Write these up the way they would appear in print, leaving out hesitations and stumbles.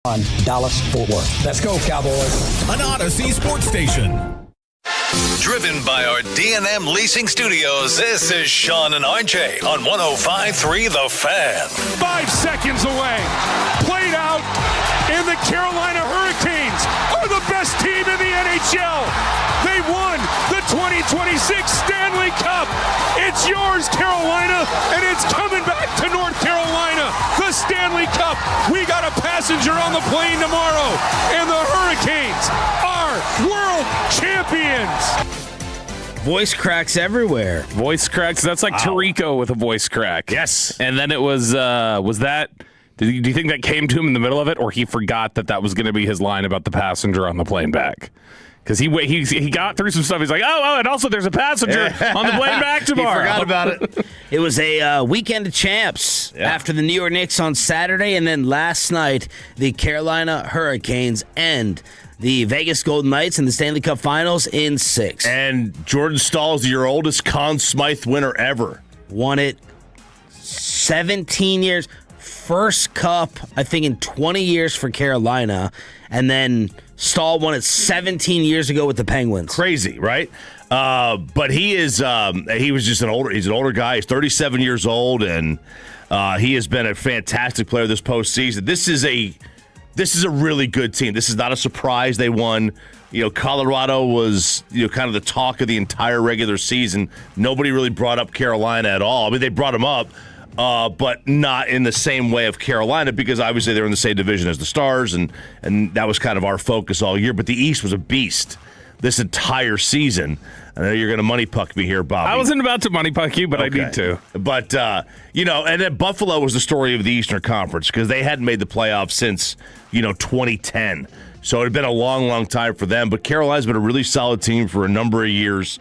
on Dallas-Fort Worth. Let's go, Cowboys. An Odyssey sports station. Driven by our D&M Leasing Studios, this is Sean and RJ on 105.3 The Fan. 5 seconds away. Played out, and the Carolina Hurricanes are the best team in the NHL. They won the 2026 Stanley Cup. It's yours, Carolina, and it's coming back to North Carolina. The Stanley Cup. We got a passenger on the plane tomorrow, and the Hurricanes are world champions. Voice cracks everywhere. Voice cracks. That's like Tirico with a voice crack. Yes. And then it was that... Do you think that came to him in the middle of it, or he forgot that was going to be his line about the passenger on the plane back? Because he got through some stuff. He's like, oh, and also there's a passenger on the plane back tomorrow. He forgot about it. It was a weekend of champs after the New York Knicks on Saturday, and then last night the Carolina Hurricanes and the Vegas Golden Knights in the Stanley Cup Finals in 6. And Jordan Staal's your oldest Conn Smythe winner ever. Won it 17 years. First cup, I think, in 20 years for Carolina. And then Staal won it 17 years ago with the Penguins. Crazy, right? But he's an older guy. He's 37 years old, and he has been a fantastic player this postseason. This is a really good team. This is not a surprise they won. Colorado was, kind of the talk of the entire regular season. Nobody really brought up Carolina at all. I mean, they brought them up, but not in the same way of Carolina, because obviously they're in the same division as the Stars, and that was kind of our focus all year. But the East was a beast this entire season. I know you're going to money puck me here, Bobby. I wasn't about to money puck you, but okay. I need to. But, and then Buffalo was the story of the Eastern Conference, because they hadn't made the playoffs since, 2010. So it had been a long, long time for them. But Carolina's been a really solid team for a number of years,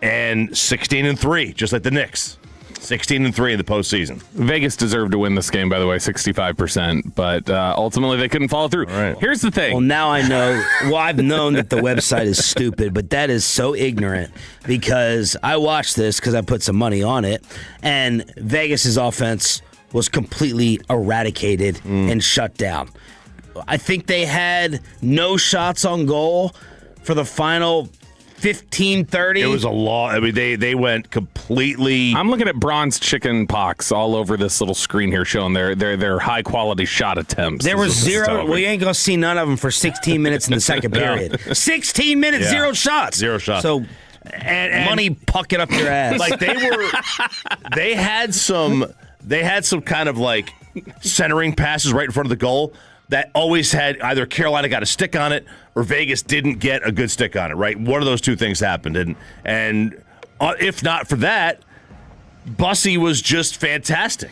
and 16-3, just like the Knicks. 16-3 in the postseason. Vegas deserved to win this game, by the way, 65%, but ultimately they couldn't follow through. Right. Here's the thing. Well, now I know. Well, I've known that the website is stupid, but that is so ignorant, because I watched this because I put some money on it, and Vegas's offense was completely eradicated and shut down. I think they had no shots on goal for the final 15-30. It was a lot. I mean, they went completely. I'm looking at bronze chicken pox all over this little screen here, showing their high quality shot attempts. There was zero. Well, you ain't gonna see none of them for 16 minutes in the second period. 16 minutes, Yeah. zero shots. Zero shots. So, and money puck it up your ass. Like they had some kind of like centering passes right in front of the goal that always had either Carolina got a stick on it or Vegas didn't get a good stick on it, right? One of those two things happened. And if not for that, Bussy was just fantastic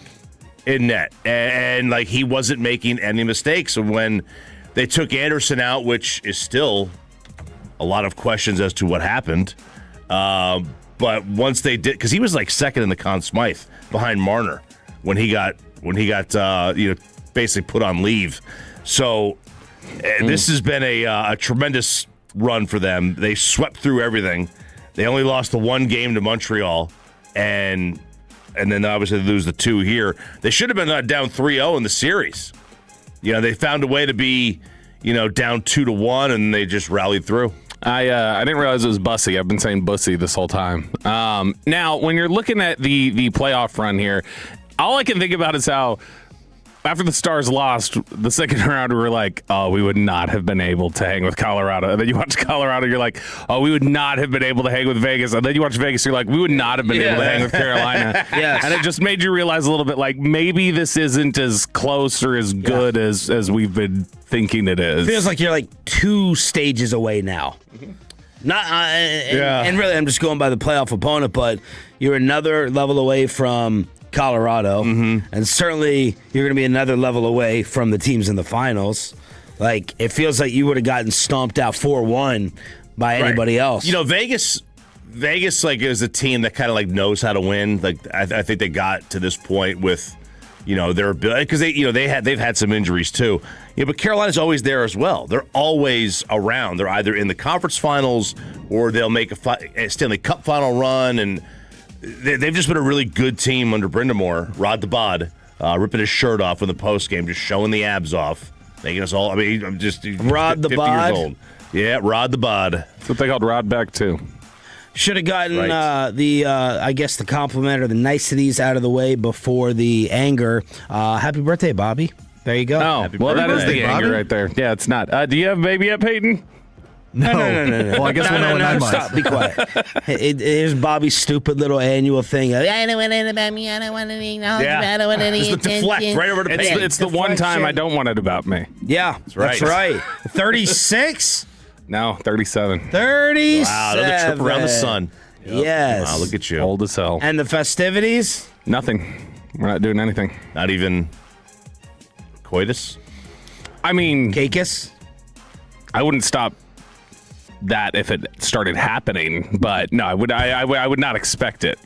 in net. And like, he wasn't making any mistakes. And when they took Anderson out, which is still a lot of questions as to what happened, but once they did, because he was like second in the Conn Smythe behind Marner when he got basically put on leave. So this has been a tremendous run for them. They swept through everything. They only lost the one game to Montreal, and then obviously they lose the 2 here. They should have been down 3-0 in the series. They found a way to be, down 2-1, and they just rallied through. I didn't realize it was Bussy. I've been saying Bussy this whole time. Now, when you're looking at the playoff run here, all I can think about is how after the Stars lost the second round, we were like, oh, we would not have been able to hang with Colorado. And then you watch Colorado, you're like, oh, we would not have been able to hang with Vegas. And then you watch Vegas, you're like, we would not have been able to hang with Carolina. Yes. And it just made you realize a little bit, like, maybe this isn't as close or as good as we've been thinking it is. It feels like you're like 2 stages away now. And really, I'm just going by the playoff opponent, but you're another level away from Colorado, and certainly you're going to be another level away from the teams in the finals. Like, it feels like you would have gotten stomped out 4-1 by anybody else. Vegas like is a team that kind of like knows how to win. Like, I think they got to this point with, their ability, because they've had some injuries too. But Carolina's always there as well. They're always around. They're either in the conference finals or they'll make a Stanley Cup final run, and they've just been a really good team under Brindamore. Rod the Bod ripping his shirt off in the postgame, just showing the abs off. making us all. I mean, I'm just Rod the 50 bod. years old. Yeah, Rod the bod. That's what they called Rod Beck, too. Should have gotten Right. I guess, the compliment or the niceties out of the way before the anger. Happy birthday, Bobby. There you go. Oh, well, that is the anger right there. Yeah, it's not. Do you have a baby yet, Peyton? No. Well, I guess we'll know in 9 months. Stop. Be quiet. Here's Bobby's stupid little annual thing. I don't want it about me. I don't want any knowledge. Yeah. I don't want any Just the deflect attention. right over to Peyton. It's the one time I don't want it about me. Yeah, that's right. 36? No, 37. 37. Wow, another trip around the sun. Yes. Wow, look at you. Old as hell. And the festivities? Nothing. We're not doing anything. Not even coitus. I mean, Cakes? I wouldn't stop that if it started happening, but no, I would not expect it.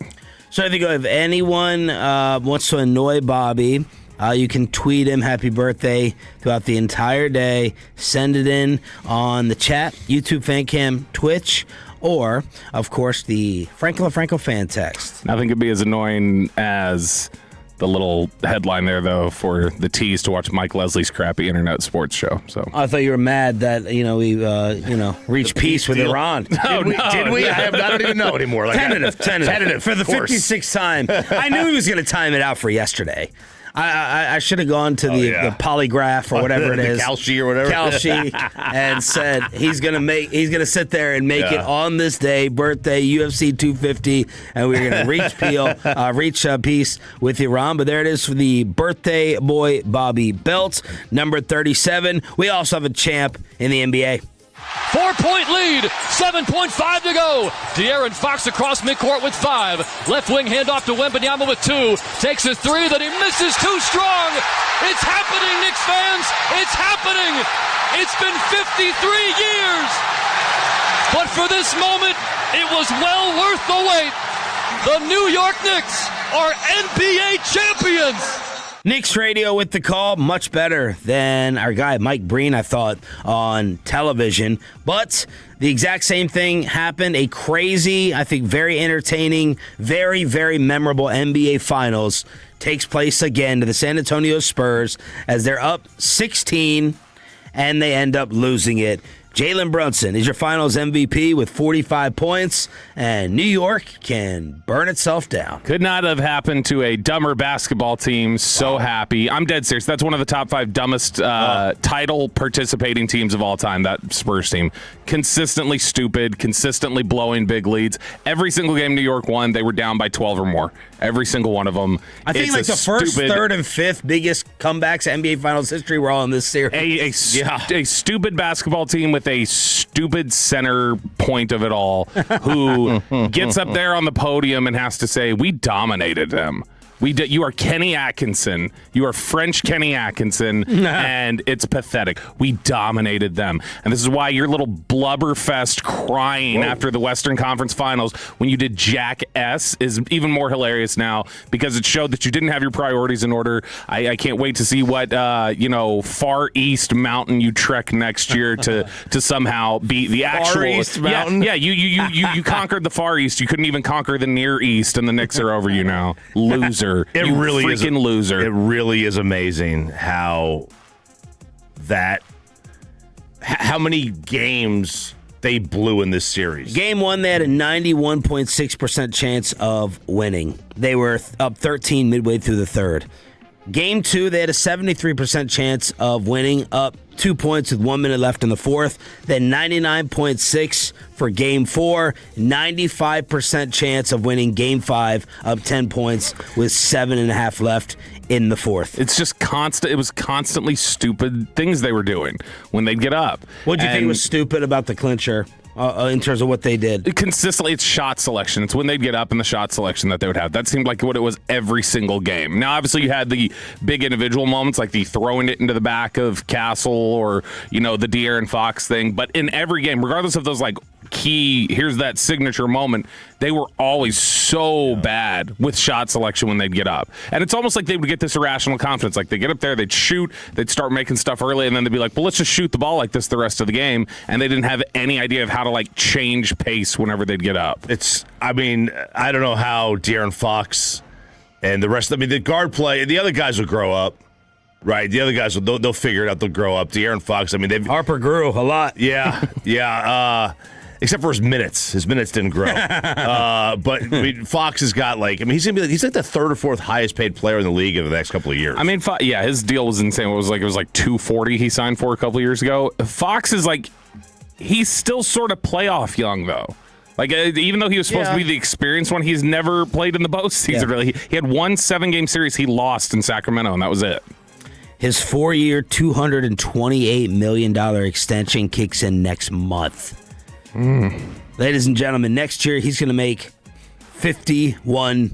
So I think if anyone wants to annoy Bobby, you can tweet him happy birthday throughout the entire day. Send it in on the chat, YouTube fan cam, Twitch, or, of course, the Franklin LaFranco fan text. Nothing could be as annoying as the little headline there, though, for the tease to watch Mike Leslie's crappy internet sports show. So I thought you were mad that we reached peace with deal. Iran. Did we? I don't even know anymore. Like, Tentative for the of course. 56th time. I knew he was going to time it out for yesterday. I should have gone to the polygraph or whatever it is, Kalshi or whatever, Kalshi, and said he's gonna sit there and make it on this day, birthday, UFC 250, and we're gonna reach peace with Iran. But there it is for the birthday boy Bobby Belt, number 37. We also have a champ in the NBA. 4-point lead, 7.5 to go. De'Aaron Fox across midcourt with 5. Left wing handoff to Wembanyama with 2. Takes a 3 that he misses too strong. It's happening, Knicks fans. It's happening. It's been 53 years. But for this moment, it was well worth the wait. The New York Knicks are NBA champions. Knicks radio with the call, much better than our guy Mike Breen, I thought, on television. But the exact same thing happened. A crazy, I think very entertaining, very, very memorable NBA Finals takes place again to the San Antonio Spurs as they're up 16 and they end up losing it. Jalen Brunson is your Finals MVP with 45 points, and New York can burn itself down. could not have happened to a dumber basketball team. So happy. I'm dead serious. That's one of the top 5 dumbest title participating teams of all time, that Spurs team. Consistently stupid, consistently blowing big leads. Every single game New York won, they were down by 12 or more. Every single one of them. I think the first, third, and fifth biggest comebacks in NBA Finals history were all in this series. A stupid basketball team with a stupid center point of it all who gets up there on the podium and has to say, we dominated them. You are Kenny Atkinson. You are French Kenny Atkinson, and it's pathetic. We dominated them. And this is why your little blubber fest crying after the Western Conference Finals when you did Jack S is even more hilarious now because it showed that you didn't have your priorities in order. I can't wait to see what far east mountain you trek next year to somehow beat the actual Far East Mountain. Yeah, you conquered the Far East. You couldn't even conquer the Near East, and the Knicks are over you now. Loser. It really is freaking loser. It really is amazing how many games they blew in this series. Game 1, they had a 91.6% chance of winning. They were up 13 midway through the third. Game 2, they had a 73% chance of winning, up 2 points with 1 minute left in the fourth. Then 99.6 for Game 4, 95% chance of winning Game 5, up 10 points with 7.5 left in the fourth. It's just constant. It was constantly stupid things they were doing when they'd get up. What do you think was stupid about the clincher? In terms of what they did. Consistently, it's shot selection. It's when they'd get up in the shot selection that they would have. That seemed like what it was every single game. Now, obviously, you had the big individual moments, like the throwing it into the back of Castle or, the De'Aaron Fox thing. But in every game, regardless of those, key, here's that signature moment, they were always so bad with shot selection when they'd get up. And it's almost like they would get this irrational confidence. Like, they get up there, they'd shoot, they'd start making stuff early, and then they'd be like, well, let's just shoot the ball like this the rest of the game. And they didn't have any idea of how to, change pace whenever they'd get up. I don't know how De'Aaron Fox and the rest, the guard play, the other guys will grow up. Right. The other guys, they'll figure it out. They'll grow up. De'Aaron Fox, I mean, Harper grew a lot. Yeah. Except for his minutes. His minutes didn't grow. But I mean, Fox has got he's gonna be he's like the third or fourth highest paid player in the league in the next couple of years. I mean, his deal was insane. It was like $240 he signed for a couple of years ago. Fox is he's still sort of playoff young though. Even though he was supposed to be the experienced one, he's never played in the postseason. Really, he had one 7-game series he lost in Sacramento, and that was it. His 4-year, $228 million extension kicks in next month. Ladies and gentlemen, next year he's going to make $51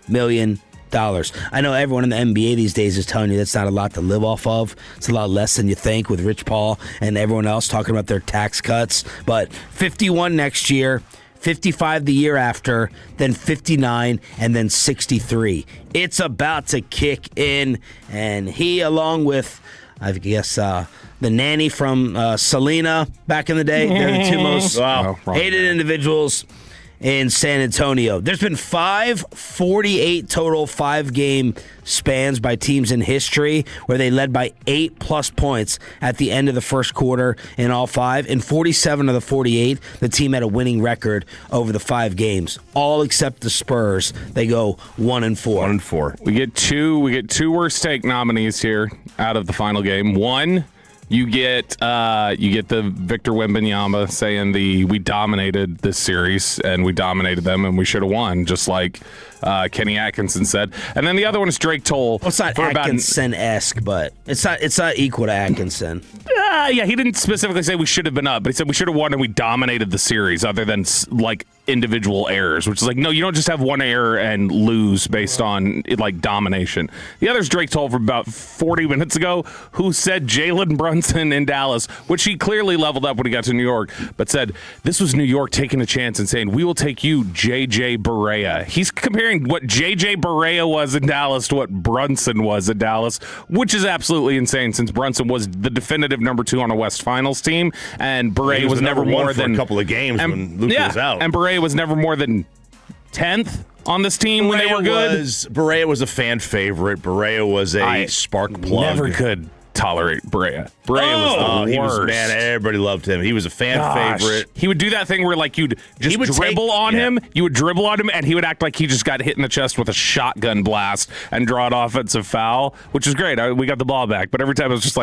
million. I know everyone in the NBA these days is telling you that's not a lot to live off of. It's a lot less than you think with Rich Paul and everyone else talking about their tax cuts. But 51 next year, 55 the year after, then 59, and then 63. It's about to kick in, and he, along with, I guess, the nanny from Selena back in the day, they're the two most hated individuals in San Antonio. There's been 48 total 5-game spans by teams in history where they led by 8+ points at the end of the first quarter in all 5. In 47 of the 48, the team had a winning record over the 5 games. All except the Spurs. They go 1-4. 1-4. We get two worst take nominees here out of the final game. One, you get the Victor Wembanyama saying we dominated this series and we dominated them and we should have won, just like Kenny Atkinson said. And then the other one is Drake Toll. Well, it's not Atkinson-esque, but it's not equal to Atkinson. Yeah, he didn't specifically say we should have been up, but he said we should have won and we dominated the series, other than individual errors, which is no, you don't just have one error and lose based on domination. The other is Drake Toll from about 40 minutes ago, who said Jalen Brunson in Dallas, which he clearly leveled up when he got to New York, but said this was New York taking a chance and saying, we will take you, J.J. Barea. He's comparing what J.J. Barea was in Dallas to what Brunson was in Dallas, which is absolutely insane, since Brunson was the definitive number 2 on a West Finals team, and Barea was never more than a couple of games when Luka was out. And Barea was never more than 10th on this team when they were good. Barea was a fan favorite. Barea was a spark plug. Never could tolerate Barea. Barea was the worst. Man, everybody loved him. He was a fan favorite. He would do that thing where you'd just dribble on him. You would dribble on him, and he would act like he just got hit in the chest with a shotgun blast and draw an offensive foul, which is great. We got the ball back, but every time it was just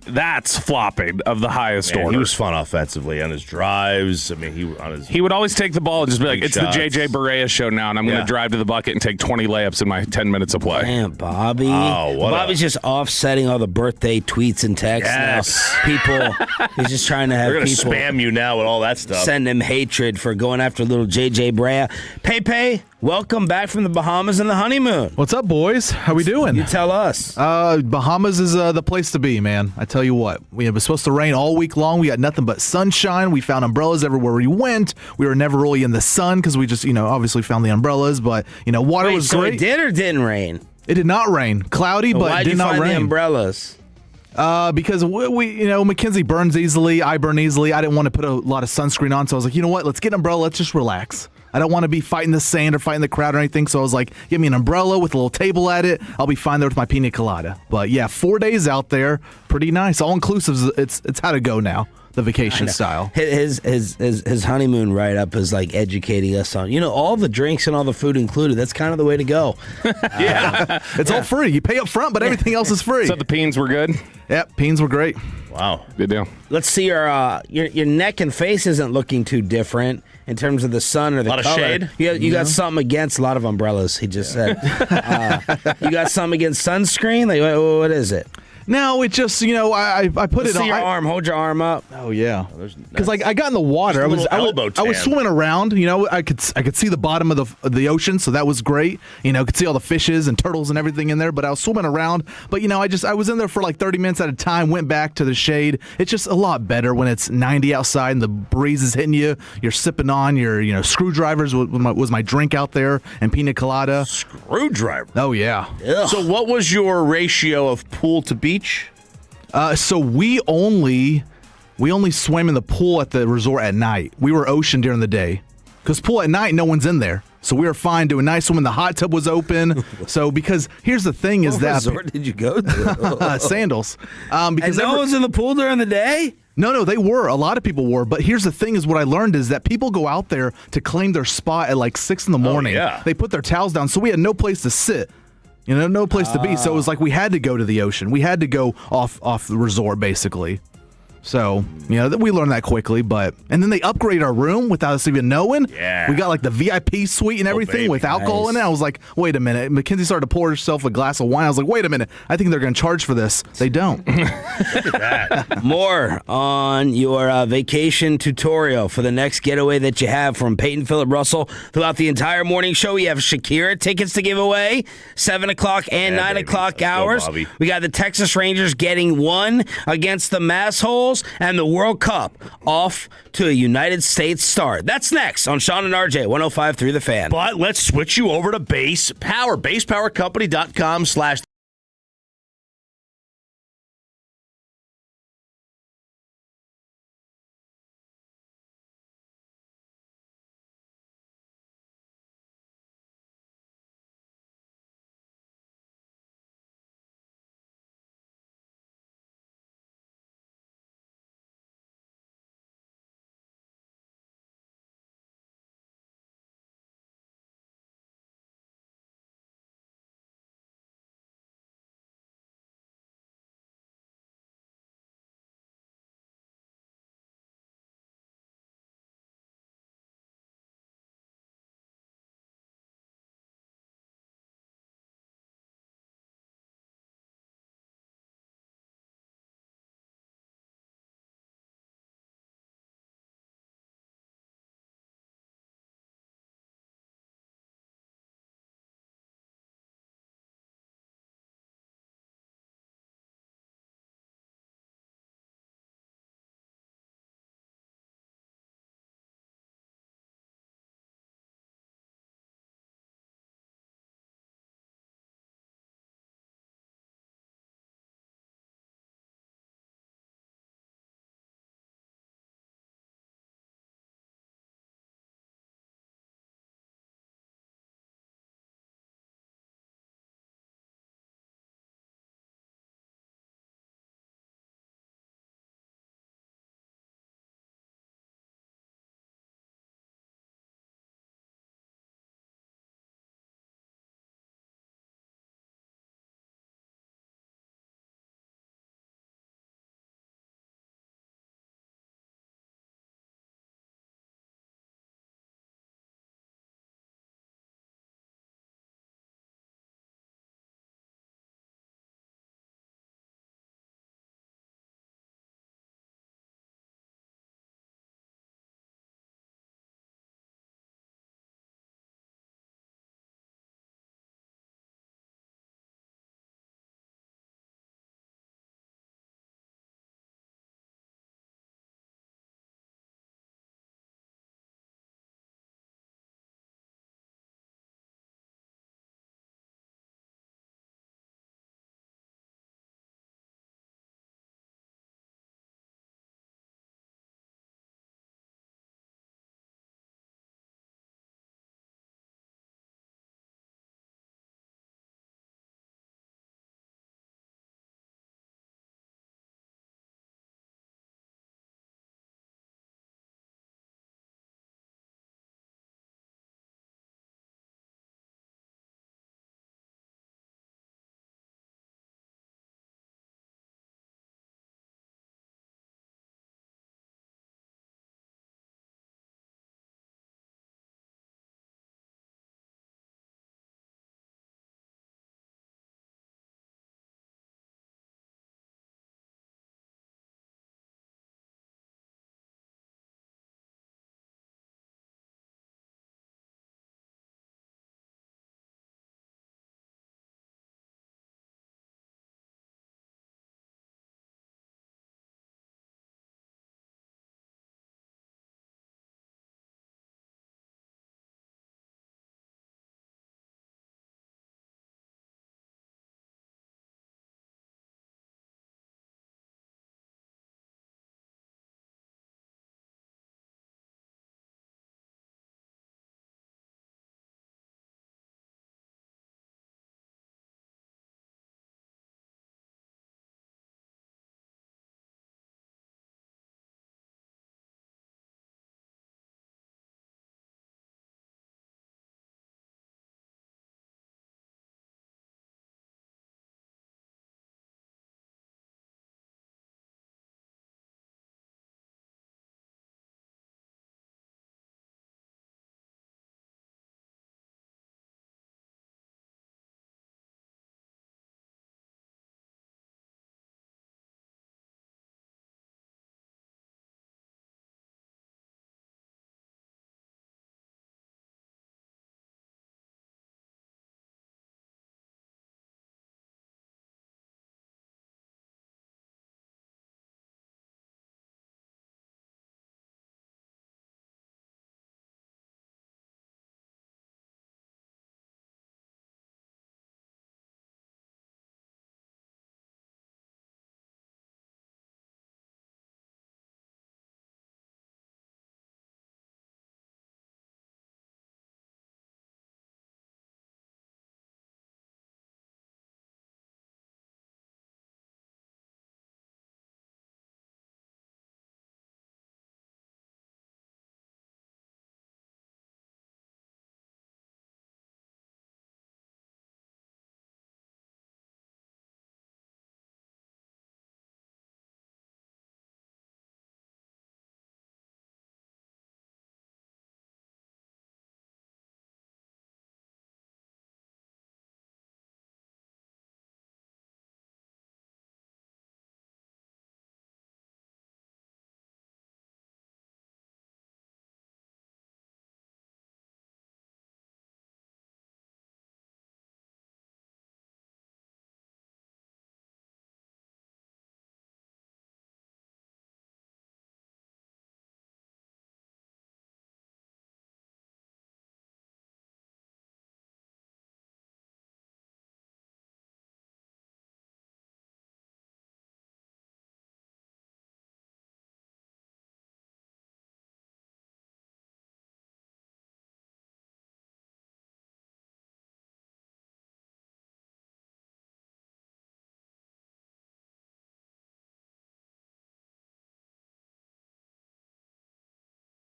that's flopping of the highest order. He was fun offensively on his drives. I mean, he would always take the ball and just be like, "It's the J.J. Barea show now, and I'm going to drive to the bucket and take 20 layups in my 10 minutes of play." Damn, Bobby. Bobby's just offsetting all the birthday tweets and texts. Yes. Now. He's just trying to have people spam you now with all that stuff. Send him hatred for going after little J.J. Barea. Pepe, welcome back from the Bahamas and the honeymoon. What's up, boys? How we doing? You tell us. Bahamas is the place to be, man. I tell you what. It was supposed to rain all week long. We got nothing but sunshine. We found umbrellas everywhere we went. We were never really in the sun because we just, obviously found the umbrellas. But, water was great. It did or didn't rain? It did not rain. Cloudy, but it did not rain. Why'd you find the umbrellas? Because we Mackenzie burns easily. I burn easily. I didn't want to put a lot of sunscreen on. So I was like, you know what? Let's get an umbrella. Let's just relax. I don't want to be fighting the sand or fighting the crowd or anything. So I was like, give me an umbrella with a little table at it. I'll be fine there with my pina colada. But yeah, 4 days out there. Pretty nice. All inclusive. It's how to go now. The vacation style. His honeymoon write-up is educating us on, all the drinks and all the food included. That's kind of the way to go. It's all free. You pay up front, but everything else is free. So the peens were good? Yep, peens were great. Wow. Good deal. Let's see your neck and face isn't looking too different in terms of the sun or the color. A lot of shade. You got something against a lot of umbrellas, he just said. You got something against sunscreen? What is it? No, it just, I put it on. See your arm. Hold your arm up. Oh, yeah. Because I got in the water. I was swimming around. I could see the bottom of the ocean, so that was great. Could see all the fishes and turtles and everything in there. But I was swimming around. But I was in there for 30 minutes at a time. Went back to the shade. It's just a lot better when it's 90 outside and the breeze is hitting you. You're sipping on your screwdrivers was my drink out there and pina colada. Screwdriver. Oh yeah. Ugh. So what was your ratio of pool to beach? So we only swam in the pool at the resort at night. We were ocean during the day. Because pool at night, no one's in there. So we were fine doing nice swim. The hot tub was open. So because here's the thing is What that resort did you go to? Sandals. And no one was in the pool during the day? No, they were. A lot of people were. But here's the thing is what I learned is that people go out there to claim their spot at like 6 in the morning. Yeah. They put their towels down. So we had no place to sit. No place to be. So it was like we had to go to the ocean. We had to go off the resort, basically. So, we learned that quickly, and then they upgrade our room without us even knowing. Yeah. We got like the VIP suite and everything with alcohol in it. I was like, wait a minute. Mackenzie started to pour herself a glass of wine. I was like, wait a minute. I think they're going to charge for this. They don't. Look at that. More on your vacation tutorial for the next getaway that you have from Peyton Phillip Russell. Throughout the entire morning show, we have Shakira tickets to give away, 7 o'clock and 9 o'clock hours. Bobby. We got the Texas Rangers getting 1 against the Massholes, and the World Cup off to a United States start. That's next on Sean and RJ, 105.3 The Fan. But let's switch you over to Base Power. BasePowerCompany.com/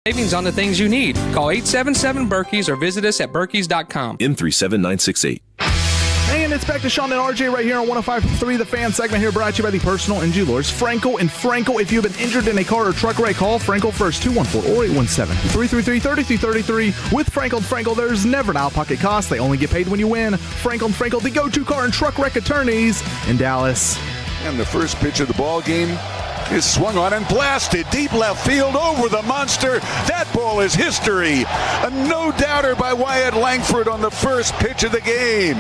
Savings on the things you need. Call 877-BERKEYS or visit us at berkeys.com. M37968. And it's back to Sean and RJ right here on 105.3 The Fan segment here, brought to you by the personal injury lawyers Frankel and Frankel. If you've been injured in a car or truck wreck, call Frankel first, 214 or 817-333-3333. With Frankel and Frankel, there's never an out-of-pocket cost. They only get paid when you win. Frankel and Frankel, the go-to car and truck wreck attorneys in Dallas. And the first pitch of the ball game is swung on and blasted deep left field over the monster. That ball is history. A no-doubter by Wyatt Langford on the first pitch of the game.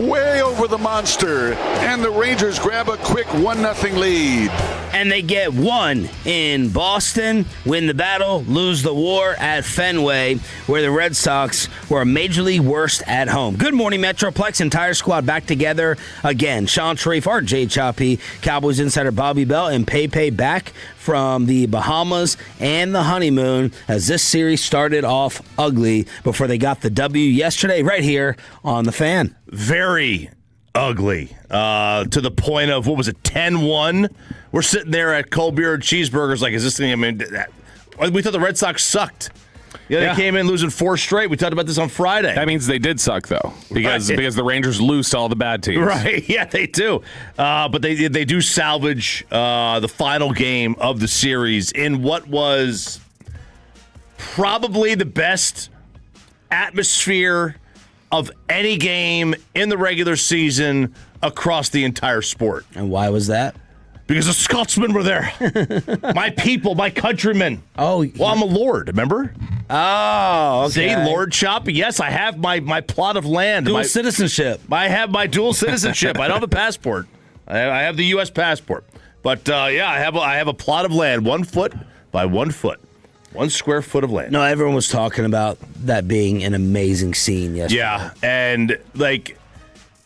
Way over the monster. And the Rangers grab a quick 1-0 lead. And they get one in Boston, win the battle, lose the war at Fenway, where the Red Sox were Major League worst at home. Good morning, Metroplex. Entire squad back together again. Sean Sharif, RJ Choppy, Cowboys insider Bobby Bell, and Pepe back from the Bahamas and the honeymoon as this series started off ugly before they got the W yesterday right here on The Fan. Very ugly to the point of, 10-1? We're sitting there at cold beer and cheeseburgers like, is this thing, we thought the Red Sox sucked. Yeah, they came in losing 4 straight. We talked about this on Friday. That means they did suck, though, because the Rangers lose to all the bad teams. Right, yeah, they do. But they do salvage the final game of the series in what was probably the best atmosphere of any game in the regular season across the entire sport. And why was that? Because the Scotsmen were there. My people, my countrymen. Oh, well, I'm a lord, remember? Oh, okay. See, Lord Choppy. Yes, I have my plot of land. Dual citizenship. I have my dual citizenship. I don't have a passport. I have the U.S. passport. But, I have a plot of land, 1 foot by 1 foot. 1 square foot of land. No, everyone was talking about that being an amazing scene yesterday. Yeah, and,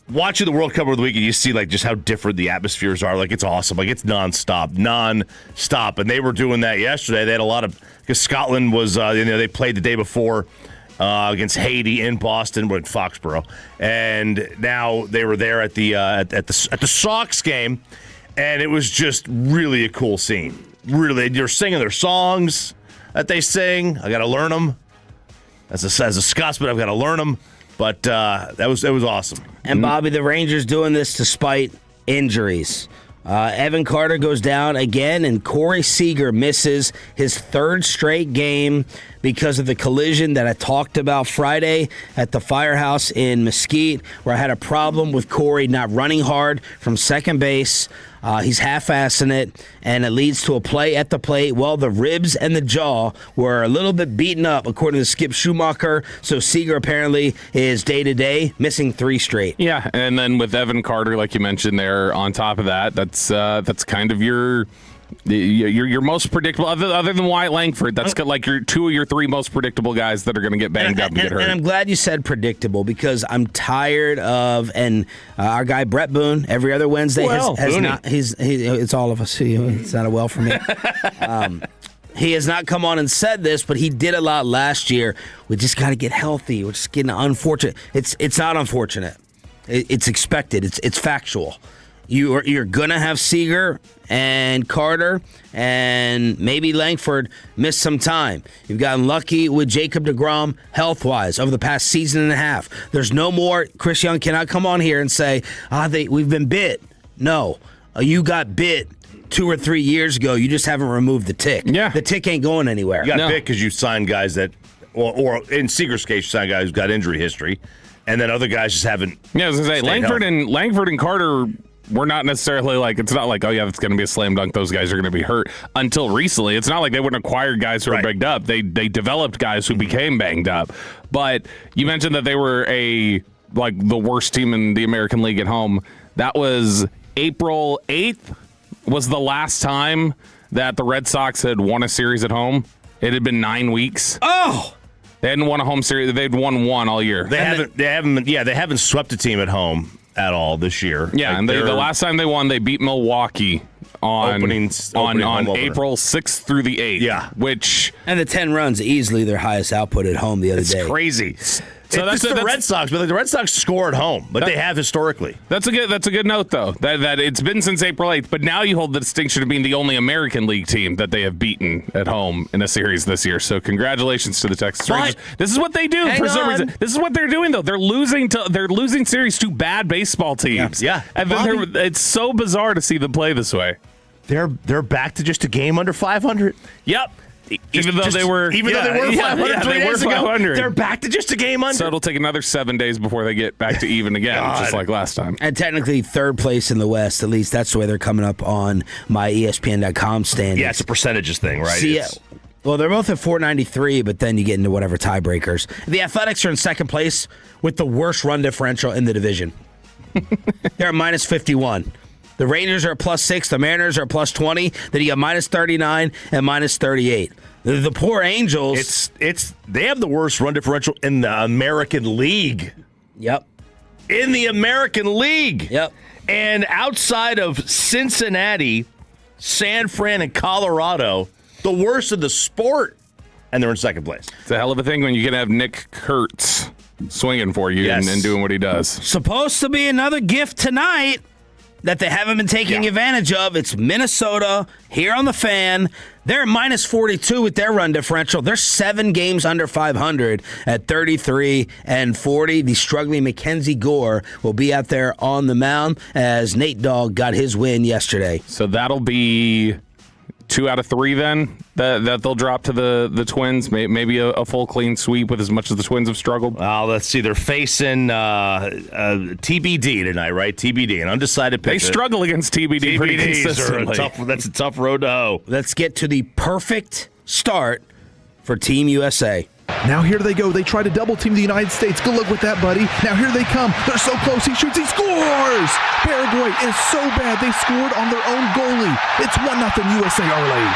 watching the World Cup over the weekend, you see just how different the atmospheres are. It's awesome. It's nonstop. And they were doing that yesterday. They had a lot of, because Scotland was, they played the day before against Haiti in Boston with Foxborough, and now they were there at the Sox game, and it was just really a cool scene. Really, they're singing their songs that they sing. I got to learn them. As a Scotsman, I've got to learn them. But that was awesome. And Bobby, the Rangers doing this despite injuries. Evan Carter goes down again, and Corey Seager misses his 3rd straight game because of the collision that I talked about Friday at the Firehouse in Mesquite, where I had a problem with Corey not running hard from second base. He's half-assing it, and it leads to a play at the plate. Well, the ribs and the jaw were a little bit beaten up, according to Skip Schumacher. So Seager apparently is day-to-day, missing 3 straight. Yeah, and then with Evan Carter, like you mentioned there, on top of that, that's kind of your most predictable, other than Wyatt Langford. That's your 2 of your 3 most predictable guys that are going to get banged up and get hurt. And I'm glad you said predictable, because I'm tired of, and our guy Brett Boone every other Wednesday has not. It's all of us. It's not a well for me. He has not come on and said this, but he did a lot last year. We just got to get healthy. We're just getting unfortunate. It's not unfortunate. It's expected. It's factual. You're gonna have Seager and Carter and maybe Langford miss some time. You've gotten lucky with Jacob deGrom health-wise over the past season and a half. There's no more. Chris Young cannot come on here and say, we've been bit. No, you got bit 2 or 3 years ago. You just haven't removed the tick. Yeah. The tick ain't going anywhere. You got bit because you signed guys that, or in Seager's case, you signed guys who've got injury history, and then other guys just haven't. Yeah, I was gonna say Langford and Carter. We're not necessarily it's not like, oh yeah, it's going to be a slam dunk. Those guys are going to be hurt. Until recently, it's not like they wouldn't acquire guys who are banged up. They developed guys who became banged up. But you mentioned that they were the worst team in the American League at home. That was April 8th was the last time that the Red Sox had won a series at home. It had been 9 weeks. Oh! They hadn't won a home series. They'd won 1 all year. They haven't swept a team at home at all this year. Yeah, and the last time they won, they beat Milwaukee on April 6th through the 8th. Yeah. And the 10 runs, easily their highest output at home the other day. It's crazy. So that's the Red Sox, but the Red Sox score at home, but they have historically. That's a good note, though. That it's been since April 8th, but now you hold the distinction of being the only American League team that they have beaten at home in a series this year. So congratulations to the Texas Rangers. This is what they do for some reason. This is what they're doing, though. They're losing series to bad baseball teams. Yeah. And then it's so bizarre to see them play this way. They're back to just a game under 500. Yep. Even though they were 500 3 days ago, 500. they're back to just a game under. So it'll take another 7 days before they get back to even again, just like last time. And technically third place in the West. At least that's the way they're coming up on my ESPN.com standings. Yeah, it's a percentages thing, right? See, well, they're both at 493, but then you get into whatever tiebreakers. The Athletics are in second place with the worst run differential in the division. They're at minus 51. The Rangers are at plus 6. The Mariners are at plus 20. Then you got minus 39 and minus 38. The poor Angels. They have the worst run differential in the American League. Yep. In the American League. Yep. And outside of Cincinnati, San Fran, and Colorado, the worst of the sport, and they're in second place. It's a hell of a thing when you can have Nick Kurtz swinging for you and doing what he does. Supposed to be another gift tonight that they haven't been taking advantage of. It's Minnesota here on the Fan. They're minus 42 with their run differential. They're 7 games under 500 at 33 and 40. The struggling Mackenzie Gore will be out there on the mound as Nate Dogg got his win yesterday. So that'll be 2 out of 3 then that they'll drop to the Twins. Maybe a full clean sweep with as much as the Twins have struggled. Let's see. They're facing TBD tonight, right? TBD, an undecided pitcher. They struggle against TBD pretty consistently. That's a tough road to hoe. Let's get to the perfect start for Team USA. Now here they go. They try to double team the United States. Good luck with that, buddy. Now here they come. They're so close. He shoots. He scores. Paraguay is so bad. They scored on their own goalie. It's 1-0 USA early.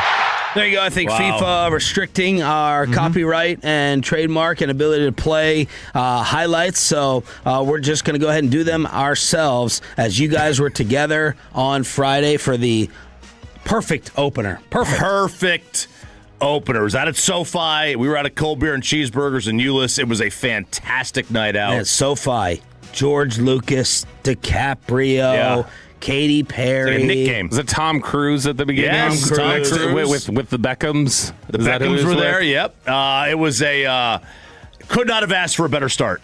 There you go. I think FIFA restricting our copyright and trademark and ability to play highlights. So we're just going to go ahead and do them ourselves as you guys were together on Friday for the perfect opener. Perfect opener. It was out at SoFi. We were out at Cold Beer and Cheeseburgers in Euless. It was a fantastic night out. At SoFi, George Lucas, DiCaprio, Katy Perry. It's like a Nick game. Was it Tom Cruise at the beginning? Yes, Tom Cruise. With the Beckhams. The Beckhams were there, yep. It was could not have asked for a better start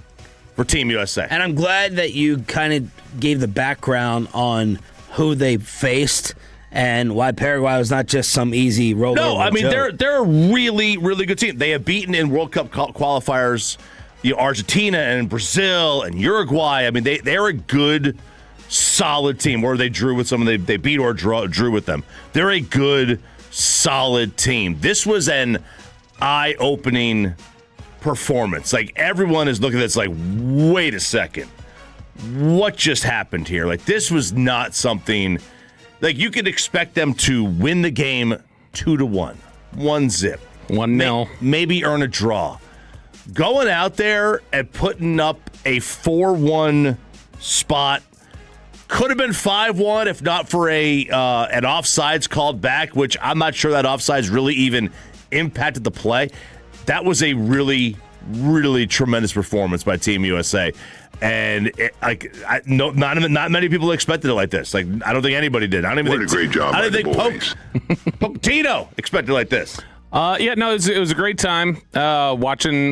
for Team USA. And I'm glad that you kind of gave the background on who they faced and why Paraguay was not just some easy rollover. No, I mean, joke. they're a really, really good team. They have beaten in World Cup qualifiers, Argentina and Brazil and Uruguay. I mean, they're a good, solid team. Or they drew with someone they beat or drew with them. They're a good, solid team. This was an eye-opening performance. Like, everyone is looking at this like, wait a second. What just happened here? Like, this was not something... Like, you could expect them to win the game 2-1, 1-0, 1-0, maybe earn a draw. Going out there and putting up a 4-1 spot could have been 5-1 if not for an offsides called back, which I'm not sure that offsides really even impacted the play. That was a really, really tremendous performance by Team USA. And not many people expected it like this. Like, I don't think anybody did. I don't even think. What a great job! I don't think Tino expected it like this. It was a great time watching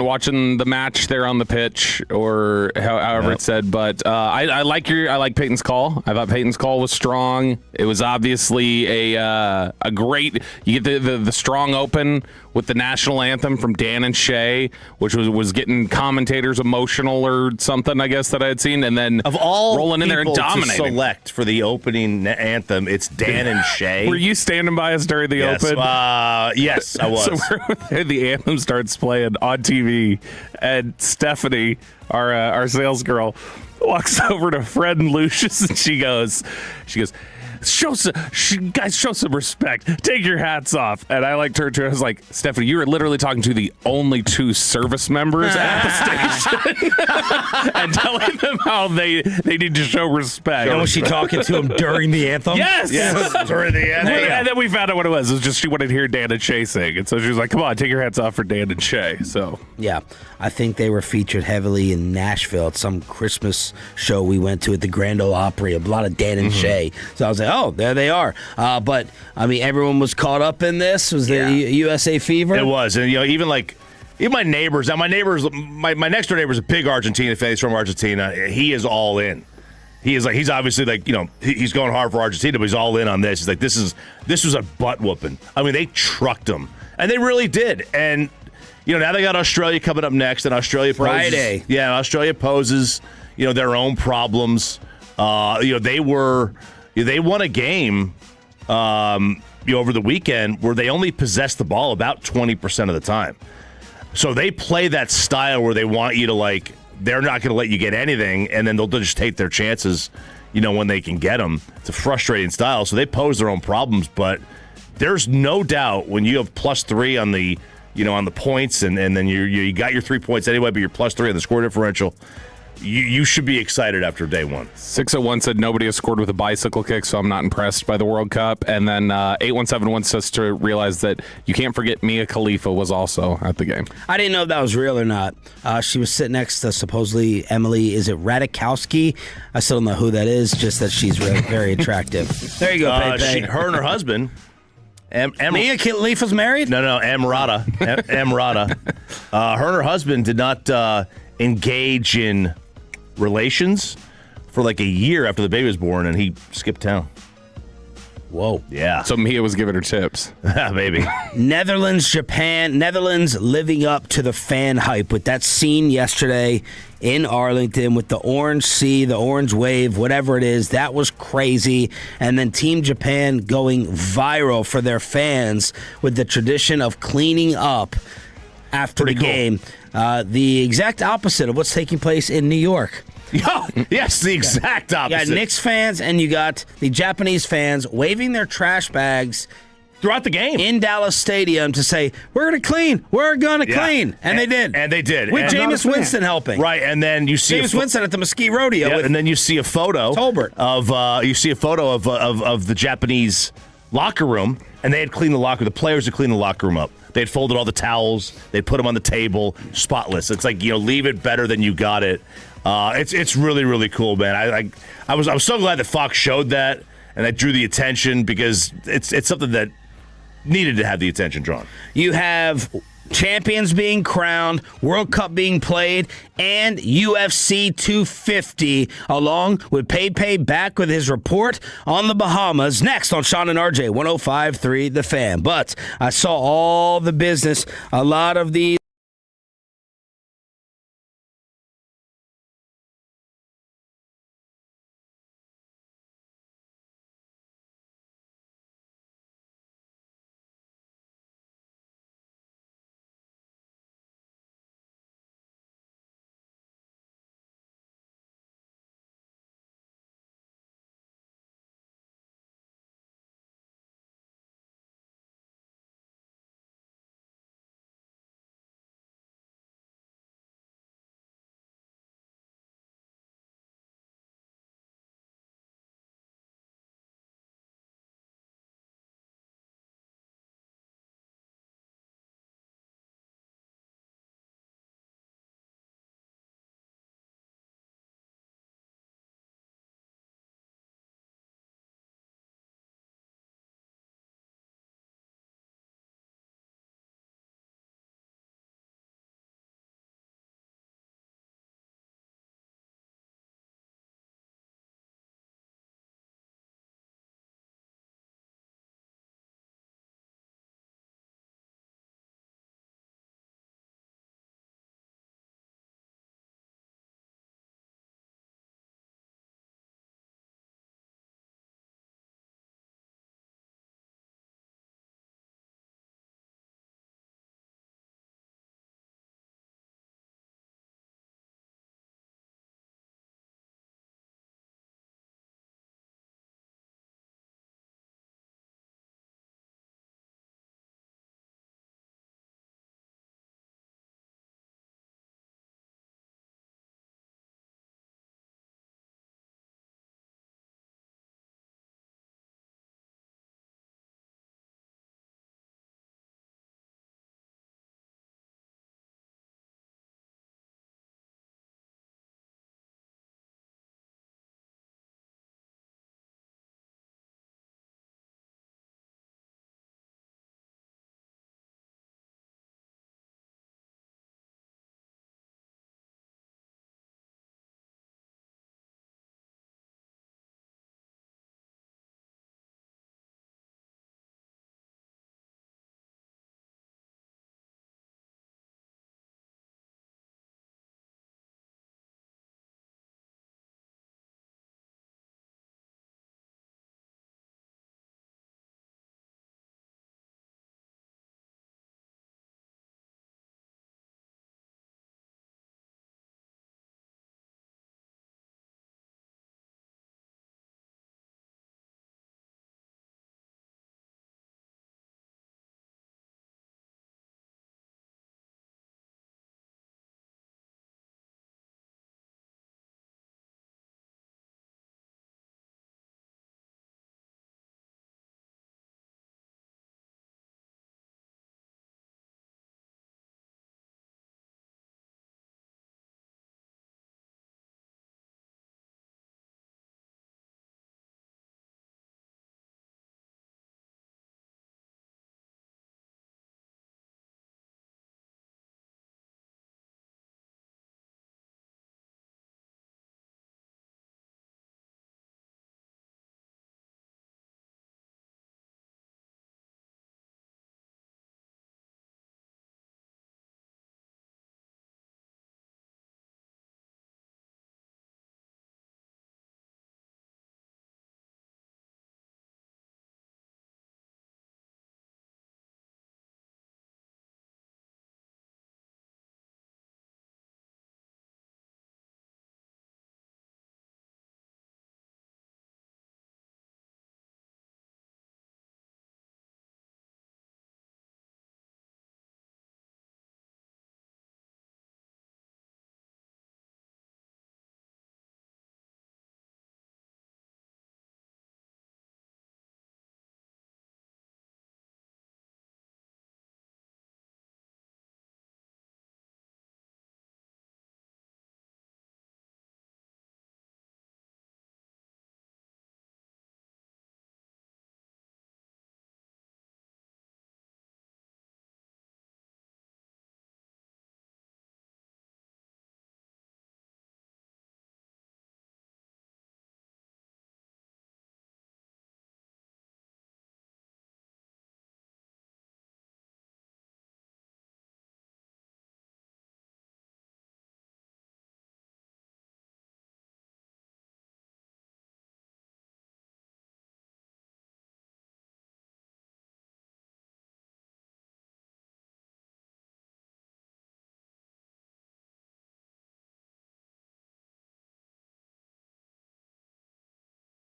the match there on the pitch, or however it's said. But I like Peyton's call. I thought Peyton's call was strong. It was obviously a great. You get the strong open with the national anthem from Dan and Shay, which was getting commentators emotional or something, I guess, that I had seen, and then of all rolling in there and dominating. To select for the opening anthem, it's Dan and Shay. Were you standing by us during the open? Yes, I was. So the anthem starts playing on TV, and Stephanie, our sales girl, walks over to Fred and Lucius, and she goes, guys, show some respect. Take your hats off. And I turned to her. I was like, Stephanie, you were literally talking to the only 2 service members at the station and telling them how they need to show respect. And was she talking to him during the anthem? Yes. During the anthem. And then we found out what it was. It was just she wanted to hear Dan and Shay sing. And so she was like, come on, take your hats off for Dan and Shay. So yeah, I think they were featured heavily in Nashville at some Christmas show we went to at the Grand Ole Opry. A lot of Dan and Shay. So I was like, oh, there they are. But I mean, everyone was caught up in this. Was the USA fever? It was, and even my neighbors. Now, my next door neighbor is a big Argentina fan. He's from Argentina. He is all in. He's obviously he's going hard for Argentina, but he's all in on this. He's like, this was a butt whooping. I mean, they trucked him, and they really did. And now they got Australia coming up next, and Australia Friday. Australia poses their own problems. They won a game over the weekend where they only possessed the ball about 20% of the time. So they play that style where they want you to they're not going to let you get anything, and then they'll just take their chances, when they can get them. It's a frustrating style. So they pose their own problems, but there's no doubt when you have +3 on the, on the points, and then you got your 3 points anyway, but you're +3 on the score differential. You should be excited after day one. 601 said nobody has scored with a bicycle kick, so I'm not impressed by the World Cup. And then 817 wants us to realize that you can't forget Mia Khalifa was also at the game. I didn't know if that was real or not. She was sitting next to supposedly Emily, is it Radikowski? I still don't know who that is, just that she's very attractive. There you go, Pepe. Her and her husband. Mia Khalifa's married? No, Amrata. Amrata. Her and her husband did not engage in relations for a year after the baby was born, and he skipped town. Whoa. Yeah. So Mia was giving her tips. Maybe. Netherlands, Japan. Netherlands living up to the fan hype with that scene yesterday in Arlington with the orange sea, the orange wave, whatever it is. That was crazy. And then Team Japan going viral for their fans with the tradition of cleaning up after the game. The exact opposite of what's taking place in New York. Yes, the exact opposite. You got Knicks fans and you got the Japanese fans waving their trash bags throughout the game in Dallas Stadium to say, we're going to clean, we're going to clean. And they did. And they did. With Jameis Winston helping. Right, and then you see Jameis Winston at the Mesquite Rodeo. And then you see a photo Tolbert. of the Japanese locker room, and they had cleaned the players had cleaned the locker room up. They had folded all the towels. They'd put them on the table, spotless. It's leave it better than you got it. It's really, really cool, man. I was so glad that Fox showed that and that drew the attention, because it's something that needed to have the attention drawn. You have champions being crowned, World Cup being played, and UFC 250, along with Pepe back with his report on the Bahamas. Next on Sean and RJ, 105.3 The Fan. But I saw all the business, a lot of these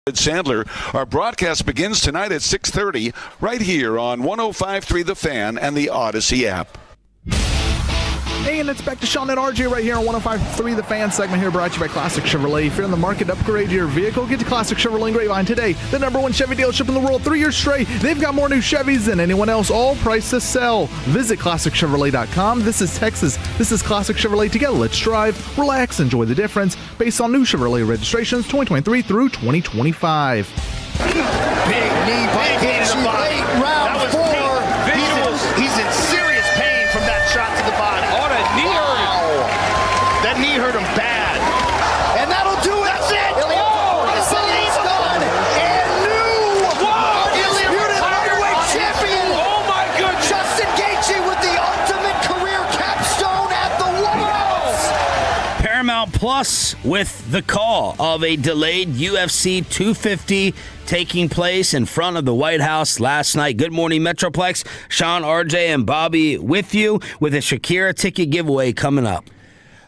Sandler. Our broadcast begins tonight at 6:30 right here on 105.3 The Fan and the Odyssey app. And it's back to Sean and RJ right here on 105.3 The Fan segment here, brought to you by Classic Chevrolet. If you're in the market to upgrade your vehicle, get to Classic Chevrolet in Grapevine today. The #1 Chevy dealership in the world 3 years straight. They've got more new Chevys than anyone else, all priced to sell. Visit ClassicChevrolet.com. This is Texas. This is Classic Chevrolet. Together, let's drive, relax, enjoy the difference. Based on new Chevrolet registrations 2023 through 2025. Big knee by Gates late, round 4. He's in serious pain from that shot to the body. That knee hurt him bad. And that'll do it. That's it. He's done. And new undisputed heavyweight champion. Oh, my goodness. Justin Gaethje with the ultimate career capstone at the Worlds. Paramount Plus with the call of a delayed UFC 250 taking place in front of the White House last night. Good morning, Metroplex. Sean, RJ, and Bobby with you with a Shakira ticket giveaway coming up.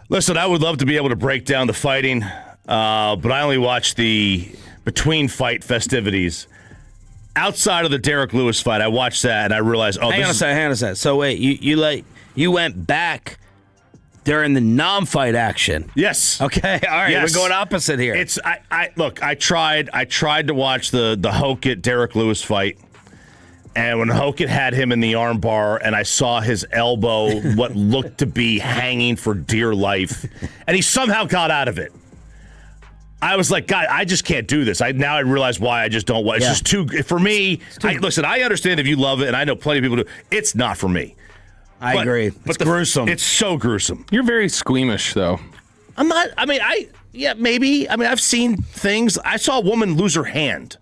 Listen, I would love to be able to break down the fighting, but I only watched the between fight festivities. Outside of the Derek Lewis fight, I watched that and I realized, hang on a second. So wait, you went back during the non-fight action. Yes. Okay. All right. Yes. We're going opposite here. I tried to watch the Hokit Derek Lewis fight. And when Hokit had him in the armbar and I saw his elbow, what looked to be hanging for dear life, and he somehow got out of it, I was like, God, I just can't do this. Now I realize why I just don't want it. It's just too, for me, listen, I understand if you love it, and I know plenty of people do. It's not for me. I agree. It's gruesome. It's so gruesome. You're very squeamish, though. I'm not, maybe. I've seen things. I saw a woman lose her hand.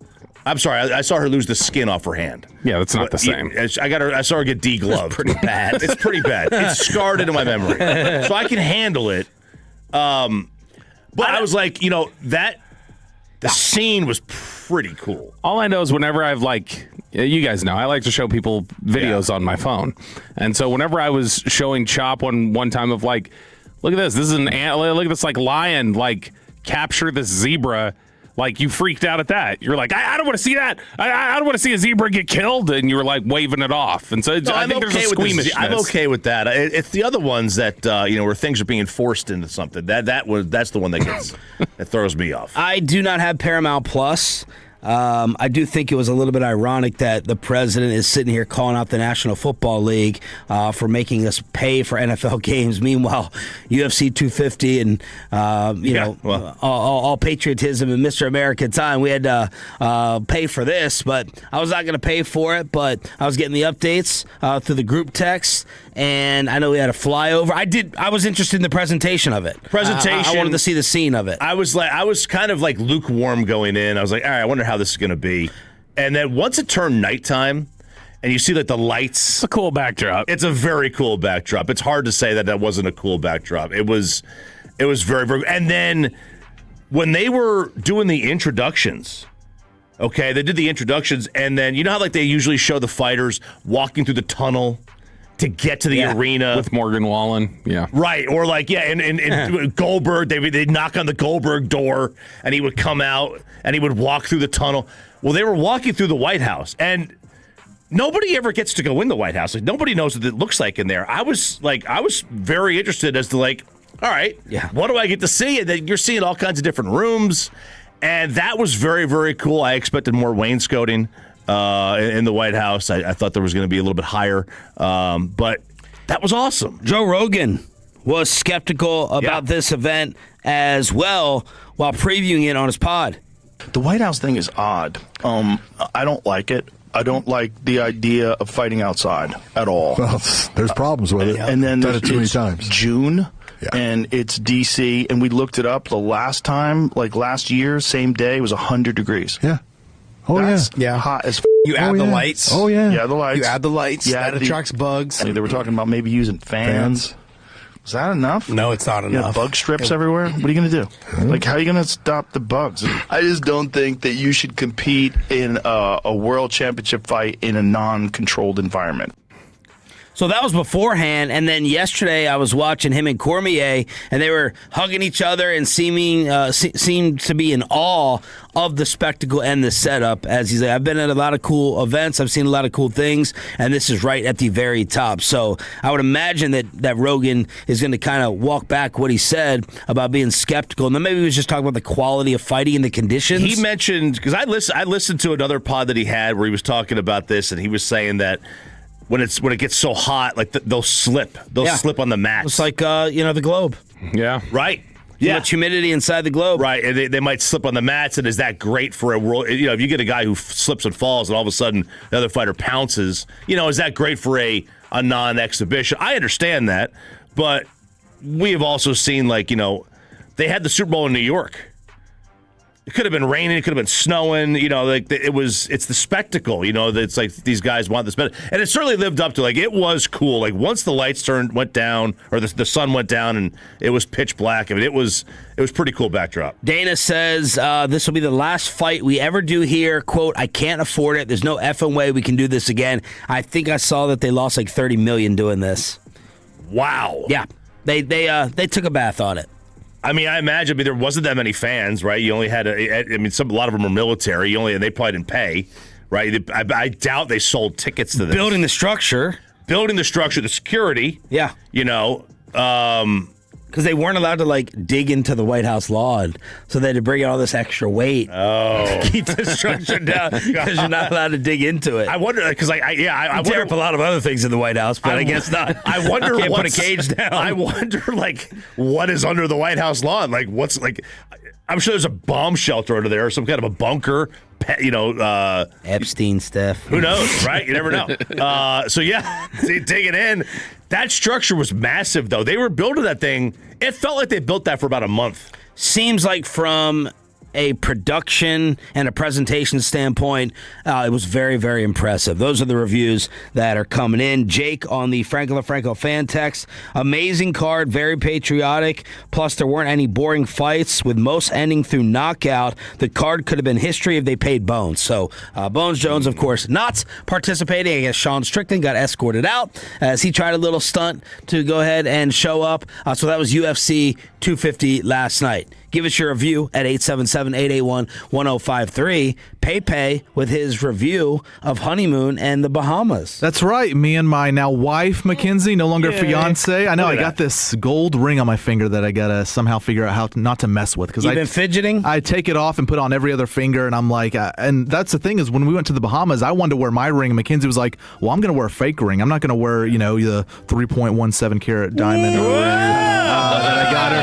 I'm sorry, I saw her lose the skin off her hand. Yeah, that's not the same. I saw her get degloved. Pretty bad. It's pretty bad. It's scarred into my memory. So I can handle it. But I was like, the scene was pretty cool. All I know is whenever I've you guys know, I like to show people videos on my phone. And so whenever I was showing Chop one time of look at this. This is an antler. Look at this lion, capture this zebra. You freaked out at that. You're like, I don't want to see that. I don't want to see a zebra get killed. And you were waving it off. And so I think there's a squeamishness. I'm okay with that. It's the other ones that where things are being forced into something. That's the one that throws me off. I do not have Paramount Plus. I do think it was a little bit ironic that the president is sitting here calling out the National Football League for making us pay for NFL games. Meanwhile, UFC 250 and all patriotism and Mr. America time, we had to pay for this. But I was not going to pay for it. But I was getting the updates through the group text, and I know we had a flyover. I was interested in the presentation of it. I wanted to see the scene of it. I was kind of lukewarm going in. I was like, all right, I wonder how this is going to be. And then once it turned nighttime and you see the lights. It's a cool backdrop. It's a very cool backdrop. It's hard to say that wasn't a cool backdrop. It was very, very. And then when they were doing the introductions, okay, they did the introductions, and then you know how they usually show the fighters walking through the tunnel to get to the arena with Morgan Wallen, right, or and Goldberg, they'd knock on the Goldberg door, and he would come out, and he would walk through the tunnel. Well, they were walking through the White House, and nobody ever gets to go in the White House. Nobody knows what it looks like in there. I was very interested as to all right, what do I get to see? And then you're seeing all kinds of different rooms, and that was very, very cool. I expected more wainscoting in the White House. I thought there was going to be a little bit higher, but that was awesome. Joe Rogan was skeptical about this event as well while previewing it on his pod. The White House thing is odd. I don't like it. I don't like the idea of fighting outside at all. Well, there's problems with it. And then done it too many times. June. Yeah. And it's D.C., and we looked it up the last time, last year, same day, it was 100 degrees. Yeah. Oh, That's hot as You add the lights. Oh, yeah. Yeah, the lights. You add the lights. Yeah, that attracts bugs. They were talking about maybe using fans. Is that enough? No, it's not enough. Bug strips everywhere? What are you going to do? How are you going to stop the bugs? I just don't think that you should compete in a world championship fight in a non-controlled environment. So that was beforehand, and then yesterday I was watching him and Cormier, and they were hugging each other and seemed to be in awe of the spectacle and the setup. As he's like, I've been at a lot of cool events, I've seen a lot of cool things, and this is right at the very top. So I would imagine that Rogan is going to kind of walk back what he said about being skeptical, and then maybe he was just talking about the quality of fighting and the conditions. He mentioned, because I listened to another pod that he had where he was talking about this, and he was saying that when it gets so hot, like they'll slip. They'll slip on the mats. It's like the globe. Yeah. Right. Too much humidity inside the globe. Right. And they might slip on the mats, and is that great for a world? If you get a guy who slips and falls, and all of a sudden the other fighter pounces, is that great for a non-exhibition? I understand that, but we have also seen they had the Super Bowl in New York. It could have been raining. It could have been snowing. It's the spectacle. It's like these guys want this better, and it certainly lived up to. It was cool. Once the lights went down, or the sun went down, and it was pitch black. I mean, it was pretty cool backdrop. Dana says this will be the last fight we ever do here. Quote: I can't afford it. There's no effing way we can do this again. I think I saw that they lost like $30 million doing this. Wow. Yeah, they took a bath on it. I mean, I imagine there wasn't that many fans, right? You only had a lot of them were military. They probably didn't pay, right? I doubt they sold tickets to this. Building the structure, the security. Yeah. Because they weren't allowed to dig into the White House lawn, so they had to bring all this extra weight to keep the structure down because you're not allowed to dig into it. I wonder because I tear up a lot of other things in the White House, but I guess not. I wonder can't put a cage down. I wonder what is under the White House lawn? I'm sure there's a bomb shelter under there, or some kind of a bunker. Epstein stuff. Who knows, right? You never know. Digging in. That structure was massive, though. They were building that thing. It felt like they built that for about a month. Seems like from a production and a presentation standpoint, it was very, very impressive. Those are the reviews that are coming in. Jake on the Franco LaFranco fan text. Amazing card, very patriotic. Plus, there weren't any boring fights, with most ending through knockout. The card could have been history if they paid Bones. So, Bones Jones, of course, not participating. I guess Sean Strickland got escorted out as he tried a little stunt to go ahead and show up. So that was UFC 250 last night. Give us your review at 877-881-1053. Pepe with his review of Honeymoon and the Bahamas. That's right. Me and my now wife, Mackenzie, no longer fiance. I know I got this gold ring on my finger that I got to somehow figure out how not to mess with. You've been fidgeting? I take it off and put it on every other finger, and I'm like, and that's the thing is when we went to the Bahamas, I wanted to wear my ring, and Mackenzie was like, well, I'm going to wear a fake ring. I'm not going to wear, the 3.17 karat diamond ring that I got her.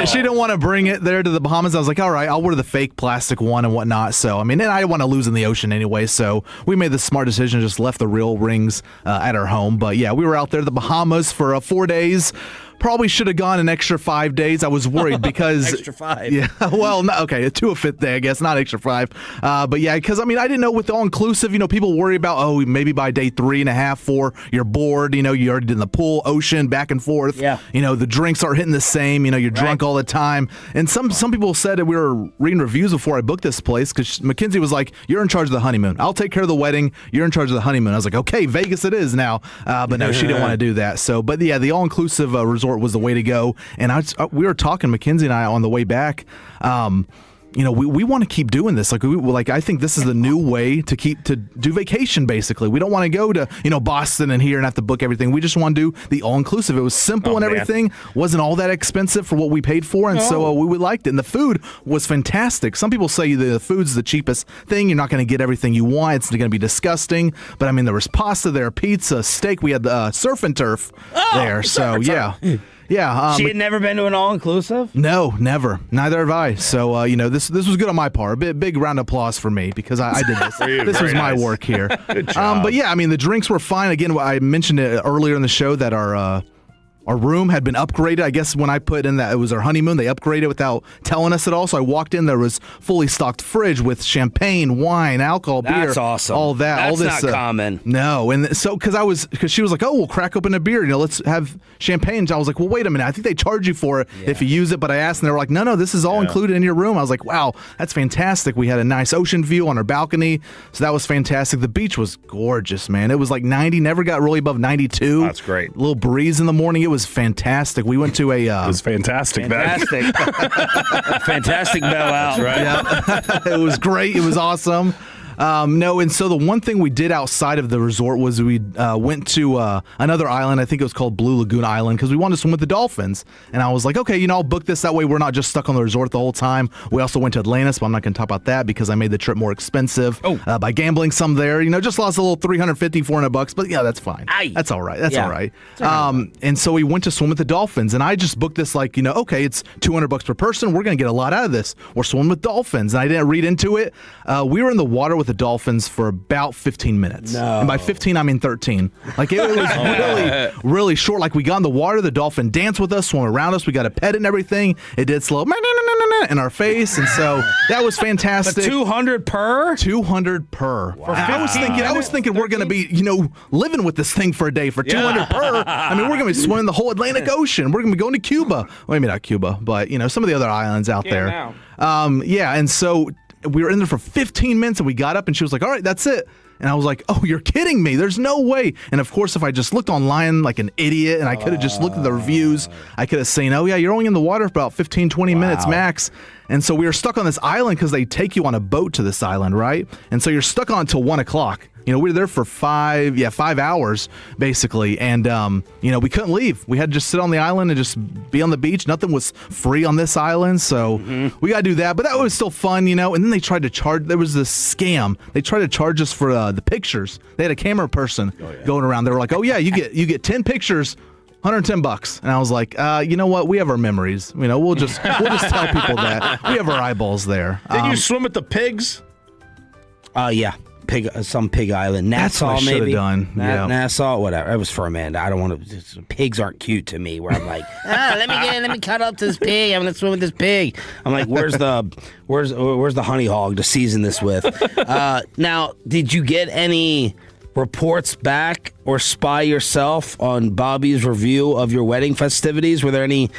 She didn't want to bring it there to the Bahamas. I was like, all right, I'll wear the fake plastic one and whatnot. So, I mean, and I didn't want to lose in the ocean anyway. So we made the smart decision, just left the real rings at our home. But yeah, we were out there, the Bahamas, for 4 days. Probably should have gone an extra 5 days. I was worried because extra 5. Yeah, well, okay, to a fifth day, I guess, not extra 5. But yeah, because I didn't know with the all inclusive, people worry about maybe by day 3.5, 4, you're bored. You already did in the pool, ocean, back and forth. Yeah. The drinks aren't hitting the same. You're drunk all the time. And some people said that we were reading reviews before I booked this place because Mackenzie was like, "You're in charge of the honeymoon. I'll take care of the wedding. You're in charge of the honeymoon." I was like, "Okay, Vegas it is now." But no, she didn't want to do that. So, but yeah, the all inclusive resort was the way to go. And we were talking, Mackenzie and I, on the way back. We want to keep doing this. I think this is the new way to do vacation. Basically, we don't want to go to Boston and here and have to book everything. We just want to do the all inclusive. It was simple and everything wasn't all that expensive for what we paid for, and so we liked it. And the food was fantastic. Some people say the food's the cheapest thing. You're not going to get everything you want. It's going to be disgusting. But there was pasta there, pizza, steak. We had surf and turf there. So yeah. Yeah, she had never been to an all-inclusive? No, never. Neither have I. So, this was good on my part. Big round of applause for me because I did this. This was my work here. Good job. But yeah, the drinks were fine. Again, I mentioned it earlier in the show that our Our room had been upgraded. I guess when I put in that it was our honeymoon, they upgraded without telling us at all. So I walked in, there was fully stocked fridge with champagne, wine, alcohol, beer. That's awesome. All that. That's all this, not common. No. And so, because she was like, oh, we'll crack open a beer. Let's have champagne. So I was like, well, wait a minute. I think they charge you for it if you use it. But I asked, and they were like, no, this is all included in your room. I was like, wow, that's fantastic. We had a nice ocean view on our balcony. So that was fantastic. The beach was gorgeous, man. It was like 90, never got really above 92. That's great. A little breeze in the morning. It was fantastic. We went to a. It was fantastic. Fantastic bell out. Right. Yeah. It was great. It was awesome. And so the one thing we did outside of the resort was we went to another island. I think it was called Blue Lagoon Island because we wanted to swim with the dolphins. And I was like, okay, I'll book this. That way we're not just stuck on the resort the whole time. We also went to Atlantis, but I'm not going to talk about that because I made the trip more expensive by gambling some there. Just lost a little $350, $400, but yeah, that's fine. That's all right. That's all right. And so we went to swim with the dolphins, and I just booked this like, okay, it's $200 per person. We're going to get a lot out of this. We're swimming with dolphins. And I didn't read into it. We were in the water with the dolphins for about 15 minutes. No. And by 15, I mean 13. Like, it was really short. Like, we got in the water, the dolphin danced with us, swam around us, we got a pet and everything. It did slow in our face, and so that was fantastic. But 200 per? 200 per. Wow. I was thinking we're going to be, living with this thing for a day for 200 per. I mean, we're going to be swimming the whole Atlantic Ocean. We're going to be going to Cuba. Well, maybe not Cuba, but, some of the other islands out there. And so we were in there for 15 minutes, and we got up, and she was like, all right, that's it. And I was like, oh, you're kidding me. There's no way. And, of course, if I just looked online like an idiot and I could have just looked at the reviews, I could have seen, oh, yeah, you're only in the water for about 15, 20 minutes max. And so we were stuck on this island because they take you on a boat to this island, right? And so you're stuck on until 1 o'clock. We were there for 5 hours, basically. And, we couldn't leave. We had to just sit on the island and just be on the beach. Nothing was free on this island. So we got to do that. But that was still fun, And then they tried to charge. There was this scam. They tried to charge us for the pictures. They had a camera person going around. They were like, oh, yeah, you get 10 pictures. $110. And I was like, you know what? We have our memories. We'll just tell people that. We have our eyeballs there. Did you swim with the pigs? Yeah. Some pig island. That's what I should have done. Nassau, whatever. It was for Amanda. I don't want to. Pigs aren't cute to me. Where I'm like, let me cut up this pig. I'm gonna swim with this pig. I'm like, where's the honey hog to season this with? Now, did you get any reports back or spy yourself on Bobby's review of your wedding festivities? Were there any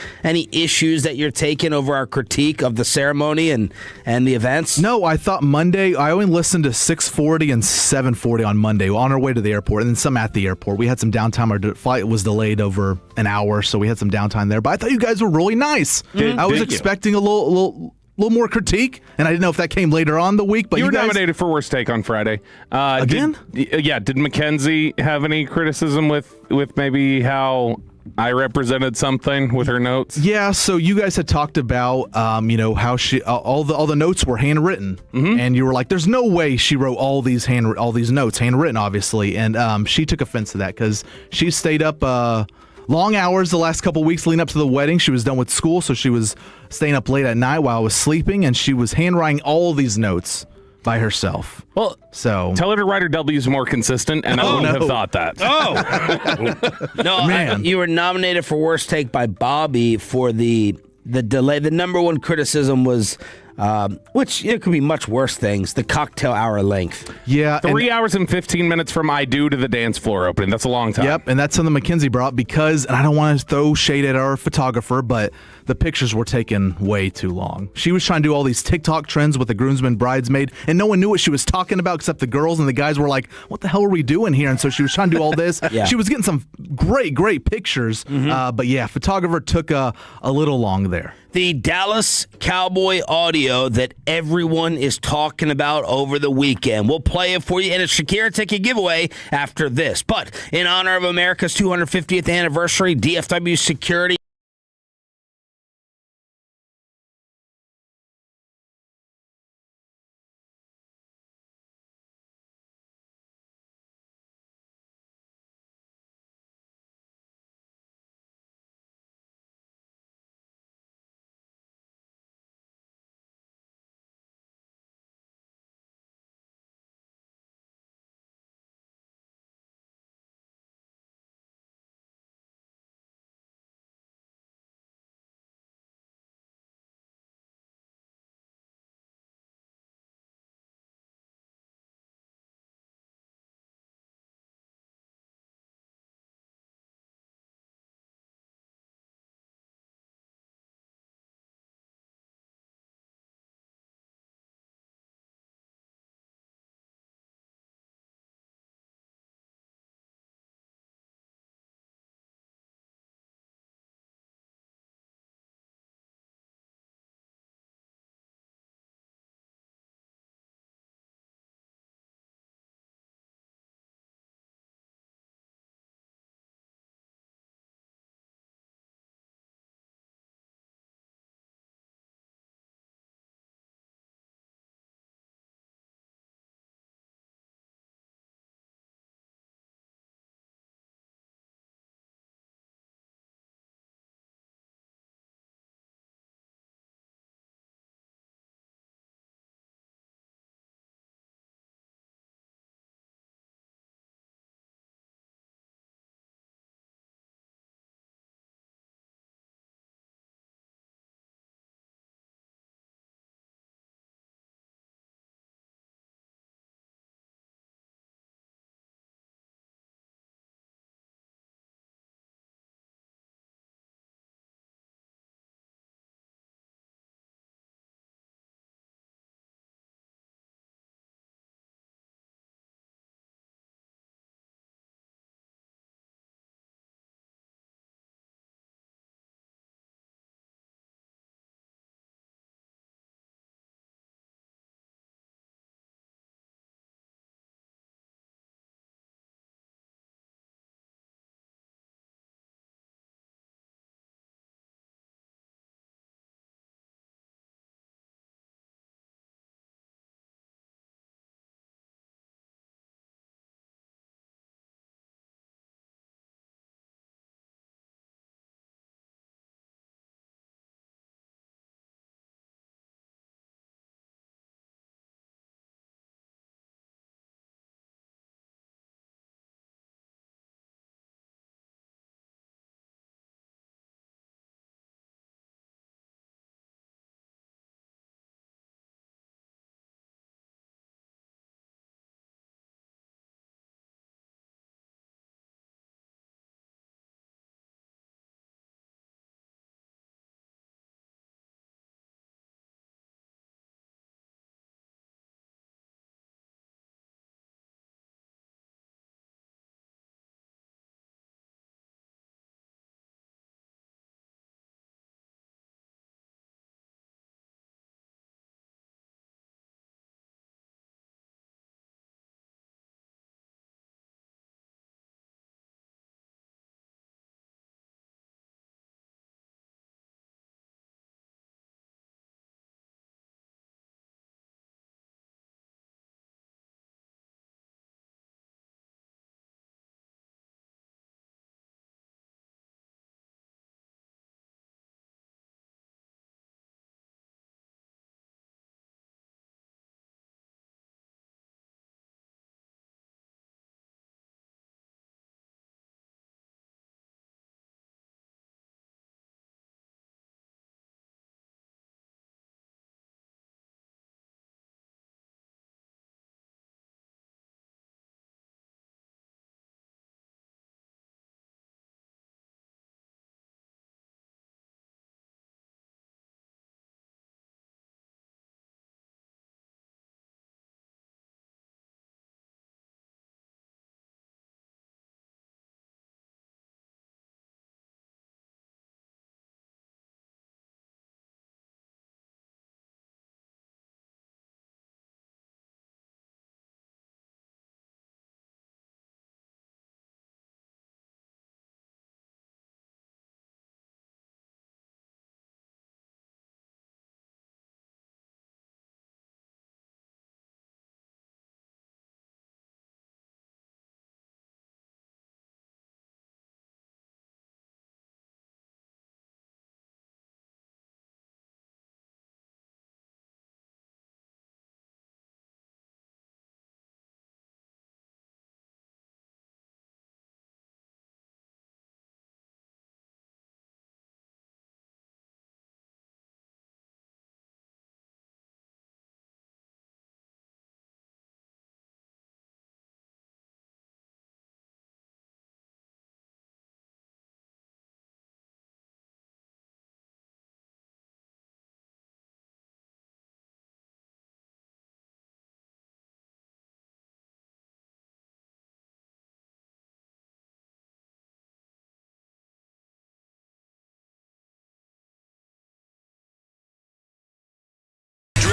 issues that you're taking over our critique of the ceremony and the events? No, I thought Monday, I only listened to 640 and 740 on Monday on our way to the airport, and then some at the airport. We had some downtime. Our flight was delayed over an hour, so we had some downtime there. But I thought you guys were really nice. I was expecting a little more critique, and I didn't know if that came later on the week. But you were guys nominated for Worst Take on Friday. Again? Did Mackenzie have any criticism with maybe how I represented something with her notes? Yeah, so you guys had talked about, how she all the notes were handwritten, and you were like, "There's no way she wrote all these notes handwritten, obviously." And she took offense to that because she stayed up long hours the last couple weeks leading up to the wedding. She was done with school, so she was staying up late at night while I was sleeping, and she was handwriting all of these notes by herself. Well, so tell her to write her W's more consistent, and I wouldn't have thought that. No, man, you were nominated for Worst Take by Bobby for the delay. The number one criticism was, which it could be much worse things, the cocktail hour length. Yeah, 3 hours and 15 minutes from I do to the dance floor opening. That's a long time. Yep, and that's something Mackenzie brought because, and I don't want to throw shade at our photographer, but the pictures were taken way too long. She was trying to do all these TikTok trends with the groomsmen bridesmaid, and no one knew what she was talking about except the girls, and the guys were like, what the hell are we doing here? And so she was trying to do all this. Yeah. She was getting some great pictures, but yeah, photographer took a little long there. The Dallas Cowboy audio that everyone is talking about over the weekend. We'll play it for you in a Shakira ticket giveaway after this. But in honor of America's 250th anniversary, DFW Security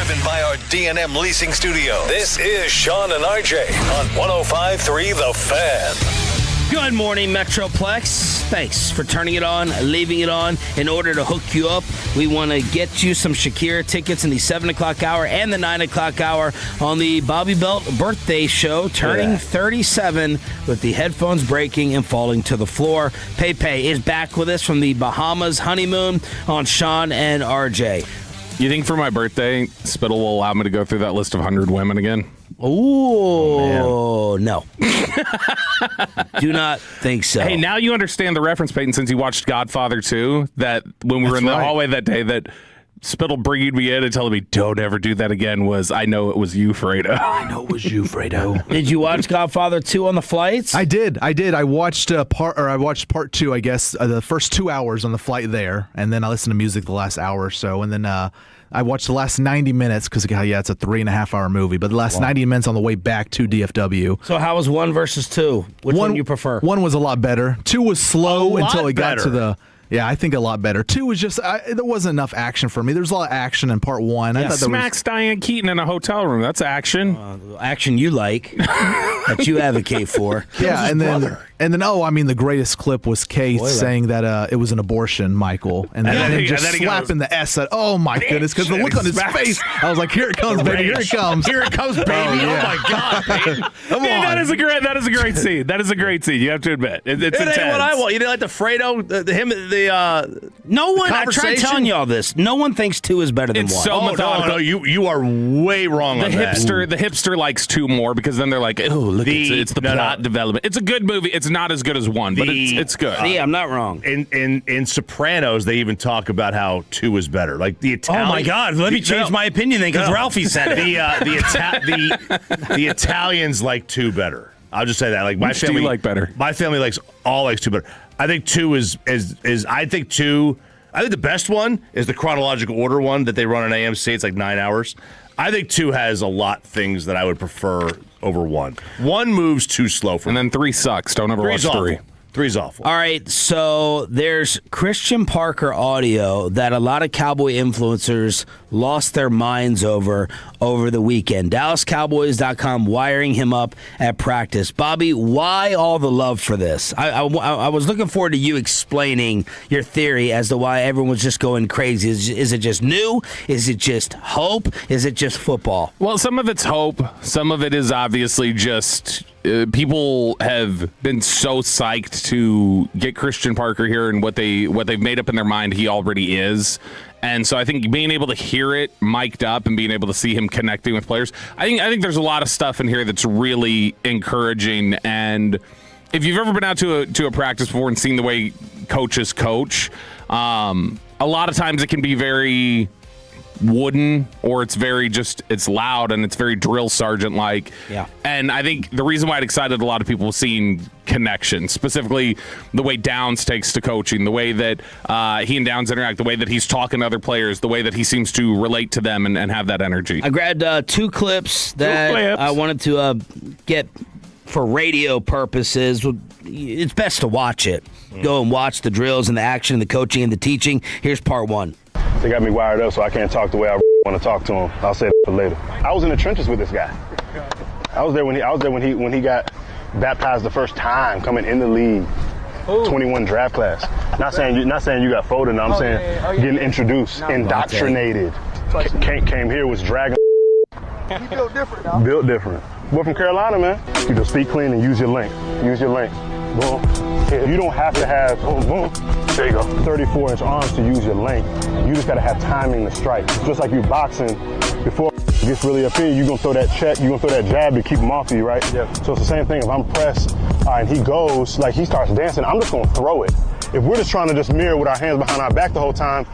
driven by our D&M Leasing Studio. This is Sean and RJ on 105.3 The Fan. Good morning, Metroplex. Thanks for turning it on, leaving it on. In order to hook you up, we want to get you some Shakira tickets in the 7 o'clock hour and the 9 o'clock hour on the Bobby Belt birthday show, turning 37 with the headphones breaking and falling to the floor. Pepe is back with us from the Bahamas honeymoon on Sean and RJ. You think for my birthday, Spittle will allow me to go through that list of 100 women again? Oh, no. Do not think so. Hey, now you understand the reference, Peyton, since you watched Godfather 2, that when we were in the hallway that day, that Spittle bringing me in and telling me, don't ever do that again, was, I know it was you, Fredo. I know it was you, Fredo. Did you watch Godfather 2 on the flights? I did. I watched part 2, I guess, the first 2 hours on the flight there, and then I listened to music the last hour or so, and then I watched the last 90 minutes because, it's a 3.5 hour movie, but the last 90 minutes on the way back to DFW. So how was 1 versus 2? Which one do you prefer? 1 was a lot better. 2 was slow until it got to the... Yeah, I think a lot better. 2 was just, there wasn't enough action for me. There was a lot of action in part 1. I thought smacks Diane Keaton in a hotel room. That's action. Action you like, that you advocate for. Yeah, and then the greatest clip was Kate saying that it was an abortion, Michael. And then him just slapping the S at, oh my goodness, because the look on his face, I was like, here it comes, baby, here it comes. Here it comes, baby. Oh my God, baby. Come on. That is a great scene. That is a great scene, you have to admit. It's intense. Ain't what I want. You didn't like the Fredo, no one, I tried telling you all this. No one thinks 2 is better than 1. So methodical. No, you are way wrong on that. The hipster likes 2 more because then they're like, oh, look, it's the plot development. It's a good movie. It's not as good as 1, but it's good. Yeah, I'm not wrong. In Sopranos, they even talk about how 2 is better. Like the Italian. Oh my God! Let me change my opinion then, because Ralphie said it. The Italians like 2 better. I'll just say that. Like my family do you like better. My family likes 2 better. I think 2 is I think 2. I think the best one is the chronological order one that they run on AMC. It's like 9 hours. I think 2 has a lot of things that I would prefer over 1. 1 moves too slow for me. And then 3 sucks. Don't ever watch 3. 3's awful. All right, so there's Christian Parker audio that a lot of Cowboy influencers lost their minds over the weekend. DallasCowboys.com wiring him up at practice. Bobby, why all the love for this? I was looking forward to you explaining your theory as to why everyone was just going crazy. Is it just new? Is it just hope? Is it just football? Well, some of it's hope. Some of it is obviously just... people have been so psyched to get Christian Parker here and what they've made up in their mind he already is. And so I think being able to hear it mic'd up and being able to see him connecting with players, I think there's a lot of stuff in here that's really encouraging. And if you've ever been out to a practice before and seen the way coaches coach, a lot of times it can be very wooden, or it's very it's loud and it's very drill sergeant like. Yeah. And I think the reason why it excited a lot of people was seeing connection, specifically the way Downs takes to coaching, the way that he and Downs interact, the way that he's talking to other players, the way that he seems to relate to them and have that energy. I grabbed 2 clips that I wanted to get for radio purposes. It's best to watch it. Go and watch the drills and the action and the coaching and the teaching. Here's part 1. They got me wired up so I can't talk the way I want to talk to him. I'll say that for later. I was in the trenches with this guy. I was there when he got baptized the first time coming in the league. 21 draft class. Not saying you got folded. No, I'm saying getting introduced, indoctrinated. Came here was dragging. You built different, dog. Built different. We're from Carolina, man. You just speak clean and use your length. Use your length. Boom. You don't have to have, boom, boom. There you go. 34-inch arms to use your length. You just got to have timing to strike. Just like you boxing, before it gets really up here, you're going to throw that check, you're going to throw that jab to keep him off you, right? Yeah. So it's the same thing. If I'm pressed and he goes, like he starts dancing, I'm just going to throw it. If we're just trying to just mirror with our hands behind our back the whole time,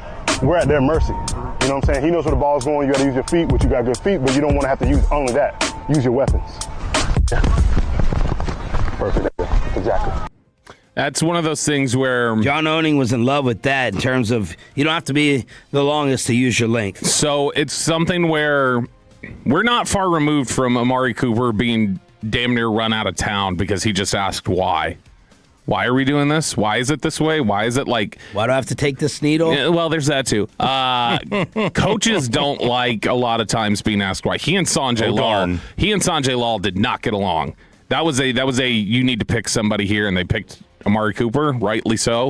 we're at their mercy. You know what I'm saying? He knows where the ball's going. You got to use your feet, which you got good feet, but you don't want to have to use only that. Use your weapons. Yeah. Perfect. Exactly. That's one of those things where John Owning was in love with that in terms of you don't have to be the longest to use your length. So it's something where we're not far removed from Amari Cooper being damn near run out of town because he just asked why. Why are we doing this? Why is it this way? Why is it like... Why do I have to take this needle? Yeah, well, there's that too. Coaches don't like a lot of times being asked why. He and Sanjay Lal did not get along. That was a you need to pick somebody here, and they picked Amari Cooper, rightly so.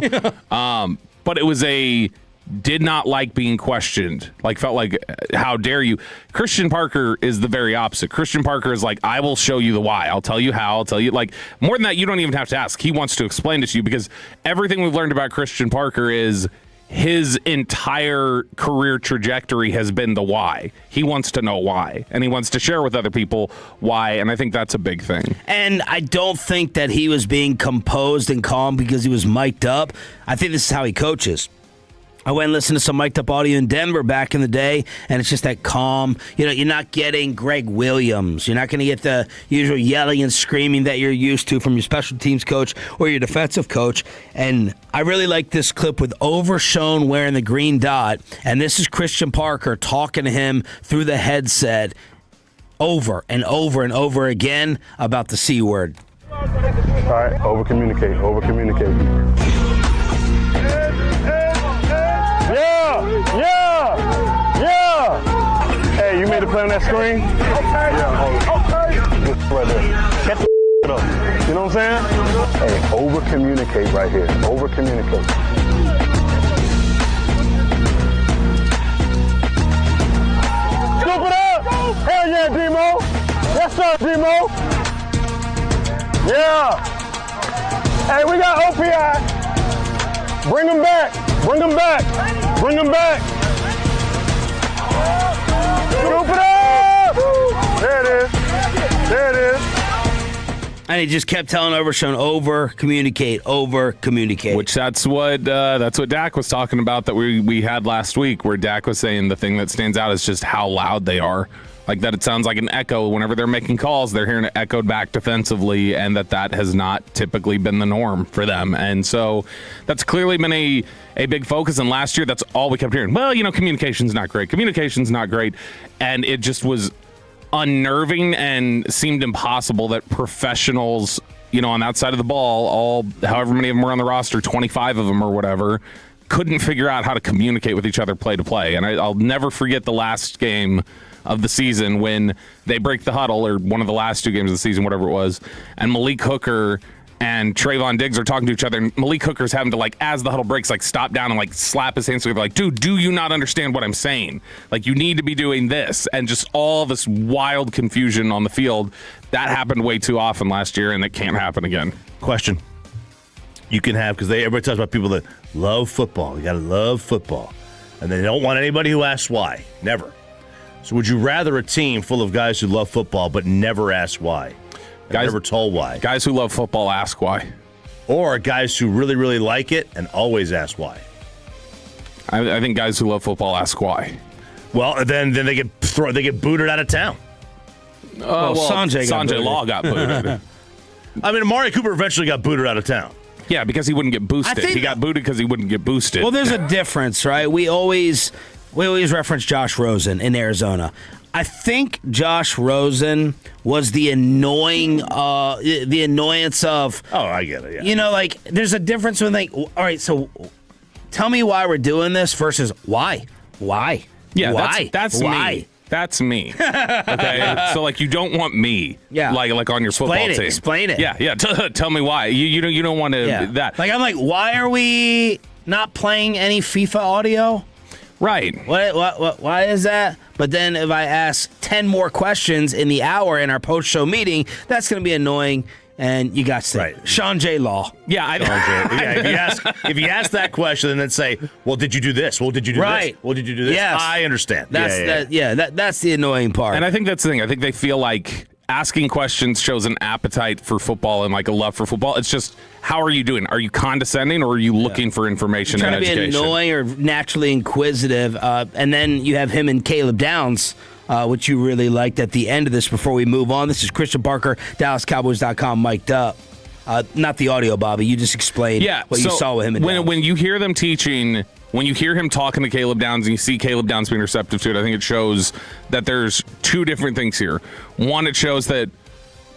But it was a did not like being questioned. Like, felt like, how dare you? Christian Parker is the very opposite. Christian Parker is like, I will show you the why. I'll tell you how. I'll tell you, like, more than that, you don't even have to ask. He wants to explain it to you, because everything we've learned about Christian Parker is his entire career trajectory has been the why. He wants to know why, and he wants to share with other people why, and I think that's a big thing. And I don't think that he was being composed and calm because he was mic'd up. I think this is how he coaches. I went and listened to some mic'd up audio in Denver back in the day, and it's just that calm. You know, you're not getting Greg Williams. You're not going to get the usual yelling and screaming that you're used to from your special teams coach or your defensive coach. And I really like this clip with Overshown wearing the green dot, and this is Christian Parker talking to him through the headset over and over and over again about the C word. All right, over-communicate. Yeah. Hey, you made a play on that screen? Okay. Yeah. Okay. Right there. Get the up. You know what I'm saying? Hey, over-communicate right here. Over-communicate. Scoop it up. Hell yeah, Demo. Yes, sir, Demo. Yeah. Hey, we got OPI. Bring them back. Bring them back. Bring them back. Scoop it up. There it is. There it is. And he just kept telling Overshown, over-communicate. Which that's what Dak was talking about that we had last week, where Dak was saying the thing that stands out is just how loud they are. Like, that it sounds like an echo. Whenever they're making calls, they're hearing it echoed back defensively, and that has not typically been the norm for them. And so that's clearly been a big focus. And last year, that's all we kept hearing. Well, communication's not great. And it just was unnerving and seemed impossible that professionals, on that side of the ball, however many of them were on the roster, 25 of them or whatever, couldn't figure out how to communicate with each other play to play. And I'll never forget the last game of the season when they break the huddle, or one of the last two games of the season, whatever it was, and Malik Hooker and Trayvon Diggs are talking to each other, and Malik Hooker's having to, as the huddle breaks, stop down and slap his hands together, like, dude, do you not understand what I'm saying? Like, you need to be doing this. And just all this wild confusion on the field. That happened way too often last year, and it can't happen again. Question. You can have, because everybody talks about people that love football. You got to love football. And they don't want anybody who asks why. Never. So would you rather a team full of guys who love football but never ask why? Guys never told why. Guys who love football ask why. Or guys who really, really like it and always ask why. I think guys who love football ask why. Well, then they get booted out of town. Sanjay Law got booted. I mean, Amari Cooper eventually got booted out of town. Yeah, because he wouldn't get boosted. He got booted because he wouldn't get boosted. Well, there's a difference, right? We always reference Josh Rosen in Arizona. I think Josh Rosen was the annoyance of. Oh, I get it. Yeah. There's a difference when all right, so tell me why we're doing this versus why. Yeah, why? That's why? Me. That's me. Okay, so you don't want me. Yeah. Like on your football team. Explain it. Yeah. Tell me why. You don't want to that. I'm why are we not playing any FIFA audio? Right. What? Why is that? But then if I ask 10 more questions in the hour in our post-show meeting, that's going to be annoying. And you got to say, Sean J. Law. Yeah, if you ask that question and then say, well, did you do this? Well, did you do this? Well, did you do this? Yes. I understand. That's the annoying part. And I think that's the thing. I think they feel like asking questions shows an appetite for football and a love for football. It's just, how are you doing? Are you condescending, or are you looking for information and education? Trying to be annoying or naturally inquisitive. And then you have him and Caleb Downs, which you really liked at the end of this. Before we move on, this is Christian Parker, DallasCowboys.com, mic'd up. Not the audio, Bobby. You just explained what you saw with him. When you hear them teaching, when you hear him talking to Caleb Downs and you see Caleb Downs being receptive to it, I think it shows that there's two different things here. One, it shows that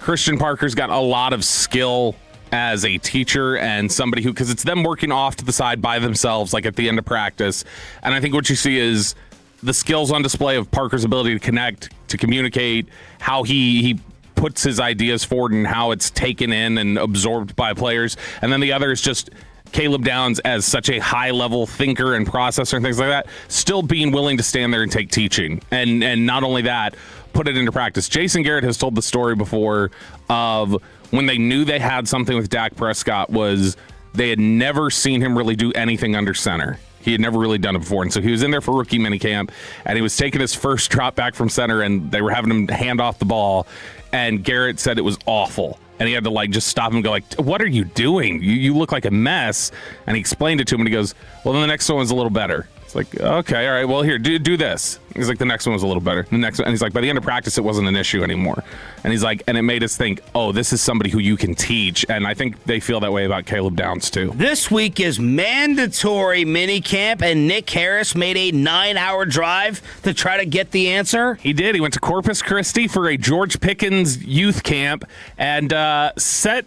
Christian Parker's got a lot of skill as a teacher and somebody who, because it's them working off to the side by themselves, like at the end of practice. And I think what you see is the skills on display of Parker's ability to connect, to communicate, how he puts his ideas forward and how it's taken in and absorbed by players. And then the other is just Caleb Downs as such a high-level thinker and processor and things like that, still being willing to stand there and take teaching. And not only that, put it into practice. Jason Garrett has told the story before of when they knew they had something with Dak Prescott was they had never seen him really do anything under center. He had never really done it before. And so he was in there for rookie minicamp, and he was taking his first drop back from center, and they were having him hand off the ball. And Garrett said it was awful. And he had to just stop him and go what are you doing? You look like a mess. And he explained it to him, and he goes, well, then the next one was a little better. It's like, okay, all right, well, here, do this. He's like, the next one was a little better. The next one, and he's like, by the end of practice, it wasn't an issue anymore. And he's like, and it made us think, oh, this is somebody who you can teach. And I think they feel that way about Caleb Downs, too. This week is mandatory minicamp, and Nick Harris made a 9-hour drive to try to get the answer. He did. He went to Corpus Christi for a George Pickens youth camp and set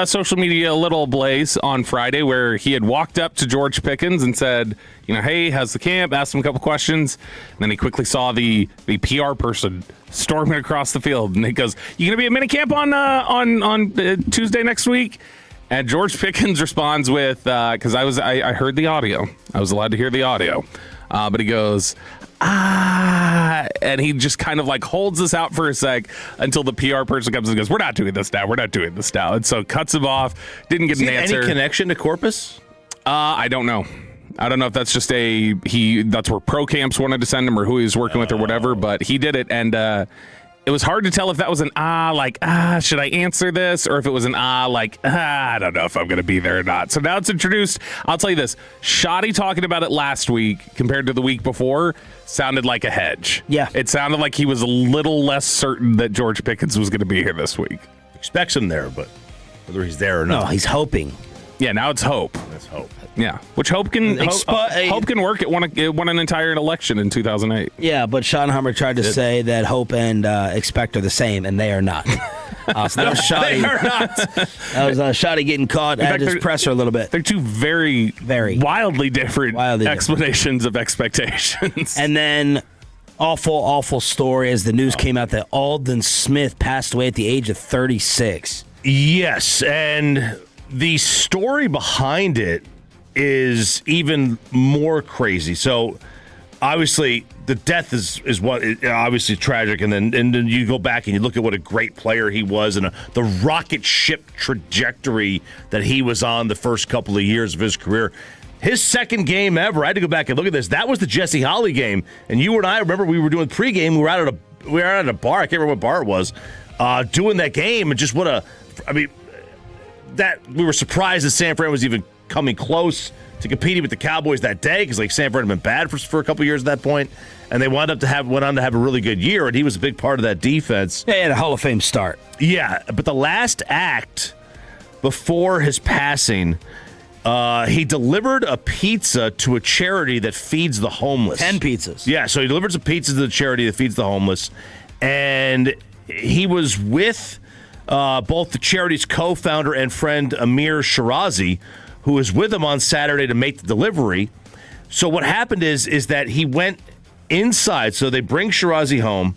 social media a little ablaze on Friday, where he had walked up to George Pickens and said, hey, how's the camp? Asked him a couple questions. And then he quickly saw the PR person storming across the field. And he goes, you going to be at minicamp on Tuesday next week? And George Pickens responds with, because I heard the audio. I was allowed to hear the audio. But he goes, and he just kind of holds this out for a sec until the PR person comes and goes, we're not doing this now. We're not doing this now. And so cuts him off. Didn't get an answer. Any connection to Corpus? I don't know. I don't know if that's just that's where pro camps wanted to send him or who he was working with or whatever, but he did it. And it was hard to tell if that was an should I answer this? Or if it was an I don't know if I'm going to be there or not. So now it's introduced. I'll tell you this. Shoddy talking about it last week compared to the week before sounded like a hedge. Yeah. It sounded like he was a little less certain that George Pickens was going to be here this week. Expects him there, but whether he's there or not. No, he's hoping. Yeah, now it's hope. That's hope. Yeah, which hope can work. It won an entire election in 2008. Yeah, but Schottenheimer tried to say that hope and expect are the same, and they are not. So that was Shoddy. They are not. That was Shoddy getting caught at his presser a little bit. They're two very wildly different explanations of expectations. And then awful story as the news came out that Alden Smith passed away at the age of 36. Yes, and the story behind it is even more crazy. So, obviously, the death is what obviously tragic, and then you go back and you look at what a great player he was and the rocket ship trajectory that he was on the first couple of years of his career. His second game ever, I had to go back and look at this. That was the Jesse Holly game, and you and I remember we were doing pregame. We were out at a bar. I can't remember what bar it was. Doing that game, and just that we were surprised that San Fran was even coming close to competing with the Cowboys that day, because San Fran had been bad for a couple years at that point, and they went on to have a really good year, and he was a big part of that defense. Yeah, he had a Hall of Fame start. Yeah, but the last act before his passing, he delivered a pizza to a charity that feeds the homeless. 10 pizzas. Yeah, so he delivered some pizzas to the charity that feeds the homeless, and he was with both the charity's co-founder and friend Amir Shirazi, who was with him on Saturday to make the delivery. So what happened is that he went inside. So they bring Shirazi home.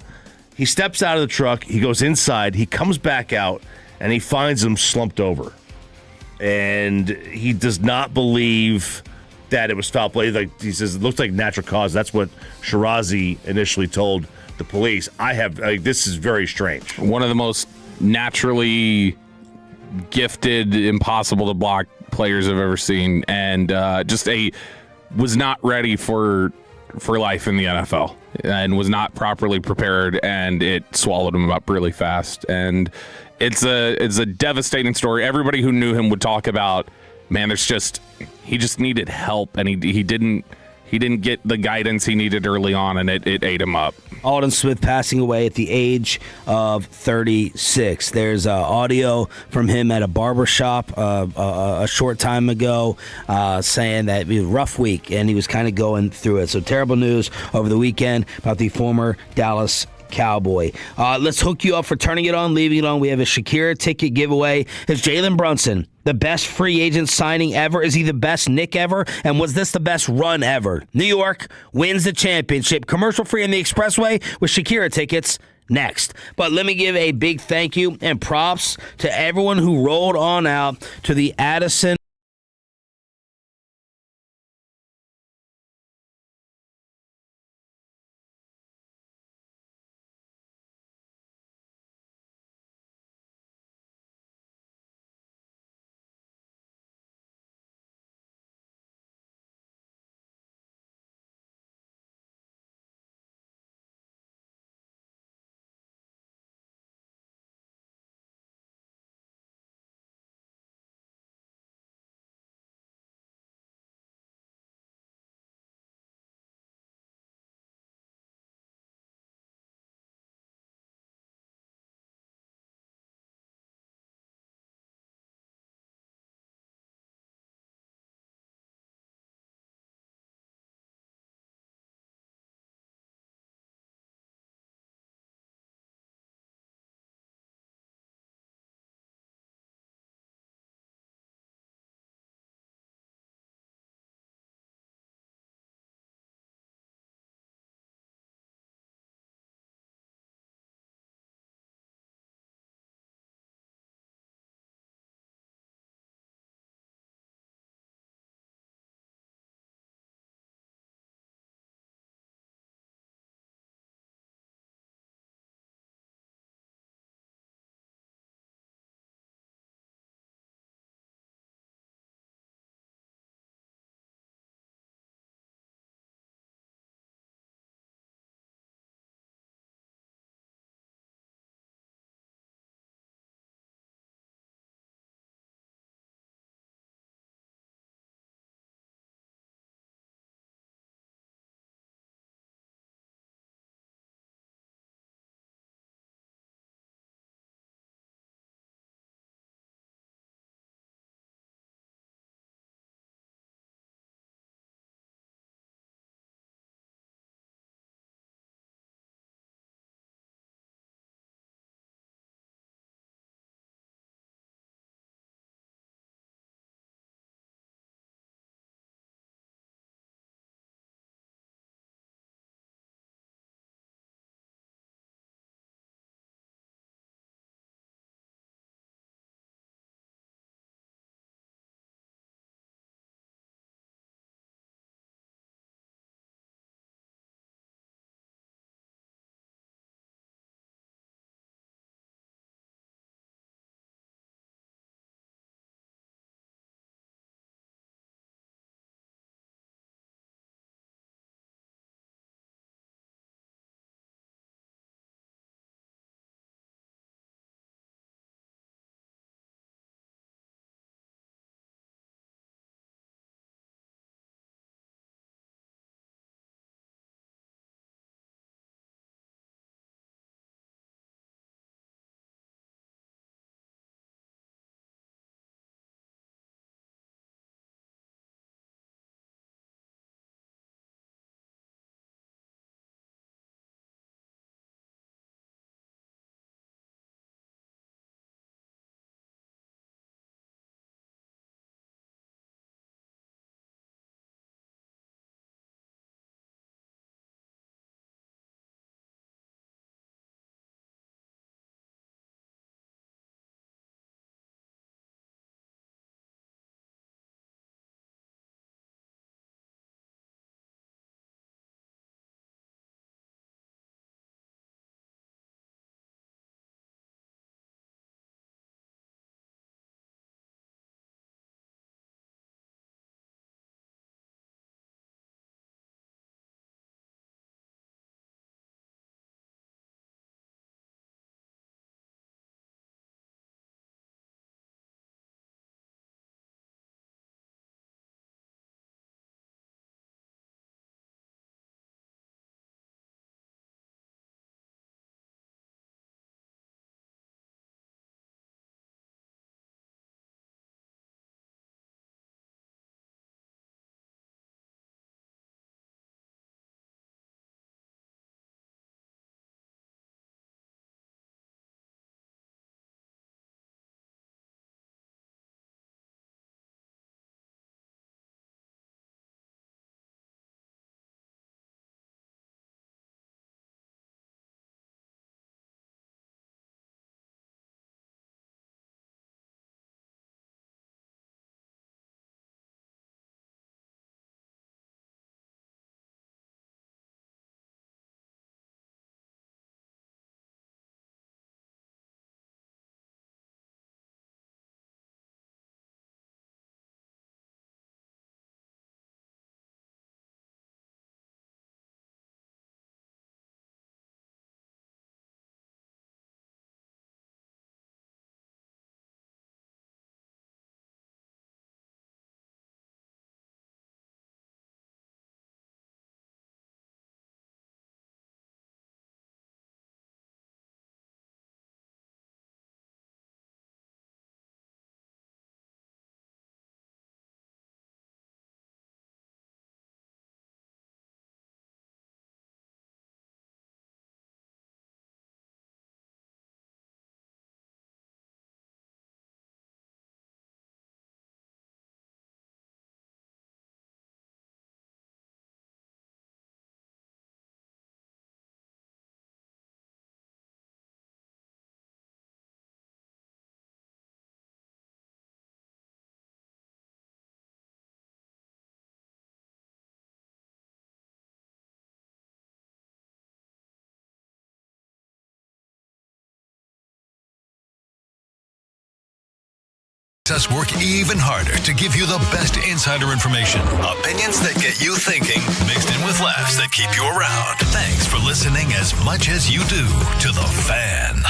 He steps out of the truck. He goes inside. He comes back out, and he finds him slumped over. And he does not believe that it was foul play. He says it looks like natural cause. That's what Shirazi initially told the police. This is very strange. One of the most naturally gifted, impossible to block players I've ever seen, and was not ready for life in the NFL, and was not properly prepared, and it swallowed him up really fast. And it's a devastating story. Everybody who knew him would talk about, man, he just needed help, and he didn't get the guidance he needed early on, and it ate him up. Alden Smith passing away at the age of 36. There's audio from him at a barbershop a short time ago saying that it was a rough week, and he was kind of going through it. So terrible news over the weekend about the former Dallas Cowboy. Let's hook you up for turning it on, leaving it on. We have a Shakira ticket giveaway. Is Jalen Brunson the best free agent signing ever? Is he the best Knick ever? And was this the best run ever? New York wins the championship. Commercial free on the Expressway with Shakira tickets next. But let me give a big thank you and props to everyone who rolled on out to the Addison Us work even harder to give you the best insider information. Opinions that get you thinking, mixed in with laughs that keep you around. Thanks for listening as much as you do to The Fan.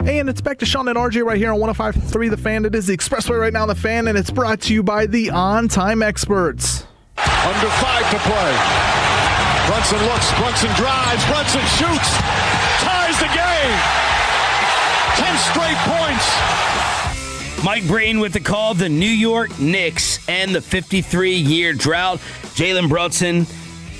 And it's back to Sean and RJ right here on 105.3 The Fan. It is the Expressway right now on The Fan, and it's brought to you by the On-Time Experts. Under 5 to play. Brunson looks, Brunson drives, Brunson shoots, ties the game. 10 straight points. Mike Breen with the call. The New York Knicks and the 53-year drought. Jalen Brunson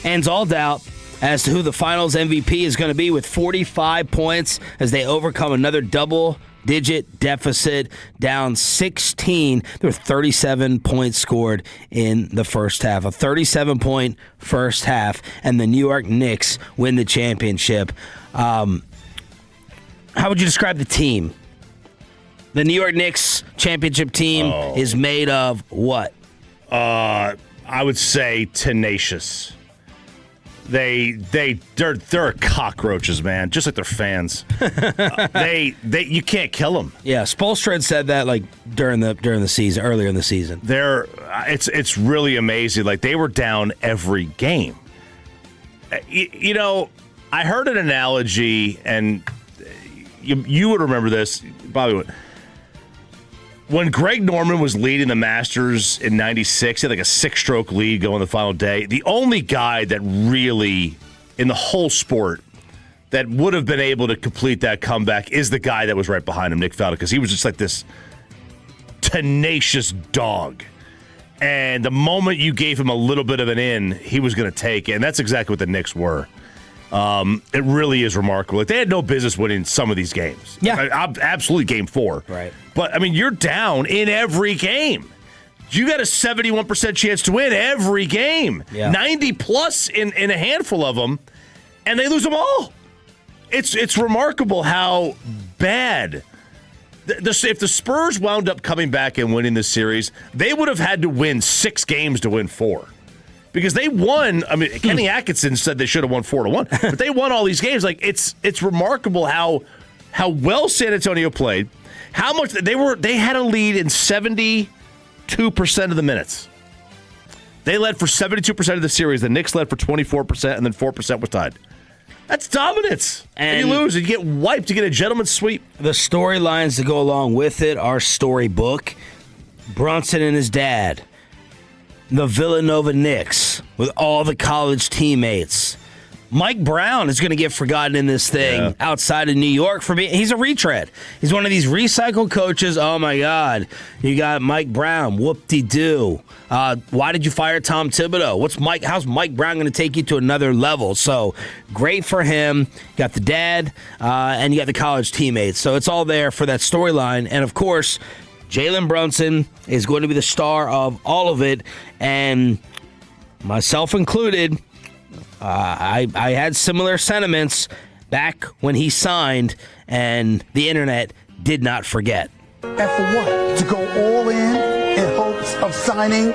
ends all doubt as to who the finals MVP is going to be with 45 points as they overcome another double-digit deficit, down 16. There were 37 points scored in the first half. A 37-point first half, and the New York Knicks win the championship. How would you describe the team? The New York Knicks championship team is made of what? I would say tenacious. They're cockroaches, man. Just like their fans. You can't kill them. Yeah, Spoelstra had said that like during the season, earlier in the season. It's really amazing. Like they were down every game. You know, I heard an analogy, and you would remember this, probably would. When Greg Norman was leading the Masters in 96, he had like a 6-stroke lead going the final day. The only guy that really, in the whole sport, that would have been able to complete that comeback is the guy that was right behind him, Nick Faldo, because he was just like this tenacious dog. And the moment you gave him a little bit of an in, he was going to take it. And that's exactly what the Knicks were. It really is remarkable. Like, they had no business winning some of these games. Yeah. Absolutely game 4. Right. But, I mean, you're down in every game. You got a 71% chance to win every game. Yeah. 90-plus in a handful of them, and they lose them all. It's remarkable how bad. If the Spurs wound up coming back and winning this series, they would have had to win 6 games to win 4. Because they won. I mean, Kenny Atkinson said they should have won 4-1, but they won all these games. Like it's remarkable how well San Antonio played, how much they had a lead in 72% of the minutes. They led for 72% of the series. The Knicks led for 24%, and then 4% was tied. That's dominance. And you lose, and you get wiped. You get a gentleman's sweep. The storylines that go along with it are storybook. Brunson and his dad. The Villanova Knicks with all the college teammates. Mike Brown is going to get forgotten in this thing outside of New York for being. He's a retread. He's one of these recycled coaches. Oh my God, you got Mike Brown. Whoop-de-doo. Why did you fire Tom Thibodeau? How's Mike Brown going to take you to another level? So great for him. You got the dad, and you got the college teammates. So it's all there for that storyline. And of course, Jalen Brunson is going to be the star of all of it, and myself included, I had similar sentiments back when he signed, and the internet did not forget. And for what? To go all in hopes of signing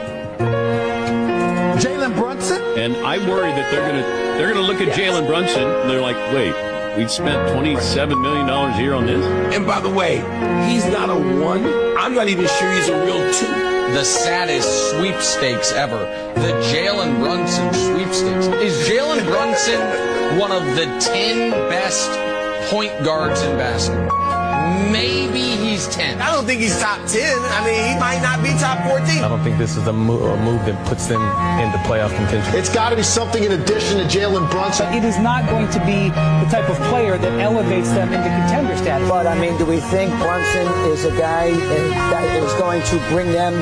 Jalen Brunson? And I worry that they're gonna look at Jalen Brunson and they're like, wait, we spent $27 million a year on this? And by the way, he's not a 1. I'm not even sure he's a real 2. The saddest sweepstakes ever. The Jalen Brunson sweepstakes. Is Jalen Brunson one of the 10 best point guards in basketball? Maybe he's 10. I don't think he's top 10. I mean, he might not be top 14. I don't think this is a move that puts them into playoff contention. It's got to be something in addition to Jalen Brunson. It is not going to be the type of player that elevates them into contender status. But, I mean, do we think Brunson is a guy that is going to bring them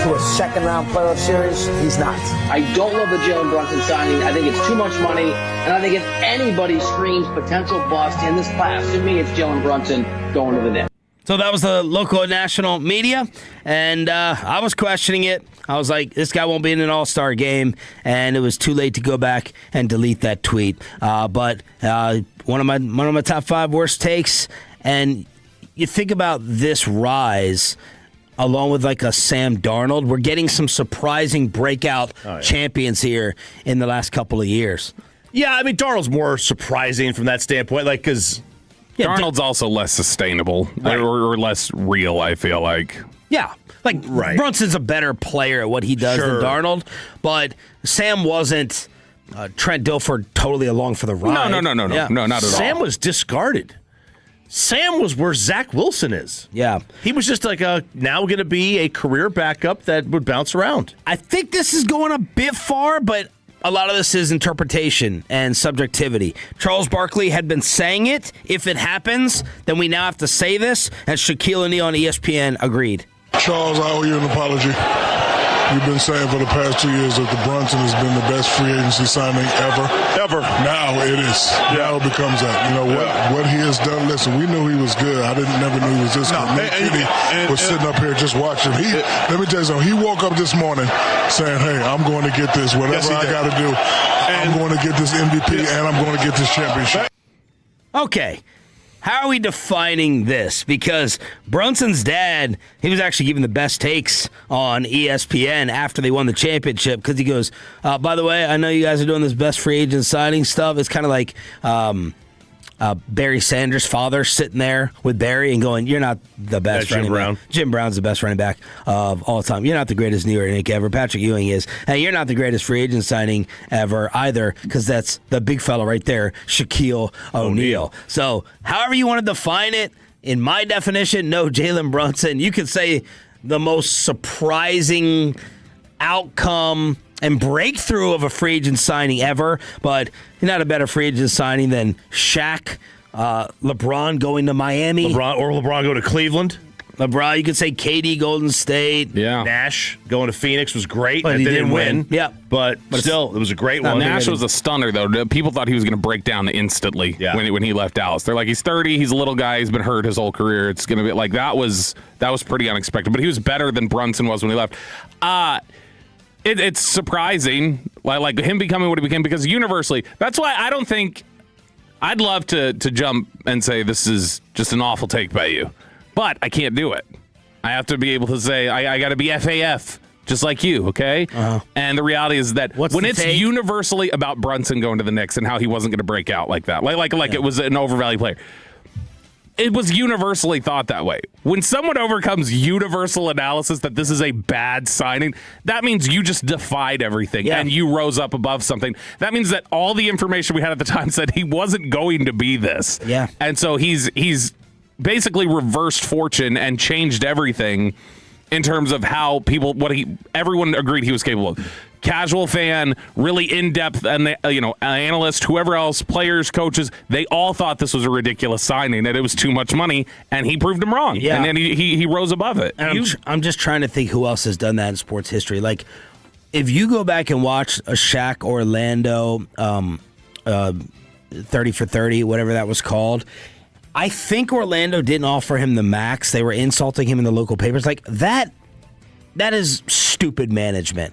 to a second-round playoff series? He's not. I don't love the Jalen Brunson signing. I think it's too much money. And I think if anybody screams potential bust in this class, to me, it's Jalen Brunson going to the Knicks. So that was the local and national media, and I was questioning it. I was like, this guy won't be in an all-star game, and it was too late to go back and delete that tweet. But one of my top 5 worst takes, and you think about this rise along with like a Sam Darnold. We're getting some surprising breakout champions here in the last couple of years. Yeah, I mean, Darnold's more surprising from that standpoint, like, because... Yeah, Darnold's also less sustainable or less real, I feel like. Yeah. Like, Brunson's a better player at what he does than Darnold, but Sam wasn't Trent Dilfer totally along for the ride. No, not at all. Sam was discarded. Sam was where Zach Wilson is. Yeah. He was just like now going to be a career backup that would bounce around. I think this is going a bit far, but a lot of this is interpretation and subjectivity. Charles Barkley had been saying it. If it happens, then we now have to say this, and Shaquille O'Neal on ESPN agreed. Charles, I owe you an apology. You've been saying for the past 2 years that the Brunson has been the best free agency signing ever. Now it is. Now it becomes that. You know what he has done. Listen, we knew he was good. I never knew he was this good. Nick Kitty was sitting up here just watching. Let me tell you something. He woke up this morning saying, "Hey, I'm going to get this. Whatever I got to do, I'm going to get this MVP and I'm going to get this championship." Okay. How are we defining this? Because Brunson's dad, he was actually giving the best takes on ESPN after they won the championship because he goes, by the way, I know you guys are doing this best free agent signing stuff. It's kind of like Barry Sanders' father sitting there with Barry and going, you're not the best running back. Jim Brown's the best running back of all time. You're not the greatest New York Knicks ever. Patrick Ewing is. And you're not the greatest free agent signing ever either because that's the big fella right there, Shaquille O'Neal. So however you want to define it, in my definition, no Jalen Brunson. You could say the most surprising outcome and breakthrough of a free agent signing ever, but you're not a better free agent signing than Shaq, LeBron going to Miami. LeBron go to Cleveland. LeBron, you could say KD Golden State. Yeah. Nash going to Phoenix was great. But they didn't win. Yeah. But still, it was a great one. Nash was a stunner, though. People thought he was going to break down instantly when he left Dallas. They're like, he's 30, he's a little guy, he's been hurt his whole career. It's going to be like that was pretty unexpected. But he was better than Brunson was when he left. It's surprising, like him becoming what he became, because universally, that's why I don't think I'd love to jump and say this is just an awful take by you, but I can't do it. I have to be able to say I got to be FAF just like you, okay? Uh-huh. And the reality is that when it's universally about Brunson going to the Knicks and how he wasn't going to break out like that, like it was an overvalued player. It was universally thought that way. When someone overcomes universal analysis that this is a bad signing, that means you just defied everything and you rose up above something. That means that all the information we had at the time said he wasn't going to be this. Yeah. And so he's basically reversed fortune and changed everything in terms of how everyone agreed he was capable of. Casual fan, really in-depth, and analyst, whoever else, players, coaches, they all thought this was a ridiculous signing, that it was too much money, and he proved them wrong. Yeah. And then he rose above it. And I'm just trying to think who else has done that in sports history. Like, if you go back and watch a Shaq Orlando 30 for 30, whatever that was called, I think Orlando didn't offer him the max. They were insulting him in the local papers. Like, that is stupid management.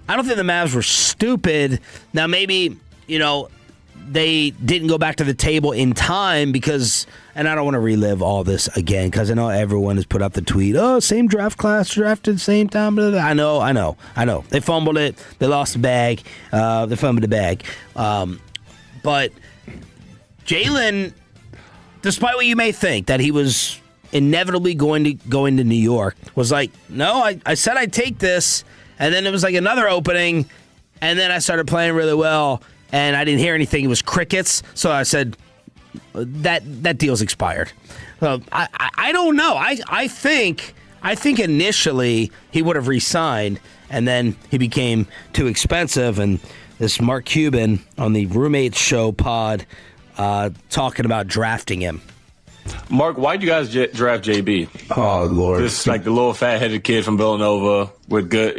I don't think the Mavs were stupid. Now, maybe, they didn't go back to the table in time because, and I don't want to relive all this again because I know everyone has put up the tweet, same draft class, drafted same time. Blah, blah. I know. They fumbled it. They lost the bag. They fumbled the bag. But Jalen, despite what you may think, that he was inevitably going to New York, was like, no, I said I'd take this. And then it was like another opening, and then I started playing really well, and I didn't hear anything. It was crickets, so I said, that deal's expired. So I don't know. I think initially he would have re-signed, and then he became too expensive, and this Mark Cuban on the Roommates Show pod talking about drafting him. Mark, why'd you guys draft JB? Oh, Lord. Just like the little fat-headed kid from Villanova with good,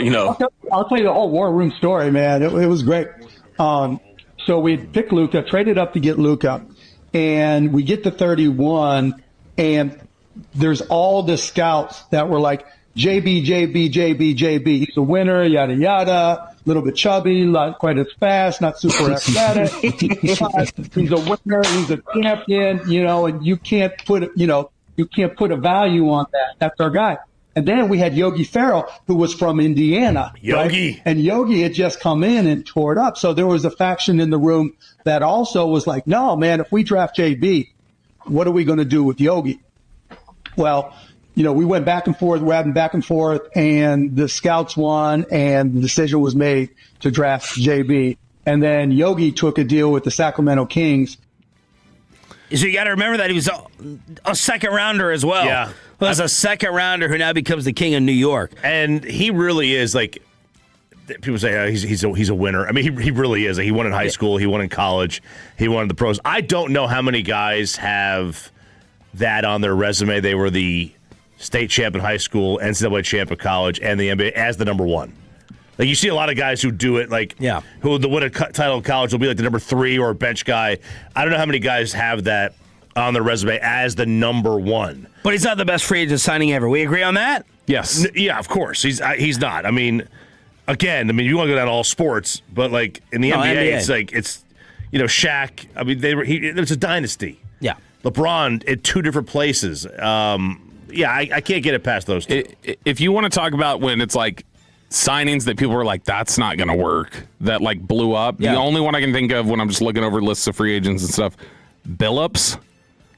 I'll tell you the whole war room story, man. It was great. So we picked Luka, traded up to get Luka, and we get to 31, and there's all the scouts that were like, JB. He's a winner, yada, yada. A little bit chubby, not quite as fast, not super athletic. He's a winner, he's a champion, and you can't put a value on that. That's our guy. And then we had Yogi Ferrell, who was from Indiana. Yogi. Right? And Yogi had just come in and tore it up. So there was a faction in the room that also was like, no, man, if we draft JB, what are we going to do with Yogi? Well, we went back and forth, and the scouts won, and the decision was made to draft JB. And then Yogi took a deal with the Sacramento Kings. So you got to remember that he was a second rounder as well. Yeah. He was a second rounder who now becomes the king of New York. And he really is like, people say he's a winner. I mean, he really is. He won in high school. He won in college. He won in the pros. I don't know how many guys have that on their resume. They were the state champ in high school, NCAA champ in college, and the NBA as the number one. Like, you see a lot of guys who do it, who the win a title in college will be like the number 3 or a bench guy. I don't know how many guys have that on their resume as the number one. But he's not the best free agent signing ever. We agree on that? Yes. Yeah, of course. He's not. I mean, again, you want to go down to all sports, but like in the NBA, it's like Shaq. I mean, it's a dynasty. Yeah. LeBron at 2 different places. I can't get it past those two. If you want to talk about when it's like signings that people were like, that's not going to work, that like blew up. Yeah. The only one I can think of when I'm just looking over lists of free agents and stuff, Billups.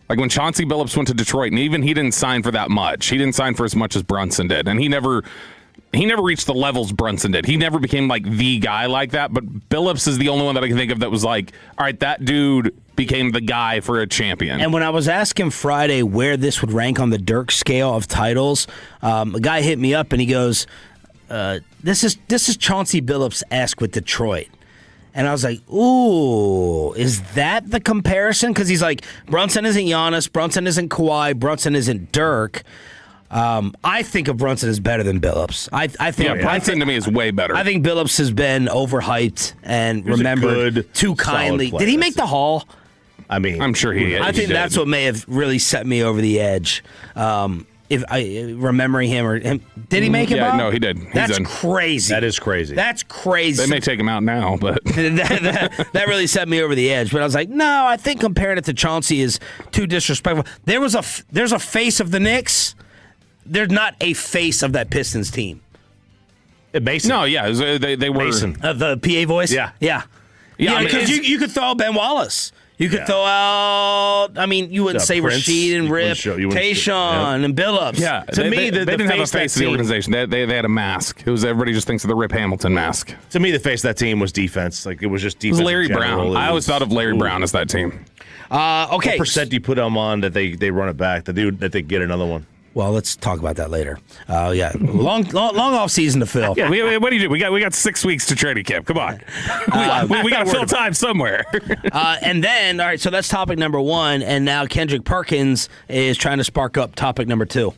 Like when Chauncey Billups went to Detroit, and even he didn't sign for that much. He didn't sign for as much as Brunson did, and he never reached the levels Brunson did. He never became like the guy like that. But Billups is the only one that I can think of that was like, all right, that dude became the guy for a champion. And when I was asking Friday where this would rank on the Dirk scale of titles, a guy hit me up and he goes, "This is Chauncey Billups-esque with Detroit." And I was like, ooh, is that the comparison? Because he's like, Brunson isn't Giannis, Brunson isn't Kawhi, Brunson isn't Dirk. I think of Brunson as better than Billups. I think Brunson to me is way better. I think Billups has been overhyped and remembered too kindly. Did he make the Hall? I mean, I'm sure he did. I think that's what may have really set me over the edge. If I remembering him or him, did he make it? Yeah, Bob? no, he did. That's crazy. That is crazy. That's crazy. They may take him out now, but that really set me over the edge. But I was like, no, I think comparing it to Chauncey is too disrespectful. There's a face of the Knicks. There's not a face of that Pistons team. Mason. No, yeah, they were Mason. The PA voice. Yeah. Because you could throw out Ben Wallace. You could throw out, you wouldn't say Prince, Rashid and Rip, Tayshaun and Billups. Yeah, to me, they didn't have a face of the team. organization. They had a mask. It was everybody just thinks of the Rip Hamilton mask. To me, the face of that team was defense. Like, it was just defense. It was Larry Brown. I always thought of Larry Brown as that team. Okay. What percent do you put them on that they run it back, that they get another one? Well, let's talk about that later. Long off season to fill. Yeah, what do you do? We got 6 weeks to training camp. Come on, we got to fill time somewhere. And then, all right, so that's topic number 1, and now Kendrick Perkins is trying to spark up topic number 2.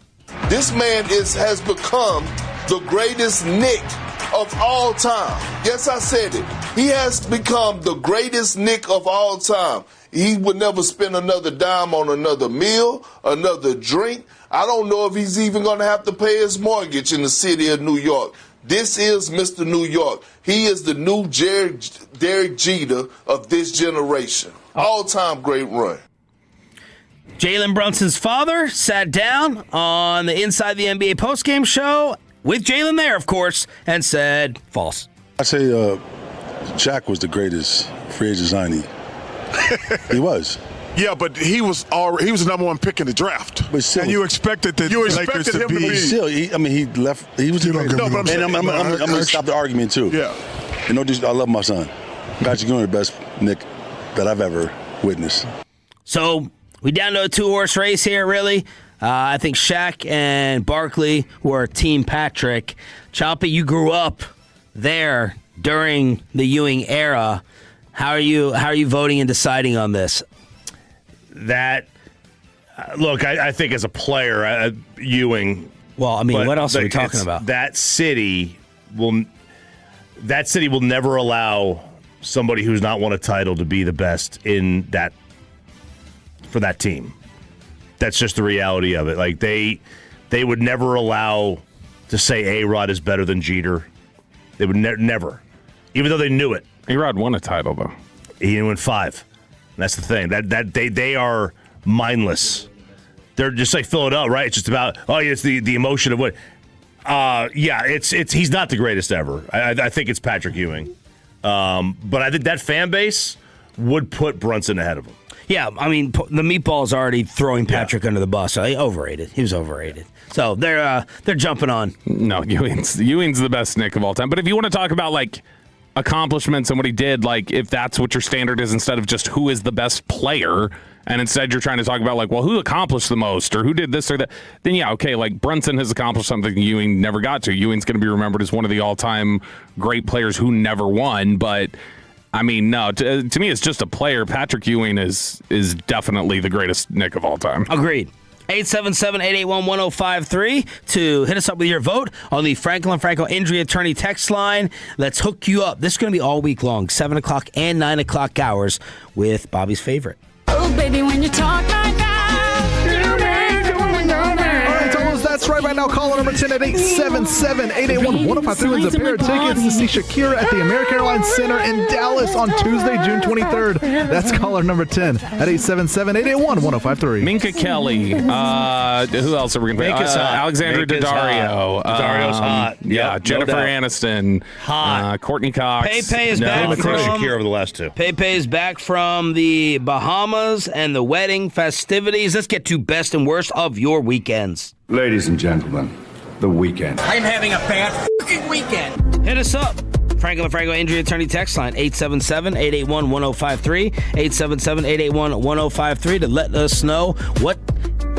This man has become the greatest Knick of all time. Yes, I said it. He has become the greatest Knick of all time. He would never spend another dime on another meal, another drink. I don't know if he's even going to have to pay his mortgage in the city of New York. This is Mr. New York. He is the new Derek Jeter of this generation. All-time great run. Jalen Brunson's father sat down on the Inside the NBA postgame show with Jalen there, of course, and said false. I say Shaq was the greatest free agent signing. He was. Yeah, but he was the number 1 pick in the draft, but still, and you expected him to be. Still, he left. He was. I'm going to stop the argument too. Yeah. I love my son. Patrick Ewing, the best Knick that I've ever witnessed. So we down to a 2-horse race here, really. I think Shaq and Barkley were Team Patrick. Choppy, you grew up there during the Ewing era. How are you voting and deciding on this? That look, I think as a player, Ewing. Well, what else are we talking about? That city will never allow somebody who's not won a title to be the best in that for that team. That's just the reality of it. Like they would never allow to say A-Rod is better than Jeter. They would never, even though they knew it. A-Rod won a title though. He didn't win 5. That's the thing. That they are mindless. They're just like Philadelphia, right? It's just about it's the emotion of what. It's he's not the greatest ever. I think it's Patrick Ewing, but I think that fan base would put Brunson ahead of him. Yeah, I mean, the meatball's already throwing Patrick under the bus. So overrated. He was overrated. So they're jumping on. No, Ewing's the best Nick of all time. But if you want to talk about like accomplishments and what he did, like if that's what your standard is, instead of just who is the best player, and instead you're trying to talk about like, well, who accomplished the most or who did this or that, then yeah, okay, like Brunson has accomplished something Ewing never got to. Ewing's going to be remembered as one of the all-time great players who never won, but I mean, no, to me it's just a player. Patrick Ewing is definitely the greatest Nick of all time. Agreed. 877-881-1053 to hit us up with your vote on the Franklin Franco Injury Attorney text line. Let's hook you up. This is going to be all week long, 7 o'clock and 9 o'clock hours with Bobby's favorite. Oh, baby, when you talk like that, you make a woman go mad. All right, Tolos, that's right now. Caller number 10 at 877-881-1053 wins a pair of tickets to see Shakira at the American Airlines Center in Dallas on Tuesday, June 23rd. That's caller number 10 at 877-881-1053. Minka Kelly. Who else are we going to pick? Alexandra Daddario. Daddario's hot. Yeah, Yep, Jennifer no doubt. Aniston. Hot. Courtney Cox. Pepe is back I'm from Shakira over the last two. Pepe is back from the Bahamas and the wedding festivities. Let's get to best and worst of your weekends. Ladies and gentlemen, the weekend. I'm having a bad fucking weekend. Hit us up. Franklin Franco Injury Attorney text line 877-881-1053, 877-881-1053 to let us know what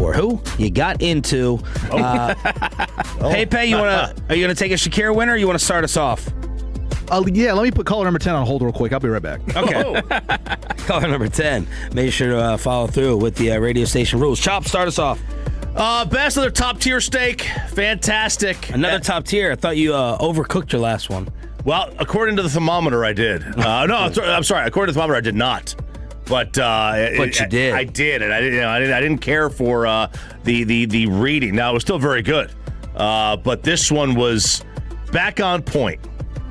or who you got into. Pepe, are you gonna take a Shakira winner, or you want to start us off? Yeah, let me put caller number 10 on hold real quick. I'll be right back. Okay. Caller number 10. Make sure to follow through with the radio station rules. Chop, start us off. Best of their top tier steak. Fantastic. Another top tier. I thought you overcooked your last one. Well, according to the thermometer, I did. No, I'm sorry. According to the thermometer, I did not. But you did. I did, and I didn't care for the reading. Now it was still very good, but this one was back on point.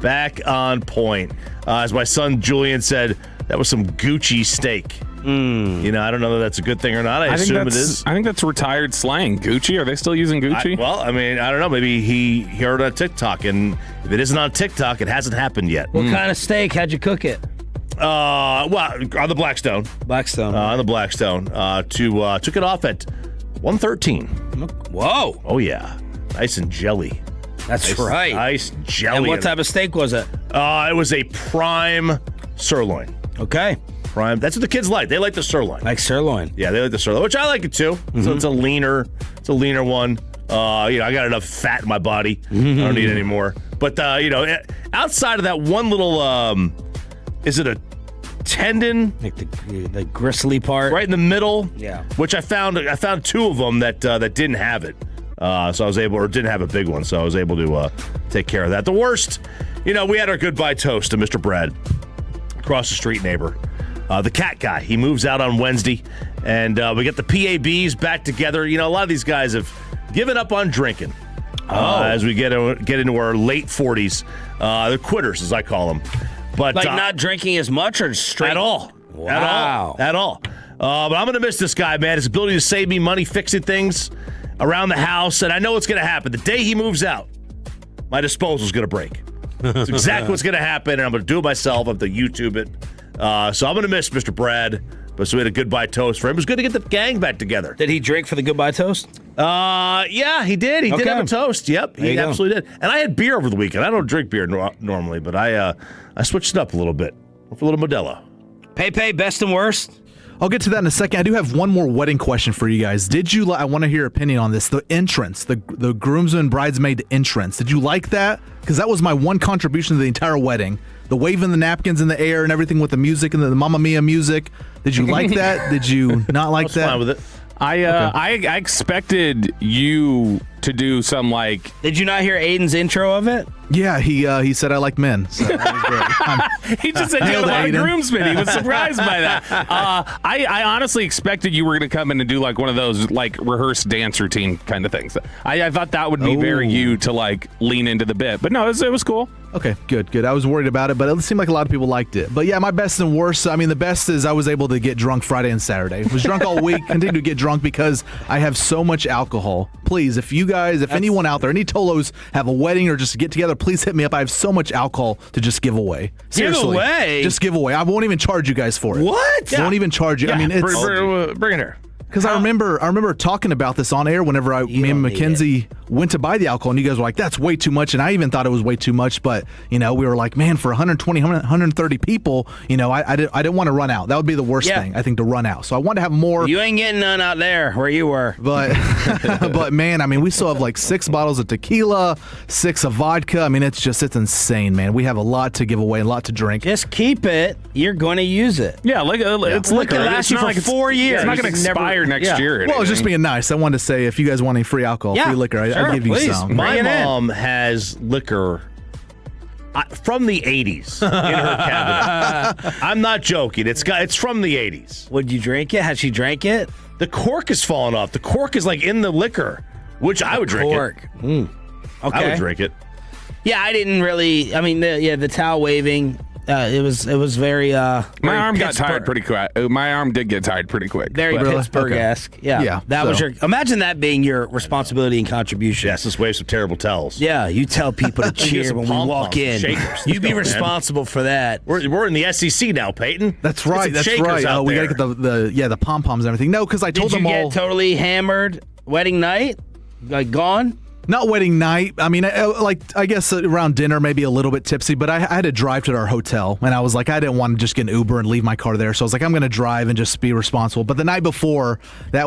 Back on point. As my son Julian said, that was some Gucci steak. You know, I don't know that that's a good thing or not. I assume it is. I think that's retired slang. Gucci? Are they still using Gucci? I mean, I don't know. Maybe he heard it on TikTok, and if it isn't on TikTok, it hasn't happened yet. What kind of steak? How'd you cook it? Well, on the Blackstone. On the Blackstone. Took it off at 113. Whoa. Oh, yeah. Nice and jelly. That's right. Nice jelly. And what type of steak was it? It was a prime sirloin. Okay. Prime. That's what the kids like. They like the sirloin. Like sirloin. Yeah, they like the sirloin, which I like it too. Mm-hmm. So it's a leaner one. I got enough fat in my body. I don't need any more. But outside of that one little, is it a tendon? Like the gristly part, right in the middle. Yeah. Which I found two of them that didn't have it. So I was able, or didn't have a big one, so I was able to take care of that. The worst, we had our goodbye toast to Mr. Brad, across the street neighbor. The cat guy, he moves out on Wednesday, and we get the PABs back together. A lot of these guys have given up on drinking as we get into our late 40s. They're quitters, as I call them. But not drinking as much or straight? At all. Wow. At all. But I'm going to miss this guy, man. His ability to save me money fixing things around the house, and I know what's going to happen. The day he moves out, my disposal's going to break. That's exactly what's going to happen, and I'm going to do it myself. I have to YouTube it. So I'm going to miss Mr. Brad, but so we had a goodbye toast for him. It was good to get the gang back together. Did he drink for the goodbye toast? Yeah, he did. He did have a toast. Yep, he absolutely did. And I had beer over the weekend. I don't drink beer normally, but I switched it up a little bit. Went for a little Modelo. Pepe, best and worst? I'll get to that in a second. I do have one more wedding question for you guys. I want to hear your opinion on this. The entrance, the groomsmen, bridesmaid entrance. Did you like that? Because that was my one contribution to the entire wedding. The waving the napkins in the air and everything with the music and the Mamma Mia music. Did you like that? Did you not like that? I was fine with it. I expected you to do some like. Did you not hear Aiden's intro of it? Yeah, he said I like men. So that was great. He just said you like groomsmen. He was surprised by that. I honestly expected you were going to come in and do like one of those like rehearsed dance routine kind of things. I thought that would be very you to like lean into the bit, but no, it was cool. Okay, good. I was worried about it, but it seemed like a lot of people liked it. But yeah, my best and worst, I mean, the best is I was able to get drunk Friday and Saturday. Was drunk all week, continue to get drunk because I have so much alcohol. Please, if anyone out there, any Tolos have a wedding or just get together, please hit me up. I have so much alcohol to just give away. Seriously. Give away? Just give away. I won't even charge you guys for it. What? I won't even charge you. Yeah, I mean, it's... bring it here. Because I remember talking about this on air whenever me and Mackenzie went to buy the alcohol, and you guys were like, that's way too much, and I even thought it was way too much, but, we were like, man, for 120, 130 people, I didn't want to run out. That would be the worst thing, I think, to run out. So I wanted to have more. You ain't getting none out there where you were. But, but man, I mean, we still have like 6 bottles of tequila, 6 of vodka. I mean, it's insane, man. We have a lot to give away, a lot to drink. Just keep it. You're going to use it. Yeah, it's liquor. It lasts you for 4 years. It's not going to expire next year. Well, I was just being nice. I wanted to say, if you guys want any free alcohol, free liquor, I'd give you some. My mom has liquor from the 80s in her cabinet. I'm not joking. It's from the 80s. Would you drink it? Has she drank it? The cork is falling off. The cork is like in the liquor, which I would drink it. Okay. I would drink it. Yeah, I didn't really. I mean, the towel waving. It was very. My arm got tired pretty quick. My arm did get tired pretty quick. Very Pittsburgh-esque. Okay. Yeah. That was your. Imagine that being your responsibility and contribution. Yes, let's wave some terrible towels. Yeah, you tell people to cheer when we walk in. You be responsible for that. We're in the SEC now, Peyton. That's right. That's right. Oh, we gotta get the pom poms and everything. No, because I told them all. Did you get totally hammered wedding night? Like gone? Not wedding night. I mean, I guess around dinner, maybe a little bit tipsy, but I had to drive to our hotel, and I was like, I didn't want to just get an Uber and leave my car there, so I was like, I'm going to drive and just be responsible. But the night before, we were at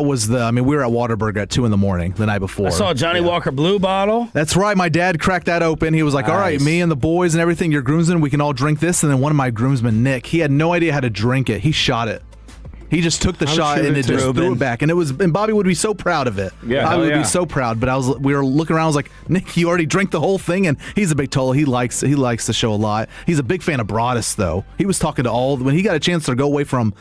Whataburger at 2 a.m. the night before. I saw a Johnny Walker Blue bottle. That's right. My dad cracked that open. He was like, all right, me and the boys and everything, your groomsmen, we can all drink this. And then one of my groomsmen, Nick, he had no idea how to drink it. He shot it. He just took the shot and it just threw it back, and Bobby would be so proud of it. Yeah, Bobby would be so proud. But we were looking around. I was like, Nick, you already drank the whole thing, and he's a big Tolo. He likes the show a lot. He's a big fan of Broadus, though. He was talking to when he got a chance to go away from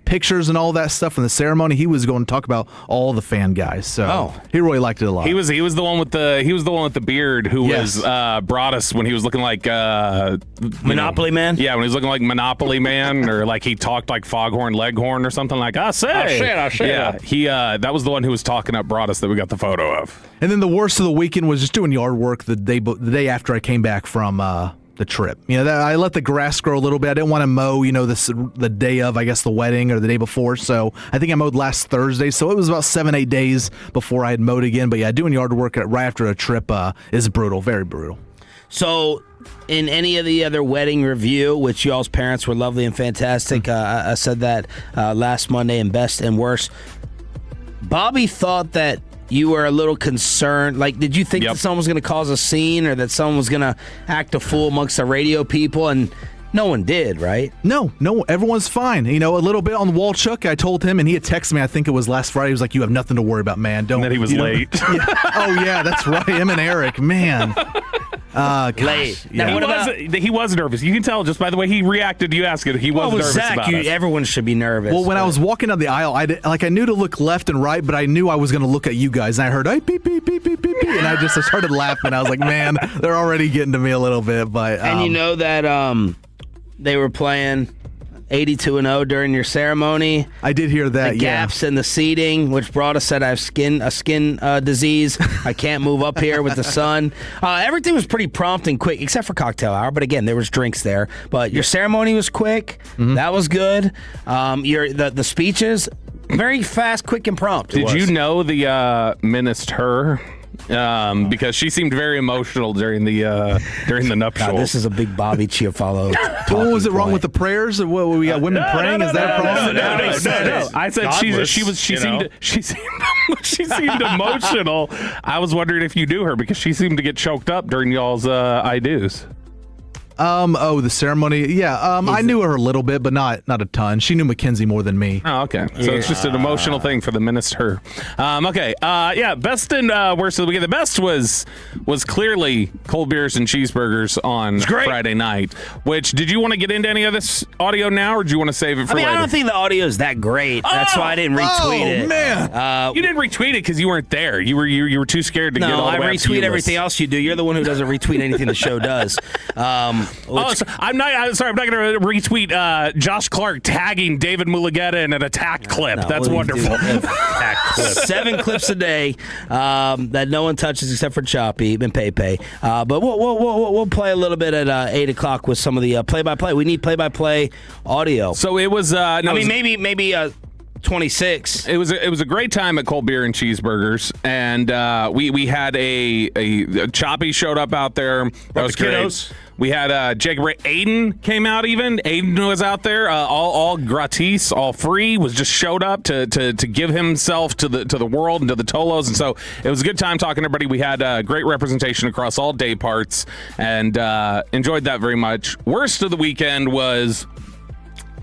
pictures and all that stuff from the ceremony. He was going to talk about all the fan guys. So he really liked it a lot. He was the one with the beard who was Broadus when he was looking like Monopoly Man. Yeah, when he was looking like Monopoly Man, or like he talked like Foghorn Leghorn or something like, I say. Yeah, he that was the one who was talking up Broadus that we got the photo of. And then the worst of the weekend was just doing yard work the day after I came back from the trip. I let the grass grow a little bit. I didn't want to mow, the day of, I guess, the wedding or the day before. So I think I mowed last Thursday. So it was about 7-8 days before I had mowed again. But yeah, doing yard work right after a trip is brutal, very brutal. So in any of the other wedding review, which y'all's parents were lovely and fantastic, I said that last Monday in best and worst. Bobby thought that you were a little concerned. Like, did you think that someone was going to cause a scene or that someone was going to act a fool amongst the radio people? And no one did, right? No, everyone's fine. A little bit on the wall, Chuck. I told him, and he had texted me, I think it was last Friday. He was like, you have nothing to worry about, man. And then he was late. Oh, yeah, that's right. Him and Eric, man. Late. Yeah. He was nervous. You can tell just by the way he reacted. You asked it. He was nervous Zach, about it. Everyone should be nervous. Well, when I was walking down the aisle, I knew to look left and right, but I knew I was going to look at you guys, and I heard, beep, beep, beep, beep, beep, beep, and I just started laughing. I was like, man, they're already getting to me a little bit. But and you know that they were playing 82-0 during your ceremony. I did hear that. The gaps in the seating, which brought us said I have a skin disease. I can't move up here with the sun. Everything was pretty prompt and quick, except for cocktail hour. But again, there was drinks there. But your ceremony was quick. Mm-hmm. That was good. The speeches, very fast, quick, and prompt. Did you know the minister? Because she seemed very emotional during the nuptials. God, this is a big Bobby Chiafalo. What was it wrong with the prayers? What, we got women praying? Is that a problem? No. I said she seemed emotional. I was wondering if you knew her because she seemed to get choked up during y'all's I do's. The ceremony. Yeah. I knew her a little bit, but not a ton. She knew Mackenzie more than me. Oh, okay. So it's just an emotional thing for the minister. Okay. Best and worst of the weekend. The best was clearly cold beers and cheeseburgers on Friday night. Which, did you want to get into any of this audio now, or do you want to save it for later? I don't think the audio is that great. That's why I didn't retweet it. Oh man. You didn't retweet it because you weren't there. You were too scared to get all the way I retweet everything else you do. You're the one who doesn't retweet anything the show does. I'm not going to retweet Josh Clark tagging David Mulugeta in an attack clip. That's wonderful. Attack clip. 7 clips a day that no one touches except for Choppy and Pepe. But we'll play a little bit at 8 o'clock with some of the play-by-play. We need play-by-play audio. So it was. Maybe 26. It was a great time at Cold Beer and Cheeseburgers, and we had a Choppy showed up out there. That was great. Kiddos. We had Jacob Aiden came out even. Aiden was out there, all gratis, all free, was just showed up to give himself to the world and to the Tolos. And so it was a good time talking to everybody. We had great representation across all day parts and enjoyed that very much. Worst of the weekend was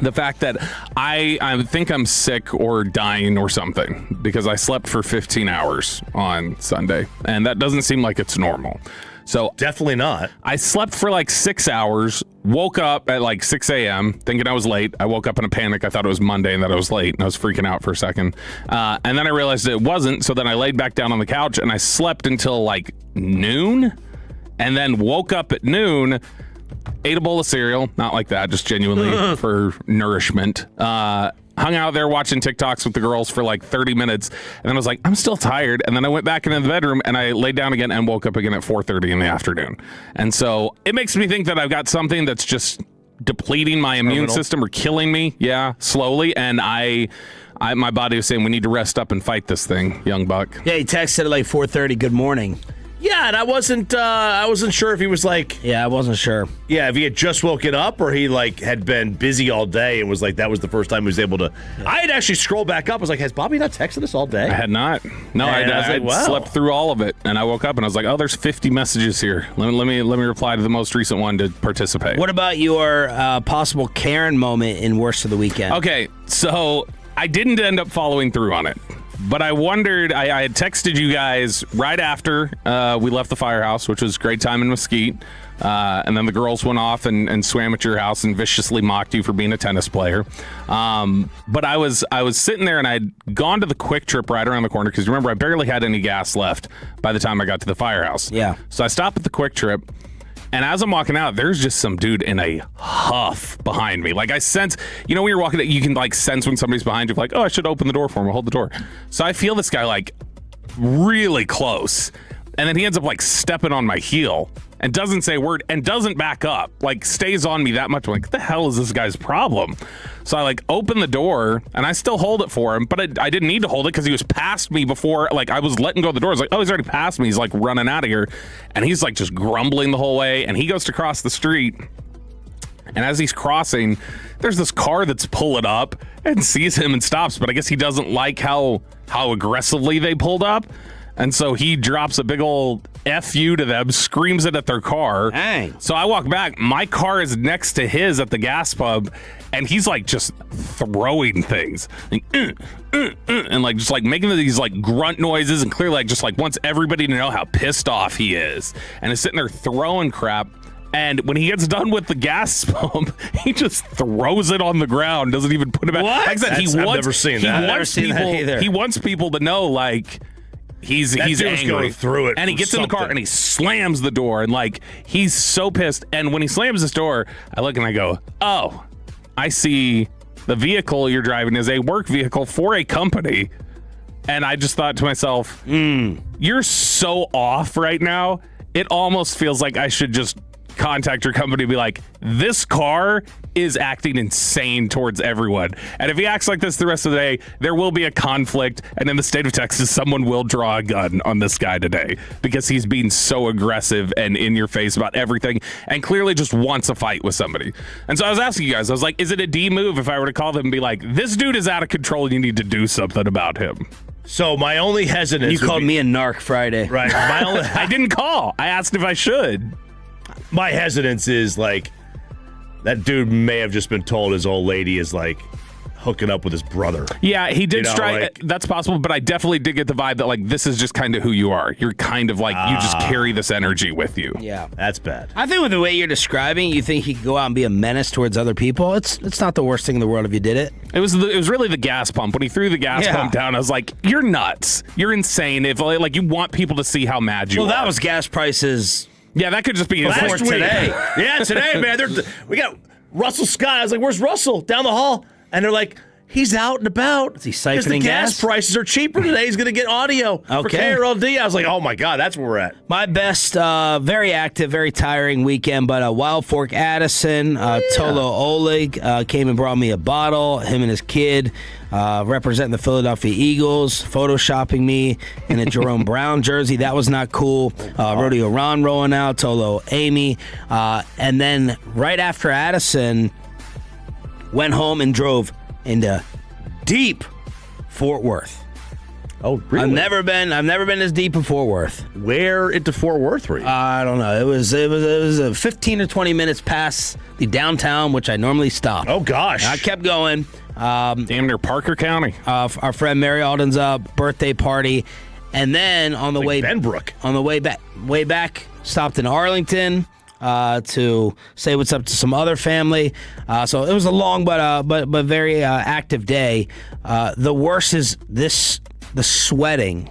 the fact that I think I'm sick or dying or something because I slept for 15 hours on Sunday, and that doesn't seem like it's normal. So definitely not. I slept for like 6 hours, woke up at like 6 a.m. thinking I was late. I woke up in a panic. I thought it was Monday and that I was late, and I was freaking out for a second. And then I realized it wasn't, so then I laid back down on the couch and I slept until like noon, and then woke up at noon, ate a bowl of cereal, not like that, just genuinely for nourishment. Hung out there watching TikToks with the girls for like 30 minutes, and then I was like, I'm still tired. And then I went back into the bedroom and I laid down again and woke up again at 4:30 in the afternoon. And so it makes me think that I've got something that's just depleting my immune system or killing me, slowly. And my body was saying, we need to rest up and fight this thing, young buck. Yeah, he texted at like 4:30, good morning. Yeah, and I wasn't sure if he was like... Yeah, I wasn't sure. Yeah, if he had just woken up or he like had been busy all day and was like, that was the first time he was able to... Yeah. I had actually scrolled back up. I was like, has Bobby not texted us all day? I had not. No, I slept through all of it. And I woke up and I was like, oh, there's 50 messages here. Let me reply to the most recent one to participate. What about your possible Karen moment in Worst of the Weekend? Okay, so I didn't end up following through on it. But I wondered, I had texted you guys right after we left the firehouse, which was a great time in Mesquite. And then the girls went off and swam at your house and viciously mocked you for being a tennis player. But I was sitting there and I'd gone to the Quick Trip right around the corner because remember, I barely had any gas left by the time I got to the firehouse. Yeah. So I stopped at the Quick Trip. And as I'm walking out, there's just some dude in a huff behind me. Like I sense, when you're walking, you can like sense when somebody's behind you, like, oh, I should open the door for him or hold the door. So I feel this guy like really close. And then he ends up like stepping on my heel and doesn't say a word and doesn't back up, like stays on me that much. I'm like, what the hell is this guy's problem? So I like open the door and I still hold it for him, but I didn't need to hold it because he was past me before. Like I was letting go of the door. I was like, oh, he's already past me. He's like running out of here. And he's like just grumbling the whole way. And he goes to cross the street. And as he's crossing, there's this car that's pulling up and sees him and stops. But I guess he doesn't like how aggressively they pulled up. And so he drops a big old F you to them, screams it at their car. Dang. So I walk back. My car is next to his at the gas pump, and he's like just throwing things. Like, and like just like making these like grunt noises and clearly like just like wants everybody to know how pissed off he is. And is sitting there throwing crap. And when he gets done with the gas pump, he just throws it on the ground, doesn't even put it back. What? Like I said, I've never seen that. I've never seen that either. He wants people to know, like, he's angry. Going through it and he gets in the car and he slams the door, and like he's so pissed. And when he slams this door, I look and I go, oh, I see the vehicle you're driving is a work vehicle for a company. And I just thought to myself, you're so off right now. It almost feels like I should just contact your company and be like, this car is acting insane towards everyone. And if he acts like this the rest of the day, there will be a conflict. And in the state of Texas, someone will draw a gun on this guy today because he's being so aggressive and in your face about everything and clearly just wants a fight with somebody. And so I was asking you guys, I was like, is it a D move if I were to call them and be like, this dude is out of control and you need to do something about him? So my only hesitance... You called me a narc Friday. Right. I didn't call. I asked if I should. My hesitance is like that dude may have just been told his old lady is like hooking up with his brother. Yeah, he did strike. Like, that's possible, but I definitely did get the vibe that like this is just kind of who you are. You're kind of like you just carry this energy with you. Yeah, that's bad. I think with the way you're describing, you think he could go out and be a menace towards other people. It's not the worst thing in the world if you did it. It was really the gas pump when he threw the gas pump down. I was like, you're nuts. You're insane. If like you want people to see how mad you are. Well, that was gas prices. Yeah, that could just be for today. Yeah, today, man. We got Russell Scott. I was like, where's Russell? Down the hall. And they're like, he's out and about. Is he siphoning the gas? Prices are cheaper today. He's going to get audio for KRLD. I was like, oh, my God, that's where we're at. My best, very active, very tiring weekend, but Wild Fork Addison, Tolo Oleg came and brought me a bottle, him and his kid, representing the Philadelphia Eagles, photoshopping me in a Jerome Brown jersey. That was not cool. Rodeo Ron rolling out, Tolo Amy. And then right after Addison, went home and drove into deep Fort Worth. Oh, really? I've never been as deep in Fort Worth. Where into Fort Worth were you? I don't know. It was 15 or 20 minutes past the downtown, which I normally stop. Oh gosh! I kept going. Damn near Parker County. Our friend Mary Alden's birthday party, and then on the way Benbrook. On the way back, stopped in Arlington. To say what's up to some other family. So it was a long but very active day. The worst is the sweating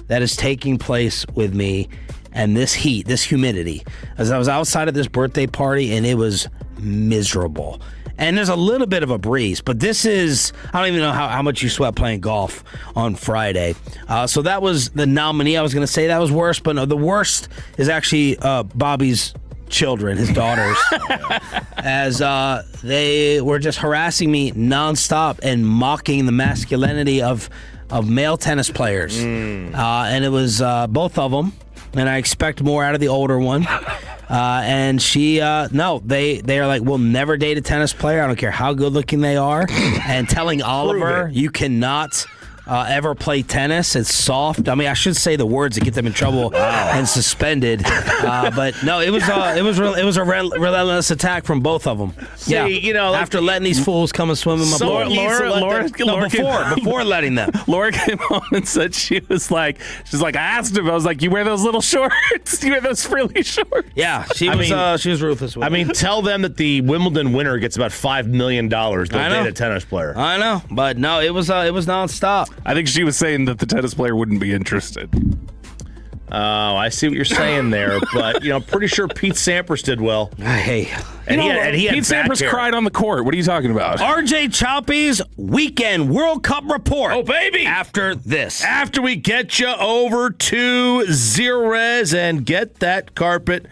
that is taking place with me and this heat, this humidity. As I was outside of this birthday party and it was miserable. And there's a little bit of a breeze, but this is, I don't even know how much you sweat playing golf on Friday. So that was the nominee. I was going to say that was worse, but no, the worst is actually Bobby's children, his daughters, as they were just harassing me nonstop and mocking the masculinity of male tennis players. And it was both of them, and I expect more out of the older one. And she, they are like, we'll never date a tennis player. I don't care how good looking they are. And telling Oliver, you cannot ever play tennis. It's soft. I mean, I should say the words that get them in trouble and suspended. But no, it was a relentless attack from both of them. See, after letting these fools come and swim in my pool. Before letting them. Laura came home and said she's like, I asked him, I was like, you wear those little shorts? You wear those frilly shorts? Yeah, she was ruthless with me. Tell them that the Wimbledon winner gets about $5 million. Don't date a tennis player. I know, but no, it was nonstop. I think she was saying that the tennis player wouldn't be interested. Oh, I see what you're saying there, but pretty sure Pete Sampras did well. Hey, and he had Pete Sampras cried on the court. What are you talking about? RJ Choppy's weekend World Cup report. Oh baby! After this, after we get you over to Zerez and get that carpet.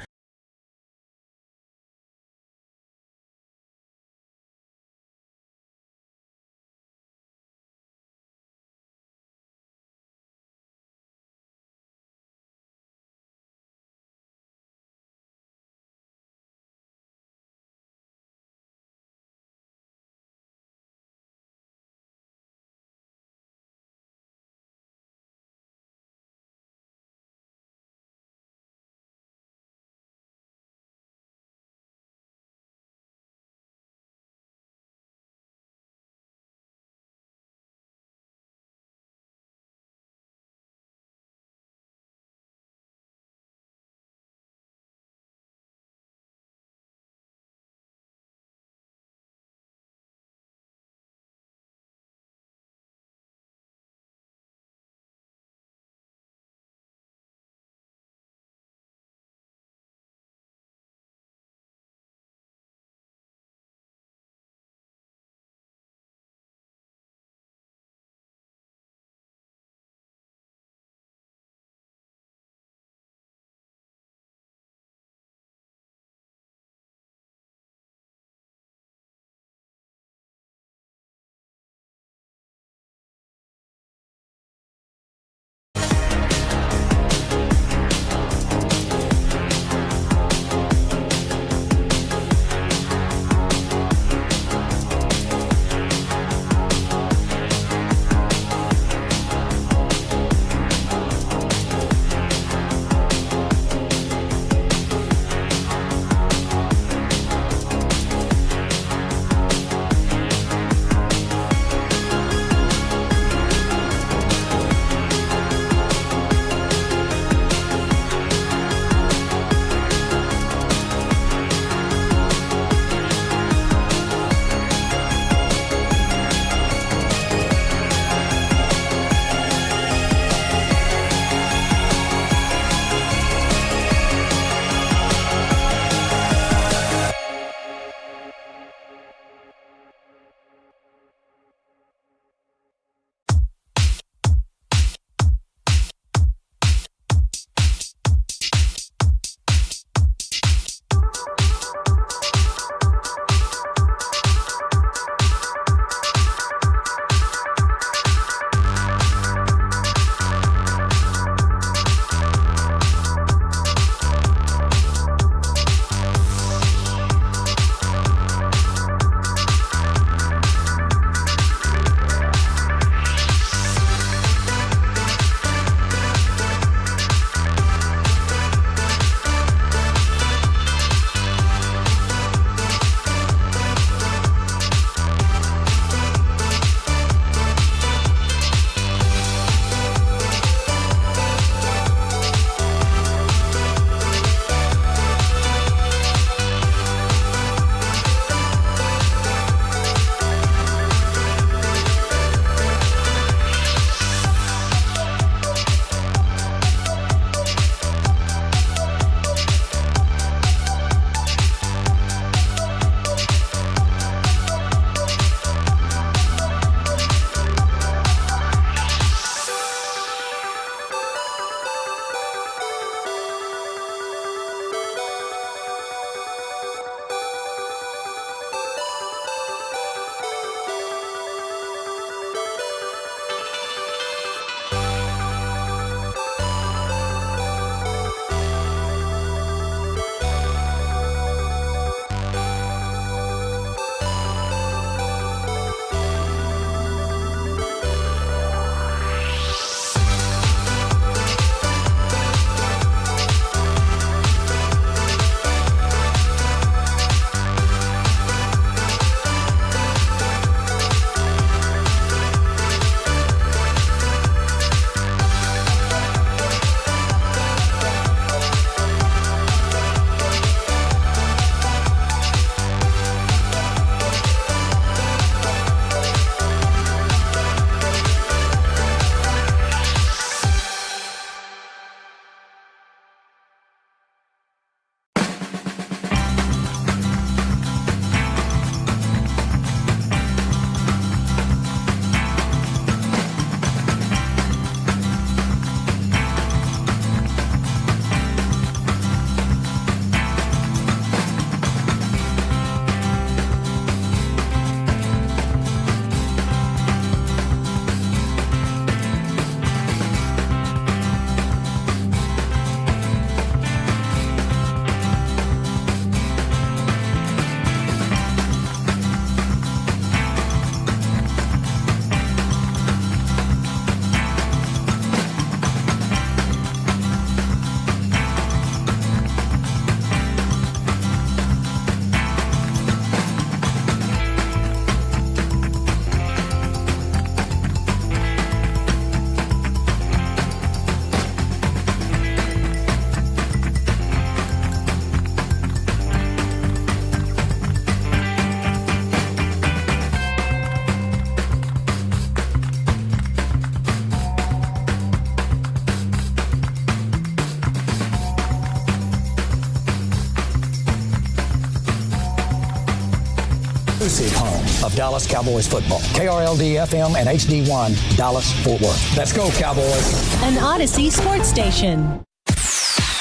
exclusive home of Dallas Cowboys football. KRLD-FM and HD1, Dallas, Fort Worth. Let's go, Cowboys. An Odyssey sports station.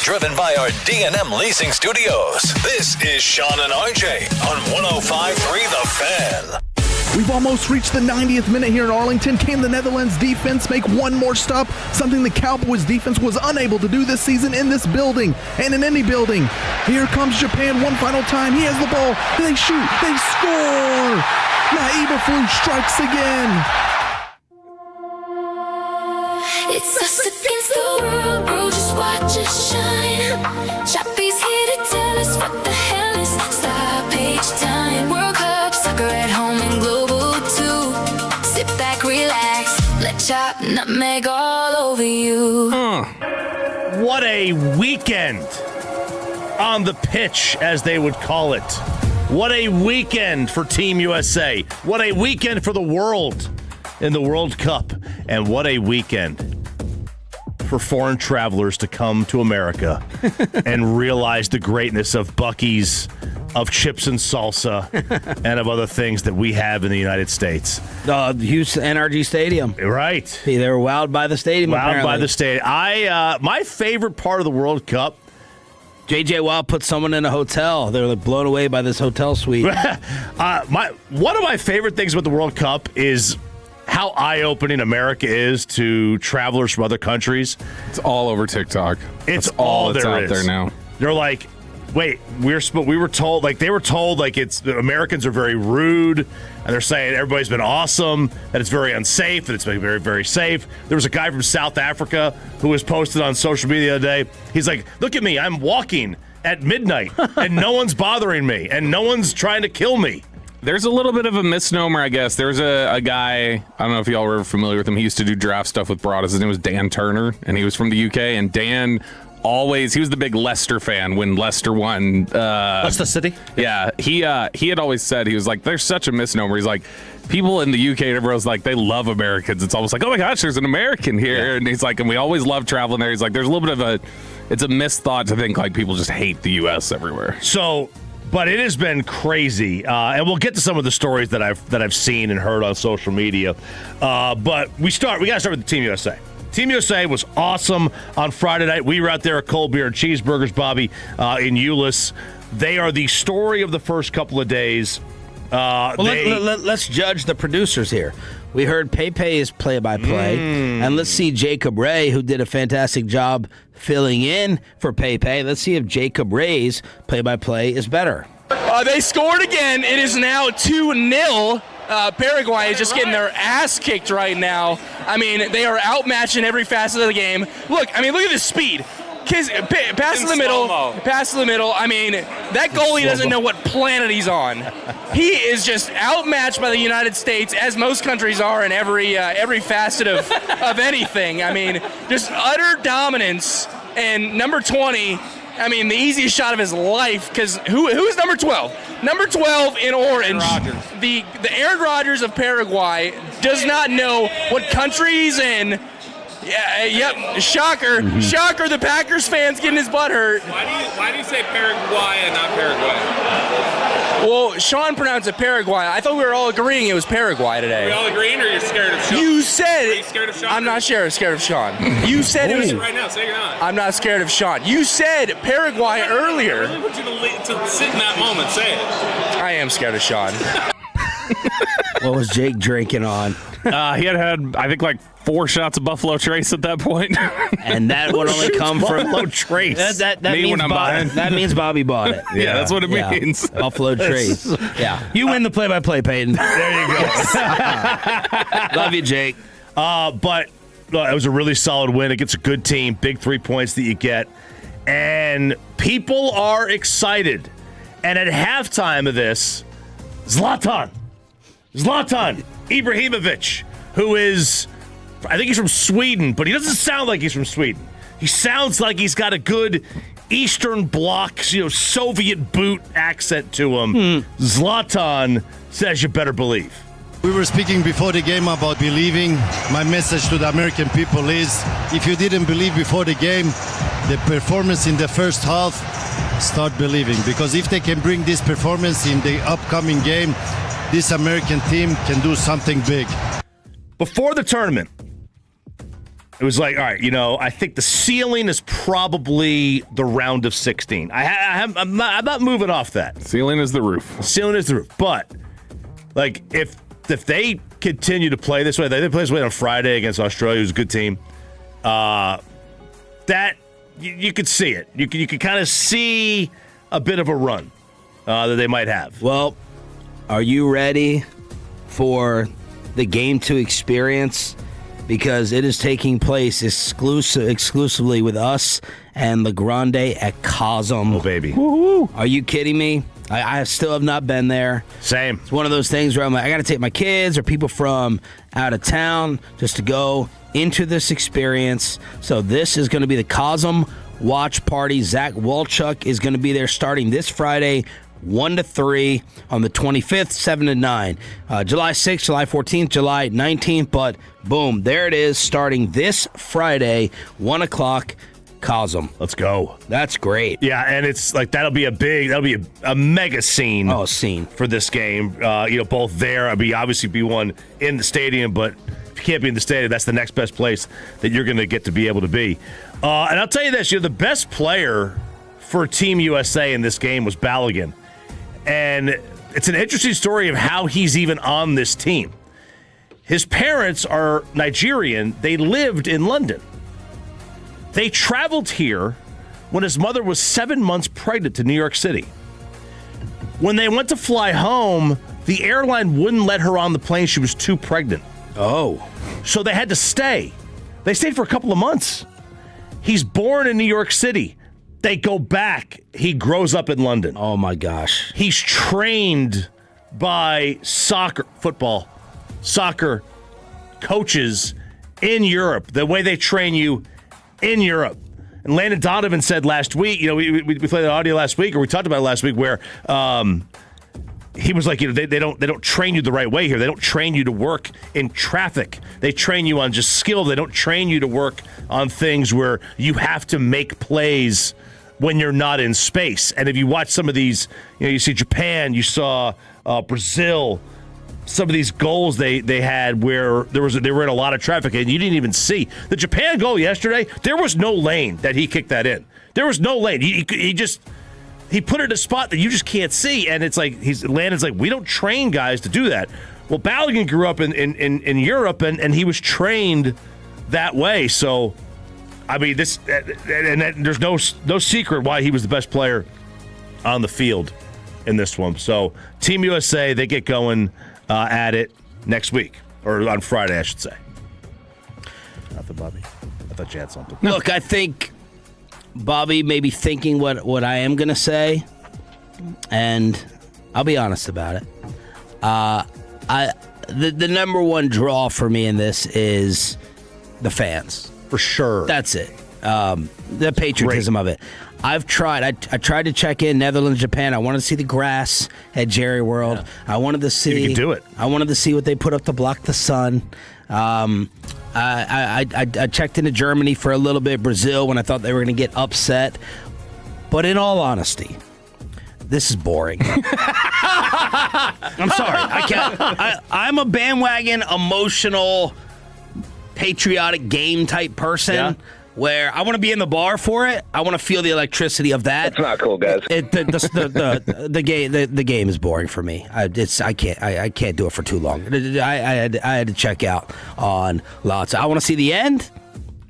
Driven by our D&M Leasing Studios. This is Sean and RJ on 105.3 The Fan. We've almost reached the 90th minute here in Arlington. Can the Netherlands defense make one more stop? Something the Cowboys defense was unable to do this season in this building and in any building. Here comes Japan one final time. He has the ball. They shoot. They score. Naibaflu strikes again. It's us against the world, bro. Just watch us shine. Chappie's here to tell us what the hell is stop each time. World Cup, soccer at home and global too. Sit back, relax, let Chop nutmeg all over you. What a weekend on the pitch, as they would call it. What a weekend for Team USA. What a weekend for the world in the World Cup. And what a weekend for foreign travelers to come to America and realize the greatness of Buc-ee's, of chips and salsa, and of other things that we have in the United States. Houston NRG Stadium. Right. See, they were wowed by the stadium, Wowed by the stadium. My favorite part of the World Cup, J.J. Watt put someone in a hotel. They were like blown away by this hotel suite. one of my favorite things about the World Cup is how eye-opening America is to travelers from other countries. It's all over TikTok. It's all that's there out is. there now. They're like, wait, we were told, like they were told, like the Americans are very rude, and they're saying everybody's been awesome, that it's very unsafe, that it's been very, very safe. There was a guy from South Africa who was posted on social media the other day. He's like, look at me, I'm walking at midnight, and no one's bothering me, and no one's trying to kill me. There's a little bit of a misnomer, I guess. There's a guy, I don't know if y'all were familiar with him. He used to do draft stuff with Broad. His name was Dan Turner, and he was from the UK. And Dan he was the big Leicester fan when Leicester won. Leicester City? Yeah. He had always said, he was like, there's such a misnomer. He's like, people in the UK, everyone's like, they love Americans. It's almost like, oh my gosh, there's an American here. Yeah. And he's like, and we always love traveling there. He's like, there's a little bit of it's a misthought to think like people just hate the US everywhere. But it has been crazy, and we'll get to some of the stories that I've seen and heard on social media. But we got to start with the Team USA. Team USA was awesome on Friday night. We were out there at Cold Beer and Cheeseburgers, Bobby, in Euless. They are the story of the first couple of days. Let's judge the producers here. We heard Pepe's play-by-play, and let's see Jacob Ray, who did a fantastic job filling in for Pepe. Let's see if Jacob Ray's play-by-play is better. They scored again. It is now 2-0. Paraguay is just getting their ass kicked right now. I mean, they are outmatching every facet of the game. Look at this speed. Pass to the middle. I mean, that goalie doesn't know what planet he's on. He is just outmatched by the United States, as most countries are in every facet of anything. I mean, just utter dominance. And number 20, I mean, the easiest shot of his life, because who's number 12? Number 12 in orange. The Aaron Rodgers of Paraguay does not know what country he's in. Yeah, yep. Shocker. Mm-hmm. Shocker, the Packers fans getting his butt hurt. Why do you say Paraguay and not Paraguay? Well, Sean pronounced it Paraguay. I thought we were all agreeing it was Paraguay today. Are we all agreeing, or you're scared of Sean? You said it. Are you scared of Sean? I'm not scared of Sean. You said it was. Right now, say you're not. I'm not scared of Sean. You said Paraguay earlier. I really want you to sit in that moment. Say it. I am scared of Sean. What was Jake drinking on? He had I think, like 4 shots of Buffalo Trace at that point. And that would only come from Buffalo Trace. That means Bobby bought it. Yeah, that's what it means. Buffalo Trace. Yeah. You win the play-by-play, Peyton. There you go. Love you, Jake. But it was a really solid win against a good team. Big 3 points that you get. And people are excited. And at halftime of this, Zlatan Ibrahimovic, who is, I think he's from Sweden, but he doesn't sound like he's from Sweden. He sounds like he's got a good Eastern Bloc, Soviet boot accent to him. Zlatan says you better believe. We were speaking before the game about believing. My message to the American people is, if you didn't believe before the game, the performance in the first half, start believing. Because if they can bring this performance in the upcoming game, this American team can do something big. Before the tournament, it was like, all right, I think the ceiling is probably the round of 16. I'm not moving off that. Ceiling is the roof. Ceiling is the roof. But, like, if they continue to play this way, they play this way on Friday against Australia, who's a good team, that you could see it. You could kind of see a bit of a run that they might have. Well, are you ready for the Game 2 experience? Because it is taking place exclusively with us and the Grande at Cosm. Oh, baby. Woo-hoo. Are you kidding me? I still have not been there. Same. It's one of those things where I'm like, I got to take my kids or people from out of town just to go into this experience. So this is going to be the Cosm Watch Party. Zach Walchuk is going to be there starting this Friday, 1 to 3 on the 25th, 7 to 9. July 6th, July 14th, July 19th. But boom, there it is, starting this Friday, 1 o'clock. Cosm. Let's go. That's great. Yeah, and it's like that'll be a mega scene. Oh, scene for this game. Both there. Obviously be one in the stadium, but if you can't be in the stadium, that's the next best place that you're going to get to be able to be. And I'll tell you this: the best player for Team USA in this game was Balogun, and it's an interesting story of how he's even on this team. His parents are Nigerian. They lived in London. They traveled here when his mother was 7 months pregnant to New York City. When they went to fly home, the airline wouldn't let her on the plane. She was too pregnant. Oh. So they had to stay. They stayed for a couple of months. He's born in New York City. They go back. He grows up in London. Oh, my gosh. He's trained by soccer coaches in Europe, the way they train you in Europe. And Landon Donovan said last week, we played the audio last week, or we talked about it last week, where he was like, they don't train you the right way here. They don't train you to work in traffic. They train you on just skill. They don't train you to work on things where you have to make plays when you're not in space. And if you watch some of these, you see Japan, you saw Brazil, some of these goals they had where they were in a lot of traffic and you didn't even see. The Japan goal yesterday, there was no lane that he kicked that in. There was no lane. He put it in a spot that you just can't see, and it's like Landon's like, we don't train guys to do that. Well, Balogun grew up in Europe, and he was trained that way. So, I mean, there's no secret why he was the best player on the field in this one. So, Team USA, they get going at it next week, or on Friday, I should say. Nothing, Bobby. I thought you had something. Look, I think Bobby may be thinking what I am going to say, and I'll be honest about it. The number one draw for me in this is the fans. For sure. That's it. The patriotism of it. I've tried. I tried to check in Netherlands, Japan. I wanted to see the grass at Jerry World. Yeah. I wanted to see. You can do it. I wanted to see what they put up to block the sun. I checked into Germany for a little bit, Brazil, when I thought they were going to get upset. But in all honesty, this is boring. I'm sorry. I can't. I'm a bandwagon, emotional, patriotic game type person. Yeah. Where I want to be in the bar for it. I want to feel the electricity of that. That's not cool, guys. The game is boring for me. I can't do it for too long. I had to check out on lots. I want to see the end.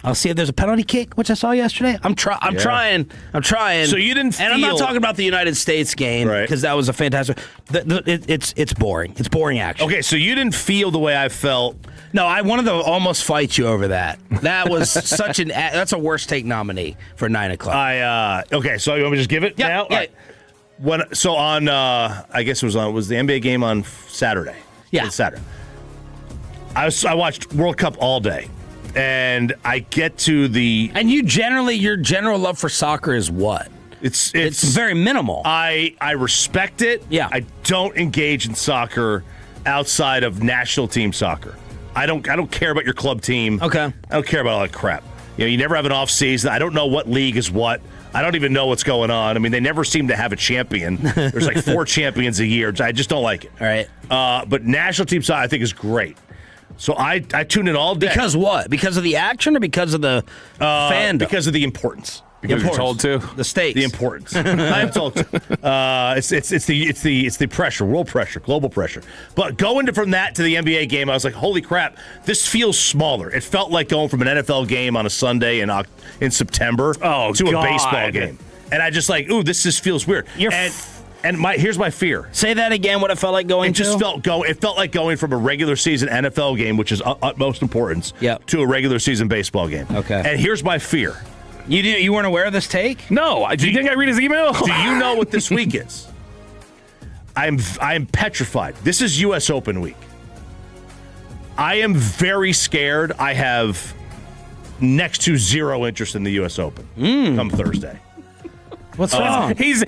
I'll see if there's a penalty kick, which I saw yesterday. I'm trying. So you didn't feel... And I'm not talking about the United States game, because that was a fantastic... It's boring. It's boring action. Okay, so you didn't feel the way I felt... No, I wanted to almost fight you over that. That was that's a worst take nominee for 9 o'clock. Okay, so you want me to just give it now? Yeah. Right. I guess it was the NBA game on Saturday. Yeah. It was Saturday. I watched World Cup all day. And I get to the... And your general love for soccer is what? It's very minimal. I respect it. Yeah. I don't engage in soccer outside of national team soccer. I don't care about your club team. Okay. I don't care about all that crap. You never have an off season. I don't know what league is what. I don't even know what's going on. I mean, they never seem to have a champion. There's like 4 champions a year. I just don't like it. All right. But national team side, I think, is great. So I tune in all day. Because what? Because of the action or because of the fandom? Because of the importance. Because you're told to. The stakes. The importance. I am told to. It's the pressure, world pressure, global pressure. But going from that to the NBA game, I was like, holy crap, this feels smaller. It felt like going from an NFL game on a Sunday in September to a baseball game. And I just like, ooh, this just feels weird. Here's my fear. Say that again. What it felt like going to? It felt like going from a regular season NFL game, which is utmost importance, to a regular season baseball game. Okay. And here's my fear. You weren't aware of this take? No. Do you think I read his email? Do you know what this week is? I'm petrified. This is U.S. Open week. I am very scared. I have next to zero interest in the U.S. Open come Thursday. What's wrong? He's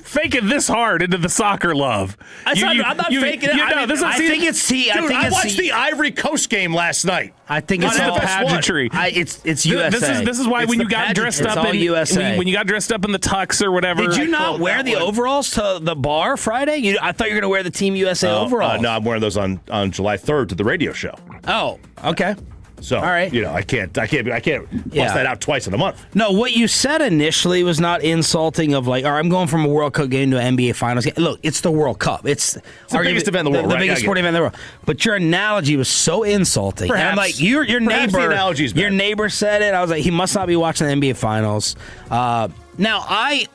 faking this hard into the soccer love. I'm not faking it. I think it's I watched the Ivory Coast game last night. I think it's all pageantry. It's USA. This is why when you got dressed up in USA. When you got dressed up in the tux or whatever. Did you not wear the overalls to the bar Friday? I thought you were going to wear the Team USA overalls. No, I'm wearing those on July 3rd to the radio show. Oh, okay. So, all right. I can't bust that out twice in a month. No, what you said initially was not insulting of like, all right, I'm going from a World Cup game to an NBA Finals game. Look, it's the World Cup. It's the biggest event in the world, the biggest sporting event in the world. But your analogy was so insulting. Perhaps, and I'm like, your neighbor said it. I was like, he must not be watching the NBA Finals. Now, I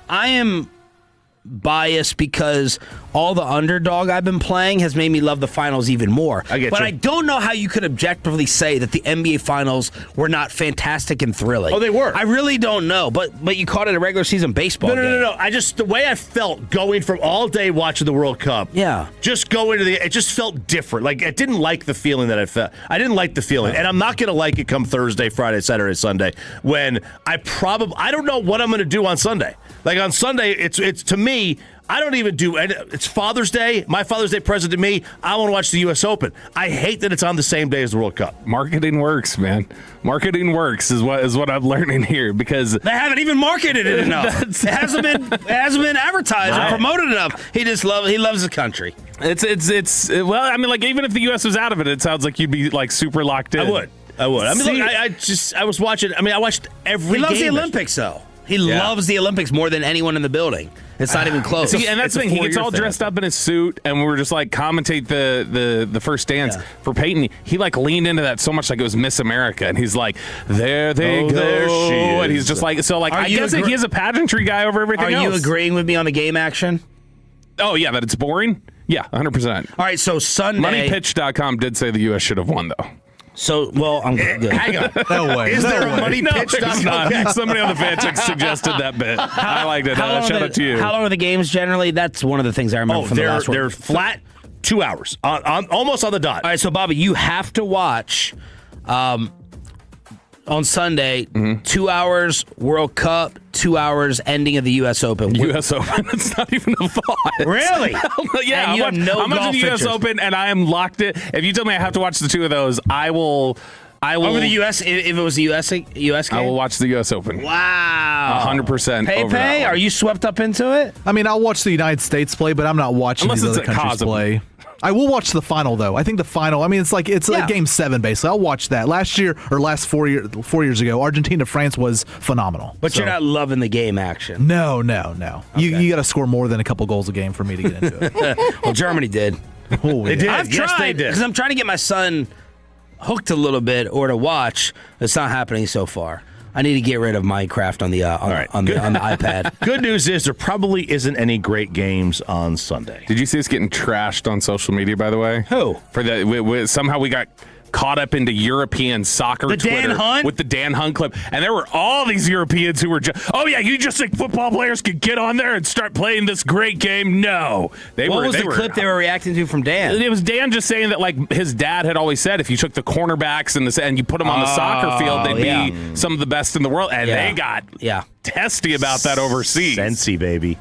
am biased because all the underdog I've been playing has made me love the finals even more. I don't know how you could objectively say that the NBA Finals were not fantastic and thrilling. Oh, they were. I really don't know, but you called it a regular season baseball game. No. The way I felt going from all day watching the World Cup, just going to it just felt different. Like I didn't like the feeling that I felt. I didn't like the feeling, and I'm not going to like it come Thursday, Friday, Saturday, Sunday when I don't know what I'm going to do on Sunday. Like on Sunday, it's to me. I don't even do it. It's Father's Day. My Father's Day present to me, I want to watch the U.S. Open. I hate that it's on the same day as the World Cup. Marketing works, man. Marketing works is what I'm learning here because they haven't even marketed it enough. It hasn't been advertised or promoted enough. He loves the country. Well, I mean, like even if the U.S. was out of it, it sounds like you'd be like super locked in. I would. I mean, look, I was watching. I mean, I watched every game. He loves the Olympics, though. He loves the Olympics more than anyone in the building. It's not even close. See, and that's the thing. He gets all dressed up in his suit, and we were just like commentate the first dance for Peyton. He like leaned into that so much, like it was Miss America, and he's like, "There they go," there she is. And he's just like, so like I guess he is a pageantry guy over everything else. Are you agreeing with me on the game action? Oh yeah, that it's boring. Yeah, 100%. All right, so Sunday, MoneyPitch.com did say the U.S. should have won though. So, well, I'm good. Hang on. No way. Is there a money pitch? Okay. Somebody on the fan check suggested that bit. I liked it. Shout out to you. How long are the games generally? That's one of the things I remember from the last one. They're flat 2 hours, almost on the dot. All right, so, Bobby, you have to watch on Sunday, 2 hours World Cup, 2 hours ending of the U.S. Open. U.S. Open, it's not even a thought. Really? Yeah, and I'm watching the U.S. Open, and I am locked in. If you tell me I have to watch the two of those, I will. Over the U.S., if it was the U.S. game? I will watch the U.S. Open. Wow. 100% Pepe, are you swept up into it? I mean, I'll watch the United States play, but I'm not watching these other countries play. I will watch the final, though. I think the final, I mean, it's like Game 7, basically. I'll watch that. Last 4 years ago, Argentina-France was phenomenal. But you're not loving the game action. No. Okay. You got to score more than a couple goals a game for me to get into it. Well, Germany did. Oh, they did. I've tried, they did. Because I'm trying to get my son hooked a little bit or to watch. It's not happening so far. I need to get rid of Minecraft on the iPad. Good news is there probably isn't any great games on Sunday. Did you see us getting trashed on social media, by the way? Who? For that, somehow we got caught up into European soccer Twitter Dan Hunt? with the Dan Hunt clip. And there were all these Europeans who were you just think football players could get on there and start playing this great game? No. What was the clip they were reacting to from Dan? It was Dan just saying that like his dad had always said if you took the cornerbacks and you put them on the soccer field, they'd be some of the best in the world. And they got testy about that overseas. Sensi, baby.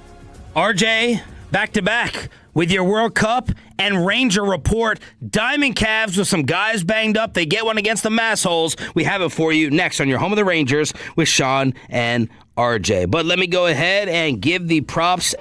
RJ, back-to-back with your World Cup and Ranger report. Diamond Cavs with some guys banged up. They get one against the Massholes. We have it for you next on your home of the Rangers with Sean and RJ. But let me go ahead and give the props.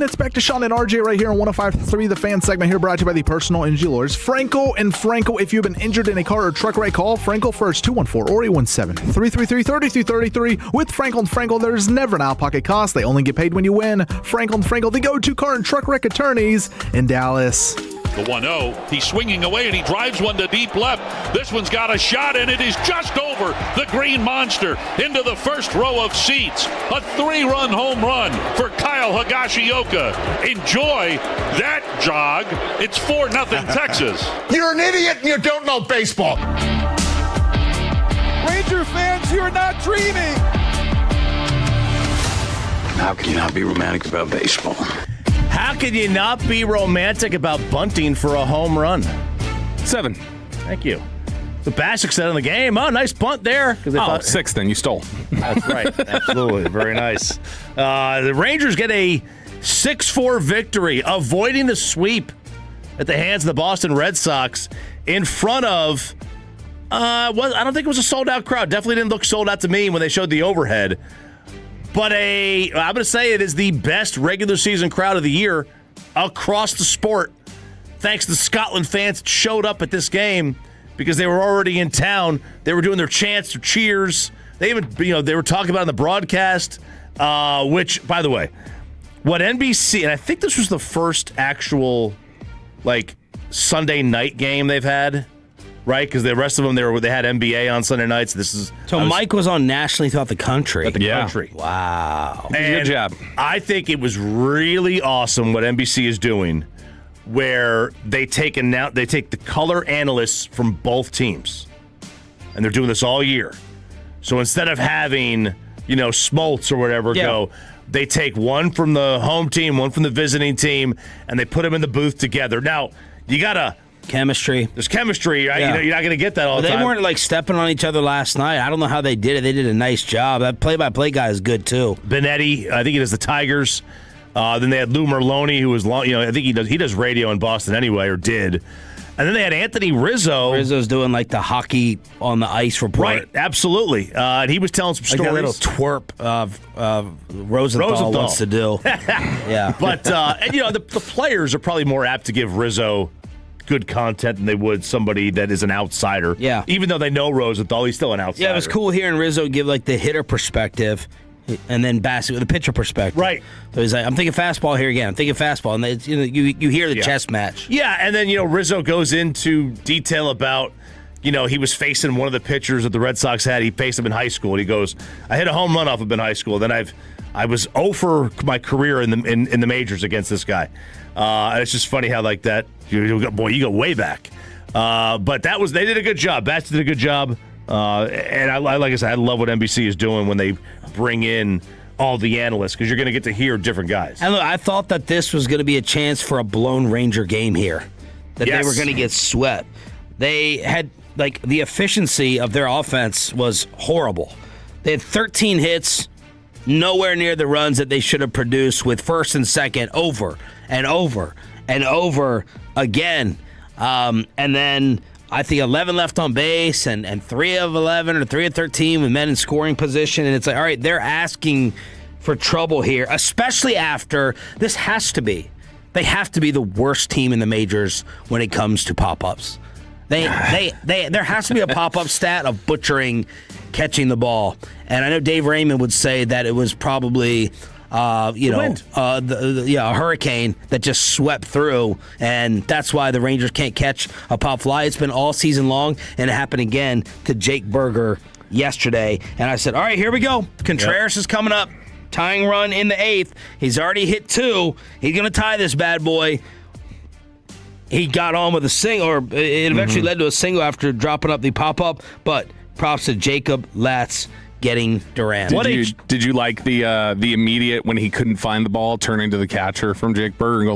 minutes back to Sean and RJ right here on 105.3 The Fan segment here brought to you by the Personal Injury Lawyers. Frankel and Frankel, if you've been injured in a car or truck wreck, call Frankel first, 214-817-333-3233. With Frankel and Frankel, there's never an out-of-pocket cost. They only get paid when you win. Frankel and Frankel, the go-to car and truck wreck attorneys in Dallas. The 1-0. He's swinging away and he drives one to deep left. This one's got a shot and it is just over the green monster into the first row of seats. A 3-run home run for Kyle Higashioka. Enjoy that jog. It's 4-0 Texas. You're an idiot and you don't know baseball. Ranger fans, you're not dreaming. How can you not be romantic about baseball? How can you not be romantic about bunting for a home run? 7. Thank you. The Bassick said in the game, oh, nice bunt there. 6 then. You stole. That's right. Absolutely. Very nice. The Rangers get a 6-4 victory, avoiding the sweep at the hands of the Boston Red Sox in front of, I don't think it was a sold-out crowd. Definitely didn't look sold out to me when they showed the overhead. But I'm going to say it is the best regular season crowd of the year across the sport. Thanks to Scotland fans that showed up at this game because they were already in town. They were doing their chants, their cheers. They even, they were talking about it in the broadcast, which, by the way, what NBC, and I think this was the first actual, Sunday night game they've had. Right, because the rest of them they had NBA on Sunday nights. Mike was on nationally throughout the country. Country. Wow, and good job. I think it was really awesome what NBC is doing, where they take the color analysts from both teams, and they're doing this all year. So instead of having Smoltz or whatever go, they take one from the home team, one from the visiting team, and they put them in the booth together. Now you gotta. Chemistry. There's chemistry, right? You're not going to get that all the time. They weren't stepping on each other last night. I don't know how they did it. They did a nice job. That play-by-play guy is good too. Benetti, I think he does the Tigers. Then they had Lou Merloni, who was I think he does radio in Boston anyway, or did. And then they had Anthony Rizzo. Rizzo's doing the hockey on the ice report. Right, absolutely. And he was telling some stories. That little twerp Rosenthal wants to do. Yeah. But the players are probably more apt to give Rizzo good content than they would somebody that is an outsider. Yeah. Even though they know Rosenthal, he's still an outsider. Yeah, it was cool hearing Rizzo give the hitter perspective and then Bassick with the pitcher perspective. Right. So he's I'm thinking fastball here again. I'm thinking fastball. And it's, you hear the chess match. Yeah, and then, Rizzo goes into detail about, he was facing one of the pitchers that the Red Sox had. He faced him in high school. And he goes, I hit a home run off him in high school. Then I was 0 for my career in the majors against this guy. And it's just funny how that you go way back. But they did a good job. Bats did a good job. And like I said, I love what NBC is doing when they bring in all the analysts because you're going to get to hear different guys. And look, I thought that this was going to be a chance for a blown Ranger game here, that they were going to get swept. They had the efficiency of their offense was horrible. They had 13 hits. Nowhere near the runs that they should have produced with first and second over and over and over again. And then I think 11 left on base and 3 of 11 or 3 of 13 with men in scoring position. And it's all right, they're asking for trouble here, especially after they have to be the worst team in the majors when it comes to pop-ups. There has to be a pop-up stat of butchering catching the ball. And I know Dave Raymond would say that it was probably, a hurricane that just swept through, and that's why the Rangers can't catch a pop fly. It's been all season long, and it happened again to Jake Berger yesterday. And I said, all right, here we go. Contreras is coming up. Tying run in the 8th. He's already hit 2. He's going to tie this bad boy. He got on with a single, or it eventually led to a single after dropping up the pop-up, but props to Jacob Latz getting Duran. Did you like the immediate when he couldn't find the ball turning to the catcher from Jake Berger and go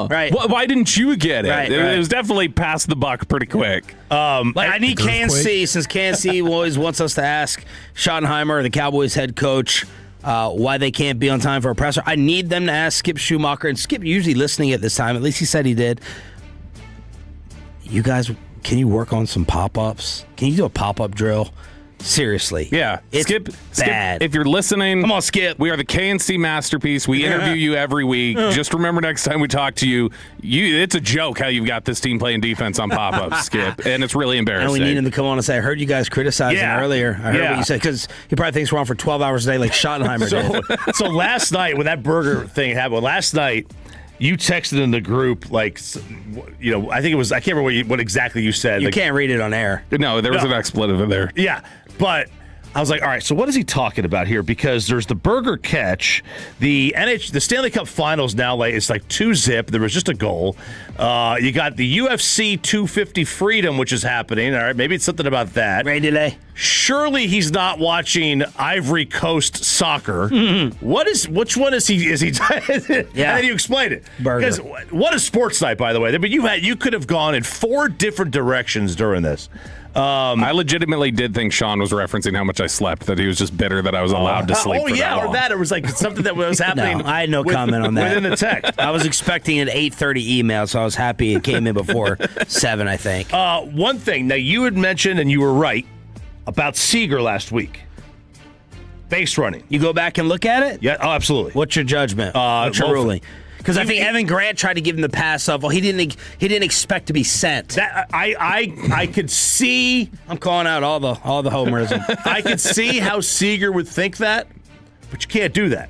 right. Why didn't you get it? Right, It was definitely past the buck pretty quick. I need KNC, since KNC always wants us to ask Schottenheimer, the Cowboys head coach, why they can't be on time for a presser. I need them to ask Skip Schumacher, and Skip usually listening at this time. At least he said he did. You guys, can you work on some pop-ups? Can you do a pop-up drill? Seriously. Yeah. Skip, bad. If you're listening, come on, Skip. We are the KNC Masterpiece. We interview you every week. Just remember next time we talk to you, it's a joke how you've got this team playing defense on pop-ups, Skip, and it's really embarrassing. And we need him to come on and say, I heard you guys criticizing earlier. I heard what you said, because he probably thinks we're on for 12 hours a day like Schottenheimer did. So last night, when that burger thing happened, you texted in the group, I think it was, I can't remember what exactly you said. You can't read it on air. No, there was an expletive in there. Yeah, but I was like, all right, so what is he talking about here? Because there's the burger catch, the Stanley Cup Finals now, it's like 2-0. There was just a goal. You got the UFC 250 Freedom, which is happening. All right, maybe it's something about that. Rain delay. Surely he's not watching Ivory Coast soccer. Mm-hmm. Which one is he? And then you explain it. Because what a sports night, by the way. I mean, you could have gone in 4 different directions during this. I legitimately did think Sean was referencing how much I slept, that he was just bitter that I was allowed to sleep. Or that. It was like something that was happening. No, I had no comment on that. Within the text. I was expecting an 8:30 email, so I was happy it came in before 7, I think. One thing, now you had mentioned, and you were right, about Seager last week. Base running. You go back and look at it? Yeah, absolutely. What's your judgment? What's your ruling? Because I think Evan Grant tried to give him the pass off. Well, he didn't expect to be sent. That I could see. I'm calling out all the homerism. I could see how Seager would think that, but you can't do that,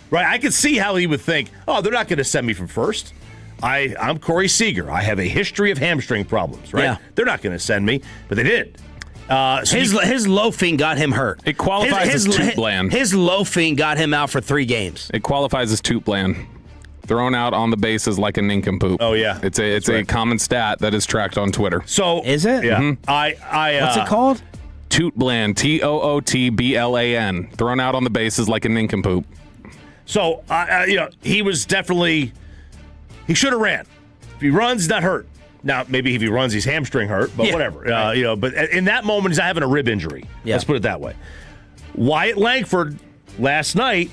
right? I could see how he would think. Oh, they're not going to send me from first. I'm Corey Seager. I have a history of hamstring problems, right? Yeah. They're not going to send me, but they did. His loafing got him hurt. It qualifies as Tootbland. His loafing got him out for 3 games. It qualifies as Tootbland. Thrown out on the bases like a nincompoop. Oh yeah, it's a common stat that is tracked on Twitter. So is it? Yeah. Mm-hmm. What's it called? Tootbland. Tootblan. Thrown out on the bases like a nincompoop. So he was definitely. He should have ran. If he runs, he's not hurt. Now maybe if he runs, he's hamstring hurt, but whatever. Right. But in that moment, he's not having a rib injury. Yeah. Let's put it that way. Wyatt Langford last night.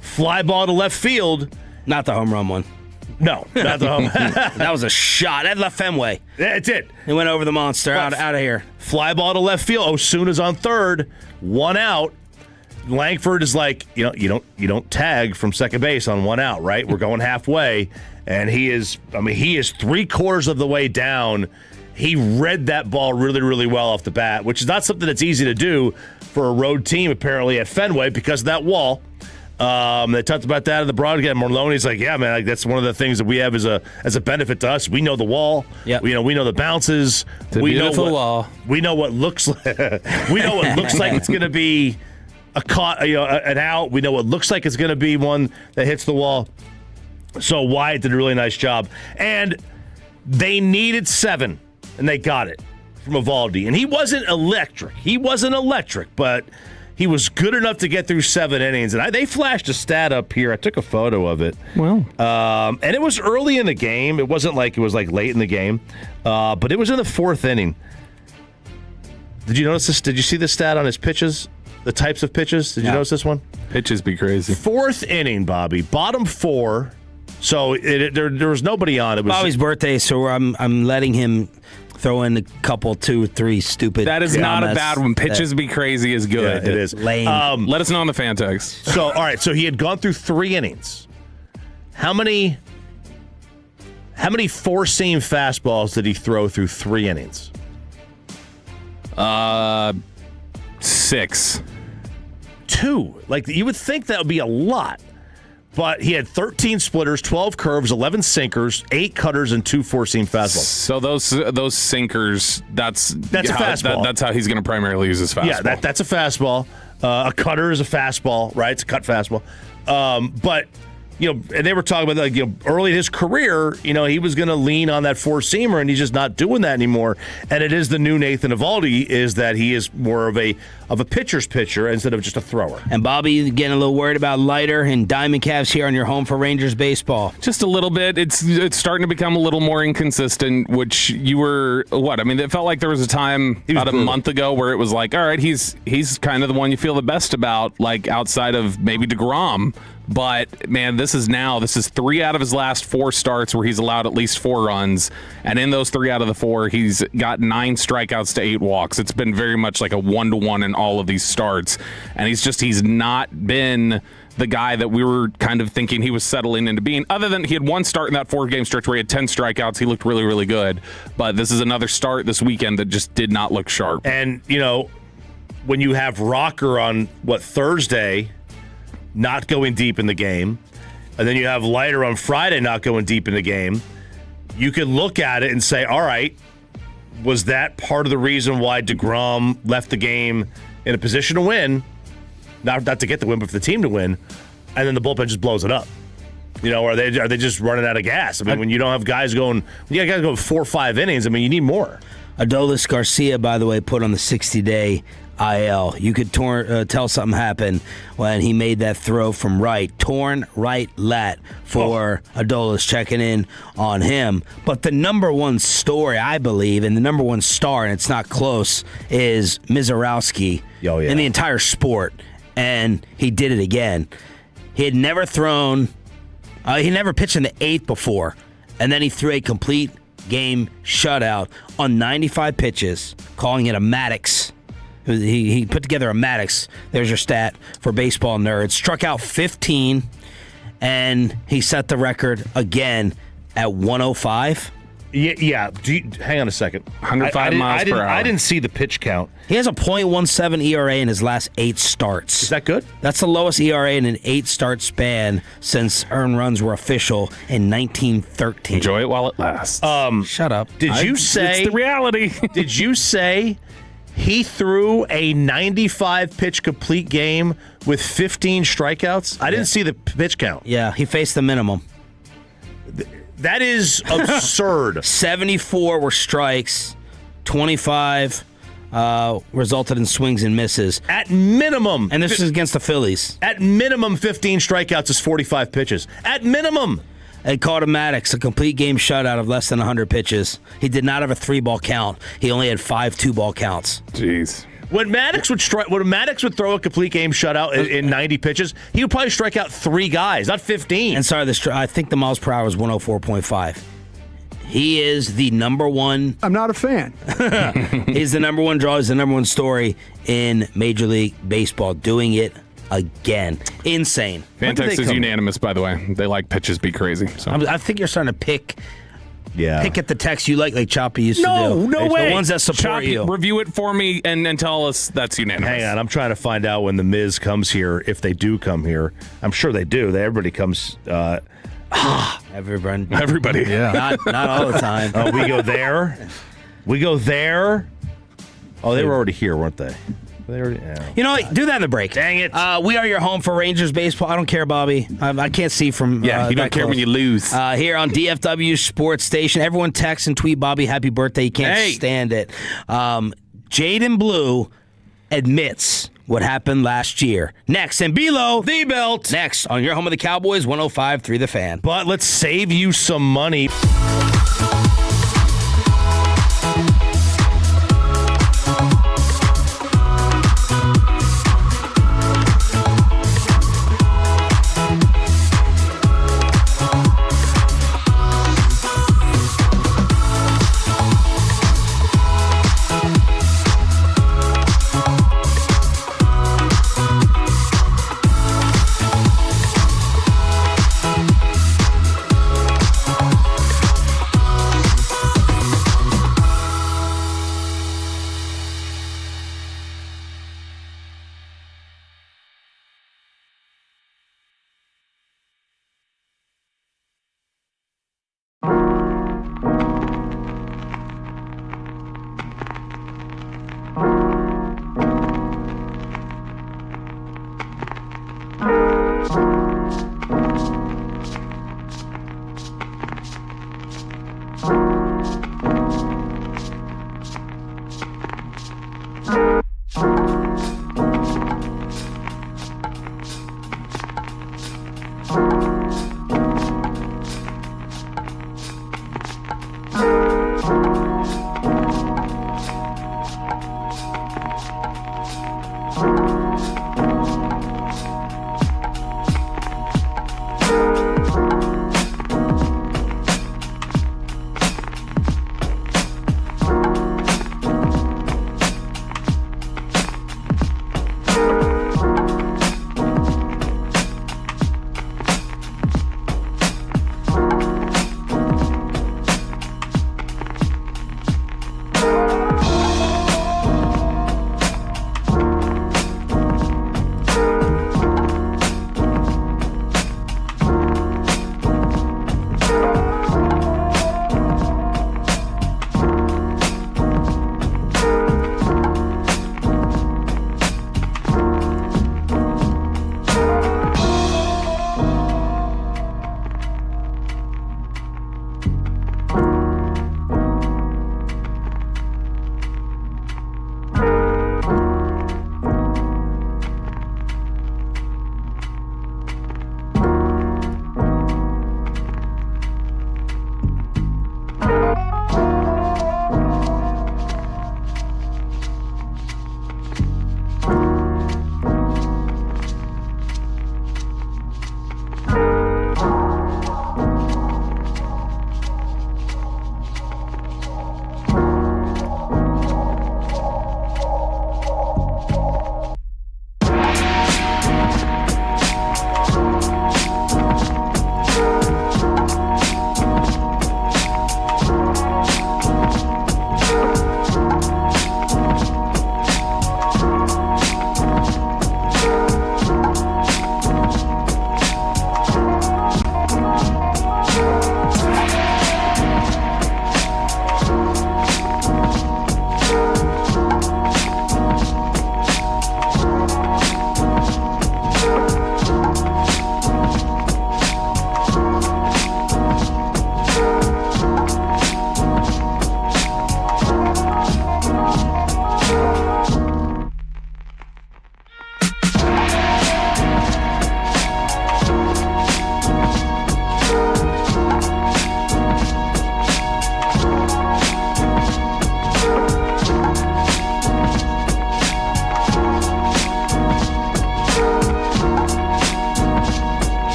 Fly ball to left field. Not the home run one. No, not the home. That was a shot. That left Fenway. Yeah, it did. It went over the monster. Out of here. Fly ball to left field. Osuna's on third. 1 out. Langford is like, you don't tag from second base on 1 out, right? We're going halfway. And he is 3/4 of the way down. He read that ball really, really well off the bat, which is not something that's easy to do for a road team, apparently, at Fenway because of that wall. They talked about that in the broadcast. Maloney's like, yeah, man, that's one of the things that we have as a benefit to us. We know the wall. Yeah. We know the bounces. We know what we know what looks like. We know what looks like it's going to be an out. We know what looks like it's going to be one that hits the wall. So Wyatt did a really nice job, and they needed 7, and they got it from Eovaldi. And he wasn't electric, but he was good enough to get through 7 innings. And they flashed a stat up here. I took a photo of it. Well. And it was early in the game. It wasn't like it was like late in the game. But it was in the 4th inning. Did you notice this? Did you see the stat on his pitches? The types of pitches? Did you notice this one? Pitches be crazy. 4th inning, Bobby. Bottom 4. So there was nobody on. It was Bobby's birthday, so I'm letting him throw in a couple, 2, 3 stupid. That is not a bad one. Pitches be crazy is good. Yeah, it is. Lame. Let us know on the fan text. So, all right. So he had gone through 3 innings. How many 4-seam fastballs did he throw through 3 innings? 6. 2. Like, you would think that would be a lot. But he had 13 splitters, 12 curves, 11 sinkers, 8 cutters, and 2 4-seam fastballs. So those sinkers, that's a fastball. That's how he's going to primarily use his fastball. Yeah, that's a fastball. A cutter is a fastball, right? It's a cut fastball. But and they were talking about early in his career, he was going to lean on that 4-seamer, and he's just not doing that anymore. And it is the new Nathan Eovaldi, is that he is more of a pitcher's pitcher instead of just a thrower. And Bobby, getting a little worried about Leiter and Diamond Calves here on your home for Rangers baseball. Just a little bit. It's starting to become a little more inconsistent, which you were, it felt like there was a time about a month ago where it was like, all right, he's kind of the one you feel the best about, like outside of maybe DeGrom. But, man, this is 3 out of his last 4 starts where he's allowed at least 4 runs. And in those 3 out of the 4, he's got 9 strikeouts to 8 walks. It's been very much like a 1-to-1 in all of these starts. And he's not been the guy that we were kind of thinking he was settling into being. Other than he had 1 start in that 4-game stretch where he had 10 strikeouts. He looked really, really good. But this is another start this weekend that just did not look sharp. And, when you have Rocker on, Thursday – not going deep in the game, and then you have Leiter on Friday not going deep in the game, you could look at it and say, all right, was that part of the reason why DeGrom left the game in a position to win, not to get the win, but for the team to win, and then the bullpen just blows it up? Are they just running out of gas? I mean, when you don't have guys going, you got guys going 4 or 5 innings, I mean, you need more. Adolis Garcia, by the way, put on the 60-day IL. You could tell something happened when he made that throw from right. Torn right lat for Adolis, checking in on him. But the number one story, I believe, and the number one star, and it's not close, is Mizorowski in the entire sport. And he did it again. He had never thrown, he never pitched in the 8th before. And then he threw a complete game shutout on 95 pitches, calling it a Maddox. He put together a Maddox. There's your stat for baseball nerds. Struck out 15, and he set the record again at 105. Yeah. Hang on a second. 105 miles per hour. I didn't see the pitch count. He has a .17 ERA in his last 8 starts. Is that good? That's the lowest ERA in an 8-start span since earned runs were official in 1913. Enjoy it while it lasts. Shut up. Did you say... It's the reality. Did you say... He threw a 95-pitch complete game with 15 strikeouts? I didn't see the pitch count. Yeah, he faced the minimum. That is absurd. 74 were strikes, 25 resulted in swings and misses. At minimum. And this is against the Phillies. At minimum, 15 strikeouts is 45 pitches. At minimum. And caught a Maddox, a complete game shutout of less than 100 pitches. He did not have a 3-ball count. He only had 5 2-ball counts. Jeez. When Maddox would throw a complete game shutout in 90 pitches, he would probably strike out 3 guys, not 15. And sorry, I think the miles per hour was 104.5. He is the number one. I'm not a fan. He's the number one draw. He's the number one story in Major League Baseball, doing it again. Insane. Fantex is unanimous, by the way. They like pitches be crazy. So I think you're starting to pick at the text you like Choppy used to do. No way. The ones that support Choppy, you. Review it for me and tell us that's unanimous. Hang on. I'm trying to find out when the Miz comes here, if they do come here. I'm sure they do. Everybody comes... Everybody. Yeah. Not all the time. Oh, we go there? Oh, they were already here, weren't they? You know what? Do that in the break. Dang it. We are your home for Rangers baseball. I don't care, Bobby. I can't see from you don't care close. when you lose. Here on DFW Sports Station. Everyone text and tweet Bobby happy birthday. He can't stand it. Jaden Blue admits what happened last year. Next, and below the belt. Next on your home of the Cowboys, 105.3 The Fan. But let's save you some money.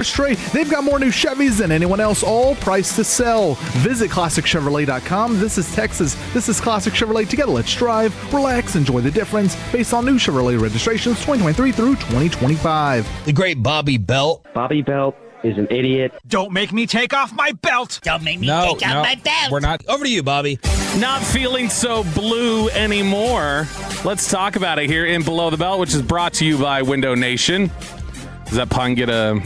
first trade. They've got more new Chevys than anyone else, all priced to sell. Visit ClassicChevrolet.com. This is Texas. This is Classic Chevrolet. Together, let's drive, relax, enjoy the difference based on new Chevrolet registrations 2023 through 2025. The great Bobby Belt. Bobby Belt is an idiot. Don't make me take off my belt. Don't make me take off my belt. We're not. Over to you, Bobby. Not feeling so blue anymore. Let's talk about it here in Below the Belt, which is brought to you by Window Nation. Does that pun get a...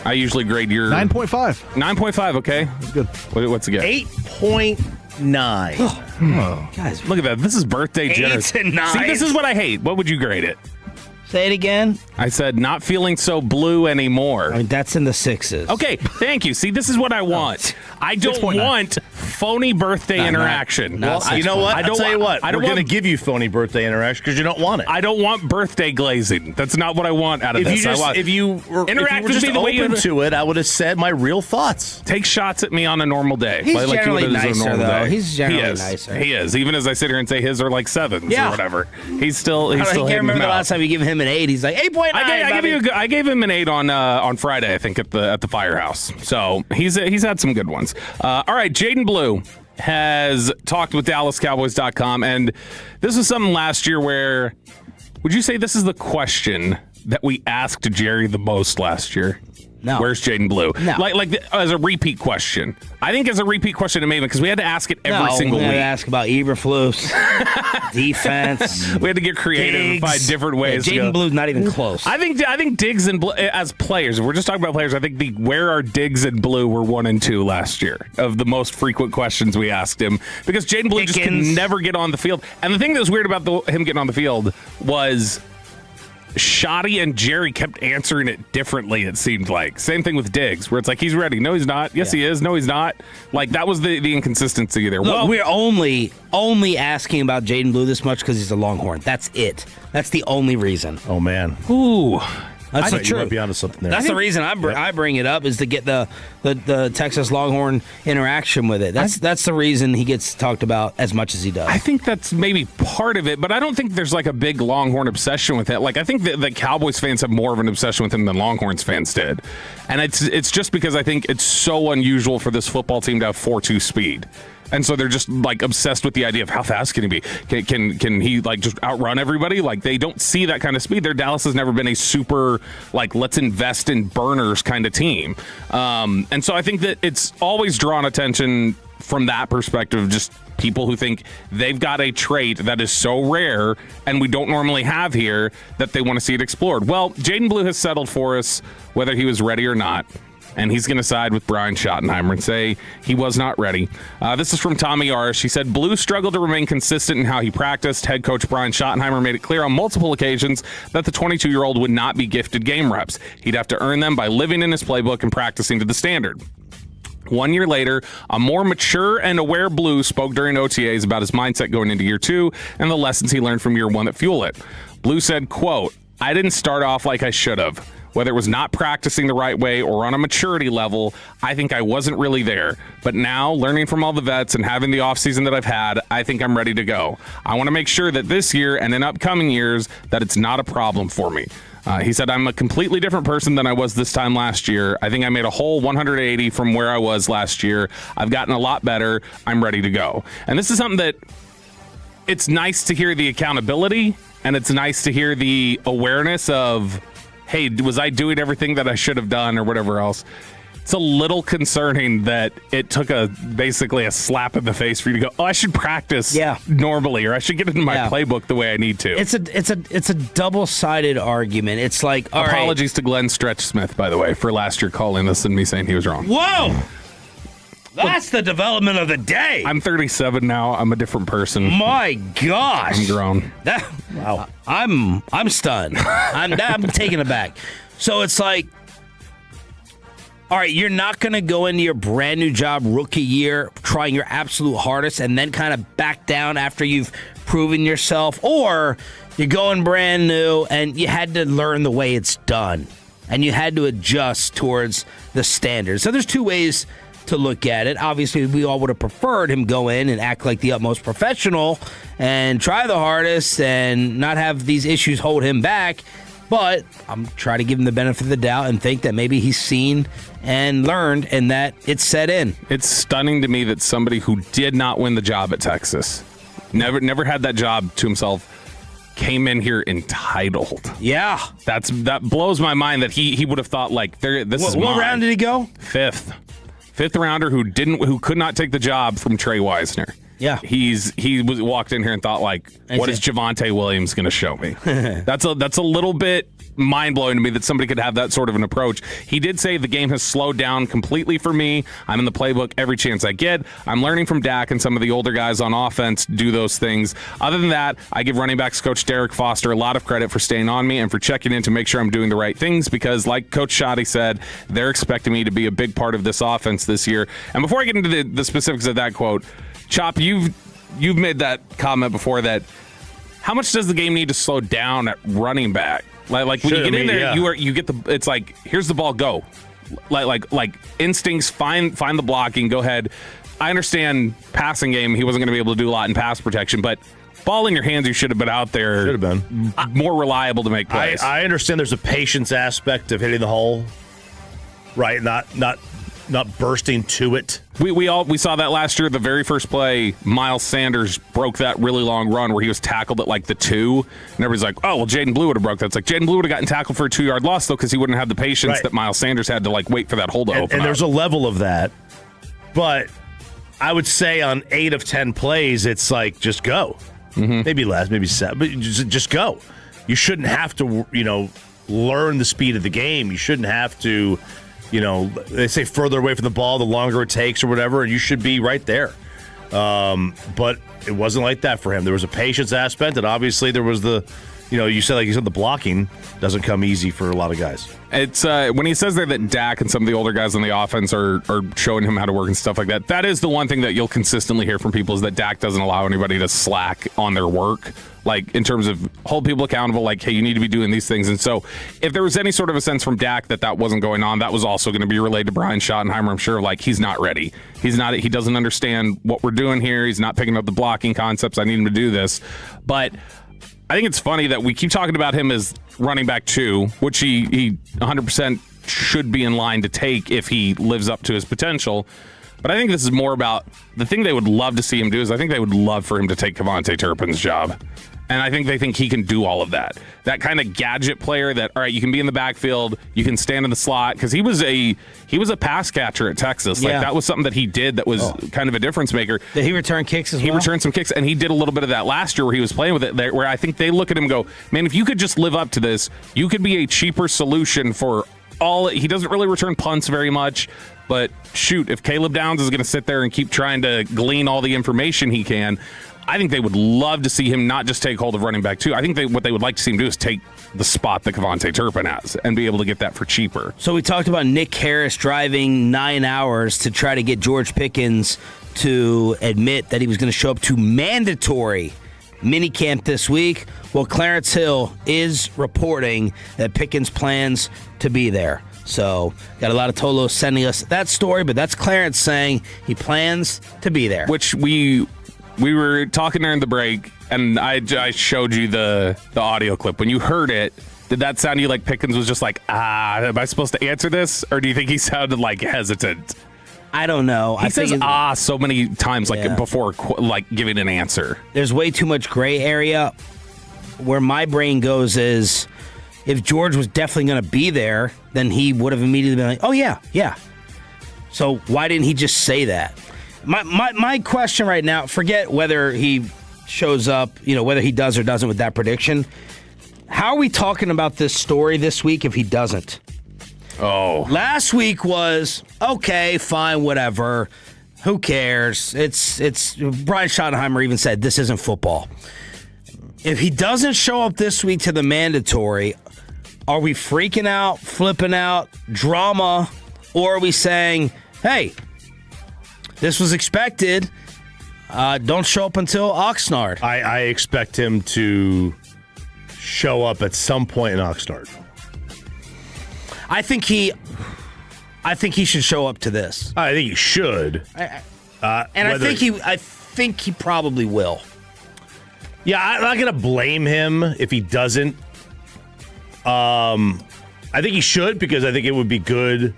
I usually grade your... 9.5. 9.5, okay. That's good. What's it get? 8.9. Oh. Guys, look at that. This is birthday generous. 8 to 9. See, this is what I hate. What would you grade it? Say it again. I said not feeling so blue anymore. I mean, that's in the 6s. Okay, thank you. See, this is what I want. I don't want phony birthday interaction. Well, you know what? I'll tell you what. I don't We're going to want, give you phony birthday interaction because you don't want it. I don't want birthday glazing. That's not what I want out of this. If you were just open to it, I would have said my real thoughts. Take shots at me on a normal day. He's generally nicer, though. He's generally nicer. He is. Even as I sit here and say his are like 7s or whatever. He's still. I can't remember the last time you gave him an 8. He's like 8.9. I gave him an 8 on Friday, I think, at the Firehouse. So he's had some good ones. All right, Jaden Blue has talked with DallasCowboys.com, and this was something last year where, would you say this is the question that we asked Jerry the most last year? No. Where's Jaden Blue? No. Like as a repeat question. I think as a repeat question to Maven, because we had to ask it every single week. We had to ask about Eberflus, defense. We had to get creative and find different ways. Jaden Blue's not even close. I think Diggs and Blue, as players, if we're just talking about players, I think where are Diggs and Blue were 1 and 2 last year of the most frequent questions we asked him, because Jaden Blue just could never get on the field. And the thing that was weird about him getting on the field was Shoddy and Jerry kept answering it differently, it seemed like. Same thing with Diggs, where it's like, he's ready. No, he's not. Yes, he is. No, he's not. Like, that was the inconsistency there. Look, we're only asking about Jaden Blue this much because he's a Longhorn. That's it. That's the only reason. Oh, man. Ooh. That's the truth. You might be onto something there. That's the reason I bring it up, is to get the Texas Longhorn interaction with it. That's the reason he gets talked about as much as he does. I think that's maybe part of it, but I don't think there's like a big Longhorn obsession with it. Like, I think that Cowboys fans have more of an obsession with him than Longhorns fans did. And it's just because I think it's so unusual for this football team to have 4.2 speed. And so they're just like obsessed with the idea of how fast can he be? Can he like just outrun everybody? Like, they don't see that kind of speed. Dallas has never been a super like let's invest in burners kind of team. And so I think that it's always drawn attention from that perspective, just people who think they've got a trait that is so rare and we don't normally have here that they want to see it explored. Well, Jaden Blue has settled for us whether he was ready or not. And he's going to side with Brian Schottenheimer and say he was not ready. This is from Tommy Arish. He said, Blue struggled to remain consistent in how he practiced. Head coach Brian Schottenheimer made it clear on multiple occasions that the 22-year-old would not be gifted game reps. He'd have to earn them by living in his playbook and practicing to the standard. 1 year later, a more mature and aware Blue spoke during OTAs about his mindset going into year 2 and the lessons he learned from year 1 that fuel it. Blue said, quote, I didn't start off like I should have. Whether it was not practicing the right way or on a maturity level, I think I wasn't really there. But now, learning from all the vets and having the offseason that I've had, I think I'm ready to go. I want to make sure that this year and in upcoming years that it's not a problem for me. He said, I'm a completely different person than I was this time last year. I think I made a whole 180 from where I was last year. I've gotten a lot better. I'm ready to go. And this is something that it's nice to hear the accountability, and it's nice to hear the awareness of, hey, was I doing everything that I should have done or whatever else? It's a little concerning that it took basically a slap in the face for you to go, oh, I should practice normally, or I should get into my playbook the way I need to. It's a double-sided argument. It's like, apologies to Glenn Stretch Smith, by the way, for last year calling this and me saying he was wrong. Whoa! That's the development of the day. I'm 37 now. I'm a different person. My gosh. I'm grown. Wow. I'm stunned. I'm taken aback. So it's like, all right, you're not going to go into your brand new job rookie year trying your absolute hardest and then kind of back down after you've proven yourself, or you're going brand new and you had to learn the way it's done and you had to adjust towards the standards. So there's two ways to look at it. Obviously, we all would have preferred him go in and act like the utmost professional and try the hardest and not have these issues hold him back. But I'm trying to give him the benefit of the doubt and think that maybe he's seen and learned and that it's set in. It's stunning to me that somebody who did not win the job at Texas, never had that job to himself, came in here entitled. Yeah. That blows my mind that he would have thought like this is mine. What round did he go? Fifth rounder who could not take the job from Trey Wisner. Yeah. He walked in here and thought like, what is Javonte Williams going to show me? That's a little bit mind-blowing to me that somebody could have that sort of an approach. He did say the game has slowed down completely for me. I'm in the playbook every chance I get. I'm learning from Dak and some of the older guys on offense do those things. Other than that, I give running backs coach Derek Foster a lot of credit for staying on me and for checking in to make sure I'm doing the right things because like Coach Shoddy said, they're expecting me to be a big part of this offense this year. And before I get into the specifics of that quote, Chop, you've made that comment before that how much does the game need to slow down at running back? Like when you get in there, you get it's like here's the ball, go. Like instincts, find the blocking, go ahead. I understand passing game, he wasn't going to be able to do a lot in pass protection, but ball in your hands, you should have been out there. Should have been more reliable to make plays. I understand there's a patience aspect of hitting the hole, right? Not bursting to it. We saw that last year. The very first play, Miles Sanders broke that really long run where he was tackled at like the 2, and everybody's like, "Oh, well, Jaden Blue would have broke that." It's like Jaden Blue would have gotten tackled for a 2-yard loss though, because he wouldn't have the patience that Miles Sanders had to like wait for that hole to open. And there's a level of that, but I would say on 8 of 10 plays, it's like just go, maybe less, maybe 7, but just go. You shouldn't have to, learn the speed of the game. You shouldn't have to. They say further away from the ball, the longer it takes or whatever, and you should be right there. But it wasn't like that for him. There was a patience aspect, and obviously there was the blocking doesn't come easy for a lot of guys. It's when he says there that Dak and some of the older guys on the offense are showing him how to work and stuff like that. That is the one thing that you'll consistently hear from people is that Dak doesn't allow anybody to slack on their work, like in terms of hold people accountable, like, hey, you need to be doing these things. And so if there was any sort of a sense from Dak that wasn't going on, that was also going to be relayed to Brian Schottenheimer, I'm sure, like he's not ready. He doesn't understand what we're doing here. He's not picking up the blocking concepts. I need him to do this. But I think it's funny that we keep talking about him as running back 2, which he 100% should be in line to take if he lives up to his potential. But I think this is more about the thing they would love to see him do is I think they would love for him to take Kevontae Turpin's job. And I think they think he can do all of that. That kind of gadget player that, all right, you can be in the backfield, you can stand in the slot, because he was a pass catcher at Texas. Like that was something that he did that was kind of a difference maker. Did he return kicks as well? He returned some kicks, and he did a little bit of that last year where he was playing with it, where I think they look at him and go, man, if you could just live up to this, you could be a cheaper solution for all. He doesn't really return punts very much, but shoot, if Caleb Downs is going to sit there and keep trying to glean all the information he can, I think they would love to see him not just take hold of running back 2. I think what they would like to see him do is take the spot that Kevontae Turpin has and be able to get that for cheaper. So we talked about Nick Harris driving 9 hours to try to get George Pickens to admit that he was going to show up to mandatory minicamp this week. Well, Clarence Hill is reporting that Pickens plans to be there. So got a lot of Tolos sending us that story, but that's Clarence saying he plans to be there. Which we were talking during the break, and I showed you the audio clip. When you heard it, did that sound to you like Pickens was just like, am I supposed to answer this? Or do you think he sounded like hesitant? I don't know. He says so many times before giving an answer. There's way too much gray area. Where my brain goes is if George was definitely going to be there, then he would have immediately been like, oh, yeah. So why didn't he just say that? My question right now, forget whether he shows up, whether he does or doesn't with that prediction. How are we talking about this story this week if he doesn't? Oh. Last week was, okay, fine, whatever. Who cares? It's Brian Schottenheimer even said this isn't football. If he doesn't show up this week to the mandatory, are we freaking out, flipping out, drama, or are we saying, hey, this was expected. Don't show up until Oxnard. I expect him to show up at some point in Oxnard. I think he should show up to this. I think he should. I think he probably will. Yeah, I'm not going to blame him if he doesn't. I think he should because I think it would be good.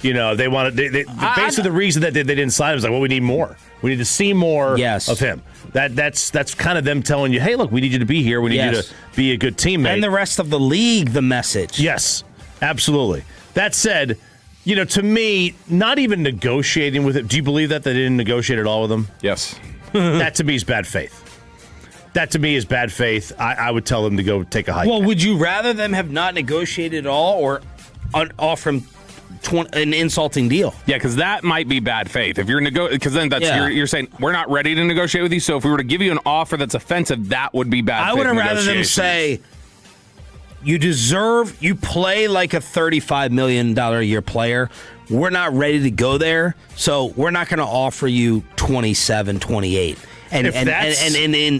You know, they wanted. Basically, the reason that they didn't sign him was like, well, we need more. We need to see more of him. That's kind of them telling you, hey, look, we need you to be here. We need you to be a good teammate. And the rest of the league, the message. Yes, absolutely. That said, you know, to me, not even negotiating with it. Do you believe that they didn't negotiate at all with him? Yes. That to me is bad faith. That to me is bad faith. I would tell them to go take a hike. Well, would you rather them have not negotiated at all or offer him an insulting deal? Yeah, because that might be bad faith. If you're because then that's you're saying we're not ready to negotiate with you. So if we were to give you an offer that's offensive, that would be bad. I would have rather them say you play like a $35 million a year player. We're not ready to go there, so we're not going to offer you 27, 28 and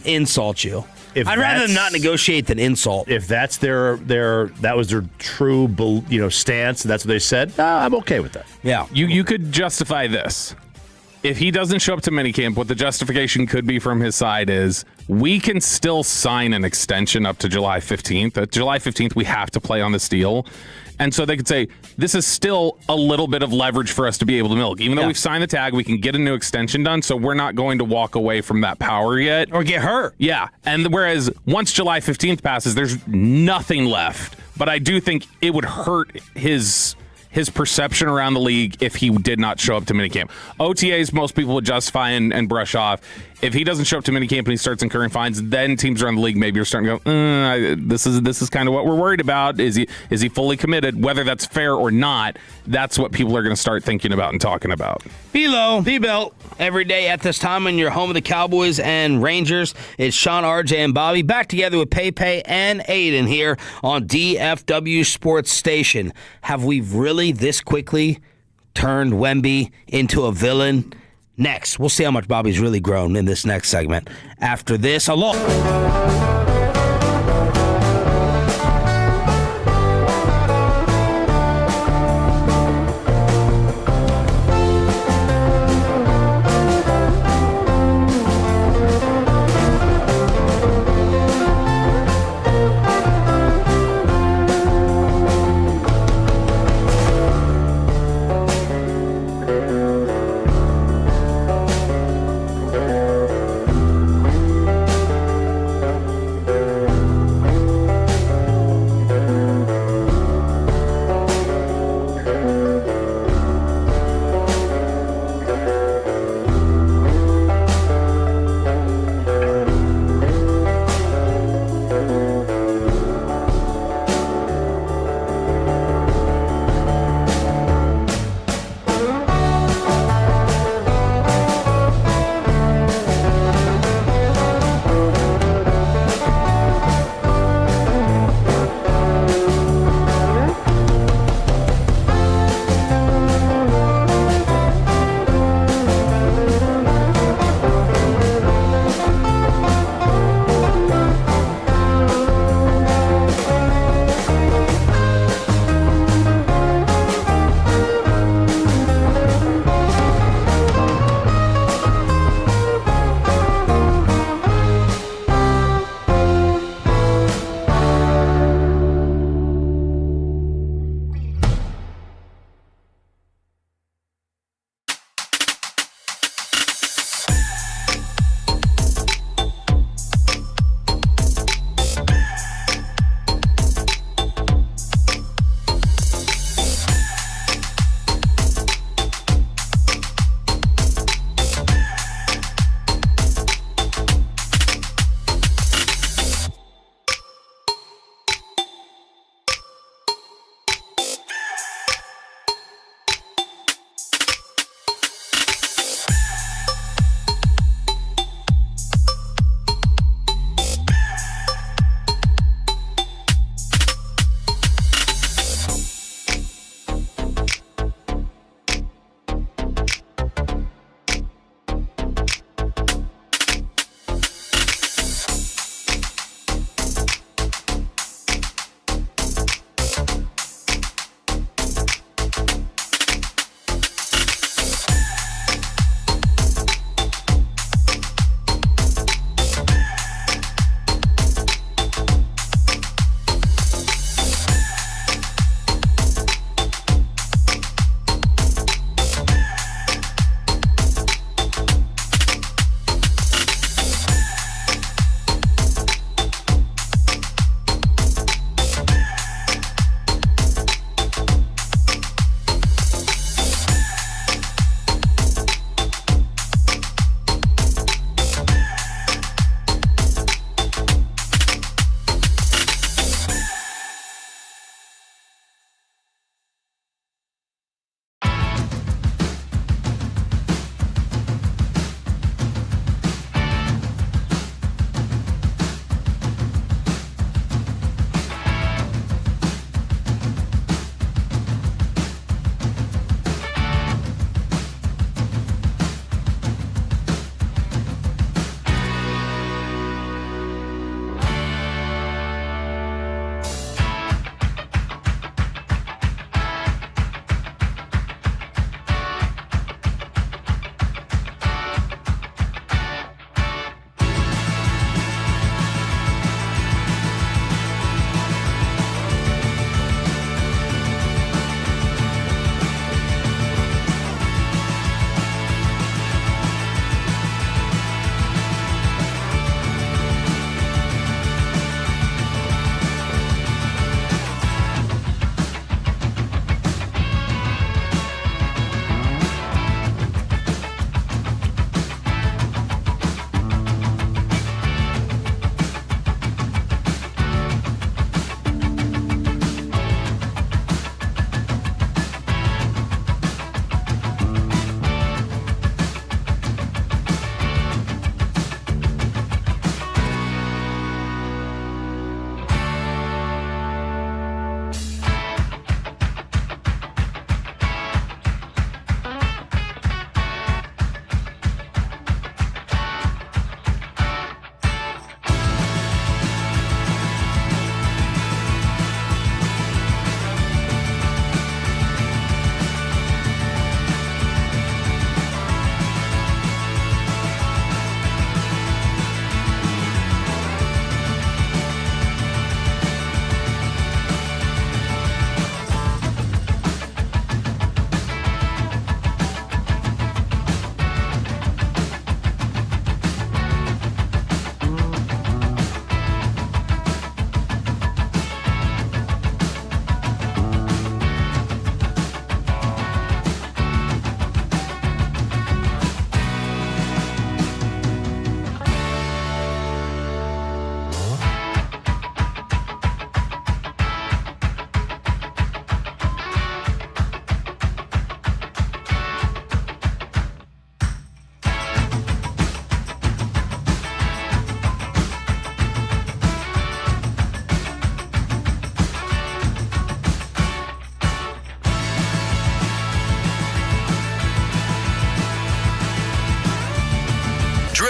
insult you. I'd rather them not negotiate than insult. If that's that was their true stance, and that's what they said, I'm okay with that. Yeah. You could justify this. If he doesn't show up to minicamp, what the justification could be from his side is we can still sign an extension up to July 15th. At July 15th, we have to play on this deal. And so they could say, this is still a little bit of leverage for us to be able to milk. Even though we've signed the tag, we can get a new extension done, so we're not going to walk away from that power yet. Or get hurt. Yeah. And whereas once July 15th passes, there's nothing left. But I do think it would hurt his perception around the league if he did not show up to minicamp. OTAs, most people would justify and brush off. If he doesn't show up to minicamp and he starts incurring fines, then teams around the league maybe are starting to go, this is kind of what we're worried about. Is he fully committed? Whether that's fair or not, that's what people are going to start thinking about and talking about. B-Belt, every day at this time when you're home of the Cowboys and Rangers. It's Sean, RJ, and Bobby back together with Pepe and Aiden here on DFW Sports Station. Have we really this quickly turned Wemby into a villain? Next, we'll see how much Bobby's really grown in this next segment. After this,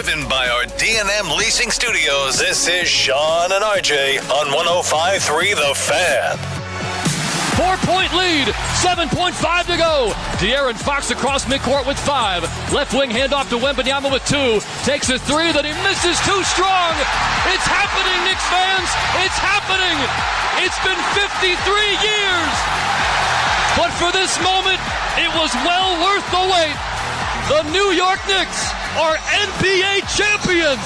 Driven by our D&M Leasing Studios, this is Sean and RJ on 105.3 The Fan. 4-point lead, 7.5 to go. De'Aaron Fox across midcourt with 5. Left wing handoff to Wembanyama with 2. Takes a 3 that he misses too strong. It's happening, Knicks fans. It's happening. It's been 53 years. But for this moment, it was well worth the wait. The New York Knicks are NBA champions.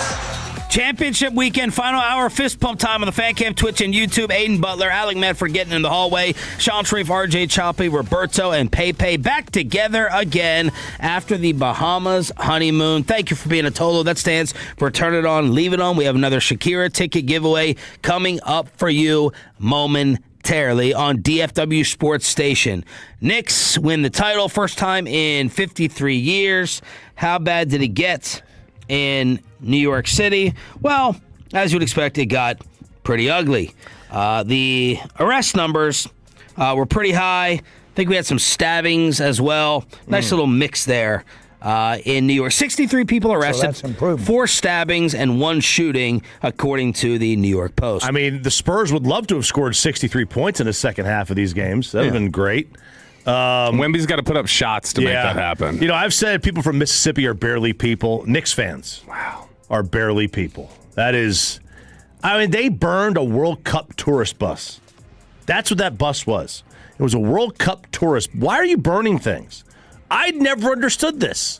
Championship weekend, final hour, fist pump time on the Fan Cam, Twitch, and YouTube. Aiden Butler, Alec Medford getting in the hallway. Sean Sharif, RJ Choppy, Roberto, and Pepe back together again after the Bahamas honeymoon. Thank you for being a Tolo. That stands for Turn It On, Leave It On. We have another Shakira ticket giveaway coming up for you momentarily on DFW Sports Station. Knicks win the title, first time in 53 years. How bad did it get in New York City? Well, as you'd expect, it got pretty ugly. The arrest numbers were pretty high. I think we had some stabbings as well. Nice little mix there in New York. 63 people arrested, So that's improvement. 4 stabbings and 1 shooting, according to the New York Post. I mean, the Spurs would love to have scored 63 points in the second half of these games. That would have been great. Wemby's got to put up shots to make that happen. You know, I've said people from Mississippi are barely people. Knicks fans are barely people. That is, I mean, they burned a World Cup tourist bus. That's what that bus was. It was a World Cup tourist. Why are you burning things? I never understood this.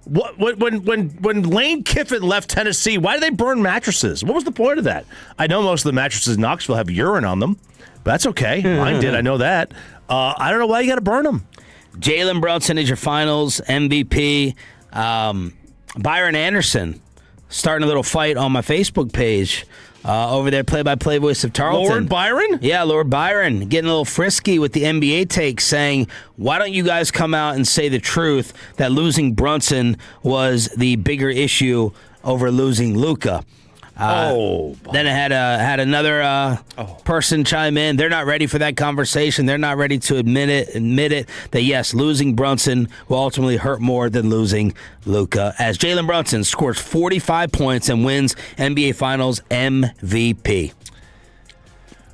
When Lane Kiffin left Tennessee, why did they burn mattresses? What was the point of that? I know most of the mattresses in Knoxville have urine on them, but that's okay. Mine did. I know that. I don't know why you got to burn them. Jalen Brunson is your finals MVP. Byron Anderson starting a little fight on my Facebook page over there, play-by-play voice of Tarleton. Lord Byron? Yeah, Lord Byron getting a little frisky with the NBA take, saying, why don't you guys come out and say the truth that losing Brunson was the bigger issue over losing Luka? Then it had another person chime in. They're not ready for that conversation. They're not ready to admit it that yes, losing Brunson will ultimately hurt more than losing Luka, as Jalen Brunson scores 45 points and wins NBA Finals MVP.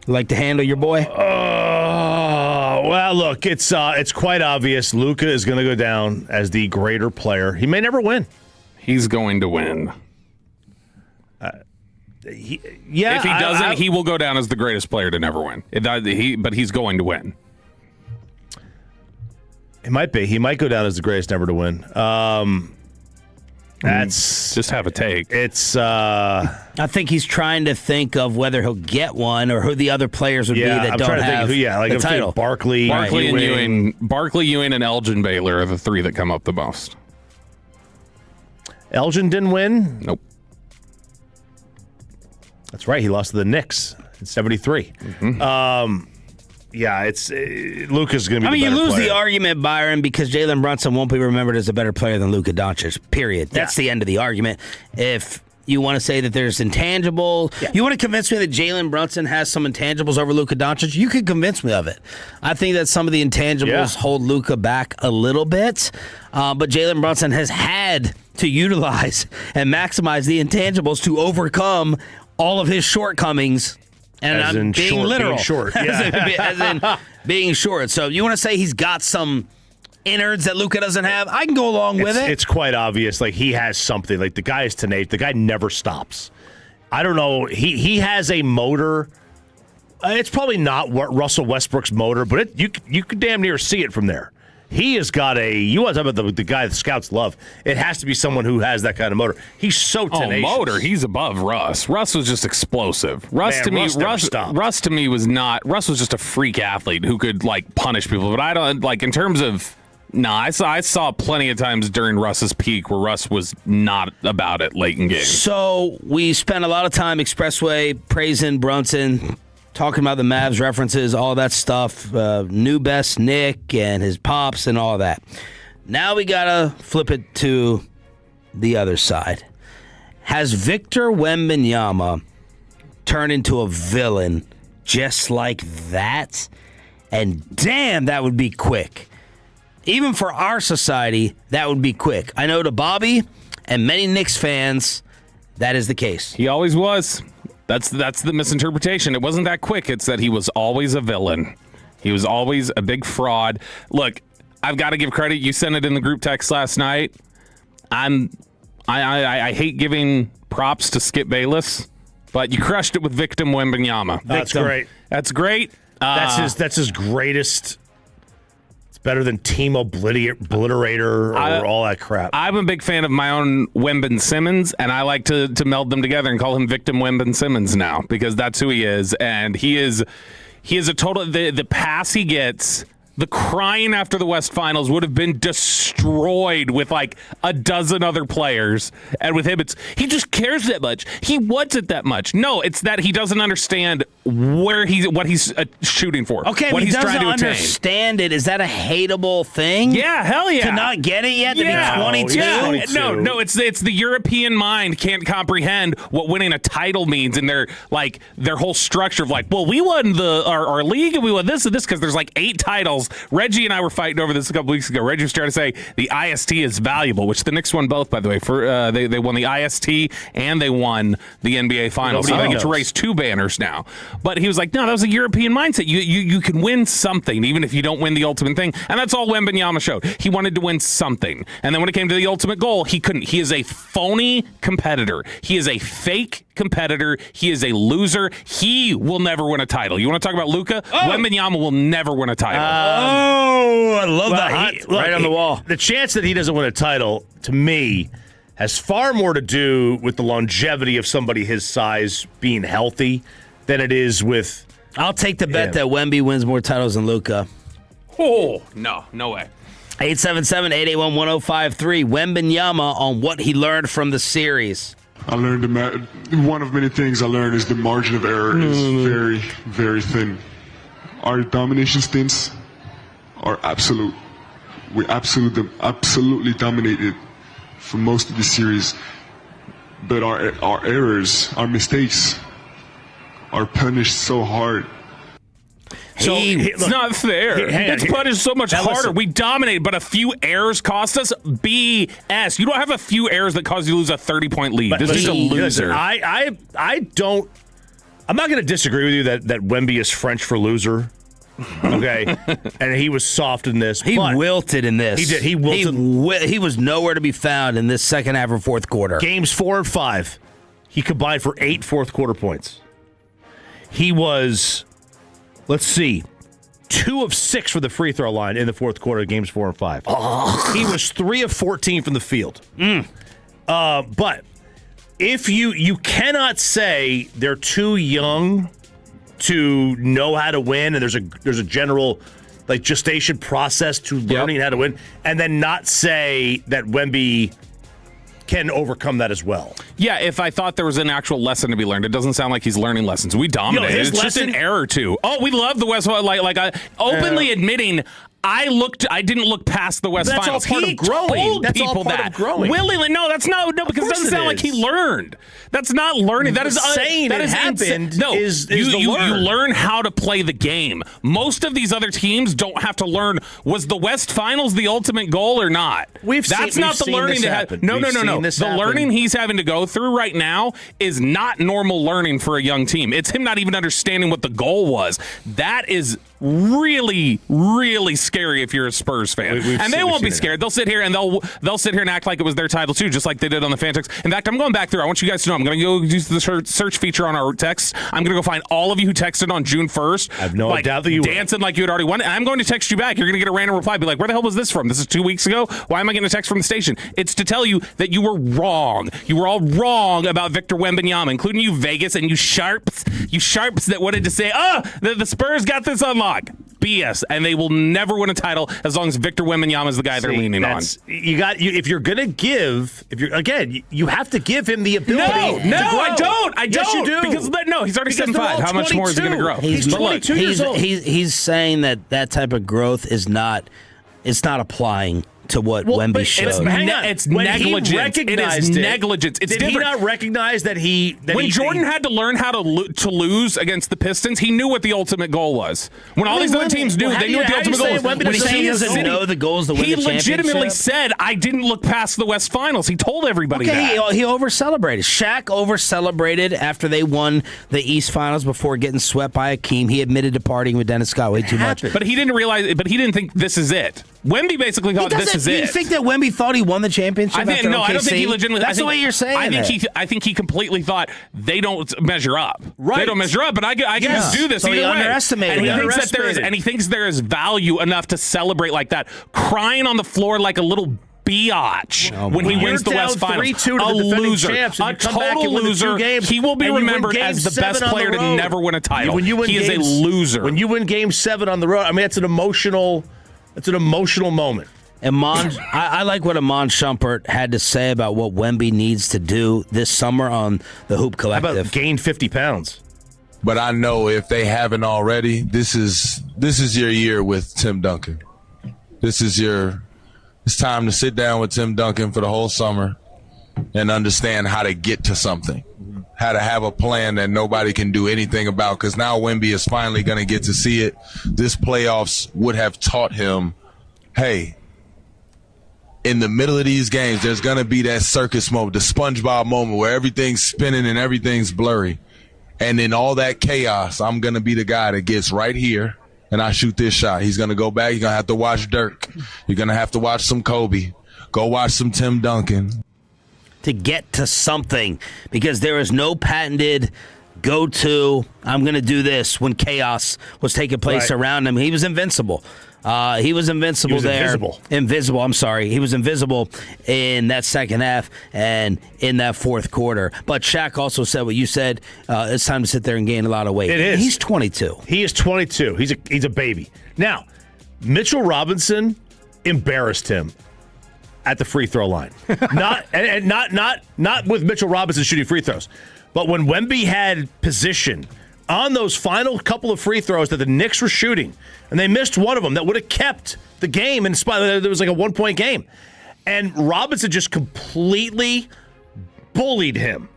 Like to handle your boy? Well, look, it's quite obvious. Luka is going to go down as the greater player. He may never win. He's going to win. If he doesn't, he will go down as the greatest player to never win. But he's going to win. It might be. He might go down as the greatest ever to win. That's just have a take. It's. I think he's trying to think of whether he'll get one or who the other players would be that I'm don't trying to have think who, the title. Barkley and Ewing, and Elgin Baylor are the 3 that come up the most. Elgin didn't win? Nope. That's right. He lost to the Knicks in 73. Yeah, it's Luka's going to be. I mean, the you better lose player. the argument, Byron, because Jalen Brunson won't be remembered as a better player than Luka Doncic. Period. That's the end of the argument. If you want to say that there's intangible, you want to convince me that Jalen Brunson has some intangibles over Luka Doncic, you can convince me of it. I think that some of the intangibles hold Luka back a little bit, but Jalen Brunson has had to utilize and maximize the intangibles to overcome all of his shortcomings. And as I'm being literal. Being short. as in being short. So you want to say he's got some innards that Luka doesn't have? I can go along with it. It's quite obvious. Like, he has something. Like, the guy is tenacious. The guy never stops. I don't know. He has a motor. It's probably not what Russell Westbrook's motor, but you could damn near see it from there. He has got you want to talk about the guy the scouts love. It has to be someone who has that kind of motor. He's so tenacious. Motor, he's above Russ. Russ was just explosive. Russ to me was not. Russ was just a freak athlete who could like punish people. But I don't like in terms of. I saw plenty of times during Russ's peak where Russ was not about it late in games. So we spent a lot of time Expressway praising Brunson, talking about the Mavs references, all that stuff, new best Nick and his pops and all that. Now we got to flip it to the other side. Has Victor Wembanyama turned into a villain just like that? And damn, that would be quick. Even for our society, that would be quick. I know to Bobby And many Knicks fans, that is the case. He always was. That's the misinterpretation. It wasn't that quick. It's that he was always a villain. He was always a big fraud. Look, I've got to give credit. You sent it in the group text last night. I hate giving props to Skip Bayless, but you crushed it with Victim Wembanyama. That's great. That's great. That's his greatest. It's better than Team Obliterator or all that crap. I'm a big fan of my own Wemben Simmons, and I like to meld them together and call him Victim Wemben Simmons now because that's who he is, and he is a total. The pass he gets. The crying after the West Finals would have been destroyed with like a dozen other players. And with him, he just cares that much. He wants it that much. No, it's that he doesn't understand what he's shooting for. Okay, what he he's doesn't trying to understand it. Is that a hateable thing? Yeah, hell yeah. To not get it yet? To be 22? Yeah. No, it's the European mind can't comprehend what winning a title means in their whole structure of like, well, we won our league and we won this and this because there's like 8 titles. Reggie and I were fighting over this a couple weeks ago. Reggie was trying to say the IST is valuable, which the Knicks won both, by the way. For they won the IST and they won the NBA Finals. So they get to raise 2 banners now. But he was like, no, that was a European mindset. You can win something, even if you don't win the ultimate thing. And that's all Wembanyama showed. He wanted to win something. And then when it came to the ultimate goal, he couldn't. He is a phony competitor. He is a fake competitor. He is a loser. He will never win a title. You want to talk about Luka? Wembanyama will never win a title. I love that. Right on the wall. The chance that he doesn't win a title, to me, has far more to do with the longevity of somebody his size being healthy than it is with... I'll take the bet that Wemby wins more titles than Luka. Oh, no way. 877-881-1053. Wembanyama on what he learned from the series. I learned one of many things I learned is the margin of error is very, very thin. Our domination stints are absolute. We absolutely dominated for most of the series. But our errors, our mistakes, are punished so hard. So it's not fair. It's punished so much harder. Listen. We dominated, but a few errors cost us BS. You don't have a few errors that cause you to lose a 30-point lead. This is a loser. Listen, I don't. I'm not going to disagree with you that Wemby is French for loser. Okay, and he was soft in this. He wilted in this. He did. He wilted. He was nowhere to be found in this second half or fourth quarter. Games 4 and 5, he combined for 8 fourth quarter points. He was, let's see, 2 of 6 for the free throw line in the fourth quarter of games 4 and 5. Oh. He was 3 of 14 from the field. But if you cannot say they're too young to know how to win, and there's a general gestation process to learning how to win, and then not say that Wemby can overcome that as well. Yeah, if I thought there was an actual lesson to be learned, it doesn't sound like he's learning lessons. We dominated. It's just an error too. Oh, we love the West. Openly admitting. I didn't look past the West Finals. All part of growing. That's all part of growing. Willingly, no, that's not. No, because it doesn't sound like he learned. That's not learning. That is saying that happened. No, you learn how to play the game. Most of these other teams don't have to learn. Was the West Finals the ultimate goal or not? That's not the learning that happened. No. The learning he's having to go through right now is not normal learning for a young team. It's him not even understanding what the goal was. That is really, really scary if you're a Spurs fan. And they won't be scared. They'll sit here and they'll sit here and act like it was their title too, just like they did on the fan text. In fact, I'm going back through. I want you guys to know I'm going to go use the search feature on our text. I'm going to go find all of you who texted on June 1st. I have no doubt that you dancing like you had already won. And I'm going to text you back. You're going to get a random reply. Be like, where the hell was this from? This is 2 weeks ago. Why am I getting a text from the station? It's to tell you that you were wrong. You were all wrong about Victor Wembanyama, including you, Vegas, and you sharps that wanted to say, the Spurs got this unlocked. BS, and they will never win a title as long as Victor Wembanyama is the guy they're leaning on. If you're going to give, you have to give him the ability. No, I don't. Yes, you do. Because he's already 7'5". How much more is he going to grow? He's 22 years old. He's saying that type of growth is not. It's not applying to what Wemby showed. It's negligence. It is negligence. It's different. Did he not recognize that when Jordan had to learn how to lose against the Pistons, he knew what the ultimate goal was. When all these other teams knew, they knew what the ultimate goal was. When he doesn't know the goals to win the championship. He legitimately said, "I didn't look past the West Finals." He told everybody that. He over-celebrated. Shaq over-celebrated after they won the East Finals before getting swept by Hakeem. He admitted to partying with Dennis Scott way too much. But he didn't realize. But he didn't think this is it. Wemby basically thought this is it. You think that Wemby thought he won the championship? I don't think he legitimately. That's the way you're saying. I think he completely thought they don't measure up. Right. They don't measure up, but I can just do this. So he underestimated. And he thinks there is value enough to celebrate like that, crying on the floor like a little biatch when he wins the West Finals. 3-2 to the loser, champs, a total loser. He will be remembered as the best player to never win a title. He is a loser. When you win Game 7 on the road, I mean, it's an emotional moment. I like what Iman Shumpert had to say about what Wemby needs to do this summer on the Hoop Collective. How about gain 50 pounds? But I know if they haven't already, this is your year with Tim Duncan. It's time to sit down with Tim Duncan for the whole summer and understand how to get to something, how to have a plan that nobody can do anything about, because now Wemby is finally going to get to see it. This playoffs would have taught him, hey, in the middle of these games, there's going to be that circus moment, the SpongeBob moment where everything's spinning and everything's blurry. And in all that chaos, I'm going to be the guy that gets right here and I shoot this shot. He's going to go back. You're going to have to watch Dirk. You're going to have to watch some Kobe. Go watch some Tim Duncan. To get to something, because there is no patented go-to, I'm going to do this when chaos was taking place around him. He was invincible. He was invincible there. Invisible, I'm sorry. He was invisible in that second half and in that fourth quarter. But Shaq also said what you said. It's time to sit there and gain a lot of weight. It is. He's 22. He is 22. He's a baby. Now, Mitchell Robinson embarrassed him at the free throw line. not with Mitchell Robinson shooting free throws, but when Wemby had position on those final couple of free throws that the Knicks were shooting, and they missed one of them that would have kept the game in spite of there was like a 1-point game. And Robinson just completely bullied him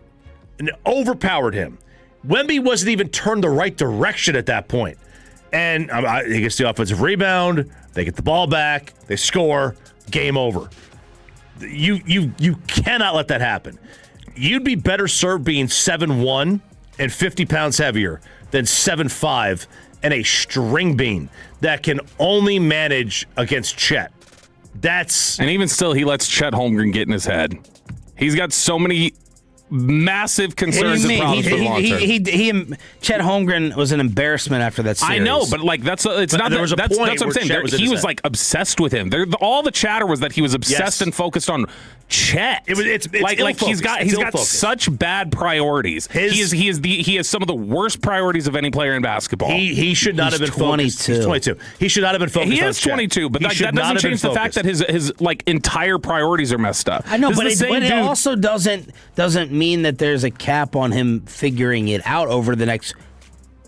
and overpowered him. Wemby wasn't even turned the right direction at that point. And he gets the offensive rebound, they get the ball back, they score, game over. You cannot let that happen. You'd be better served being 7'1" and 50 pounds heavier than 7'5" and a string bean that can only manage against Chet. And even still, he lets Chet Holmgren get in his head. He's got so many massive concerns and problems for the long term. Chet Holmgren was an embarrassment after that series. I know, but like that's what I'm saying. He was like obsessed with him. All the chatter was that he was obsessed and focused on Chet. It's like he's got such bad priorities. He has some of the worst priorities of any player in basketball. He should not have been focused. He's 22. He should not have been focused. He is 22, but that doesn't change the fact that his like entire priorities are messed up. I know, but it also doesn't mean that there's a cap on him figuring it out over the next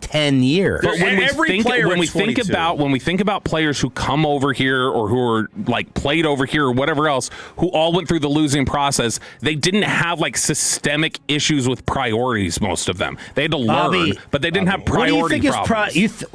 10 years. But when we think about players who come over here or who are like played over here or whatever else, who all went through the losing process, they didn't have like systemic issues with priorities. Most of them, they had to learn, but they didn't have priority problems.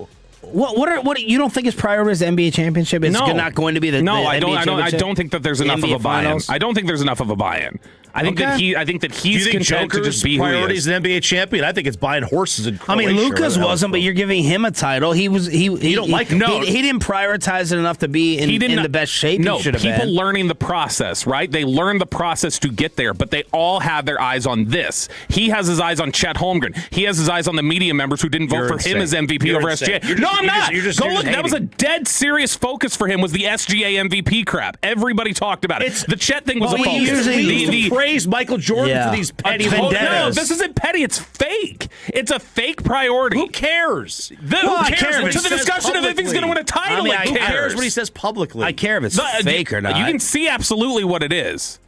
What you don't think his priority is the NBA championship? It's not going to be the I NBA don't think that there's enough of a buy-in. I don't think there's enough of a buy-in. I think that he's content to just be priority who he is an NBA champion. I think it's buying horses in Croatia. I mean, Luka's wasn't, but you're giving him a title. He don't like him. No, he didn't prioritize it enough to be in the best shape. No, he should have been. People learning the process, right? They learn the process to get there, but they all have their eyes on this. He has his eyes on Chet Holmgren. He has his eyes on the media members who didn't vote for him as MVP over SGA. No, I'm not. Go look. That was a dead serious focus for him. Was the SGA MVP crap? Everybody talked about it. The Chet thing was a focus. We praised Michael Jordan for these petty vendettas. No, this isn't petty. It's fake. It's a fake priority. Who cares? Who cares? To the discussion of if he's going to win a title. Who cares what he says publicly? I care if it's fake or not. You can see absolutely what it is.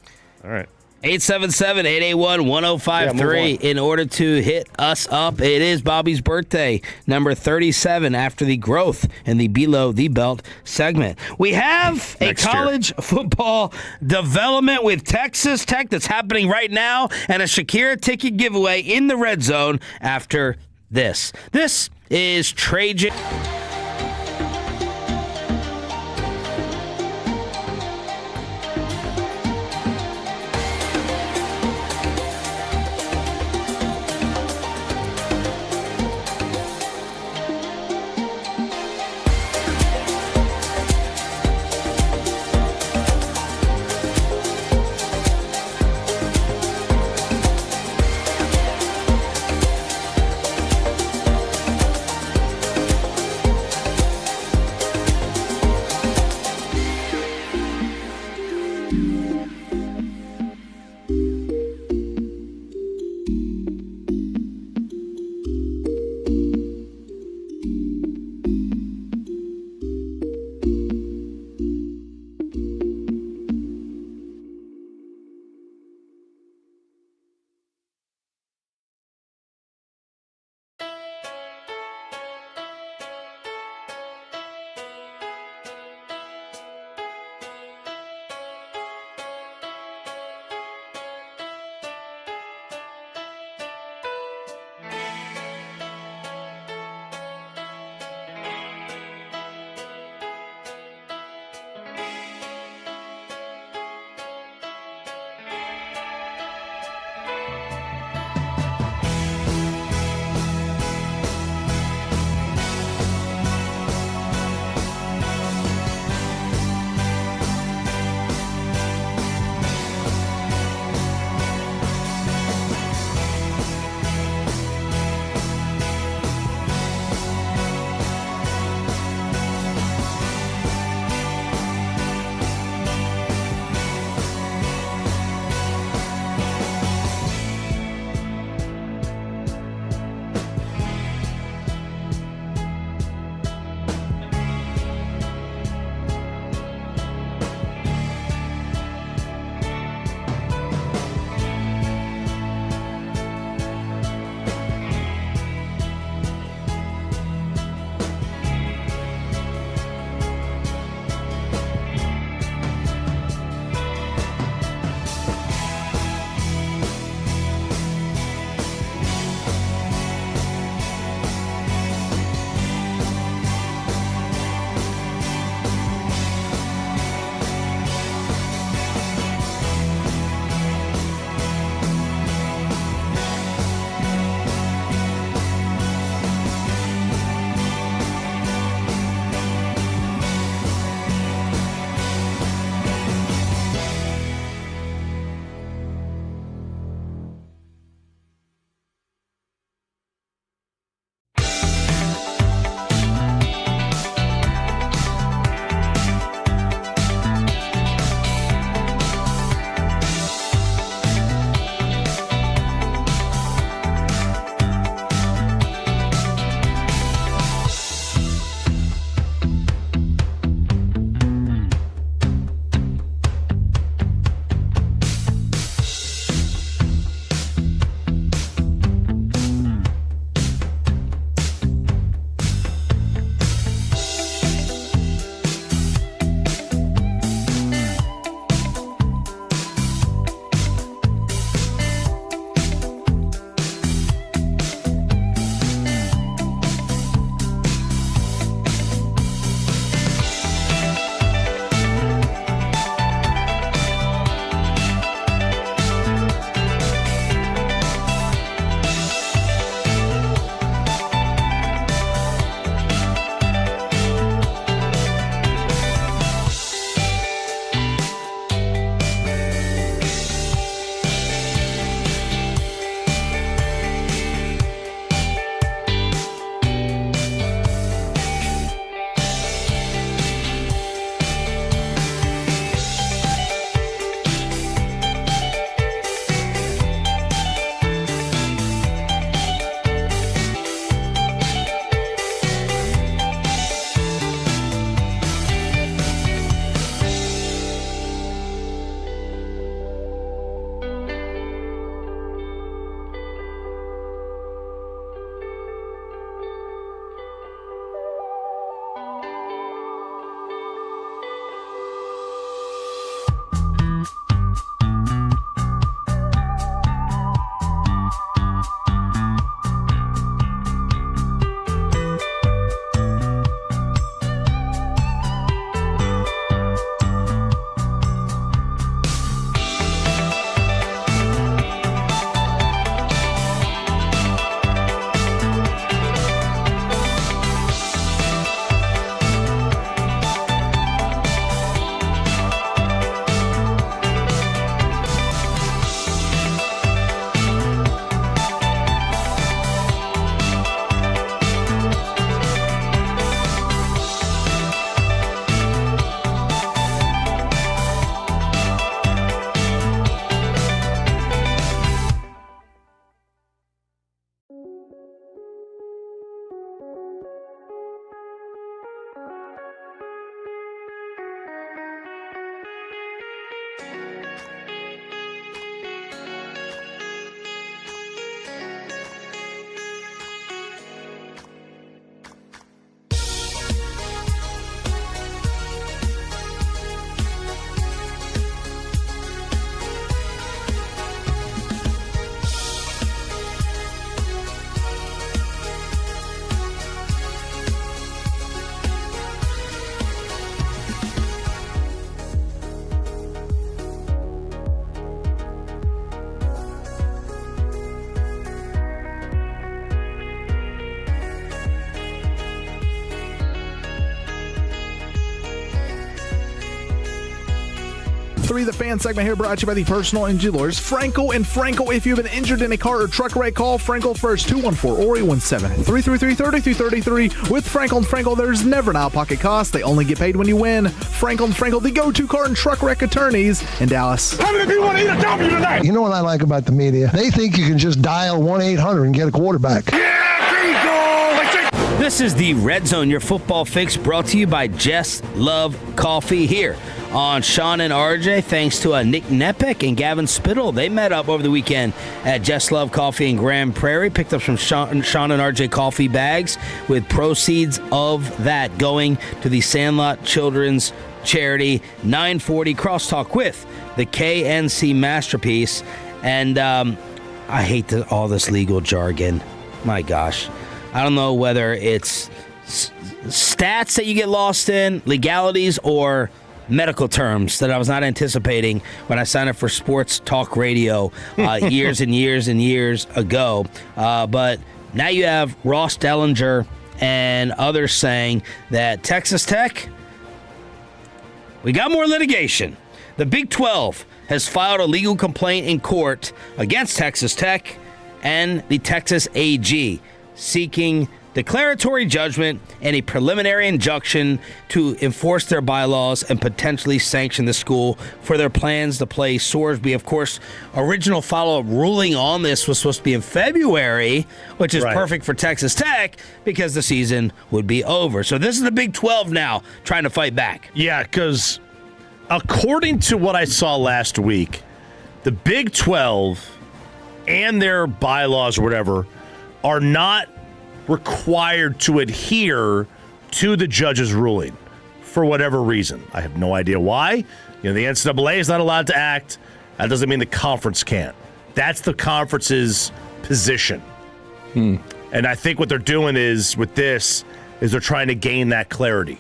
All right. 877-881-1053 in order to hit us up. It is Bobby's birthday, number 37, after the growth in the Below the Belt segment. We have a college football development with Texas Tech that's happening right now and a Shakira ticket giveaway in the red zone after this. This is Trajan. 105.3 The Fan segment here brought to you by the personal injury lawyers Frankel and Frankel. If you've been injured in a car or truck wreck, call Frankel first, 214-ORI-17-333-3333. With Frankel and Frankel, there's never an out-of-pocket cost. They only get paid when you win. Frankel and Frankel, the go-to car and truck wreck attorneys in Dallas. How many people want to eat a W tonight? You know what I like about the media? They think you can just dial 1-800 and get a quarterback. This is the Red Zone, your football fix, brought to you by Just Love Coffee here on Sean and RJ. Thanks to Nick Nepek and Gavin Spittle. They met up over the weekend at Just Love Coffee in Grand Prairie, picked up some Sean and RJ coffee bags with proceeds of that going to the Sandlot Children's Charity. 940 Crosstalk with the KNC Masterpiece. And I hate all this legal jargon. My gosh. I don't know whether it's stats that you get lost in, legalities, or medical terms that I was not anticipating when I signed up for sports talk radio years and years and years ago. But now you have Ross Dellinger and others saying that Texas Tech, we got more litigation. The Big 12 has filed a legal complaint in court against Texas Tech and the Texas AG, seeking declaratory judgment and a preliminary injunction to enforce their bylaws and potentially sanction the school for their plans to play Sorsby. Of course, original follow-up ruling on this was supposed to be in February, which is perfect for Texas Tech because the season would be over. So this is the Big 12 now trying to fight back. Yeah, because according to what I saw last week, the Big 12 and their bylaws or whatever are not required to adhere to the judge's ruling for whatever reason. I have no idea why. The NCAA is not allowed to act. That doesn't mean the conference can't. That's the conference's position. And I think what they're doing is, with this, is they're trying to gain that clarity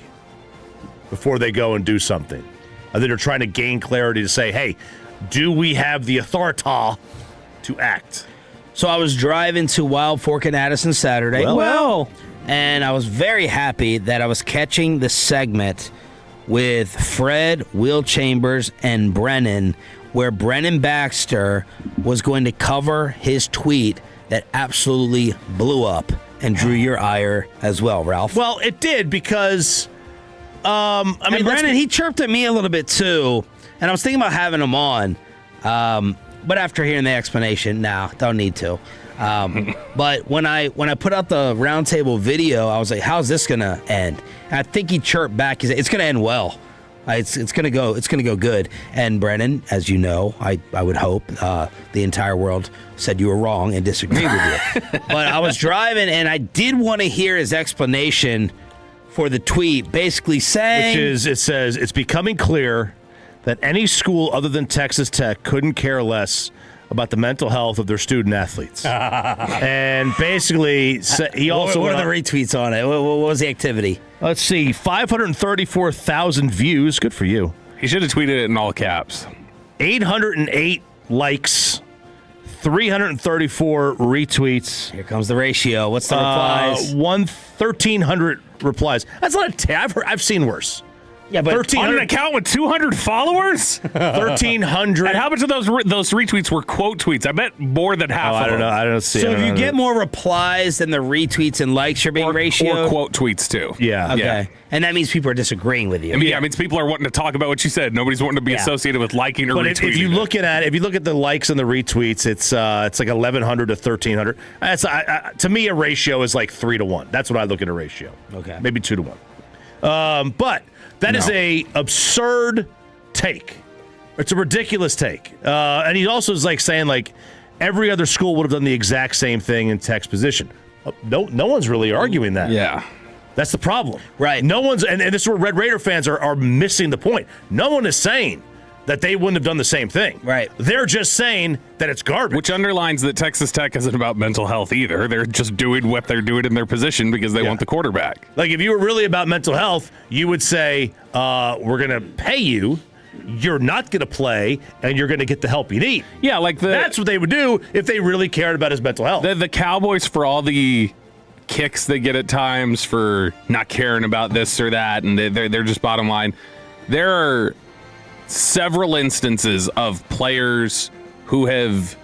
before they go and do something. I think they're trying to gain clarity to say, hey, do we have the authority to act? So I was driving to Wild Fork and Addison Saturday. And I was very happy that I was catching the segment with Fred, Will Chambers, and Brennan, where Brennan Baxter was going to cover his tweet that absolutely blew up and drew your ire as well, Ralph. Well, it did because, Brennan, he chirped at me a little bit too, and I was thinking about having him on. But after hearing the explanation, don't need to. But when I put out the roundtable video, I was like, "How's this gonna end?" And I think he chirped back. He said, "It's gonna end well. It's gonna go good." And Brennan, as you know, I would hope the entire world said you were wrong and disagreed with you. But I was driving, and I did want to hear his explanation for the tweet, basically saying, it says it's becoming clear that any school other than Texas Tech couldn't care less about the mental health of their student athletes. And basically, he also... What are the retweets on it? What was the activity? Let's see, 534,000 views. Good for you. He should have tweeted it in all caps. 808 likes. 334 retweets. Here comes the ratio. What's the replies? 1,300 replies. That's not I've seen worse. Yeah, but on an account with 200 followers? 1,300. And how much of those retweets were quote tweets? I bet more than half of them. I don't know. I don't see it. So if you get more replies than the retweets and likes, you're being ratioed? Or quote tweets, too. Yeah. Okay. Yeah. And that means people are disagreeing with you. It means people are wanting to talk about what you said. Nobody's wanting to be associated with liking or retweeting. But if you look at the likes and the retweets, it's like 1,100 to 1,300. That's to me, a ratio is like 3 to 1. That's what I look at a ratio. Okay. Maybe 2 to 1. But that is a absurd take. It's a ridiculous take. And he also is like saying like every other school would have done the exact same thing in Tech's position. No one's really arguing that. Yeah. That's the problem. Right. No one's, and this is where Red Raider fans are missing the point. No one is saying that they wouldn't have done the same thing. Right. They're just saying that it's garbage. Which underlines that Texas Tech isn't about mental health either. They're just doing what they're doing in their position because they want the quarterback. Like, if you were really about mental health, you would say, we're going to pay you, you're not going to play, and you're going to get the help you need. Yeah, like that's what they would do if they really cared about his mental health. The Cowboys, for all the kicks they get at times for not caring about this or that, and they're just bottom line, there are several instances of players who have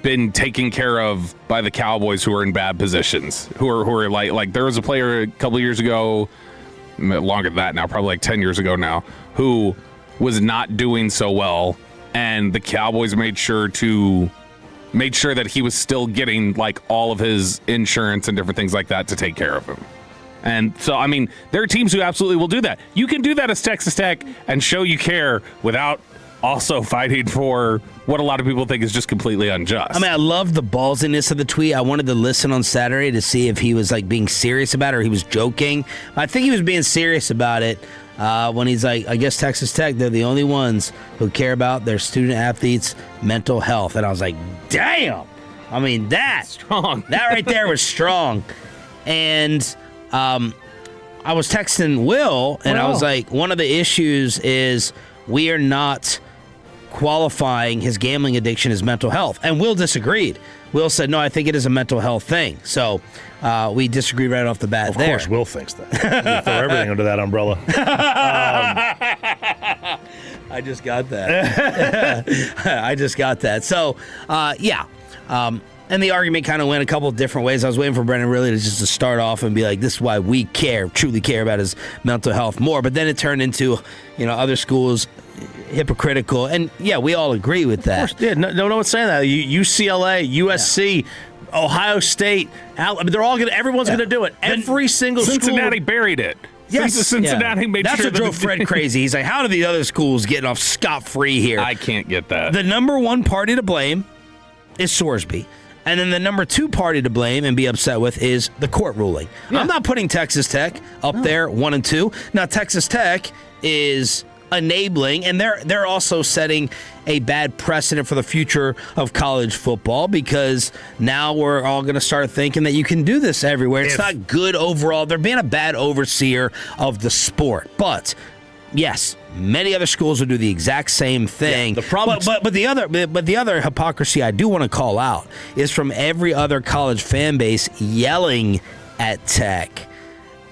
been taken care of by the Cowboys who are in bad positions, who are like there was a player a couple years ago, longer than that now, probably like 10 years ago now, who was not doing so well, and the Cowboys made sure that he was still getting like all of his insurance and different things like that to take care of him. And so, I mean, there are teams who absolutely will do that. You can do that as Texas Tech and show you care without also fighting for what a lot of people think is just completely unjust. I mean, I love the ballsiness of the tweet. I wanted to listen on Saturday to see if he was like being serious about it or he was joking. I think he was being serious about it when he's like, I guess Texas Tech, they're the only ones who care about their student athletes' mental health. And I was like, damn. I mean, that's strong. That right there was strong. And I was texting Will, and I was like, one of the issues is we are not qualifying his gambling addiction as mental health. And Will disagreed. Will said, no, I think it is a mental health thing. So we disagreed right off the bat there. Of course, Will thinks that. You throw everything under that umbrella. I just got that. So, yeah. And the argument kind of went a couple of different ways. I was waiting for Brennan really to just to start off and be like, this is why we truly care about his mental health more. But then it turned into, other schools hypocritical. And, yeah, we all agree with that. Of course, yeah, no one's saying that. UCLA, USC, Ohio State, they're all going to, everyone's going to do it. Every single Cincinnati school. buried it. Yes. Cincinnati made That's sure what drove Fred crazy. He's like, how do the other schools getting off scot-free here? I can't get that. The number one party to blame is Sorsby. And then the number two party to blame and be upset with is the court ruling. Yeah. I'm not putting Texas Tech up there 1 and 2. Now, Texas Tech is enabling, and they're also setting a bad precedent for the future of college football because now we're all going to start thinking that you can do this everywhere. It's not good overall. They're being a bad overseer of the sport. But yes, many other schools will do the exact same thing. Yeah, the problem, but the other hypocrisy I do want to call out is from every other college fan base yelling at Tech.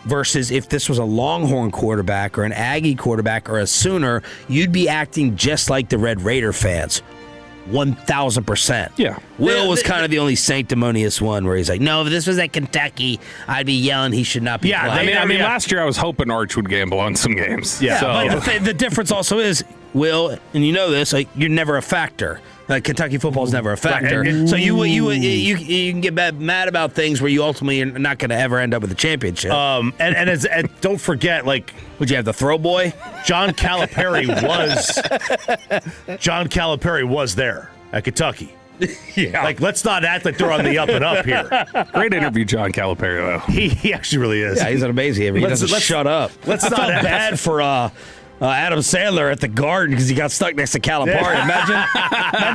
Versus if this was a Longhorn quarterback or an Aggie quarterback or a Sooner, you'd be acting just like the Red Raider fans. 1,000%. Yeah. Will was kind of the only sanctimonious one where he's like, no, if this was at Kentucky, I'd be yelling he should not be playing. I mean, last year I was hoping Arch would gamble on some games. Yeah, so. but the difference also is, Will, and you know this, like you're never a factor. Like Kentucky football is never a factor. Right. So you can get mad about things where you ultimately are not going to ever end up with a championship. And don't forget, like, would you have the throw boy? John Calipari was there at Kentucky. Yeah. Like, let's not act like they're on the up and up here. Great interview, John Calipari, though. He actually really is. Yeah, he's an amazing. He doesn't shut up. Let's not felt bad for Adam Sandler at the Garden because he got stuck next to Calipari. Yeah. Imagine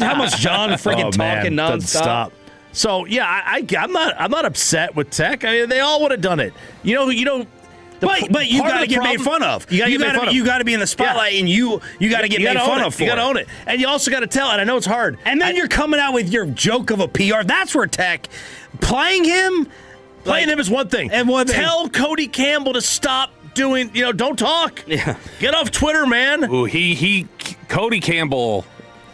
how much John freaking talking nonstop. Stop. So yeah, I'm not upset with Tech. I mean, they all would have done it. But you got to get made fun of. You got to be in the spotlight, and you got to get made fun of for it. You got to own it, and you also got to tell. And I know it's hard. And then you're coming out with your joke of a PR. That's where Tech playing him is one thing. And tell Cody Campbell to stop doing. Don't talk. Yeah, get off Twitter, man. Ooh, Cody Campbell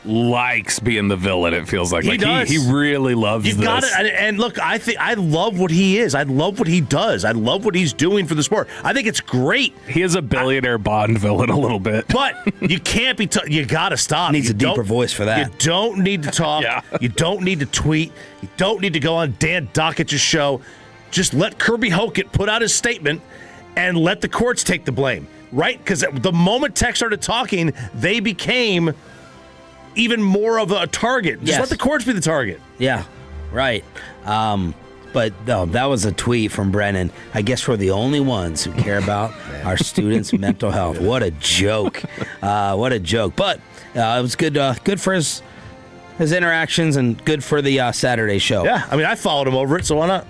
likes being the villain. It feels like he does. He really loves this. You've got it. And look, I love what he is. I love what he does. I love what he's doing for the sport. I think it's great. He is a billionaire Bond villain a little bit, but you can't be. You got to stop. Needs a deeper voice for that. You don't need to talk. Yeah. You don't need to tweet. You don't need to go on Dan Dockett's show. Just let Kirby Hockett put out his statement and let the courts take the blame, right? Because the moment Tech started talking, they became even more of a target. Just let the courts be the target. Yeah, right. But no, that was a tweet from Brennan. I guess we're the only ones who care about our students' mental health. What a joke. What a joke. But it was good for his interactions and good for the Saturday show. Yeah, I mean, I followed him over it, so why not?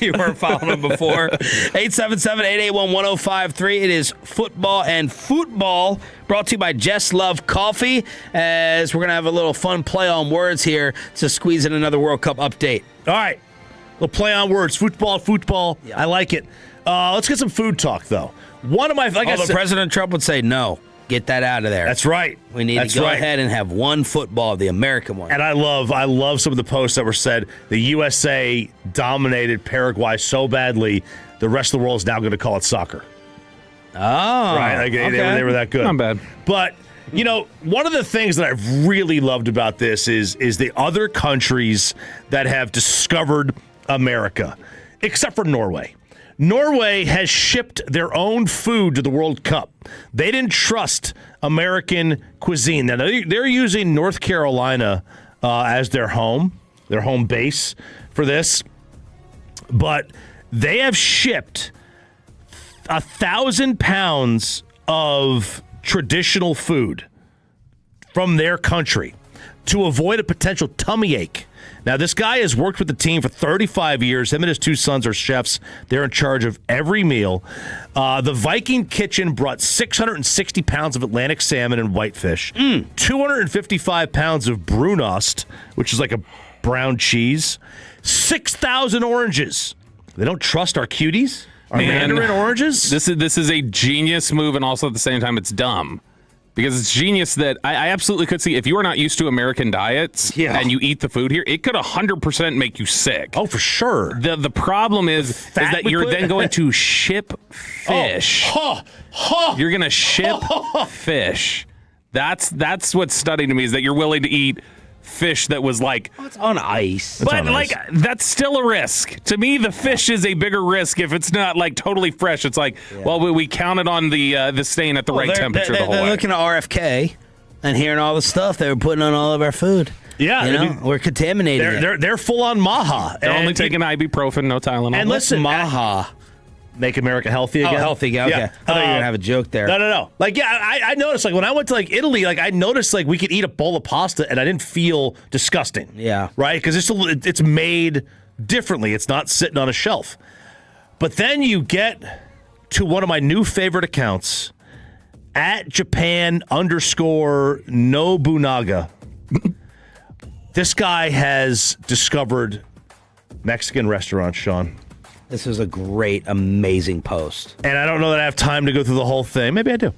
You weren't following him before. 877-881-1053. It is Football and Football, brought to you by Just Love Coffee, as we're going to have a little fun play on words here to squeeze in another World Cup update. All right. We'll play on words. Football. Yeah. I like it. Let's get some food talk, though. One of my... President Trump would say no. Get that out of there. That's right. We need to go ahead and have one football, the American one. And I love some of the posts that were said. The USA dominated Paraguay so badly, the rest of the world is now going to call it soccer. Oh, right. Like, okay. they were that good. Not bad. But one of the things that I've really loved about this is the other countries that have discovered America, except for Norway. Norway has shipped their own food to the World Cup. They didn't trust American cuisine. Now, they're using North Carolina as their home base for this. But they have shipped 1,000 pounds of traditional food from their country to avoid a potential tummy ache. Now, this guy has worked with the team for 35 years. Him and his two sons are chefs. They're in charge of every meal. The Viking Kitchen brought 660 pounds of Atlantic salmon and whitefish, 255 pounds of brunost, which is like a brown cheese, 6,000 oranges. They don't trust our cuties? Our mandarin oranges? This is a genius move, and also at the same time, it's dumb. Because it's genius that I absolutely could see if you are not used to American diets and you eat the food here, it could 100% make you sick. Oh, for sure. The problem is that you're then going to ship fish. You're going to ship fish. That's what's stunning to me is that you're willing to eat fish that was it's on ice. But that's still a risk. To me, the fish is a bigger risk if it's not totally fresh. It's well, we counted on the staying at the right temperature the whole way. They're looking at RFK and hearing all the stuff they were putting on all of our food. Yeah, we're contaminating it. They're full on Maha. They're only taking ibuprofen, no Tylenol. And listen, Maha. Make America healthy again? Oh, healthy again. Okay. I thought you were going to have a joke there. No. I noticed, when I went to, Italy, I noticed, we could eat a bowl of pasta, and I didn't feel disgusting. Yeah. Right? Because it's made differently. It's not sitting on a shelf. But then you get to one of my new favorite accounts, at Japan_Nobunaga. This guy has discovered Mexican restaurants, Sean. This was a great, amazing post. And I don't know that I have time to go through the whole thing. Maybe I do.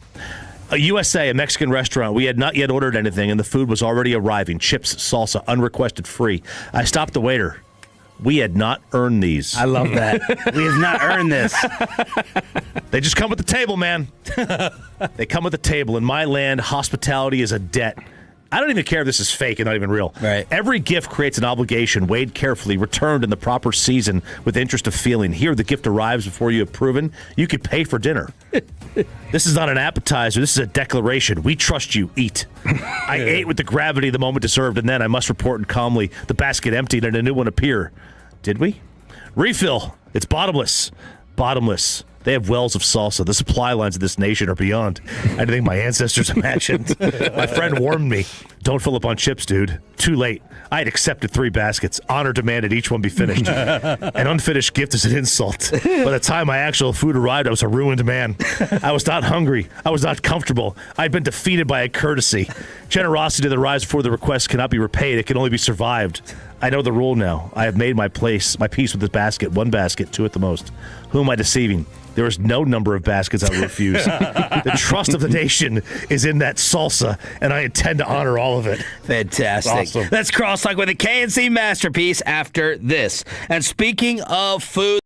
A USA, a Mexican restaurant. We had not yet ordered anything, and the food was already arriving. Chips, salsa, unrequested, free. I stopped the waiter. We had not earned these. I love that. We have not earned this. They just come with the table, man. They come with the table. In my land, hospitality is a debt. I don't even care if this is fake and not even real. Right. Every gift creates an obligation, weighed carefully, returned in the proper season with interest of feeling. Here, the gift arrives before you have proven you could pay for dinner. This is not an appetizer. This is a declaration. We trust you. Eat. I ate with the gravity the moment deserved, and then I must report and calmly the basket emptied and a new one appear. Did we? Refill. It's bottomless. Bottomless. They have wells of salsa. The supply lines of this nation are beyond anything my ancestors imagined. My friend warned me, don't fill up on chips, dude. Too late. I had accepted 3 baskets. Honor demanded each one be finished. An unfinished gift is an insult. By the time my actual food arrived, I was a ruined man. I was not hungry. I was not comfortable. I'd been defeated by a courtesy. Generosity that arrives before the request cannot be repaid. It can only be survived. I know the rule now. I have made my peace with this basket. 1 basket, 2 at the most. Who am I deceiving? There is no number of baskets I will refuse. The trust of the nation is in that salsa, and I intend to honor all of it. Fantastic. Awesome. Let's crosstalk with a KNC masterpiece after this. And speaking of food.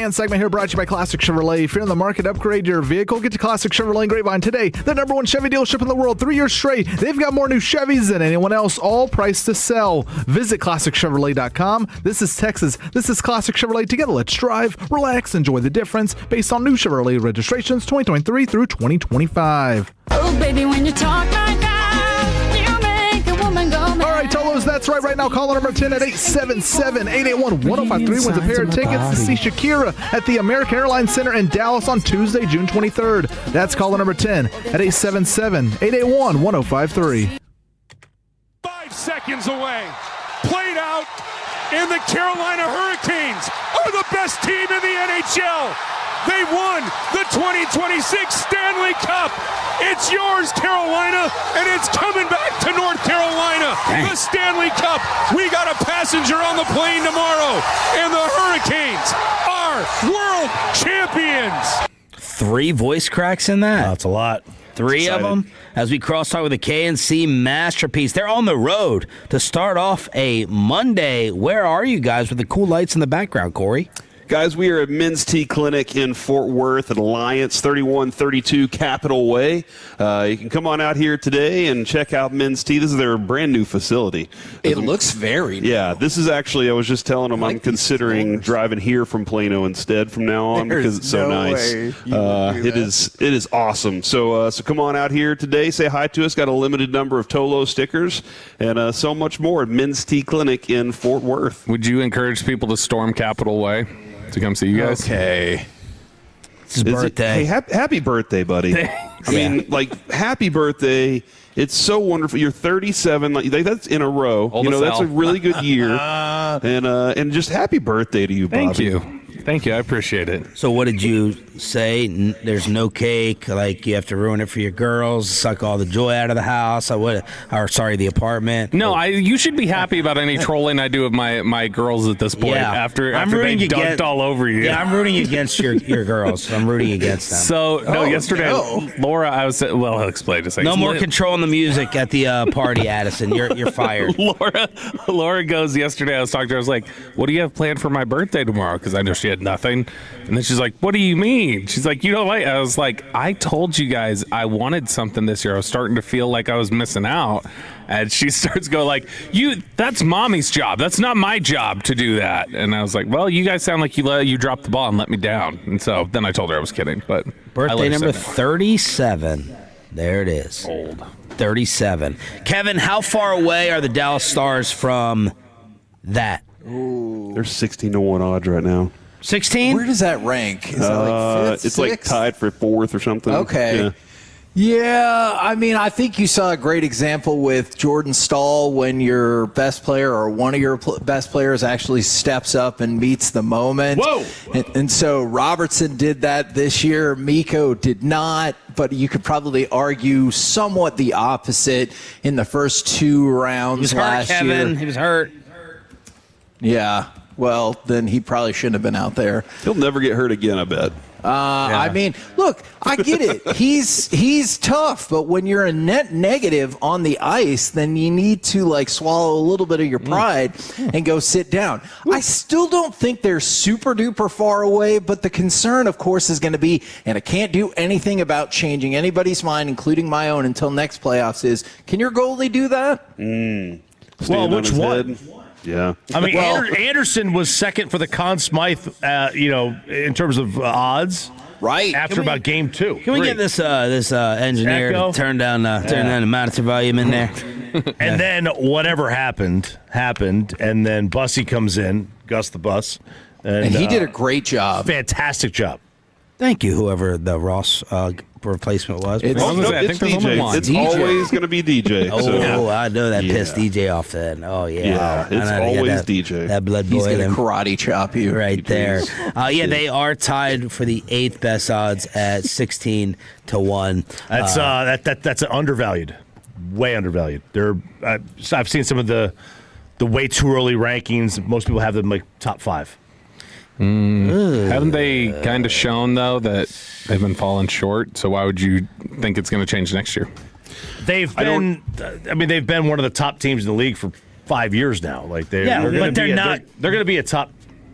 fan segment here brought to you by Classic Chevrolet. If you're in the market, upgrade your vehicle. Get to Classic Chevrolet in Grapevine today. The #1 Chevy dealership in the world, 3 years straight. They've got more new Chevys than anyone else, all priced to sell. Visit ClassicChevrolet.com. This is Texas. This is Classic Chevrolet. Together, let's drive, relax, enjoy the difference based on new Chevrolet registrations 2023 through 2025. Oh, baby, when you talk like that, you make a woman go mad. All right, Tolos, that's right. Right now, caller number 10 at 877-881-1053 wins a pair of tickets to see Shakira at the American Airlines Center in Dallas on Tuesday, June 23rd. That's caller number 10 at 877-881-1053. 5 seconds away. Played out, and the Carolina Hurricanes are the best team in the NHL. They won the 2026 Stanley Cup. It's yours, Carolina, and it's coming back to North Carolina. The Stanley Cup. We got a passenger on the plane tomorrow, and the Hurricanes are world champions. 3 voice cracks in that? That's a lot. 3 of them as we crosstalk with the KNC Masterpiece. They're on the road to start off a Monday. Where are you guys with the cool lights in the background, Corey? Guys, we are at Men's Tea Clinic in Fort Worth at Alliance, 3132 Capitol Way. You can come on out here today and check out Men's Tea. This is their brand new facility. It looks very new. Yeah, this is actually, I was just telling them I'm considering driving here from Plano instead from now on because it's so nice. It is awesome. So come on out here today. Say hi to us. Got a limited number of Tolo stickers and so much more at Men's Tea Clinic in Fort Worth. Would you encourage people to storm Capitol Way to come see you guys? Okay. It's his birthday. Hey, happy birthday, buddy. I mean, happy birthday. It's so wonderful. You're 37. That's in a row. That's a really good year. And just happy birthday to you, Bobby. Thank you. Thank you. I appreciate it. So what did you say? There's no cake. Like you have to ruin it for your girls, suck all the joy out of the house. The apartment. No, you should be happy about any trolling I do of my girls at this point. Yeah. After they dunked all over you. Yeah, I'm rooting against your girls. I'm rooting against them. So yesterday, Laura, I'll explain to say. No more controlling the music at the party, Addison. You're fired. Laura goes yesterday. I was talking to her. I was like, "What do you have planned for my birthday tomorrow?" Because I know she had nothing. And then she's like, "What do you mean?" She's like, "You don't like?" I was like, "I told you guys I wanted something this year. I was starting to feel like I was missing out." And she starts going like, that's mommy's job. That's not my job to do that. And I was like, well, you guys sound like you dropped the ball and let me down. And so then I told her I was kidding. But birthday number 37. There it is. Old. 37. Kevin, how far away are the Dallas Stars from that? Ooh. They're 16-1 odds right now. 16? Where does that rank? Is that like 5th, it's 6th? like tied for 4th or something. Okay. Yeah, I mean, I think you saw a great example with Jordan Stahl when your best player or one of your best players actually steps up and meets the moment. Whoa! And so Robertson did that this year. Mikko did not, but you could probably argue somewhat the opposite in the first 2 rounds last year. Kevin. He was hurt. Yeah. Well, then he probably shouldn't have been out there. He'll never get hurt again, I bet. I mean, look, I get it. He's tough, but when you're a net negative on the ice, then you need to swallow a little bit of your pride and go sit down. I still don't think they're super duper far away, but the concern, of course, is going to be, and I can't do anything about changing anybody's mind, including my own, until next playoffs, is can your goalie do that? Well, which one? Yeah. I mean, Anderson was second for the Conn Smythe, in terms of odds. Right. After about game 2. Can we get this engineer to turn down the monitor volume in there? And then whatever happened, and then Bussy comes in, Gus the Bus. And he did a great job. Fantastic job. Thank you, whoever the Ross replacement was. It's DJ. It's always going to be DJ. I know that pissed DJ off then. Oh, yeah. Yeah, it's always DJ. That blood He's boy. going to karate chop you. Right there. They are tied for the 8th best odds at 16-1. That's undervalued. Way undervalued. I've seen some of the way too early rankings. Most people have them top 5. Haven't they kind of shown, though, that they've been falling short? So why would you think it's going to change next year? They've been one of the top teams in the league for 5 years now. They're going to be a top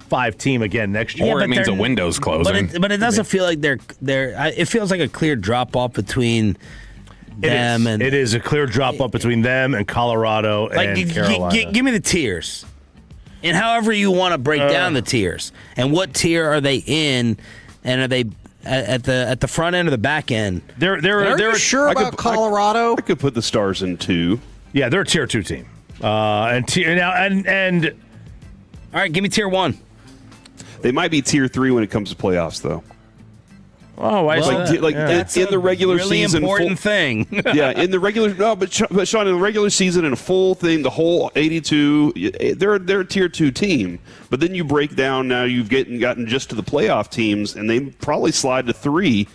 5 team again next year. Or it means a window's closing. But it doesn't feel like they're. It feels like a clear drop off between them and. It is a clear drop off between them and Colorado and Carolina. Give me the tiers, and however you want to break down the tiers, and what tier are they in, and are they at the front end or the back end? They're sure about Colorado. I could put the Stars in 2. Yeah, they're a tier 2 team. All right, give me tier 1. They might be tier 3 when it comes to playoffs, though. Oh, I see. That's in the regular really season, important thing. Yeah, in the regular. No, but Sean, in the regular season, in a full thing, the whole 82, they're a tier 2 team. But then you break down. Now you've gotten just to the playoff teams, and they probably slide to 3.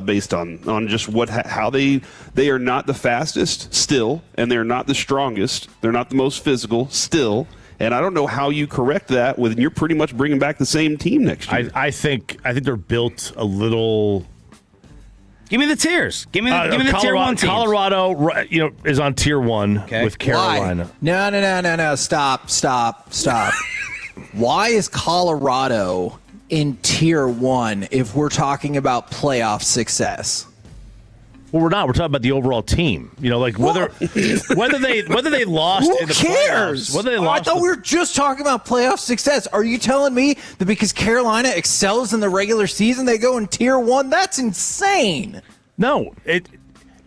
Based on just how they are not the fastest still, and they're not the strongest. They're not the most physical still, and I don't know how you correct that when you're pretty much bringing back the same team next year. I think they're built a little. Give me the tiers. Give me the tier 1 teams. Colorado, is on tier 1 with Carolina. Why? No. Stop. Why is Colorado in tier 1 if we're talking about playoff success? Well, we're not. We're talking about the overall team. Whether they lost in the playoffs. Whether they lost. I thought we were just talking about playoff success. Are you telling me that because Carolina excels in the regular season, they go in tier 1? That's insane. No,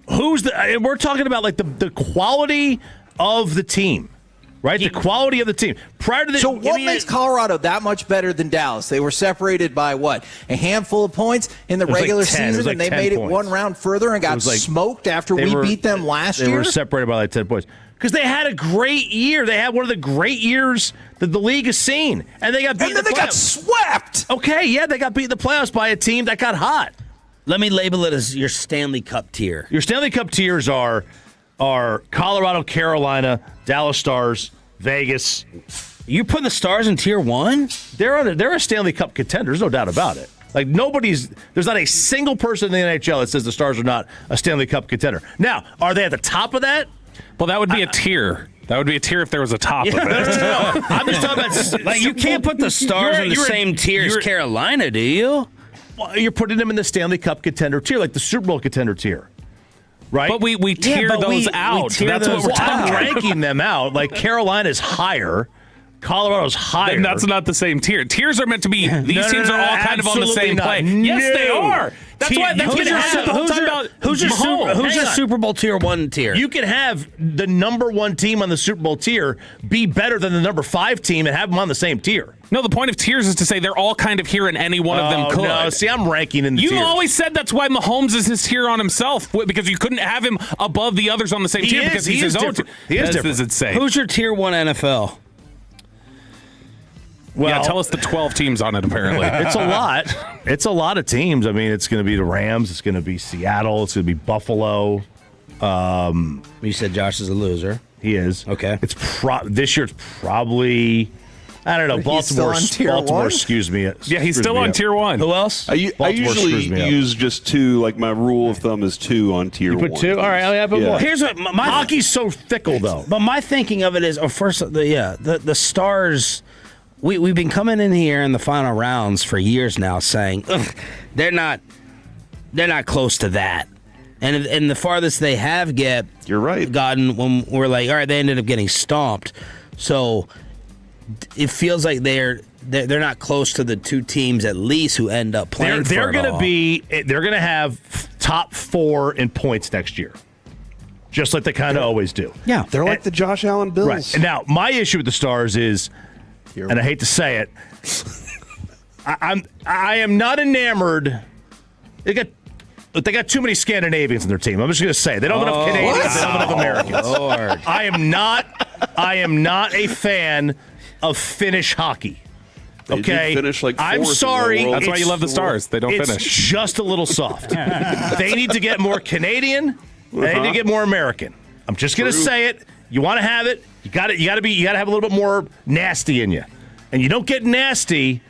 we're talking about the quality of the team. Right, the quality of the team. Prior to so what makes Colorado that much better than Dallas? They were separated by what? A handful of points in the regular season, and they made it one round further and got smoked after we beat them last year? They were separated by 10 points. Because they had a great year. They had one of the great years that the league has seen. And they got beat in the playoffs. They got swept. Okay, yeah, they got beat in the playoffs by a team that got hot. Let me label it as your Stanley Cup tier. Your Stanley Cup tiers are Colorado, Carolina, Dallas Stars, Vegas. You putting the Stars in tier 1? They're a Stanley Cup contender. There's no doubt about it. There's not a single person in the NHL that says the Stars are not a Stanley Cup contender. Now, are they at the top of that? Well, that would be a tier. That would be a tier if there was a top of it. No. I'm just talking about you can't put the Stars in the same tier as Carolina, do you? Well, you're putting them in the Stanley Cup contender tier, like the Super Bowl contender tier. Right? But we tier those out. That's what we're talking. I'm ranking them out. Like Carolina's higher. Colorado's higher. And that's not the same tier. Tiers are meant to be, these teams are all kind of on the same plane. Yes, they are. That's why that's going to happen the whole time about who's your Super Bowl tier 1 tier? You can have the number 1 team on the Super Bowl tier be better than the number 5 team and have them on the same tier. No, the point of tiers is to say they're all kind of here and any one of them could. No, see, I'm ranking in the tiers. You always said that's why Mahomes is his tier on himself, because you couldn't have him above the others on the same tier because he's his own tier. He is different. Insane. Who's your tier 1 NFL? Well, yeah, tell us the 12 teams on it, apparently. It's a lot. It's a lot of teams. I mean, it's going to be the Rams. It's going to be Seattle. It's going to be Buffalo. You said Josh is a loser. He is. Okay. It's this year it's probably, I don't know, Baltimore. Excuse me. Yeah, he's still on tier 1. Who else? I usually use just 2. Like my rule of thumb is 2 on tier 1. You put 2? All right, I'll have more. Here's what my hockey's so fickle, though. But my thinking of it is, the Stars. We've been coming in here in the final rounds for years now saying they're not close to that. And the farthest they have you're right, gotten when we're like, all right, they ended up getting stomped. So it feels like they're not close to the 2 teams at least who end up playing. They're going to have top 4 in points next year. Just like they kind of always do. Yeah. They're like the Josh Allen Bills. Right. And now my issue with the Stars is, and I hate to say it, I am not enamored. They got too many Scandinavians in their team. I'm just going to say they don't have enough Canadians. They don't have enough Americans. Lord. I am not a fan of Finnish hockey. Okay, I'm sorry. That's why you love the Stars. They don't finish. It's just a little soft. They need to get more Canadian. They need to get more American. I'm just going to say it. You want to have it. You got to have a little bit more nasty in you, and you don't get nasty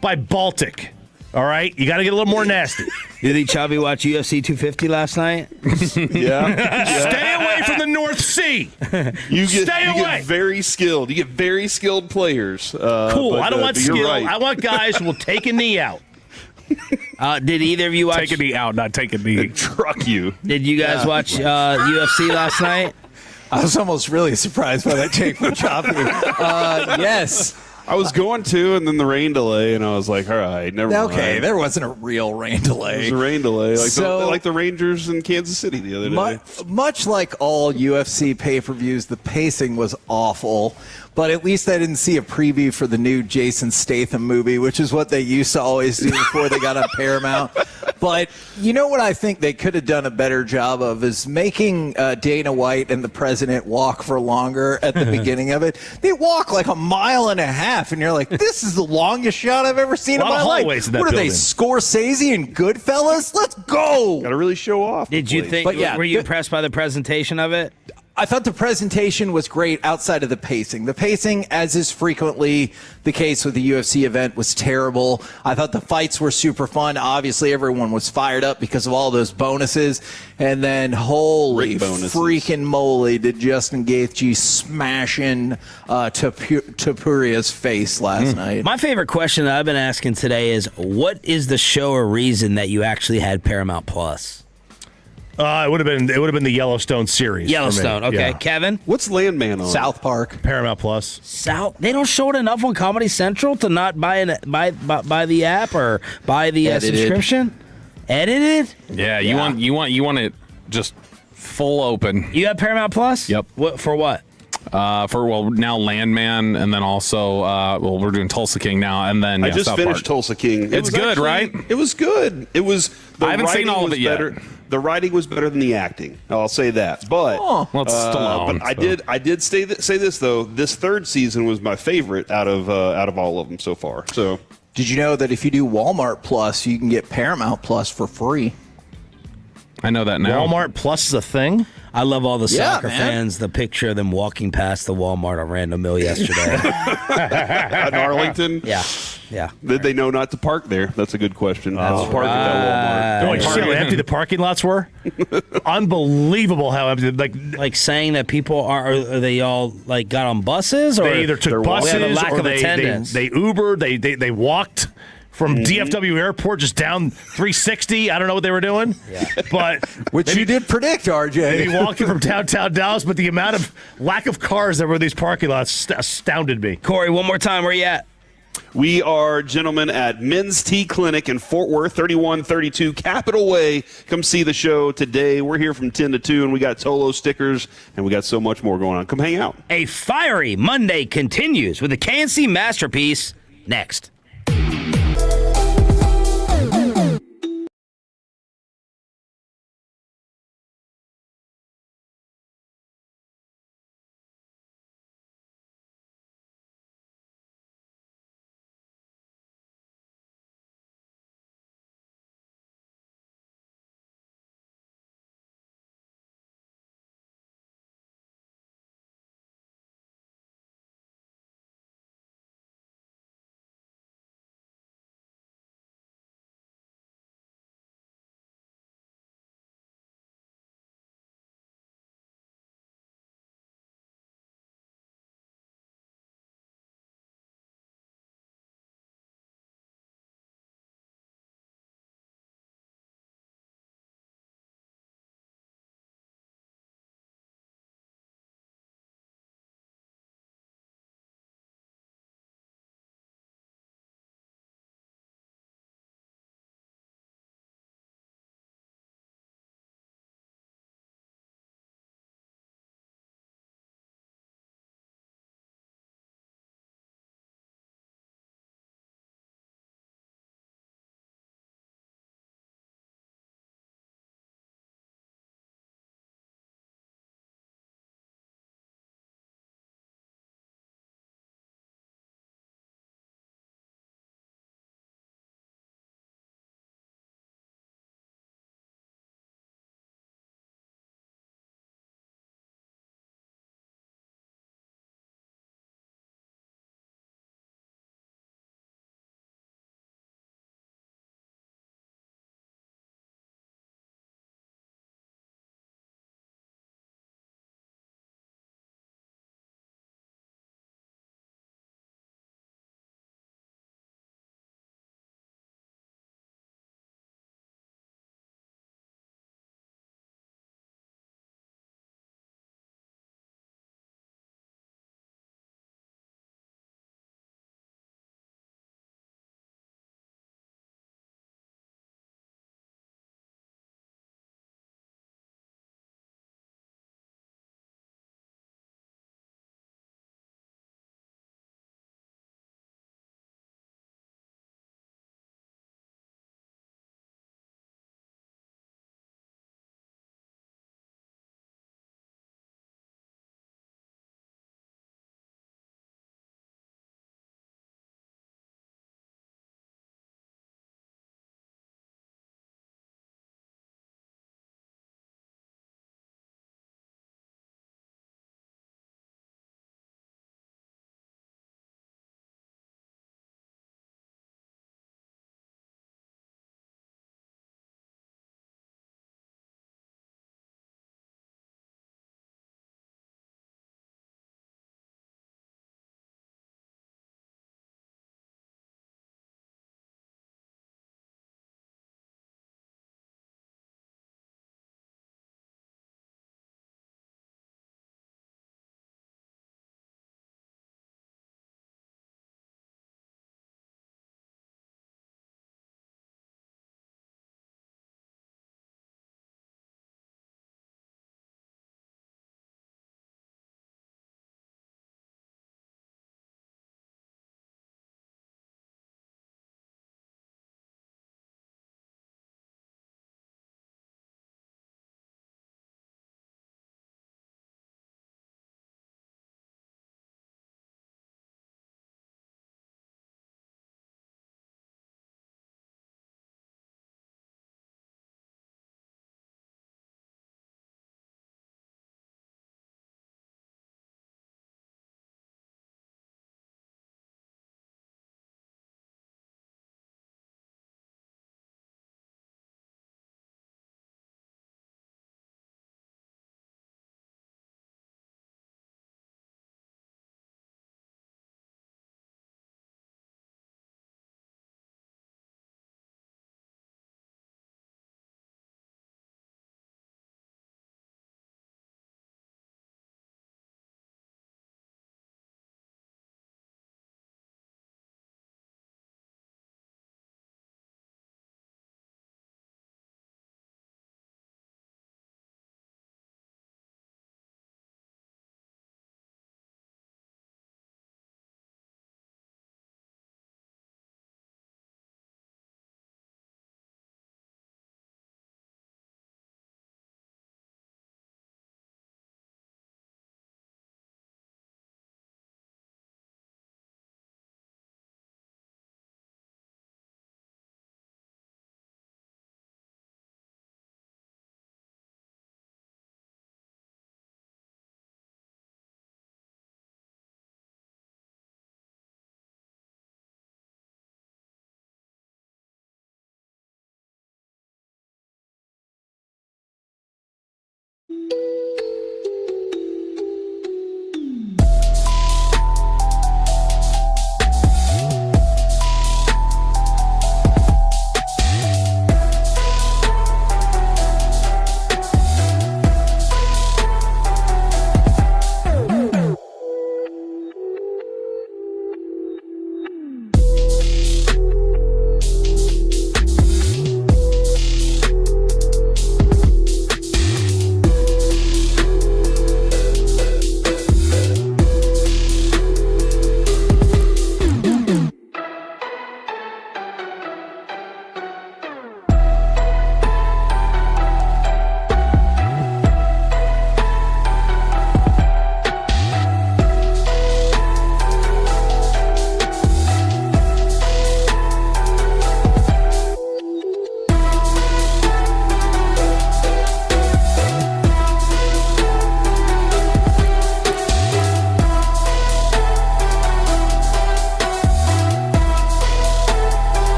by Baltic. All right, you got to get a little more nasty. Did the Chubby watch UFC 250 last night? Yeah. Stay away from the North Sea. You Stay away. get very skilled. You get very skilled players. Cool. But, I don't want skill. Right. I want guys who will take a knee out. Did either of you watch? Take a knee out, not take a knee. Truck you. Did you guys watch UFC last night? I was almost really surprised by that take from Choppy. Yes. I was going to, and then the rain delay, and I was like, all right, never mind. Okay, there wasn't a real rain delay. It was a rain delay, So- like the Rangers in Kansas City the other day. Much like all UFC pay-per-views, the pacing was awful. But at least I didn't see a preview for the new Jason Statham movie, which is what they used to always do before they got on Paramount. But you know what I think they could have done a better job of is making Dana White and the president walk for longer at the beginning of it. They walk like a mile and a half, and you're like, this is the longest shot I've ever seen in my life. hallways in that What are they, building. Scorsese and Goodfellas? Let's go. Got to really show off. Did you think? But yeah, were you impressed by the presentation of it? I thought the presentation was great outside of the pacing. The pacing, as is frequently the case with the UFC event, was terrible. I thought the fights were super fun. Obviously, everyone was fired up because of all those bonuses. And then, holy freaking moly, did Justin Gaethje smash in Topuria's face last night. My favorite question that I've been asking today is, what is the show or reason that you actually had Paramount Plus? It would have been the Yellowstone series. Yellowstone, okay. Yeah. Kevin? What's Landman on? South Park. Paramount Plus. They don't show it enough on Comedy Central to not buy the app or buy the subscription? Edited? Yeah, you want it just full open. You have Paramount Plus? Yep. For what? Now Landman, and then also we're doing Tulsa King now, and then I just South finished Park. Tulsa King. It's good, right? It was good. It was. I haven't seen all of it yet. The writing was better than the acting. I'll say that. But well, it's Stallone, but I did say this though. This third season was my favorite out of all of them so far. So Did you know that if you do Walmart Plus, you can get Paramount Plus for free? I know that now. Walmart Plus is a thing? I love all the soccer man. fans, the picture of them walking past the Walmart on Random Mill yesterday. at Arlington, yeah. Did they know not to park there? That's a good question. Park at that Walmart. You see how empty the parking lots were? Unbelievable how empty. Like saying that people are they all like got on buses, or They either took buses a lack or of they attendance. they Ubered, they walked from DFW Airport just down 360. I don't know what they were doing, but Which you did predict, RJ. maybe walking from downtown Dallas. But the amount of lack of cars that were in these parking lots astounded me. Corey, one more time, where you at? We are, gentlemen, at Men's Tea Clinic in Fort Worth, 3132 Capitol Way. Come see the show today. We're here from 10 to 2, and we got Tolo stickers, and we got so much more going on. Come hang out. A fiery Monday continues with a KNC masterpiece next.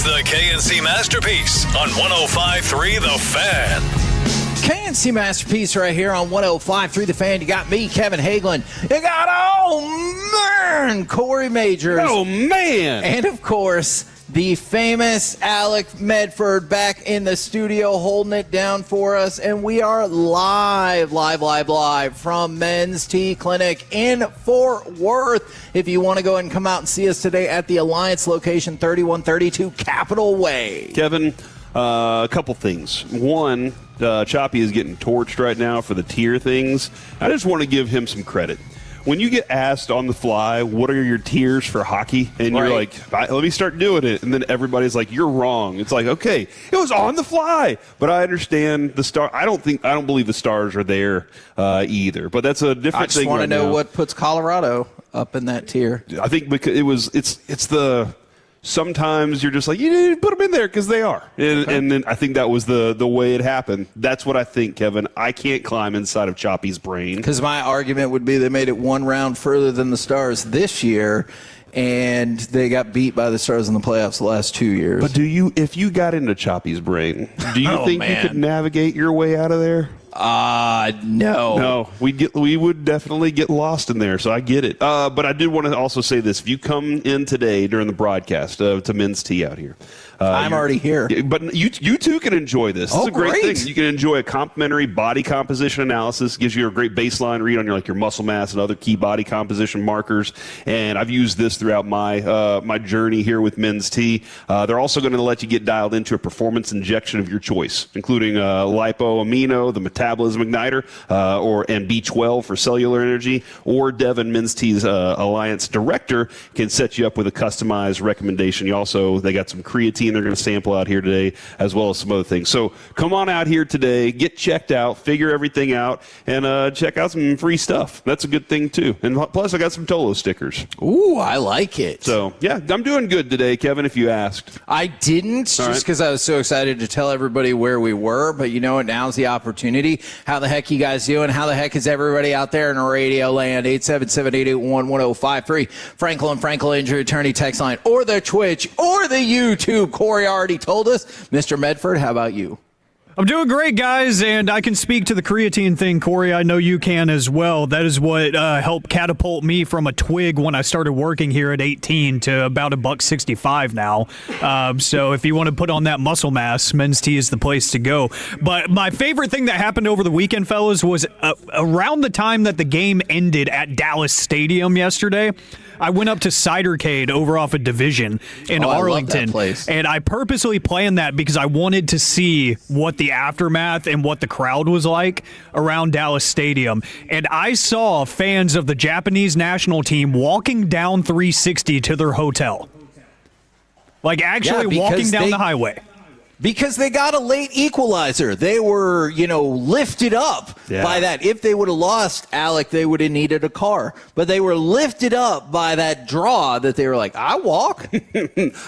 It's the KNC Masterpiece on 105.3 The Fan. KNC Masterpiece right here on 105.3 The Fan. You got me, Kevin Hagelin. You got, Corey Majors. Oh, man. And, of course, the famous Alec Medford back in the studio holding it down for us. And we are live from Men's Tea Clinic in Fort Worth. If you want to go ahead and come out and see us today at the Alliance location, 3132 Capitol Way. Kevin, a couple things. One, Choppy is getting torched right now for the tier things. I just want to give him some credit. When you get asked on the fly, what are your tiers for hockey? And you're like, let me start doing it. And then everybody's like, you're wrong. It's like, okay, it was on the fly. But I understand the star. I don't believe the stars are there either. But that's a different thing. I just want to know what puts Colorado up in that tier. I think because it's the. Sometimes you're just like, you need to put them in there because they are. And then I think that was the way it happened. That's what I think, Kevin. I can't climb inside of Choppy's brain. Because my argument would be they made it one round further than the Stars this year, and they got beat by the Stars in the playoffs the last 2 years. But if you got into Choppy's brain, do you think you could navigate your way out of there? No. No, we would definitely get lost in there, so I get it. But I did want to also say this. If you come in today during the broadcast to Men's Tea out here. I'm already here. But you too can enjoy this. This is a great thing. You can enjoy a complimentary body composition analysis. Gives you a great baseline read on your muscle mass and other key body composition markers. And I've used this throughout my my journey here with Men's Tea. They're also going to let you get dialed into a performance injection of your choice, including lipo amino, the metabolism igniter, and B12 for cellular energy. Or Devin, Men's Tea's Alliance director, can set you up with a customized recommendation. They got some creatine they're going to sample out here today, as well as some other things. So come on out here today, get checked out, figure everything out, and check out some free stuff. That's a good thing, too. And plus, I got some Tolo stickers. Ooh, I like it. So, yeah, I'm doing good today, Kevin, if you asked. I didn't, just because I was so excited to tell everybody where we were. But you know what? Now's the opportunity. How the heck you guys doing? How the heck is everybody out there in radio land? 877-881-1053. Franklin Injury Attorney text line, or the Twitch, or the YouTube. Corey already told us. Mr. Medford, how about you? I'm doing great, guys, and I can speak to the creatine thing, Corey. I know you can as well. That is what helped catapult me from a twig when I started working here at 18 to about $1.65 now. So if you want to put on that muscle mass, Men's Tea is the place to go. But my favorite thing that happened over the weekend, fellas, was around the time that the game ended at Dallas Stadium yesterday. I went up to Cidercade over off of Division in Arlington, I love that place. And I purposely planned that because I wanted to see what the aftermath and what the crowd was like around Dallas Stadium. And I saw fans of the Japanese national team walking down 360 to their hotel. Like actually walking down the highway. Because they got a late equalizer. They were, lifted up by that. If they would have lost, Alec, they would have needed a car. But they were lifted up by that draw that they were like, I walk.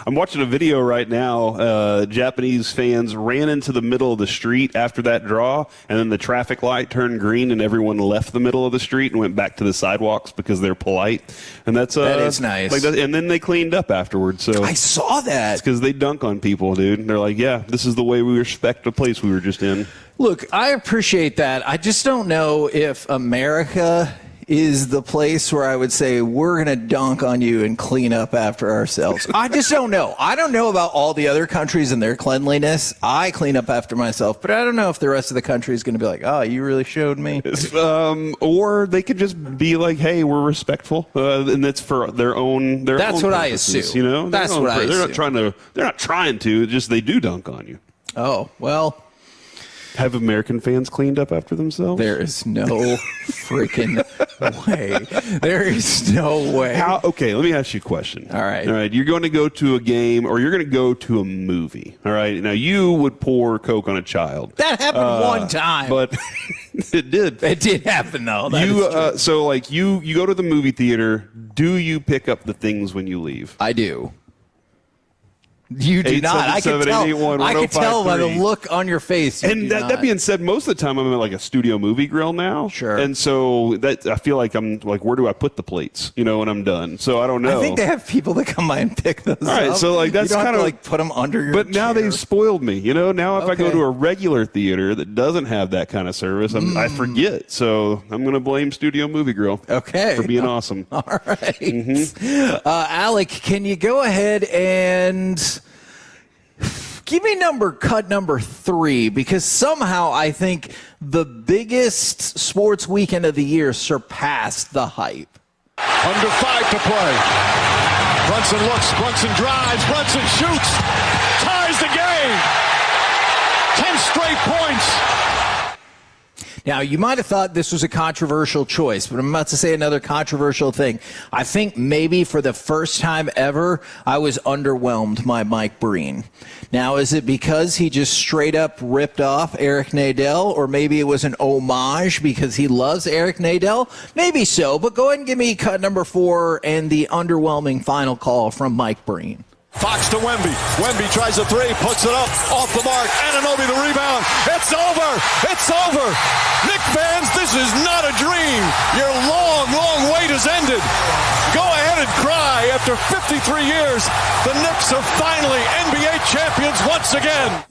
I'm watching a video right now. Japanese fans ran into the middle of the street after that draw, and then the traffic light turned green, and everyone left the middle of the street and went back to the sidewalks because they're polite. And that is nice. And then they cleaned up afterwards. So I saw that. It's because they dunk on people, dude. And they're like, yeah, this is the way we respect the place we were just in. Look, I appreciate that. I just don't know if America is the place where I would say we're going to dunk on you and clean up after ourselves. I just don't know. I don't know about all the other countries and their cleanliness. I clean up after myself, but I don't know if the rest of the country is going to be like, oh, you really showed me. Or they could just be like, hey, we're respectful, and that's for their own. That's what I assume. That's what I assume. They're not trying to. Just they do dunk on you. Oh well. Have American fans cleaned up after themselves? There is no freaking way. There is no way. Okay, let me ask you a question. All right. You're going to go to a game or you're going to go to a movie. All right. Now, you would pour Coke on a child. That happened one time. But it did. It did happen, though. That is true. So, you go to the movie theater. Do you pick up the things when you leave? I do. You do not. I can tell. I can tell by the 877-881-1053. look on your face. And that being said, most of the time I'm in like a studio movie grill now. Sure. And so that I feel like I'm like, where do I put the plates? You know, when I'm done. So I don't know. I think they have people that come by and pick those. All right, up. so like that's you don't kind have of to, like put them under your. But now chair. they've spoiled me. You know, now if I go Okay. to a regular theater that doesn't have that kind of service, I forget. So I'm going to blame Studio Movie Grill. Okay. For being awesome. All right. Alec, can you go ahead and give me cut number 3? Because somehow I think the biggest sports weekend of the year surpassed the hype. Under 5 to play. Brunson looks, Brunson drives, Brunson shoots, ties the game. 10 straight points. Now, you might have thought this was a controversial choice, but I'm about to say another controversial thing. I think maybe for the first time ever, I was underwhelmed by Mike Breen. Now, is it because he just straight up ripped off Eric Nadel, or maybe it was an homage because he loves Eric Nadel? Maybe so, but go ahead and give me cut number 4 and the underwhelming final call from Mike Breen. Fox to Wemby. Wemby tries a 3, puts it up, off the mark. Anunoby the rebound. It's over. It's over. Knicks fans, this is not a dream. Your long, long wait has ended. Go ahead and cry. After 53 years, the Knicks are finally NBA champions once again.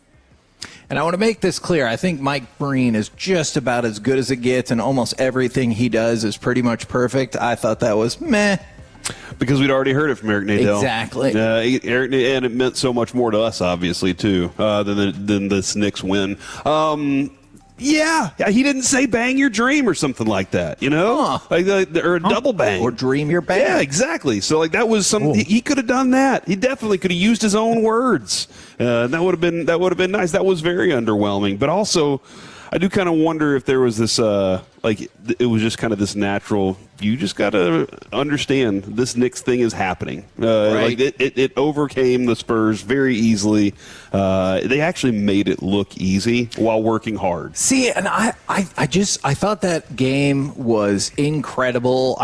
And I want to make this clear. I think Mike Breen is just about as good as it gets, and almost everything he does is pretty much perfect. I thought that was meh. Because we'd already heard it from Eric Nadel. Exactly. Eric, and it meant so much more to us, obviously, too, than this Knicks win. Yeah, he didn't say bang your dream or something like that, you know? Or a double bang. Or dream your bang. Yeah, exactly. So, like, that was something, he could have done that. He definitely could have used his own words. That would have been nice. That was very underwhelming. But also, I do kind of wonder if there was this, it was just kind of this natural, you just got to understand this Knicks thing is happening. Right. Like it overcame the Spurs very easily. They actually made it look easy while working hard. See, and I thought that game was incredible.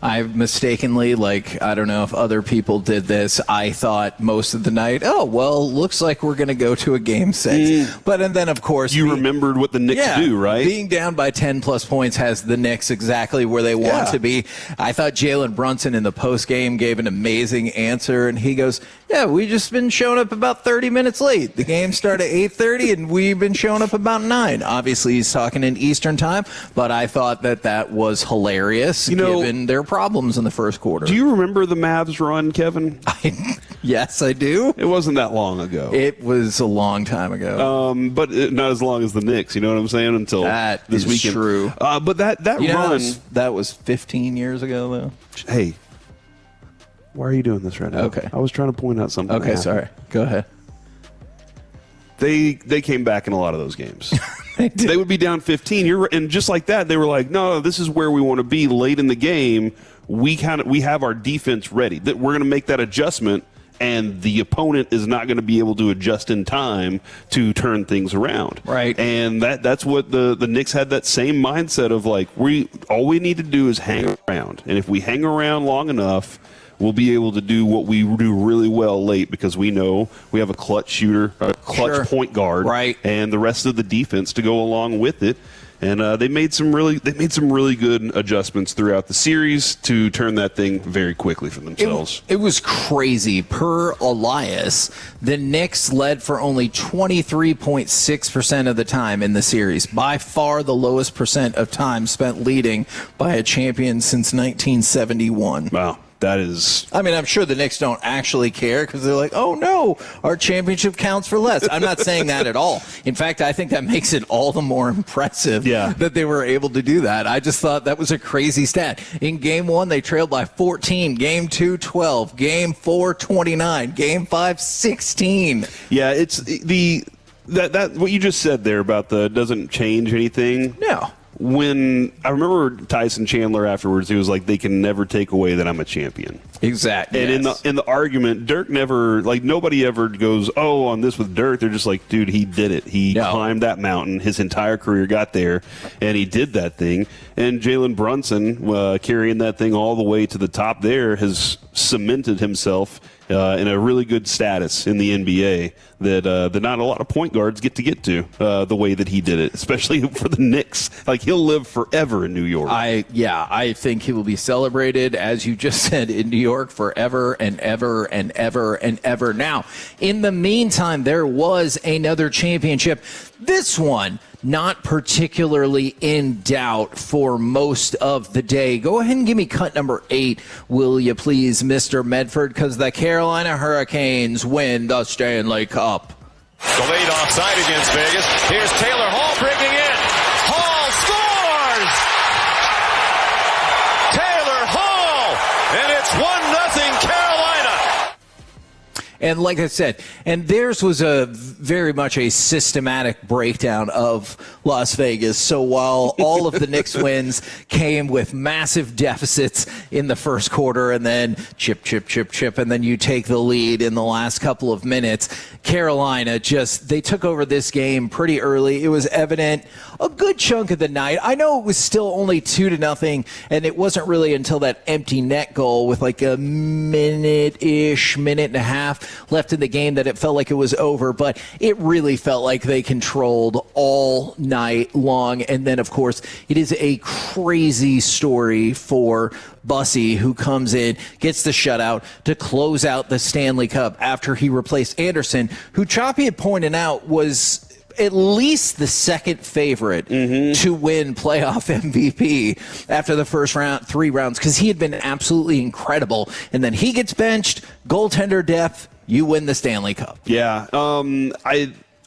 I mistakenly, I don't know if other people did this, I thought most of the night, looks like we're going to go to a game 6. But and then, of course... You remembered what the Knicks do, right? Being down by 10-plus points has the Knicks exactly where they want to be. I thought Jalen Brunson in the postgame gave an amazing answer, and he goes, we just been showing up about 30 minutes late. The game started at 8:30, and we've been showing up about 9. Obviously, he's talking in Eastern time, but I thought that was hilarious, given their problems in the first quarter. Do you remember the Mavs run, Kevin? Yes, I do. It wasn't that long ago. It was a long time ago. But not as long as the Knicks, you know what I'm saying? Until this weekend. True. But that run... That was 15 years ago, though. Hey, why are you doing this right now? Okay. I was trying to point out something. Okay, sorry. Go ahead. They came back in a lot of those games. They would be down 15. And just like that, they were like, no, this is where we want to be late in the game. We have our defense ready. That we're going to make that adjustment, and the opponent is not going to be able to adjust in time to turn things around. Right. And that's what the Knicks had, that same mindset of all we need to do is hang around. And if we hang around long enough, we'll be able to do what we do really well late, because we know we have a clutch shooter, a clutch point guard, right, and the rest of the defense to go along with it. And they made some really good adjustments throughout the series to turn that thing very quickly for themselves. It was crazy. Per Elias, the Knicks led for only 23.6% of the time in the series. By far the lowest percent of time spent leading by a champion since 1971. Wow. That is... I mean, I'm sure the Knicks don't actually care because they're like, oh, no, our championship counts for less. I'm not saying that at all. In fact, I think that makes it all the more impressive that they were able to do that. I just thought that was a crazy stat. In Game 1, they trailed by 14. Game 2, 12. Game 4, 29. Game 5, 16. Yeah, it's that what you just said there about the doesn't change anything. No. When I remember Tyson Chandler afterwards, he was like, "They can never take away that I'm a champion." Exactly. And in the argument, Dirk never, nobody ever goes, "Oh, on this with Dirk." They're just like, "Dude, he did it. He climbed that mountain. His entire career got there, and he did that thing." And Jalen Brunson, carrying that thing all the way to the top there, has cemented himself in a really good status in the NBA that not a lot of point guards get to the way that he did it, especially for the Knicks. Like, he'll live forever in New York. I think he will be celebrated, as you just said, in New York forever and ever and ever and ever. Now, in the meantime, there was another championship. This one, not particularly in doubt for most of the day. Go ahead and give me cut number 8, will you please, Mr. Medford, because the Carolina Hurricanes win the Stanley Cup. Delayed offside against Vegas. Here's Taylor Hall breaking in. Hall scores! Taylor Hall! And it's 1-0 Carolina. And like I said, and theirs was a very much a systematic breakdown of Las Vegas. So while all of the Knicks wins came with massive deficits in the first quarter and then chip, and then you take the lead in the last couple of minutes, Carolina they took over this game pretty early. It was evident a good chunk of the night. I know it was still only 2-0, and it wasn't really until that empty net goal with like a minute and a half left in the game that it felt like it was over, but it really felt like they controlled all night long. And then, of course, it is a crazy story for Bussy, who comes in, gets the shutout to close out the Stanley Cup after he replaced Anderson, who Choppy had pointed out was at least the second favorite to win playoff MVP after the first 3 rounds, because he had been absolutely incredible. And then he gets benched, goaltender depth, you win the Stanley Cup. Yeah.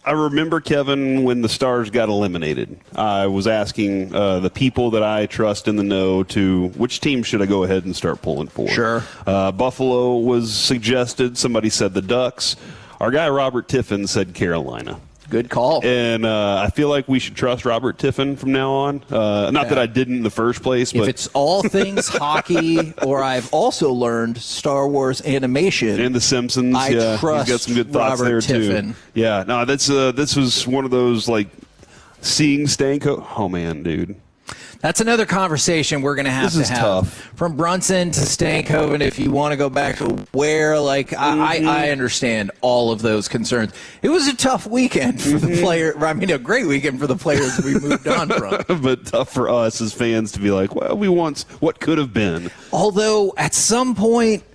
I remember, Kevin, when the Stars got eliminated, I was asking the people that I trust in the know to which team should I go ahead and start pulling for. Sure. Buffalo was suggested. Somebody said the Ducks. Our guy Robert Tiffin said Carolina. Good call. And I feel like we should trust Robert Tiffin from now on. Not that I didn't in the first place, but if it's all things hockey, or I've also learned Star Wars animation and The Simpsons, I trust he's got some good thoughts Robert there Tiffin. too. Yeah, no, this was one of those like seeing Stanko. Oh man, dude. That's another conversation we're going to have. Tough. From Brunson to Stankoven, if you want to go back to where, I understand all of those concerns. It was a tough weekend for the player. I mean, a great weekend for the players we moved on from. But tough for us as fans to be like, well, we want what could have been. Although, at some point,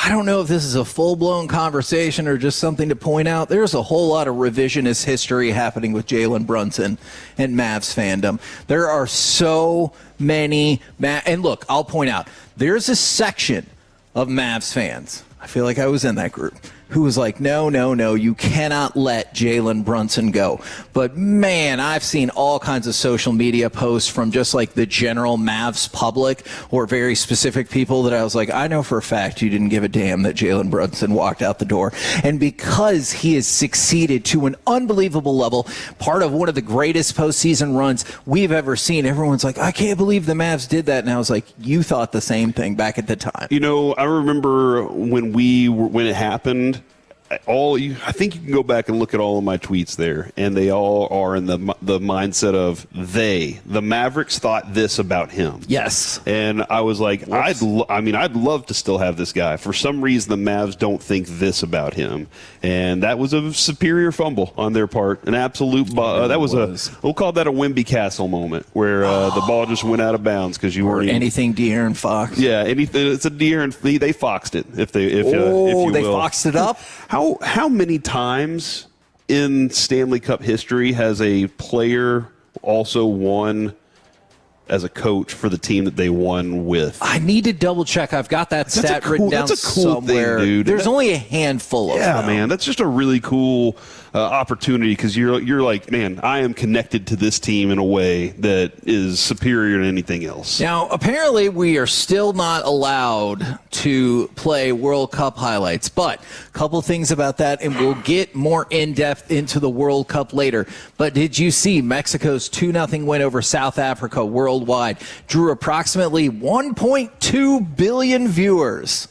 I don't know if this is a full-blown conversation or just something to point out. There's a whole lot of revisionist history happening with Jalen Brunson and Mavs fandom. There are so many and look, I'll point out, there's a section of Mavs fans, I feel like I was in that group, who was like, no, you cannot let Jalen Brunson go. But, man, I've seen all kinds of social media posts from just like the general Mavs public or very specific people that I was like, I know for a fact you didn't give a damn that Jalen Brunson walked out the door. And because he has succeeded to an unbelievable level, part of one of the greatest postseason runs we've ever seen, everyone's like, I can't believe the Mavs did that. And I was like, you thought the same thing back at the time. You know, I remember when it happened, I think you can go back and look at all of my tweets there, and they all are in the mindset of the Mavericks thought this about him. Yes. And I was like, I'd love to still have this guy. For some reason, the Mavs don't think this about him. And that was a superior fumble on their part. An absolute we'll call that a Wemby Castle moment where the ball just went out of bounds because you weren't anything De'Aaron Fox. Yeah, anything. It's a De'Aaron. They foxed it. If you will. They foxed it up. How many times in Stanley Cup history has a player also won as a coach for the team that they won with? I need to double check. I've got that stat written down somewhere. Thing, dude. There's only a handful of them. Yeah, man, that's just a really cool opportunity because you're like, man, I am connected to this team in a way that is superior to anything else. Now, apparently, we are still not allowed to play World Cup highlights, but a couple things about that, and we'll get more in-depth into the World Cup later. But did you see Mexico's 2-0 win over South Africa worldwide drew approximately 1.2 billion viewers?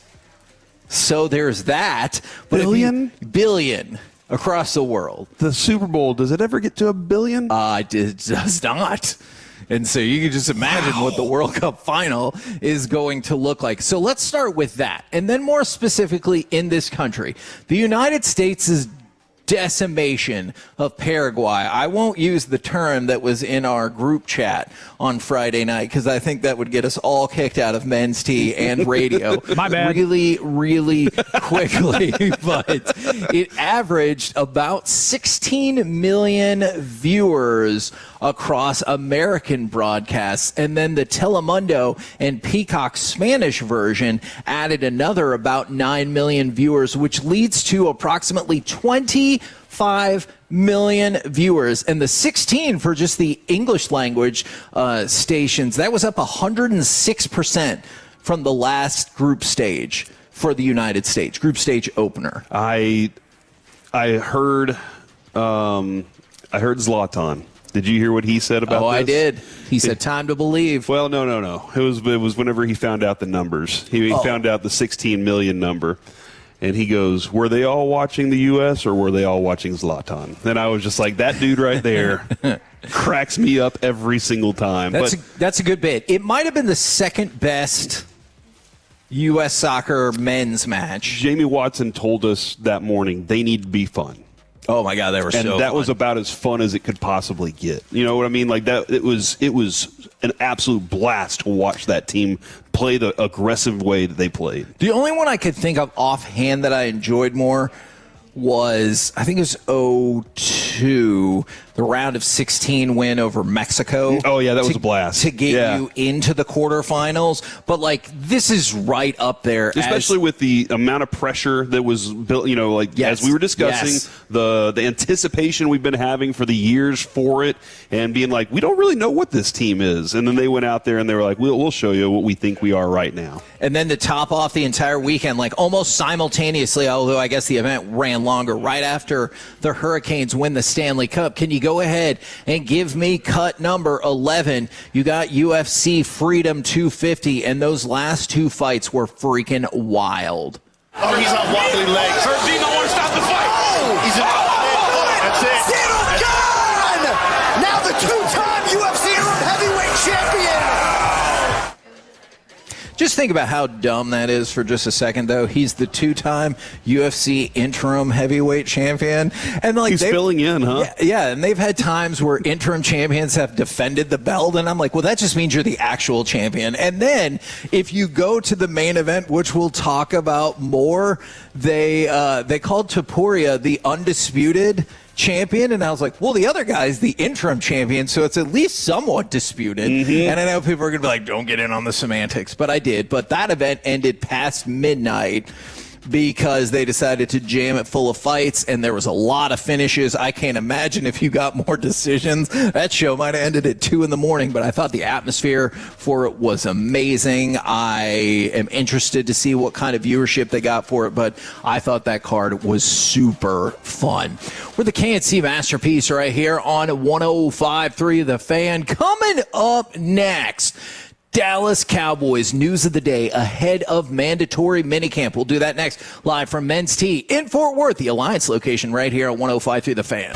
So there's that. Billion across the world. The Super Bowl, does it ever get to 1 billion? It does not. And so you can just imagine what the World Cup final is going to look like. So let's start with that. And then more specifically in this country, the United States' decimation of Paraguay. I won't use the term that was in our group chat on Friday night because I think that would get us all kicked out of Men's Tea and radio. My bad. Really, really quickly. But it averaged about 16 million viewers across American broadcasts. And then the Telemundo and Peacock Spanish version added another about 9 million viewers, which leads to approximately 25 million viewers. And the 16 for just the English language stations, that was up 106% from the last group stage for the United States, group stage opener. I heard Zlatan. Did you hear what he said about this? I did. He said, time to believe. Well, no. It was whenever he found out the numbers. He found out the 16 million number. And he goes, were they all watching the U.S. or were they all watching Zlatan? And I was just like, that dude right there cracks me up every single time. That's a good bit. It might have been the second best U.S. soccer men's match. Jamie Watson told us that morning they need to be fun. Oh my God, they were so fun. And that was about as fun as it could possibly get. You know what I mean? Like that, it was an absolute blast to watch that team play the aggressive way that they played. The only one I could think of offhand that I enjoyed more was, I think it was 2002, the round of 16 win over Mexico. Oh, yeah, that was a blast. To get you into the quarterfinals. But, like, this is right up there. Especially with the amount of pressure that was built, you know, like, as we were discussing, the anticipation we've been having for the years for it and being like, we don't really know what this team is. And then they went out there and they were like, we'll show you what we think we are right now. And then to top off the entire weekend, like almost simultaneously, although I guess the event ran longer, right after the Hurricanes win the Stanley Cup. Can you go ahead and give me cut number 11? You got UFC Freedom 250, and those last two fights were freaking wild. Oh, he's on wobbly legs. Sergino want to stop the fight. Oh! He's that's it. Zero gone! Now the two-time UFC heavyweight champion. Just think about how dumb that is for just a second, though. He's the two-time UFC interim heavyweight champion. And like he's filling in, huh? Yeah, and they've had times where interim champions have defended the belt, and I'm like, well, that just means you're the actual champion. And then if you go to the main event, which we'll talk about more, they called Topuria the undisputed champion, and I was like, well, the other guy's the interim champion, so it's at least somewhat disputed. And I know people are gonna be like, don't get in on the semantics, but I did. But that event ended past midnight because they decided to jam it full of fights, and there was a lot of finishes. I can't imagine if you got more decisions. That show might have ended at 2 a.m, but I thought the atmosphere for it was amazing. I am interested to see what kind of viewership they got for it, but I thought that card was super fun. We're the KNC Masterpiece right here on 105.3 The Fan. Coming up next, Dallas Cowboys news of the day ahead of mandatory minicamp. We'll do that next, live from Men's Tea in Fort Worth, the Alliance location right here at 105.3 The Fan.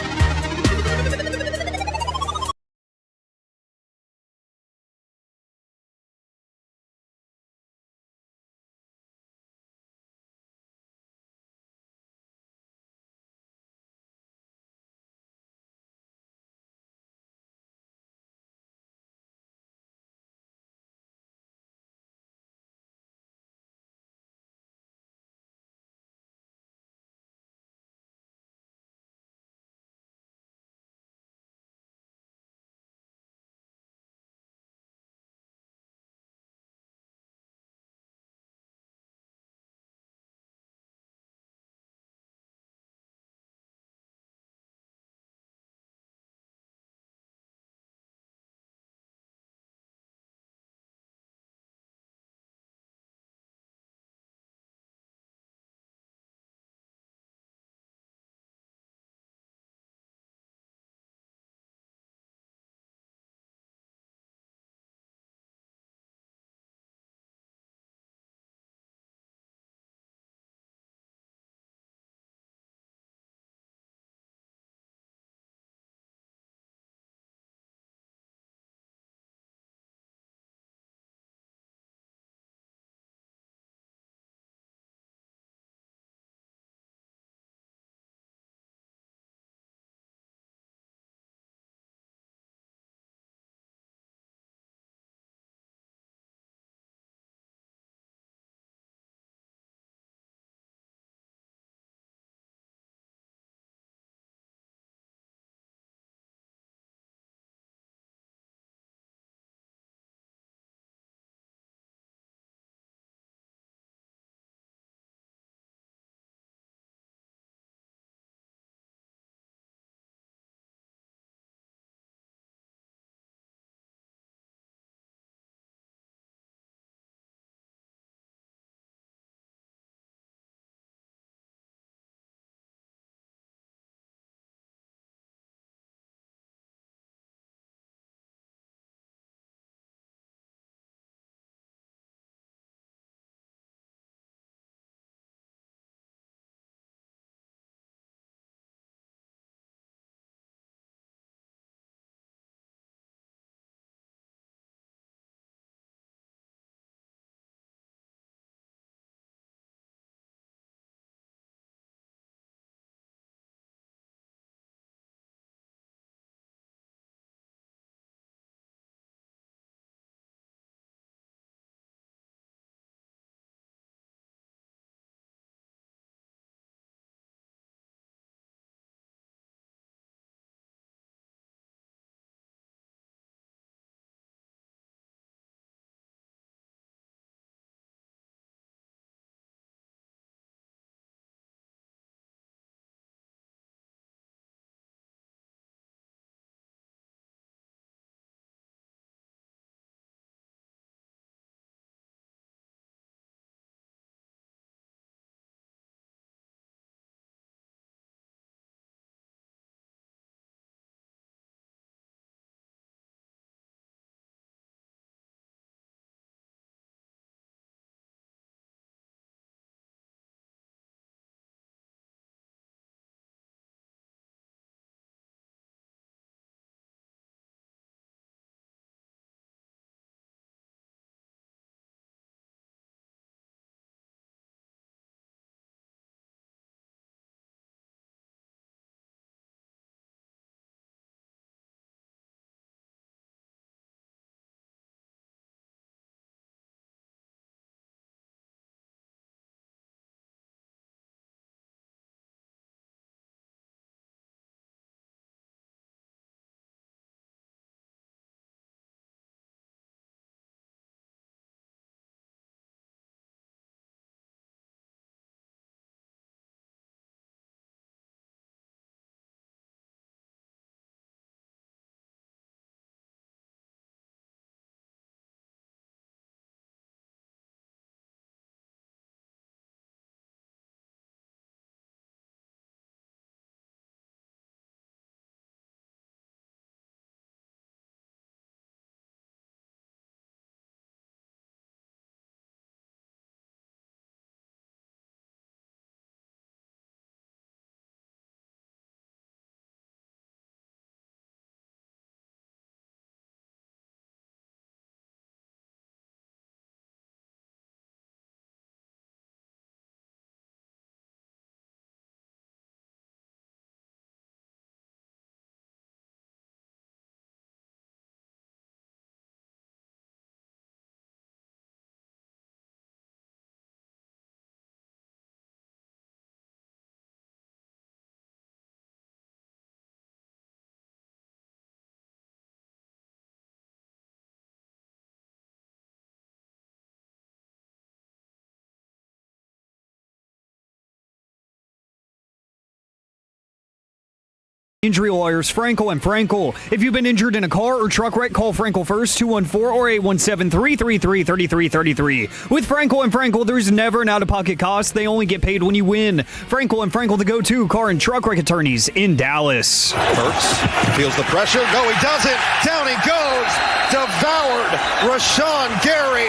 Injury lawyers, Frankel and Frankel. If you've been injured in a car or truck wreck, call Frankel first, 214 or 817-333-3333. With Frankel and Frankel, there's never an out-of-pocket cost. They only get paid when you win. Frankel and Frankel, the go-to car and truck wreck attorneys in Dallas. Hurts feels the pressure. No, he doesn't. Down he goes. Devoured. Rashawn Gary.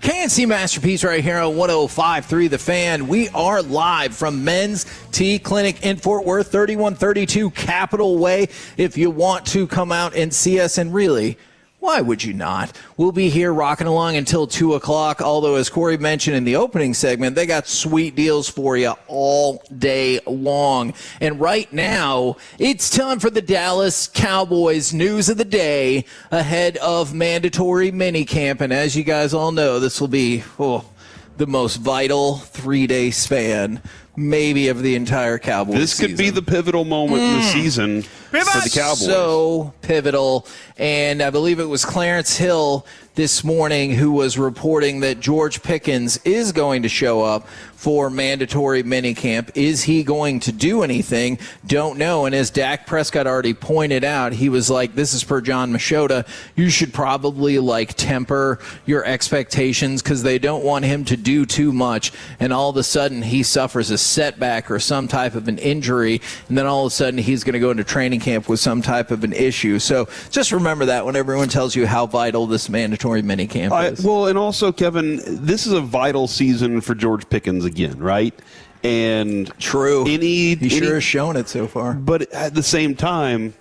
KNC Masterpiece right here on 105.3 The Fan. We are live from Men's Tea Clinic in Fort Worth, 3132 Capitol Way. If you want to come out and see us, and really, why would you not? We'll be here rocking along until 2 o'clock, although as Corey mentioned in the opening segment, they got sweet deals for you all day long. And right now, it's time for the Dallas Cowboys news of the day ahead of mandatory minicamp. And as you guys all know, this will be the most vital 3-day span maybe of the entire Cowboys This could be the pivotal moment in the season for the Cowboys. So pivotal. And I believe it was Clarence Hill this morning who was reporting that George Pickens is going to show up for mandatory minicamp. Is he going to do anything? Don't know. And as Dak Prescott already pointed out, he was like, this is per John Machota, you should probably temper your expectations because they don't want him to do too much. And all of a sudden he suffers a setback or some type of an injury. And then all of a sudden he's going to go into training camp with some type of an issue. So just remember that when everyone tells you how vital this mandatory minicamp is. Well, and also, Kevin, this is a vital season for George Pickens again, right? And true. He sure has shown it so far. But at the same time,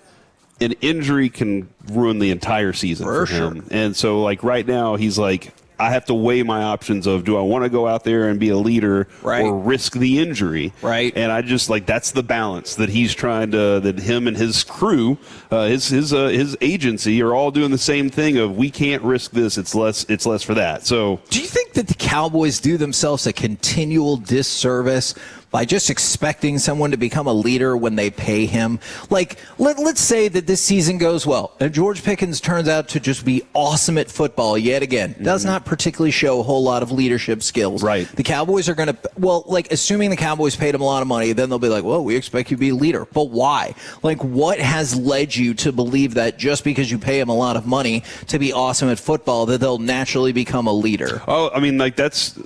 an injury can ruin the entire season for him. And so, right now, he's like, I have to weigh my options of, do I want to go out there and be a leader or risk the injury? Right. And I just that's the balance that he's trying to, that him and his crew, his agency are all doing the same thing of, we can't risk this. It's less for that. So do you think that the Cowboys do themselves a continual disservice by just expecting someone to become a leader when they pay him? Let's say that this season goes well, and George Pickens turns out to just be awesome at football yet again. Does not particularly show a whole lot of leadership skills. Right. The Cowboys are going to, assuming the Cowboys paid him a lot of money, then they'll be like, well, we expect you to be a leader. But why? What has led you to believe that just because you pay him a lot of money to be awesome at football, that they'll naturally become a leader? Oh, I mean, that's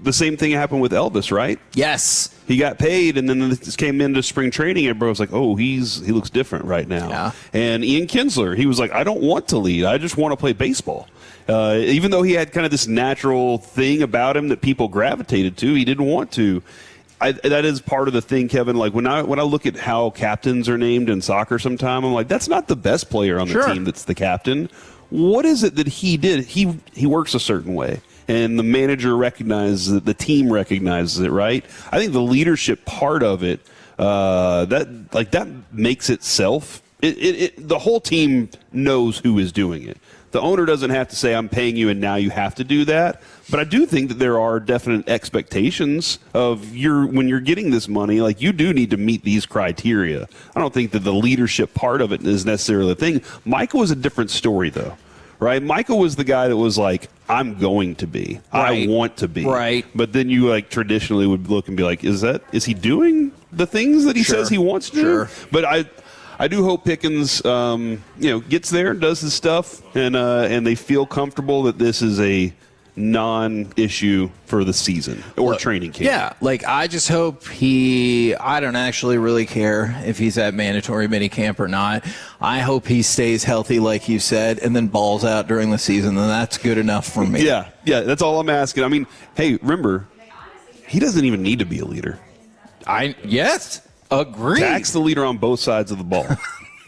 the same thing happened with Elvis, right? Yes. He got paid, and then this came into spring training, and everybody was like, oh, he looks different right now. Yeah. And Ian Kinsler, he was like, I don't want to lead. I just want to play baseball. Even though he had kind of this natural thing about him that people gravitated to, he didn't want to. That is part of the thing, Kevin. When I look at how captains are named in soccer sometime, I'm like, that's not the best player on the team that's the captain. What is it that he did? He works a certain way. And the manager recognizes it, the team recognizes it, right? I think the leadership part of it, that makes itself. The whole team knows who is doing it. The owner doesn't have to say, I'm paying you and now you have to do that. But I do think that there are definite expectations of when you're getting this money, you do need to meet these criteria. I don't think that the leadership part of it is necessarily the thing. Michael was a different story, though. Right, Michael was the guy that was like, I'm going to be. I want to be. Right. But then you traditionally would look and be like, is he doing the things that he says he wants to do? But I do hope Pickens gets there, does his stuff, and they feel comfortable that this is a non-issue for the season or training camp. Yeah, I just hope I don't actually really care if he's at mandatory minicamp or not. I hope he stays healthy, like you said, and then balls out during the season, and that's good enough for me. Yeah, that's all I'm asking. I mean, hey, remember, he doesn't even need to be a leader. Yes, agree. Dak's the leader on both sides of the ball.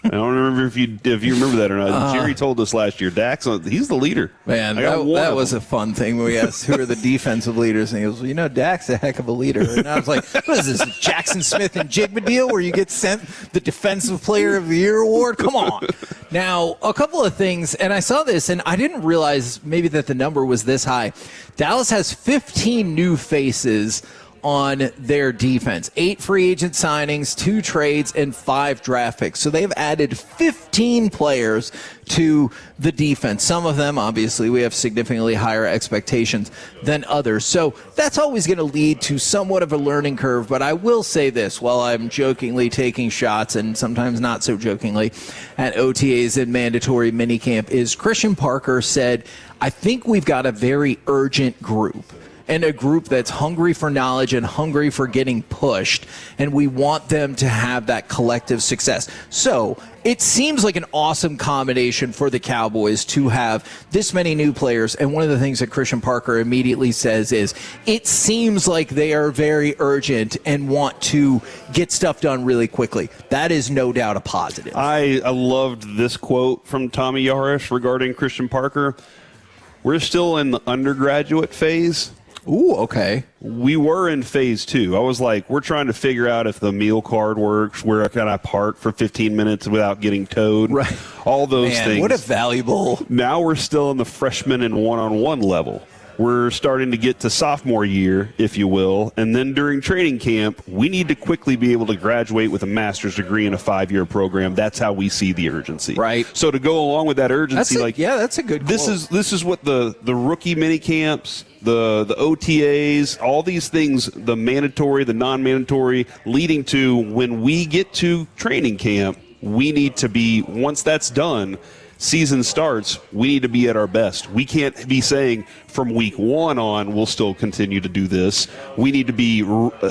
I don't remember if you remember that or not. Jerry told us last year, he's the leader. Man, that was a fun thing when we asked who are the defensive leaders, and he goes, well, Dak's a heck of a leader. And I was like, what is this, Jackson Smith and Jigma deal where you get sent the Defensive Player of the Year award? Come on. Now, a couple of things, and I saw this, and I didn't realize maybe that the number was this high. Dallas has 15 new faces on their defense. 8 free agent signings, 2 trades, and 5 draft picks. So they've added 15 players to the defense. Some of them, obviously, we have significantly higher expectations than others. So that's always going to lead to somewhat of a learning curve. But I will say this, while I'm jokingly taking shots and sometimes not so jokingly at OTAs and mandatory minicamp, is Christian Parker said, I think we've got a very urgent group, and a group that's hungry for knowledge and hungry for getting pushed, and we want them to have that collective success. So it seems like an awesome combination for the Cowboys to have this many new players, and one of the things that Christian Parker immediately says is, it seems like they are very urgent and want to get stuff done really quickly. That is no doubt a positive. I loved this quote from Tommy Yarish regarding Christian Parker. We're still in the undergraduate phase. Ooh, okay. We were in phase 2. I was like, we're trying to figure out if the meal card works, where can I park for 15 minutes without getting towed. Right. All those things. What a valuable. Now we're still in the freshman and one-on-one level. We're starting to get to sophomore year, if you will, and then during training camp, we need to quickly be able to graduate with a master's degree in a 5-year program. That's how we see the urgency. Right. So to go along with that urgency, that's a good quote. This is what the rookie mini camps, the OTAs, all these things, the mandatory, the non-mandatory, leading to when we get to training camp, we need to be, once that's done, season starts, we need to be at our best. We can't be saying from week 1 on we'll still continue to do this. We need to be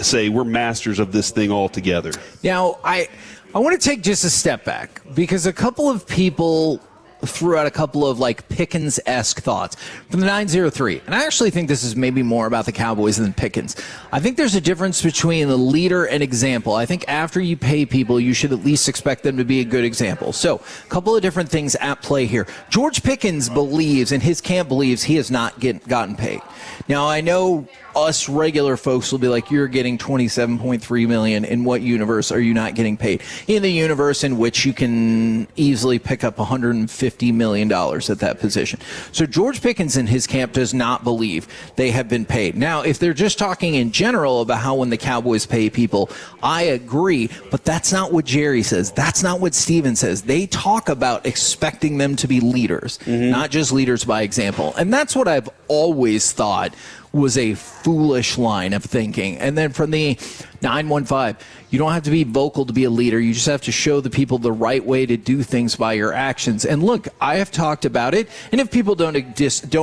say we're masters of this thing altogether. Now, I want to take just a step back, because a couple of people threw out a couple of like Pickens-esque thoughts from the 903. And I actually think this is maybe more about the Cowboys than Pickens. I think there's a difference between the leader and example. I think after you pay people, you should at least expect them to be a good example. So a couple of different things at play here. George Pickens believes, and his camp believes, he has not gotten paid. Now, I know us regular folks will be like, you're getting $27.3 million. In what universe are you not getting paid? In the universe in which you can easily pick up $150 million at that position. So George Pickens in his camp does not believe they have been paid. Now, if they're just talking in general about how when the Cowboys pay people, I agree, but that's not what Jerry says. That's not what Steven says. They talk about expecting them to be leaders, not just leaders by example. And that's what I've always thought was a foolish line of thinking. And then from the 915, you don't have to be vocal to be a leader. You just have to show the people the right way to do things by your actions. And look, I have talked about it, and if people don't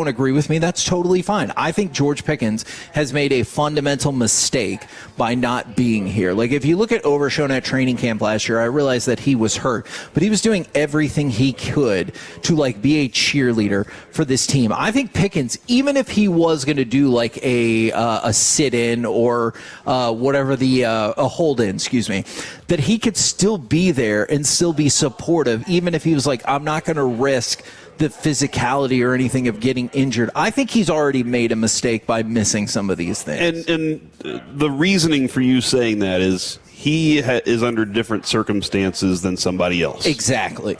agree with me, that's totally fine. I think George Pickens has made a fundamental mistake by not being here. Like, if you look at Overshown at training camp last year, I realized that he was hurt, but he was doing everything he could to like be a cheerleader for this team. I think Pickens, even if he was going to do like a sit-in or whatever a hold-in, that he could still be there and still be supportive, even if he was like, I'm not going to risk the physicality or anything of getting injured. I think he's already made a mistake by missing some of these things. And the reasoning for you saying that is he is under different circumstances than somebody else. Exactly.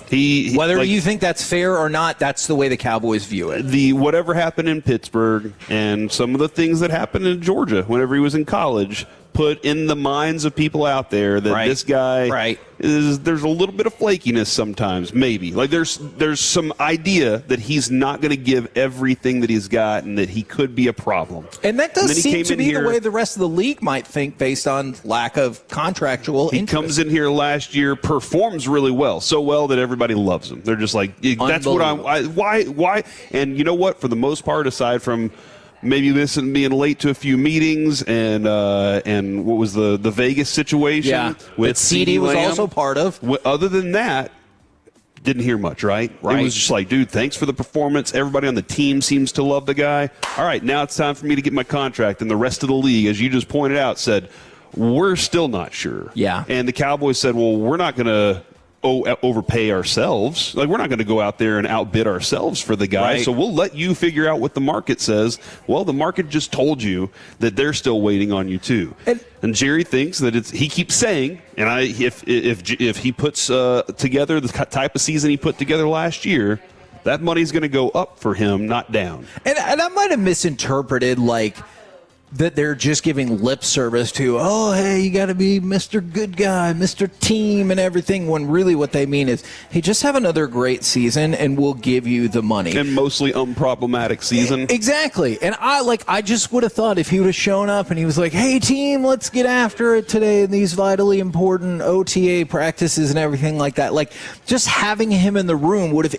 Whether you think that's fair or not, that's the way the Cowboys view it. Whatever happened in Pittsburgh and some of the things that happened in Georgia whenever he was in college put in the minds of people out there that this guy there's a little bit of flakiness sometimes, maybe. Like there's some idea that he's not going to give everything that he's got and that he could be a problem. And that does seem to be the way the rest of the league might think based on lack of contractual interest. He comes in here last year, performs really well, so well that everybody loves him. They're just like, that's what why? And you know what? For the most part, aside from maybe being late to a few meetings and what was the Vegas situation with CD was also part of. Other than that, didn't hear much, right? It was just like, dude, thanks for the performance. Everybody on the team seems to love the guy. All right, now it's time for me to get my contract. And the rest of the league, as you just pointed out, said, we're still not sure. Yeah. And the Cowboys said, well, we're not going to overpay ourselves. Like, we're not going to go out there and outbid ourselves for the guy. So we'll let you figure out what the market says. Well, the market just told you that they're still waiting on you too. And Jerry thinks that he keeps saying, and if he puts together the type of season he put together last year, that money's going to go up for him, not down. And I might have misinterpreted, like, that they're just giving lip service to, oh, hey, you got to be Mr. Good Guy, Mr. Team and everything, when really what they mean is, hey, just have another great season and we'll give you the money. And mostly unproblematic season. Exactly. And I just would have thought if he would have shown up and he was like, hey, team, let's get after it today in these vitally important OTA practices and everything like that. Like, just having him in the room would have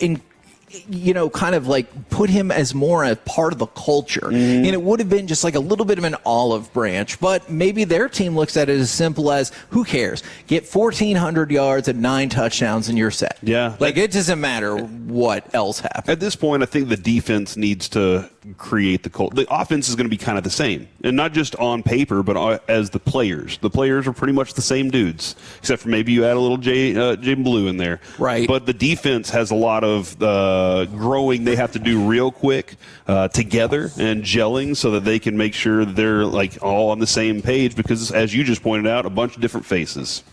kind of like put him as more a part of the culture. And it would have been just like a little bit of an olive branch. But maybe their team looks at it as simple as, who cares? Get 1,400 yards and 9 touchdowns and you're set. Yeah. Like, it doesn't matter what else happens. At this point, I think the defense needs to create the culture. The offense is going to be kind of the same. And not just on paper, but as the players. The players are pretty much the same dudes, except for maybe you add a little Jay Blue in there. Right. But the defense has a lot of growing they have to do real quick together and gelling so that they can make sure they're like all on the same page because, as you just pointed out, a bunch of different faces.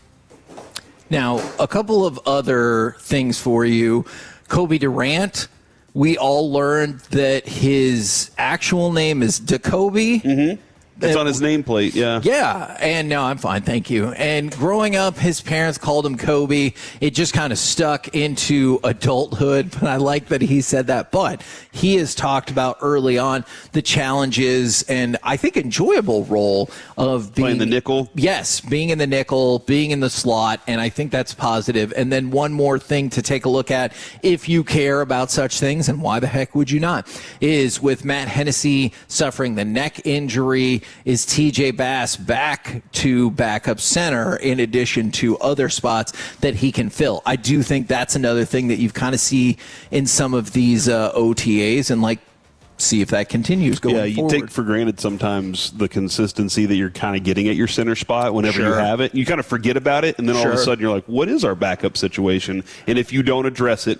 Now, a couple of other things for you. Kobe Durant, we all learned that his actual name is Jacoby. Mm-hmm. It's on his nameplate, yeah. Yeah, and no, I'm fine, thank you. And growing up, his parents called him Kobe. It just kind of stuck into adulthood, but I like that he said that. But he has talked about early on the challenges and I think enjoyable role of playing the nickel. Yes, being in the nickel, being in the slot, and I think that's positive. And then one more thing to take a look at, if you care about such things, and why the heck would you not, is with Matt Hennessy suffering the neck injury, is TJ Bass back to backup center in addition to other spots that he can fill. I do think that's another thing that you've kind of see in some of these OTAs, and like, see if that continues going forward. Yeah, you take for granted sometimes the consistency that you're kind of getting at your center spot whenever you have it. You kind of forget about it, and then all of a sudden you're like, what is our backup situation? And if you don't address it,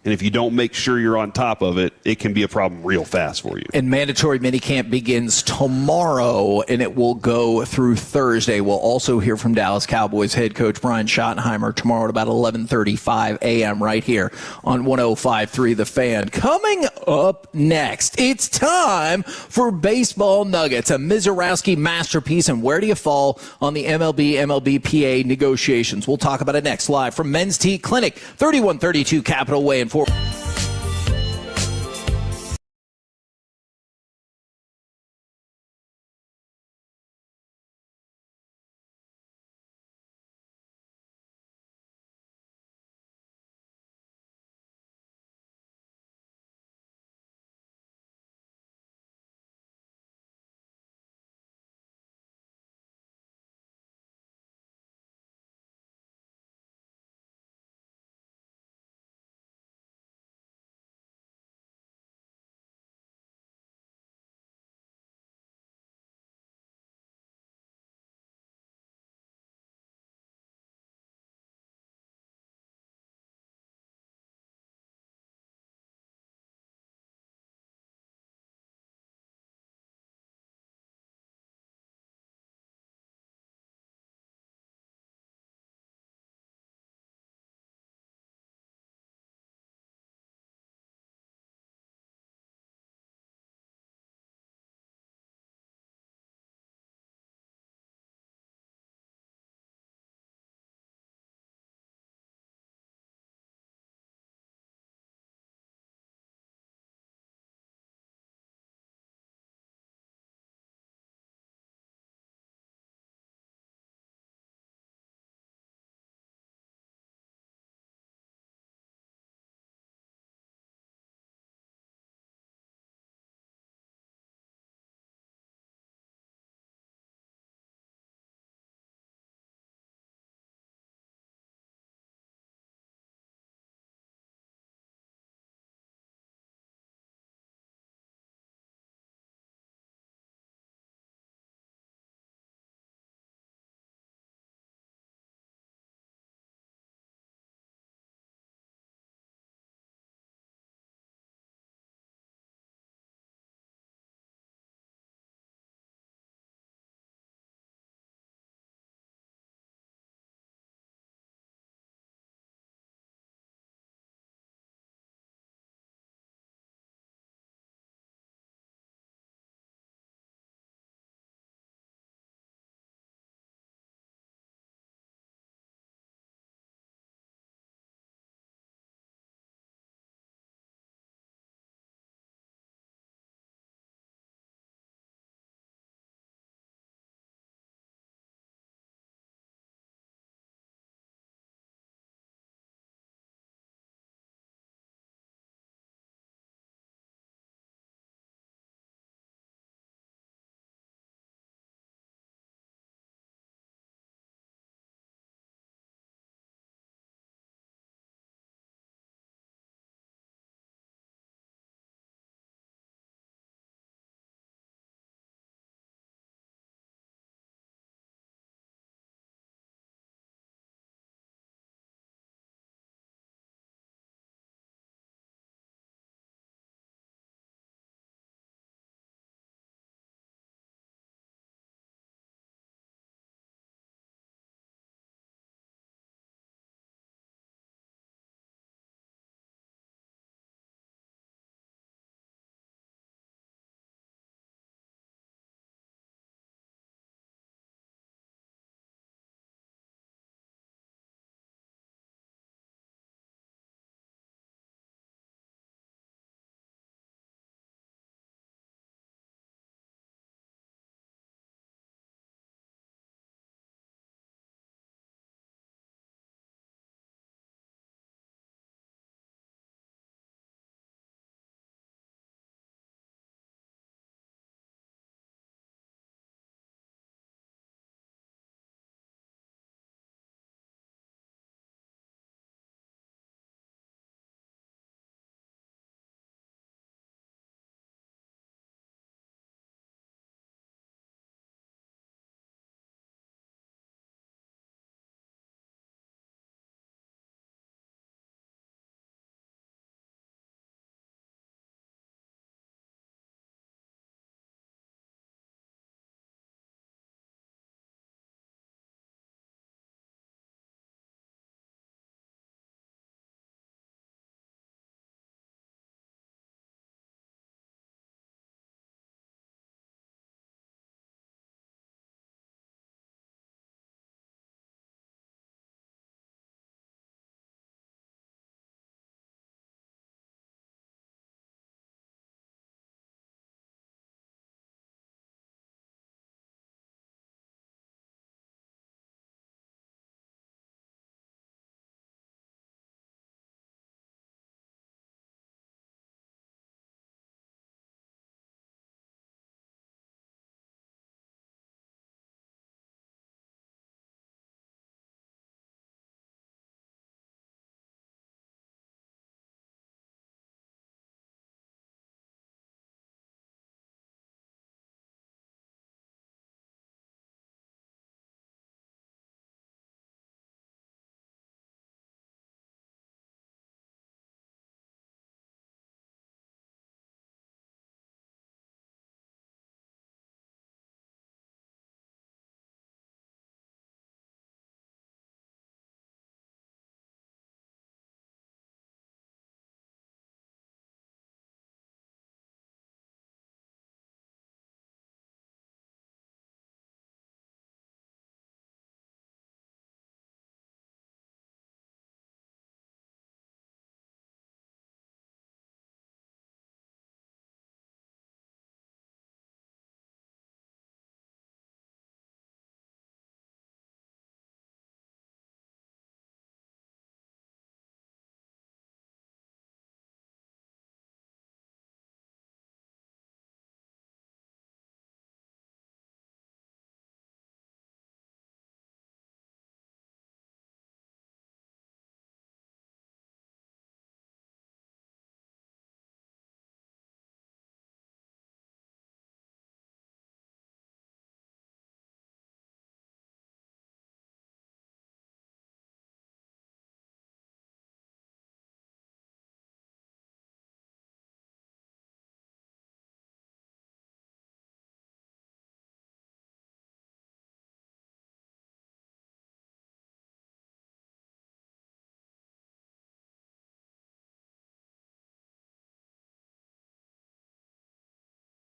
and if you don't make sure you're on top of it, it can be a problem real fast for you. And mandatory minicamp begins tomorrow, and it will go through Thursday. We'll also hear from Dallas Cowboys head coach Brian Schottenheimer tomorrow at about 11:35 a.m. right here on 105.3 The Fan. Coming up next, it's time for Baseball Nuggets, a Mizorowski masterpiece, and where do you fall on the MLB-MLBPA negotiations? We'll talk about it next, live from Men's Tea Clinic, 3132 Capitol Way in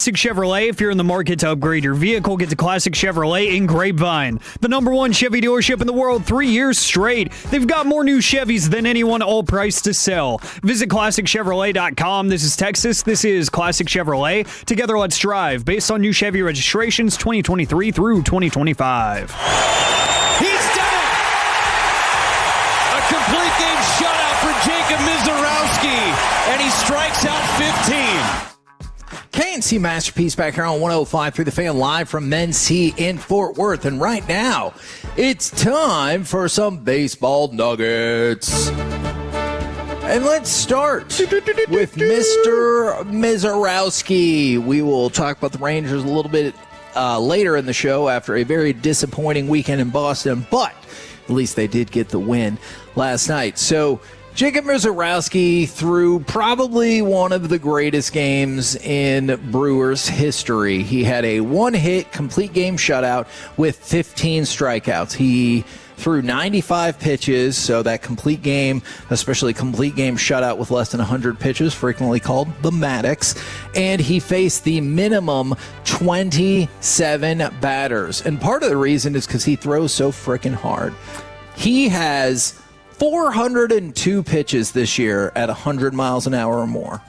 Classic Chevrolet. If you're in the market to upgrade your vehicle, get to Classic Chevrolet in Grapevine. The #1 Chevy dealership in the world 3 years straight. They've got more new Chevys than anyone, all priced to sell. Visit ClassicChevrolet.com. This is Texas. This is Classic Chevrolet. Together, let's drive. Based on new Chevy registrations 2023 through 2025. He's done it! A complete game shutout for Jacob Mizorowski, and he strikes out 15. KNC Masterpiece back here on 105 through the Fan, live from Men's Heat in Fort Worth. And right now, it's time for some baseball nuggets. And let's start with Mr. Mizorowski. We will talk about the Rangers a little bit later in the show after a very disappointing weekend in Boston, but at least they did get the win last night. So Jacob Mizorowski threw probably one of the greatest games in Brewers history. He had a one-hit complete game shutout with 15 strikeouts. He threw 95 pitches, so that complete game, especially complete game shutout with less than 100 pitches, frequently called the Maddox, and he faced the minimum 27 batters. And part of the reason is because he throws so freaking hard. He has 402 pitches this year at 100 miles an hour or more.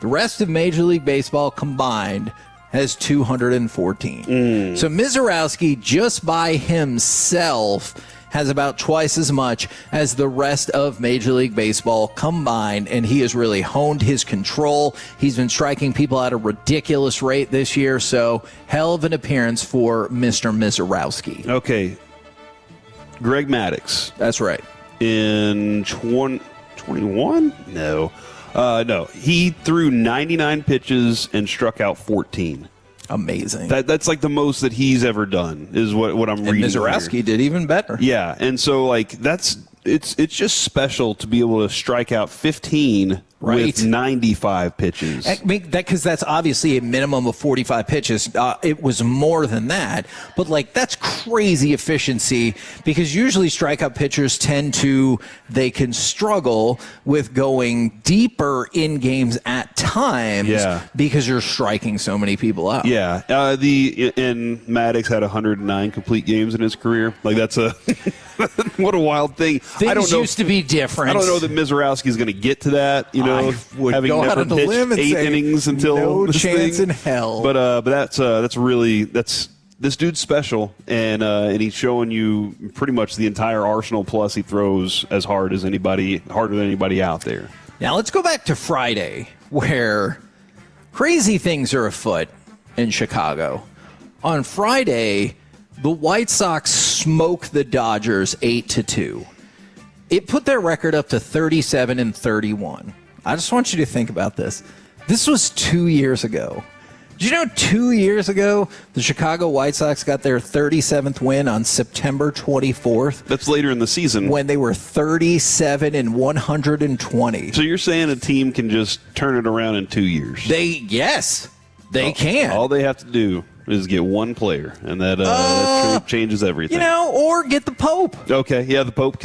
The rest of Major League Baseball combined has 214. So Mizorowski, just by himself, has about twice as much as the rest of Major League Baseball combined, and he has really honed his control. He's been striking people at a ridiculous rate this year, so hell of an appearance for Mr. Mizorowski. Okay. Greg Maddux. That's right. In 21? No. No. He threw 99 pitches and struck out 14. Amazing. That's like the most that he's ever done, is what I'm reading. And Mizorowski did even better. Yeah, and so like it's just special to be able to strike out 15 with 95 pitches. I mean, because that's obviously a minimum of 45 pitches. It was more than that, but like that's crazy efficiency, because usually strikeout pitchers they can struggle with going deeper in games at times because you're striking so many people out. Yeah, and Maddox had 109 complete games in his career. Like that's a what a wild thing. Things used to be different. I don't know that Mizorowski is going to get to that. You know, I would having go never out on a limb pitched and 8 say innings until no this chance thing. in hell. But that's this dude's special, and he's showing you pretty much the entire arsenal. Plus, he throws as harder than anybody out there. Now let's go back to Friday, where crazy things are afoot in Chicago. On Friday, the White Sox smoked the Dodgers 8-2. It put their record up to 37-31. I just want you to think about this. This was 2 years ago. Did you know 2 years ago the Chicago White Sox got their 37th win on September 24th? That's later in the season. When they were 37-120. So you're saying a team can just turn it around in 2 years? They can. All they have to do is get one player, and that changes everything. Or get the Pope. Okay, yeah, the Pope's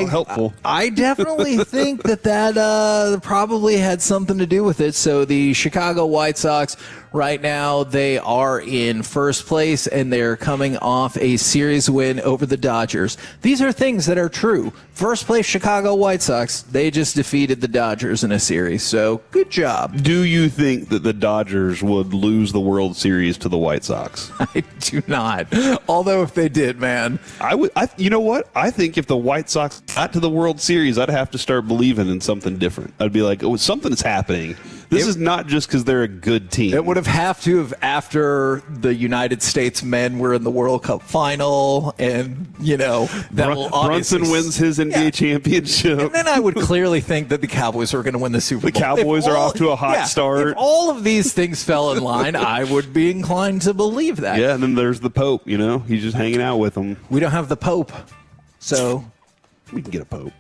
helpful. I definitely think that probably had something to do with it. So the Chicago White Sox, right now, they are in first place, and they're coming off a series win over the Dodgers. These are things that are true. First place Chicago White Sox, they just defeated the Dodgers in a series. So good job. Do you think that the Dodgers would lose the World Series to the White Sox? I do not. Although if they did, man. I would. You know what? I think if the White Sox got to the World Series, I'd have to start believing in something different. I'd be like, something's happening. This is not just because they're a good team. It would have to have after the United States men were in the World Cup final, and Brunson wins his NBA championship. And then I would clearly think that the Cowboys are going to win the Super Bowl. The Cowboys are off to a hot start. If all of these things fell in line, I would be inclined to believe that. Yeah, and then there's the Pope. He's just hanging out with them. We don't have the Pope, so we can get a Pope.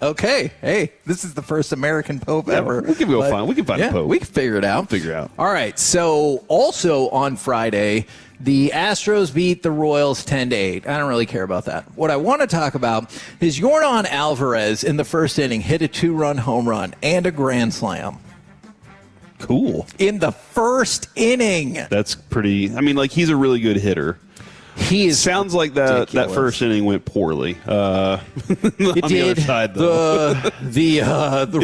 Okay. Hey, this is the first American Pope ever. We can find a Pope. We can figure it out. All right. So also on Friday, the Astros beat the Royals 10-8. I don't really care about that. What I want to talk about is Yordan Alvarez in the first inning hit a 2-run home run and a grand slam. Cool. In the first inning. That's pretty. I mean, like, he's a really good hitter. He is. Sounds like that first inning went poorly. It did. The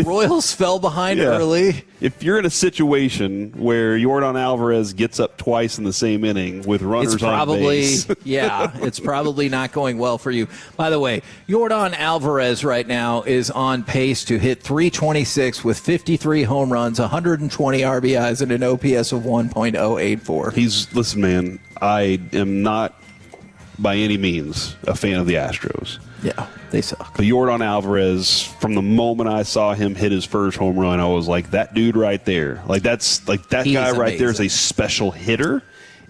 Royals fell behind early. If you're in a situation where Yordan Alvarez gets up twice in the same inning with runners on base, it's probably not going well for you. By the way, Yordan Alvarez right now is on pace to hit 326 with 53 home runs, 120 RBIs, and an OPS of 1.084. Listen, man, I am not by any means a fan of the Astros. Yeah, they suck. But Yordan Alvarez, from the moment I saw him hit his first home run, I was like, that dude right there. Like, that guy right there is a special hitter.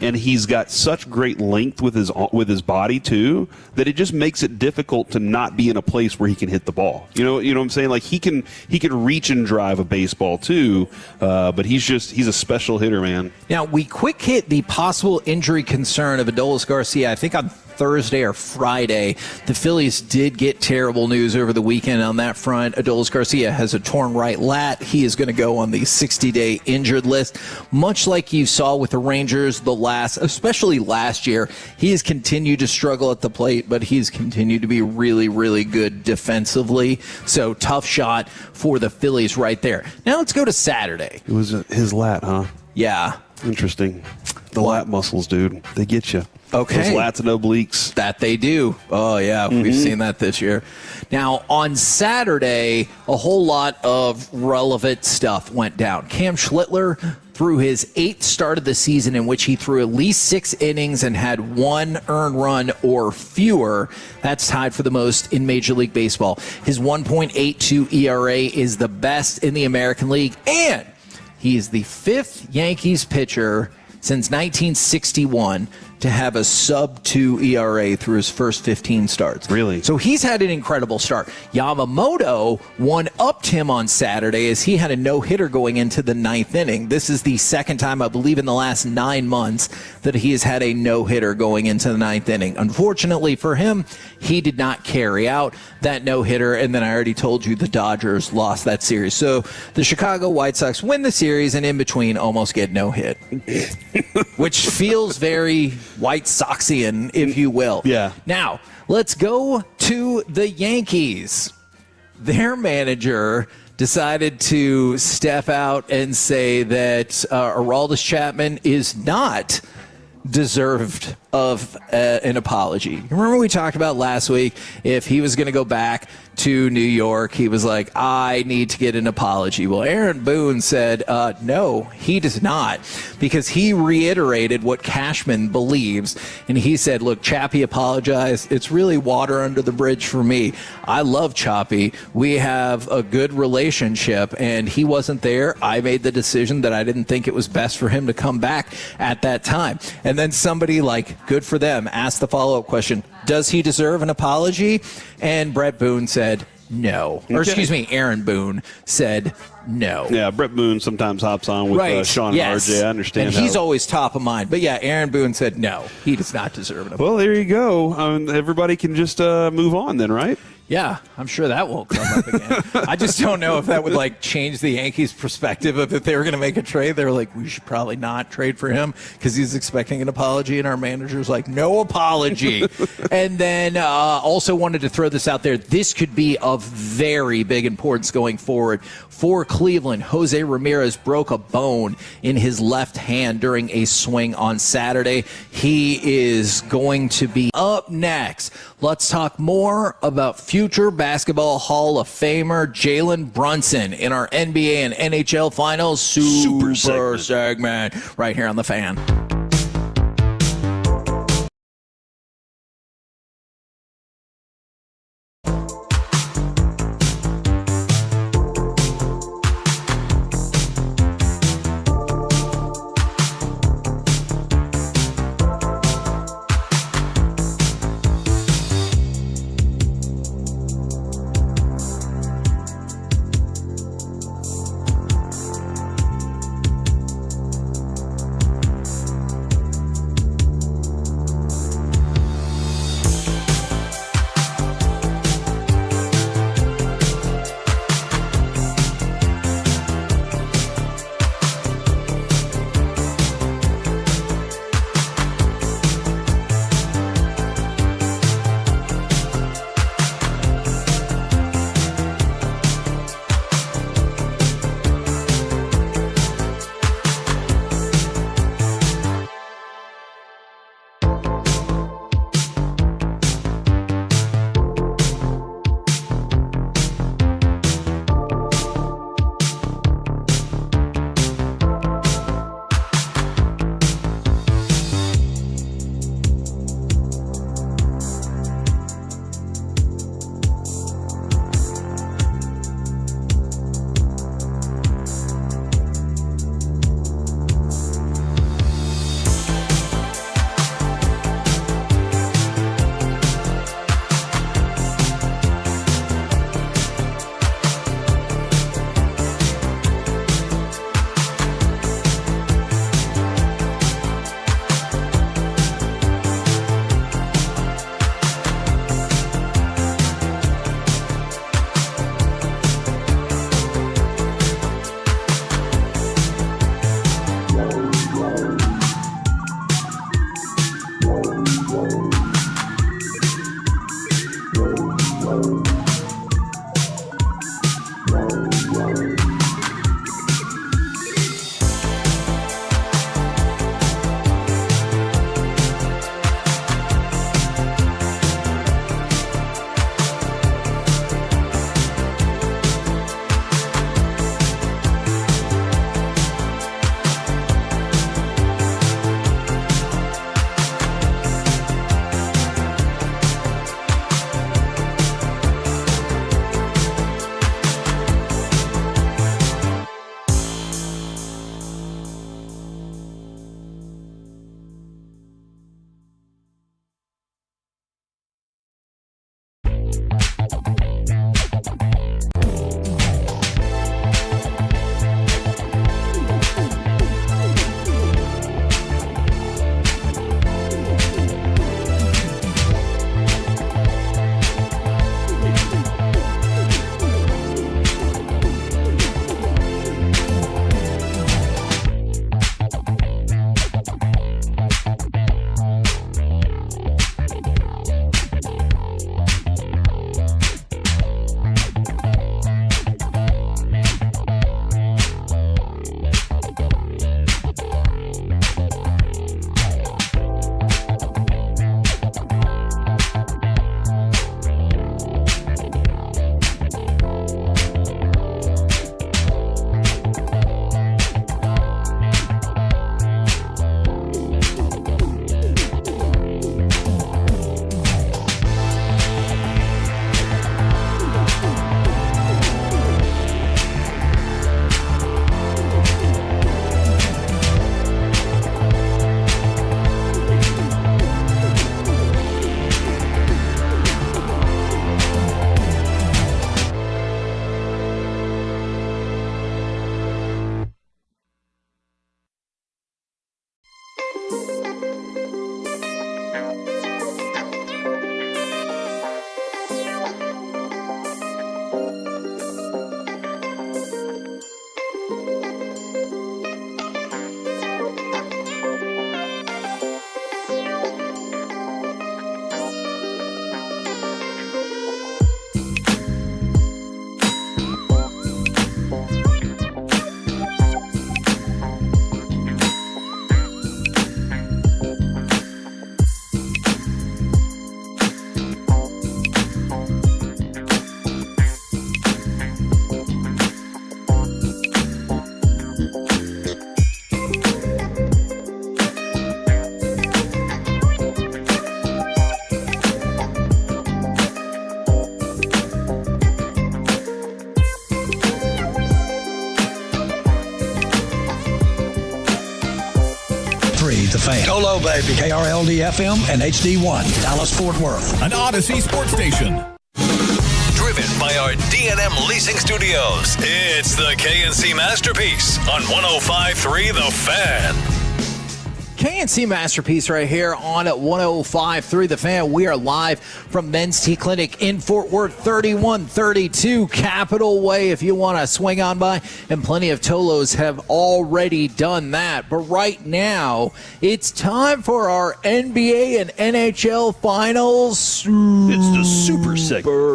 And he's got such great length with his body too that it just makes it difficult to not be in a place where he can hit the ball. You know what I'm saying? Like, he can reach and drive a baseball too, but he's a special hitter, man. Now, we quick hit the possible injury concern of Adolis Garcia. I think on Thursday or Friday, the Phillies did get terrible news over the weekend on that front. Adolis Garcia has a torn right lat. He is going to go on the 60-day injured list. Much like you saw with the Rangers especially last year, he has continued to struggle at the plate, but he's continued to be really, really good defensively. So tough shot for the Phillies right there. Now let's go to Saturday. It was his lat, huh? Yeah. Interesting. The lat muscles, dude. They get you. Okay. Those lats and obliques. That they do. Oh, yeah. We've seen that this year. Now, on Saturday, a whole lot of relevant stuff went down. Cam Schlittler threw his 8th start of the season in which he threw at least 6 innings and had 1 earned run or fewer. That's tied for the most in Major League Baseball. His 1.82 ERA is the best in the American League, and he is the 5th Yankees pitcher since 1961 to have a sub-2 ERA through his first 15 starts. Really? So he's had an incredible start. Yamamoto one-upped him on Saturday as he had a no-hitter going into the 9th inning. This is the second time, I believe, in the last 9 months that he has had a no-hitter going into the 9th inning. Unfortunately for him, he did not carry out that no-hitter, and then I already told you the Dodgers lost that series. So the Chicago White Sox win the series, and in between almost get no-hit, which feels very White Soxian, if you will. Yeah. Now, let's go to the Yankees. Their manager decided to step out and say that Aroldis Chapman is not deserved of an apology. Remember we talked about last week, if he was going to go back to New York, he was like, I need to get an apology. Well, Aaron Boone said, no, he does not, because he reiterated what Cashman believes. And he said, look, Chappie apologized. It's really water under the bridge for me. I love Chappie. We have a good relationship, and he wasn't there. I made the decision that I didn't think it was best for him to come back at that time. And then somebody, like, good for them, asked the follow-up question, does he deserve an apology? And Brett Boone said no. Or excuse me, Aaron Boone said no. Yeah, Brett Boone sometimes hops on with Sean and RJ. I understand. And he's always top of mind. But yeah, Aaron Boone said no. He does not deserve an apology. Well, there you go. Everybody can just move on then, right? Yeah, I'm sure that won't come up again. I just don't know if that would like change the Yankees' perspective of if they were going to make a trade. They were like, we should probably not trade for him because he's expecting an apology, and our manager's like, no apology. And then also wanted to throw this out there. This could be of very big importance going forward. For Cleveland, Jose Ramirez broke a bone in his left hand during a swing on Saturday. He is going to be up next. Let's talk more about future Basketball Hall of Famer Jalen Brunson in our NBA and NHL Finals Super segment right here on The Fan. Fan. Dolo, baby. KRLD-FM and HD1, Dallas-Fort Worth. An Odyssey sports station. Driven by our D&M Leasing Studios, it's the KNC Masterpiece on 105.3 The Fan. KNC Masterpiece right here on 105.3 The Fan. We are live from Men's Tea Clinic in Fort Worth, 3132 Capitol Way if you want to swing on by. And plenty of Tolos have already done that. But right now, it's time for our NBA and NHL Finals. It's the super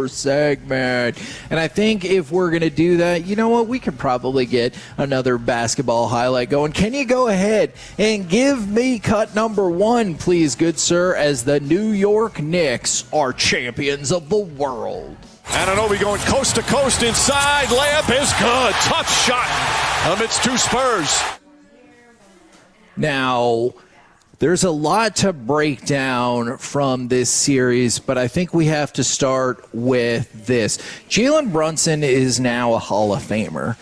segment. And I think if we're going to do that, you know what? We could probably get another basketball highlight going. Can you go ahead and give me cut number one, please, good sir, as the New York Knicks are champions of the world. Anunoby going coast to coast inside. Layup is good. Tough shot amidst two Spurs. Now, there's a lot to break down from this series, but I think we have to start with this. Jalen Brunson is now a Hall of Famer.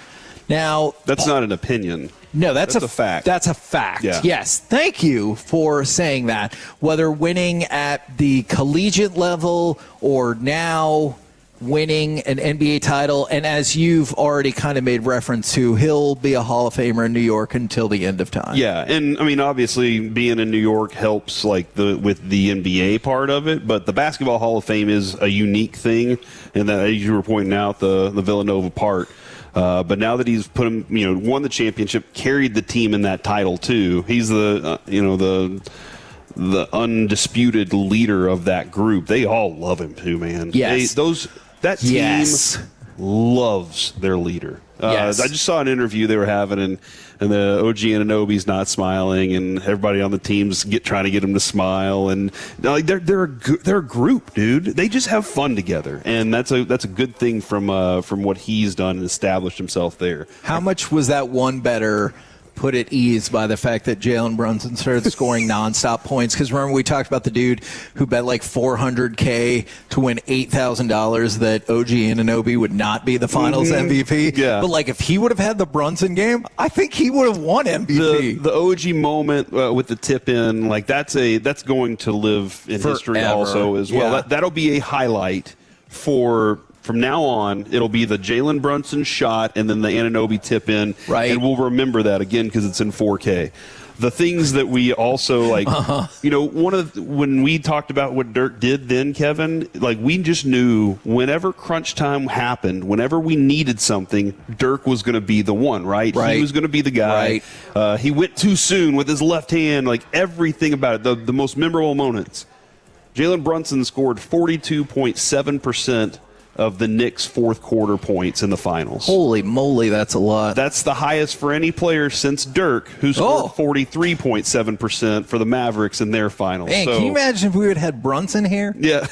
Now, that's not an opinion. No, that's a fact. That's a fact. Yeah. Yes. Thank you for saying that. Whether winning at the collegiate level or now winning an NBA title, and as you've already kind of made reference to, he'll be a Hall of Famer in New York until the end of time. Yeah, and I mean, obviously, being in New York helps, like with the NBA part of it. But the Basketball Hall of Fame is a unique thing, and that, as you were pointing out, the Villanova part. But now that he's put him, won the championship, carried the team in that title too. He's the undisputed leader of that group. They all love him too, man. Yes. That team loves their leader. Yes. I just saw an interview they were having, and the OG Anunoby's not smiling, and everybody on the team's trying to get him to smile, and like they're a group, dude. They just have fun together, and that's a good thing from what he's done and established himself there. How much was that one better put at ease by the fact that Jalen Brunson started scoring nonstop points? Because remember, we talked about the dude who bet like $400K to win $8,000 that OG Anunoby would not be the Finals MVP. Yeah. But like if he would have had the Brunson game, I think he would have won MVP. The OG moment with the tip in, like that's going to live in history also as well. Yeah. That'll be a highlight from now on. It'll be the Jalen Brunson shot and then the Anunoby tip in, right? And we'll remember that again because it's in 4K. The things that we also like, when we talked about what Dirk did then, Kevin, like we just knew whenever crunch time happened, whenever we needed something, Dirk was going to be the one, right? He was going to be the guy. Right. He went too soon with his left hand, like everything about it, the most memorable moments. Jalen Brunson scored 42.7% of the Knicks' fourth quarter points in the finals. Holy moly, that's a lot. That's the highest for any player since Dirk, who scored 43.7% for the Mavericks in their finals. Man, can you imagine if we would have had Brunson here? Yeah.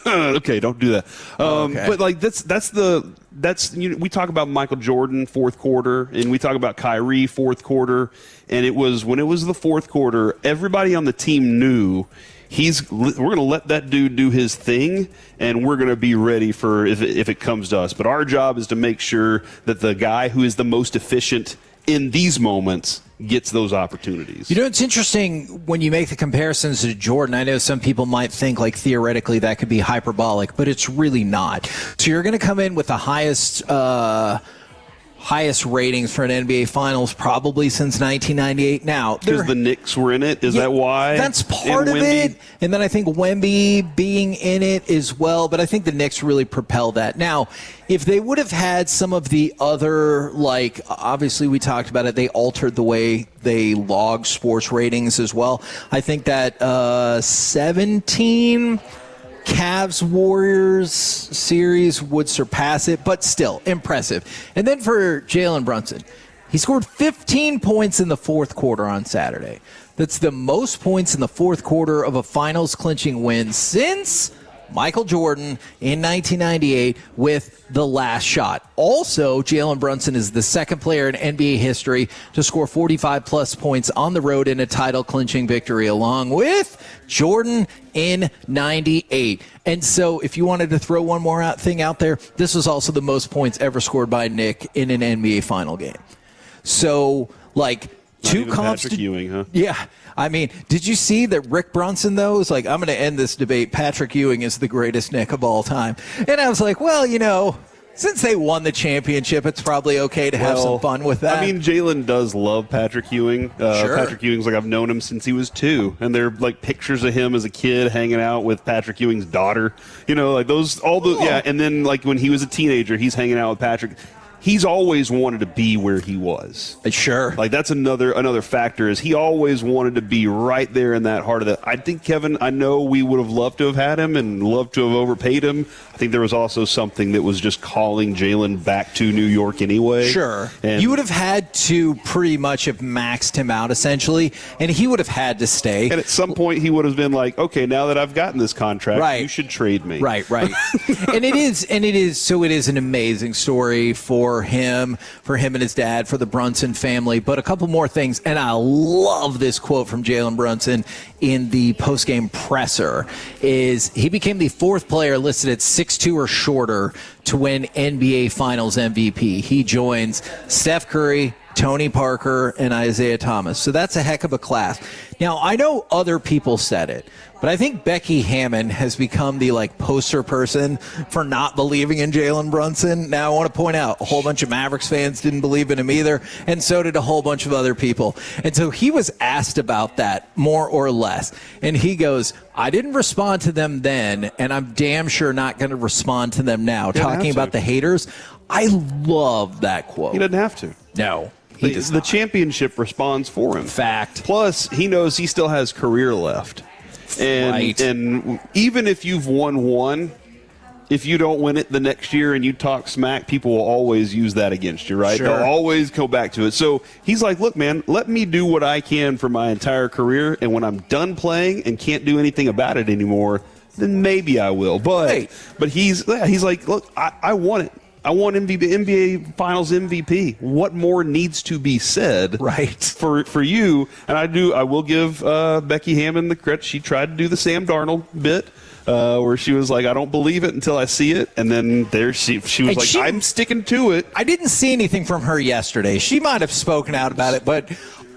Okay, don't do that. But like we talk about Michael Jordan fourth quarter, and we talk about Kyrie fourth quarter, and when it was the fourth quarter, everybody on the team knew we're going to let that dude do his thing, and we're going to be ready for if it comes to us. But our job is to make sure that the guy who is the most efficient in these moments gets those opportunities. It's interesting when you make the comparisons to Jordan. I know some people might think like theoretically that could be hyperbolic, but it's really not. So you're going to come in with the highest ratings for an NBA Finals probably since 1998. Now, because the Knicks were in it, is that why? That's part of it. And then I think Wemby being in it as well. But I think the Knicks really propelled that. Now, if they would have had some of the other, like, obviously we talked about it, they altered the way they log sports ratings as well. I think that 17 Cavs-Warriors series would surpass it, but still impressive. And then for Jalen Brunson, he scored 15 points in the fourth quarter on Saturday. That's the most points in the fourth quarter of a finals-clinching win since Michael Jordan in 1998 with the last shot. Also, Jalen Brunson is the second player in NBA history to score 45-plus points on the road in a title-clinching victory, along with Jordan in 98. And so if you wanted to throw one more thing out there, this was also the most points ever scored by Nick in an NBA final game. So, like, Two comps Patrick Ewing, huh? Yeah. I mean, did you see that Rick Brunson, though, was like, I'm going to end this debate. Patrick Ewing is the greatest Knick of all time. And I was like, well, since they won the championship, it's probably okay to have some fun with that. I mean, Jalen does love Patrick Ewing. Sure. Patrick Ewing's like, I've known him since he was 2. And they're like pictures of him as a kid hanging out with Patrick Ewing's daughter. Like those, yeah. And then like when he was a teenager, he's hanging out with Patrick. He's always wanted to be where he was. Sure. Like that's another factor is he always wanted to be right there in that heart of the. I think Kevin, I know we would have loved to have had him and loved to have overpaid him. I think there was also something that was just calling Jalen back to New York anyway. Sure. And you would have had to pretty much have maxed him out essentially, and he would have had to stay. And at some point he would have been like, okay, now that I've gotten this contract, you should trade me. Right. and it is an amazing story for him and his dad, for the Brunson family. But a couple more things, and I love this quote from Jalen Brunson in the postgame presser, is he became the 4th player listed at 6'2" or shorter to win NBA Finals MVP. He joins Steph Curry, Tony Parker, and Isaiah Thomas. So that's a heck of a class. Now, I know other people said it, but I think Becky Hammon has become the poster person for not believing in Jalen Brunson. Now, I want to point out a whole bunch of Mavericks fans didn't believe in him either, and so did a whole bunch of other people. And so he was asked about that more or less, and he goes, I didn't respond to them then, and I'm damn sure not going to respond to them now. Talking about the haters, I love that quote. He doesn't have to. No. The championship responds for him. Fact. Plus, he knows he still has career left. And even if you've won one, if you don't win it the next year and you talk smack, people will always use that against you, right? Sure. They'll always go back to it. So he's like, look, man, let me do what I can for my entire career. And when I'm done playing and can't do anything about it anymore, then maybe I will. But he's like, look, I want it. I want NBA Finals MVP. What more needs to be said, for you? And I will give Becky Hammon the credit. She tried to do the Sam Darnold bit, where she was like, "I don't believe it until I see it," and then she was like, "I'm sticking to it." I didn't see anything from her yesterday. She might have spoken out about it, but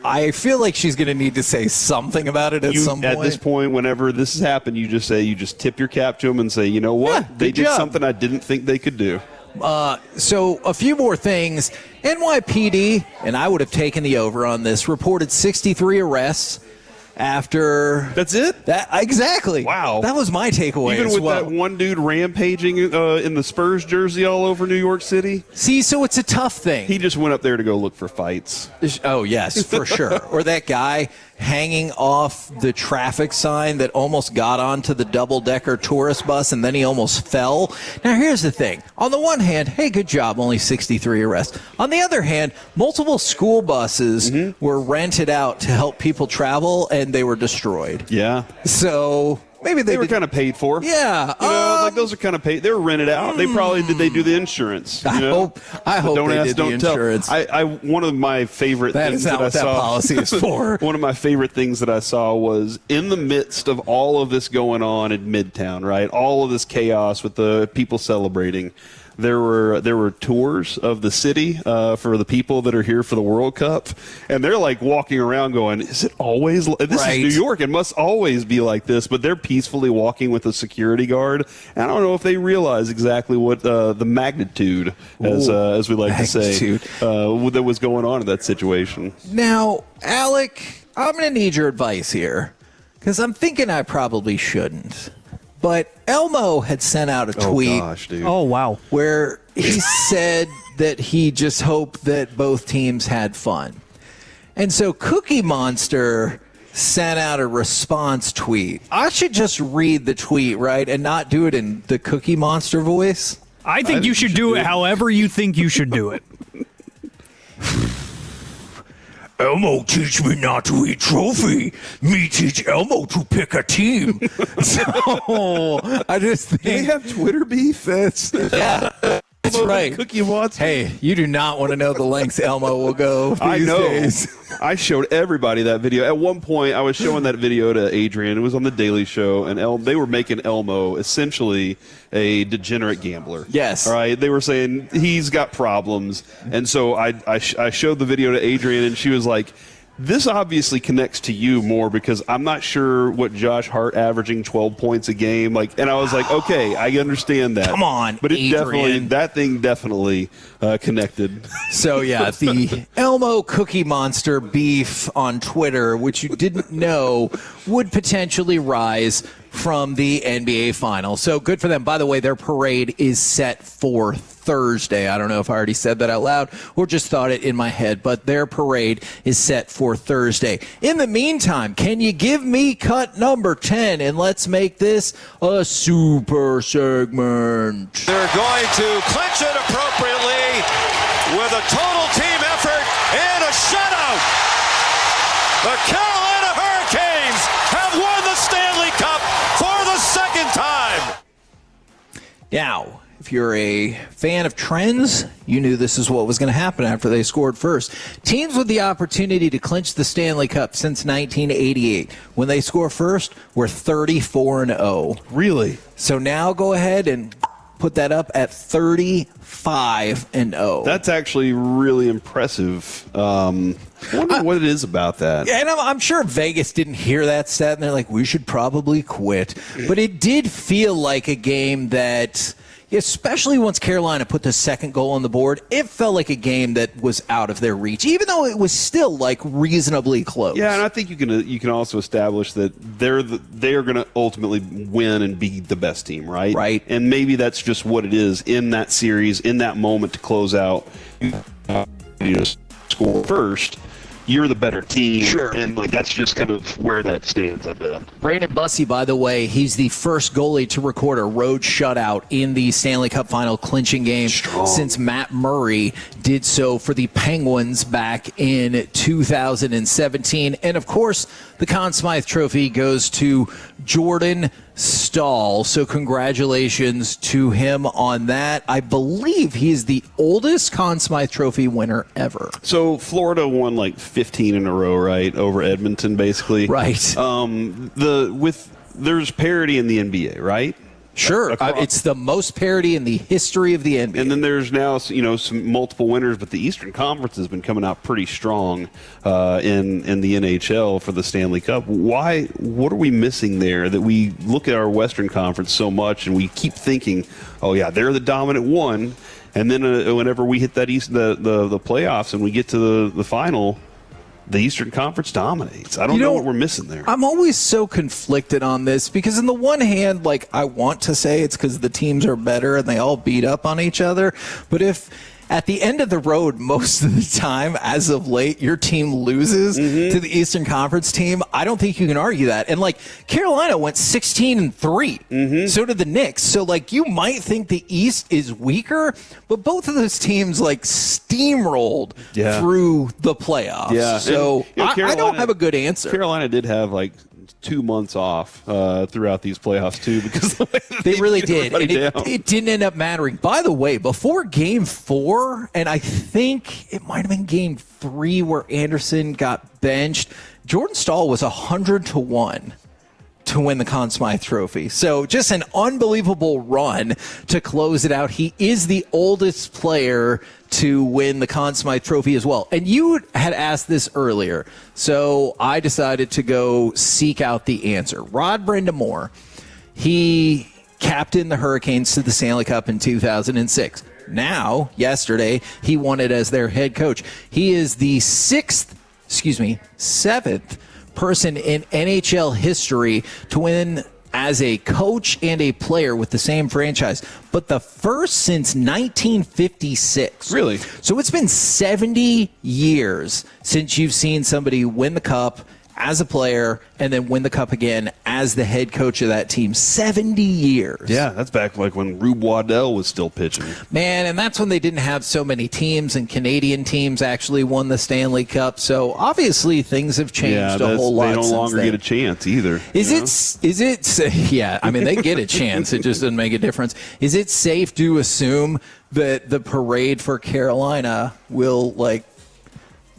I feel like she's going to need to say something about it at some point. At this point, whenever this has happened, you just tip your cap to them and say, "You know what? They did something I didn't think they could do." So a few more things. NYPD, and I would have taken the over on this, reported 63 arrests after. That's it? That exactly. Wow. That was my takeaway. Even with that one dude rampaging in the Spurs jersey all over New York City. See, so it's a tough thing. He just went up there to go look for fights. Oh, yes, for sure. Or that guy hanging off the traffic sign that almost got onto the double-decker tourist bus and then he almost fell. Now, here's the thing. On the one hand, hey, good job, only 63 arrests. On the other hand, multiple school buses were rented out to help people travel, and they were destroyed. Yeah. So maybe they were kind of paid for. Yeah. Like those are kind of paid. They were rented out. They probably did. They do the insurance. I hope don't they ask, did don't the insurance. Tell. One of my favorite things that is not what that policy is for. One of my favorite things that I saw was in the midst of all of this going on in Midtown, right? All of this chaos with the people celebrating. There were tours of the city for the people that are here for the World Cup, and they're like walking around going, "Is it always? This is New York. It must always be like this." But they're peacefully walking with a security guard. And I don't know if they realize exactly what the magnitude, as we like to say, that was going on in that situation. Now, Alec, I'm going to need your advice here because I'm thinking I probably shouldn't. But Elmo had sent out a tweet. Oh, gosh, dude. Oh, wow. Where he said that he just hoped that both teams had fun. And so Cookie Monster sent out a response tweet. I should just read the tweet, right, and not do it in the Cookie Monster voice? I think you should do it however you think you should do it. Elmo teach me not to eat trophy. Me teach Elmo to pick a team. So I just think. Do they have Twitter beef? Yeah. That's right. Cookie Monster. Hey, you do not want to know the lengths Elmo will go these I know. days. I showed everybody that video. At one point, I was showing that video to Adrian. It was on The Daily Show, and they were making Elmo essentially a degenerate gambler. Yes. All right. They were saying he's got problems. And so I showed the video to Adrian, and she was like, This obviously connects to you more because I'm not sure what Josh Hart averaging 12 points a game and I was like, okay, I understand that. Come on, but Adrian. that thing definitely connected. So yeah, the Elmo Cookie Monster beef on Twitter, which you didn't know would potentially rise from the NBA Finals. So good for them. By the way, their parade is set for Thursday. I don't know if I already said that out loud or just thought it in my head, but their parade is set for Thursday. In the meantime, can you give me cut number 10 and let's make this a super segment. They're going to clinch it appropriately with a total team effort and a shutout. The Carolina Hurricanes have won the Stanley Cup for the second time. Now, if you're a fan of trends, you knew this is what was going to happen after they scored first. Teams with the opportunity to clinch the Stanley Cup since 1988, when they score first, were 34-0. Really? So now go ahead and put that up at 35-0. That's actually really impressive. I wonder what it is about that. And I'm sure Vegas didn't hear that stat, and they're like, we should probably quit. But it did feel like a game that, especially once Carolina put the second goal on the board, it felt like a game that was out of their reach, even though it was still like reasonably close. Yeah, and I think you can also establish that they are going to ultimately win and be the best team, right? Right. And maybe that's just what it is in that series, in that moment to close out. You just score first. You're the better team, Sure. And that's just kind of where that stands. Brandon Bussey, by the way, he's the first goalie to record a road shutout in the Stanley Cup Final clinching game since Matt Murray did so for the Penguins back in 2017. And, of course, the Conn Smythe Trophy goes to Jordan Stahl. So congratulations to him on that. I believe he is the oldest Conn Smythe Trophy winner ever. So Florida won 15 in a row, right, over Edmonton, basically. Right. There's parity in the NBA, right? Sure. It's the most parity in the history of the NBA. And then there's now, some multiple winners, but the Eastern Conference has been coming out pretty strong in the NHL for the Stanley Cup. Why? What are we missing there that we look at our Western Conference so much and we keep thinking, oh yeah, they're the dominant one, and then whenever we hit that the playoffs and we get to the final, the Eastern Conference dominates. I don't know what we're missing there. I'm always so conflicted on this because on the one hand, I want to say it's because the teams are better and they all beat up on each other. But if at the end of the road, most of the time, as of late, your team loses to the Eastern Conference team, I don't think you can argue that. And Carolina went 16-3. So did the Knicks. So you might think the East is weaker, but both of those teams steamrolled through the playoffs. Yeah. So I don't have a good answer. Carolina did have 2 months off throughout these playoffs too, because they really did, and it didn't end up mattering. By the way, before Game 4, and I think it might have been Game 3 where Anderson got benched, Jordan Stahl was 100-1 to win the Conn Smythe Trophy. So just an unbelievable run to close it out. He is the oldest player to win the Conn Smythe Trophy as well. And you had asked this earlier, so I decided to go seek out the answer. Rod Brind'Amour, he captained the Hurricanes to the Stanley Cup in 2006. Now, yesterday, he won it as their head coach. He is the seventh person in NHL history to win as a coach and a player with the same franchise, but the first since 1956. Really? So it's been 70 years since you've seen somebody win the Cup as a player and then win the Cup again as the head coach of that team. 70 years. Yeah, that's back when Rube Waddell was still pitching. Man, and that's when they didn't have so many teams, and Canadian teams actually won the Stanley Cup. So obviously things have changed a whole lot. They no longer get a chance either. Is it? Yeah, I mean, they get a chance. It just doesn't make a difference. Is it safe to assume that the parade for Carolina will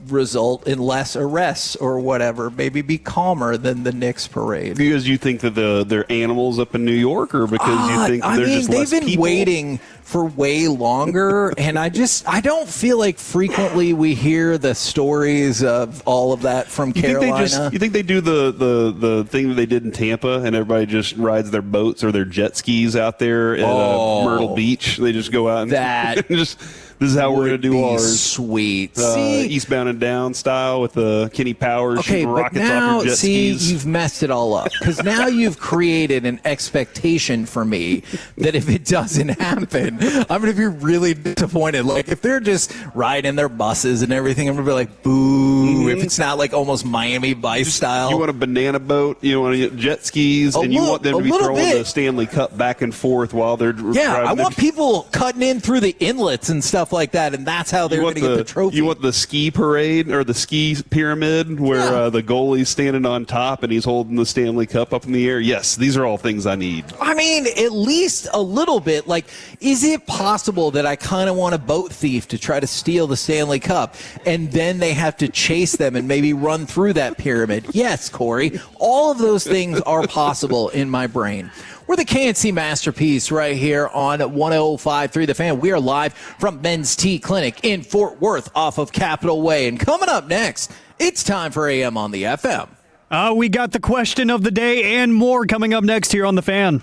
result in less arrests or whatever, maybe be calmer than the Knicks parade. Because you think that they're animals up in New York, or because you think they're just less they've been people? waiting for way longer, and I don't feel like frequently we hear the stories of all of that from Carolina. You think they do the thing that they did in Tampa, and everybody just rides their boats or their jet skis out there at Myrtle Beach? They just go out and that just. This is how we're going to do ours. Sweet. Eastbound and Down style with the Kenny Powers shooting rockets off your jet skis. You've messed it all up. Because now you've created an expectation for me that if it doesn't happen, I'm going to be really disappointed. Like, if they're just riding their buses and everything, I'm going to be like, boo. If it's not like almost Miami Vice style. You want a banana boat, you want to get jet skis, and you want them to be throwing the Stanley Cup back and forth while they're driving. I want people cutting in through the inlets and stuff like that, and that's how they're going to get the trophy. You want the ski parade or the ski pyramid where the goalie's standing on top and he's holding the Stanley Cup up in the air? Yes, these are all things I need. I mean, at least a little bit. Like, is it possible that I kind of want a boat thief to try to steal the Stanley Cup, and then they have to chase them and maybe run through that pyramid? Yes, Corey. All of those things are possible in my brain. We're the KNC Masterpiece right here on 105.3 The Fan. We are live from Men's Tea Clinic in Fort Worth off of Capitol Way. And coming up next, it's time for AM on the FM. We got the question of the day and more coming up next here on The Fan.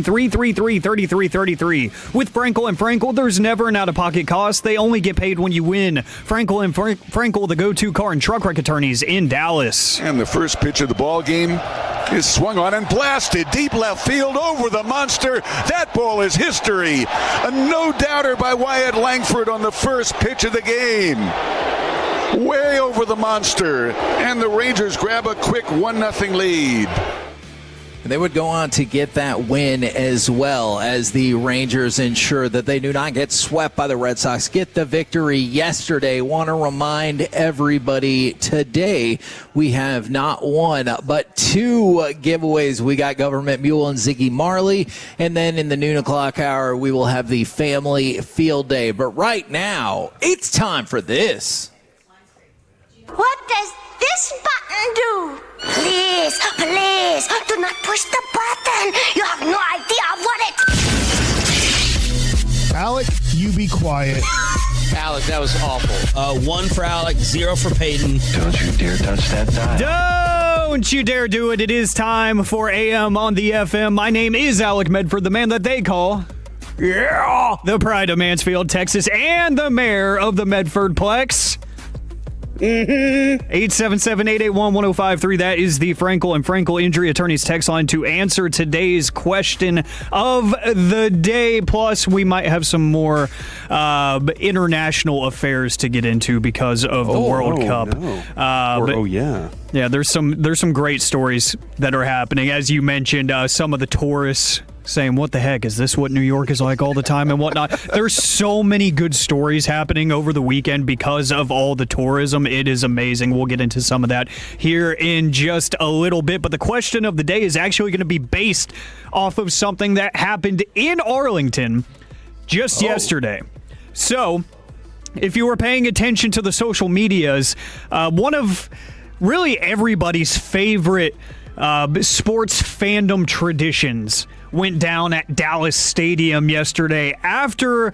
877-333-3333. With Frankel and Frankel, there's never an out-of-pocket cost. They only get paid when you win. Frankel and Frankel, the go-to car and truck wreck attorneys in Dallas. And the first pitch of the ball game is swung on and blasted deep left field over the monster. That ball is history. A no-doubter by Wyatt Langford on the first pitch of the game. Way over the monster. And the Rangers grab a quick 1-0 lead. And they would go on to get that win as well as the Rangers ensure that they do not get swept by the Red Sox. Get the victory yesterday. Want to remind everybody today we have not one but two giveaways. We got Government Mule and Ziggy Marley. And then in the noon o'clock hour, we will have the Family Field Day. But right now, it's time for this. What does this button do? Please, please, do not push the button. You have no idea what it... Alec, you be quiet. Alec, that was awful. 1 for Alec, 0 for Peyton. Don't you dare touch that dial. Don't you dare do it. It is time for AM on the FM. My name is Alec Medford, the man that they call... Yeah! The pride of Mansfield, Texas, and the mayor of the Medford Plex. 877-881-1053. That is the Frankel and Frankel Injury Attorneys text line to answer today's question of the day. Plus, we might have some more international affairs to get into because of the World Cup. No. Yeah, there's some great stories that are happening. As you mentioned, some of the tourists saying, what the heck, is this what New York is like all the time and whatnot? There's so many good stories happening over the weekend because of all the tourism. It is amazing. We'll get into some of that here in just a little bit. But the question of the day is actually going to be based off of something that happened in Arlington just yesterday. So, if you were paying attention to the social medias, one of really everybody's favorite sports fandom traditions went down at Dallas Stadium yesterday after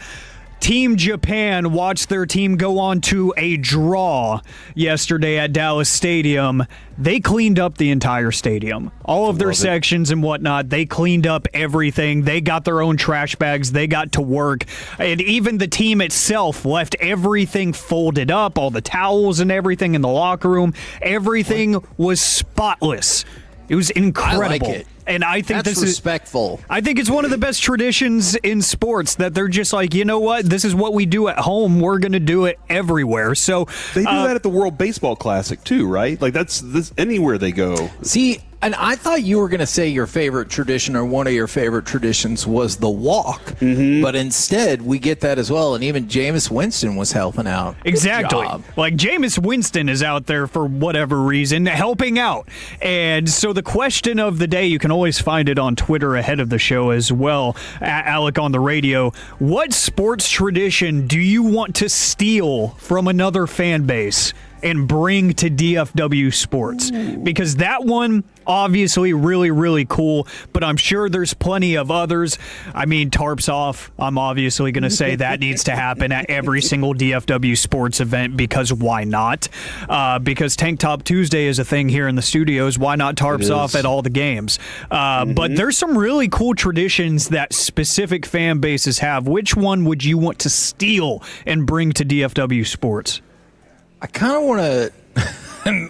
Team Japan watched their team go on to a draw yesterday at Dallas Stadium. They cleaned up the entire stadium. All of their sections and whatnot, they cleaned up everything. They got their own trash bags. They got to work. And even the team itself left everything folded up, all the towels and everything in the locker room. Everything was spotless. It was incredible. I like it. And I think That's this respectful. I think it's one of the best traditions in sports that they're just like, you know what? This is what we do at home. We're going to do it everywhere. So they do that at the World Baseball Classic too, right? Like that's anywhere they go. See, and I thought you were going to say your favorite tradition or one of your favorite traditions was the walk. But instead, we get that as well. And even Jameis Winston was helping out. Exactly. Like Jameis Winston is out there for whatever reason, helping out. And so the question of the day, you can always find it on Twitter ahead of the show as well, at Alec on the radio. What sports tradition do you want to steal from another fan base and bring to DFW Sports? Because that one, obviously really, really cool, but I'm sure there's plenty of others. I mean, tarps off. I'm obviously going to say that needs to happen at every single DFW Sports event, because why not? Because Tank Top Tuesday is a thing here in the studios. Why not tarps off at all the games? But there's some really cool traditions that specific fan bases have. Which one would you want to steal and bring to DFW Sports? I kind of want to,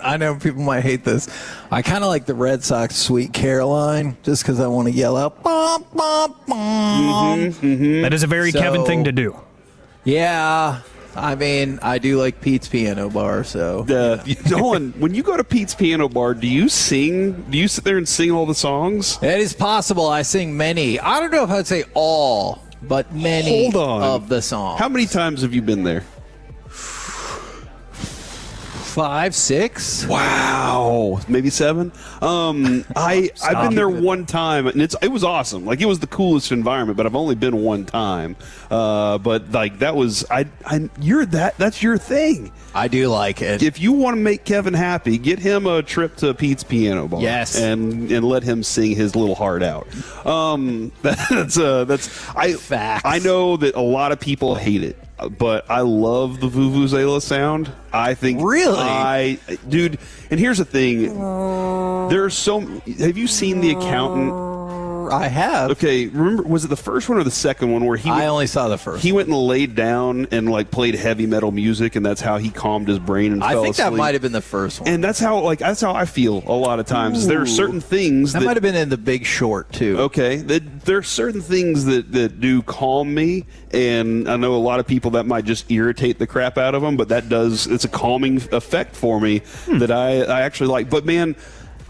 I know people might hate this, I kind of like the Red Sox Sweet Caroline, just because I want to yell out, bum, bum, bum. That is a very Kevin thing to do. Yeah. I mean, I do like Pete's Piano Bar, so. Nolan, when you go to Pete's Piano Bar, do you sing? Do you sit there and sing all the songs? It is possible. I sing many. I don't know if I'd say all, but many of the songs. How many times have you been there? 5, 6. Wow, maybe 7. I've been there one time, and it was awesome. Like, it was the coolest environment, but I've only been one time. But like that was that's your thing. I do like it. If you want to make Kevin happy, get him a trip to Pete's Piano Bar. Yes, and let him sing his little heart out. Facts. I know that a lot of people hate it, but I love the Vuvuzela sound. I think dude. And here's the thing: have you seen The Accountant? I have. Okay, remember, was it the first one or the second one where I only saw the first. He went and laid down and like played heavy metal music, and that's how he calmed his brain and fell asleep. I think that might have been the first one. And that's how I feel a lot of times. There are certain things that might have been in The Big Short too. Okay, there are certain things that do calm me, and I know a lot of people that might just irritate the crap out of them, but it's a calming effect for me that I actually like. But man,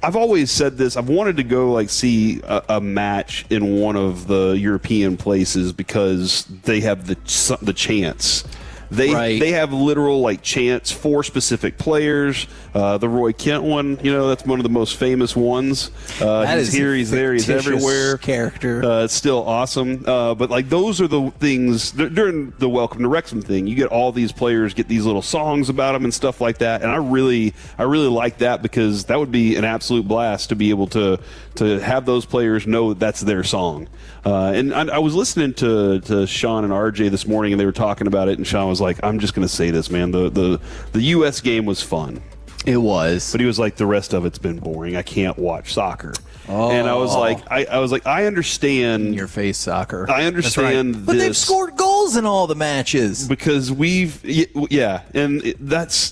I've always said this. I've wanted to go see a match in one of the European places because they have the chants. They have literal chants for specific players. The Roy Kent one, that's one of the most famous ones. He's here, he's there, he's everywhere. Character. It's still awesome. But those are the things during the Welcome to Wrexham thing. You get all these players get these little songs about them and stuff like that. And I really like that because that would be an absolute blast to be able to have those players know that's their song. And I was listening to Sean and RJ this morning, and they were talking about it. And Sean was like, "I'm just going to say this, man. The U.S. game was fun. It was, but he was like, the rest of it's been boring. I can't watch soccer." And I was like, I understand in your face soccer. I understand this, but they've scored goals in all the matches because and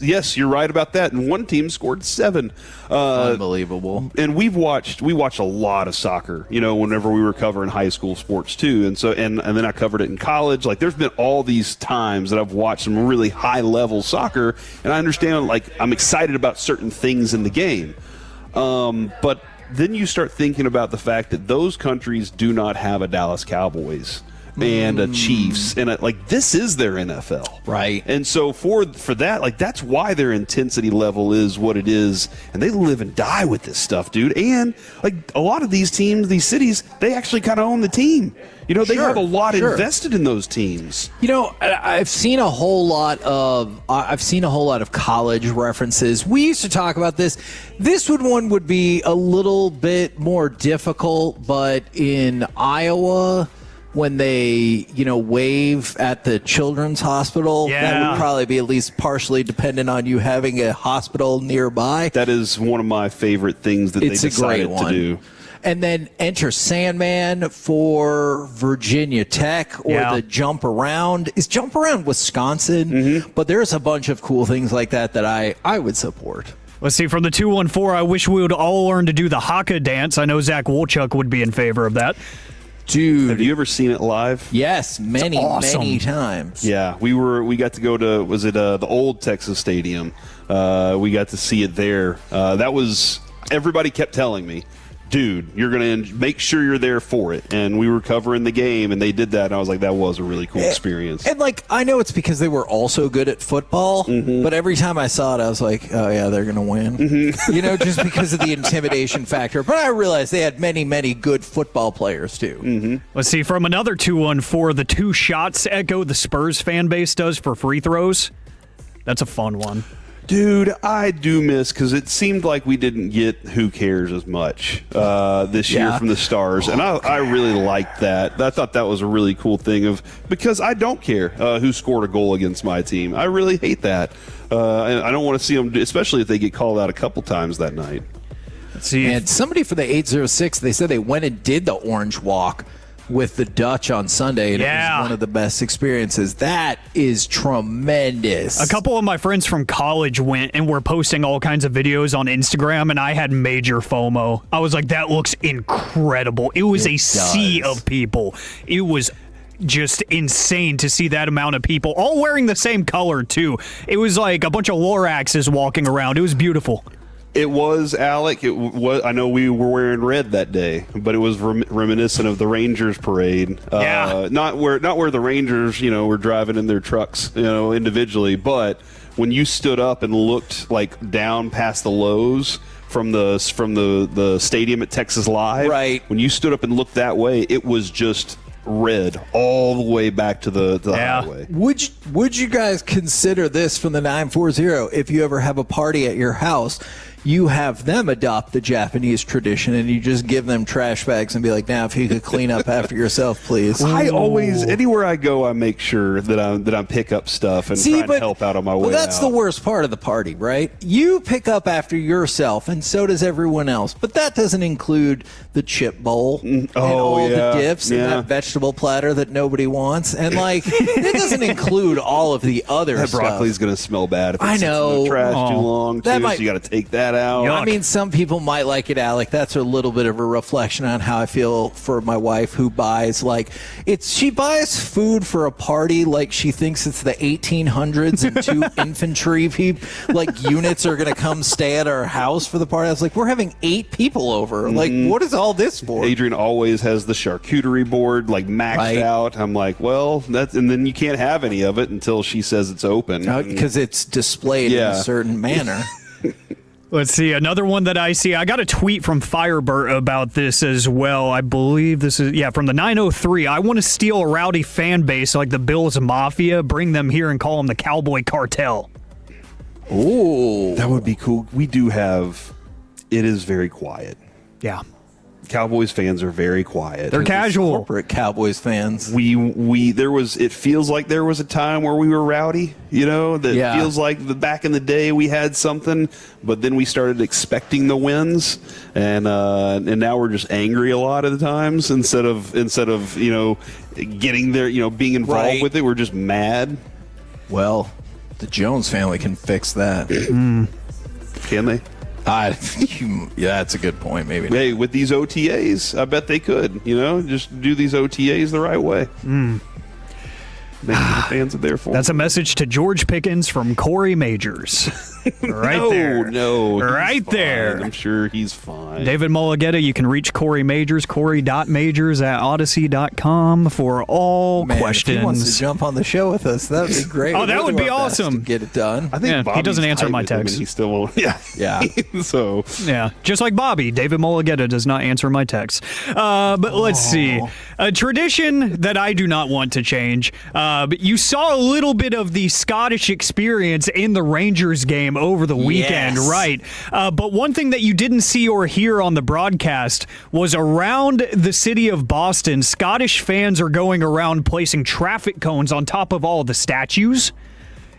yes, you're right about that. And one team scored 7. Unbelievable. And we watched a lot of soccer, whenever we were covering high school sports too. And so and then I covered it in college. There's been all these times that I've watched some really high level soccer, and I understand I'm excited about certain things in the game. But then you start thinking about the fact that those countries do not have a Dallas Cowboys and a Chiefs, and this is their NFL, right? And so for that, that's why their intensity level is what it is, and they live and die with this stuff, dude. And a lot of these teams, these cities, they actually kind of own the team. They have a lot invested in those teams. I've seen a whole lot of college references. We used to talk about this. This one would be a little bit more difficult, but in Iowa, when they, wave at the children's hospital, that would probably be at least partially dependent on you having a hospital nearby. That is one of my favorite things that they decided to do. And then Enter Sandman for Virginia Tech, or the Jump Around. Is Jump Around Wisconsin? Mm-hmm. But there's a bunch of cool things like that I would support. Let's see, from the 214, I wish we would all learn to do the haka dance. I know Zach Wolchuk would be in favor of that. Dude, have you ever seen it live? Yes, many times. Yeah, we got to go to the old Texas Stadium. We got to see it there. That was, everybody kept telling me, dude, you're going to make sure you're there for it. And we were covering the game, and they did that, and I was like, that was a really cool experience. And I know it's because they were also good at football, but every time I saw it, I was like, oh yeah, they're going to win. Mm-hmm. Just because of the intimidation factor. But I realized they had many, many good football players too. Mm-hmm. Let's see, from another 214, the 2 shots echo the Spurs fan base does for free throws. That's a fun one. Dude, I do miss, because it seemed like we didn't get Who Cares as much this year from the Stars, and I really liked that. I thought that was a really cool thing because I don't care who scored a goal against my team. I really hate that. I don't want to see them, especially if they get called out a couple times that night. Let's see. And somebody for the 806, they said they went and did the Orange Walk with the Dutch on Sunday, and it was one of the best experiences. That is tremendous. A couple of my friends from college went and were posting all kinds of videos on Instagram, and I had major FOMO. I was like, that looks incredible. It was sea of people. It was just insane to see that amount of people, all wearing the same color, too. It was like a bunch of Loraxes walking around. It was beautiful. It was, Alec. It was. I know we were wearing red that day, but it was reminiscent of the Rangers parade. Not where the Rangers, were driving in their trucks, individually, but when you stood up and looked down past the Lowe's from the stadium at Texas Live, right? When you stood up and looked that way, it was just red all the way back to the highway. Would you guys consider this from the 940? If you ever have a party at your house, you have them adopt the Japanese tradition and you just give them trash bags and be like, now if you could clean up after yourself, please. I always, anywhere I go, I make sure that I pick up stuff and try and help out on my way Well, that's out. the worst part of the party, right? You pick up after yourself, and so does everyone else. But that doesn't include the chip bowl and all the dips and that vegetable platter that nobody wants. And, like, it doesn't include all of the other that stuff. broccoli's going to smell bad if it I sits in know. the trash too long, too, so you got to take that out. I mean, some people might like it, Alec. That's a little bit of a reflection on how I feel for my wife, who buys, like, she buys food for a party like she thinks it's the 1800s and 2 infantry units are going to come stay at our house for the party. I was like, we're having 8 people over. Like, what is all this for? Adrian always has the charcuterie board like maxed out. I'm like, well, and then you can't have any of it until she says it's open because it's displayed in a certain manner. Let's see, another one that I see. I got a tweet from Firebird about this as well. I believe this is, from the 903. I want to steal a rowdy fan base like the Bills Mafia, bring them here and call them the Cowboy Cartel. Ooh. That would be cool. We do have, it is very quiet. Yeah. Cowboys fans are very quiet. They're casual. Corporate Cowboys fans. It feels like there was a time where we were rowdy, that feels like back in the day we had something, but then we started expecting the wins, and now we're just angry a lot of the times instead of getting there, being involved with it, we're just mad. Well, the Jones family can fix that. Can they? That's a good point. Maybe. Hey, with these OTAs, I bet they could. Just do these OTAs the right way. Make the fans are there for. That's a message to George Pickens from Corey Majors. There. No, right there. I'm sure he's fine. David Mulligetta, you can reach Corey Majors, corey.majors@odyssey.com for all questions. If he wants to jump on the show with us, that would be great. Oh, that would be awesome. To get it done. I think he doesn't answer my text. He still won't. Yeah. So. Yeah, just like Bobby, David Mulligetta does not answer my texts. But let's see. A tradition that I do not want to change. But you saw a little bit of the Scottish experience in the Rangers game over the weekend, right? But one thing that you didn't see or hear on the broadcast was around the city of Boston, Scottish fans are going around placing traffic cones on top of all the statues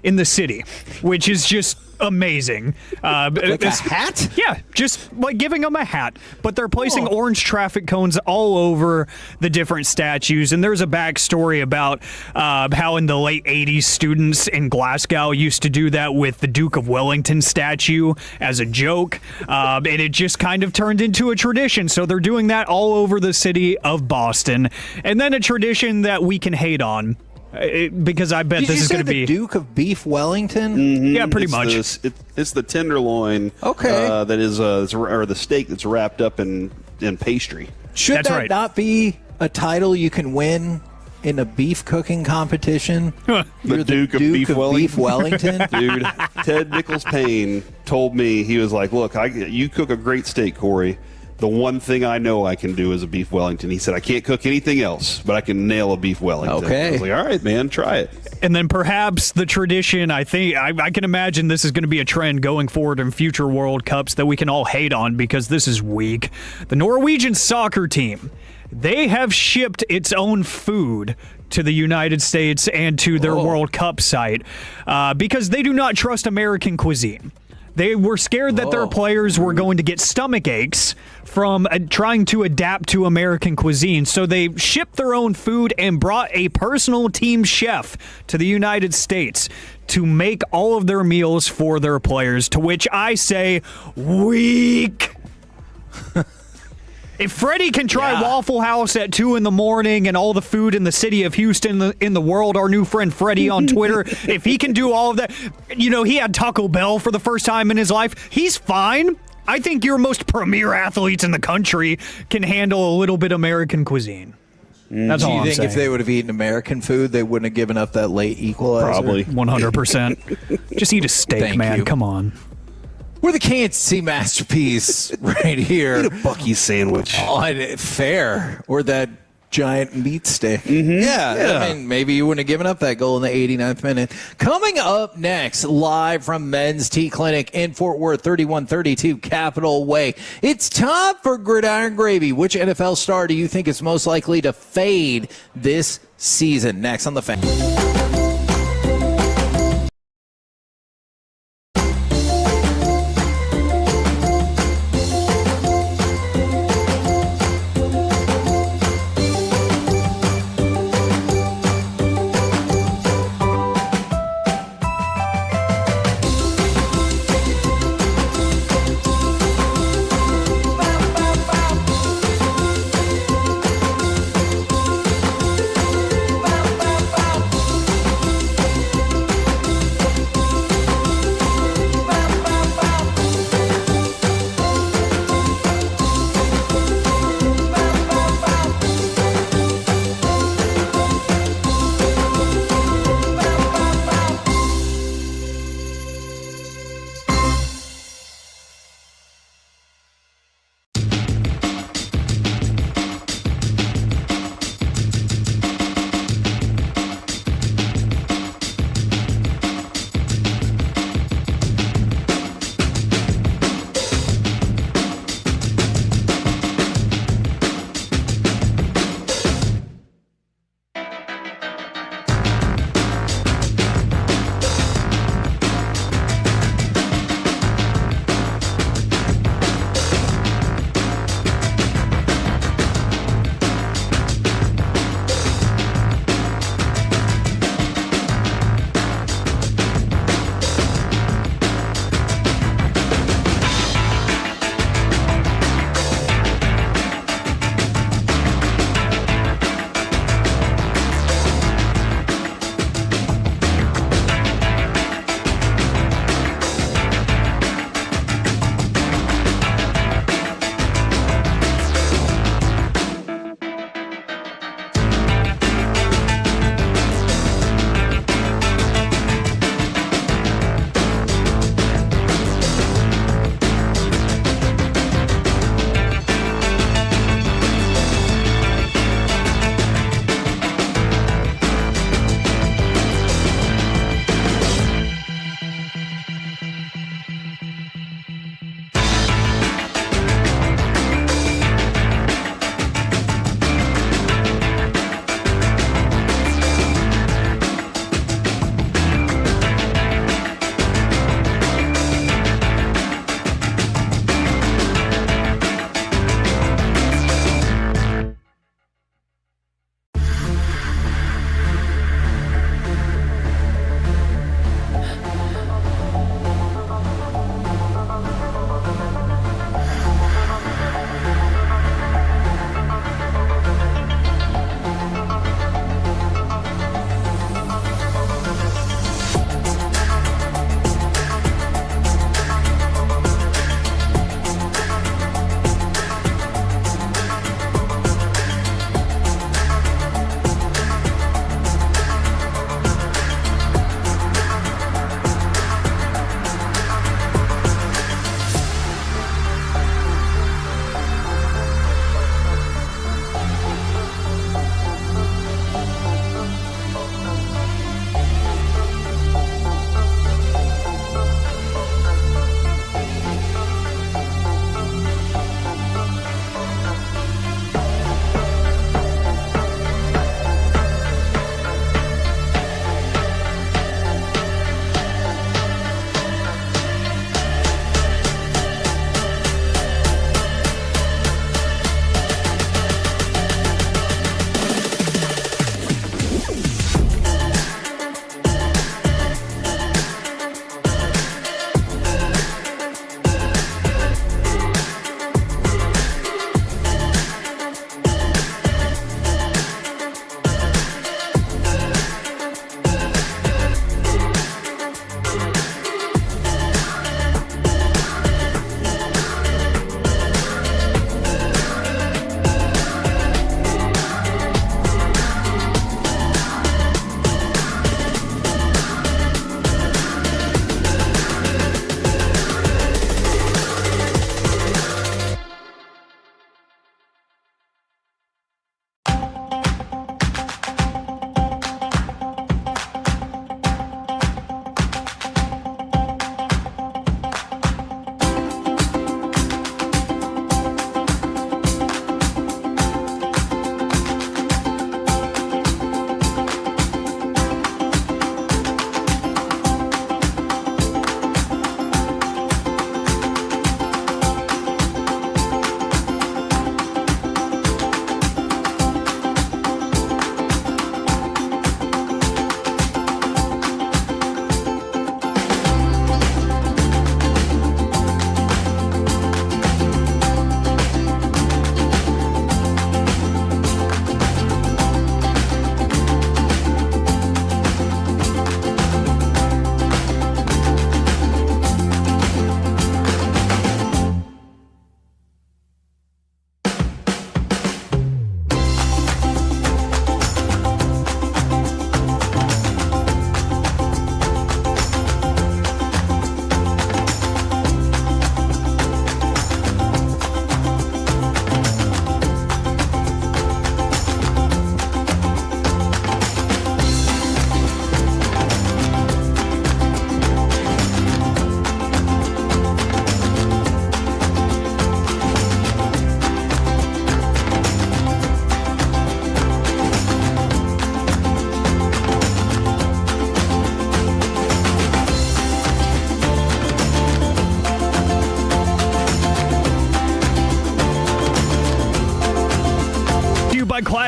in the city, which is just amazing. Like a hat? Yeah, just like giving them a hat. But they're placing orange traffic cones all over the different statues. And there's a backstory about how in the late 80s, students in Glasgow used to do that with the Duke of Wellington statue as a joke. And it just kind of turned into a tradition. So they're doing that all over the city of Boston. And then a tradition that we can hate on. Because I bet this is going to be Duke of Beef Wellington. Mm-hmm. Yeah, pretty much. It's the tenderloin. Okay, that is or the steak that's wrapped up in pastry. Should that not be a title you can win in a beef cooking competition? The Duke of Beef Wellington. Dude, Ted Nichols Payne told me, he was like, "Look, you cook a great steak, Corey. The one thing I know I can do is a beef Wellington." He said, "I can't cook anything else, but I can nail a beef Wellington." Okay. I was like, all right, man, try it. And then perhaps the tradition, I think, I can imagine this is going to be a trend going forward in future World Cups that we can all hate on because this is weak. The Norwegian soccer team, they have shipped its own food to the United States and to their World Cup site because they do not trust American cuisine. They were scared that their players were going to get stomach aches from trying to adapt to American cuisine. So they shipped their own food and brought a personal team chef to the United States to make all of their meals for their players, to which I say, weak. If Freddie can try Waffle House at 2 a.m. and all the food in the city of Houston in the world, our new friend Freddie on Twitter, if he can do all of that, he had Taco Bell for the first time in his life. He's fine. I think your most premier athletes in the country can handle a little bit American cuisine. That's all I'm saying. Do you think if they would have eaten American food, they wouldn't have given up that late equalizer? Probably. 100%. Just eat a steak, man. Come on. We're the KNC masterpiece right here. Eat a Buc-ee sandwich. Fair. Or that giant meat stick. Mm-hmm. Yeah, I mean, maybe you wouldn't have given up that goal in the 89th minute. Coming up next, live from Men's Tea Clinic in Fort Worth, 3132 Capitol Way. It's time for Gridiron Gravy. Which NFL star do you think is most likely to fade this season? Next on the Fan.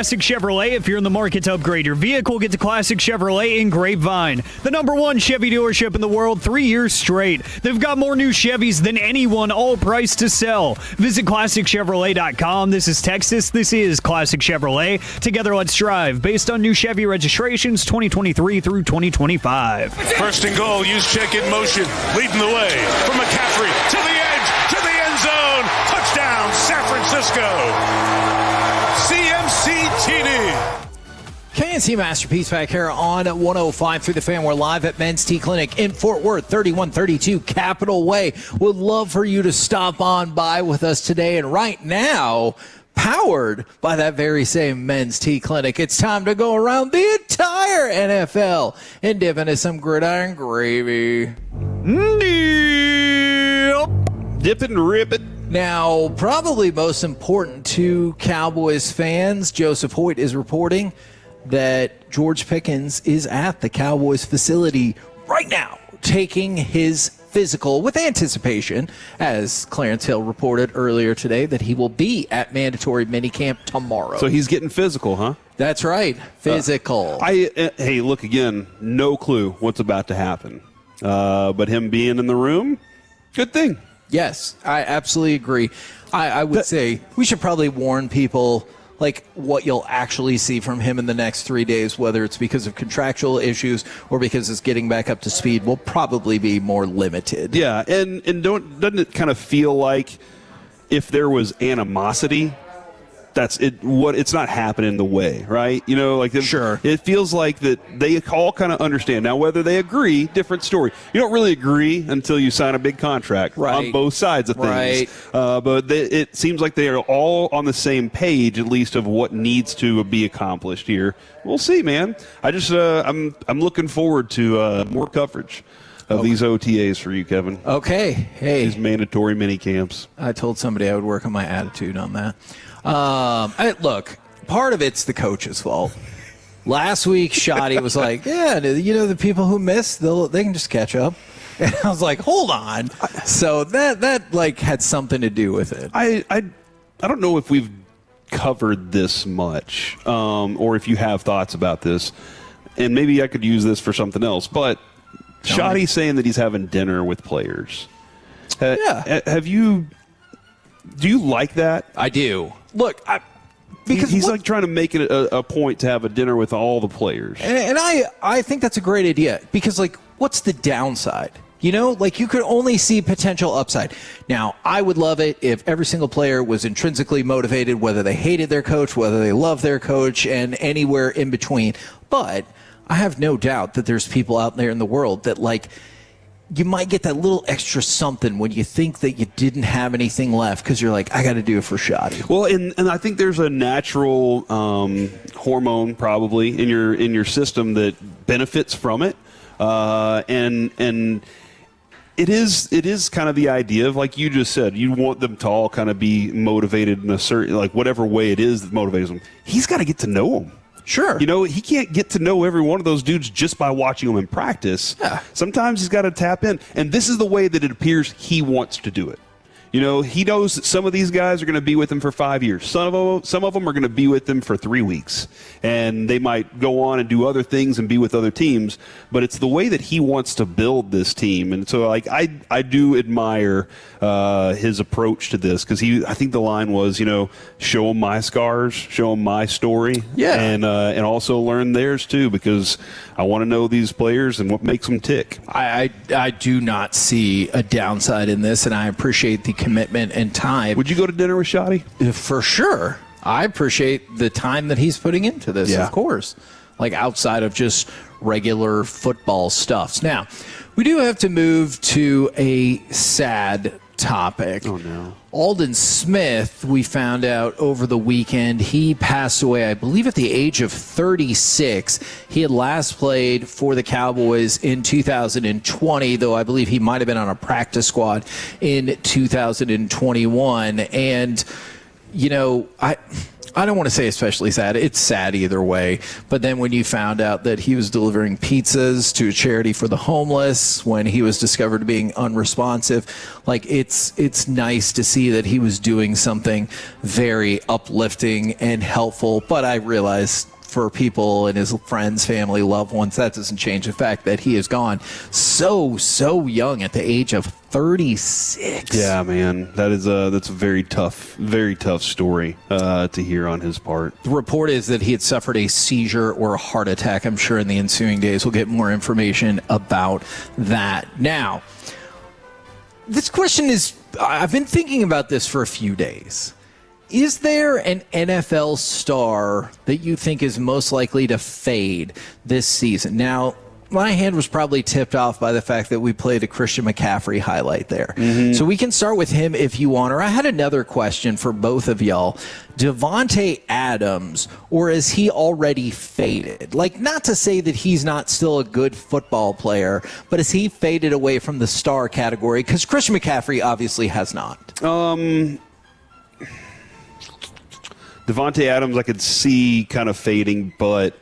Classic Chevrolet. If you're in the market to upgrade your vehicle, get to Classic Chevrolet in Grapevine. The #1 Chevy dealership in the world 3 years straight. They've got more new Chevys than anyone, all priced to sell. Visit ClassicChevrolet.com. This is Texas. This is Classic Chevrolet. Together, let's drive. Based on new Chevy registrations 2023 through 2025. First and goal, use check in motion. Leading the way from McCaffrey to the edge, to the end zone. Touchdown, San Francisco. CMC TD. KNC Masterpiece back here on 105 through the Fan. We're live at Men's T Clinic in Fort Worth, 3132 Capitol Way. Would love for you to stop on by with us today. And right now, powered by that very same Men's T Clinic, it's time to go around the entire NFL and dip into some gridiron gravy. Dip it and rip it. Now, probably most important to Cowboys fans, Joseph Hoyt is reporting that George Pickens is at the Cowboys facility right now, taking his physical with anticipation, as Clarence Hill reported earlier today, that he will be at mandatory minicamp tomorrow. So he's getting physical, huh? That's right, physical. Hey, look again, no clue what's about to happen. But him being in the room, good thing. Yes, I absolutely agree. I would say we should probably warn people like what you'll actually see from him in the next 3 days, whether it's because of contractual issues or because it's getting back up to speed, will probably be more limited. Yeah, and doesn't it kind of feel like if there was animosity, that's it. It's not happening the way, right? You know, like sure. It feels like that they all kind of understand now. Whether they agree, different story. You don't really agree until you sign a big contract on both sides of things. Right. But it seems like they are all on the same page, at least of what needs to be accomplished here. We'll see, man. I'm looking forward to more coverage of these OTAs for you, Kevin. Okay. Hey. These mandatory mini camps. I told somebody I would work on my attitude on that. Look, part of it's the coach's fault. Last week, Shoddy was like, yeah, you know, the people who miss, they can just catch up. And I was like, hold on. So that like had something to do with it. I don't know if we've covered this much, or if you have thoughts about this, and maybe I could use this for something else, but Shoddy's saying that he's having dinner with players. Yeah. Do you like that? I do. Look, because he's like trying to make it a point to have a dinner with all the players. And I think that's a great idea because, like, what's the downside? You know, like you could only see potential upside. Now, I would love it if every single player was intrinsically motivated, whether they hated their coach, whether they loved their coach, and anywhere in between. But I have no doubt that there's people out there in the world that, like, you might get that little extra something when you think that you didn't have anything left because you're like, I got to do it for Shoddy. Well, and I think there's a natural hormone probably in your system that benefits from it, and it is kind of the idea of, like you just said, you want them to all kind of be motivated in a certain, like, whatever way it is that motivates them. He's got to get to know them. Sure. You know, he can't get to know every one of those dudes just by watching them in practice. Yeah. Sometimes he's got to tap in. And this is the way that it appears he wants to do it. You know, he knows that some of these guys are going to be with him for 5 years. Some of them are going to be with him for 3 weeks. And they might go on and do other things and be with other teams. But it's the way that he wants to build this team. And so, like, I do admire his approach to this because I think the line was, you know, show him my scars, show him my story. Yeah. And also learn theirs, too, because I want to know these players and what makes them tick. I do not see a downside in this, and I appreciate the commitment and time. Would you go to dinner with Shoddy? For sure. I appreciate the time that he's putting into this, Yeah. of course. Like outside of just regular football stuffs. Now, we do have to move to a sad topic. Oh, no. Aldon Smith, we found out over the weekend, he passed away, I believe, at the age of 36. He had last played for the Cowboys in 2020, though I believe he might have been on a practice squad in 2021. And, you know, I don't want to say especially sad. It's sad either way. But then when you found out that he was delivering pizzas to a charity for the homeless, when he was discovered being unresponsive, like it's nice to see that he was doing something very uplifting and helpful. But I realize for people and his friends, family, loved ones, that doesn't change the fact that he is gone so young at the age of 36. Yeah, man, that's a very tough story to hear on his part. The report is that he had suffered a seizure or a heart attack. I'm sure in the ensuing days we'll get more information about that. Now, this question is, I've been thinking about this for a few days. Is there an NFL star that you think is most likely to fade this season? Now, my hand was probably tipped off by the fact that we played a Christian McCaffrey highlight there. Mm-hmm. So we can start with him if you want. Or I had another question for both of y'all. Devontae Adams, or is he already faded? Like, not to say that he's not still a good football player, but is he faded away from the star category? Because Christian McCaffrey obviously has not. Devontae Adams, I could see kind of fading, but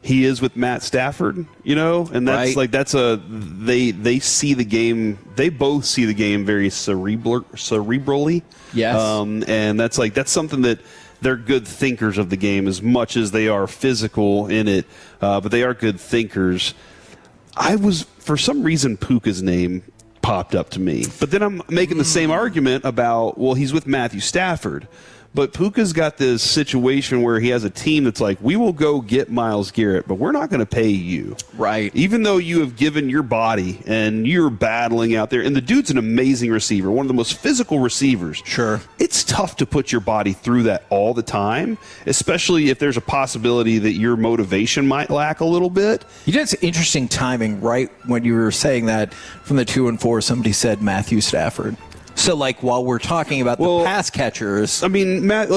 he is with Matt Stafford, and that's right. They see the game. They both see the game very cerebrally. Yes. And that's something that they're good thinkers of the game as much as they are physical in it. But they are good thinkers. For some reason, Puka's name popped up to me, but then I'm making the same argument about, well, he's with Matthew Stafford. But Puka's got this situation where he has a team that's like, we will go get Myles Garrett, but we're not going to pay you. Right. Even though you have given your body and you're battling out there. And the dude's an amazing receiver, one of the most physical receivers. Sure. It's tough to put your body through that all the time, especially if there's a possibility that your motivation might lack a little bit. You know, it's interesting timing, right? When you were saying that from the 2 and 4, somebody said Matthew Stafford. So, like, while we're talking about the pass catchers... I mean, let's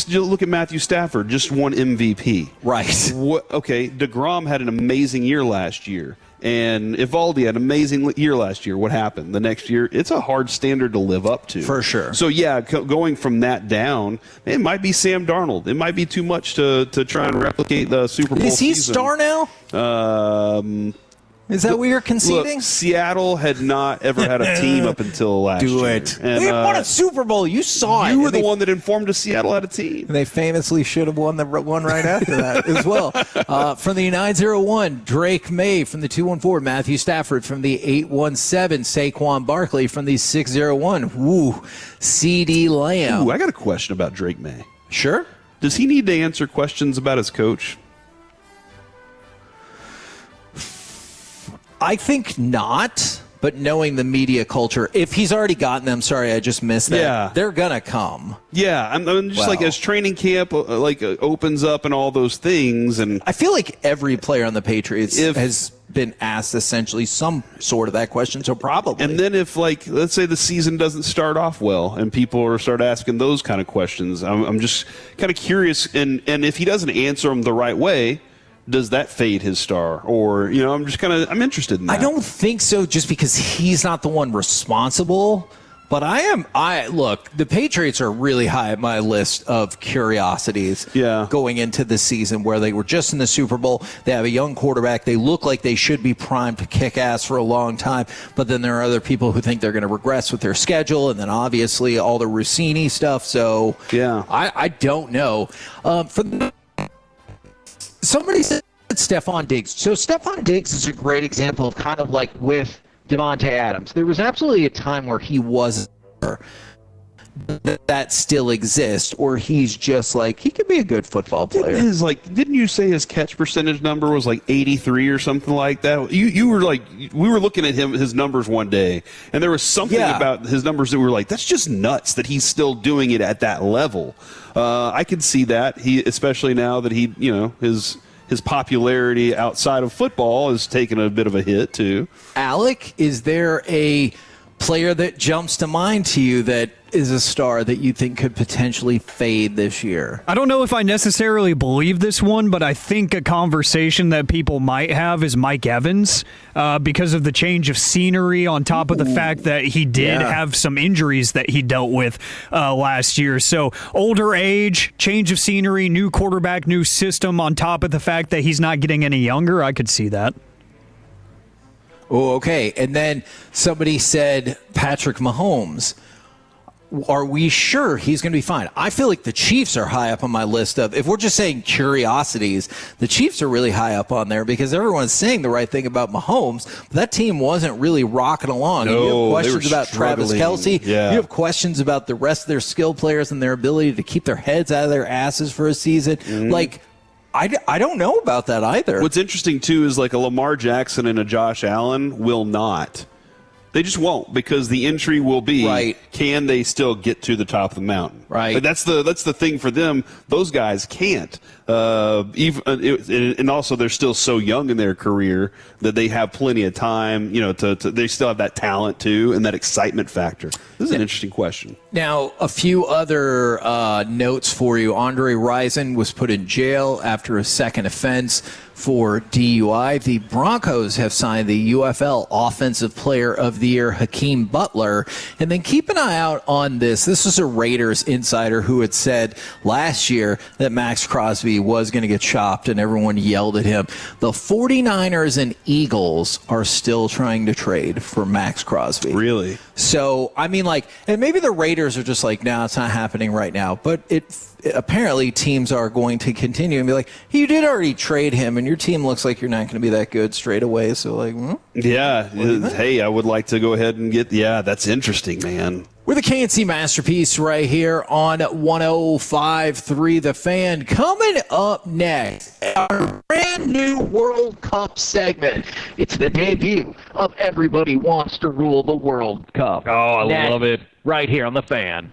look at Matthew Stafford, just won MVP. Right. DeGrom had an amazing year last year, and Evaldi had an amazing year last year. What happened? The next year, it's a hard standard to live up to. For sure. So, yeah, going from that down, it might be Sam Darnold. It might be too much to try and replicate the Super Bowl season. Is he season. star now? Is that what you're conceding? Look, Seattle had not ever had a team up until last year. And, they won a Super Bowl. You saw it. You were the one that informed us Seattle had a team. And they famously should have won the one right after that as well. From the 901, Drake May. From the 214, Matthew Stafford. From the 817, Saquon Barkley. From the 601, CD Lamb. Ooh, I got a question about Drake May. Sure. Does he need to answer questions about his coach? I think not, but knowing the media culture, if he's already gotten them, sorry, I just missed that, they're going to come. Yeah, I'm just like as training camp opens up and all those things. And I feel like every player on the Patriots has been asked essentially some sort of that question, so probably. And then if, let's say the season doesn't start off well and people start asking those kind of questions, I'm just kind of curious. And if he doesn't answer them the right way, does that fade his star? Or, I'm interested in that. I don't think so, just because he's not the one responsible. But look, the Patriots are really high at my list of curiosities going into this season, where they were just in the Super Bowl. They have a young quarterback. They look like they should be primed to kick ass for a long time. But then there are other people who think they're going to regress with their schedule. And then obviously all the Rossini stuff. So I don't know. Somebody said Stephon Diggs. So Stephon Diggs is a great example of kind of like with Devontae Adams. There was absolutely a time where he was that still exists, or he's just like, he could be a good football player. Didn't you say his catch percentage number was like 83 or something like that? You were like, we were looking at his numbers one day, and there was something about his numbers that we were like, that's just nuts that he's still doing it at that level. I could see that, especially now that his popularity outside of football has taken a bit of a hit too. Alec, is there a player that jumps to mind to you that is a star that you think could potentially fade this year? I don't know if I necessarily believe this one, but I think a conversation that people might have is Mike Evans because of the change of scenery on top of the fact that he did have some injuries that he dealt with last year. So older age, change of scenery, new quarterback, new system on top of the fact that he's not getting any younger. I could see that. Oh, okay. And then somebody said Patrick Mahomes. Are we sure he's going to be fine? I feel like the Chiefs are high up on my list of, if we're just saying curiosities, the Chiefs are really high up on there because everyone's saying the right thing about Mahomes. But that team wasn't really rocking along. No, you have questions about Travis Kelce. Yeah. You have questions about the rest of their skill players and their ability to keep their heads out of their asses for a season. Like, I don't know about that either. What's interesting, too, is like a Lamar Jackson and a Josh Allen will not. They just won't, because the entry will be, can they still get to the top of the mountain? Right. Like that's the thing for them. Those guys can't. And also they're still so young in their career that they have plenty of time, they still have that talent too and that excitement factor. This is an interesting question. Now, a few other notes for you. Andre Rison was put in jail after a second offense for DUI. The Broncos have signed the UFL Offensive Player of the Year, Hakeem Butler. And then keep an eye out on this. This was a Raiders insider who had said last year that Max Crosby was going to get chopped, and everyone yelled at him. The 49ers and Eagles are still trying to trade for Max Crosby. Really? So, I mean, and maybe the Raiders are just like, no, it's not happening right now. But apparently teams are going to continue and be like, hey, you did already trade him, and your team looks like you're not going to be that good straight away. So, Hey, I would like to go ahead and that's interesting, man. We're the KNC Masterpiece right here on 105.3 The Fan. Coming up next, our brand new World Cup segment. It's the debut of Everybody Wants to Rule the World Cup. Oh, I love it. Right here on The Fan.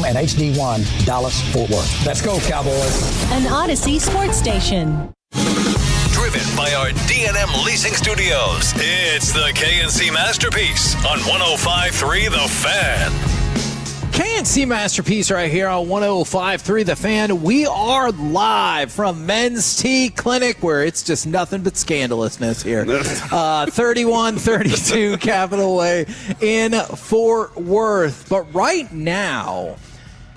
and HD1 Dallas-Fort Worth. Let's go, Cowboys. An Odyssey sports station. Driven by our D&M Leasing Studios, it's the KNC Masterpiece on 105.3 The Fan. KNC Masterpiece right here on 105.3 The Fan. We are live from Men's Tea Clinic, where it's just nothing but scandalousness here. 3132 Capitol Way in Fort Worth. But right now,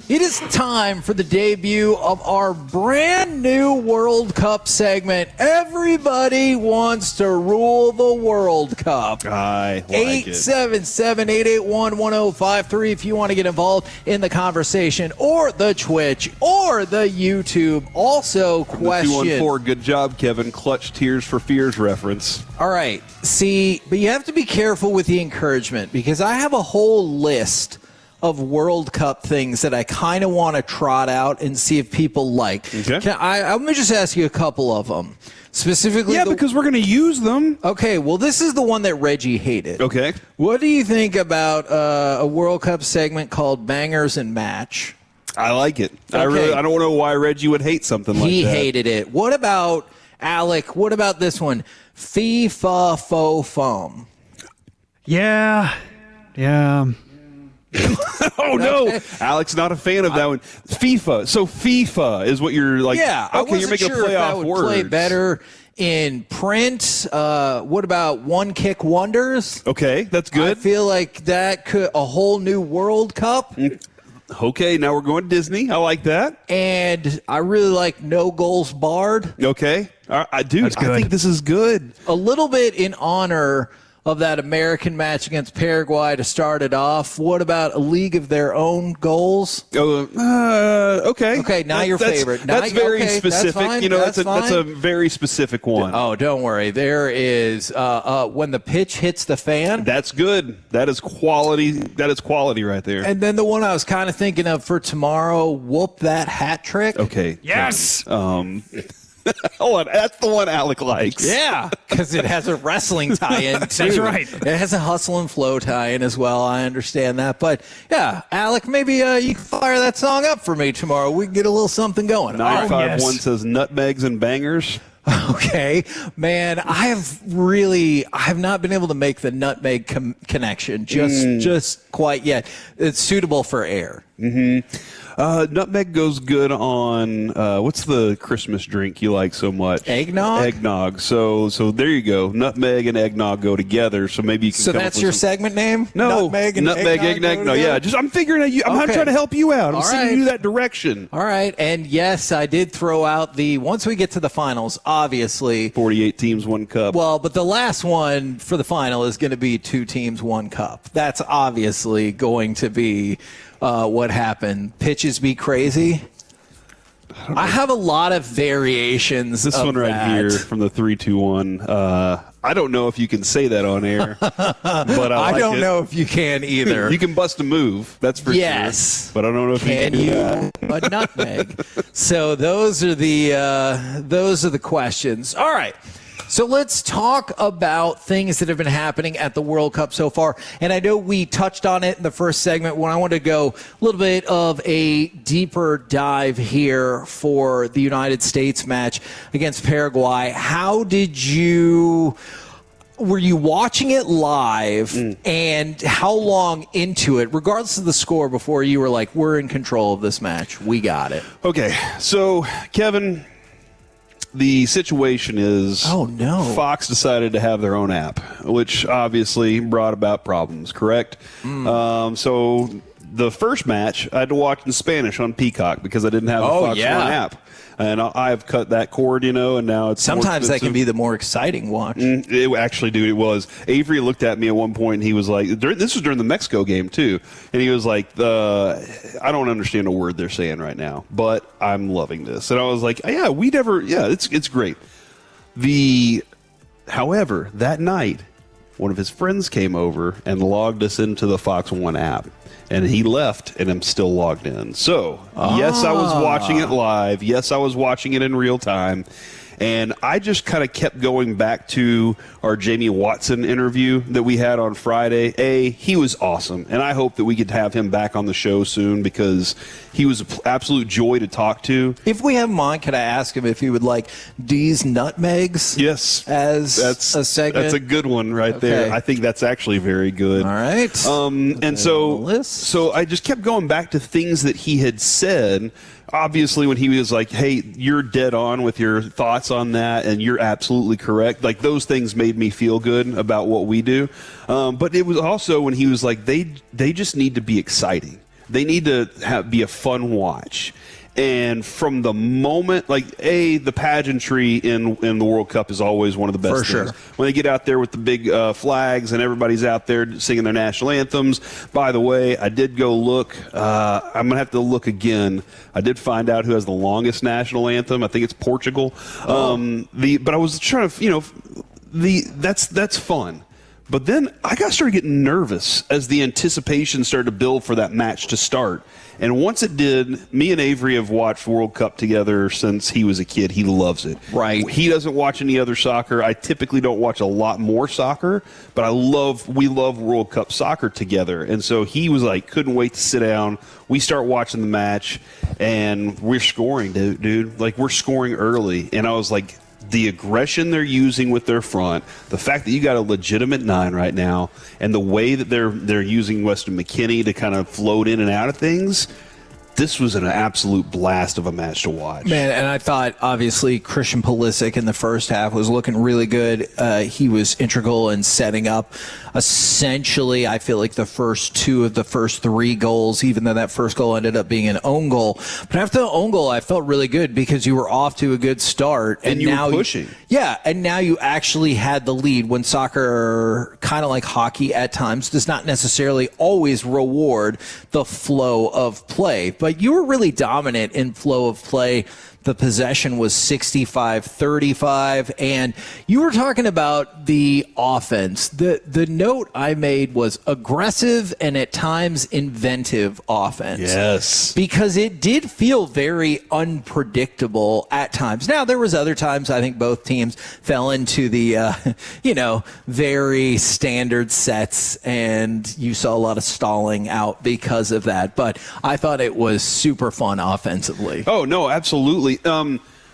it is time for the debut of our brand new World Cup segment. Everybody wants to rule the World Cup. I like 877-881-1053 if you want to get involved in the conversation, or the Twitch, or the YouTube. Also, question. 214, good job, Kevin. Clutch Tears for Fears reference. All right. See, but you have to be careful with the encouragement, because I have a whole list of World Cup things that I kind of want to trot out and see if people like. Okay. I'm going to just ask you a couple of them. Specifically, yeah, because we're going to use them. Okay, well, this is the one that Reggie hated. Okay. What do you think about a World Cup segment called Bangers and Match? I like it. Okay. I don't know why Reggie would hate something like that. He hated it. What about, Alec, what about this one? FIFA Faux Foam. Yeah. Oh, no. Alex, not a fan of that one. FIFA. So FIFA is what you're like. Yeah, okay, I wasn't you're making sure a play if off that would words. play better in print. What about One Kick Wonders? Okay, that's good. I feel like that could a whole new World Cup. Okay, now we're going Disney. I like that. And I really like No Goals Barred. Okay. I do. I think this is good. A little bit in honor of that American match against Paraguay to start it off. What about A League of Their Own Goals? Okay. Okay, now your favorite. That's very specific. That's fine, that's a very specific one. Oh, don't worry. There is When the Pitch Hits the Fan. That's good. That is quality. That is quality right there. And then the one I was kind of thinking of for tomorrow, Whoop That Hat Trick. Okay. Yes. Hold on, that's the one Alec likes. Yeah, because it has a wrestling tie-in, too. That's right. It has a hustle and flow tie-in as well. I understand that. But, yeah, Alec, maybe you can fire that song up for me tomorrow. We can get a little something going. 951 says nutmegs and bangers. Okay, man, I have not been able to make the nutmeg connection just quite yet. It's suitable for air. Nutmeg goes good on what's the Christmas drink you like so much? Eggnog. Eggnog. So there you go. Nutmeg and eggnog go together. So maybe you can. So come that's up with your some... segment name? No, Nutmeg and eggnog. No, yeah. I'm figuring out. I'm not trying to help you out. I'm sending you that direction. All right, and yes, I did throw out once we get to the finals, obviously 48 teams, 1 cup. Well, but the last one for the final is going to be 2 teams, 1 cup. That's obviously going to be what happened. Pitches be crazy. I have a lot of variations. This one right here from the 321. I don't know if you can say that on air, but I don't know if you can either. You can bust a move, that's for sure. But I don't know if you can do that. A nutmeg. So those are the questions. All right. So let's talk about things that have been happening at the World Cup so far. And I know we touched on it in the first segment when I wanted to go a little bit of a deeper dive here for the United States match against Paraguay. Were you watching it live, and how long into it, regardless of the score, before you were like, we're in control of this match, we got it? Okay, so Kevin, the situation is, Fox decided to have their own app, which obviously brought about problems, correct? So the first match, I had to watch in Spanish on Peacock because I didn't have the Fox One app. And I've cut that cord, and now it's sometimes that can be the more exciting watch. It actually, dude, it was. Avery looked at me at one point, and he was like, this was during the Mexico game, too. And he was like, I don't understand a word they're saying right now, but I'm loving this. And I was like, it's great. However, that night, one of his friends came over and logged us into the Fox One app. And he left, and I'm still logged in. So, yes, I was watching it live. Yes, I was watching it in real time. And I just kind of kept going back to our Jamie Watson interview that we had on Friday. He was awesome, and I hope that we could have him back on the show soon because he was an absolute joy to talk to. If we have him on, could I ask him if he would like D's nutmegs? Yes. As a segment? That's a good one right there. I think that's actually very good. All right. And so I just kept going back to things that he had said. Obviously, when he was like, hey, you're dead on with your thoughts on that, and you're absolutely correct. Like, those things made me feel good about what we do. But it was also when he was like, they just need to be exciting. They need to be a fun watch. And from the moment, like, the pageantry in the World Cup is always one of the best things. When they get out there with the big flags and everybody's out there singing their national anthems. By the way, I did go look. I'm going to have to look again. I did find out who has the longest national anthem. I think it's Portugal. But I was trying to, that's fun. But then I started getting nervous as the anticipation started to build for that match to start. And once it did, me and Avery have watched World Cup together since he was a kid. He loves it. Right. He doesn't watch any other soccer. I typically don't watch a lot more soccer, but we love World Cup soccer together. And so he was like, couldn't wait to sit down. We start watching the match, and we're scoring, dude. Like, we're scoring early. And I was like, the aggression they're using with their front, the fact that you got a legitimate 9 right now, and the way that they're using Weston McKennie to kind of float in and out of things, this was an absolute blast of a match to watch. Man, and I thought, obviously, Christian Pulisic in the first half was looking really good. He was integral in setting up, essentially, I feel like the first 2 of the first 3 goals, even though that first goal ended up being an own goal. But after the own goal, I felt really good because you were off to a good start. And you were pushing. And now you actually had the lead when soccer, kind of like hockey at times, does not necessarily always reward the flow of play. But you were really dominant in flow of play. The possession was 65-35, and you were talking about the offense. The note I made was aggressive and at times inventive offense. Yes. Because it did feel very unpredictable at times. Now, there was other times I think both teams fell into the, very standard sets, and you saw a lot of stalling out because of that. But I thought it was super fun offensively. Oh, no, absolutely.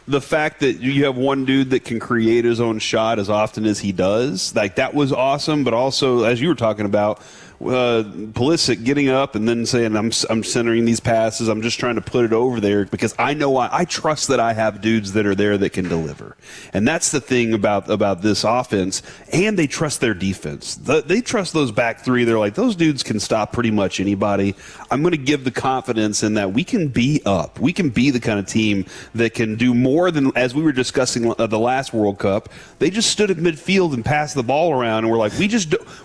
The fact that you have one dude that can create his own shot as often as he does, like, that was awesome. But also, as you were talking about, Pulisic getting up and then saying, I'm centering these passes, I'm just trying to put it over there because I know I trust that I have dudes that are there that can deliver. And that's the thing about this offense. And they trust their defense. They trust those back 3. They're like, those dudes can stop pretty much anybody. I'm going to give the confidence in that we can be up. We can be the kind of team that can do more than, as we were discussing the last World Cup, they just stood at midfield and passed the ball around, and we're like,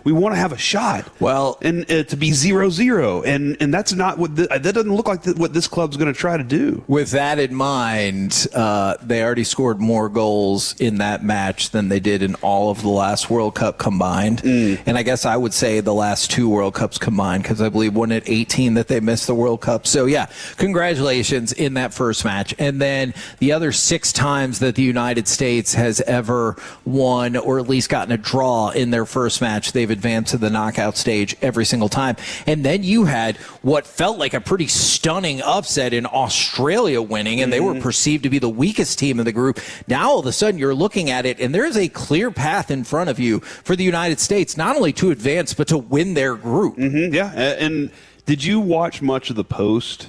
we want to have a shot. Well, and to be 0-0, and that's not what that doesn't look like what this club's going to try to do. With that in mind, they already scored more goals in that match than they did in all of the last World Cup combined. And I guess I would say the last 2 World Cups combined, because I believe one at 18 that they missed the World Cup. So yeah, congratulations in that first match. And then the other 6 times that the United States has ever won, or at least gotten a draw in their first match, they've advanced to the knockout stage every single time. And then you had what felt like a pretty stunning upset in Australia winning, and they were perceived to be the weakest team in the group. Now all of a sudden you're looking at it, and there's a clear path in front of you for the United States, not only to advance, but to win their group. Yeah, and did you watch much of the post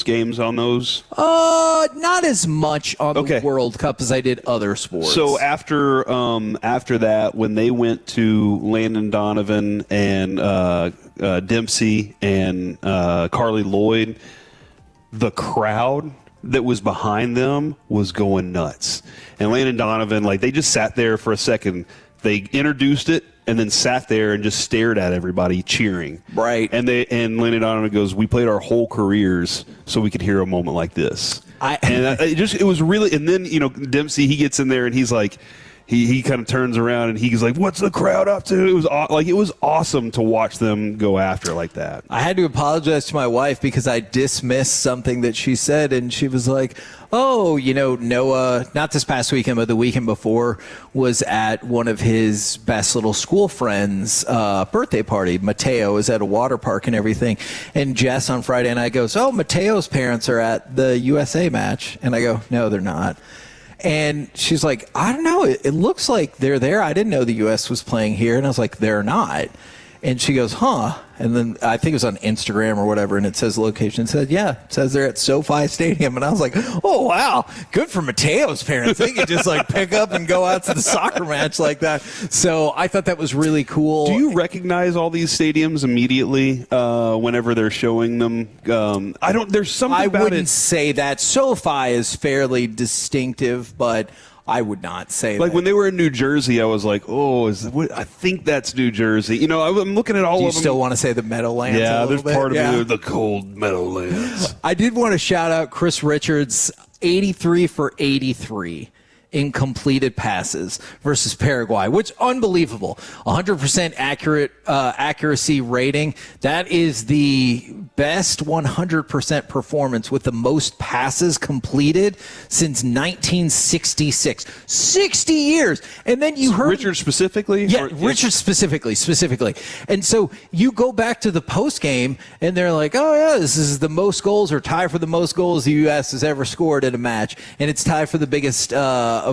games on those? Not as much on the World Cup as I did other sports. So after that, when they went to Landon Donovan and Dempsey and Carly Lloyd, the crowd that was behind them was going nuts. And Landon Donovan, like, they just sat there for a second. They introduced it and then sat there and just stared at everybody cheering. Right. And Landon Donovan goes, "We played our whole careers so we could hear a moment like this." It was really, and then, Dempsey, he gets in there and he's like, he kind of turns around and he's like, "What's the crowd up to?" It was awesome to watch them go after it like that. I had to apologize to my wife because I dismissed something that she said, and she was like, "Oh, Noah, not this past weekend, but the weekend before, was at one of his best little school friends' birthday party. Mateo is at a water park and everything." And Jess on Friday night goes, "Oh, Mateo's parents are at the USA match." And I go, "No, they're not." And she's like, "I don't know. It looks like they're there. I didn't know the U.S. was playing here." And I was like, "They're not." And she goes, "Huh?" And then I think it was on Instagram or whatever, and it says location. It said, "Yeah, it says they're at SoFi Stadium." And I was like, "Oh, wow. Good for Mateo's parents. They could just pick up and go out to the soccer match like that." So I thought that was really cool. Do you recognize all these stadiums immediately whenever they're showing them? There's something about it. I wouldn't say that. SoFi is fairly distinctive, but I would not say like that. when they were in New Jersey, I was like, "Oh, I think that's New Jersey." I'm looking at all of them. Do you still want to say the Meadowlands? Yeah, there's part of me, the cold Meadowlands. I did want to shout out Chris Richards, 83 for 83 in completed passes versus Paraguay, which unbelievable. 100% accuracy rating. That is the best 100% performance with the most passes completed since 1966. 60 years. And then you heard Richard specifically? Yeah, Richard specifically. And so you go back to the post game and they're like, "Oh yeah, this is the most goals or tie for the most goals the U.S. has ever scored in a match, and it's tied for the biggest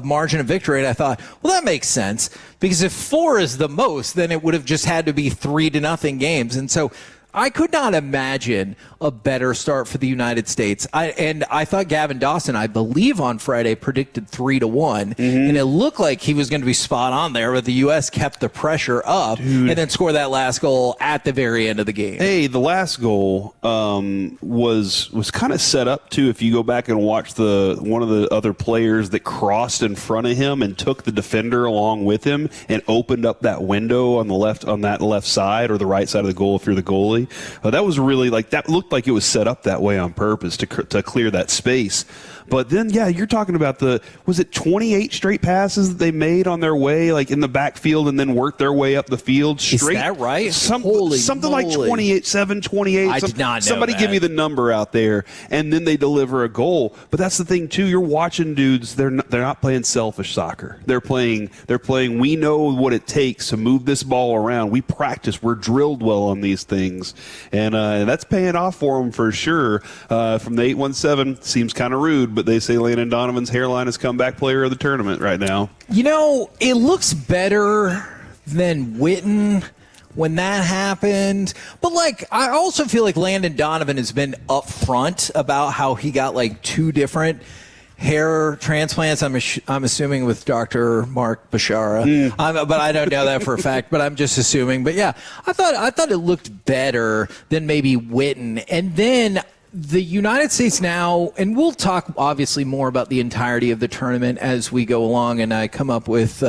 margin of victory." And I thought, well, that makes sense, because if 4 is the most, then it would have just had to be 3-0 games. And so I could not imagine a better start for the United States. I thought Gavin Dawson, I believe on Friday, predicted 3-1, and it looked like he was going to be spot on there, but the U.S. kept the pressure up and then scored that last goal at the very end of the game. Hey, the last goal was kind of set up too. If you go back and watch one of the other players that crossed in front of him and took the defender along with him and opened up that window on that left side or the right side of the goal if you're the goalie. That was really that looked like it was set up that way on purpose to clear that space. But then, yeah, you're talking about was it 28 straight passes that they made on their way, in the backfield, and then worked their way up the field straight? Is that right? Something like 28, 28. I did not know Somebody give me the number out there, and then they deliver a goal. But that's the thing too. You're watching dudes. They're not playing selfish soccer. They're playing. We know what it takes to move this ball around. We practice. We're drilled well on these things, and that's paying off for them for sure. From the 817, seems kind of rude, but they say Landon Donovan's hairline is comeback player of the tournament right now. It looks better than Witten when that happened. But, I also feel like Landon Donovan has been upfront about how he got, 2 different hair transplants. I'm assuming with Dr. Mark Bashara, but I don't know that for a fact. But I'm just assuming. But yeah, I thought it looked better than maybe Witten. And then the United States now, and we'll talk obviously more about the entirety of the tournament as we go along, and I come up with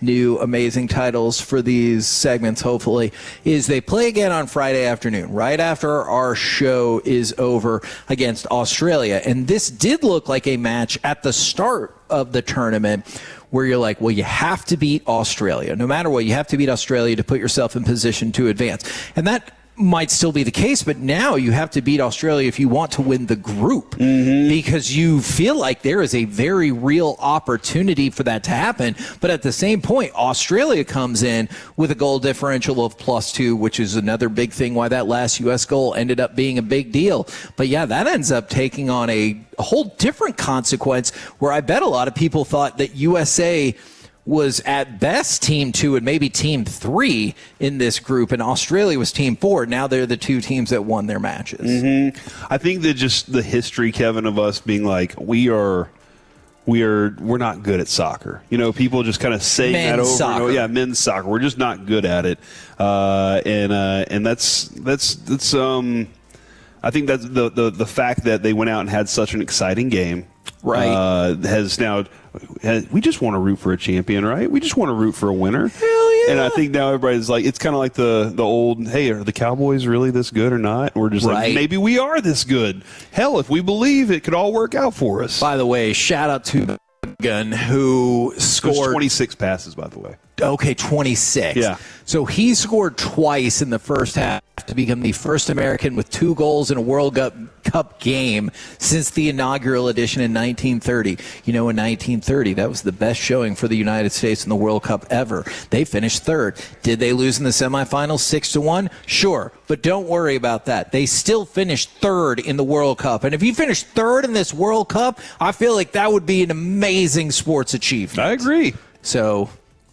new amazing titles for these segments, hopefully, is they play again on Friday afternoon, right after our show is over, against Australia. And this did look like a match at the start of the tournament where you're like, well, you have to beat Australia. No matter what, you have to beat Australia to put yourself in position to advance. And that might still be the case, but now you have to beat Australia if you want to win the group, because you feel like there is a very real opportunity for that to happen. But at the same point, Australia comes in with a goal differential of +2, which is another big thing why that last U.S. goal ended up being a big deal. But yeah, that ends up taking on a whole different consequence, where I bet a lot of people thought that USA was at best team 2 and maybe team 3 in this group, and Australia was team 4. Now they're the 2 teams that won their matches. I think that just the history, Kevin, of us being like, we're not good at soccer. People just kind of saying that over and over. Yeah, men's soccer. We're just not good at it, and that's I think that's the fact that they went out and had such an exciting game. Right. We just want to root for a champion, right? We just want to root for a winner. Hell yeah. And I think now everybody's like, it's kind of like the old, hey, are the Cowboys really this good or not? We're just like, maybe we are this good. Hell, if we believe, it could all work out for us. By the way, shout out to who scored 26 passes, by the way. Okay, 26. Yeah. So he scored twice in the first half to become the first American with 2 goals in a World Cup game since the inaugural edition in 1930. You know, in 1930, that was the best showing for the United States in the World Cup ever. They finished third. Did they lose in the semifinals 6-1? Sure, but don't worry about that. They still finished third in the World Cup. And if you finish third in this World Cup, I feel like that would be an amazing sports achievement. I agree. So,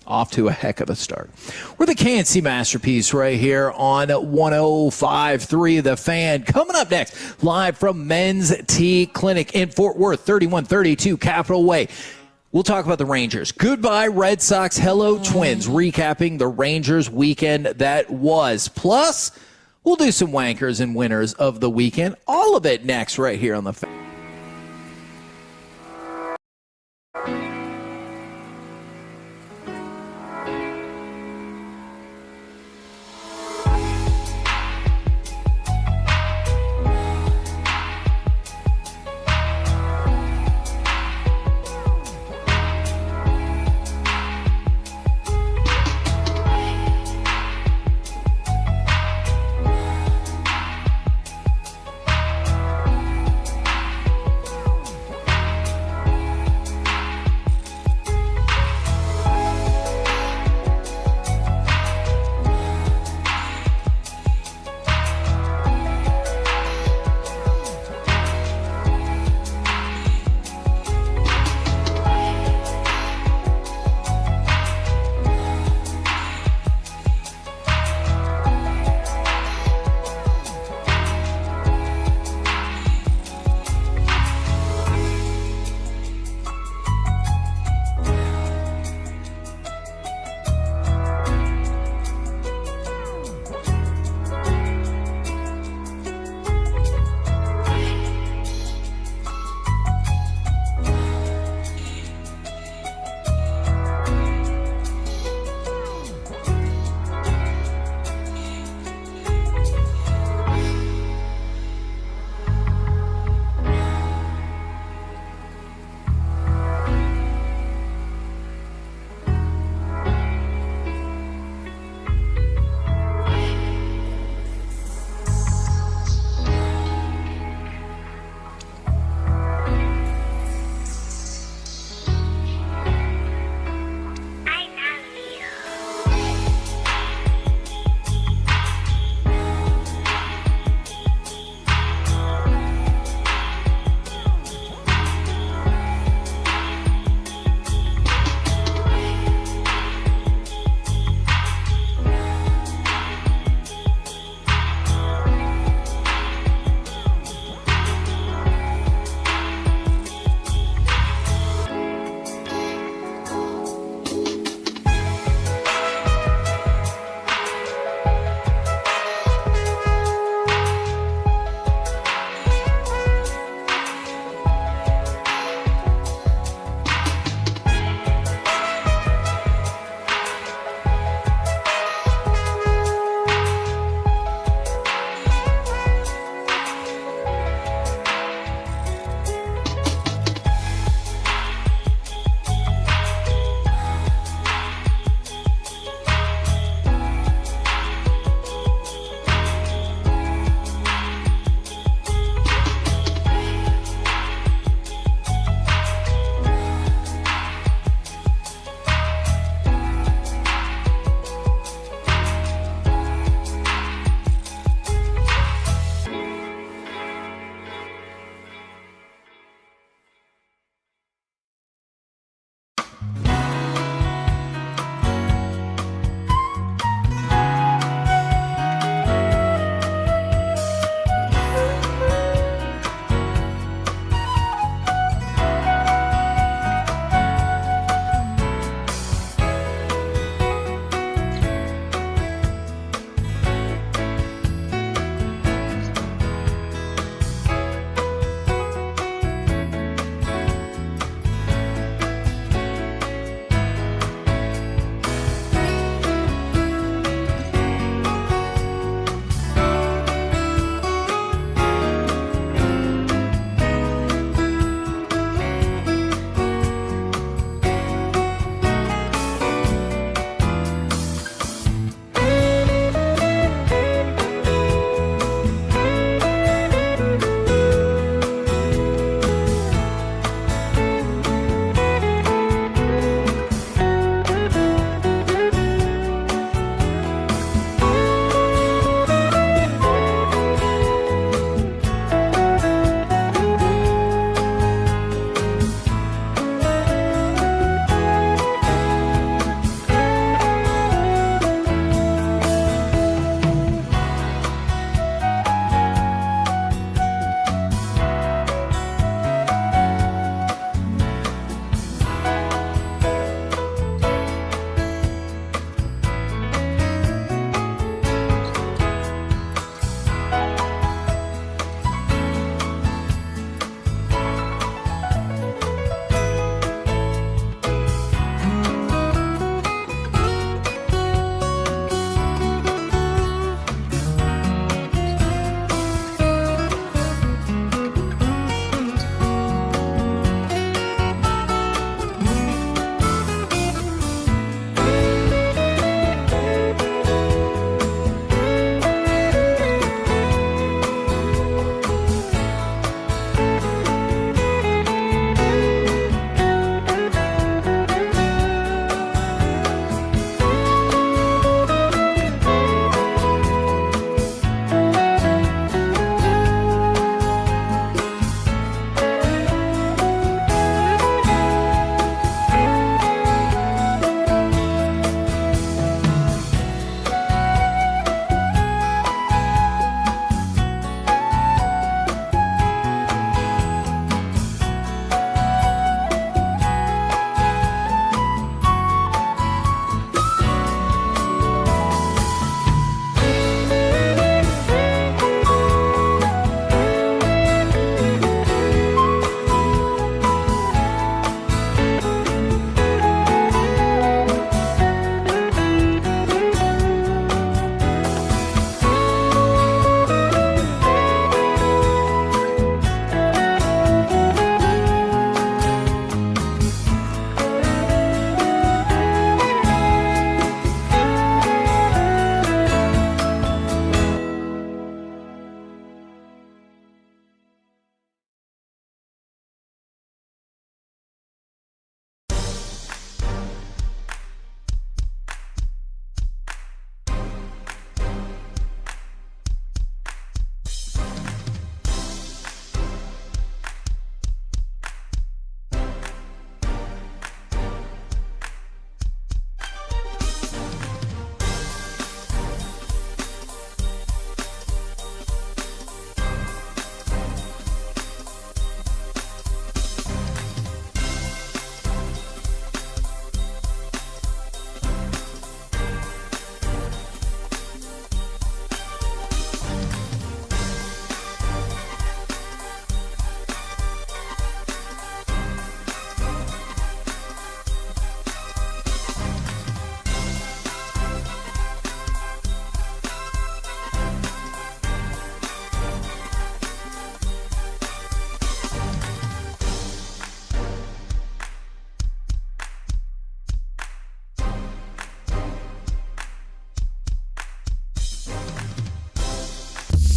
off to a heck of a start. We're the KNC Masterpiece right here on 105.3 The Fan. Coming up next, live from Men's T Clinic in Fort Worth, 3132 Capitol Way. We'll talk about the Rangers. Goodbye, Red Sox. Hello, Twins. Recapping the Rangers weekend that was. Plus, we'll do some wankers and winners of the weekend. All of it next right here on The Fan.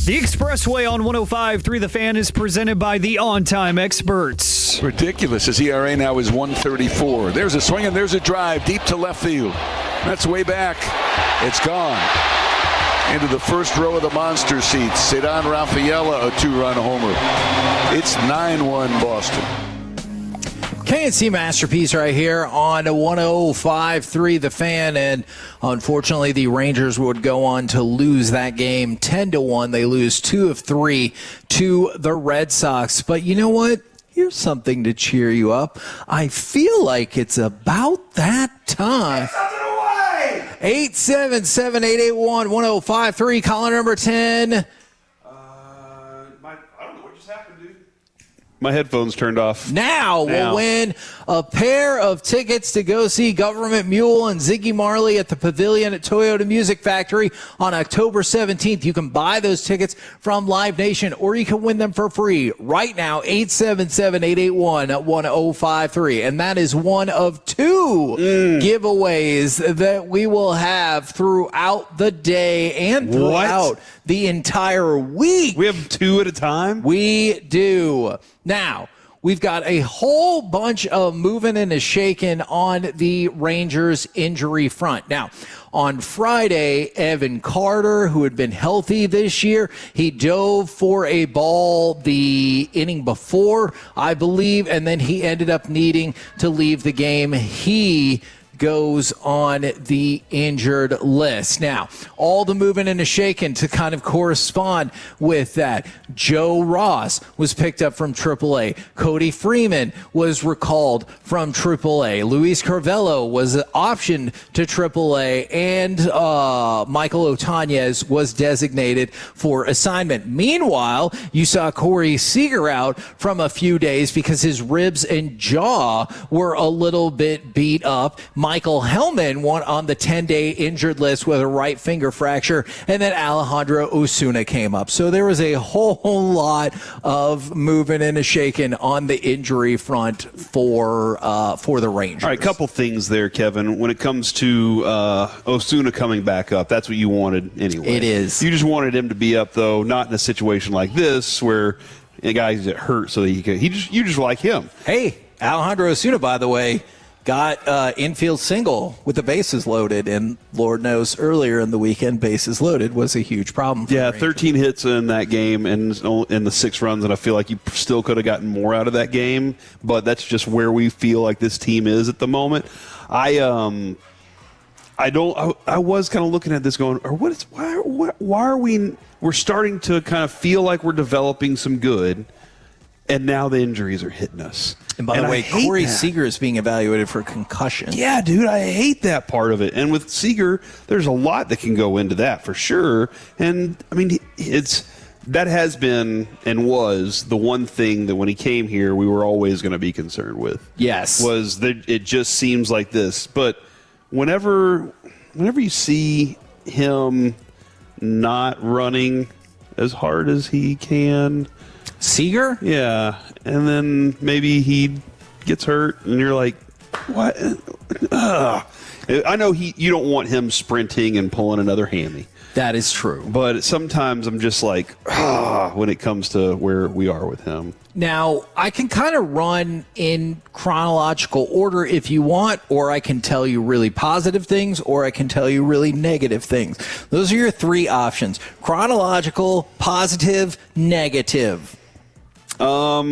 The Expressway on 105.3 The Fan is presented by the On-Time Experts. Ridiculous. His ERA now is 1.34. There's a swing and there's a drive deep to left field. That's way back. It's gone. Into the first row of the monster seats. Cedar Rafaela, a 2-run homer. It's 9-1 Boston. KNC Masterpiece right here on 105.3 The Fan, and unfortunately the Rangers would go on to lose that game 10-1. They lose 2 of 3 to the Red Sox. But you know what? Here's something to cheer you up. I feel like it's about that time. 877-881-1053, caller number 10. My headphones turned off. Now we'll win a pair of tickets to go see Government Mule and Ziggy Marley at the Pavilion at Toyota Music Factory on October 17th. You can buy those tickets from Live Nation, or you can win them for free right now. 877-881-1053. And that is one of 2 giveaways that we will have throughout the day and throughout the entire week. We have 2 at a time? We do. Now, we've got a whole bunch of moving and a shaking on the Rangers injury front. Now, on Friday, Evan Carter, who had been healthy this year, he dove for a ball the inning before, I believe, and then he ended up needing to leave the game. He goes on the injured list. Now, all the moving and the shaking to kind of correspond with that. Joe Ross was picked up from AAA. Cody Freeman was recalled from AAA. Luis Carvello was optioned to AAA, and Michael Otanez was designated for assignment. Meanwhile, you saw Corey Seager out from a few days because his ribs and jaw were a little bit beat up. Michael Hellman went on the 10-day injured list with a right finger fracture, and then Alejandro Osuna came up. So there was a whole lot of moving and a shaking on the injury front for the Rangers. All right, couple things there, Kevin. When it comes to Osuna coming back up, that's what you wanted anyway. It is. You just wanted him to be up, though, not in a situation like this where a guy's get hurt so that you just like him. Hey, Alejandro Osuna, by the way, got infield single with the bases loaded, and Lord knows earlier in the weekend, bases loaded was a huge problem for the 13 hits in that game and the 6 runs, and I feel like you still could have gotten more out of that game, but that's just where we feel like this team is at the moment. I was kind of looking at this going, why are we're starting to kind of feel like we're developing some good, and now the injuries are hitting us. And by the way, Corey Seager is being evaluated for concussion. Yeah, dude, I hate that part of it. And with Seager, there's a lot that can go into that for sure. And, I mean, that has been and was the one thing that when he came here we were always going to be concerned with. Yes. Was that it just seems like this. But whenever you see him not running as hard as he can. Seager? Yeah. And then maybe he gets hurt and you're like, what? I know you don't want him sprinting and pulling another hammy. That is true. But sometimes I'm just like, when it comes to where we are with him. Now, I can kind of run in chronological order if you want, or I can tell you really positive things, or I can tell you really negative things. Those are your 3 options. Chronological, positive, negative. I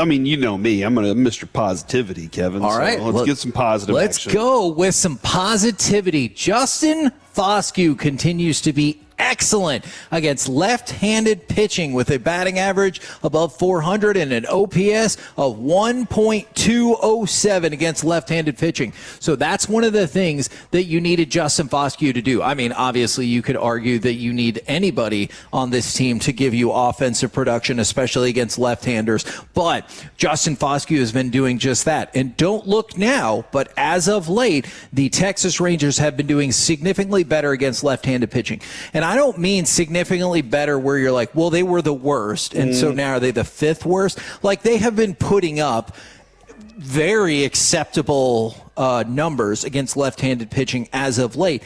mean, you know me. I'm Mr. Positivity, Kevin. All right. Let's get some positive action. Let's go with some positivity. Justin Foscue continues to be excellent against left-handed pitching with a batting average above 400 and an OPS of 1.207 against left-handed pitching. So that's one of the things that you needed Justin Foscue to do. I mean, obviously you could argue that you need anybody on this team to give you offensive production, especially against left-handers. But Justin Foscue has been doing just that. And don't look now, but as of late, the Texas Rangers have been doing significantly better against left-handed pitching. And I don't mean significantly better where you're like, well, they were the worst, and so now are they the 5th worst? Like, they have been putting up very acceptable numbers against left-handed pitching as of late.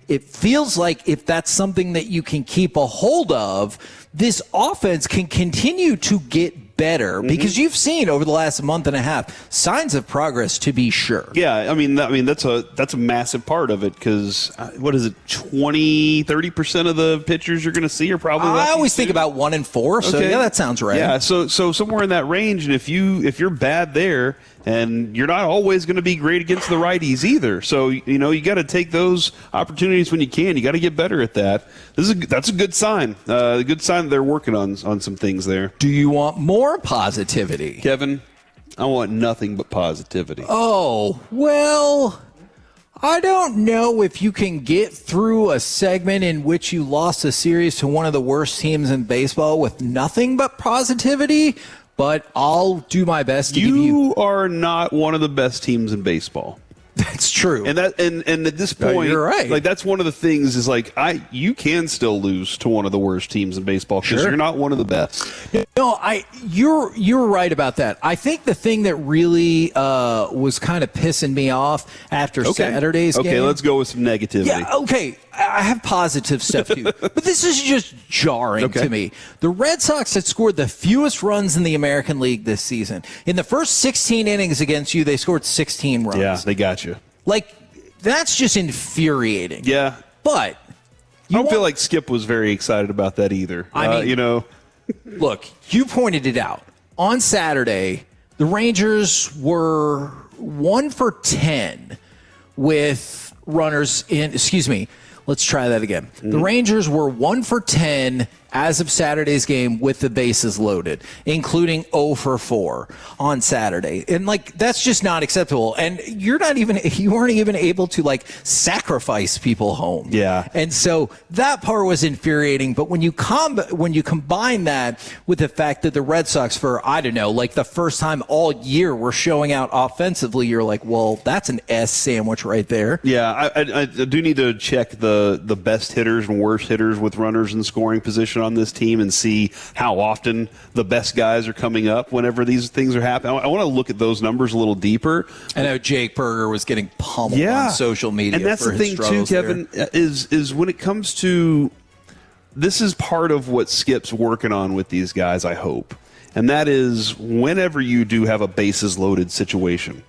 It feels like if that's something that you can keep a hold of, this offense can continue to get better because you've seen over the last month and a half signs of progress, to be sure. Yeah, I mean that's a massive part of it because what is it, 20-30% of the pitchers you're going to see are probably. I always think about 1 and 4, so yeah, that sounds right. Yeah, so somewhere in that range, and if you're bad there, and you're not always going to be great against the righties either. So you got to take those opportunities when you can. You got to get better at that. That's a good sign. A good sign that they're working on some things there. Do you want more positivity, Kevin? I want nothing but positivity. Oh, well, I don't know if you can get through a segment in which you lost a series to one of the worst teams in baseball with nothing but positivity, but I'll do my best to give you... You are not one of the best teams in baseball. That's true. And at this point, you're right. Like that's one of the things is like you can still lose to one of the worst teams in baseball because you're not one of the best. No, you're right about that. I think the thing that really was kind of pissing me off after Saturday's game. Okay, let's go with some negativity. Yeah, okay. I have positive stuff too, but this is just jarring to me. The Red Sox had scored the fewest runs in the American League this season. In the first 16 innings against you, they scored 16 runs. Yeah, they got you. Like, that's just infuriating. Yeah. But I don't feel like Skip was very excited about that either. I mean, look, you pointed it out. On Saturday, the Rangers were 1 for 10 with runners in, let's try that again. The Rangers were 1 for 10 as of Saturday's game with the bases loaded, including 0 for 4 on Saturday. And that's just not acceptable. And you weren't even able to sacrifice people home. Yeah. And so that part was infuriating. But when you combine that with the fact that the Red Sox for, the first time all year were showing out offensively, you're like, well, that's an S sandwich right there. Yeah, I do need to check the best hitters and worst hitters with runners in scoring position on this team and see how often the best guys are coming up whenever these things are happening. I want to look at those numbers a little deeper. I know Jake Berger was getting pummeled on social media. And that's for the his thing too, Kevin, there. is when it comes to this is part of what Skip's working on with these guys, I hope. And that is whenever you do have a bases loaded situation,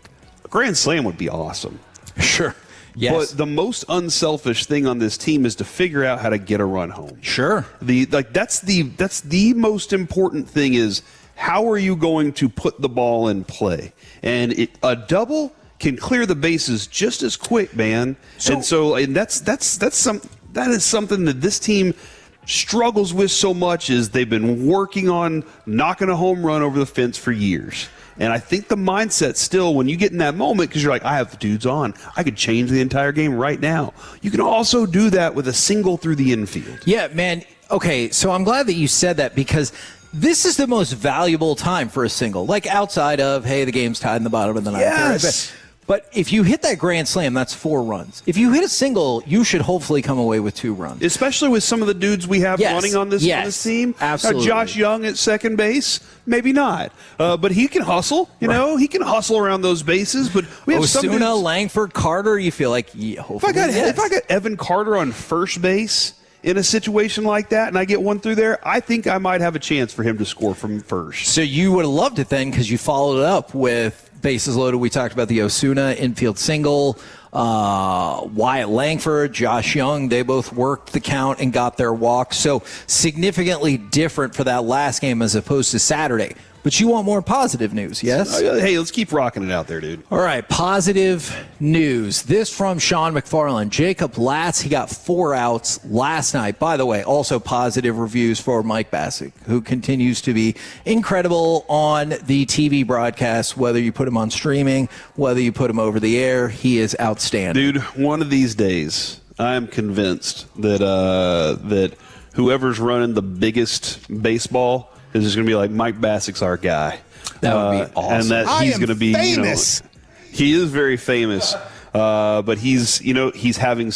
a grand slam would be awesome. Sure. Yes. But the most unselfish thing on this team is to figure out how to get a run home. Sure. That's the most important thing is how are you going to put the ball in play? And a double can clear the bases just as quick, man. That is something that this team struggles with so much is they've been working on knocking a home run over the fence for years. And I think the mindset still, when you get in that moment, because you're like, I have dudes on, I could change the entire game right now. You can also do that with a single through the infield. Yeah, man. Okay, so I'm glad that you said that because this is the most valuable time for a single. Outside of, hey, the game's tied in the bottom of the ninth. Yes. But if you hit that grand slam, that's 4 runs. If you hit a single, you should hopefully come away with 2 runs. Especially with some of the dudes we have running on this team. Absolutely. Now, Josh Young at second base, maybe not. But he can hustle. He can hustle around those bases. But we have some dudes. Osuna, Langford, Carter, you feel like, hopefully. If I got Evan Carter on first base in a situation like that and I get one through there, I think I might have a chance for him to score from first. So you would have loved it then because you followed it up with bases loaded. We talked about the Osuna infield single. Wyatt Langford, Josh Young, they both worked the count and got their walk. So significantly different for that last game as opposed to Saturday. But you want more positive news, yes? Hey, let's keep rocking it out there, dude. All right, positive news. This from Sean McFarland. Jacob Latz, he got 4 outs last night. By the way, also positive reviews for Mike Bassick, who continues to be incredible on the TV broadcast, whether you put him on streaming, whether you put him over the air. He is outstanding. Dude, one of these days, I am convinced that whoever's running the biggest baseball is just going to be like, Mike Bassick's our guy. That would be awesome. And that he's going to be famous. He is very famous, but he's having.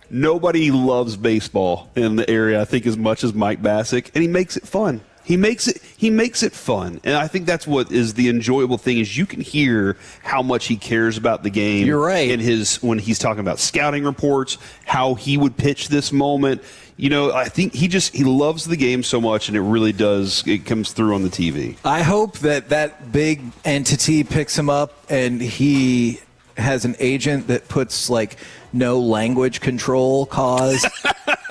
Nobody loves baseball in the area, I think, as much as Mike Bassick, and he makes it fun. He makes it fun, and I think that's what is the enjoyable thing is you can hear how much he cares about the game. You're right. When he's talking about scouting reports, how he would pitch this moment. I think he loves the game so much, and it comes through on the TV. I hope that big entity picks him up and he has an agent that puts no language control clause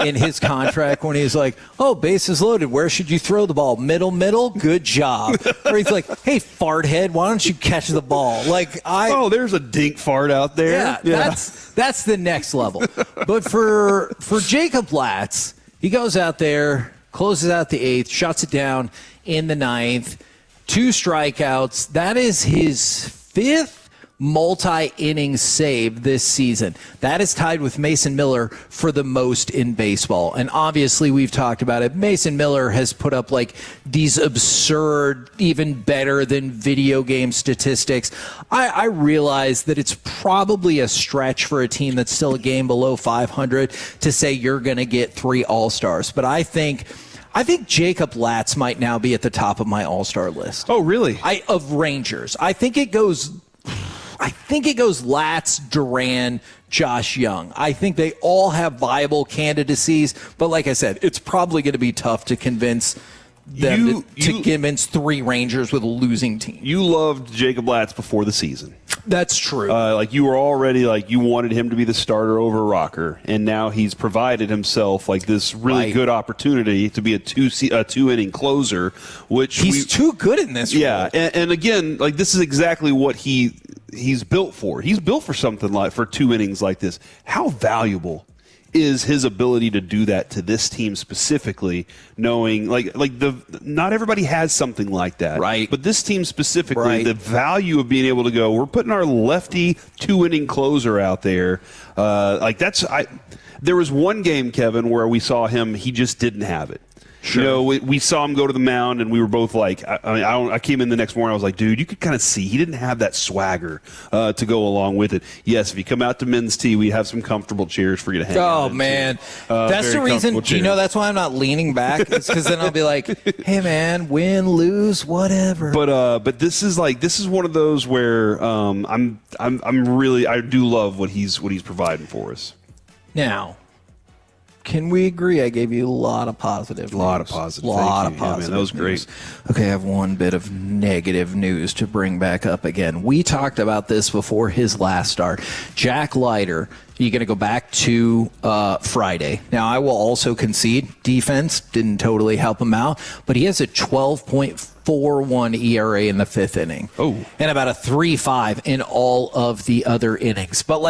in his contract when he's like, oh, bases loaded, where should you throw the ball? Middle, good job. Or he's like, hey, fart head, why don't you catch the ball? There's a dink fart out there. Yeah. That's the next level. But for Jacob Latz, he goes out there, closes out the 8th, shuts it down in the 9th, 2 strikeouts. That is his 5th multi-inning save this season. That is tied with Mason Miller for the most in baseball. And obviously, we've talked about it. Mason Miller has put up these absurd, even better than video game statistics. I realize that it's probably a stretch for a team that's still a game below 500 to say you're going to get 3 All-Stars. But I think Jacob Latz might now be at the top of my All-Star list. Oh, really? Of Rangers. I think it goes Latz, Duran, Josh Young. I think they all have viable candidacies, but like I said, it's probably going to be tough to convince them to convince 3 Rangers with a losing team. You loved Jacob Latz before the season. That's true. You were already you wanted him to be the starter over Rocker, and now he's provided himself this really good opportunity to be a 2-inning closer, which he's too good in this role. Yeah, and again, this is exactly what he's built for. He's built for something for 2 innings like this. How valuable is his ability to do that to this team specifically, knowing not everybody has something like that, right? But this team specifically, the value of being able to go, we're putting our lefty 2-inning closer out there. There was one game, Kevin, where we saw him; he just didn't have it. Sure. We saw him go to the mound, and we were both I came in the next morning, I was like, dude, you could kind of see he didn't have that swagger to go along with it. Yes, if you come out to men's tee, we have some comfortable chairs for you to hang out. Oh, man. That's the reason, that's why I'm not leaning back. It's because then I'll be like, hey, man, win, lose, whatever. But this is one of those where I do love what he's providing for us. Now, can we agree? I gave you a lot of positive news. A lot of positive. Man, that was great. Okay, I have one bit of negative news to bring back up again. We talked about this before his last start. Jack Leiter, you're going to go back to Friday. Now, I will also concede defense didn't totally help him out, but he has a 12.41 ERA in the 5th inning. Oh. And about a 3.5 in all of the other innings. But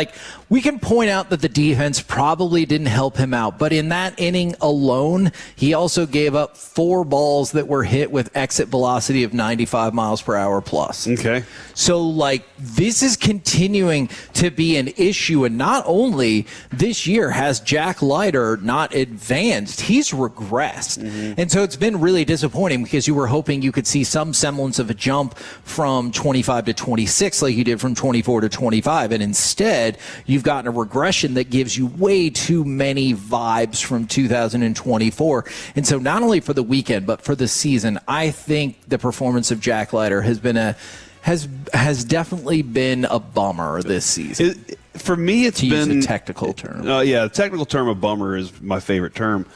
we can point out that the defense probably didn't help him out. But in that inning alone, he also gave up 4 balls that were hit with exit velocity of 95 miles per hour plus. Okay. So this is continuing to be an issue. And not only this year has Jack Leiter not advanced, he's regressed. Mm-hmm. And so it's been really disappointing because you were hoping you could see some semblance of a jump from 25 to 26 like you did from 24 to 25. And instead, you've gotten a regression that gives you way too many vibes from 2024. And so not only for the weekend, but for the season, I think the performance of Jack Leiter has been has definitely been a bummer this season. For me, it's been use a technical term. The technical term of bummer is my favorite term.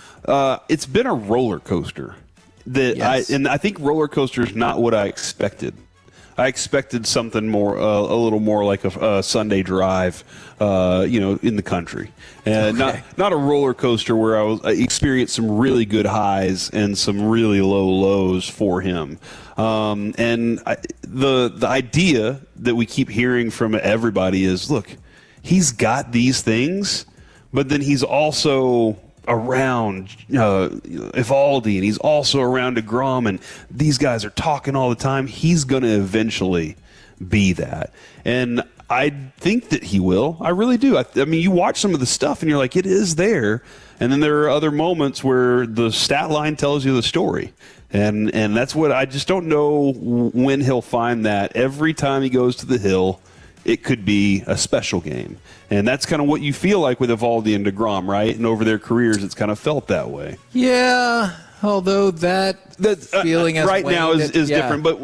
It's been a roller coaster. I think roller coaster is not what I expected. I expected something more, a little more like a Sunday drive, in the country, and not a roller coaster where I experienced some really good highs and some really low lows for him. The idea that we keep hearing from everybody is, look, he's got these things, but then he's also around Evaldi, and he's also around DeGrom, and these guys are talking all the time. He's going to eventually be that. And I think that he will. I really do. I mean, you watch some of the stuff, and you're like, it is there. And then there are other moments where the stat line tells you the story. And that's what I just don't know when he'll find that. Every time he goes to the hill, it could be a special game. And that's kind of what you feel like with Evaldi and DeGrom, right? And over their careers, it's kind of felt that way. Yeah, although that feeling right now is different. But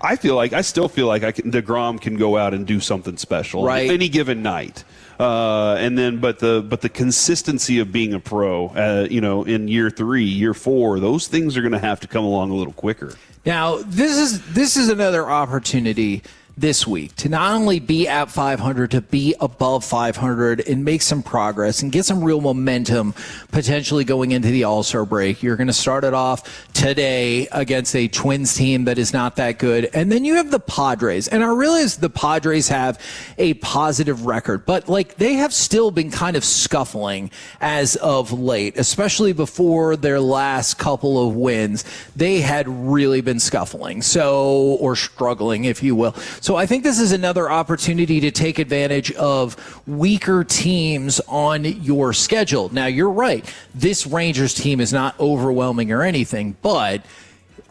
I still feel like DeGrom can go out and do something special any given night. And then, but the consistency of being a pro, in year 3, year 4, those things are going to have to come along a little quicker. Now, this is another opportunity this week to not only be at 500, to be above 500 and make some progress and get some real momentum potentially going into the All-Star break. You're going to start it off today against a Twins team that is not that good. And then you have the Padres. And I realize the Padres have a positive record, but they have still been kind of scuffling as of late, especially before their last couple of wins. They had really been scuffling, or struggling, if you will. So I think this is another opportunity to take advantage of weaker teams on your schedule. Now, you're right. This Rangers team is not overwhelming or anything, but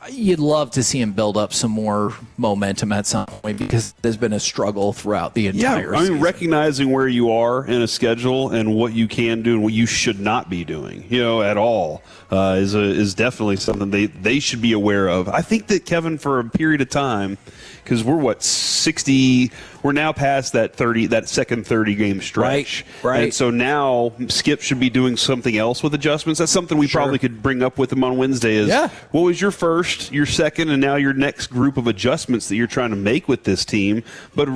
you'd love to see him build up some more momentum at some point, because there's been a struggle throughout the entire season. Recognizing where you are in a schedule and what you can do and what you should not be doing, at all, is definitely something they should be aware of. I think that, Kevin, for a period of time, because we're 60, we're now past that second 30-game stretch. Right. And so now Skip should be doing something else with adjustments. That's something we probably could bring up with him on Wednesday is, what was your first, your second, and now your next group of adjustments that you're trying to make with this team? But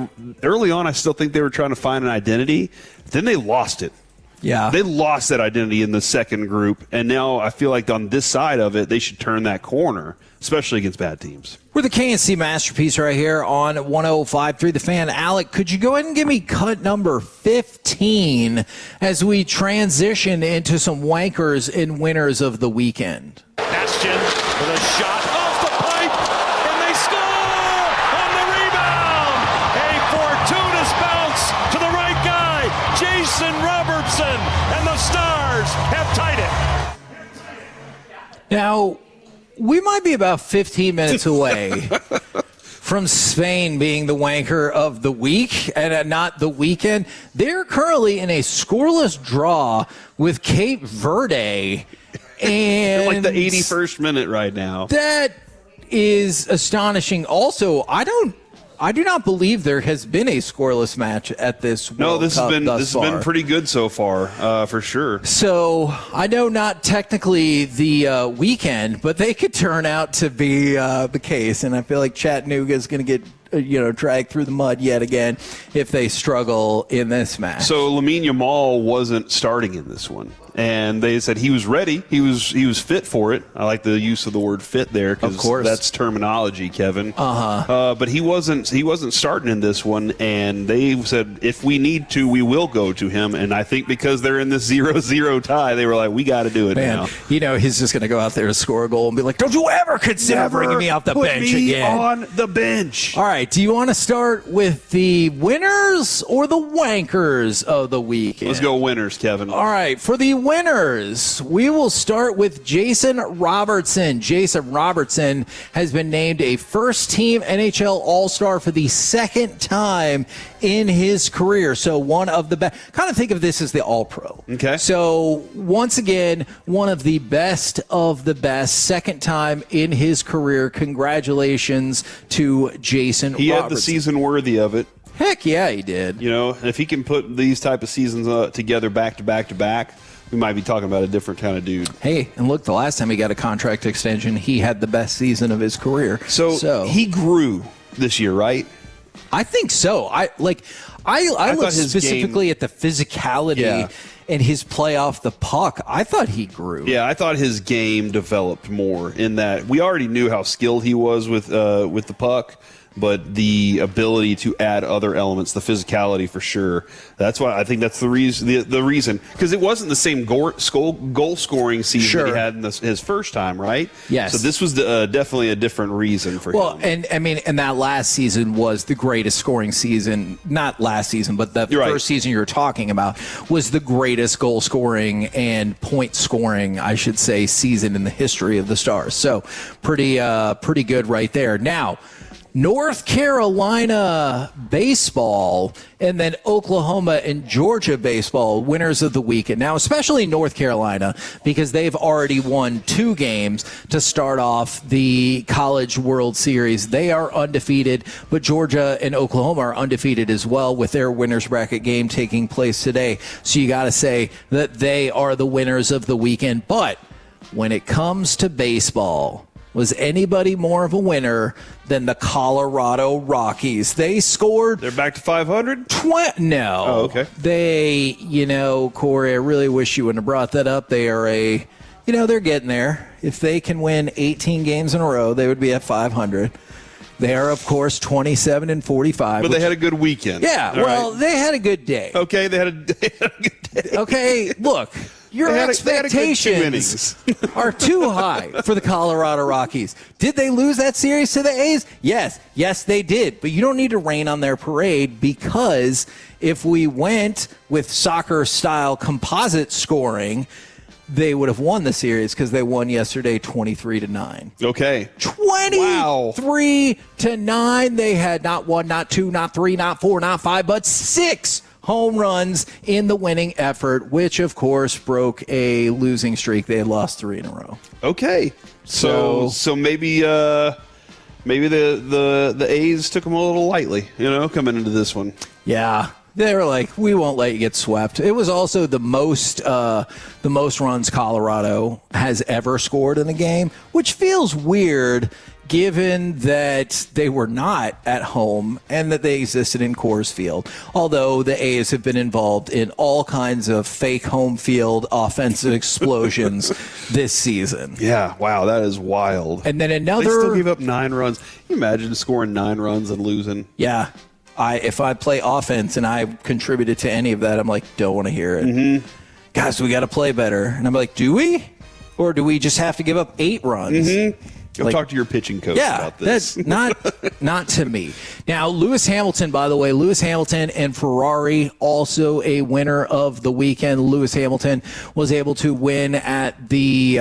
early on, I still think they were trying to find an identity. Then they lost it. Yeah. They lost that identity in the second group, and now I feel like on this side of it, they should turn that corner, especially against bad teams. We're the KNC Masterpiece right here on 105.3 The Fan. Alec, could you go ahead and give me cut number 15 as we transition into some wankers and winners of the weekend? Bastion with a shot off the pipe, and they score on the rebound. A fortuitous bounce to the right guy, Jason Robertson, and the Stars have tied it. Now, we might be about 15 minutes away from Spain being the wanker of the week and not the weekend. They're currently in a scoreless draw with Cape Verde. And like the 81st minute right now. That is astonishing. Also, I do not believe there has been a scoreless match at this World Cup thus far. Has been pretty good so far, for sure. So I know not technically the weekend, but they could turn out to be the case, and I feel like Chattanooga is going to get dragged through the mud yet again if they struggle in this match. So Lamine Yamal wasn't starting in this one, and they said he was ready. He was fit for it. I like the use of the word fit there because that's terminology, Kevin. But he wasn't starting in this one, and they said if we need to, we will go to him. And I think because they're in this 0-0 tie, they were like, we got to do it now. He's just going to go out there to score a goal and be like, don't you ever consider bringing me off the bench again. On the bench. All right. Do you want to start with the winners or the wankers of the week? Let's go winners, Kevin. All right. For the winners, we will start with Jason Robertson. Jason Robertson has been named a first-team NHL All-Star for the second time in his career. So one of the best. Kind of think of this as the All-Pro. Okay. So once again, one of the best, second time in his career. Congratulations to Jason Robertson. He had the season worthy of it. Heck yeah, he did. If he can put these type of seasons together back to back to back, we might be talking about a different kind of dude. Hey, and look, the last time he got a contract extension, he had the best season of his career. So he grew this year, right? I think so. I look specifically at the physicality and his play off the puck. I thought he grew. Yeah, I thought his game developed more in that we already knew how skilled he was with the puck, but the ability to add other elements, the physicality for sure. That's why I think that's the reason. The reason, because it wasn't the same goal scoring season that he had in his first time, right? Yes. So this was definitely a different reason for him. Well, and that last season was the greatest scoring season. Not last season, but the first season you're talking about was the greatest goal scoring and point scoring, I should say, season in the history of the Stars. So pretty good right there. Now, North Carolina baseball, and then Oklahoma and Georgia baseball, winners of the weekend. Now, especially North Carolina, because they've already won 2 games to start off the College World Series. They are undefeated, but Georgia and Oklahoma are undefeated as well with their winners bracket game taking place today. So you got to say that they are the winners of the weekend. But when it comes to baseball, was anybody more of a winner than the Colorado Rockies? They scored. They're back to 500? No. Oh, okay. They, Corey, I really wish you wouldn't have brought that up. They are they're getting there. If they can win 18 games in a row, they would be at 500. They are, of course, 27-45. But they had a good weekend. Yeah, they had a good day. Okay, they had a good day. Okay, look. Your expectations are too high for the Colorado Rockies. Did they lose that series to the A's? Yes. Yes, they did. But you don't need to rain on their parade, because if we went with soccer-style composite scoring, they would have won the series, because they won yesterday 23-9. Okay. 23-9. They had not 1, not 2, not 3, not 4, not 5, but 6 home runs in the winning effort, which of course broke a losing streak. They had lost 3 in a row. Okay, so maybe the A's took them a little lightly, coming into this one. Yeah, they were like, we won't let you get swept. It was also the most runs Colorado has ever scored in a game, which feels weird, given that they were not at home and that they existed in Coors Field. Although the A's have been involved in all kinds of fake home field offensive explosions this season. Yeah, wow, that is wild. And then They still gave up 9 runs. Can you imagine scoring 9 runs and losing? Yeah. If I play offense and I contributed to any of that, I'm like, don't want to hear it. Mm-hmm. Guys, we got to play better. And I'm like, do we? Or do we just have to give up 8 runs? Mm-hmm. Go talk to your pitching coach about this. That's not to me. Now, Lewis Hamilton, by the way, and Ferrari, also a winner of the weekend. Lewis Hamilton was able to win at the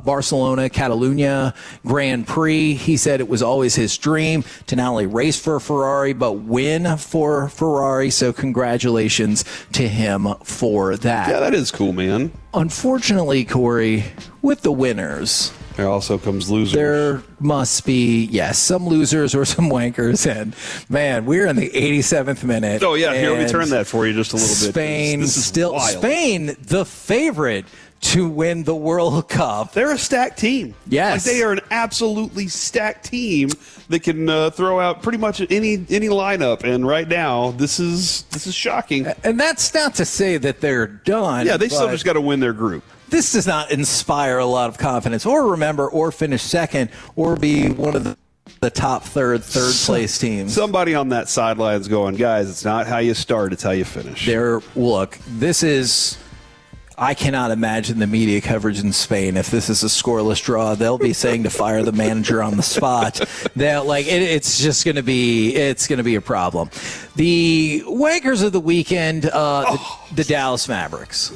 Barcelona Catalunya Grand Prix. He said it was always his dream to not only race for Ferrari, but win for Ferrari. So congratulations to him for that. Yeah, that is cool, man. Unfortunately, Corey, with the winners, there also comes losers. There must be, some losers or some wankers. And, man, we're in the 87th minute. Oh, yeah. Here, let me turn that for you just a little bit. This is wild. Spain, the favorite to win the World Cup. They're a stacked team. Yes. They are an absolutely stacked team that can throw out pretty much any lineup. And right now, this is shocking. And that's not to say that they're done. Yeah, they still just got to win their group. This does not inspire a lot of confidence, or remember, or finish second, or be one of the top third place teams. Somebody on that sideline's going, guys, it's not how you start, it's how you finish. I cannot imagine the media coverage in Spain. If this is a scoreless draw, they'll be saying to fire the manager on the spot. It's just going to be a problem. The wankers of the weekend, the Dallas Mavericks.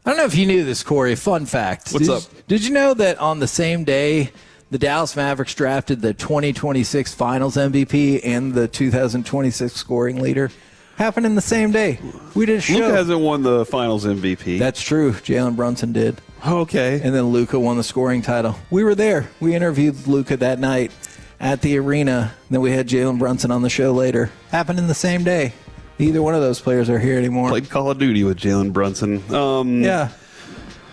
I don't know if you knew this, Corey. Fun fact. What's up? Did you know that on the same day, the Dallas Mavericks drafted the 2026 Finals MVP and the 2026 scoring leader? Happened in the same day. We did a show. Luka hasn't won the Finals MVP. That's true. Jalen Brunson did. Okay. And then Luka won the scoring title. We were there. We interviewed Luka that night at the arena. Then we had Jalen Brunson on the show later. Happened in the same day. Neither one of those players are here anymore. Played Call of Duty with Jalen Brunson. Yeah.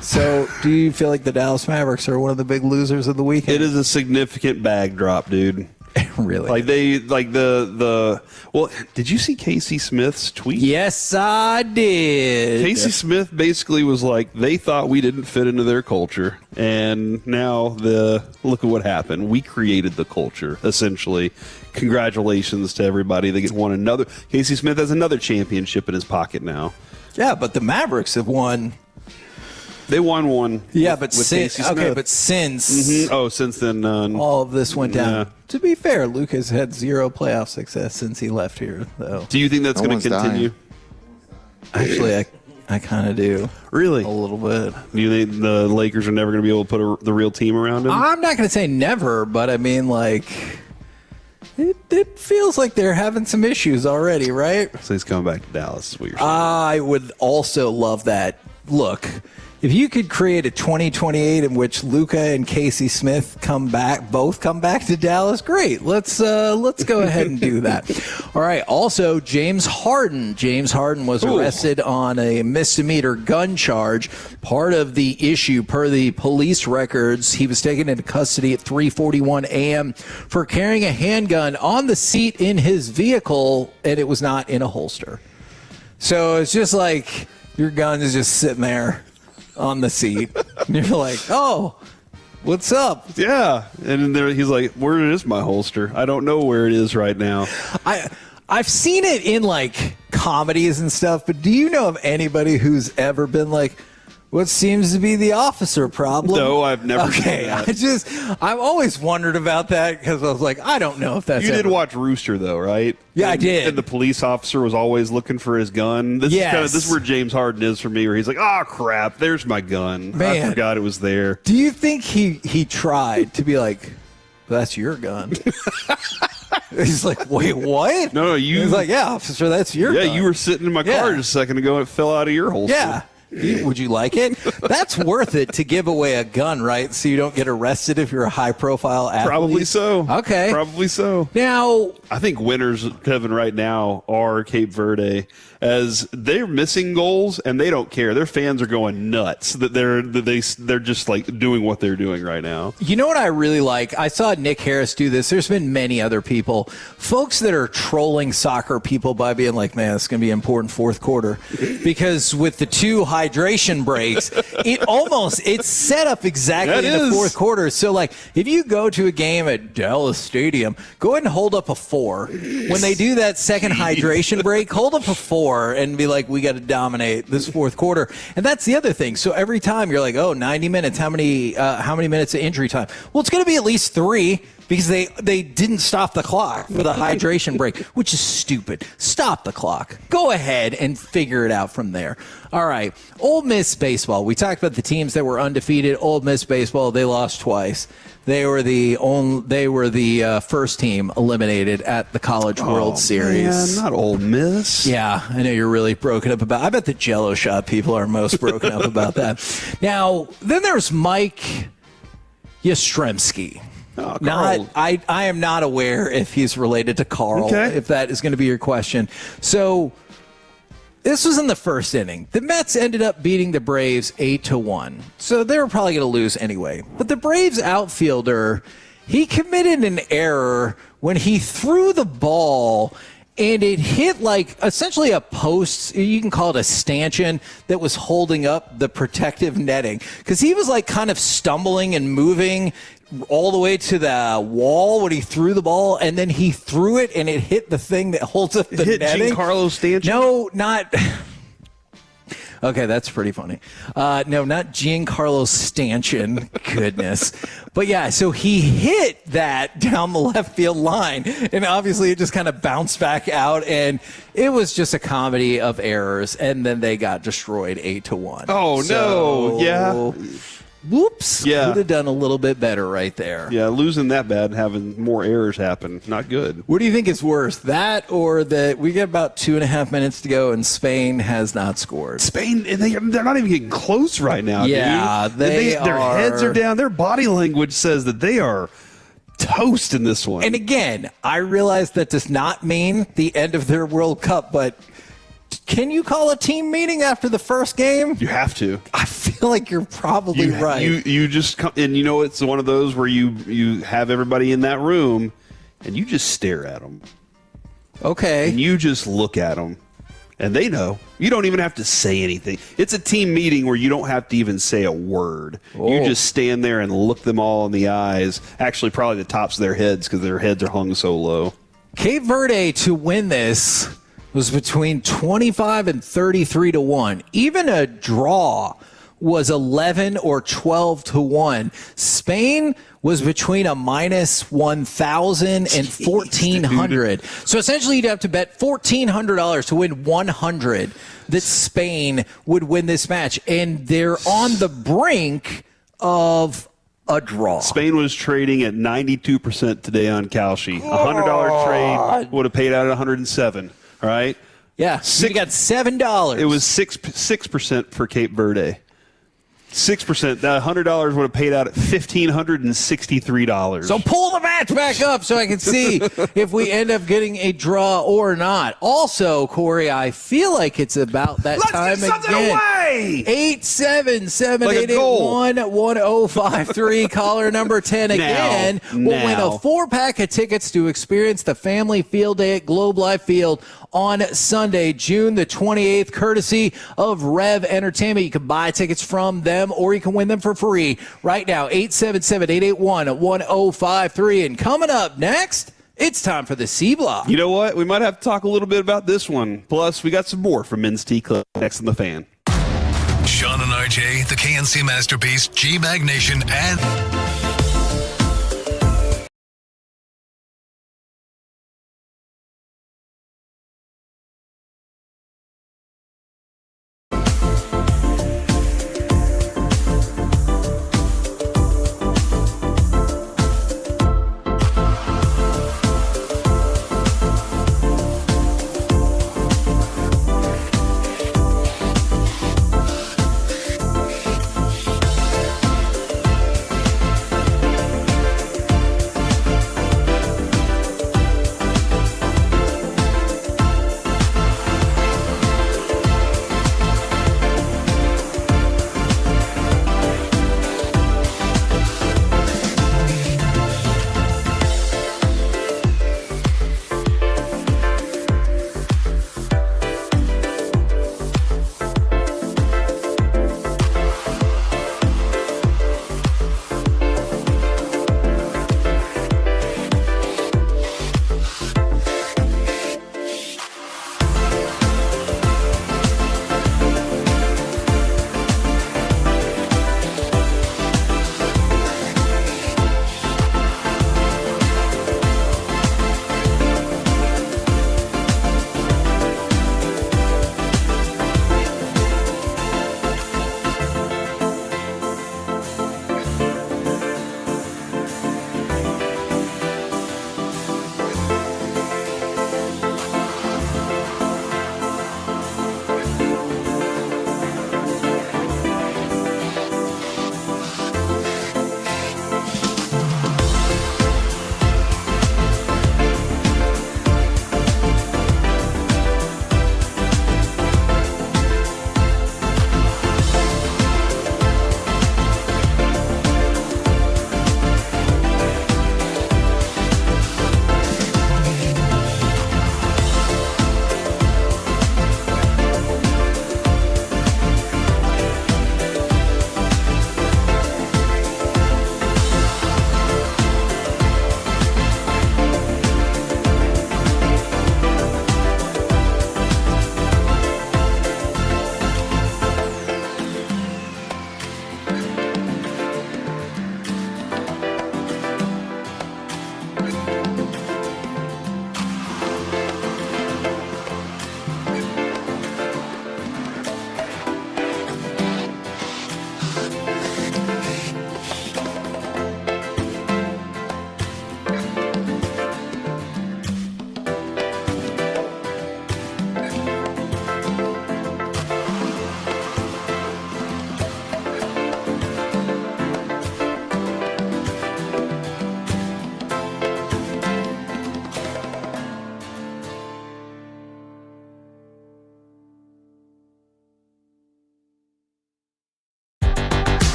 So, do you feel like the Dallas Mavericks are one of the big losers of the weekend? It is a significant bag drop, dude. Really? Well, did you see Casey Smith's tweet? Yes, I did. Casey Smith basically was like, they thought we didn't fit into their culture, and now look at what happened. We created the culture, essentially. Congratulations to everybody. They get won another. Casey Smith has another championship in his pocket now. Yeah, but the Mavericks have won. They won one. Yeah, but since since since then, all of this went down. Yeah. To be fair, Luke has had 0 playoff success since he left here, though. Do you think that's going to continue? Actually, I kind of do. Really? A little bit. Do you think the Lakers are never going to be able to put the real team around him? I'm not going to say never, but I mean, like, it feels like they're having some issues already, right? So he's coming back to Dallas, is what you're saying. I would also love that. Look, if you could create a 2028 in which Luka and Casey Smith both come back to Dallas, great. Let's go ahead and do that. All right. Also, James Harden. James Harden was arrested on a misdemeanor gun charge. Part of the issue, per the police records, he was taken into custody at 3:41 a.m. for carrying a handgun on the seat in his vehicle, and it was not in a holster. So it's just like your gun is just sitting there on the seat. And you're like, oh, what's up? Yeah. And there he's like, where is my holster? I don't know where it is right now. I've seen it in like comedies and stuff, but do you know of anybody who's ever been like, what seems to be the officer problem? No, I've never Okay, seen that. I've always wondered about that because I was like, I don't know if that's You did watch Rooster, though, right? Yeah, I did. And the police officer was always looking for his gun. This is where James Harden is for me, where he's like, oh, crap, there's my gun. Man. I forgot it was there. Do you think he tried to be like, that's your gun? He's like, wait, what? No, you. He's like, yeah, officer, that's your gun. Yeah, you were sitting in my car just a second ago. It fell out of your holster. Yeah. Would you like it? That's worth it to give away a gun, right? So you don't get arrested if you're a high-profile athlete? Probably so. Okay. Probably so. Now, I think winners, Kevin, right now are Cape Verde, as they're missing goals and they don't care. Their fans are going nuts that they're just like doing what they're doing right now. you know what I really like? I saw Nick Harris do this. There's been many other people, folks that are trolling soccer people by being like, man, it's going to be an important fourth quarter. Because with the two hydration breaks, it's set up exactly in the fourth quarter. So, like, if you go to a game at Dallas Stadium, go ahead and hold up a 4. When they do that second hydration break, hold up a 4 and be like, we got to dominate this fourth quarter. And that's the other thing. So every time you're like, oh, 90 minutes, how many minutes of injury time? Well, it's going to be at least 3. Because they didn't stop the clock for the hydration break, which is stupid. Stop the clock. Go ahead and figure it out from there. All right. Ole Miss baseball. We talked about the teams that were undefeated. Ole Miss baseball, they lost twice. They were the first team eliminated at the College World Series. Man, not Ole Miss. Yeah, I know you're really broken up about. I bet the Jello shot people are most broken up about that. Now, then there's Mike Yastrzemski. Oh, I am not aware if he's related to Carl, if that is going to be your question. So this was in the first inning. The Mets ended up beating the Braves 8-1. So they were probably going to lose anyway. But the Braves outfielder, he committed an error when he threw the ball and it hit like essentially a post, you can call it a stanchion, that was holding up the protective netting. Because he was like kind of stumbling and moving all the way to the wall when he threw the ball, and then he threw it and it hit the thing that holds up the netting. Giancarlo Stanchion? No, not... Okay, that's pretty funny. No, not Giancarlo Stanchion. Goodness. But yeah, so he hit that down the left field line, and obviously it just kind of bounced back out, and it was just a comedy of errors, and then they got destroyed 8-1. Oh, no. Yeah. Whoops. Yeah. Could have done a little bit better right there. Yeah, losing that bad and having more errors happen. Not good. What do you think is worse, that or that we get about 2.5 minutes to go and Spain has not scored? Spain, they're not even getting close right now, Yeah, dude. Their heads are down. Their body language says that they are toast in this one. And again, I realize that does not mean the end of their World Cup, but can you call a team meeting after the first game? You have to. I feel like you're probably right. You just come, and you know it's one of those where you have everybody in that room and you just stare at them. Okay. And you just look at them, and they know. You don't even have to say anything. It's a team meeting where you don't have to even say a word. Oh. You just stand there and look them all in the eyes. Actually, probably the tops of their heads because their heads are hung so low. Cape Verde to win this was between 25 and 33-1. Even a draw was 11 or 12 to 1. Spain was between a minus 1,000 and 1,400. So essentially, you'd have to bet $1,400 to win 100 that Spain would win this match, and they're on the brink of a draw. Spain was trading at 92% today on Kalshi. $100 trade would have paid out at 107. All right. Yeah, you got $7. It was 6% for Cape Verde. 6%. That $100 would have paid out at $1,563. So pull the match back up so I can see if we end up getting a draw or not. Also, Corey, I feel like it's about that time again. 877-881-1053. Caller number 10 again will win a 4-pack of tickets to experience the family field day at Globe Life Field on Sunday, June the 28th, courtesy of Rev Entertainment. You can buy tickets from them or you can win them for free right now. 877-881-1053. And coming up next, it's time for the C Block. You know what? We might have to talk a little bit about this one. Plus, we got some more from Men's Tea Club next on The Fan. Sean and RJ, the KNC Masterpiece, G-Mag Nation, and...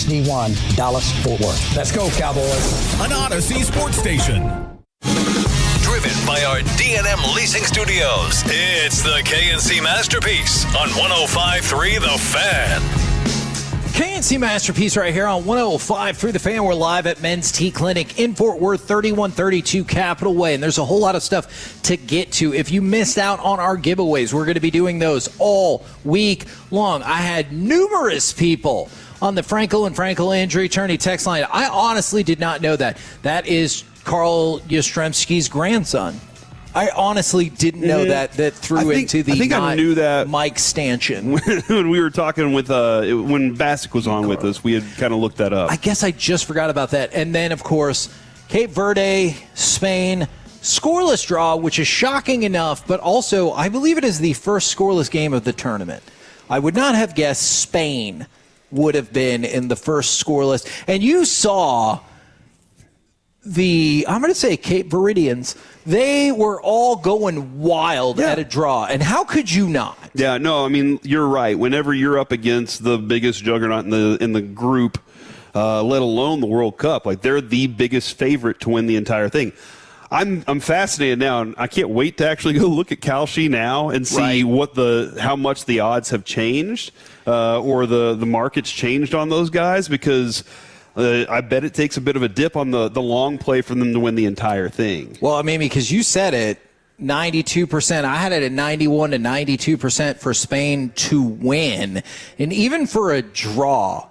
HD1 Dallas-Fort Worth. Let's go, Cowboys. An Odyssey sports station. Driven by our D&M Leasing Studios, it's the KNC Masterpiece on 105.3 The Fan. KNC Masterpiece right here on 105.3 The Fan. We're live at Men's Tea Clinic in Fort Worth, 3132 Capitol Way. And there's a whole lot of stuff to get to. If you missed out on our giveaways, we're going to be doing those all week long. I had numerous people on the Frankel and Frankel injury attorney text line. I honestly did not know that. That is Carl Yastrzemski's grandson. I honestly didn't know that threw into the I knew that Mike Stanchion. When we were talking with when Bassick was on with us, we had kind of looked that up. I guess I just forgot about that. And then, of course, Cape Verde, Spain, scoreless draw, which is shocking enough, but also I believe it is the first scoreless game of the tournament. I would not have guessed Spain would have been in the first scoreless. And you saw I'm going to say Cape Verdeans, they were all going wild at a draw. And how could you not? Yeah, no, I mean, you're right. Whenever you're up against the biggest juggernaut in the group, let alone the World Cup, like they're the biggest favorite to win the entire thing. I'm fascinated now, and I can't wait to actually go look at Kalshi now and see how much the odds have changed, or the market's changed on those guys, because I bet it takes a bit of a dip on the long play for them to win the entire thing. Well, I mean, because you said it, 92%. I had it at 91 to 92% for Spain to win. And even for a draw,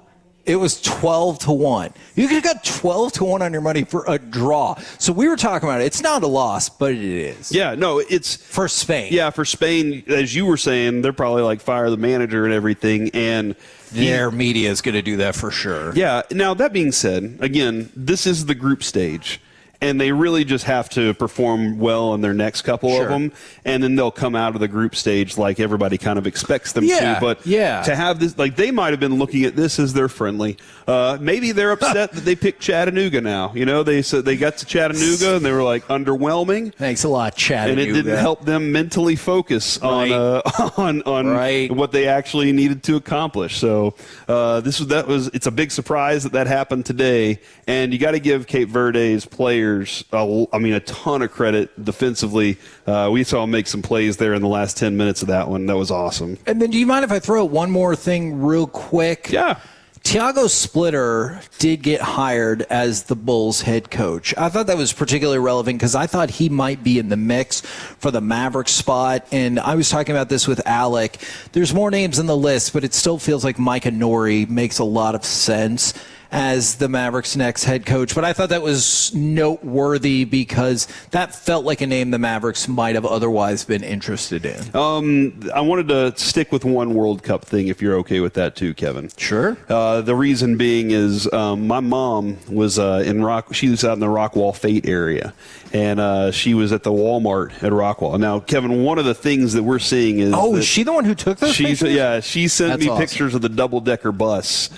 it was 12-1. You could have got 12-1 on your money for a draw. So we were talking about it. It's not a loss, but it is. Yeah, no, it's for Spain. Yeah, for Spain, as you were saying, they're probably like fire the manager and everything, and their media is going to do that for sure. Yeah. Now, that being said, again, this is the group stage, and they really just have to perform well in their next couple of them, and then they'll come out of the group stage like everybody kind of expects them to. But to have this, like, they might have been looking at this as their friendly. Maybe they're upset that they picked Chattanooga now. You know, they said they got to Chattanooga and they were like underwhelming. Thanks a lot, Chattanooga. And it didn't help them mentally focus on what they actually needed to accomplish. So it's a big surprise that happened today, and you got to give Cape Verde's players a ton of credit defensively. We saw them make some plays there in the last 10 minutes of that one. That was awesome. And then do you mind if I throw out one more thing real quick? Yeah. Tiago Splitter did get hired as the Bulls head coach. I thought that was particularly relevant because I thought he might be in the mix for the Mavericks spot. And I was talking about this with Alec. There's more names on the list, but it still feels like Micah Nori makes a lot of sense as the Mavericks' next head coach. But I thought that was noteworthy because that felt like a name the Mavericks might have otherwise been interested in. I wanted to stick with one World Cup thing, if you're okay with that too, Kevin. Sure. The reason being is my mom was she was out in the Rockwall Fate area, and she was at the Walmart at Rockwall. Now, Kevin, one of the things that we're seeing is is she the one who took those pictures? Yeah, she sent me pictures of the double-decker bus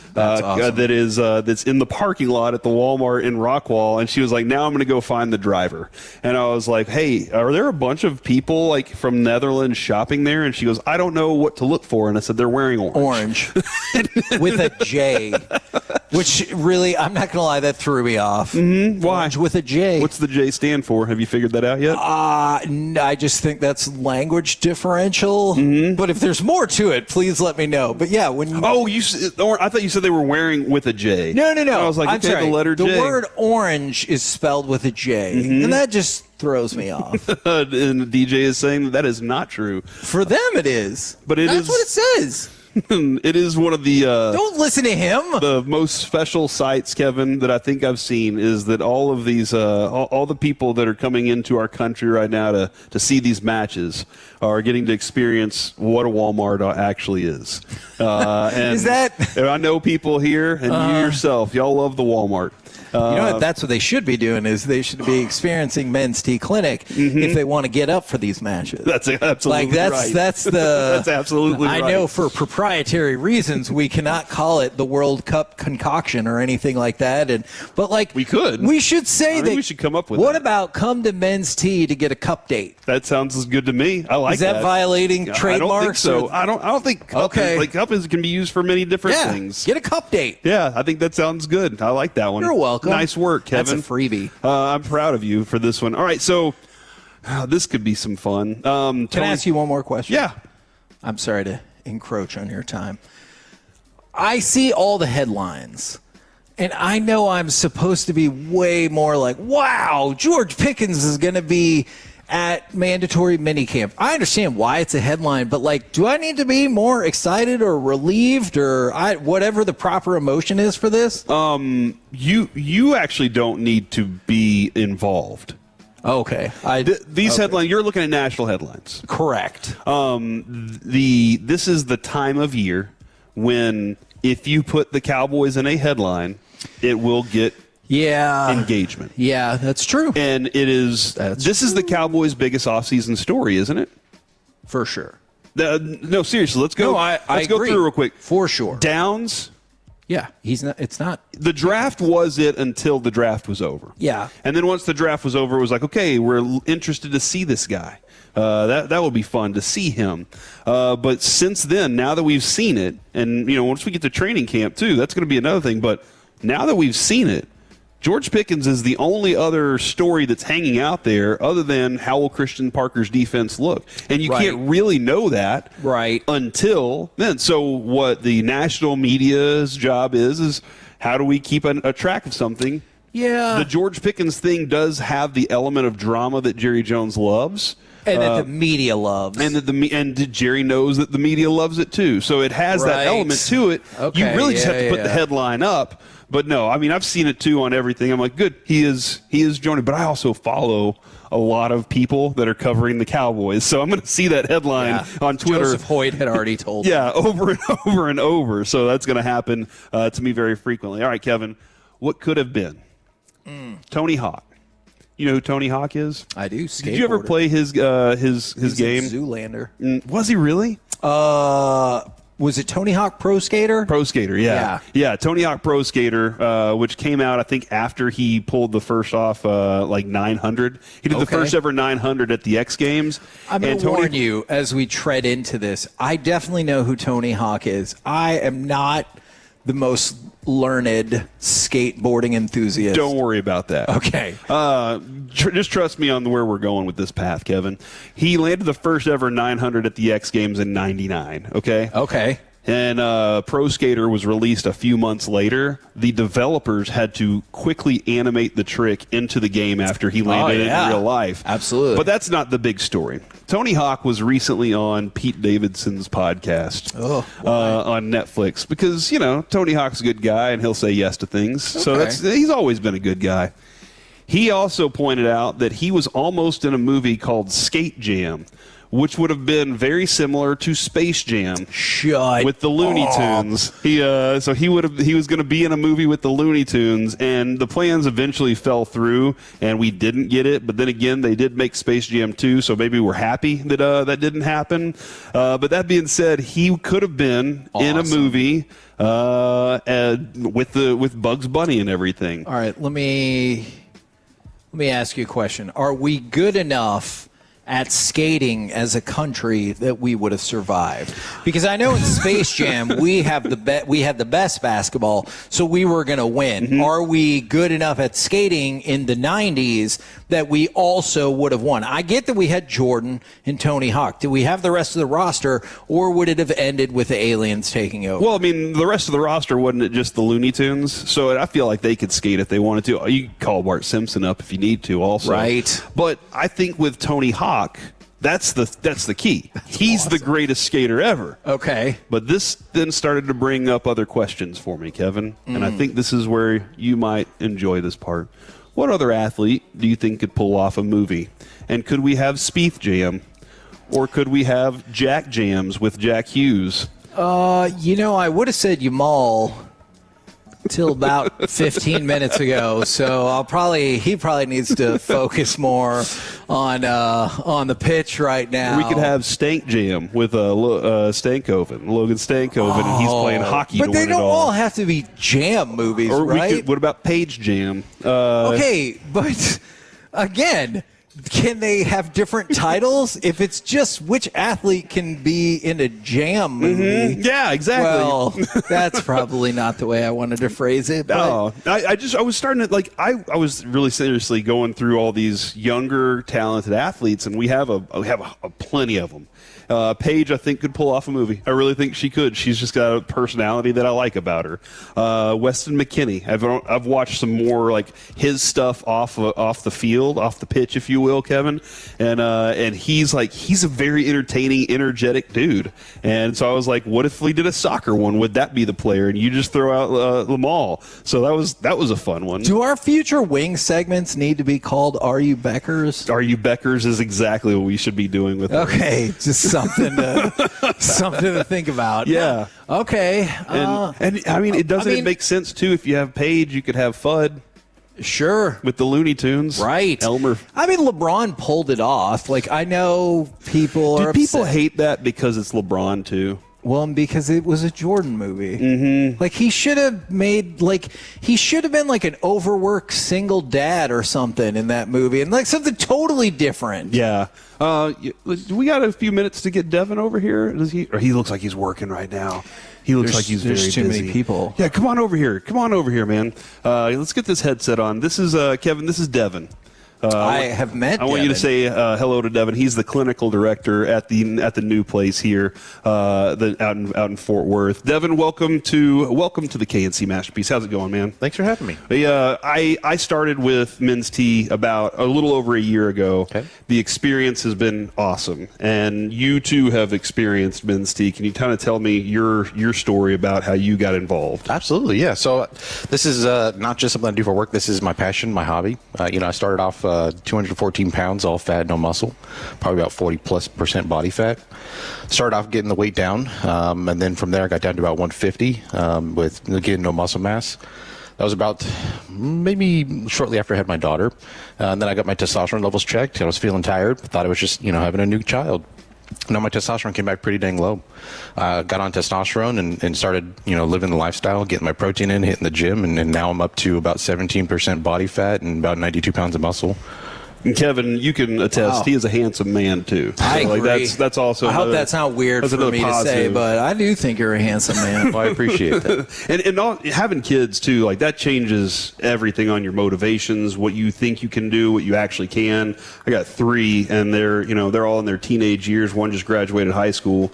that's in the parking lot at the Walmart in Rockwall, and she was like, now I'm going to go find the driver. And I was like, hey, are there a bunch of people like from Netherlands shopping there? And she goes, I don't know what to look for. And I said, they're wearing orange. With a J. Which really, I'm not going to lie, that threw me off. Mm-hmm. Why? Orange with a J. What's the J stand for? Have you figured that out yet? I just think that's language differential. Mm-hmm. But if there's more to it, please let me know. But yeah, when you... I thought you said they were wearing with a J. No. I was like, I'm okay, sorry. the letter J. The word orange is spelled with a J. Mm-hmm. And that just throws me off. And the DJ is saying that is not true. For them it is. But that's what it says. It is one of the don't listen to him. The most special sights, Kevin, that I think I've seen is that all of these all the people that are coming into our country right now to see these matches are getting to experience what a Walmart actually is. And is that? I know people here, and you yourself, y'all love the Walmart. You know what? That's what they should be doing. Is they should be experiencing Men's Tea Clinic if they want to get up for these matches. That's absolutely right. That's the. That's absolutely right. I know for proprietary reasons we cannot call it the World Cup concoction or anything like that. But we could. We should say that. We should come up with. What about come to Men's Tea to get a cup date? That sounds good to me. I like that. Is that violating trademarks? I don't think so. I don't think cup can be used for many different things. Get a cup date. Yeah, I think that sounds good. I like that one. You're welcome. Nice work, Kevin. That's a freebie. I'm proud of you for this one. All right, so this could be some fun. Can I ask you one more question? Yeah. I'm sorry to encroach on your time. I see all the headlines, and I know I'm supposed to be way more like, wow, George Pickens is going to be at mandatory minicamp. I understand why it's a headline, but do I need to be more excited or relieved or whatever the proper emotion is for this? You actually don't need to be involved. Okay. These headlines, you're looking at national headlines. Correct. This is the time of year when if you put the Cowboys in a headline, it will get engagement. Yeah, that's true. And this is the Cowboys' biggest offseason story, isn't it? For sure. No, seriously, let's go. Let's go through real quick. For sure. Downs. Yeah, it's not. The draft was it until the draft was over. Yeah. And then once the draft was over, it was like, okay, we're interested to see this guy. That will be fun to see him. But since then, now that we've seen it, and once we get to training camp too, that's going to be another thing. But now that we've seen it, George Pickens is the only other story that's hanging out there other than how will Christian Parker's defense look. And you can't really know that until then. So what the national media's job is how do we keep a track of something? Yeah. The George Pickens thing does have the element of drama that Jerry Jones loves. And that the media loves. And Jerry knows that the media loves it too. So it has that element to it. Okay, you really just have to put the headline up. But no, I mean, I've seen it too on everything. I'm like, good, he is joining. But I also follow a lot of people that are covering the Cowboys. So I'm going to see that headline on Twitter. Joseph Hoyt had already told me. Yeah, over and over and over. So that's going to happen to me very frequently. All right, Kevin, what could have been? Tony Hawk. You know who Tony Hawk is? I do. Did you ever play his game? Zoolander. Was he really? Was it Tony Hawk Pro Skater? Pro Skater, yeah. Tony Hawk Pro Skater, which came out, I think, after he pulled the first off, 900. He did the first ever 900 at the X Games. I'm going to warn you as we tread into this. I definitely know who Tony Hawk is. I am not the most learned skateboarding enthusiast. Don't worry about that. Okay. Just trust me on where we're going with this path, Kevin. He landed the first ever 900 at the X Games in '99. Okay. Okay. And Pro Skater was released a few months later. The developers had to quickly animate the trick into the game after he landed it in real life. Absolutely. But that's not the big story. Tony Hawk was recently on Pete Davidson's podcast on Netflix because, Tony Hawk's a good guy and he'll say yes to things. So he's always been a good guy. He also pointed out that he was almost in a movie called Skate Jam, which would have been very similar to Space Jam with the Looney Tunes. He was going to be in a movie with the Looney Tunes, and the plans eventually fell through, and we didn't get it. But then again, they did make Space Jam 2, so maybe we're happy that that didn't happen. But that being said, he could have been in a movie with Bugs Bunny and everything. All right, let me ask you a question. Are we good enough at skating as a country that we would have survived? Because I know in Space Jam we had the best basketball, so we were going to win. Mm-hmm. Are we good enough at skating in the 90s that we also would have won? I get that we had Jordan and Tony Hawk. Do we have the rest of the roster, or would it have ended with the aliens taking over? Well, I mean, the rest of the roster wasn't it just the Looney Tunes? So I feel like they could skate if they wanted to. You can call Bart Simpson up if you need to also. Right. But I think with Tony Hawk, that's the key. He's awesome. The greatest skater ever. Okay. But this then started to bring up other questions for me, Kevin. And I think this is where you might enjoy this part. What other athlete do you think could pull off a movie? And could we have Spieth Jam? Or could we have Jack Jams with Jack Hughes? I would have said Yamal till about 15 minutes ago. So he probably needs to focus more on the pitch right now. We could have Stank Jam with Logan Stankoven, and he's playing hockey. But to they win don't it all. all have to be jam movies, Or right? what about Page Jam? Okay, but again, can they have different titles? If it's just which athlete can be in a jam movie? Yeah, exactly. Well, that's probably not the way I wanted to phrase it. But No, I was starting to I was really seriously going through all these younger, talented athletes, and we have a plenty of them. Paige, I think, could pull off a movie. I really think she could. She's just got a personality that I like about her. Weston McKennie. I've watched some more like his stuff off the field, off the pitch, if you will, Kevin. And he's a very entertaining, energetic dude. And so I was like, what if we did a soccer one? Would that be the player? And you just throw out Lamal. So that was a fun one. do our future wing segments need to be called "Are You Beckers"? Are You Beckers is exactly what we should be doing with them. Okay, just something to think about. Yeah. Okay. And I mean, it make sense too. If you have Paige, you could have Fudd. Sure. With the Looney Tunes. Right. Elmer. I mean, LeBron pulled it off. Like, I know people are people upset. hate that because it's LeBron too? Well, because it was a Jordan movie. Mm-hmm. Like, he should have been like an overworked single dad or something in that movie, and like something totally different. Yeah. We got a few minutes to get Devin over here. He looks like he's working right now. He looks like he's very busy. There's too many people. Yeah, come on over here. Come on over here, man. Let's get this headset on. This is Kevin. This is Devin. I have met. I want you to say hello to Devin. He's the clinical director at the new place here, out in Fort Worth. Devin, welcome to the KNC Masterpiece. How's it going, man? Thanks for having me. I started with men's tee about a little over a year ago. Okay. The experience has been awesome, and you too have experienced men's tee. Can you kind of tell me your story about how you got involved? Absolutely, yeah. So this is not just something I do for work. This is my passion, my hobby. I started off 214 pounds, all fat, no muscle, probably about 40+% body fat. Started off getting the weight down, and then from there I got down to about 150 with, again, no muscle mass. That was about maybe shortly after I had my daughter. And then I got my testosterone levels checked. I was feeling tired, thought I was just, having a new child. No, my testosterone came back pretty dang low. Got on testosterone and started, living the lifestyle, getting my protein in, hitting the gym, and now I'm up to about 17% body fat and about 92 pounds of muscle. And Kevin, you can attest, he is a handsome man too. I agree. That's also. I hope that's not weird for me to say, but I do think you're a handsome man. Well, I appreciate that. and having kids too, like that changes everything on your motivations, what you think you can do, what you actually can. I got 3, and they're all in their teenage years. One just graduated high school.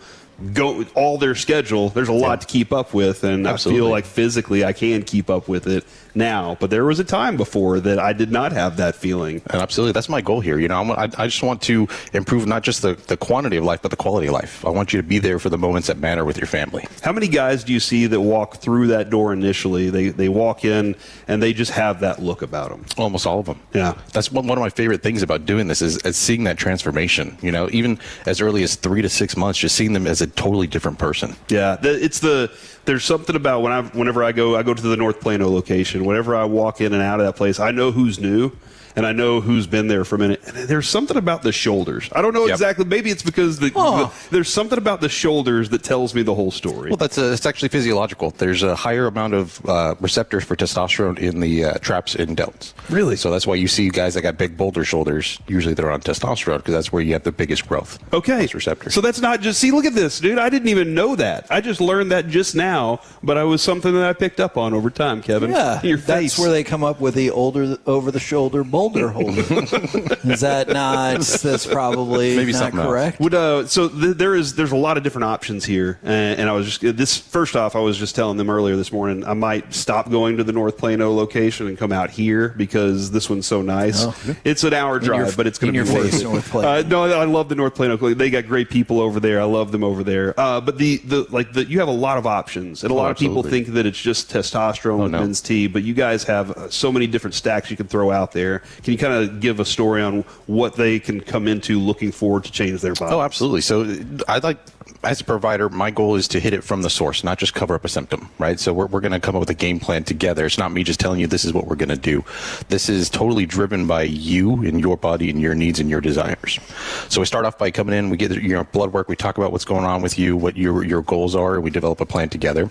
Go all their schedule. There's a lot to keep up with, and Absolutely. I feel like physically I can keep up with it now. But there was a time before that I did not have that feeling. And absolutely, that's my goal here. I just want to improve not just the quantity of life, but the quality of life. I want you to be there for the moments that matter with your family. How many guys do you see that walk through that door initially? They walk in and they just have that look about them. Almost all of them. Yeah, that's one of my favorite things about doing this is seeing that transformation. Even as early as 3 to 6 months, just seeing them as a totally different person. Yeah, there's something about whenever I go to the North Plano location. Whenever I walk in and out of that place, I know who's new. And I know who's been there for a minute. And there's something about the shoulders. I don't know exactly. Maybe it's because there's something about the shoulders that tells me the whole story. Well, it's actually physiological. There's a higher amount of receptors for testosterone in the traps and delts. Really? So that's why you see guys that got big boulder shoulders. Usually they're on testosterone because that's where you have the biggest growth. Okay. Those receptors. So that's not just, look at this, dude. I didn't even know that. I just learned that just now, but it was something that I picked up on over time, Kevin. Yeah. Your face. That's where they come up with the over-the-shoulder boulder holder. Is that not? That's probably maybe not correct. So there's a lot of different options here, and I was just first off, I was just telling them earlier this morning I might stop going to the North Plano location and come out here because this one's so nice. Oh. It's an hour drive, but it's going to be worth it. No, I love the North Plano. They got great people over there. I love them over there. But you have a lot of options, and a lot of people think that it's just testosterone with men's tee, but you guys have so many different stacks you can throw out there. Can you kind of give a story on what they can come into looking forward to change their body? Oh, absolutely. So as a provider, my goal is to hit it from the source, not just cover up a symptom, right? So we're going to come up with a game plan together. It's not me just telling you this is what we're going to do. This is totally driven by you and your body and your needs and your desires. So we start off by coming in, we get blood work, we talk about what's going on with you, what your goals are, and we develop a plan together.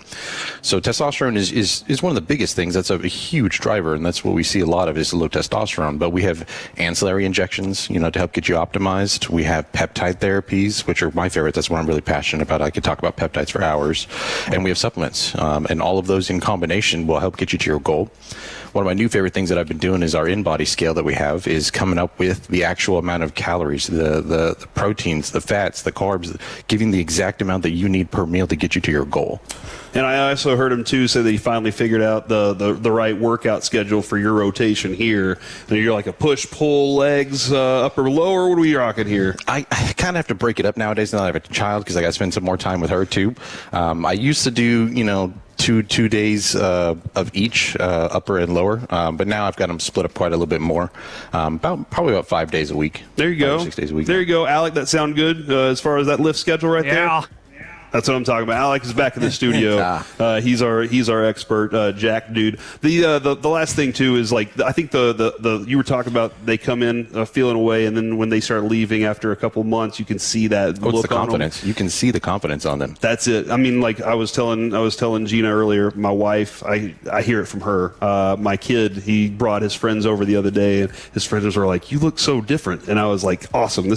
So testosterone is one of the biggest things. That's a huge driver, and that's what we see a lot of is low testosterone. But we have ancillary injections, to help get you optimized. We have peptide therapies, which are my favorite. That's what I'm really passionate about. I could talk about peptides for hours. And we have supplements, and all of those in combination will help get you to your goal. One of my new favorite things that I've been doing is our in-body scale that we have is coming up with the actual amount of calories, the proteins, the fats, the carbs, giving the exact amount that you need per meal to get you to your goal. And I also heard him, too, say that he finally figured out the right workout schedule for your rotation here. And you're like a push-pull legs, upper, lower. What are we rocking here? I kind of have to break it up nowadays now that I have a child because I got to spend some more time with her, too. I used to do, two days of each, upper and lower. But now I've got them split up quite a little bit more. Probably about 5 days a week. There you go. 6 days a week. There you go, Alec. That sound good as far as that lift schedule right there? Yeah. That's what I'm talking about. Alec is back in the studio. He's our expert, Jack dude. The last thing too is like I think the you were talking about they come in feeling away, and then when they start leaving after a couple months, you can see that look it's the on confidence. them. You can see the confidence on them. That's it. I mean, like I was telling Gina earlier, my wife, I hear it from her. My kid, he brought his friends over the other day, and his friends were like, "You look so different," and I was like, "Awesome!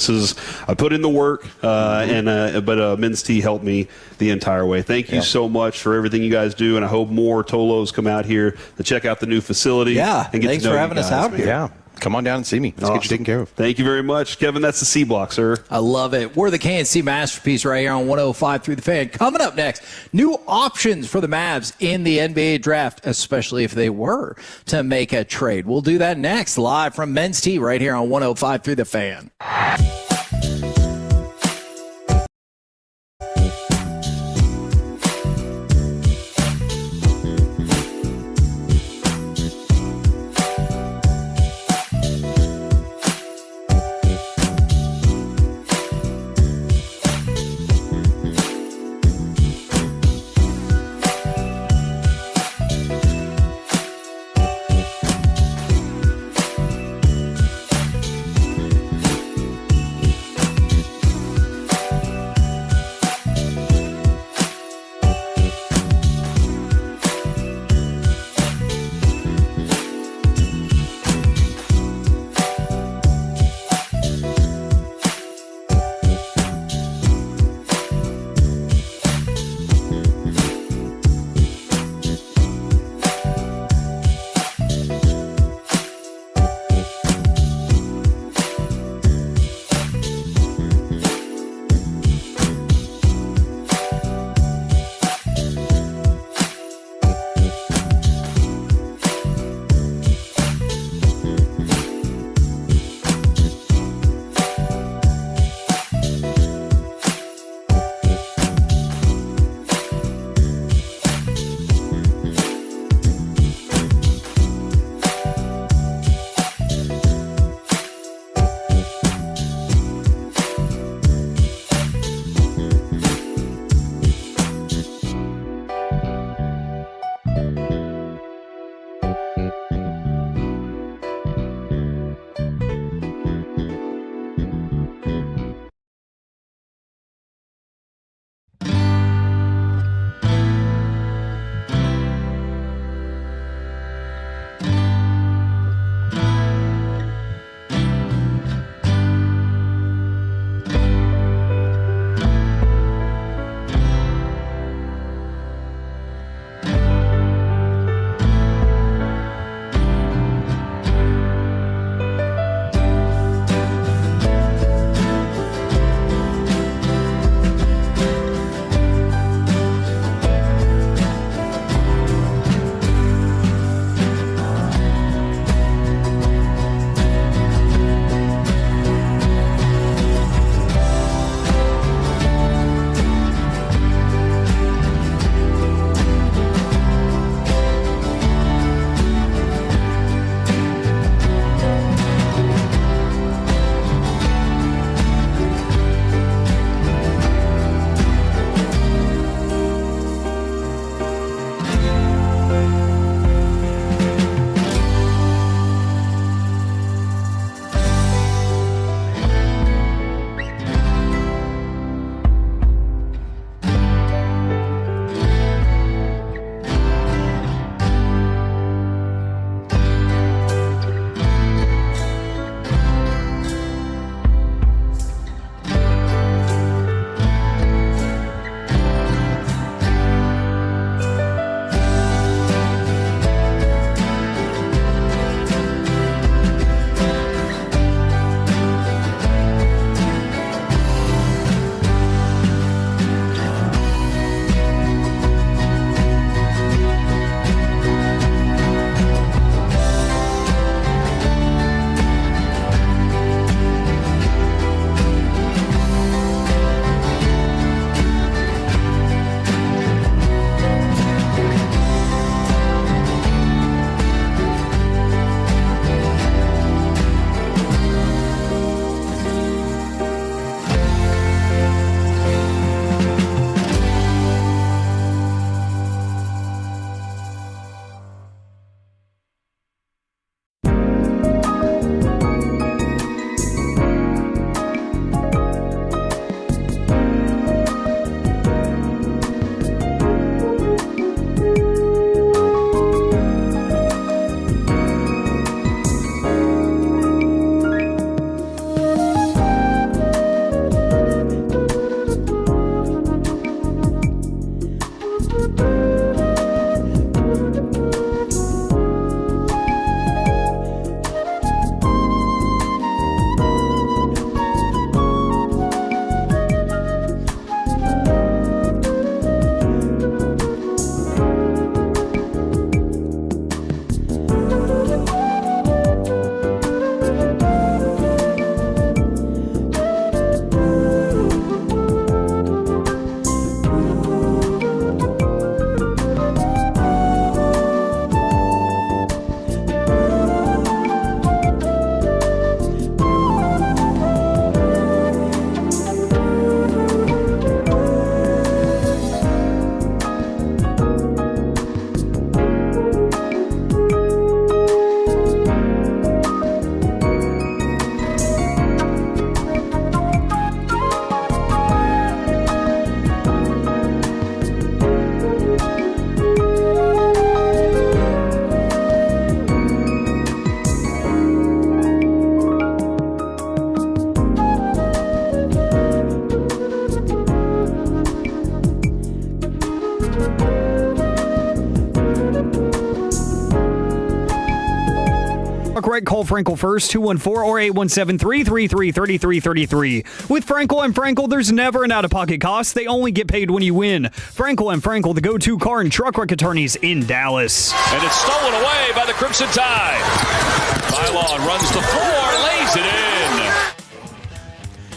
I put in the work, but Men's Tea helped me the entire way. Thank you so much for everything you guys do, and I hope more Tolos come out here to check out the new facility. Yeah, and get thanks to know for having us out here. Yeah. Come on down and see me. Let's get you taken care of. Thank you very much. Kevin, that's the C Block, sir. I love it. We're the KNC Masterpiece right here on 105 through the Fan. Coming up next, new options for the Mavs in the NBA draft, especially if they were to make a trade. We'll do that next, live from Men's Tea right here on 105 through the Fan. Right, call Frankel first, 214 or 817-333-3333. With Frankel and Frankel, there's never an out-of-pocket cost. They only get paid when you win. Frankel and Frankel, the go-to car and truck wreck attorneys in Dallas. And it's stolen away by the Crimson Tide. Mylon runs the floor, lays it in.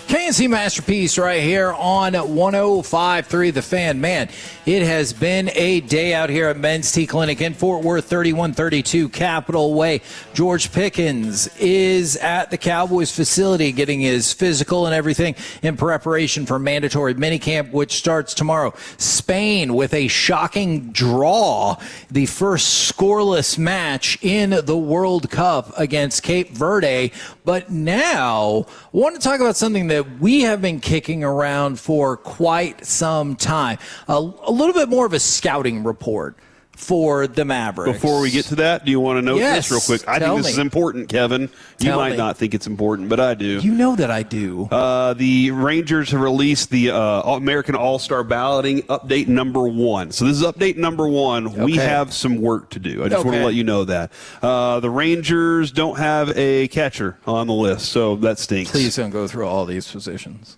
KNC Masterpiece right here on 105.3 The Fan. Man, it has been a day out here at Men's T Clinic in Fort Worth, 3132 Capitol Way. George Pickens is at the Cowboys facility getting his physical and everything in preparation for mandatory minicamp, which starts tomorrow. Spain with a shocking draw, the first scoreless match in the World Cup against Cape Verde. But now, I want to talk about something that we have been kicking around for quite some time. A little bit more of a scouting report for the Mavericks. Before we get to that, do you want to note Yes, this real quick? I think this is important, Kevin. You might not think it's important, but I do. You know that I do. The Rangers have released the American All-Star Balloting update number 1. So this is update number 1. Okay. We have some work to do. I just want to let you know that. The Rangers don't have a catcher on the list, so that stinks. Please don't go through all these positions.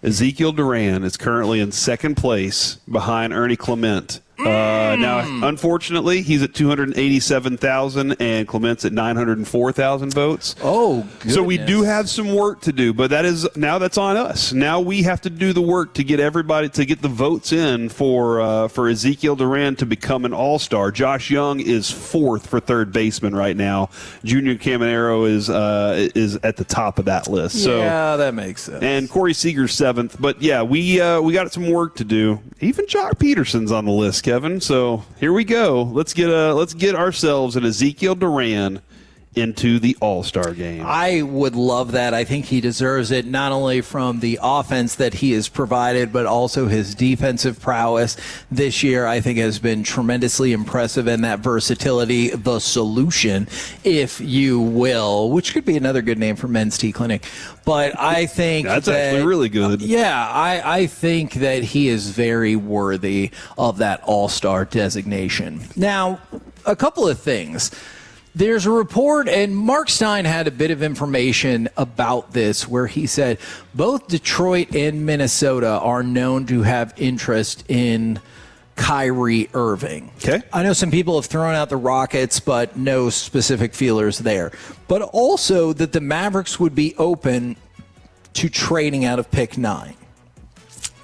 Ezekiel Duran is currently in second place behind Ernie Clement. Now, unfortunately, he's at 287,000 and Clement's at 904,000 votes. Oh, goodness. So we do have some work to do, but that's on us. Now we have to do the work to get everybody to get the votes in for Ezekiel Duran to become an All-Star. Josh Young is 4th for third baseman right now. Junior Caminero is at the top of that list. So, yeah, that makes sense. And Corey Seager's 7th. But yeah, we got some work to do. Even Jock Peterson's on the list, Kevin. So here we go. Let's get ourselves an Ezekiel Duran into the All-Star game. I would love that. I think he deserves it, not only from the offense that he has provided, but also his defensive prowess this year, I think, has been tremendously impressive, and that versatility, the solution, if you will, which could be another good name for Men's T Clinic. But I think that's actually really good. Yeah, I think that he is very worthy of that All-Star designation. Now, a couple of things. There's a report, and Mark Stein had a bit of information about this, where he said both Detroit and Minnesota are known to have interest in Kyrie Irving. Okay. I know some people have thrown out the Rockets, but no specific feelers there. But also that the Mavericks would be open to trading out of pick 9.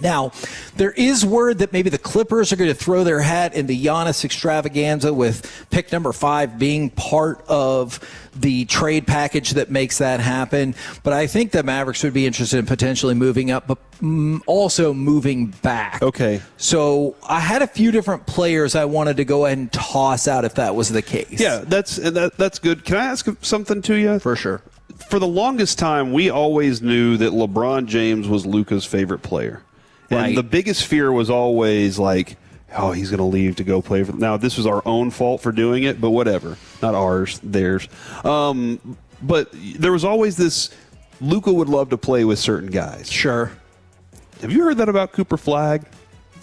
Now, there is word that maybe the Clippers are going to throw their hat in the Giannis extravaganza, with pick number 5 being part of the trade package that makes that happen. But I think the Mavericks would be interested in potentially moving up, but also moving back. Okay. So I had a few different players I wanted to go ahead and toss out if that was the case. Yeah, that's good. Can I ask something to you? For sure. For the longest time, we always knew that LeBron James was Luka's favorite player. And the biggest fear was always like, oh, he's going to leave to go play for. Now, this was our own fault for doing it, but whatever. Not ours, theirs. But there was always this, Luka would love to play with certain guys. Sure. Have you heard that about Cooper Flagg?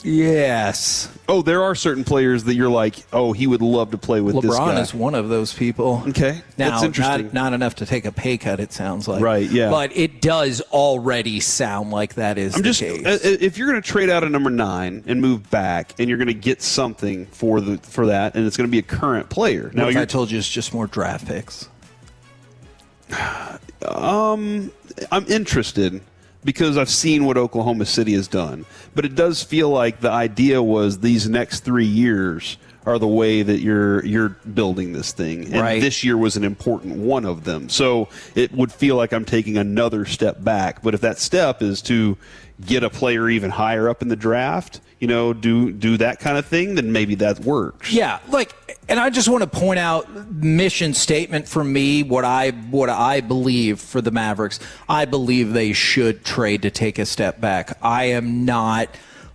Yes. Oh, there are certain players that you're like, oh, he would love to play with this guy. LeBron is one of those people. Okay. Now, that's interesting. Not enough to take a pay cut, it sounds like. Right, yeah. But it does already sound like that is the case. If you're going to trade out a number 9 and move back, and you're going to get something for that, and it's going to be a current player. Now, if I told you it's just more draft picks? I'm interested, because I've seen what Oklahoma City has done. But it does feel like the idea was these next 3 years are the way that you're building this thing. And this year was an important one of them. So it would feel like I'm taking another step back. But if that step is to get a player even higher up in the draft, do that kind of thing, then maybe that works. Yeah, and I just want to point out mission statement for me, what I believe for the Mavericks. I believe they should trade to take a step back. I am not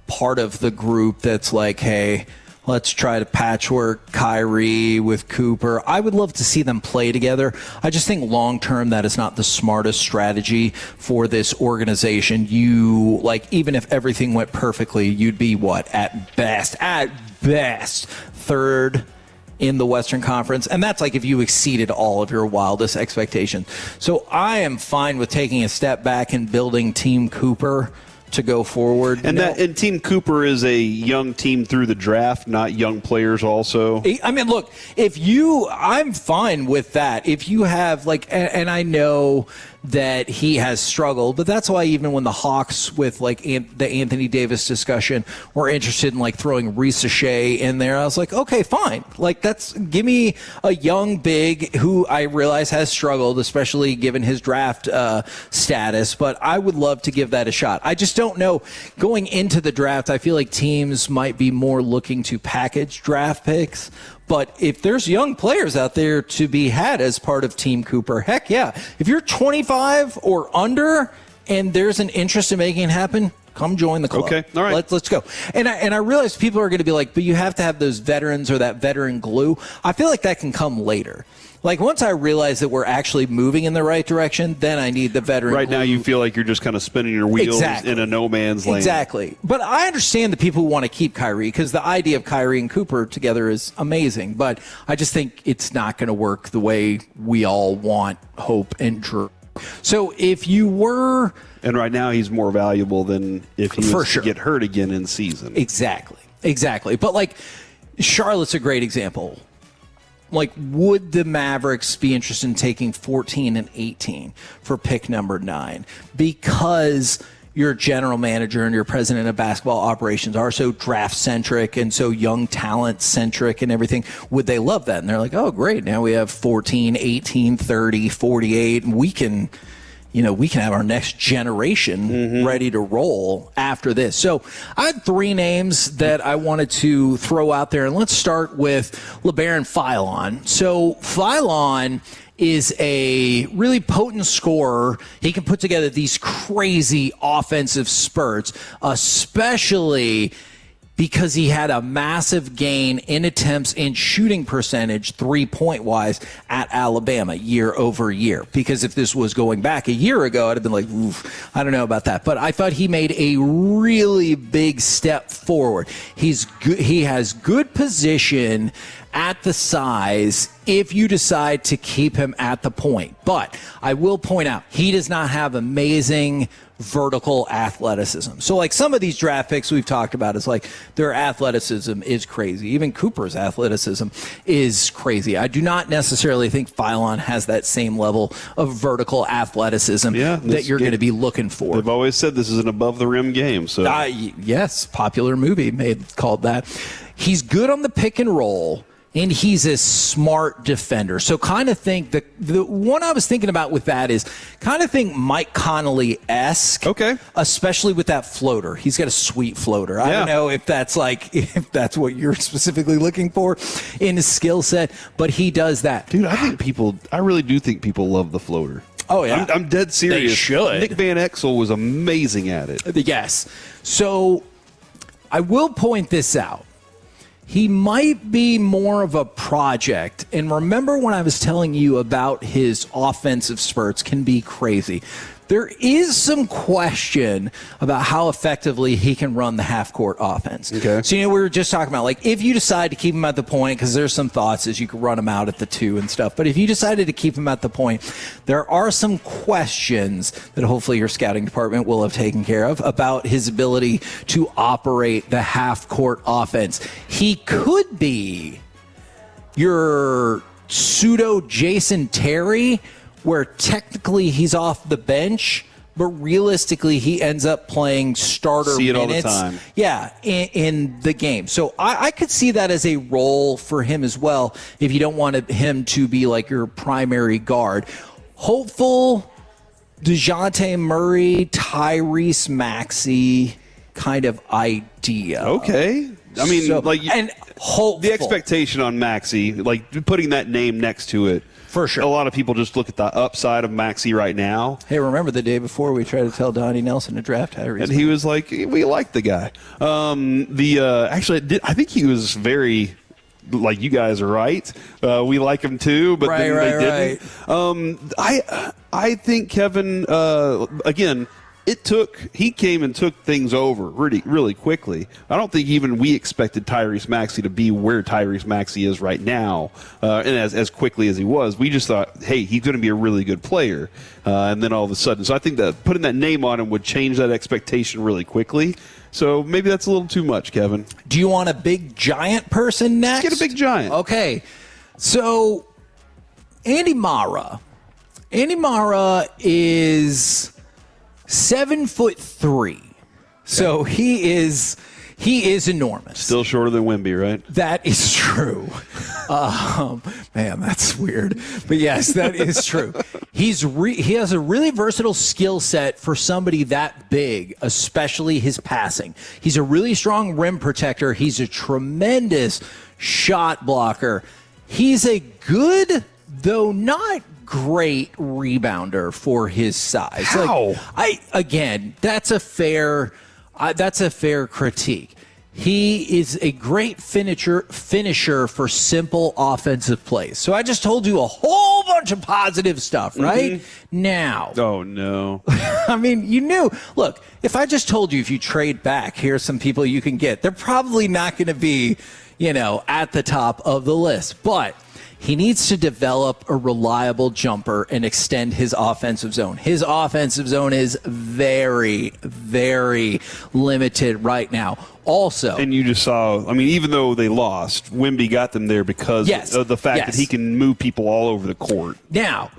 part of the group that's like, hey, let's try to patchwork Kyrie with Cooper. I would love to see them play together. I just think long-term that is not the smartest strategy for this organization. Even if everything went perfectly, you'd be at best, third in the Western Conference. And that's if you exceeded all of your wildest expectations. So I am fine with taking a step back and building Team Cooper to go forward. And Team Cooper is a young team through the draft, not young players also. I mean, look, I'm fine with that. If you have and I know that he has struggled, but that's why even when the Hawks with the Anthony Davis discussion were interested in throwing Risa Shea in there, I was like, okay, fine. Give me a young big who I realize has struggled, especially given his draft status, but I would love to give that a shot. I just don't know. Going into the draft, I feel like teams might be more looking to package draft picks. But if there's young players out there to be had as part of Team Cooper, heck yeah. If you're 25 or under and there's an interest in making it happen, come join the club. Okay, all right. Let's go. And I realize people are going to be like, but you have to have those veterans or that veteran glue. I feel like that can come later. Once I realize that we're actually moving in the right direction, then I need the veteran Right glue. now you feel like you're just kind of spinning your wheels in a no man's land. Exactly. But I understand the people who want to keep Kyrie because the idea of Kyrie and Cooper together is amazing. But I just think it's not going to work the way we all want, hope, and dream. So if you were... And right now he's more valuable than if he was to get hurt again in season. Exactly. But Charlotte's a great example. Would the Mavericks be interested in taking 14 and 18 for pick number 9? Because your general manager and your president of basketball operations are so draft-centric and so young talent-centric and everything. Would they love that? And they're like, oh, great. Now we have 14, 18, 30, 48, and we can have our next generation ready to roll after this. So I had 3 names that I wanted to throw out there, and let's start with LeBaron Philon. So Philon is a really potent scorer. He can put together these crazy offensive spurts, especially because he had a massive gain in attempts and shooting percentage 3-point wise at Alabama year over year. Because if this was going back a year ago, I'd have been like, oof, I don't know about that. But I thought he made a really big step forward. He has good position at the size if you decide to keep him at the point. But I will point out, he does not have amazing vertical athleticism. So some of these draft picks we've talked about is their athleticism is crazy. Even Cooper's athleticism is crazy. I do not necessarily think Philon has that same level of vertical athleticism that you're going to be looking for. They've always said this is an above the rim game. So yes, popular movie called that. He's good on the pick and roll. And he's a smart defender. So kind of think the one I was thinking about with that is kind of think Mike Conley-esque. Okay. Especially with that floater. He's got a sweet floater. I don't know if that's what you're specifically looking for in his skill set, but he does that. Dude, I really do think people love the floater. Oh, yeah. I'm dead serious. They should. Nick Van Exel was amazing at it. Yes. So I will point this out. He might be more of a project. And remember when I was telling you about his offensive spurts can be crazy. There is some question about how effectively he can run the half-court offense. Okay. So, we were just talking about, if you decide to keep him at the point, because there's some thoughts as you could run him out at the 2 and stuff, but if you decided to keep him at the point, there are some questions that hopefully your scouting department will have taken care of about his ability to operate the half-court offense. He could be your pseudo Jason Terry, where technically he's off the bench, but realistically he ends up playing starter minutes. All the time. Yeah, in the game. So I could see that as a role for him as well if you don't want him to be your primary guard. Hopeful DeJounte Murray, Tyrese Maxey kind of idea. Okay. I mean, and hopeful. The expectation on Maxey, like putting that name next to it. For sure. A lot of people just look at the upside of Maxey right now. Hey, remember the day before we tried to tell Donnie Nelson to draft Tyrese? And he was like, we like the guy. Actually, I think he was very, like, you guys are right. We like him too, but then they didn't. I think Kevin, again, he came and took things over really quickly. I don't think even we expected Tyrese Maxey to be where Tyrese Maxey is right now, and as quickly as he was. We just thought, hey, he's going to be a really good player, and then all of a sudden. So I think that putting that name on him would change that expectation really quickly. So maybe that's a little too much, Kevin. Do you want a big giant person next? Get a big giant. Okay. So Andy Mara. Andy Mara is 7'3", so he is enormous. Still shorter than Wemby, right? That is true. Man, that's weird, but yes, that is true. He has a really versatile skill set for somebody that big, especially his passing. He's a really strong rim protector. He's a tremendous shot blocker. He's a good, though not great rebounder for his size. How? That's a fair critique. He is a great finisher for simple offensive plays. So I just told you a whole bunch of positive stuff, right? Now. Oh, no. I mean, you knew. Look, if I just told you if you trade back, here's some people you can get. They're probably not going to be, at the top of the list. But he needs to develop a reliable jumper and extend his offensive zone. His offensive zone is very, very limited right now. Also, and you just saw, I mean, even though they lost, Wemby got them there because of the fact that he can move people all over the court. Now,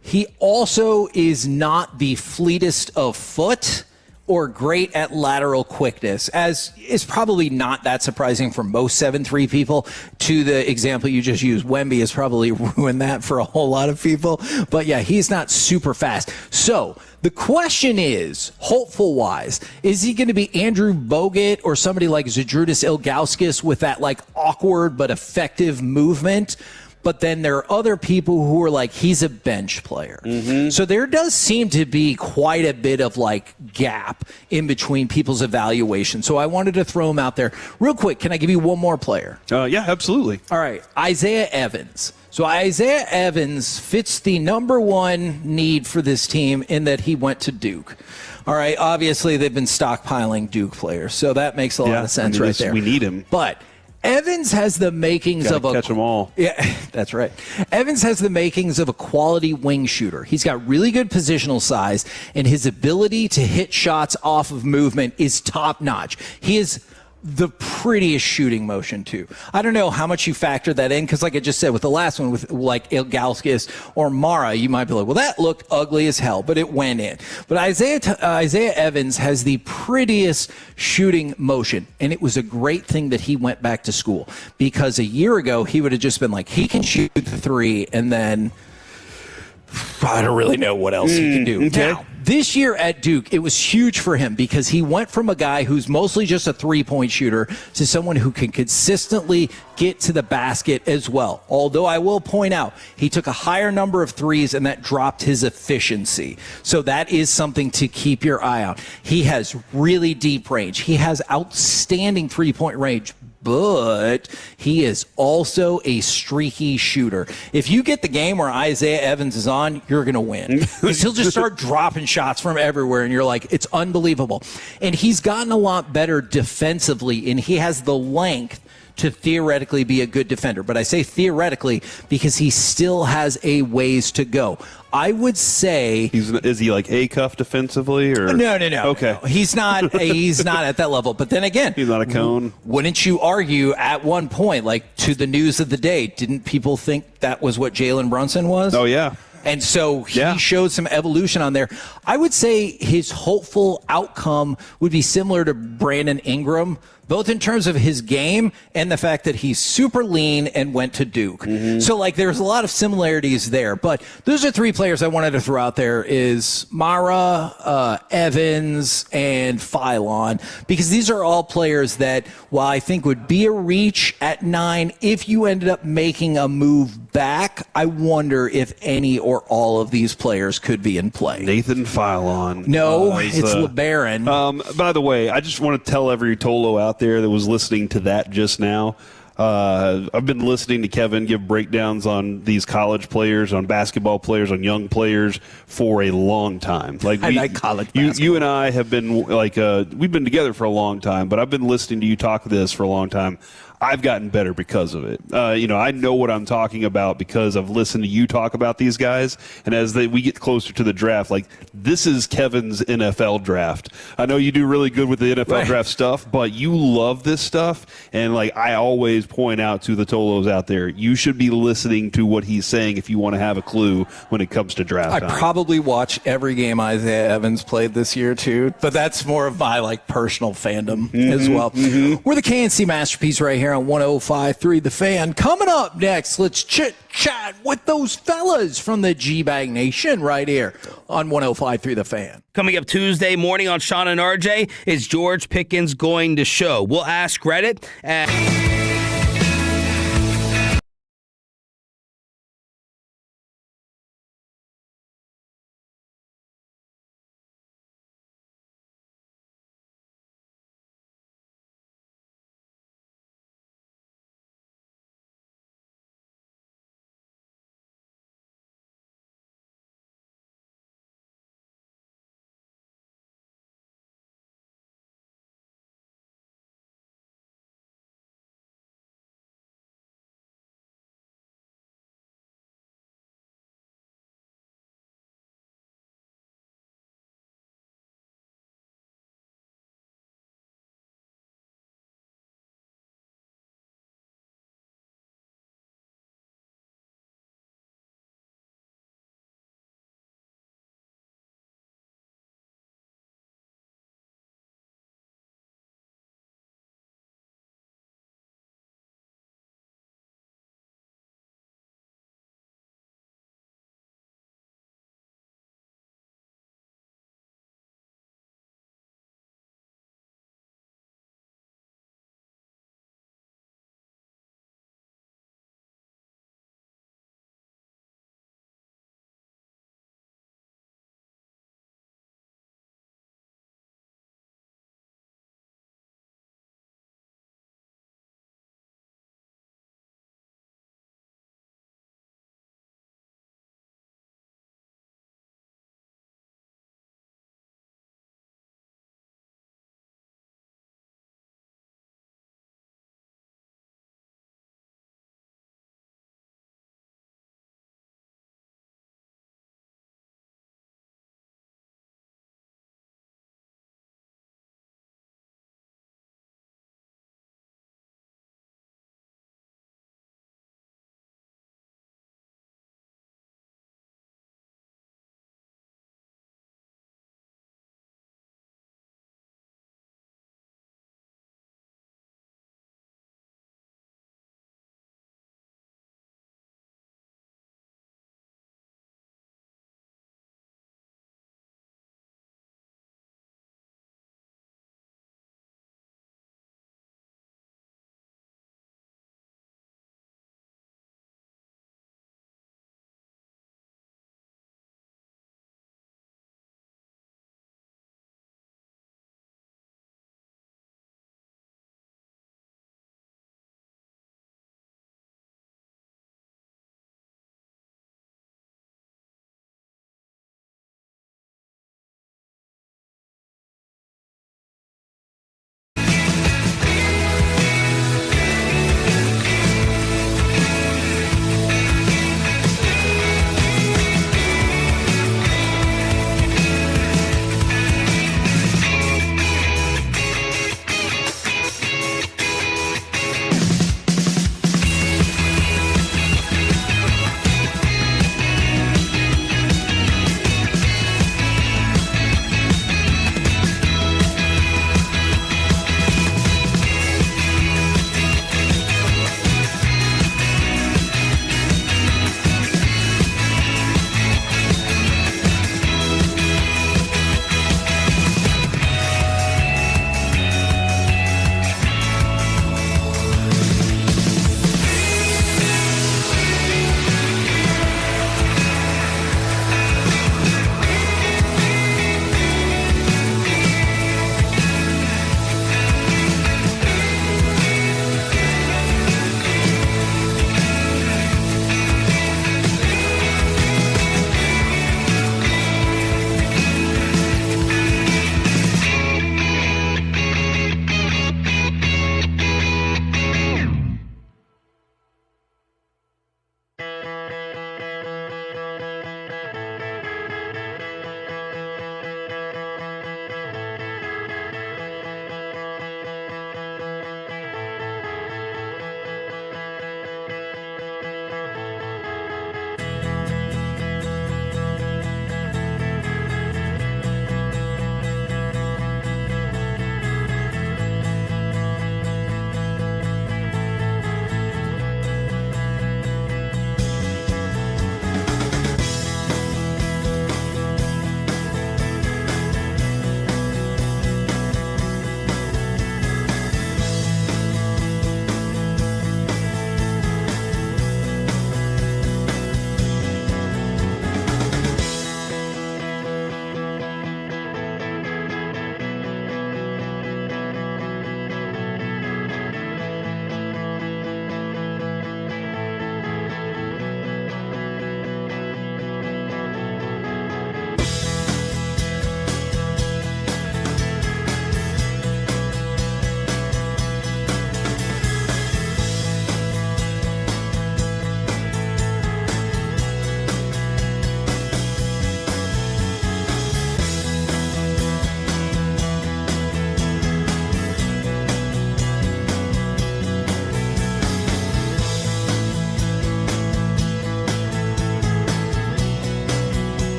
he also is not the fleetest of foot or great at lateral quickness, as is probably not that surprising for most 7'3" people. To the example you just used, Wemby has probably ruined that for a whole lot of people. But yeah, he's not super fast. So the question is, hopeful-wise, is he going to be Andrew Bogut or somebody like Zydrunas Ilgauskas with that like awkward but effective movement? But then there are other people who are like, he's a bench player. So there does seem to be quite a bit of like gap in between people's evaluation. So I wanted to throw him out there. Real quick, can I give you one more player? Yeah, absolutely. All right, Isaiah Evans. So Isaiah Evans fits the number one need for this team in that he went to Duke. All right, obviously they've been stockpiling Duke players, so that makes a lot of sense right there. We need him. But Evans has the makings of catch them all. Yeah, that's right. Evans has the makings of a quality wing shooter. He's got really good positional size, and his ability to hit shots off of movement is top notch. He is the prettiest shooting motion too. I don't know how much you factor that in, because like I just said with the last one with like Ilgauskas or Mara, you might be like, well, that looked ugly as hell, but it went in. But Isaiah Evans has the prettiest shooting motion, and it was a great thing that he went back to school, because a year ago he would have just been like, he can shoot the three, and then I don't really know what else he can do. Okay. Now, this year at Duke, it was huge for him because he went from a guy who's mostly just a three-point shooter to someone who can consistently get to the basket as well. Although I will point out, he took a higher number of threes, and that dropped his efficiency. So that is something to keep your eye on. He has really deep range. He has outstanding three-point range, but he is also a streaky shooter. If you get the game where Isaiah Evans is on, you're going to win. Because he'll just start dropping shots from everywhere, and you're like, it's unbelievable. And he's gotten a lot better defensively, and he has the length to theoretically be a good defender. But I say theoretically because he still has a ways to go. I would say is he like A-cuff defensively or no. Okay. No. He's not at that level. But then again, he's not a cone. Wouldn't you argue at one point, like to the news of the day, didn't people think that was what Jalen Brunson was? Oh yeah. And so he showed some evolution on there. I would say his hopeful outcome would be similar to Brandon Ingram, both in terms of his game and the fact that he's super lean and went to Duke. So, like, there's a lot of similarities there. But those are three players I wanted to throw out there is Mara, Evans, and Phylon, because these are all players that, while I think would be a reach at 9, if you ended up making a move back, I wonder if any or all of these players could be in play. Nathan Phylon. No, it's LeBaron. By the way, I just want to tell every Tolo out there that was listening to that just now, I've been listening to Kevin give breakdowns on these college players, on basketball players, on young players for a long time. Like I like college basketball. You and I have been we've been together for a long time, but I've been listening to you talk this for a long time. I've gotten better because of it. I know what I'm talking about because I've listened to you talk about these guys. And as we get closer to the draft, like, this is Kevin's NFL draft. I know you do really good with the NFL draft stuff, but you love this stuff. And, like, I always point out to the Tolos out there, you should be listening to what he's saying if you want to have a clue when it comes to draft time. I probably watch every game Isaiah Evans played this year, too. But that's more of my, like, personal fandom as well. We're the KNC Masterpiece right here on 105.3 The Fan. Coming up next, let's chit-chat with those fellas from the G-Bag Nation right here on 105.3 The Fan. Coming up Tuesday morning on Sean and RJ, is George Pickens going to show? We'll ask Reddit.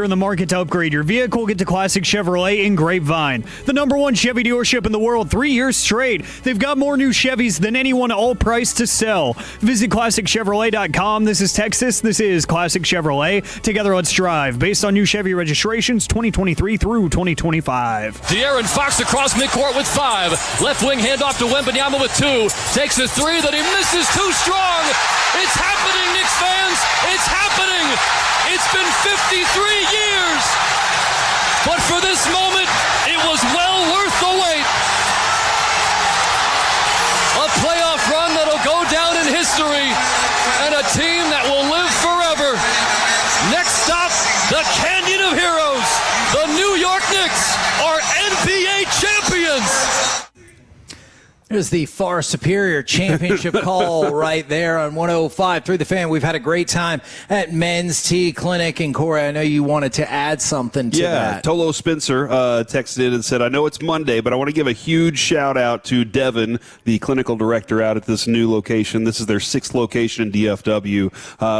you're in the market to upgrade your vehicle, get to Classic Chevrolet in Grapevine. The #1 Chevy dealership in the world 3 years straight. They've got more new Chevys than anyone, all priced to sell. Visit ClassicChevrolet.com. This is Texas. This is Classic Chevrolet. Together, let's drive. Based on new Chevy registrations 2023 through 2025. De'Aaron Fox across midcourt with 5. Left wing handoff to Wembanyama with 2. Takes a 3 that he misses too strong. It's happening, Knicks fans. It's happening. It's been 53 years. But for this moment, it was well worth the wait. A playoff run that'll go down in history. And a team that will live forever. Next stop, the Canyon of Heroes. The New York Knicks are NBA champions. There's the far superior championship call right there on 105 through the fan. We've had a great time at Men's Tea Clinic. And Corey, I know you wanted to add something to that. Tolo Spencer texted in and said, I know it's Monday, but I want to give a huge shout out to Devin, the clinical director out at this new location. This is their 6th location in DFW,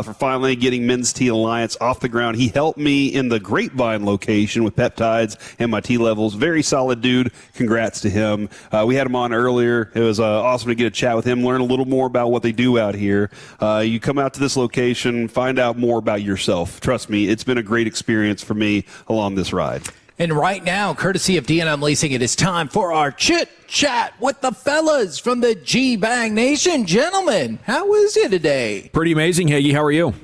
for finally getting Men's Tea Alliance off the ground. He helped me in the Grapevine location with peptides and my tea levels. Very solid dude. Congrats to him. We had him on earlier. It was awesome to get a chat with him, learn a little more about what they do out here. You come out to this location, find out more about yourself. Trust me, it's been a great experience for me along this ride. And right now, courtesy of D&M Leasing, it is time for our chit chat with the fellas from the G-Bang Nation. Gentlemen, how is it today? Pretty amazing, Hagee. How are you?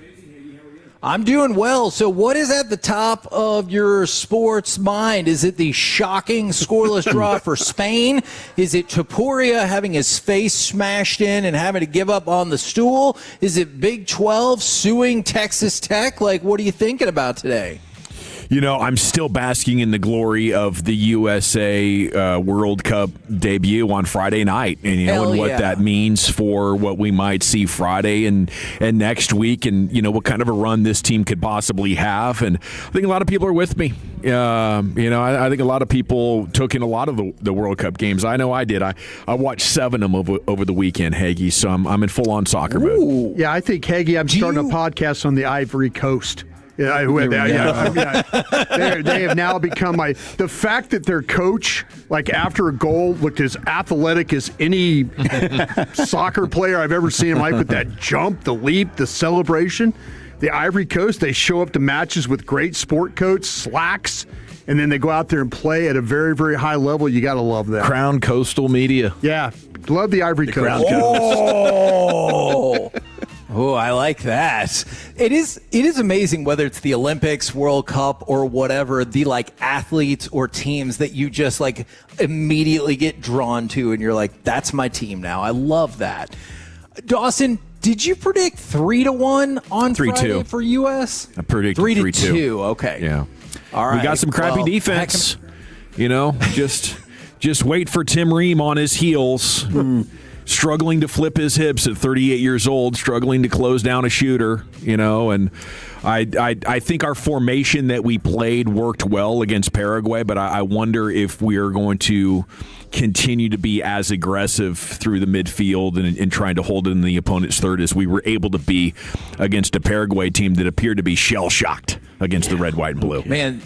I'm doing well. So what is at the top of your sports mind? Is it the shocking scoreless draw for Spain? Is it Topuria having his face smashed in and having to give up on the stool? Is it Big 12 suing Texas Tech? Like, what are you thinking about today? You know, I'm still basking in the glory of the USA World Cup debut on Friday night, and and what that means for what we might see Friday and next week, and what kind of a run this team could possibly have. And I think a lot of people are with me. I think a lot of people took in a lot of the World Cup games. I know I did. I watched 7 of them over the weekend, Hagee. So I'm in full on soccer mode. Yeah, I think Hagee. I'm starting a podcast on the Ivory Coast. They have now become the fact that their coach, like after a goal, looked as athletic as any soccer player I've ever seen him, like with that jump, the leap, the celebration. The Ivory Coast, they show up to matches with great sport coats, slacks, and then they go out there and play at a very, very high level. You got to love that. Crown Coastal Media. Yeah, love the Ivory Coast. Oh, I like that. It is amazing whether it's the Olympics, World Cup, or whatever, the athletes or teams that you just immediately get drawn to and you're like, that's my team now. I love that. Dawson, did you predict 3-1 on 3-2 Friday for US? I predicted 3-2. Okay. Yeah. All right. We got some crappy defense. Just wait for Tim Ream on his heels. Struggling to flip his hips at 38 years old, struggling to close down a shooter, and I think our formation that we played worked well against Paraguay, but I wonder if we are going to continue to be as aggressive through the midfield and trying to hold it in the opponent's third as we were able to be against a Paraguay team that appeared to be shell-shocked against the red, white, and blue. Man,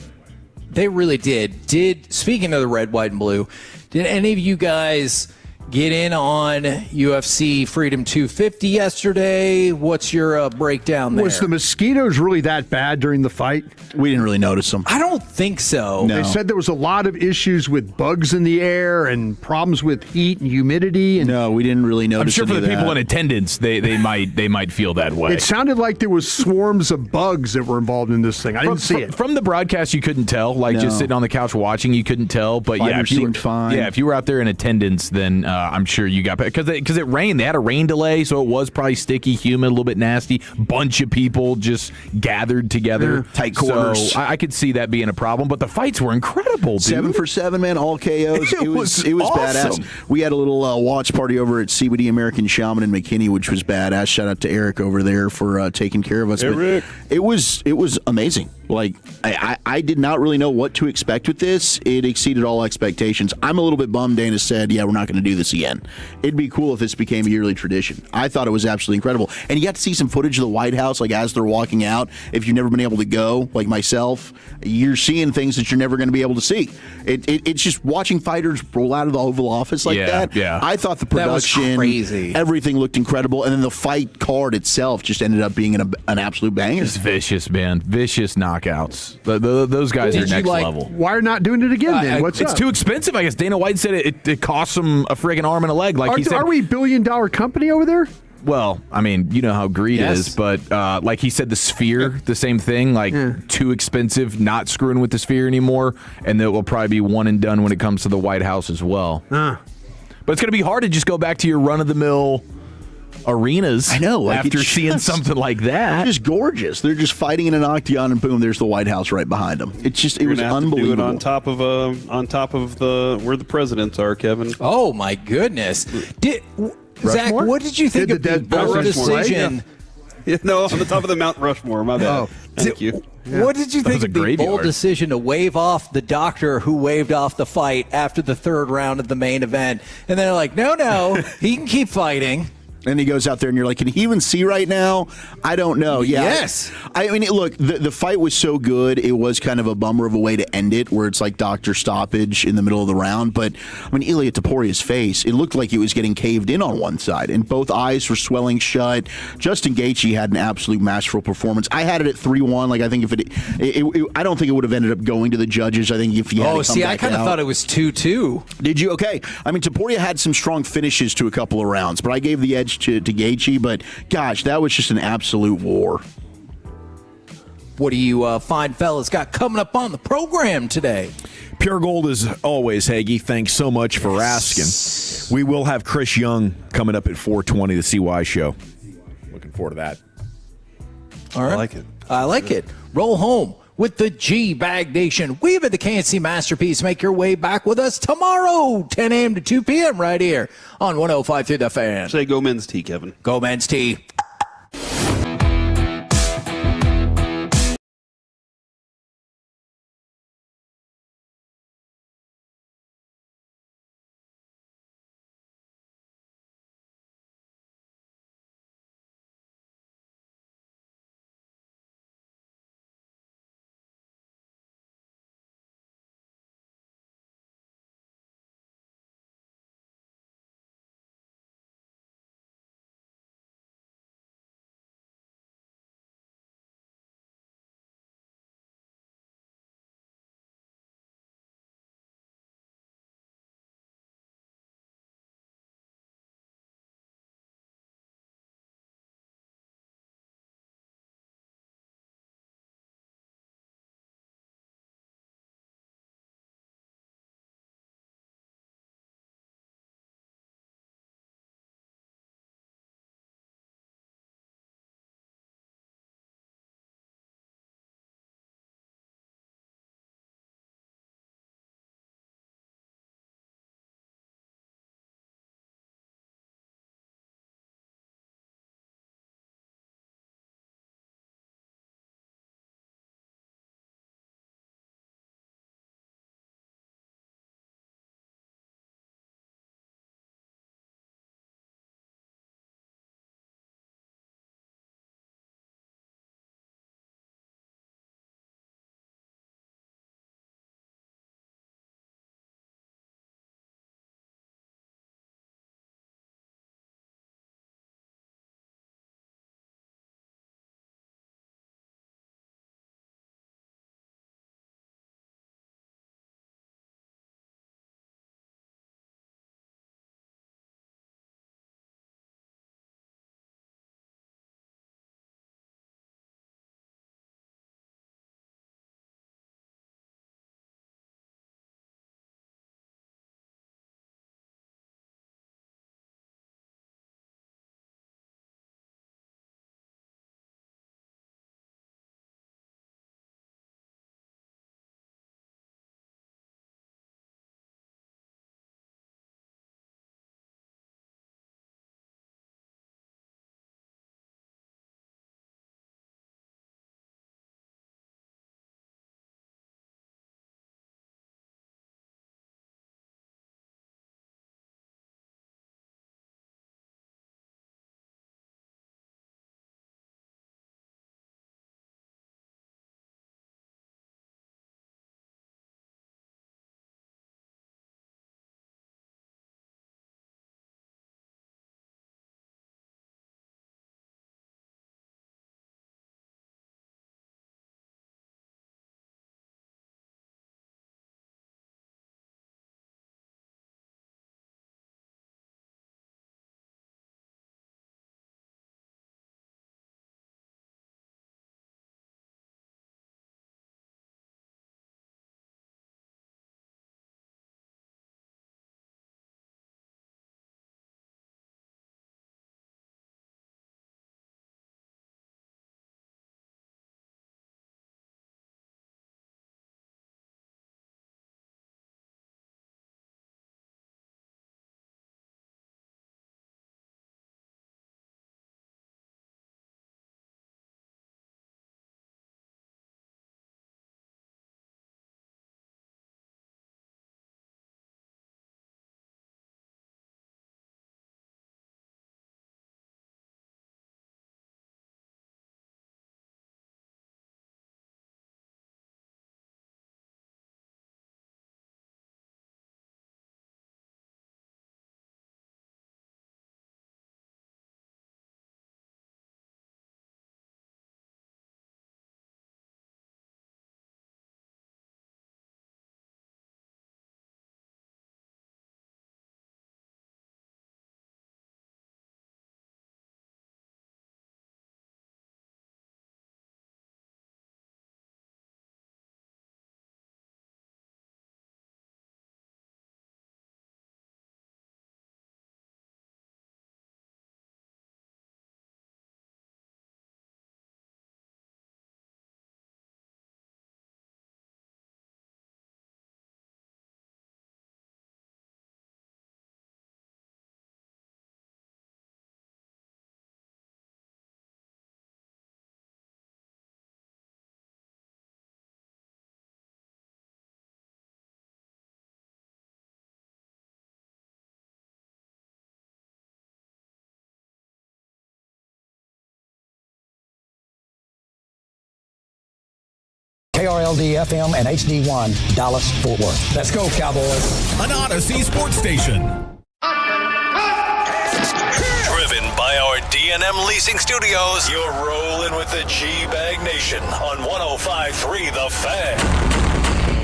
they really did. Speaking of the red, white, and blue, did any of you guys get in on UFC Freedom 250 yesterday? What's your breakdown there? Was the mosquitoes really that bad during the fight? We didn't really notice them. I don't think so. No. They said there was a lot of issues with bugs in the air and problems with heat and humidity. And no, we didn't really notice. I'm sure for the people in attendance, they might feel that way. It sounded like there was swarms of bugs that were involved in this thing. I didn't see it. From the broadcast, you couldn't tell. Just sitting on the couch watching, you couldn't tell. But Fighters looked fine. Yeah, if you were out there in attendance, then I'm sure you got because it rained. They had a rain delay, so it was probably sticky, humid, a little bit nasty. Bunch of people just gathered together, tight quarters. So I could see that being a problem. But the fights were incredible, dude. 7 for 7, man, all KOs. It was awesome. badass. We had a little watch party over at CBD American Shaman in McKinney, which was badass. Shout out to Eric over there for taking care of us. Eric. But it was amazing. Like, I did not really know what to expect with this. It exceeded all expectations. I'm a little bit bummed Dana said, yeah, we're not going to do this again. It'd be cool if this became a yearly tradition. I thought it was absolutely incredible. And you got to see some footage of the White House, like, as they're walking out. If you've never been able to go, like myself, you're seeing things that you're never going to be able to see. It's just watching fighters roll out of the Oval Office like that. Yeah. I thought the production, that was crazy. Everything looked incredible. And then the fight card itself just ended up being an absolute banger. It's vicious, man. Vicious knockouts. Those guys are next level. Why are not doing it again then? What's it's up? too expensive, I guess. Dana White said it costs him a friggin' arm and a leg. Like he said, are we $1 billion company over there? Well, I mean, you know how greed is, but like he said, the Sphere, the same thing. Like too expensive, not screwing with the Sphere anymore, and that will probably be one and done when it comes to the White House as well. But it's going to be hard to just go back to your run-of-the-mill arenas. I know. Like after seeing something like that, it's just gorgeous. They're just fighting in an octagon, and boom, there's the White House right behind them. It was unbelievable. Do it on top of where the presidents are, Kevin. Oh my goodness! Zach, what did you think of the bold decision? Yeah, no, on the top of the Mount Rushmore. My bad. Thank you. What did you think of the bold decision to wave off the doctor who waved off the fight after the third round of the main event? And they're like, no, he can keep fighting. And he goes out there and you're like, can he even see right now? I don't know. Yeah. Yes. I mean, look, the fight was so good. It was kind of a bummer of a way to end it where it's like doctor stoppage in the middle of the round. But, I mean, Ilia Toporia's face, it looked like he was getting caved in on one side. And both eyes were swelling shut. Justin Gaethje had an absolute masterful performance. I had it at 3-1. Like, I think if I don't think it would have ended up going to the judges. I think if he had to come back I kind of thought it was 2-2. Did you? Okay. I mean, Topuria had some strong finishes to a couple of rounds, but I gave the edge to Gaethje, but gosh, that was just an absolute war. What do you fine fellas got coming up on the program today? Pure gold as always, Hagee. Thanks so much for asking. We will have Chris Young coming up at 4:20, the CY show. Looking forward to that. All right. I like it. Roll home with the G-Bag Nation. We've been the KNC Masterpiece. Make your way back with us tomorrow, 10 a.m. to 2 p.m. right here on 105.3 The Fan. Say go men's tea, Kevin. Go men's tea. KRLD-FM and HD1, Dallas-Fort Worth. Let's go, Cowboys. An Odyssey sports station. Driven by our D&M Leasing Studios, you're rolling with the G-Bag Nation on 105.3 The Fan.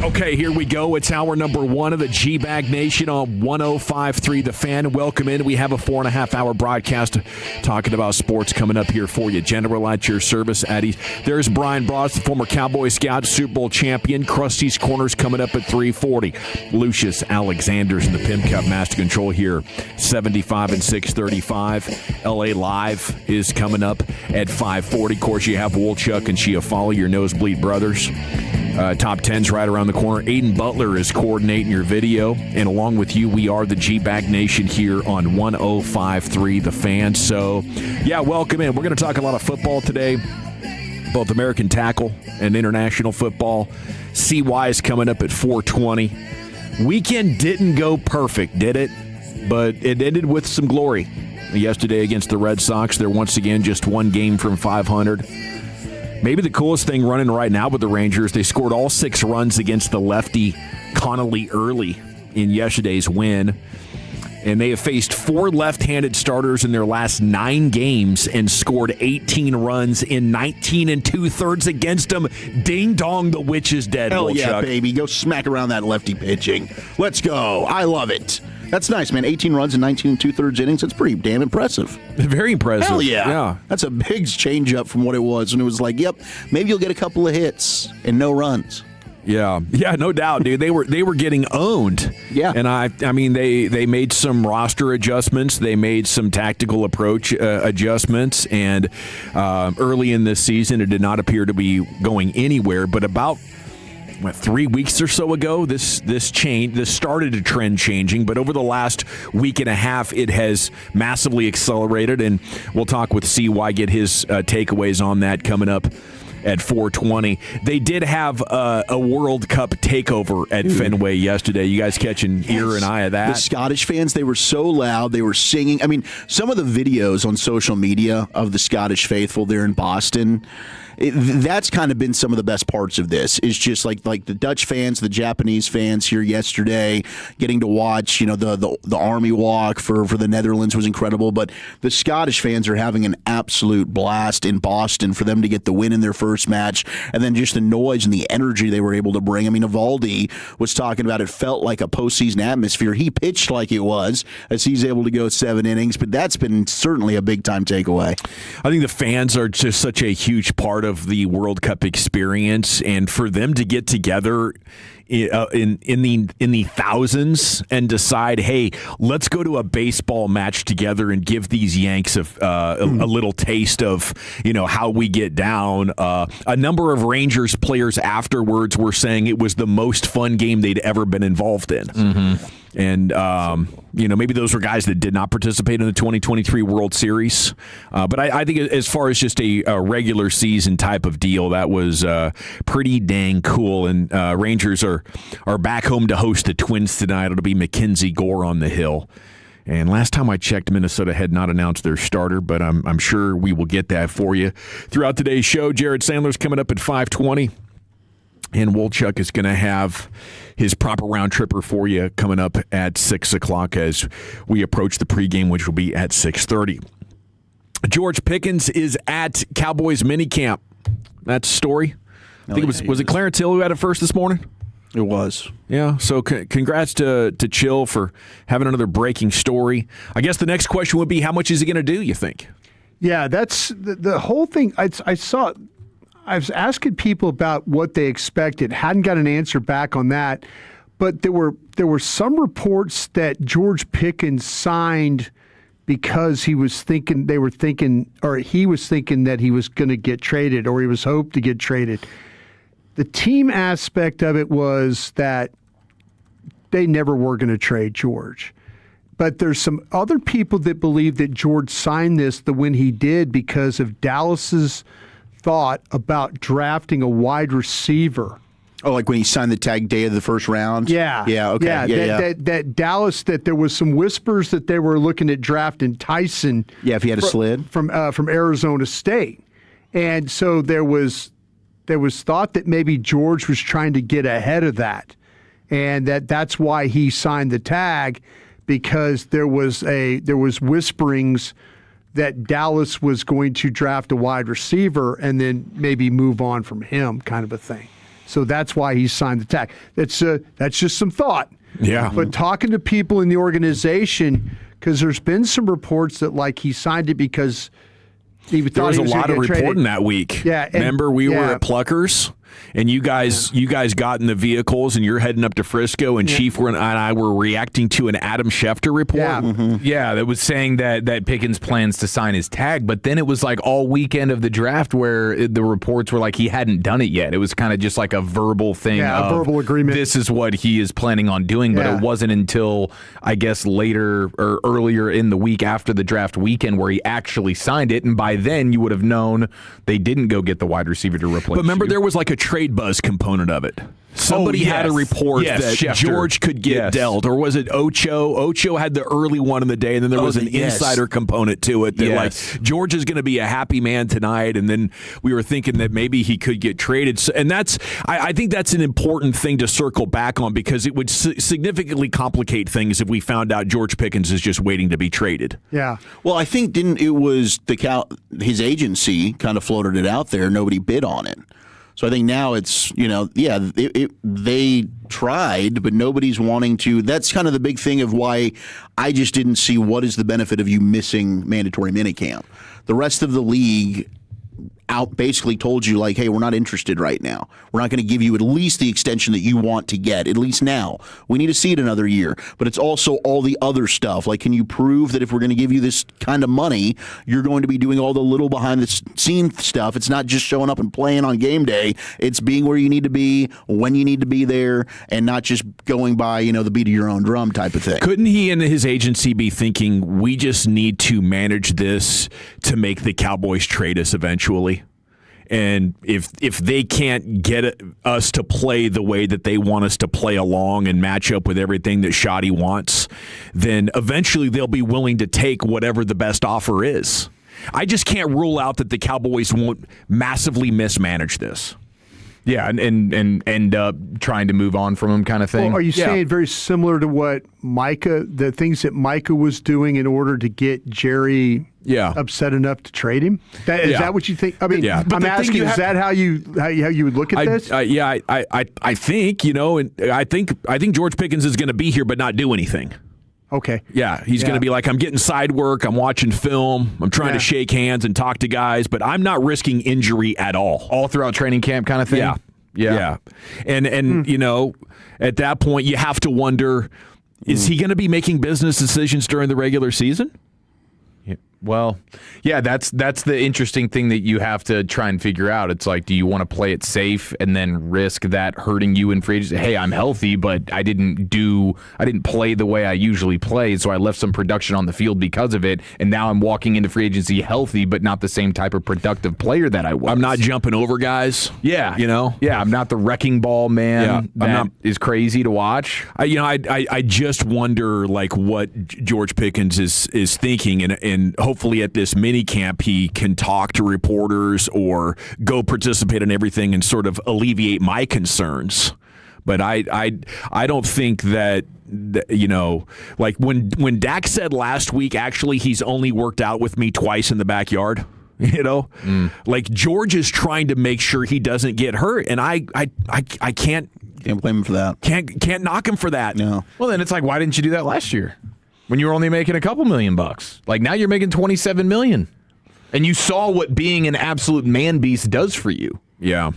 Okay, here we go. It's hour number 1 of the G-Bag Nation on 105.3 The Fan. Welcome in. We have a 4.5-hour broadcast talking about sports coming up here for you. General at your service, Eddie. There's Brian Bross, the former Cowboy Scout, Super Bowl champion. Krusty's Corners coming up at 3:40. Lucius Alexander's in the Pim Cup Master Control here, 75 and 635. LA Live is coming up at 5:40. Of course, you have Wolchuk and Chiafali, your Nosebleed brothers. Top 10's right around the corner. Aiden Butler is coordinating your video. And along with you, we are the G-Bag Nation here on 105.3 The Fan. So, yeah, welcome in. We're going to talk a lot of football today, both American tackle and international football. CY is coming up at 4:20. Weekend didn't go perfect, did it? But it ended with some glory. Yesterday against the Red Sox, they're once again just one game from 500. Maybe the coolest thing running right now with the Rangers, they scored all 6 runs against the lefty Connolly early in yesterday's win. And they have faced 4 left-handed starters in their last 9 games and scored 18 runs in 19 2/3 against them. Ding dong, the witch is dead. Hell yeah, Chuck. baby. Go smack around that lefty pitching. Let's go. I love it. That's nice, man. 18 runs in 19 2/3 innings. That's pretty damn impressive. Very impressive. Hell yeah. Yeah. That's a big change up from what it was. And it was like, yep, maybe you'll get a couple of hits and no runs. Yeah, no doubt, dude. They were getting owned. Yeah, and I mean they made some roster adjustments. They made some tactical approach adjustments, and early in this season, it did not appear to be going anywhere. But about 3 weeks or so ago, this started a trend changing, but over the last week and a half, it has massively accelerated, and we'll talk with CY, get his takeaways on that coming up at 4:20. They did have a World Cup takeover at Fenway yesterday. You guys catching ear and eye of that? The Scottish fans, they were so loud. They were singing. I mean, some of the videos on social media of the Scottish faithful there in Boston, that's kind of been some of the best parts of this. Is just like the Dutch fans, the Japanese fans here yesterday, getting to watch, the army walk for the Netherlands was incredible. But the Scottish fans are having an absolute blast in Boston for them to get the win in their first match, and then just the noise and the energy they were able to bring. I mean, Evaldi was talking about it felt like a postseason atmosphere. He pitched like it was, as he's able to go 7 innings, but that's been certainly a big time takeaway. I think the fans are just such a huge part of the World Cup experience, and for them to get together in the thousands and decide, hey, let's go to a baseball match together and give these Yanks a little taste of how we get down. A number of Rangers players afterwards were saying it was the most fun game they'd ever been involved in. Mm-hmm. And, maybe those were guys that did not participate in the 2023 World Series. But I think as far as just a regular season type of deal, that was pretty dang cool. And Rangers are back home to host the Twins tonight. It'll be Mackenzie Gore on the hill. And last time I checked, Minnesota had not announced their starter, but I'm sure we will get that for you throughout today's show. Jared Sandler's coming up at 5:20. And Wolchuk is going to have his proper round tripper for you coming up at 6 o'clock as we approach the pregame, which will be at 6:30. George Pickens is at Cowboys minicamp. That's the story. I think was it Clarence Hill who had it first this morning? It was. Yeah, so congrats to Chill for having another breaking story. I guess the next question would be, how much is he going to do, you think? Yeah, that's the whole thing. I saw... I was asking people about what they expected. Hadn't got an answer back on that, but there were some reports that George Pickens signed because he was thinking that he was going to get traded, or he was hoped to get traded. The team aspect of it was that they never were going to trade George. But there's some other people that believe that George signed this when he did because of Dallas's thought about drafting a wide receiver. Oh, like when he signed the tag day of the first round? Yeah. Yeah, okay. That Dallas, that there was some whispers that they were looking at drafting Tyson. Yeah, if he had a slid. From Arizona State. And so there was there was thought that maybe George was trying to get ahead of that, and that's why he signed the tag, because there was whisperings that Dallas was going to draft a wide receiver and then maybe move on from him, kind of a thing. So that's why he signed the tag. That's just some thought. Yeah. But talking to people in the organization, because there's been some reports that like he signed it because he thought there was he was a lot of reporting traded. that week. Yeah. Remember, we were at Pluckers, and you guys got in the vehicles, and you're heading up to Frisco, and Chief and I were reacting to an Adam Schefter report. Yeah. Yeah, that was saying that Pickens plans to sign his tag, but then it was like all weekend of the draft where the reports were like he hadn't done it yet. It was kind of just like a verbal thing. Yeah, a verbal agreement. This is what he is planning on doing, but it wasn't until, I guess, later or earlier in the week after the draft weekend where he actually signed it, and by then you would have known they didn't go get the wide receiver to replace But remember, you. there was like a trade buzz component of it. Somebody had a report that Schefter. George could get dealt, or was it Ocho? Ocho had the early one in the day, and then there was an insider component to it that like George is going to be a happy man tonight, and then we were thinking that maybe he could get traded. So, and that's I think that's an important thing to circle back on, because it would significantly complicate things if we found out George Pickens is just waiting to be traded. Yeah. Well, I think his agency kind of floated it out there. Nobody bid on it. So I think now it's, they tried, but nobody's wanting to. That's kind of the big thing of why I just didn't see what is the benefit of you missing mandatory minicamp. The rest of the league basically told you, like, hey, we're not interested right now. We're not going to give you at least the extension that you want to get, at least now. We need to see it another year. But it's also all the other stuff. Like, can you prove that if we're going to give you this kind of money, you're going to be doing all the little behind-the-scenes stuff? It's not just showing up and playing on game day. It's being where you need to be, when you need to be there, and not just going by, the beat of your own drum type of thing. Couldn't he and his agency be thinking, we just need to manage this to make the Cowboys trade us eventually? And if they can't get us to play the way that they want us to play along and match up with everything that Shoddy wants, then eventually they'll be willing to take whatever the best offer is. I just can't rule out that the Cowboys won't massively mismanage this. Yeah, and end up trying to move on from him, kind of thing. Well, are you saying very similar to what the things that Micah was doing in order to get Jerry upset enough to trade him? Is that what you think? I mean, I'm asking, is that how you would look at this? I think, I think George Pickens is going to be here but not do anything. Okay. Yeah, he's going to be like, I'm getting side work, I'm watching film, I'm trying to shake hands and talk to guys, but I'm not risking injury at all. All throughout training camp kind of thing? Yeah. And at that point, you have to wonder, is he going to be making business decisions during the regular season? Well, yeah, that's the interesting thing that you have to try and figure out. It's like, do you want to play it safe and then risk that hurting you in free agency? Hey, I'm healthy, but I didn't play the way I usually play, so I left some production on the field because of it, and now I'm walking into free agency healthy, but not the same type of productive player that I was. I'm not jumping over guys. Yeah, Yeah, I'm not the wrecking ball man. Yeah, is crazy to watch. I just wonder like what George Pickens is thinking, and hopefully at this mini camp he can talk to reporters or go participate in everything and sort of alleviate my concerns. But I don't think that like when Dak said last week, actually he's only worked out with me twice in the backyard. Like George is trying to make sure he doesn't get hurt, and I can't blame him for that. Can't knock him for that. No. Well, then it's like, why didn't you do that last year when you were only making a couple $1 million? Like now you're making $27 million, and you saw what being an absolute man beast does for you. Yeah.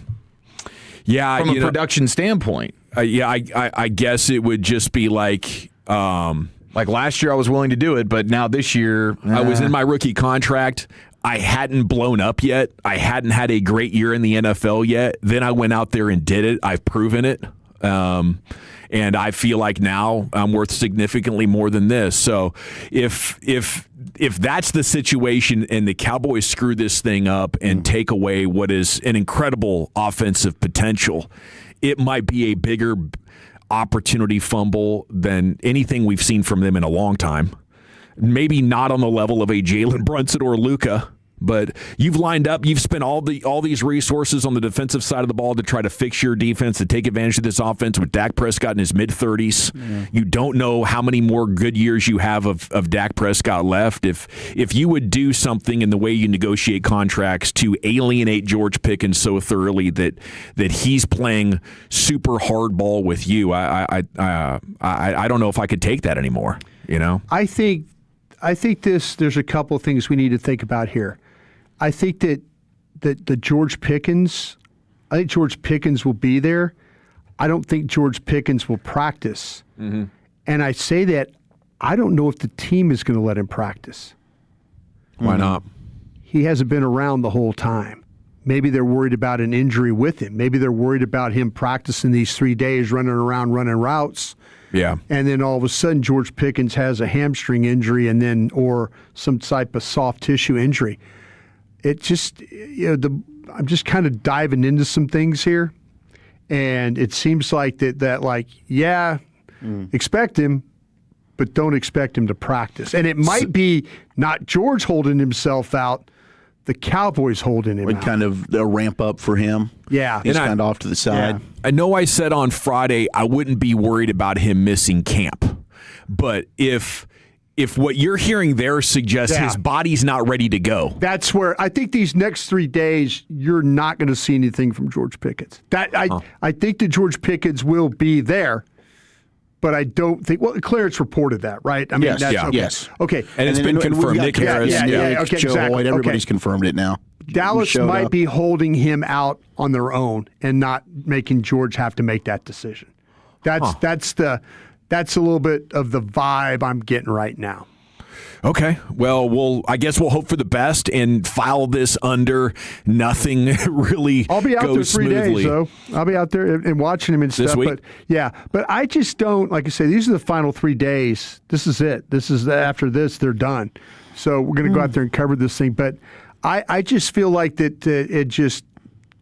From a production standpoint. I guess it would just be like last year I was willing to do it, but now this year I was in my rookie contract. I hadn't blown up yet. I hadn't had a great year in the NFL yet. Then I went out there and did it. I've proven it. And I feel like now I'm worth significantly more than this. So if that's the situation and the Cowboys screw this thing up and take away what is an incredible offensive potential, it might be a bigger opportunity fumble than anything we've seen from them in a long time. Maybe not on the level of a Jalen Brunson or Luka, But you've lined up, you've spent all these resources on the defensive side of the ball to try to fix your defense, to take advantage of this offense with Dak Prescott in his mid-30s. Yeah. You don't know how many more good years you have of Dak Prescott left. If you would do something in the way you negotiate contracts to alienate George Pickens so thoroughly that he's playing super hardball with you, I don't know if I could take that anymore. You know, I think there's a couple of things we need to think about here. I think that George Pickens will be there. I don't think George Pickens will practice. Mm-hmm. And I say that I don't know if the team is going to let him practice. Why not? He hasn't been around the whole time. Maybe they're worried about an injury with him. Maybe they're worried about him practicing these 3 days, running around, running routes. Yeah. And then all of a sudden George Pickens has a hamstring injury or some type of soft tissue injury. It just, I'm just kind of diving into some things here. And it seems like expect him, but don't expect him to practice. And it might be not George holding himself out, the Cowboys holding him out. Kind of a ramp up for him. Yeah. He's kind of off to the side. Yeah. I know I said on Friday I wouldn't be worried about him missing camp. But if what you're hearing there suggests his body's not ready to go. That's where I think these next 3 days you're not going to see anything from George Pickens. I think that George Pickens will be there. But I don't think. Well, Clarence reported that, right? I mean, yes. Okay, and it's been confirmed. Nick Harris, okay, Joe exactly. Lloyd, everybody's confirmed it now. Dallas might be holding him out on their own and not making George have to make that decision. That's a little bit of the vibe I'm getting right now. Okay. Well, I guess we'll hope for the best and file this under nothing really I'll be out there 3 smoothly. days, though. I'll be out there and watching him and stuff. This week? But I just don't, like I say, these are the final 3 days. This is it. After this, they're done. So we're going to go out there and cover this thing. But I just feel like that it just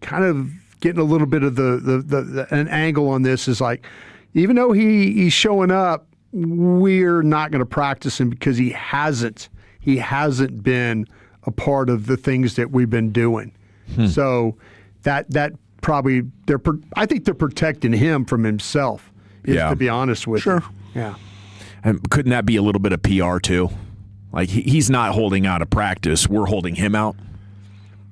kind of getting a little bit of an angle on this is like, even though he's showing up, we're not going to practice him because he hasn't been a part of the things that we've been doing. So that probably I think they're protecting him from himself. To be honest with you. Yeah. And couldn't that be a little bit of PR too? Like he's not holding out a practice, we're holding him out.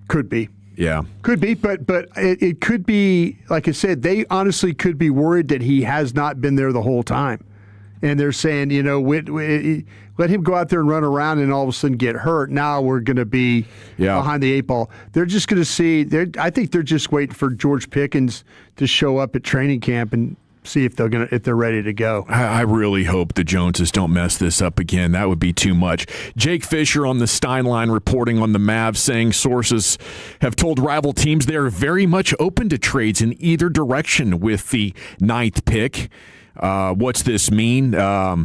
Could be. Yeah. Could be, but it could be, like I said, they honestly could be worried that he has not been there the whole time. And they're saying, let him go out there and run around and all of a sudden get hurt. Now we're going to be behind the 8 ball. They're just going to see. I think they're just waiting for George Pickens to show up at training camp and see if they're ready to go. I really hope the Joneses don't mess this up again. That would be too much. Jake Fisher on the Stein line reporting on the Mavs, saying sources have told rival teams they are very much open to trades in either direction with the 9th pick. What's this mean? I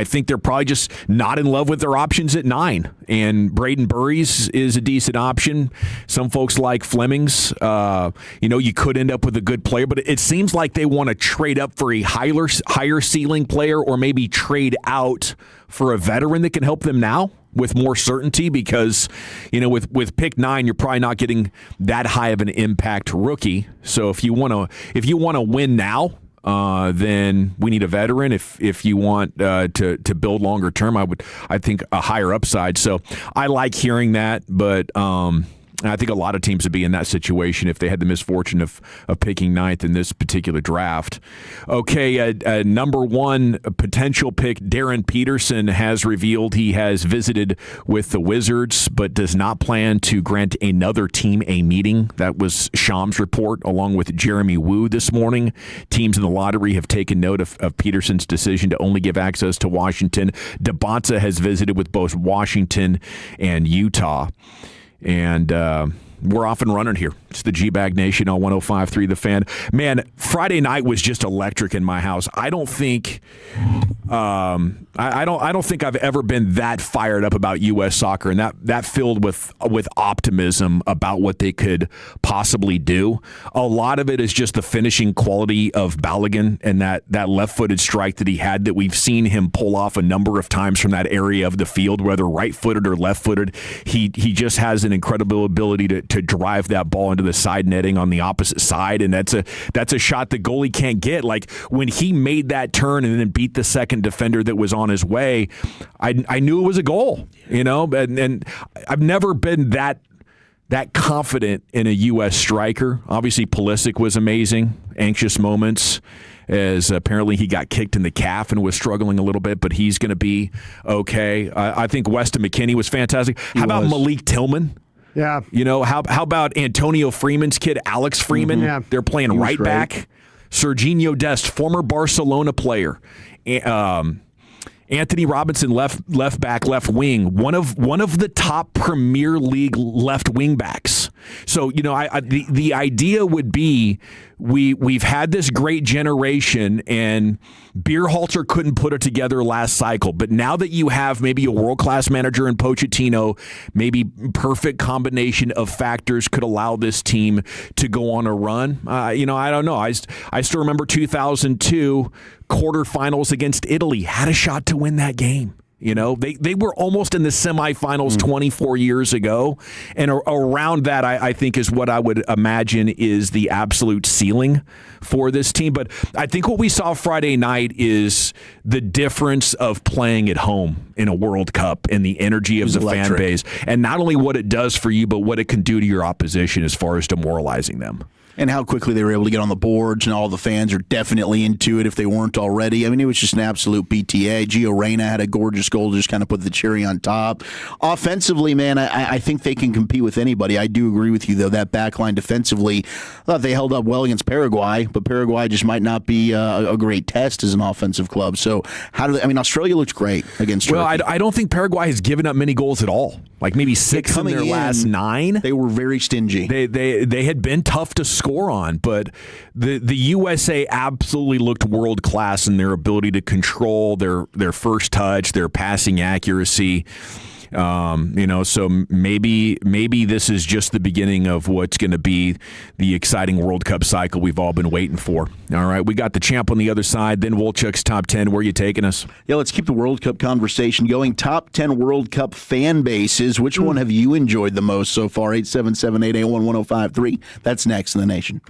think they're probably just not in love with their options at 9. And Braden Burries is a decent option. Some folks like Flemings. You could end up with a good player, but it seems like they want to trade up for a higher ceiling player, or maybe trade out for a veteran that can help them now with more certainty, because with pick 9 you're probably not getting that high of an impact rookie. So if you want to win now, then we need a veteran. If you want to build longer term, I think a higher upside. So I like hearing that, but I think a lot of teams would be in that situation if they had the misfortune of picking 9th in this particular draft. Okay, number 1 potential pick, Darren Peterson, has revealed he has visited with the Wizards but does not plan to grant another team a meeting. That was Sham's report along with Jeremy Wu this morning. Teams in the lottery have taken note of Peterson's decision to only give access to Washington. DeBonta has visited with both Washington and Utah. And We're off and running here. It's the G-Bag Nation on 105.3 The Fan. Man, Friday night was just electric in my house. I don't think I don't think I've ever been that fired up about U.S. soccer, and that filled with optimism about what they could possibly do. A lot of it is just the finishing quality of Balogun and that left-footed strike that he had that we've seen him pull off a number of times from that area of the field, whether right-footed or left-footed. He just has an incredible ability to drive that ball into the side netting on the opposite side, and that's a shot the goalie can't get. Like when he made that turn and then beat the second defender that was on his way, I knew it was a goal, and I've never been that confident in a U.S. striker. Obviously, Pulisic was amazing. Anxious moments, as apparently he got kicked in the calf and was struggling a little bit, but he's going to be okay. I think Weston McKennie was fantastic. How about Malik Tillman? Yeah. How about Antonio Freeman's kid, Alex Freeman? Yeah. They're playing right back. Serginho Dest, former Barcelona player. Anthony Robinson, left back, left wing, one of the top Premier League left wing backs. So the idea would be we've had this great generation, and Beerhalter couldn't put it together last cycle. But now that you have maybe a world class manager in Pochettino, maybe perfect combination of factors could allow this team to go on a run. I don't know. I still remember 2002 quarterfinals against Italy. Had a shot to win that game. They were almost in the semifinals 24 years ago. And around that, I think, is what I would imagine is the absolute ceiling for this team. But I think what we saw Friday night is the difference of playing at home in a World Cup and the energy of the fan base. And not only what it does for you, but what it can do to your opposition as far as demoralizing them. And how quickly they were able to get on the boards, and all the fans are definitely into it if they weren't already. I mean, it was just an absolute PTA. Gio Reyna had a gorgeous goal to just kind of put the cherry on top. Offensively, man, I think they can compete with anybody. I do agree with you, though. That back line defensively, I thought they held up well against Paraguay, but Paraguay just might not be a great test as an offensive club. So Australia looked great against Turkey. Well, I don't think Paraguay has given up many goals at all. Like maybe 6 in their last 9. They were very stingy. They had been tough to score on, but the USA absolutely looked world class in their ability to control their first touch, their passing accuracy. So maybe this is just the beginning of what's going to be the exciting World Cup cycle we've all been waiting for. All right, we got the champ on the other side, then Wolchuk's top 10. Where are you taking us? Yeah, let's keep the World Cup conversation going. Top 10 World Cup fan bases. Which one have you enjoyed the most so far? 877-881-1053. That's next in the nation.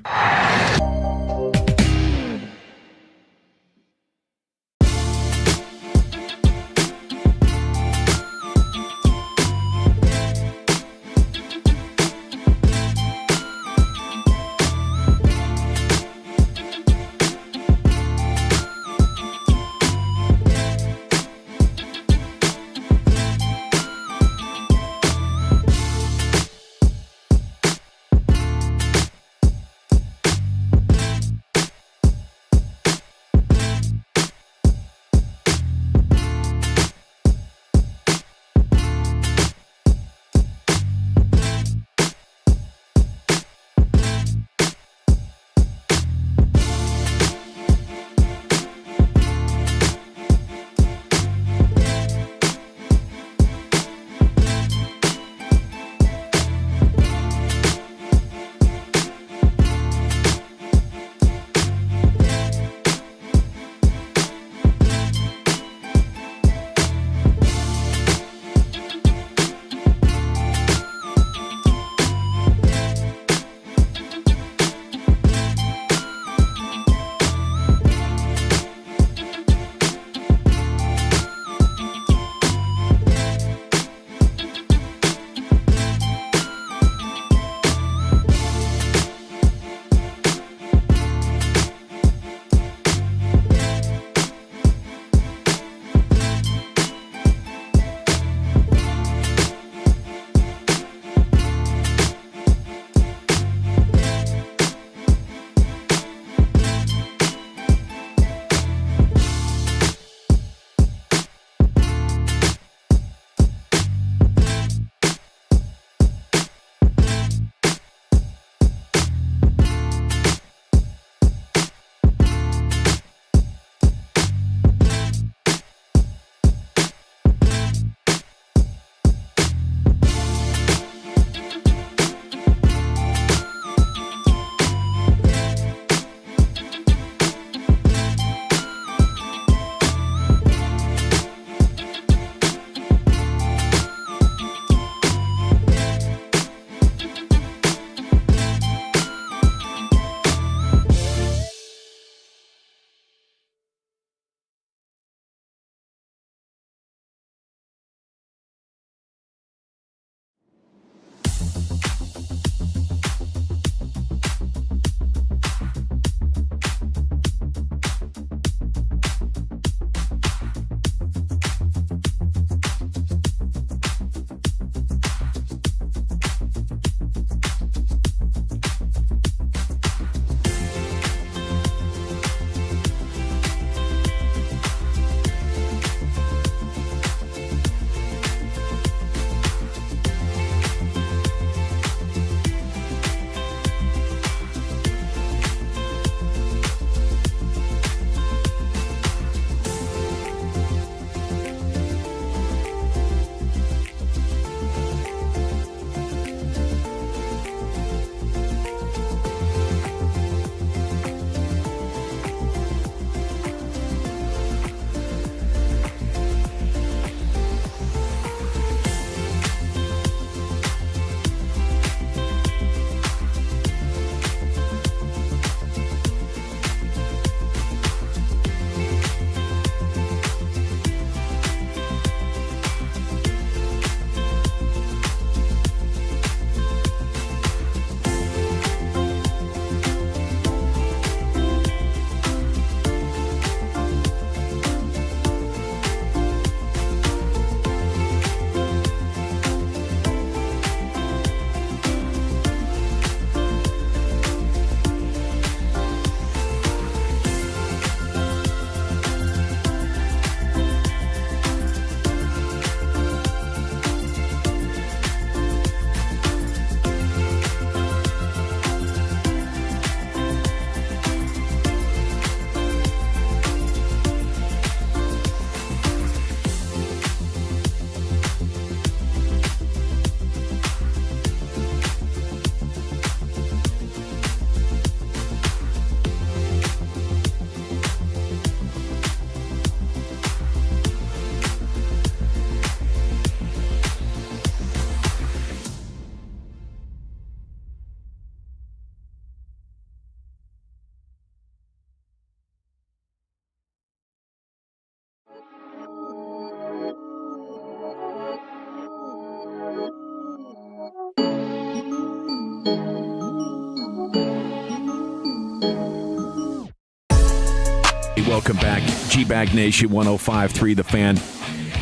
Welcome back. G-Bag Nation 105.3 The Fan.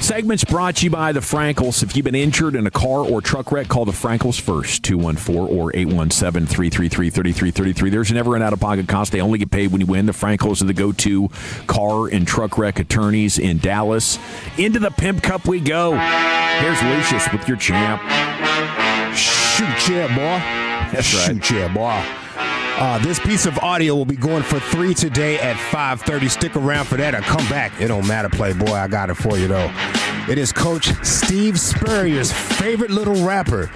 Segments brought to you by the Frankels. If you've been injured in a car or truck wreck, call the Frankels first, 214 or 817-333-3333. There's never an out-of-pocket cost. They only get paid when you win. The Frankels are the go-to car and truck wreck attorneys in Dallas. Into the Pimp Cup we go. Here's Lucius with your champ. Shoot, yeah, boy. That's right. Shoot, yeah, boy. This piece of audio will be going for 3 today at 5:30. Stick around for that or come back. It don't matter, Playboy. I got it for you, though. It is Coach Steve Spurrier's favorite little rapper,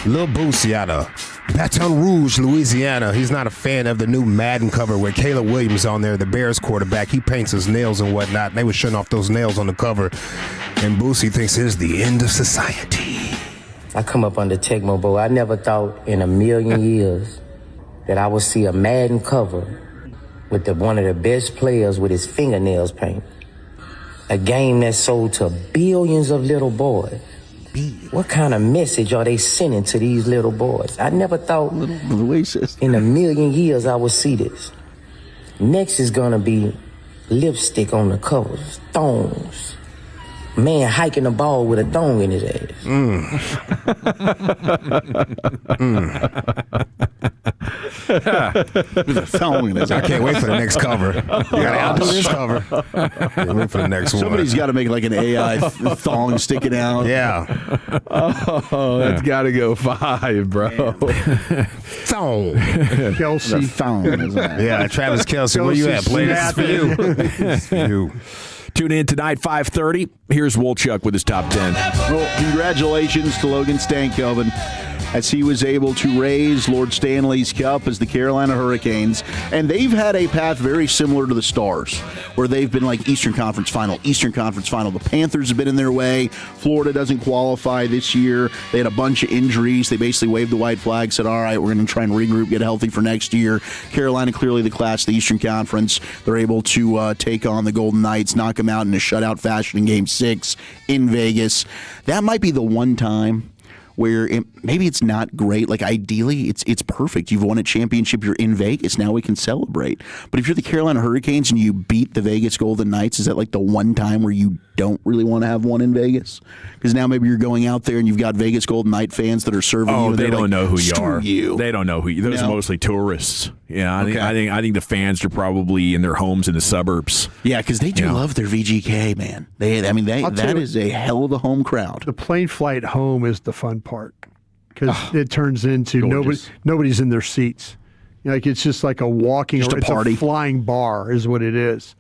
Lil Boosie out of Baton Rouge, Louisiana. He's not a fan of the new Madden cover with Caleb Williams on there, the Bears quarterback. He paints his nails and whatnot. They were showing off those nails on the cover. And Boosie thinks it's the end of society. I come up under Tecmo Bowl. I never thought in a million years that I would see a Madden cover with one of the best players with his fingernails painted. A game that sold to billions of little boys. What kind of message are they sending to these little boys? I never thought in a million years I would see this. Next is gonna be lipstick on the covers, thongs. Man hiking the ball with a thong in his ass. I can't wait for the next cover. You gotta outdo this cover. Can't wait for the next one. Somebody's got to make like an AI thong sticking out. Yeah. Oh, that's got to go 5, bro. Thong. Kelsey. Thong. Yeah, Travis Kelce, where you at? Play this for you. This for you. Tune in tonight, 5:30. Here's Wolchuk with his top 10. Well, congratulations to Logan Stankoven as he was able to raise Lord Stanley's Cup as the Carolina Hurricanes. And they've had a path very similar to the Stars, where they've been like Eastern Conference Final. The Panthers have been in their way. Florida doesn't qualify this year. They had a bunch of injuries. They basically waved the white flag, said, all right, we're going to try and regroup, get healthy for next year. Carolina, clearly the class of the Eastern Conference. They're able to take on the Golden Knights, knock them out in a shutout fashion in Game 6 in Vegas. That might be the one time where maybe it's not great. Like, ideally, it's perfect. You've won a championship. You're in Vegas. Now we can celebrate. But if you're the Carolina Hurricanes and you beat the Vegas Golden Knights, is that like the one time where you don't really want to have one in Vegas? Because now maybe you're going out there and you've got Vegas Golden Knight fans that are serving you. Oh, and they don't know who you "Screw are. You. They don't know who you. Those are mostly tourists. Yeah, I think the fans are probably in their homes in the suburbs. Yeah, because they do love their VGK, man. That is a hell of a home crowd. The plane flight home is the fun part because it turns into nobody's in their seats. Like, it's just like a walking, just a party. A flying bar is what it is.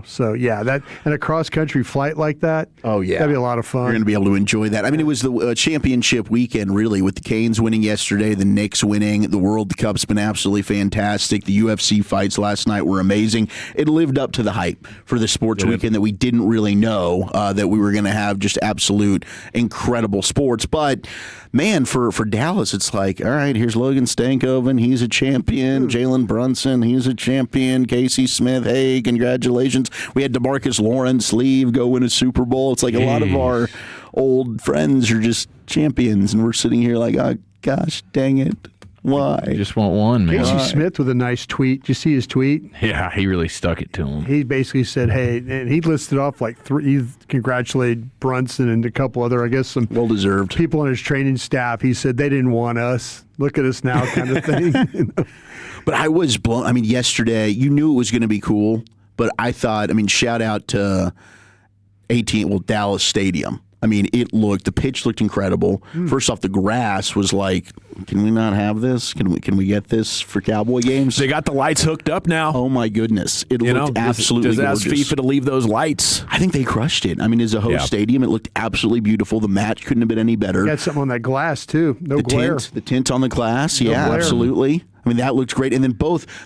So yeah, that and a cross country flight like that. Oh yeah, that'd be a lot of fun. You're going to be able to enjoy that. I mean, it was the championship weekend, really, with the Canes winning yesterday, the Knicks winning. The World Cup's been absolutely fantastic. The UFC fights last night were amazing. It lived up to the hype for the sports weekend that we didn't really know that we were going to have just absolute incredible sports. But man, for Dallas, it's like, all right, here's Logan Stankoven. He's a champion. Jalen Brunson, he's a champion. Casey Smith, hey, congratulations. We had DeMarcus Lawrence leave, go win a Super Bowl. It's like a lot of our old friends are just champions, and we're sitting here like, oh, gosh, dang it. Why? You just want one, man. Casey Smith with a nice tweet. Did you see his tweet? Yeah, he really stuck it to him. He basically said, hey, and he listed off like 3, he congratulated Brunson and a couple other, I guess, some well-deserved people on his training staff. He said they didn't want us. Look at us now kind of thing. But I was blown. I mean, yesterday, you knew it was going to be cool, but I thought, shout out to Dallas Stadium. I mean, the pitch looked incredible. First off, the grass was like, can we not have this? Can we get this for Cowboy games? They got the lights hooked up now. Oh my goodness. It looked absolutely gorgeous. Just ask FIFA to leave those lights. I think they crushed it. I mean, as a host stadium, it looked absolutely beautiful. The match couldn't have been any better. You got something on that glass, too. No glare. The tint on the glass. No glare. Absolutely. I mean, that looked great. And then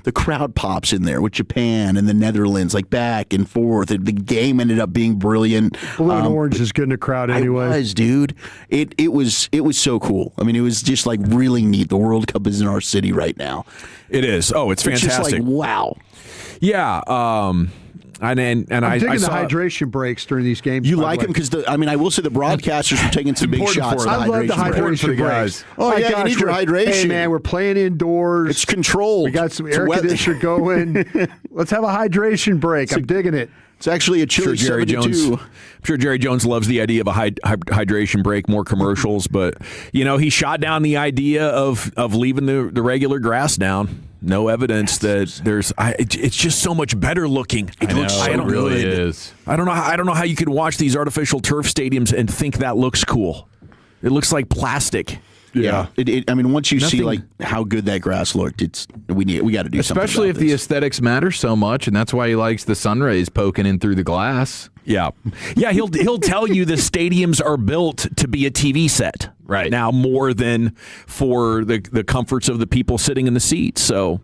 the crowd pops in there with Japan and the Netherlands, like back and forth. The game ended up being brilliant. Blue and orange is good in the crowd anyway. It was, dude. It was so cool. I mean, it was just like really neat. The World Cup is in our city right now. It is. Oh, it's fantastic. It's just like, wow. Yeah. I'm digging the hydration breaks during these games. You like them because I will say the broadcasters are taking some big shots. I love the hydration breaks. Oh yeah, you need your hydration. Hey man, we're playing indoors. It's controlled. We got some air conditioner going. Let's have a hydration break. I'm digging it. It's actually a chilly 72. I'm sure Jerry Jones loves the idea of a hydration break, more commercials, but he shot down the idea of leaving the regular grass down. No evidence that there's. It's just so much better looking. It looks so really is. I don't know how you could watch these artificial turf stadiums and think that looks cool. It looks like plastic. Yeah. Once you see like how good that grass looked, we got to do something. Especially if the aesthetics matter so much, and that's why he likes the sun rays poking in through the glass. Yeah. He'll tell you the stadiums are built to be a TV set right now more than for the comforts of the people sitting in the seats. So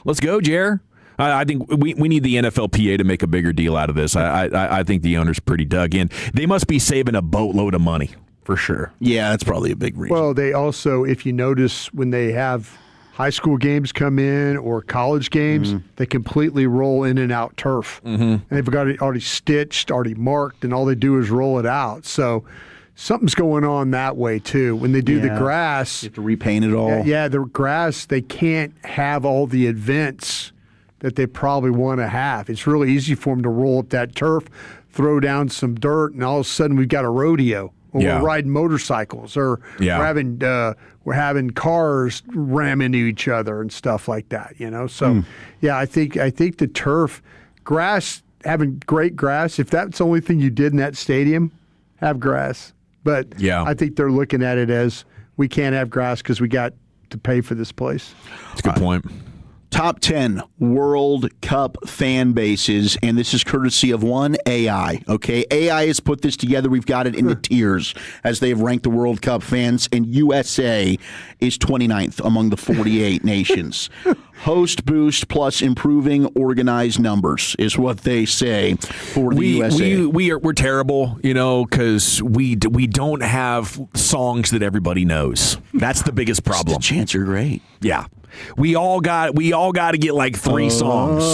let's go, Jer. I think we need the NFLPA to make a bigger deal out of this. I think the owner's pretty dug in. They must be saving a boatload of money. For sure. Yeah, that's probably a big reason. Well, they also, if you notice, when they have high school games come in or college games, they completely roll in and out turf. And they've got it already stitched, already marked, and all they do is roll it out. So something's going on that way, too. When they do the grass. You have to repaint it all. Yeah, the grass, they can't have all the events that they probably want to have. It's really easy for them to roll up that turf, throw down some dirt, and all of a sudden we've got a rodeo. Or we're riding motorcycles, or we're having cars ram into each other and stuff like that. So I think the turf, grass, having great grass. If that's the only thing you did in that stadium, have grass. But I think they're looking at it as we can't have grass because we got to pay for this place. That's a good point. Top 10 World Cup fan bases, and this is courtesy of one AI. Okay, AI has put this together. We've got it into tiers as they have ranked the World Cup fans, and USA is 29th among the 48 nations. Host boost plus improving organized numbers is what they say for the USA. We're terrible, because we don't have songs that everybody knows. That's the biggest problem. The chants are great. Yeah. We all got to get like 3 songs.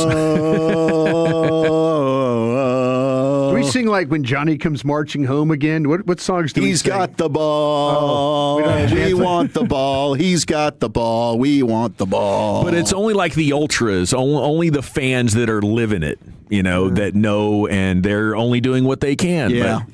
Do we sing like when Johnny comes marching home again? What songs do we sing? He's got the ball. We want the ball. He's got the ball. We want the ball. But it's only like the ultras, only the fans that are living it, that know, and they're only doing what they can. Yeah. But,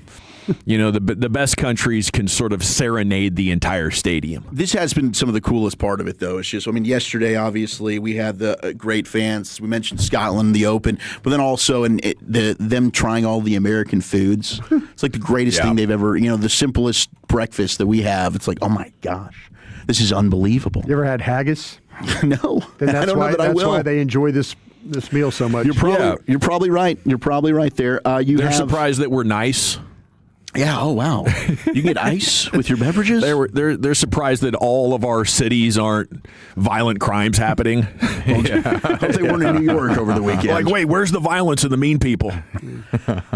the best countries can sort of serenade the entire stadium. This has been some of the coolest part of it, though. It's just, yesterday, obviously, we had the great fans. We mentioned Scotland, the Open, but then also them trying all the American foods. It's like the greatest thing they've ever, the simplest breakfast that we have. It's like, oh my gosh, this is unbelievable. You ever had haggis? No. Then that's I don't know that I will. That's why they enjoy this meal so much. You're probably right. You're probably right there. They're surprised that we're nice. Yeah. Oh wow. You get ice with your beverages. They're surprised that all of our cities aren't violent crimes happening. Hope they weren't in New York over the weekend. Like, wait, where's the violence and the mean people?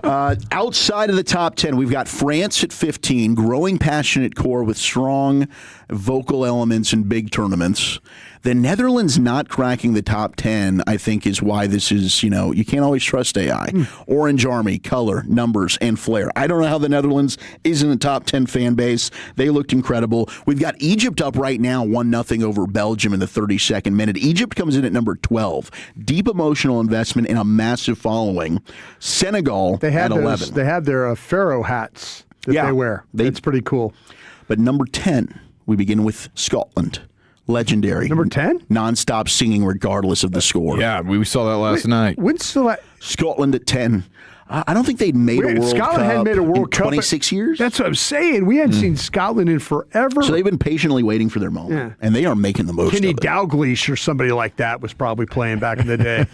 Outside of the top 10, we've got France at 15, growing passionate core with strong vocal elements in big tournaments. The Netherlands not cracking the top 10, I think, is why this is, you can't always trust AI. Orange Army, color, numbers, and flair. I don't know how the Netherlands is in the top 10 fan base. They looked incredible. We've got Egypt up right now, 1-0 over Belgium in the 32nd minute. Egypt comes in at number 12. Deep emotional investment and a massive following. Senegal at 11. They have their pharaoh hats that they wear. It's pretty cool. But number 10, we begin with Scotland. Legendary. Number 10? Non-stop singing regardless of the score. Yeah, we saw that last night. Scotland at 10. I don't think they'd made a World Cup. Scotland hadn't made a World Cup 26 years. That's what I'm saying. We hadn't seen Scotland in forever. So they've been patiently waiting for their moment, and they are making the most Kenny of it. Dalglish or somebody like that was probably playing back in the day.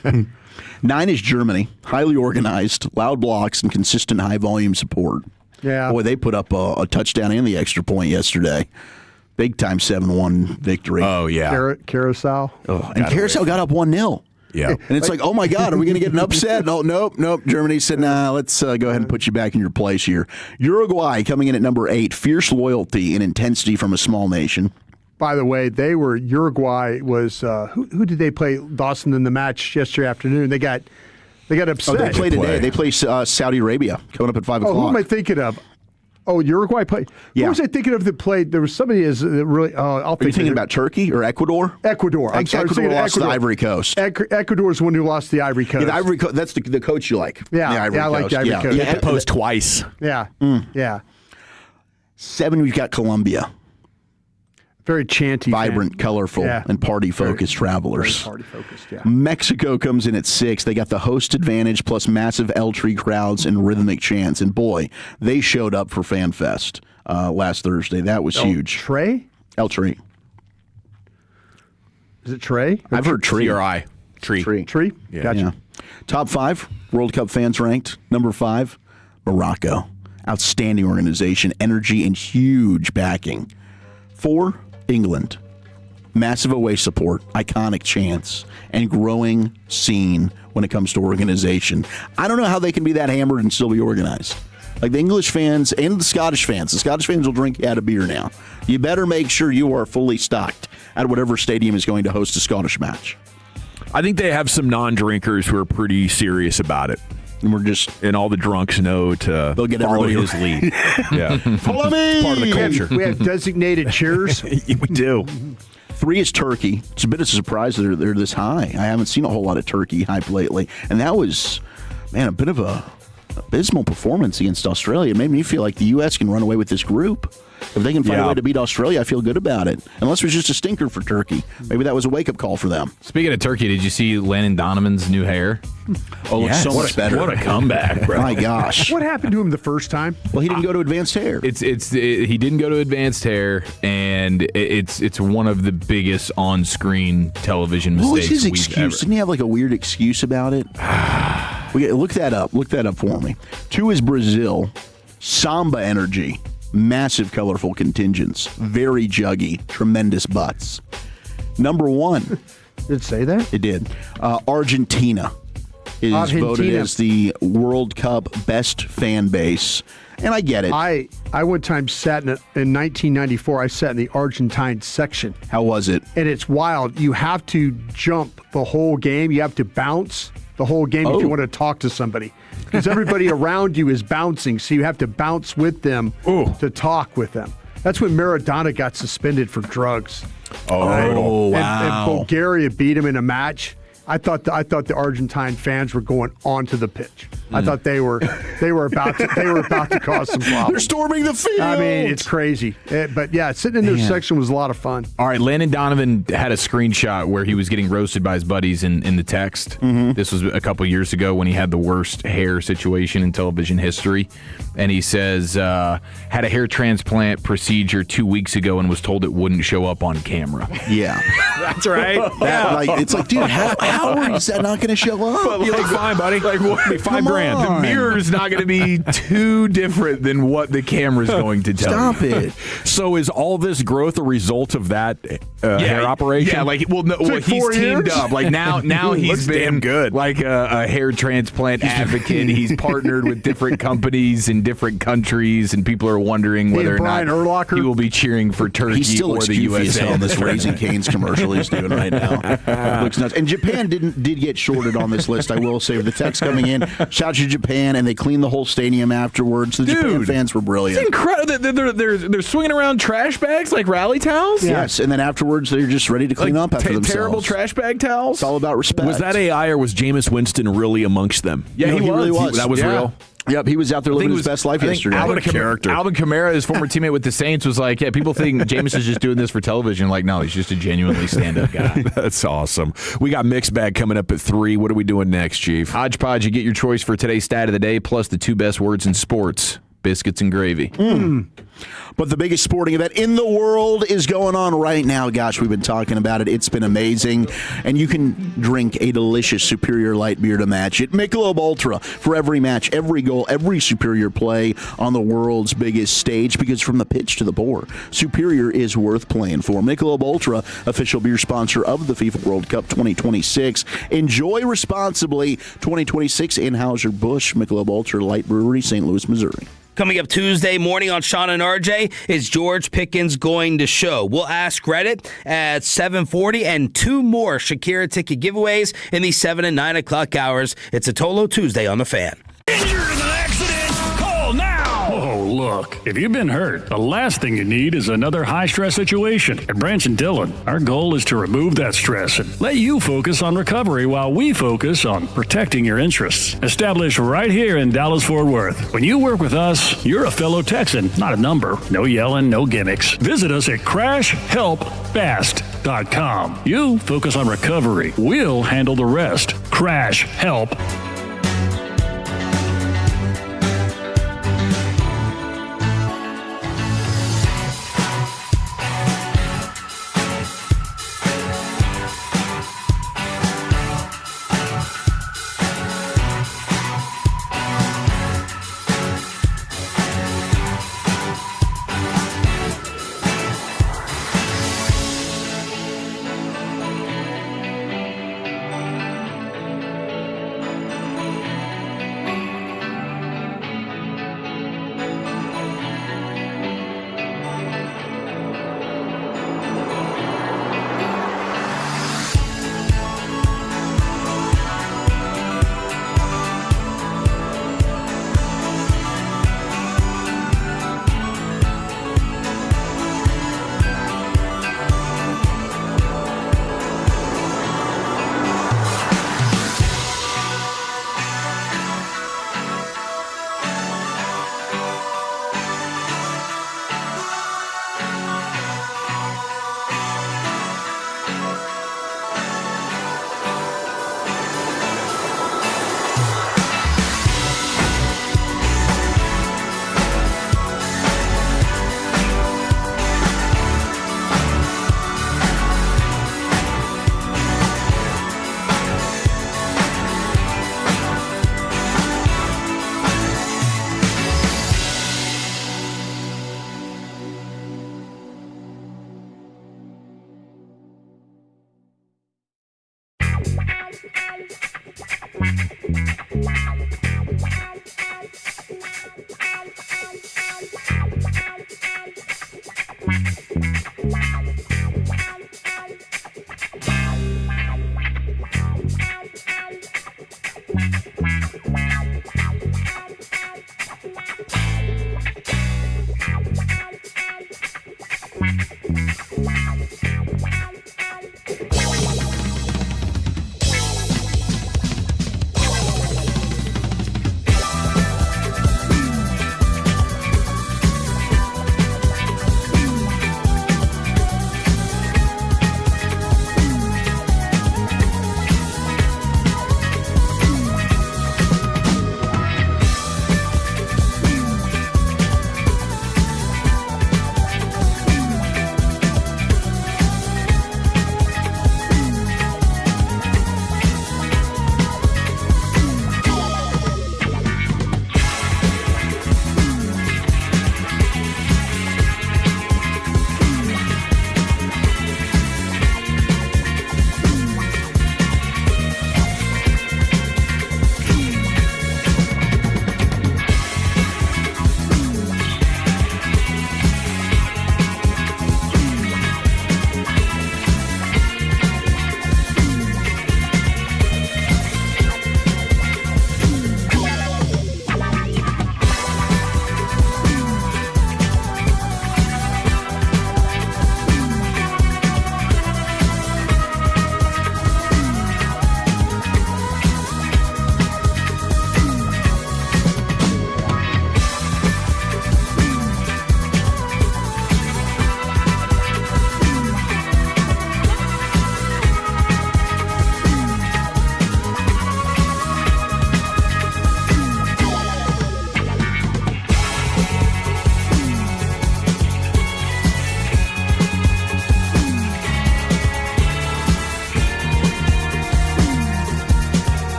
9 is Germany. Highly organized, loud blocks, and consistent high-volume support. Yeah. Boy, they put up a touchdown and the extra point yesterday. Big time 7-1 victory. Oh, yeah. Carousel. Oh, and Carousel got up 1-0. Yeah. And it's like, oh my God, are we going to get an upset? No, nope. Germany said, nah, let's go ahead and put you back in your place here. Uruguay coming in at number 8. Fierce loyalty and intensity from a small nation. By the way, Uruguay was, who did they play, Dawson, in the match yesterday afternoon? They got They got upset. Oh, they play today. They play Saudi Arabia coming up at 5 o'clock. Who am I thinking of? Oh, Uruguay played. Yeah. Who was I thinking of that played? There was somebody that really. Are you thinking about Turkey or Ecuador? Ecuador. I'm sorry. Ecuador lost to the Ivory Coast. Ecuador is the one who lost the Ivory Coast. Yeah, the Ivory Coast. That's the coach you like. Yeah, the Ivory I like the Ivory Coast. You had to post twice. Yeah, yeah. 7, we've got Colombia. Very chanty, vibrant, colorful, and party-focused travelers. Very party-focused, yeah. Mexico comes in at 6. They got the host advantage plus massive El Tri crowds and rhythmic chants. And boy, they showed up for Fan Fest last Thursday. That was huge. El Tri. Is it Trey? I've heard Tree. T-R-I. Tree. Tree? Yeah. Gotcha. Yeah. Top 5 World Cup fans ranked. Number 5, Morocco. Outstanding organization, energy, and huge backing. 4, England. Massive away support, iconic chants, and growing scene when it comes to organization. I don't know how they can be that hammered and still be organized. Like the English fans and the Scottish fans. The Scottish fans will drink out of beer now. You better make sure you are fully stocked at whatever stadium is going to host a Scottish match. I think they have some non-drinkers who are pretty serious about it. And we're just... And all the drunks know to follow his lead. Yeah. Follow me! It's part of the culture. We have designated cheers. We do. 3 is Turkey. It's a bit of a surprise that they're this high. I haven't seen a whole lot of Turkey hype lately. And that was, man, a bit of a abysmal performance against Australia. It made me feel like the U.S. can run away with this group. If they can find a way to beat Australia, I feel good about it. Unless it was just a stinker for Turkey. Maybe that was a wake-up call for them. Speaking of Turkey, did you see Landon Donovan's new hair? Oh, yes. so much better. What a comeback, bro. My gosh. What happened to him the first time? Well, he didn't go to advanced hair. He didn't go to advanced hair, and it's one of the biggest on-screen television mistakes. What was his we've excuse? ever. Didn't he have like a weird excuse about it? Look that up. Look that up for me. 2 is Brazil. Samba energy. Massive, colorful contingents. Very juggy. Tremendous butts. Number 1. Did it say that? It did. Argentina is voted as the World Cup best fan base. And I get it. I one time sat in 1994, I sat in the Argentine section. How was it? And it's wild. You have to jump the whole game. You have to bounce the whole game if you want to talk to somebody. Because everybody around you is bouncing, so you have to bounce with them to talk with them. That's when Maradona got suspended for drugs. Wow. And Bulgaria beat him in a match. I thought the Argentine fans were going onto the pitch. I thought they were about to cause some problems. They're storming the field. I mean, it's crazy. But yeah, sitting in their section was a lot of fun. All right, Landon Donovan had a screenshot where he was getting roasted by his buddies in the text. This was a couple years ago when he had the worst hair situation in television history. And he says, had a hair transplant procedure 2 weeks ago and was told it wouldn't show up on camera. Yeah. That's right. It's like, dude, how is that not going to show up? You're like, fine, buddy. Like, what? $5 grand. The mirror's not going to be too different than what the camera's going to tell. Stop it. So is all this growth a result of that hair operation? Yeah, like he's teamed up. Like now he's been damn good. Like a hair transplant advocate. He's partnered with different companies in different countries, and people are wondering whether or not he will be cheering for Turkey He still or looks the goofy as USA. hell in this Raising Cane's commercial he's doing right now. Looks nuts. And Japan did get shorted on this list, I will say. The text coming in, shout to Japan, and they cleaned the whole stadium afterwards. The Japan fans were brilliant. It's incredible. They're swinging around trash bags like rally towels. Yes, and then afterwards they're just ready to clean up after themselves. Terrible trash bag towels. It's all about respect. Was that AI or was Jameis Winston really amongst them? Yeah, he really was. That was real. Yep, he was out there living his best life yesterday. Alvin Kamara, his former teammate with the Saints, was like, yeah, people think Jameis is just doing this for television. Like, no, he's just a genuinely stand-up guy. That's awesome. We got Mixed Bag coming up at 3. What are we doing next, Chief? Hodgepodge, you get your choice for today's stat of the day, plus the 2 best words in sports, biscuits and gravy. But the biggest sporting event in the world is going on right now. Gosh, we've been talking about it. It's been amazing. And you can drink a delicious Superior Light beer to match it. Michelob Ultra for every match, every goal, every Superior play on the world's biggest stage, because from the pitch to the pour, Superior is worth playing for. Michelob Ultra, official beer sponsor of the FIFA World Cup 2026. Enjoy responsibly. 2026 Anheuser-Busch Michelob Ultra Light Brewery, St. Louis, Missouri. Coming up Tuesday morning on Sean and RJ, is George Pickens going to show? We'll ask Reddit at 7:40, and 2 more Shakira ticket giveaways in the 7 and 9 o'clock hours. It's a Tolo Tuesday on The Fan. Injured in an accident? Call now! Oh, look, if you've been hurt, the last thing you need is another high-stress situation. At Branch & Dillon, our goal is to remove that stress and let you focus on recovery while we focus on protecting your interests. Established right here in Dallas-Fort Worth. When you work with us, you're a fellow Texan, not a number. No yelling, no gimmicks. Visit us at crashhelpfast.com. You focus on recovery. We'll handle the rest. Crash Help.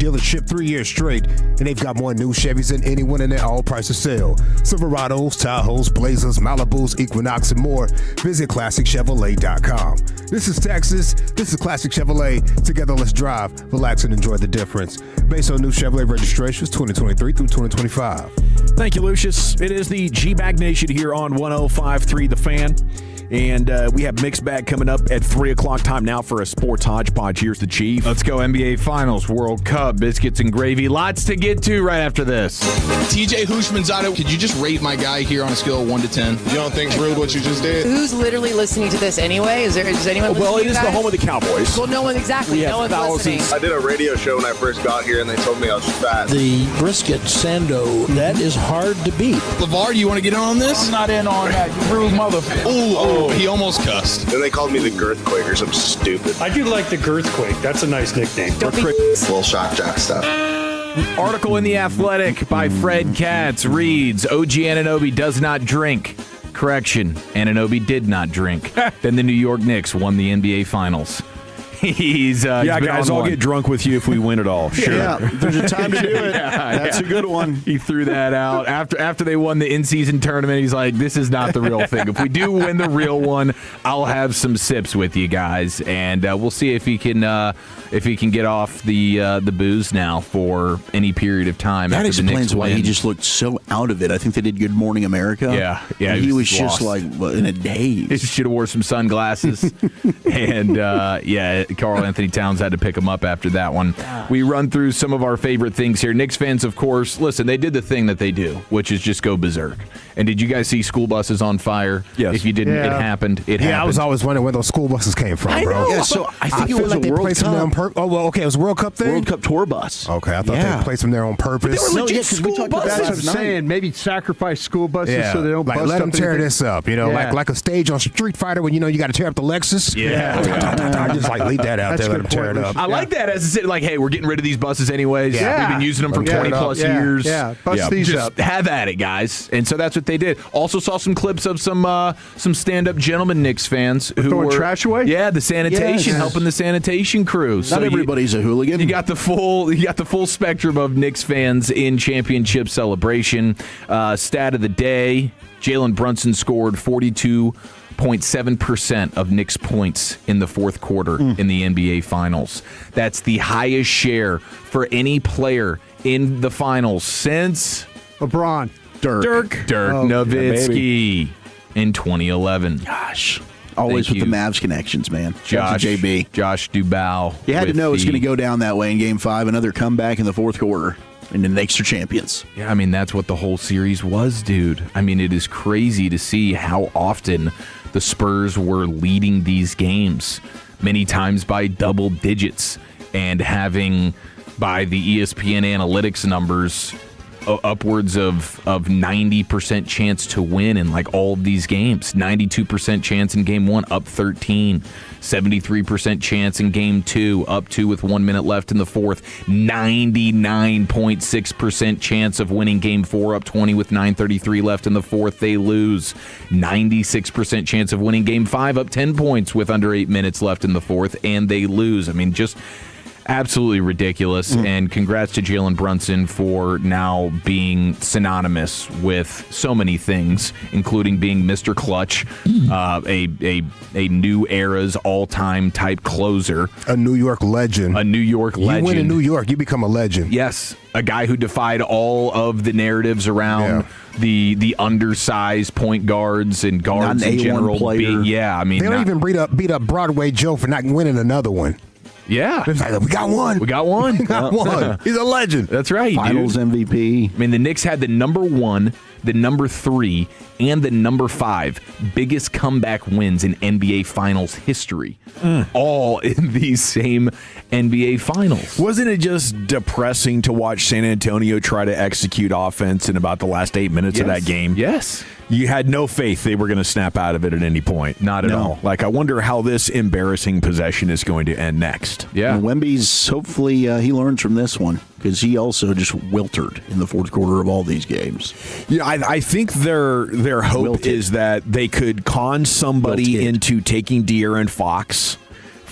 dealership 3 years straight, and they've got more new Chevys than anyone in their all-prices sale. Silverados, Tahoes, Blazers, Malibus, Equinox, and more. Visit ClassicChevrolet.com. This is Texas. This is Classic Chevrolet. Together, let's drive, relax, and enjoy the difference. Based on new Chevrolet registrations 2023 through 2025. Thank you, Lucius. It is the G-Bag Nation here on 105.3 The Fan. And we have Mixed Bag coming up at 3 o'clock. Time now for a sports hodgepodge. Here's the Chief. Let's go NBA Finals, World Cup, biscuits and gravy. Lots to get to right after this. TJ Hushmanzada, could you just rate my guy here on a scale of 1 to 10? You don't think it's rude what you just did? Who's literally listening to this anyway? Is anyone listening? Well, it is to the home of the Cowboys. Well, no one exactly. No one's listening. I did a radio show when I first got here, and they told me I was fat. The brisket sando, that is hard to beat. LeVar, you want to get in on this? I'm not in on that, you rude motherfucker. Oh, he almost cussed. Then they called me the Girthquake or something stupid. I do like the Girthquake. That's a nice nickname. Little shock jock stuff. Article in The Athletic by Fred Katz reads, OG Anunoby does not drink. Correction, Anunoby did not drink. Then the New York Knicks won the NBA Finals. He's guys, I'll get drunk with you if we win it all. Sure. Yeah, there's a time to do it. That's a good one. He threw that out after they won the in-season tournament. He's like, "This is not the real thing. If we do win the real one, I'll have some sips with you guys, and we'll see if he can get off the booze now for any period of time." That after explains the why Knicks he just looked so out of it. I think they did Good Morning America. Yeah. He was lost. just like in a daze. He should have wore some sunglasses. And Karl Anthony Towns had to pick him up after that one. We run through some of our favorite things here. Knicks fans, of course, listen, they did the thing that they do, which is just go berserk. And did you guys see school buses on fire? Yes. If you didn't, it happened. It happened. I was always wondering where those school buses came from, bro. know. Yeah, so I think it was like a World placed them there on Cup. Oh, well, okay, it was a World Cup thing? World Cup tour bus. Okay, I thought they placed them there on purpose. But they were legit school buses. That's what I'm saying. Maybe sacrifice school buses so they don't like, bust let them up tear anything. this up, like a stage on Street Fighter when, you got to tear up the Lexus. Just like leave that out there, let them tear it up. I like that as a like, hey, we're getting rid of these buses anyways. Yeah. We've been using them for 20 plus years. Yeah, bust these just up. have at it, guys. And so that's what they did. Also saw some clips of some stand-up gentleman Knicks fans who throwing were trash away. Yeah, the sanitation, Yes. helping the sanitation crew. Not everybody's a hooligan. You got the full spectrum of Knicks fans in championship celebration. Stat of the day: Jalen Brunson scored 42.7% of Knicks points in the fourth quarter in the NBA Finals. That's the highest share for any player in the finals since LeBron. Dirk Nowitzki in 2011. Gosh. Always Thank with you. the Mavs connections, man. Josh JB. Josh Dubow. You had to with know it's the- going to go down that way in Game 5. Another comeback in the fourth quarter. And the Knicks are champions. Yeah, I mean, that's what the whole series was, dude. I mean, it is crazy to see how often the Spurs were leading these games, many times by double digits, and having, by the ESPN analytics numbers, upwards of 90% chance to win in like all of these games. 92% chance in game 1, up 13. 73% chance in game 2, up 2 with 1 minute left in the fourth. 99.6% chance of winning game 4, up 20 with 9:33 left in the fourth. They lose. 96% chance of winning game 5, up 10 points with under 8 minutes left in the fourth, and they lose. I mean, just absolutely ridiculous. And congrats to Jalen Brunson for now being synonymous with so many things, including being Mr. Clutch, a new era's all-time type closer. A New York legend. You win in New York, you become a legend. Yes, a guy who defied all of the narratives around the undersized point guards and guards Not an in A1 general. player. I mean, They don't even beat up Broadway Joe for not winning another one. Yeah. It's like, we got one. We got one. He's a legend. That's right, Finals dude. MVP. I mean, the Knicks had the number 1, the number 3, and the number 5 biggest comeback wins in NBA Finals history, all in these same NBA Finals. Wasn't it just depressing to watch San Antonio try to execute offense in about the last 8 minutes of that game? Yes. You had no faith they were going to snap out of it at any point. Not at all. Like, I wonder how this embarrassing possession is going to end next. Yeah. And Wemby's, hopefully, he learns from this one because he also just wilted in the fourth quarter of all these games. Yeah, I think their hope is that they could con somebody into taking De'Aaron Fox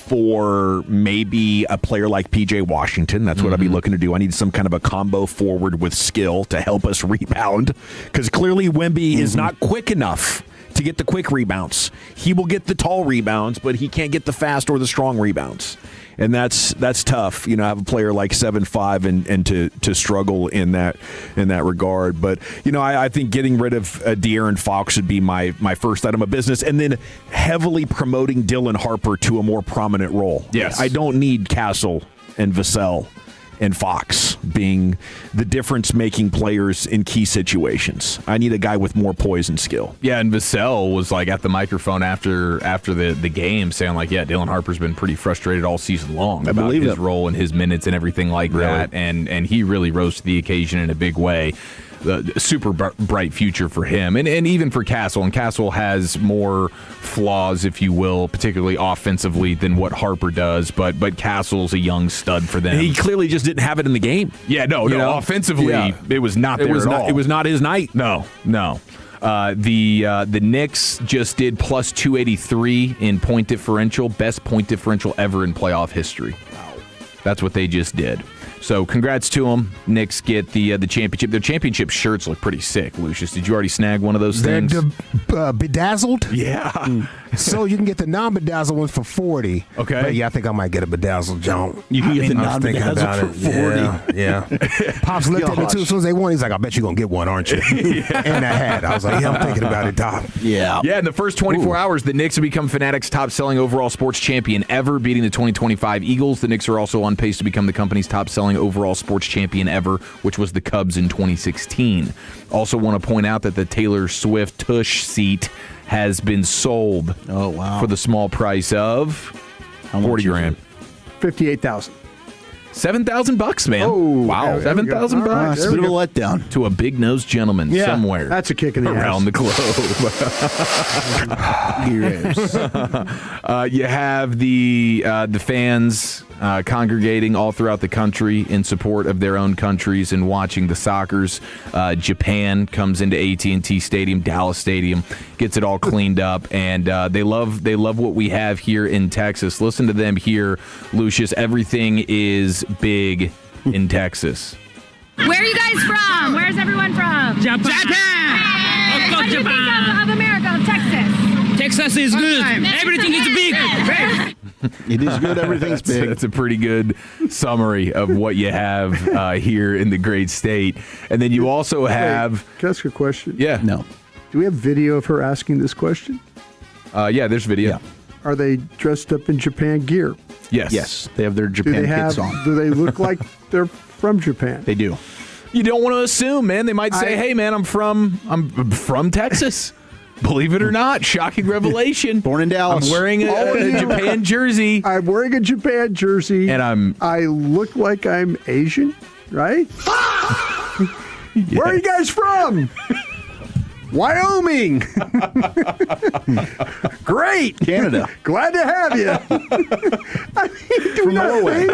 for maybe a player like P.J. Washington. That's what I'd be looking to do. I need some kind of a combo forward with skill to help us rebound, because clearly Wemby is not quick enough to get the quick rebounds. He will get the tall rebounds, but he can't get the fast or the strong rebounds. And that's tough, you know, have a player like 7'5" and to struggle in that regard. But, you know, I think getting rid of De'Aaron Fox would be my first item of business, and then heavily promoting Dylan Harper to a more prominent role. Yes. I don't need Castle and Vassell and Fox being the difference-making players in key situations. I need a guy with more poise and skill. Yeah, and Vassell was like at the microphone after the game saying like, yeah, Dylan Harper's been pretty frustrated all season long about his role and his minutes and everything like that, and he really rose to the occasion in a big way. Super bright future for him, and even for Castle. And Castle has more flaws, if you will, particularly offensively, than what Harper does. But Castle's a young stud for them. He clearly just didn't have it in the game. Yeah, no. Offensively, it was not there at all. It was not his night. No. The Knicks just did plus 283 in point differential, best point differential ever in playoff history. Wow, that's what they just did. So congrats to them. Knicks get the championship. Their championship shirts look pretty sick, Lucius. Did you already snag one of those things? They're bedazzled? Yeah. So you can get the non-bedazzled ones for $40. Okay. But yeah, I think I might get a bedazzled John. You can get the non-bedazzled for $40. Yeah. Pops looked at me too. As soon as they won, he's like, I bet you're going to get one, aren't you? And I had. I was like, yeah, I'm thinking about it, Doc. Yeah. Yeah, in the first 24 hours, the Knicks have become Fanatics' top-selling overall sports champion ever, beating the 2025 Eagles. The Knicks are also on pace to become the company's top-selling overall sports champion ever, which was the Cubs in 2016. Also want to point out that the Taylor Swift tush seat has been sold for the small price of $40,000. $58,000. $7,000, man. Oh, wow. there we go. $7,000. All right, It's a bit of a letdown. To a big-nosed gentleman somewhere. That's a kick in the around ass. the globe. You have the fans congregating all throughout the country in support of their own countries and watching the Soccers. Japan comes into AT&T Stadium, Dallas Stadium, gets it all cleaned up, and they love what we have here in Texas. Listen to them here, Lucius. Everything is big in Texas. Where are you guys from? Where's everyone from? Japan. What do you think of America, of Texas? Texas is good. Everything is big. It is good. Everything's big. That's a pretty good summary of what you have here in the great state. And then you also have... Can I ask you a question? Yeah. No. Do we have video of her asking this question? Yeah, there's video. Yeah. Are they dressed up in Japan gear? Yes. Yes. They have their Japan kits on. Do they look like they're from Japan? They do. You don't want to assume, man. They might say, "Hey, man, I'm from Texas." Believe it or not, shocking revelation. Born in Dallas. I'm wearing a Japan jersey. I'm wearing a Japan jersey, and I look like I'm Asian, right? Yes. Where are you guys from? Wyoming. Great. Canada. Glad to have you. I mean, do From Norway.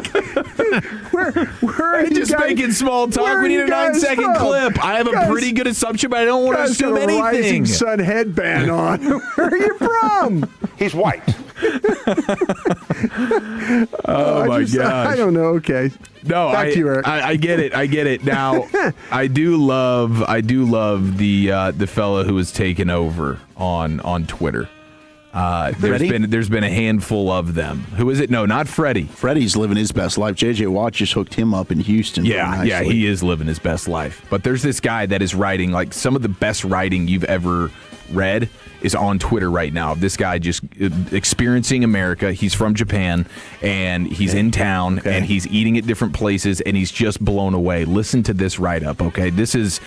Where are you just guys, making small talk. We need a 9-second clip. I have a pretty good assumption, but I don't want to assume got a anything. Rising Sun headband on. Where are you from? He's white. Oh my gosh. I don't know. Okay. No, Back to you, Eric. I get it. Now, I do love the fella who has taken over on Twitter. There's been a handful of them. Who is it? No, not Freddie. Freddie's living his best life. JJ Watt just hooked him up in Houston. Yeah, he is living his best life. But there's this guy that is writing like some of the best writing you've ever read is on Twitter right now. This guy just experiencing America. He's from Japan, and he's in town, and he's eating at different places, and he's just blown away. Listen to this write-up, okay? This is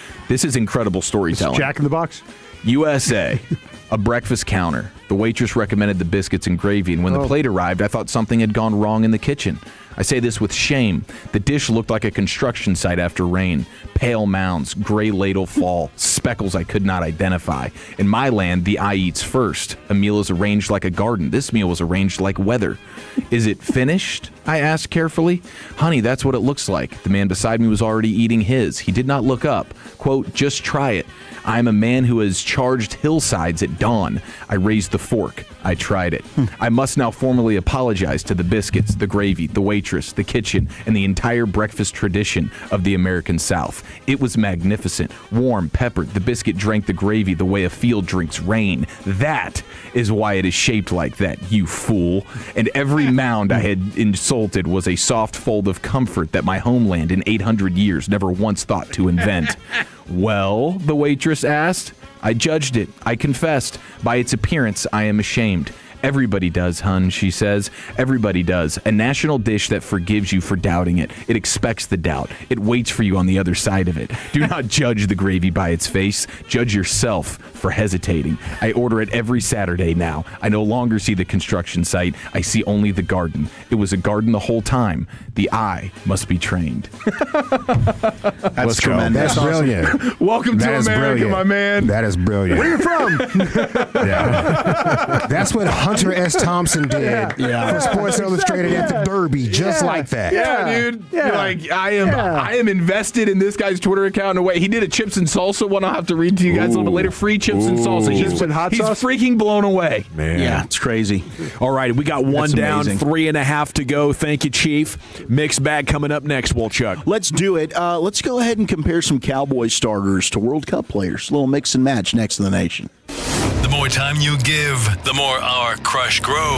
incredible storytelling. Jack in the Box? USA, a breakfast counter. The waitress recommended the biscuits and gravy, and when the plate arrived, I thought something had gone wrong in the kitchen. I say this with shame. The dish looked like a construction site after rain. Pale mounds, gray ladle fall, speckles I could not identify. In my land, the eye eats first. A meal is arranged like a garden. This meal was arranged like weather. Is it finished? I asked carefully. Honey, that's what it looks like. The man beside me was already eating his. He did not look up. Quote, just try it. I am a man who has charged hillsides at dawn. I raised the fork. I tried it. I must now formally apologize to the biscuits, the gravy, the waitress, the kitchen, and the entire breakfast tradition of the American South. It was magnificent, warm, peppered. The biscuit drank the gravy the way a field drinks rain. That is why it is shaped like that, you fool. And every mound I had insulted was a soft fold of comfort that my homeland in 800 years never once thought to invent. Well, the waitress asked. I judged it. I confessed. By its appearance, I am ashamed. Everybody does, hun, she says. Everybody does. A national dish that forgives you for doubting it. It expects the doubt. It waits for you on the other side of it. Do not judge the gravy by its face. Judge yourself for hesitating. I order it every Saturday now. I no longer see the construction site. I see only the garden. It was a garden the whole time. The eye must be trained. That's tremendous. That's brilliant. Welcome to That is America, brilliant. my man. That is brilliant. Where you from? Yeah. That's what Hunter S. Thompson did for Sports Illustrated at the Derby, just like that. Yeah, dude. Like I am invested in this guy's Twitter account in a way. He did a chips and salsa one. I'll have to read to you guys a little bit later. Free chips and salsa. He's freaking blown away. Man. Yeah, it's crazy. All right, we got one down, amazing. 3.5 to go. Thank you, Chief. Mixed bag coming up next, Wolchuk. Let's do it. Let's go ahead and compare some Cowboys starters to World Cup players. A little mix and match next to the nation. The more time you give, the more our crush grows.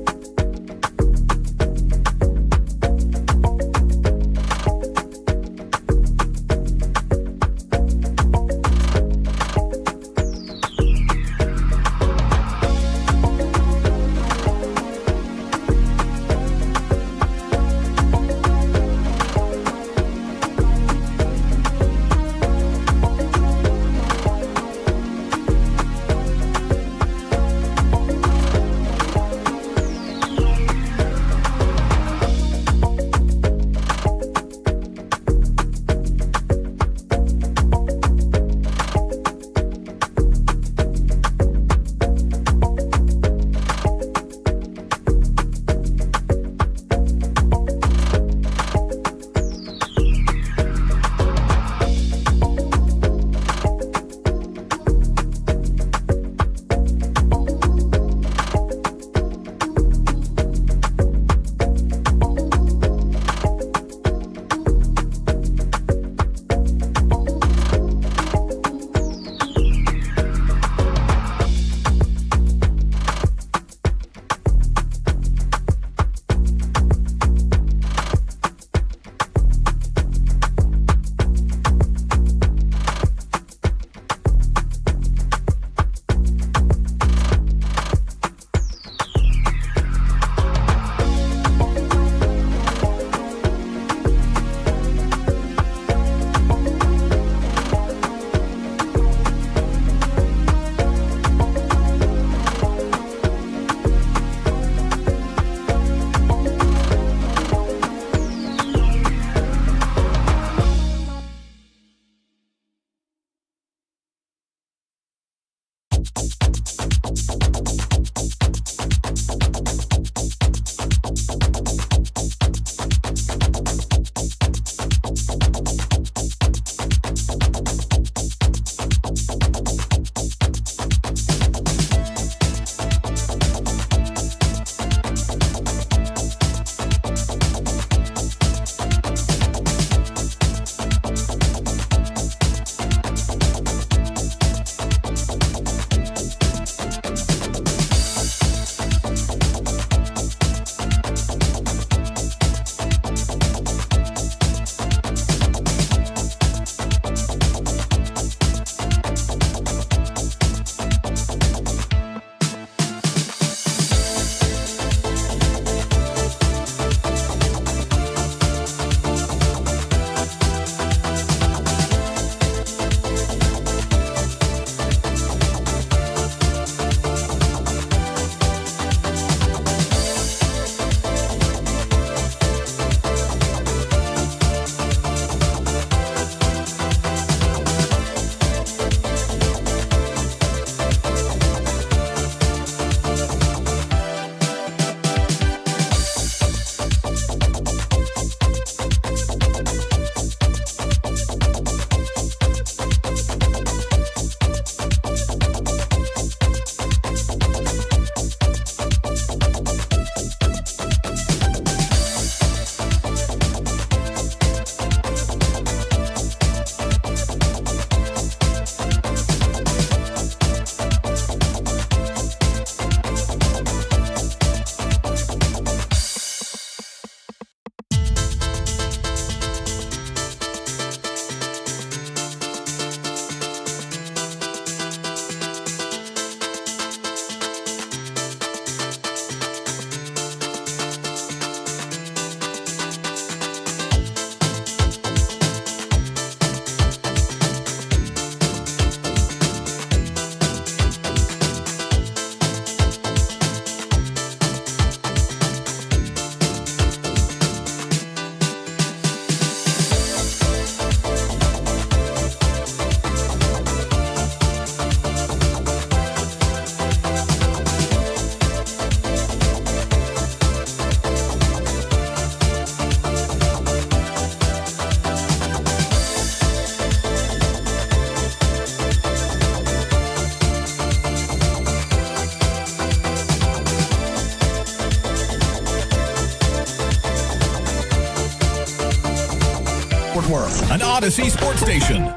an Odyssey sports station.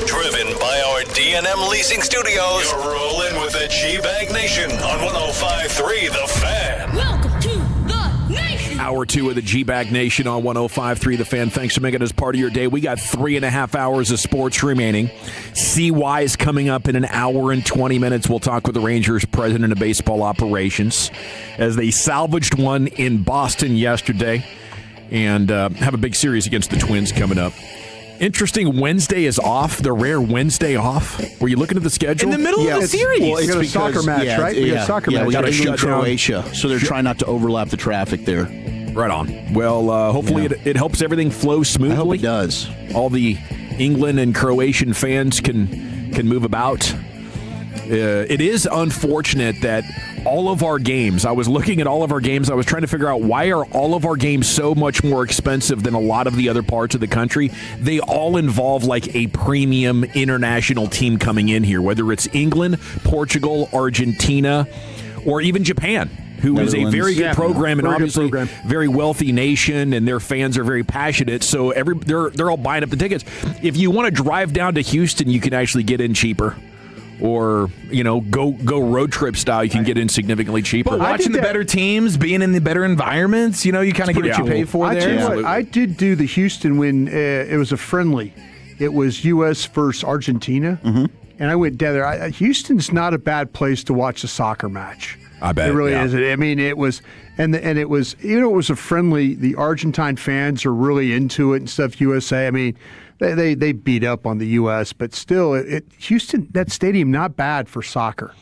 Driven by our D&M Leasing Studios, you're rolling with the G-Bag Nation on 105.3 The Fan. Welcome to the nation. Hour 2 of the G-Bag Nation on 105.3 The Fan. Thanks for making us part of your day. We got 3.5 hours of sports remaining. CY is coming up in an hour and 20 minutes. We'll talk with the Rangers president of baseball operations as they salvaged one in Boston yesterday and have a big series against the Twins coming up. Interesting, Wednesday is off, the rare Wednesday off. Were you looking at the schedule? In the middle of the series. Well, it's got a because, soccer match, right? We got a soccer match. we got England, England, Croatia, so they're trying not to overlap the traffic there. Right on. Well, hopefully it helps everything flow smoothly. I hope it does. All the England and Croatian fans can move about. It is unfortunate that all of our games, I was looking at all of our games, I was trying to figure out why are all of our games so much more expensive than a lot of the other parts of the country. They all involve like a premium international team coming in here, whether it's England, Portugal, Argentina, or even Japan, who is a very good program and obviously very wealthy nation, and their fans are very passionate. So they're all buying up the tickets. If you want to drive down to Houston, you can actually get in cheaper. Or, go road trip style, you can get in significantly cheaper. But watching the better teams, being in the better environments, you kind of get what you pay for there. I tell you what, I did do the Houston when it was a friendly. It was U.S. versus Argentina, and I went down there. Houston's not a bad place to watch a soccer match. I bet it really is. I mean, it was, and it was, it was a friendly. The Argentine fans are really into it and stuff. USA, I mean. They beat up on the U.S., but still, Houston, that stadium, not bad for soccer.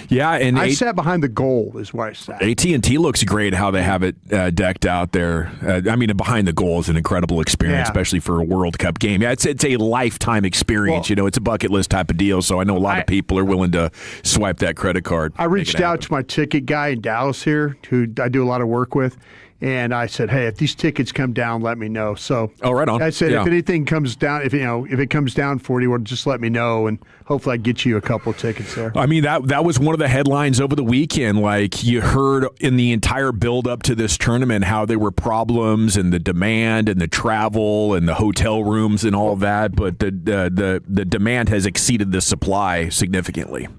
Yeah, and I sat behind the goal is where I sat. AT&T looks great how they have it decked out there. Behind the goal is an incredible experience, especially for a World Cup game. Yeah, it's a lifetime experience. Well, it's a bucket list type of deal, so I know a lot of people are willing to swipe that credit card. I reached out to my ticket guy in Dallas here, who I do a lot of work with. And I said, hey, if these tickets come down, let me know. So right on. I said, if anything comes down, if it comes down for you, just let me know, and hopefully I get you a couple of tickets there. I mean, that was one of the headlines over the weekend. Like, you heard in the entire build up to this tournament how there were problems and the demand and the travel and the hotel rooms and all of that, but the demand has exceeded the supply significantly.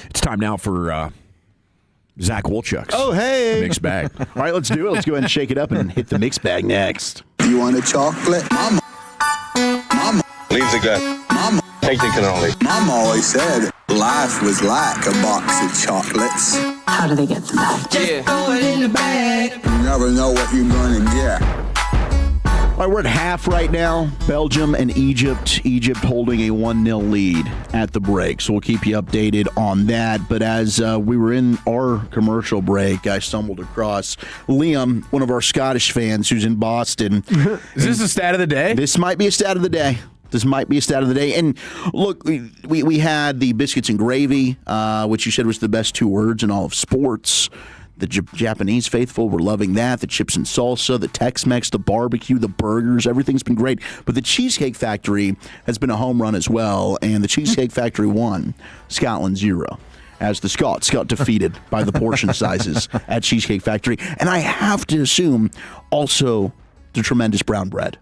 It's time now for Zach Wolchuk's. Oh, hey. Mixed bag. All right, let's do it. Let's go ahead and shake it up and hit the mixed bag next. You want a chocolate? Mama. Leave the gut. Mama. Take the cannoli. Mama always said life was like a box of chocolates. How do they get them back? Just throw it in the bag. You never know what you're going to get. All right, we're at half right now. Belgium and Egypt. Egypt holding a 1-0 lead at the break. So we'll keep you updated on that. But as we were in our commercial break, I stumbled across Liam, one of our Scottish fans who's in Boston. Is this a stat of the day? This might be a stat of the day. And look, we had the biscuits and gravy, which you said was the best 2 words in all of sports. The Japanese faithful were loving that. The chips and salsa, the Tex-Mex, the barbecue, the burgers, everything's been great. But the Cheesecake Factory has been a home run as well, and the Cheesecake Factory won, Scotland 0. As the Scots got defeated by the portion sizes at Cheesecake Factory. And I have to assume also the tremendous brown bread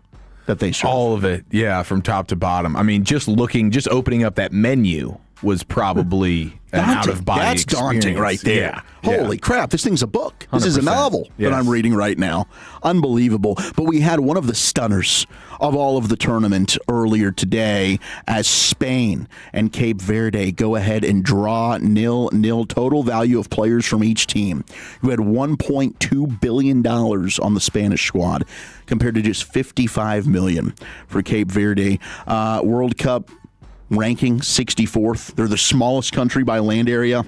that they serve. All of it, yeah, from top to bottom. I mean, just opening up that menu was probably an out-of-body That's daunting right there. Yeah. Holy crap, this thing's a book. This is a 100%. novel that I'm reading right now. Unbelievable. But we had one of the stunners of all of the tournament earlier today as Spain and Cape Verde go ahead and draw 0-0 total value of players from each team. You had $1.2 billion on the Spanish squad compared to just $55 million for Cape Verde. World Cup ranking 64th. They're the smallest country by land area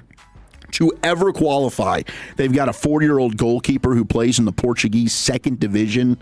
to ever qualify. They've got a 40-year-old goalkeeper who plays in the Portuguese second division,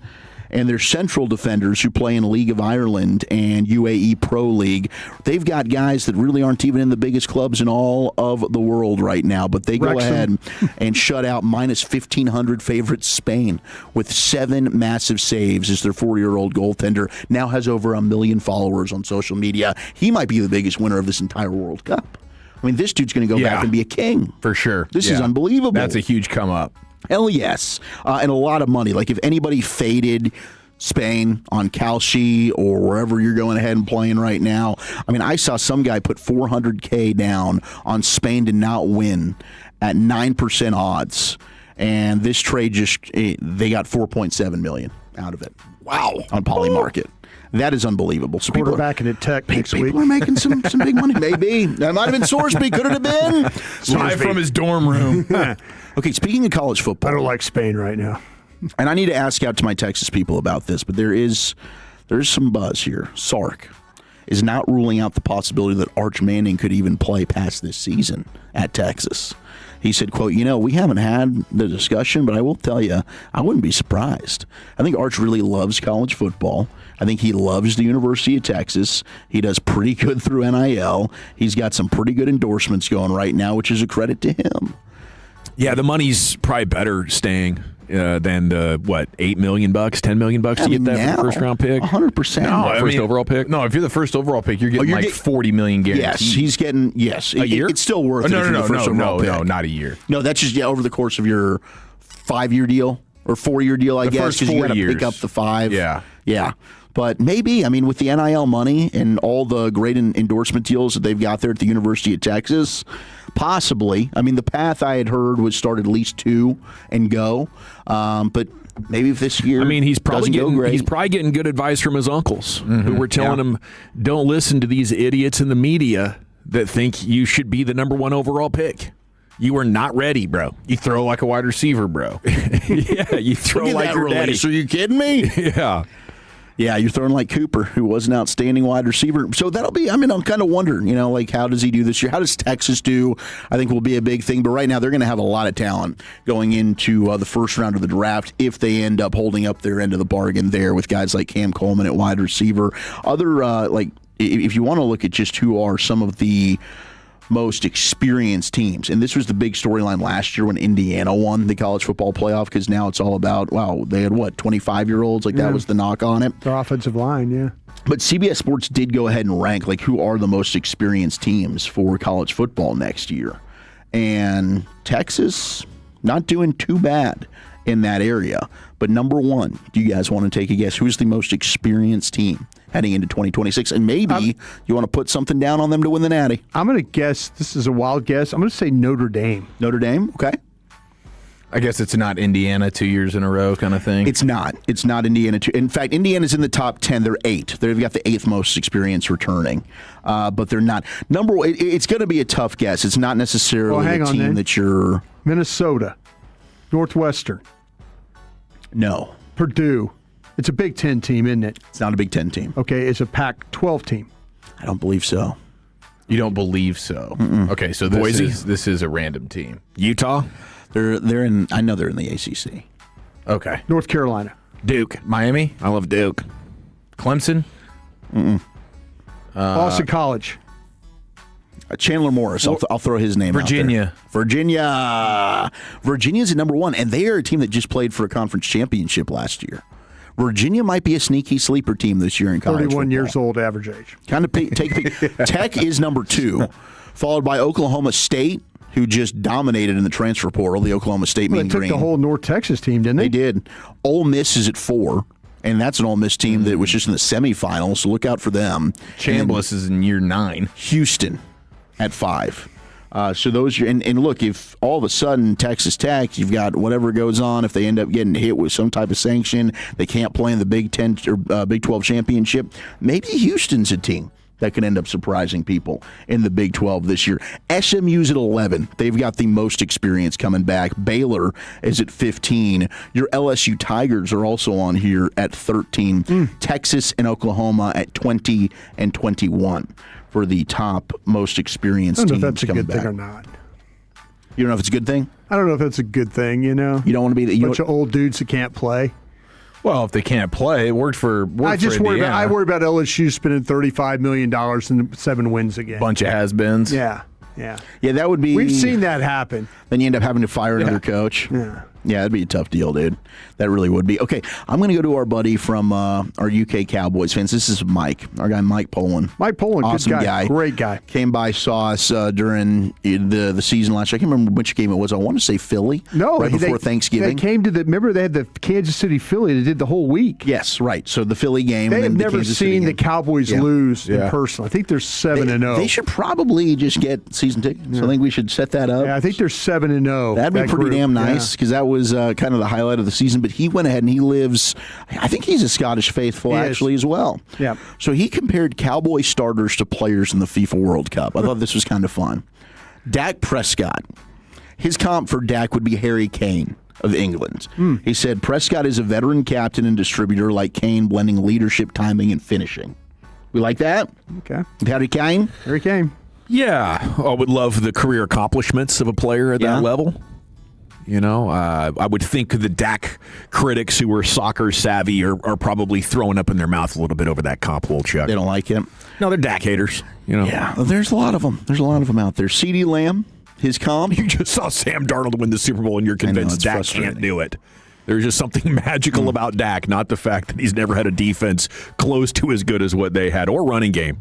and their central defenders who play in League of Ireland and UAE Pro League. They've got guys that really aren't even in the biggest clubs in all of the world right now, but they go ahead and shut out minus 1,500 favorite Spain with 7 massive saves as their 40-year-old goaltender now has over 1 million followers on social media. He might be the biggest winner of this entire World Cup. I mean, this dude's going to go back and be a king. For sure. This is unbelievable. That's a huge come up. Hell yes. And a lot of money. Like, if anybody faded Spain, on Kalshi, or wherever you're going ahead and playing right now. I mean, I saw some guy put $400K down on Spain to not win at 9% odds. And this trade they got $4.7 million out of it. Wow. On Polymarket. That is unbelievable. So quarterbacking at Tech next week. People are making some big money. Maybe. That might have been Sorsby. Could it have been? Live from his dorm room. Okay, speaking of college football. I don't like Spain right now. And I need to ask out to my Texas people about this, but there's some buzz here. Sark is not ruling out the possibility that Arch Manning could even play past this season at Texas. He said, quote, we haven't had the discussion, but I will tell you, I wouldn't be surprised. I think Arch really loves college football. I think he loves the University of Texas. He does pretty good through NIL. He's got some pretty good endorsements going right now, which is a credit to him. Yeah, the money's probably better staying than the, $8 million, $10 million to get that first round pick? 100%. First overall pick? No, if you're the first overall pick, you're getting $40 million guaranteed. Yes, he's getting, a year? It's still worth it. No, not a year. No, that's just over the course of your 5-year deal or 4-year deal, I guess, because you got to pick up the 5. Yeah. But maybe, with the NIL money and all the great endorsement deals that they've got there at the University of Texas, possibly. The path I had heard was start at least 2 and go. But maybe if this year he's probably getting good advice from his uncles who were telling him, don't listen to these idiots in the media that think you should be the number 1 overall pick. You are not ready, bro. You throw like a wide receiver, bro. Yeah, you throw like your daddy. Are you kidding me? Yeah. Yeah, you're throwing like Cooper, who was an outstanding wide receiver. So that'll be, I'm kind of wondering, how does he do this year? How does Texas do? I think will be a big thing. But right now, they're going to have a lot of talent going into the first round of the draft if they end up holding up their end of the bargain there with guys like Cam Coleman at wide receiver. Other, if you want to look at just who are some of the most experienced teams. And this was the big storyline last year when Indiana won the college football playoff, because now it's all about, they had 25-year-olds? That was the knock on it. Their offensive line, yeah. But CBS Sports did go ahead and rank, who are the most experienced teams for college football next year. And Texas, not doing too bad in that area. But number 1, do you guys want to take a guess? Who's the most experienced team heading into 2026? And maybe you want to put something down on them to win the Natty. I'm going to guess, this is a wild guess, I'm going to say Notre Dame. Notre Dame? Okay. I guess it's not Indiana 2 years in a row kind of thing. It's not. It's not Indiana. In fact, Indiana's in the top 10. They're 8. They've got the 8th most experience returning. But they're not. Number 1, it's going to be a tough guess. It's not necessarily a team that you're... Minnesota. Northwestern. No. Purdue. It's a Big Ten team, isn't it? It's not a Big Ten team. Okay, it's a Pac-12 team. I don't believe so. You don't believe so? Mm-mm. Okay, so this is a random team. Utah? They're in. I know they're in the ACC. Okay. North Carolina. Duke. Miami? I love Duke. Clemson? Mm-mm. Boston College. Chandler Morris. I'll throw his name Virginia. out there. Virginia's at number 1, and they are a team that just played for a conference championship last year. Virginia might be a sneaky sleeper team this year in college 31 football. years old average age. Kind of Tech is number 2, followed by Oklahoma State, who just dominated in the transfer portal. The Oklahoma State Mean Green. They took the whole North Texas team, didn't they? They did. Ole Miss is at 4. And that's an Ole Miss team that was just in the semifinals, so look out for them. Chambliss is in year 9. Houston at 5. So those are, and look, if all of a sudden Texas Tech, you've got whatever goes on, if they end up getting hit with some type of sanction, they can't play in the Big 10 or Big 12 championship, maybe Houston's a team that can end up surprising people in the Big 12 this year. SMU's at 11. They've got the most experience coming back. Baylor is at 15. Your LSU Tigers are also on here at 13. Texas and Oklahoma at 20 and 21 for the top most experienced teams coming back. I don't know if that's a good thing or not. You don't know if it's a good thing? I don't know if that's a good thing, You don't want to be a bunch of old dudes that can't play. Well, if they can't play, it worked for Indiana. I worry about LSU spending $35 million and 7 wins again. Bunch of has-beens. Yeah. Yeah, that would be... We've seen that happen. Then you end up having to fire another coach. Yeah. Yeah, that'd be a tough deal, dude. That really would be. Okay, I'm going to go to our buddy from our UK Cowboys fans. This is Mike, our guy Mike Poland. Mike Poland, awesome good guy. Great guy. Came by, saw us during the season last year. I can't remember which game it was. I want to say Philly. No, right before Thanksgiving. They came to remember they had the Kansas City Philly that did the whole week. Yes, right. So the Philly game. They and have then never seen the Cowboys lose in Yeah. person. I think they're 7-0. They should probably just get season tickets. I think we should set that up. Yeah, I think they're 7-0. That'd be pretty damn nice because that was kind of the highlight of the season. But he went ahead and he lives, I think he's a Scottish faithful actually as well. Yeah. So he compared Cowboy starters to players in the FIFA World Cup. I thought this was kind of fun. Dak Prescott. His comp for Dak would be Harry Kane of England. He said Prescott is a veteran captain and distributor like Kane, blending leadership, timing, and finishing. We like that? Okay. Harry Kane? Harry Kane. Yeah, I would love the career accomplishments of a player at that level. You know, I would think the Dak critics who are soccer savvy are probably throwing up in their mouth a little bit over that comp, Chuck. They don't like him. No, they're Dak haters. You know. Yeah, there's a lot of them. There's a lot of them out there. CeeDee Lamb, his comp. You just saw Sam Darnold win the Super Bowl, and you're convinced Dak can't do it. There's just something magical about Dak, not the fact that he's never had a defense close to as good as what they had, or running game.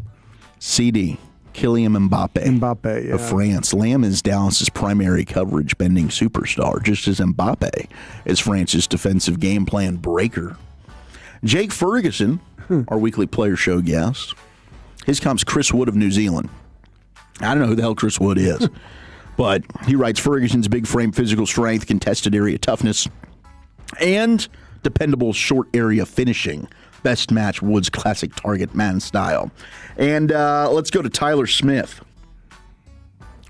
CD. Kylian Mbappe, yeah. of France. Lamb is Dallas's primary coverage bending superstar, just as Mbappe is France's defensive game plan breaker. Jake Ferguson, our weekly player show guest, his comp's Chris Wood of New Zealand. I don't know who the hell Chris Wood is, but he writes Ferguson's big frame physical strength, contested area toughness, and dependable short area finishing best match Wood's classic target man style. And let's go to Tyler Smith.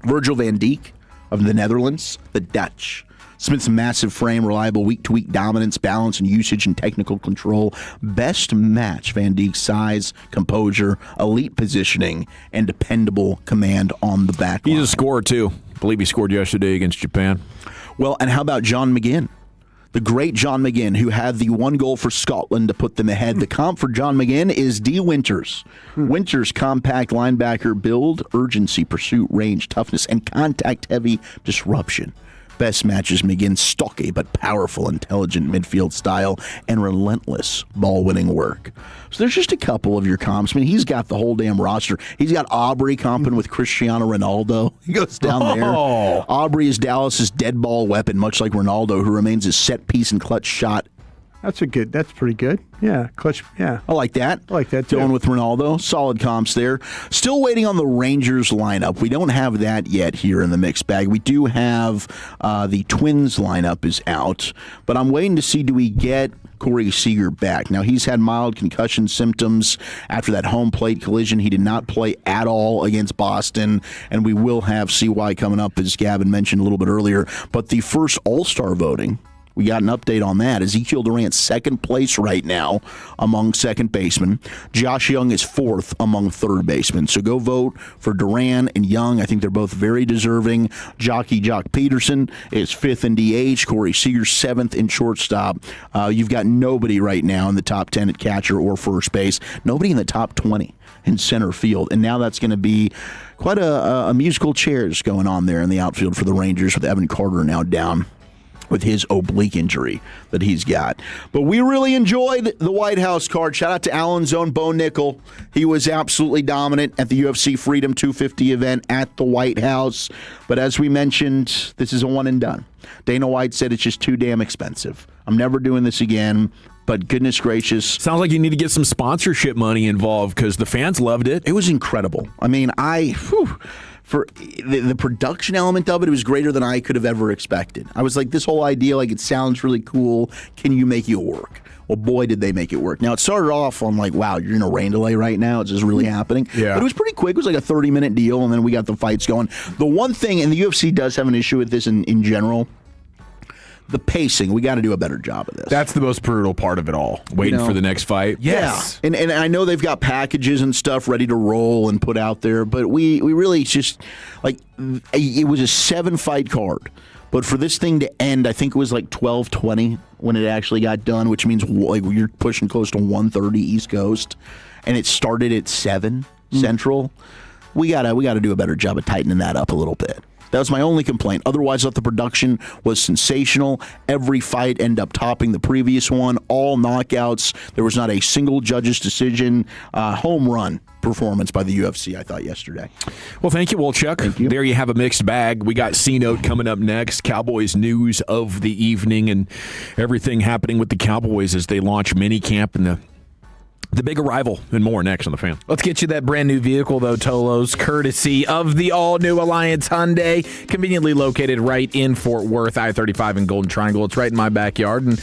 Virgil van Dijk of the Netherlands, the Dutch. Smith's massive frame, reliable week-to-week dominance, balance, and usage and technical control best match Van Dijk's size, composure, elite positioning, and dependable command on the back line. He's a scorer, too. I believe he scored yesterday against Japan. Well, and how about John McGinn? The great John McGinn, who had the one goal for Scotland to put them ahead. The comp for John McGinn is D. Winters. Winters' compact linebacker build, urgency, pursuit, range, toughness, and contact-heavy disruption. Best matches McGinn's stocky but powerful, intelligent midfield style and relentless ball-winning work. So there's just a couple of your comps. I mean, he's got the whole damn roster. He's got Aubrey comping with Cristiano Ronaldo. He goes down there. Aubrey is Dallas's dead ball weapon, much like Ronaldo, who remains a set piece and clutch shot. That's pretty good. Yeah, clutch. Yeah, I like that. I like that too. Going with Ronaldo, solid comps there. Still waiting on the Rangers lineup. We don't have that yet here in the mixed bag. We do have the Twins lineup is out, but I'm waiting to see, do we get Corey Seager back? Now, he's had mild concussion symptoms after that home plate collision. He did not play at all against Boston, and we will have CY coming up, as Gavin mentioned a little bit earlier. But the first All-Star voting, we got an update on that. Ezekiel Durant's second place right now among second basemen. Josh Young is fourth among third basemen. So go vote for Durant and Young. I think they're both very deserving. Jock Peterson is fifth in DH. Corey Seager seventh in shortstop. You've got nobody right now in the top 10 at catcher or first base. Nobody in the top 20 in center field. And now that's going to be quite a musical chairs going on there in the outfield for the Rangers, with Evan Carter now down with his oblique injury that he's got. But we really enjoyed the White House card. Shout out to Allen's own Bo Nickel. He was absolutely dominant at the UFC Freedom 250 event at the White House. But as we mentioned, this is a one and done. Dana White said it's just too damn expensive. I'm never doing this again. But goodness gracious. Sounds like you need to get some sponsorship money involved, because the fans loved it. It was incredible. I mean, for the production element of it, it was greater than I could have ever expected. I was like, this whole idea, like, it sounds really cool. Can you make it work? Well, boy, did they make it work. Now, it started off on like, wow, you're in a rain delay right now. It's just really happening. Yeah. But it was pretty quick. It was like a 30-minute deal, and then we got the fights going. The one thing, and the UFC does have an issue with this in general, the pacing. We got to do a better job of this. That's the most brutal part of it all. Waiting for the next fight. Yes. Yeah. And I know they've got packages and stuff ready to roll and put out there, but we really just, like, it was a 7-fight card. But for this thing to end, I think it was like 12:20 when it actually got done, which means like you're pushing close to 1:30 East Coast, and it started at 7 Central. We gotta do a better job of tightening that up a little bit. That was my only complaint. Otherwise, I thought the production was sensational. Every fight ended up topping the previous one. All knockouts. There was not a single judge's decision. Home run performance by the UFC, I thought, yesterday. Well, thank you, Wolchuk. Thank you. There you have a mixed bag. We got C-Note coming up next, Cowboys news of the evening, and everything happening with the Cowboys as they launch minicamp and the big arrival and more next on The Fan. Let's get you that brand new vehicle, though, Tolos, courtesy of the all-new Alliance Hyundai, conveniently located right in Fort Worth, I-35 and Golden Triangle. It's right in my backyard, and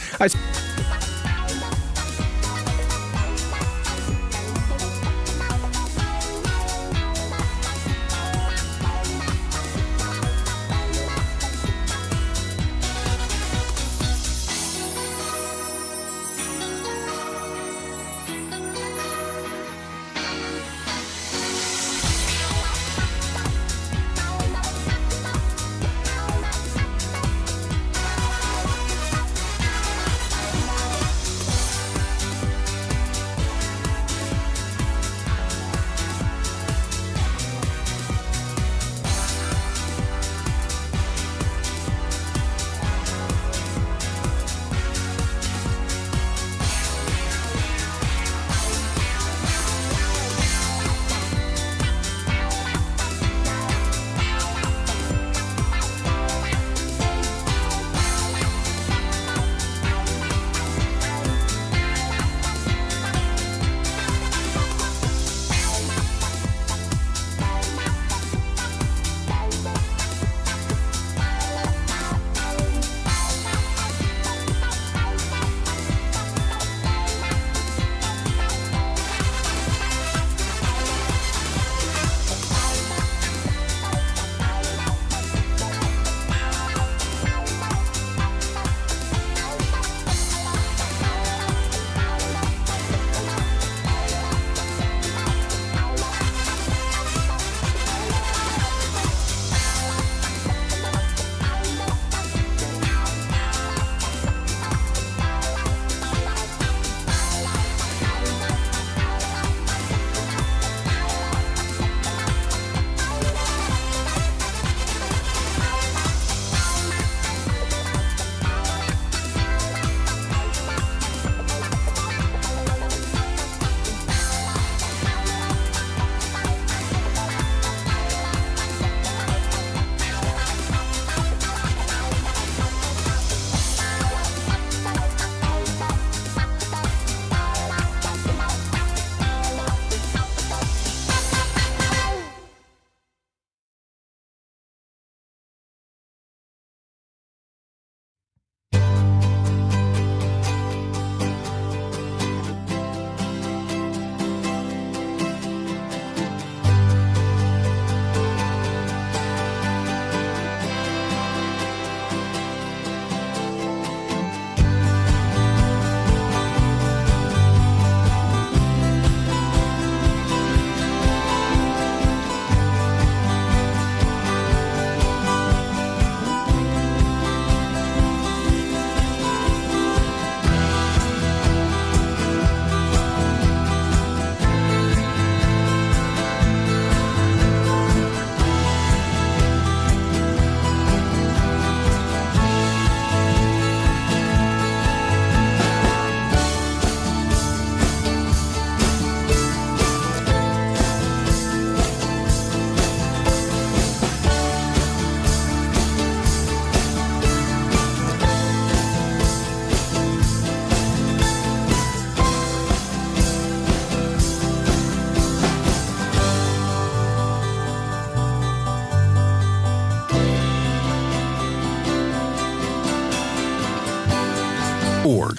org.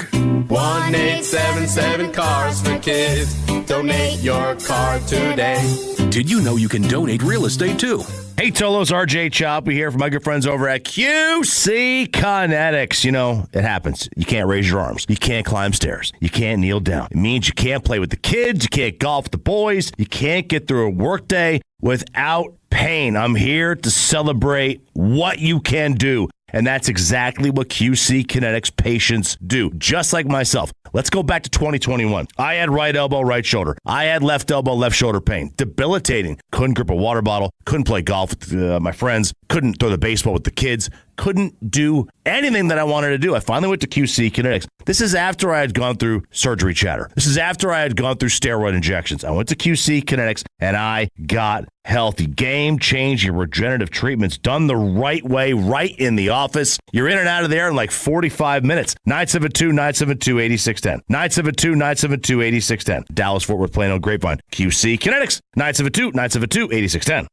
1-877 Cars for Kids. Donate your car today. Did you know you can donate real estate too? Hey, Tolos, RJ Chop. We hear from my good friends over at QC Kinetics. You know, it happens. You can't raise your arms. You can't climb stairs. You can't kneel down. It means you can't play with the kids. You can't golf with the boys. You can't get through a workday without pain. I'm here to celebrate what you can do. And that's exactly what QC Kinetics patients do, just like myself. Let's go back to 2021. I had right elbow, right shoulder. I had left elbow, left shoulder pain. Debilitating. Couldn't grip a water bottle. Couldn't play golf with my friends. Couldn't throw the baseball with the kids. Couldn't do anything that I wanted to do. I finally went to QC Kinetics. This is after I had gone through surgery chatter. This is after I had gone through steroid injections. I went to QC Kinetics, and I got healthy. Game-changing regenerative treatments done the right way, right in the office. You're in and out of there in like 45 minutes. 972-972-8610. 972-972-8610. Dallas, Fort Worth, Plano, Grapevine. QC Kinetics. 972-972-8610.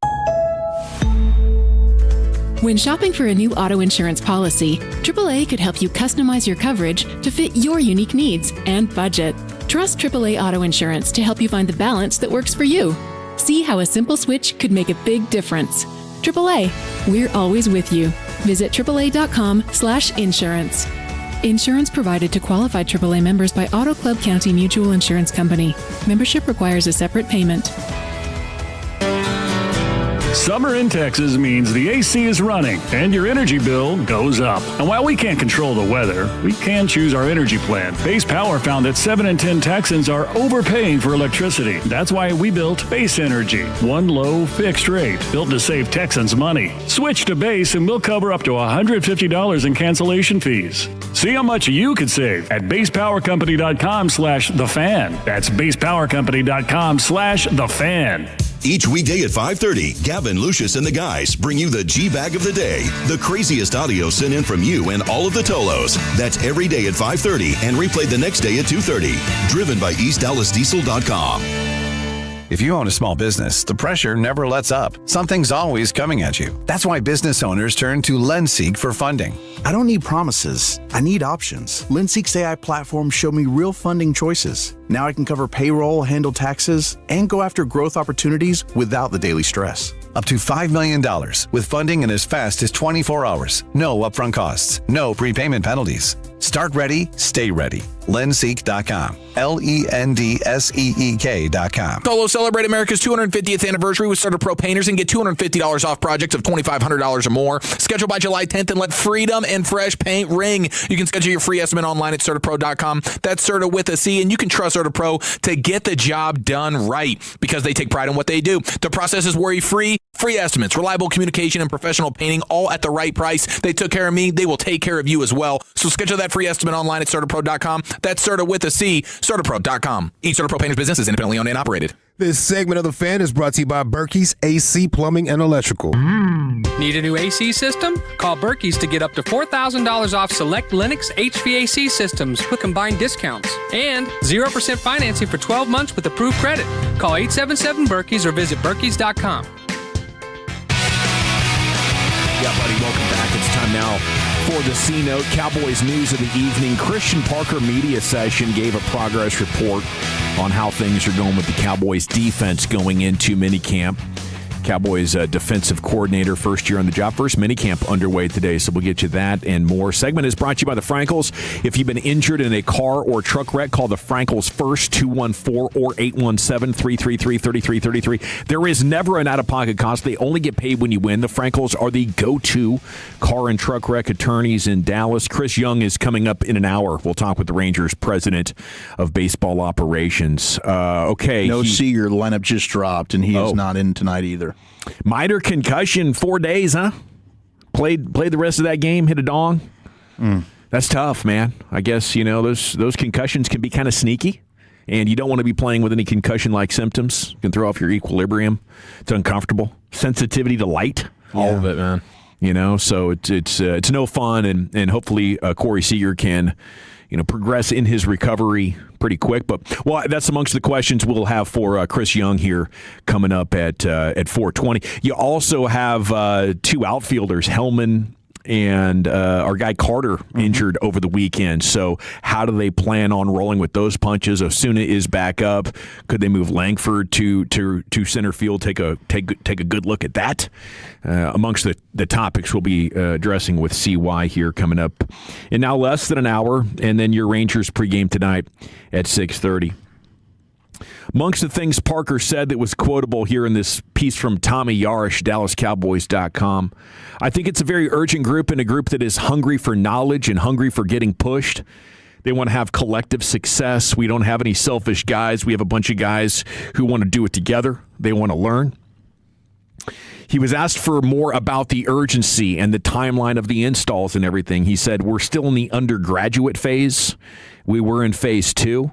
When shopping for a new auto insurance policy, AAA could help you customize your coverage to fit your unique needs and budget. Trust AAA Auto Insurance to help you find the balance that works for you. See how a simple switch could make a big difference. AAA, we're always with you. Visit AAA.com/insurance. Insurance provided to qualified AAA members by Auto Club County Mutual Insurance Company. Membership requires a separate payment. Summer in Texas means the AC is running and your energy bill goes up. And while we can't control the weather, we can choose our energy plan. Base Power found that 7 in 10 Texans are overpaying for electricity. That's why we built Base Energy. One low, fixed rate, built to save Texans money. Switch to Base and we'll cover up to $150 in cancellation fees. See how much you could save at basepowercompany.com/thefan. That's basepowercompany.com/thefan. Each weekday at 5:30, Gavin, Lucius, and the guys bring you the G-Bag of the day. The craziest audio sent in from you and all of the Tolos. That's every day at 5:30 and replayed the next day at 2:30. Driven by EastDallasDiesel.com. If you own a small business, the pressure never lets up. Something's always coming at you. That's why business owners turn to LendSeek for funding. I don't need promises. I need options. LendSeek's AI platform showed me real funding choices. Now I can cover payroll, handle taxes, and go after growth opportunities without the daily stress. Up to $5 million with funding in as fast as 24 hours. No upfront costs. No prepayment penalties. Start ready, stay ready. LendSeek.com. LendSeek.com. Solo celebrate America's 250th anniversary with Starter Pro Painters and get $250 off projects of $2,500 or more. Schedule by July 10th and let freedom and fresh paint ring. You can schedule your free estimate online at CertaPro.com. That's Certa with a C, and you can trust Certa Pro to get the job done right because they take pride in what they do. The process is worry-free. Free estimates, reliable communication, and professional painting, all at the right price. They took care of me. They will take care of you as well. So schedule that free estimate online at CertaPro.com. That's Certa with a C, CertaPro.com. Each Certa Pro Painters business is independently owned and operated. This segment of The Fan is brought to you by Berkey's AC Plumbing and Electrical. Need a new AC system? Call Berkey's to get up to $4,000 off select Lennox HVAC systems with combined discounts. And 0% financing for 12 months with approved credit. Call 877-BERKEYS or visit Berkeys.com. Yeah, buddy, welcome back. It's time now for the C-Note. Cowboys news of the evening. Christian Parker media session gave a progress report on how things are going with the Cowboys defense going into minicamp. Cowboys defensive coordinator, first year on the job, first minicamp underway today, so we'll get you that and more. Segment is brought to you by the Frankels. If you've been injured in a car or truck wreck, call the Frankels first, 214 or 817-333-3333. There is never an out-of-pocket cost. They only get paid when you win. The Frankels are the go-to car and truck wreck attorneys in Dallas. Chris Young is coming up in an hour. We'll talk with the Rangers president of baseball operations. Okay. No Seager lineup just dropped, and he is not in tonight either. Minor concussion, 4 days, huh? Played the rest of that game, hit a dong. That's tough, man. I guess, those concussions can be kind of sneaky, and you don't want to be playing with any concussion-like symptoms. You can throw off your equilibrium. It's uncomfortable. Sensitivity to light. All of it, man. So it's no fun, and hopefully Corey Seager can progress in his recovery pretty quick. But, that's amongst the questions we'll have for Chris Young here coming up at 4:20. You also have two outfielders, Hellman and our guy Carter, injured over the weekend. So how do they plan on rolling with those punches? Osuna is back up. Could they move Langford to center field? Take a good look at that. Amongst the topics we'll be addressing with CY here coming up in now less than an hour, and then your Rangers pregame tonight at 6:30. Amongst the things Parker said that was quotable here in this piece from Tommy Yarish, DallasCowboys.com, I think it's a very urgent group and a group that is hungry for knowledge and hungry for getting pushed. They want to have collective success. We don't have any selfish guys. We have a bunch of guys who want to do it together. They want to learn. He was asked for more about the urgency and the timeline of the installs and everything. He said, we're still in the undergraduate phase. We were in phase 2.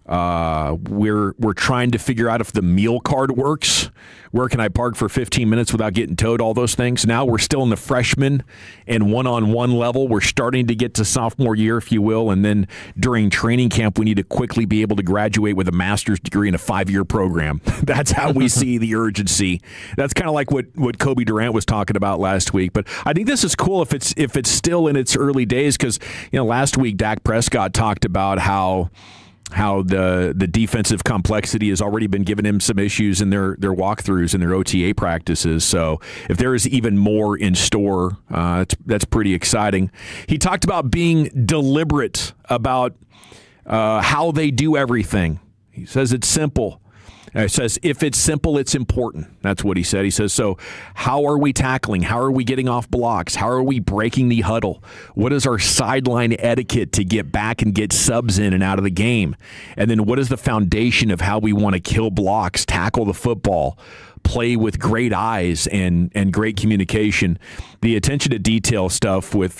We're trying to figure out if the meal card works. Where can I park for 15 minutes without getting towed? All those things. Now we're still in the freshman and one-on-one level. We're starting to get to sophomore year, if you will. And then during training camp, we need to quickly be able to graduate with a master's degree in a 5-year program. That's how we see the urgency. That's kind of like what Kobe Durant was talking about last week. But I think this is cool if it's still in its early days, because last week Dak Prescott talked about how the defensive complexity has already been giving him some issues in their walkthroughs and their OTA practices. So if there is even more in store, that's pretty exciting. He talked about being deliberate about how they do everything. He says it's simple. He says, if it's simple, it's important. That's what he said. He says, so how are we tackling? How are we getting off blocks? How are we breaking the huddle? What is our sideline etiquette to get back and get subs in and out of the game? And then what is the foundation of how we want to kill blocks, tackle the football, play with great eyes and great communication? The attention to detail stuff with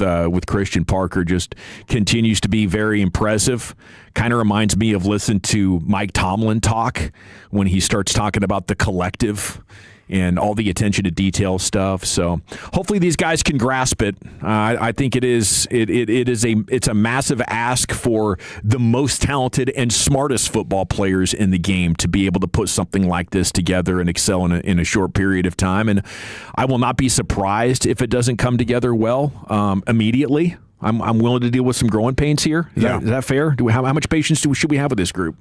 Christian Parker just continues to be very impressive. Kind of reminds me of listening to Mike Tomlin talk when he starts talking about the collective and all the attention to detail stuff. So hopefully these guys can grasp it. I think it's a massive ask for the most talented and smartest football players in the game to be able to put something like this together and excel in a short period of time. And I will not be surprised if it doesn't come together well immediately. I'm willing to deal with some growing pains here. Is that fair? How much patience should we have with this group?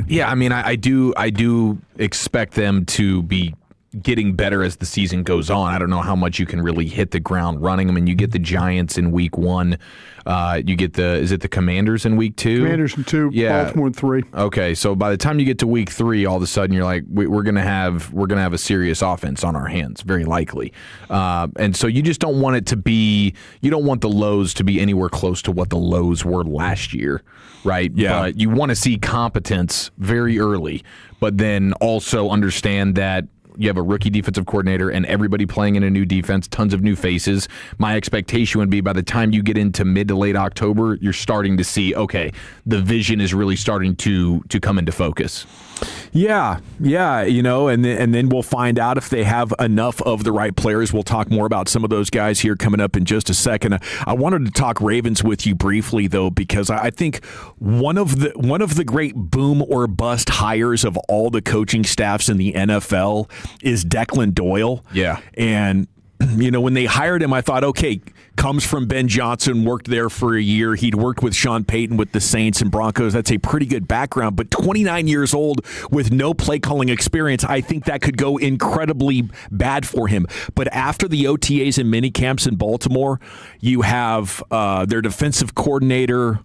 Yeah, I mean, I do expect them to be getting better as the season goes on. I don't know how much you can really hit the ground running. I mean, you get the Giants in week 1. You get is it the Commanders in week 2? Commanders in 2, yeah. Baltimore in 3. Okay, so by the time you get to week 3, all of a sudden you're like, we're gonna have a serious offense on our hands, very likely. And so you just don't want it to be. You don't want the lows to be anywhere close to what the lows were last year, right? Yeah. But you want to see competence very early, but then also understand that you have a rookie defensive coordinator and everybody playing in a new defense, tons of new faces. My expectation would be by the time you get into mid to late October, you're starting to see, okay, the vision is really starting to come into focus. Yeah, and then we'll find out if they have enough of the right players. We'll talk more about some of those guys here coming up in just a second. I wanted to talk Ravens with you briefly, though, because I think one of the great boom or bust hires of all the coaching staffs in the NFL is Declan Doyle. Yeah. And when they hired him, I thought, okay, comes from Ben Johnson, worked there for a year. He'd worked with Sean Payton with the Saints and Broncos. That's a pretty good background. But 29 years old with no play calling experience, I think that could go incredibly bad for him. But after the OTAs and mini camps in Baltimore, you have their defensive coordinator,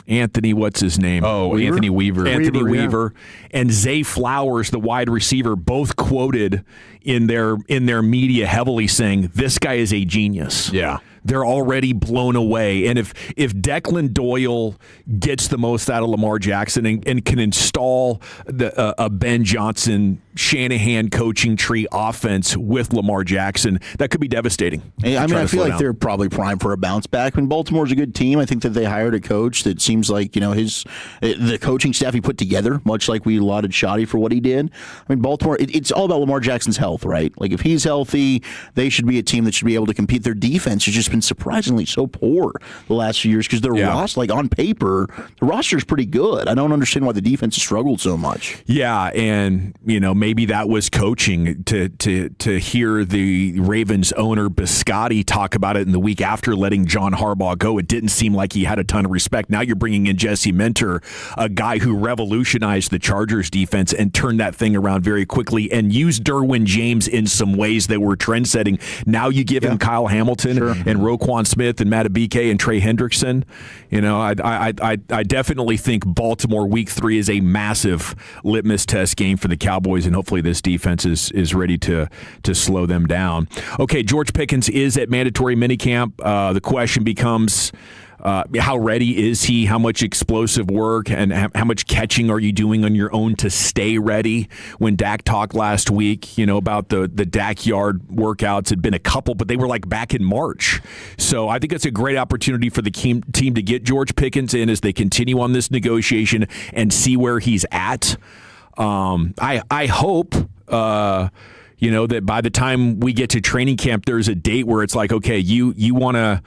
Anthony, what's his name? Anthony Weaver. Anthony Weaver, and Zay Flowers, the wide receiver, both quoted in their media heavily saying, this guy is a genius. Yeah. They're already blown away. And if Declan Doyle gets the most out of Lamar Jackson and can install a Ben Johnson, Shanahan coaching tree offense with Lamar Jackson, that could be devastating. I feel like they're probably primed for a bounce back. I mean, Baltimore's a good team. I think that they hired a coach that seems like, the coaching staff he put together, much like we lauded Shoddy for what he did. I mean, Baltimore, it's all about Lamar Jackson's health, right? Like, if he's healthy, they should be a team that should be able to compete. Their defense has just been surprisingly so poor the last few years because their roster, like on paper, the roster is pretty good. I don't understand why the defense has struggled so much. Yeah, and maybe that was coaching. To hear the Ravens owner Biscotti talk about it in the week after letting John Harbaugh go, it didn't seem like he had a ton of respect. Now you're bringing in Jesse Minter, a guy who revolutionized the Chargers defense and turned that thing around very quickly and used Derwin James in some ways that were trend-setting. Now you give him Kyle Hamilton and Roquan Smith and Matabike and Trey Hendrickson. I definitely think Baltimore Week 3 is a massive litmus test game for the Cowboys, and hopefully this defense is ready to slow them down. Okay, George Pickens is at mandatory minicamp. The question becomes, how ready is he? How much explosive work and how much catching are you doing on your own to stay ready? When Dak talked last week, about the Dak yard workouts, had been a couple, but they were like back in March. So I think it's a great opportunity for the team to get George Pickens in as they continue on this negotiation and see where he's at. I hope, that by the time we get to training camp, there's a date where it's like, okay, you want to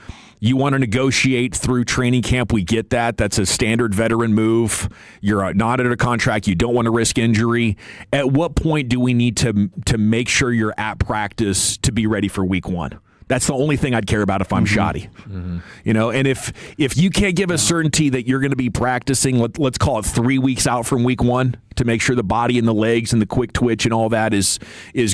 negotiate through training camp. We get that. That's a standard veteran move. You're not under a contract. You don't want to risk injury. At what point do we need to make sure you're at practice to be ready for week 1? That's the only thing I'd care about if I'm shoddy. And if you can't give a certainty that you're going to be practicing, let's call it 3 weeks out from week 1 to make sure the body and the legs and the quick twitch and all that is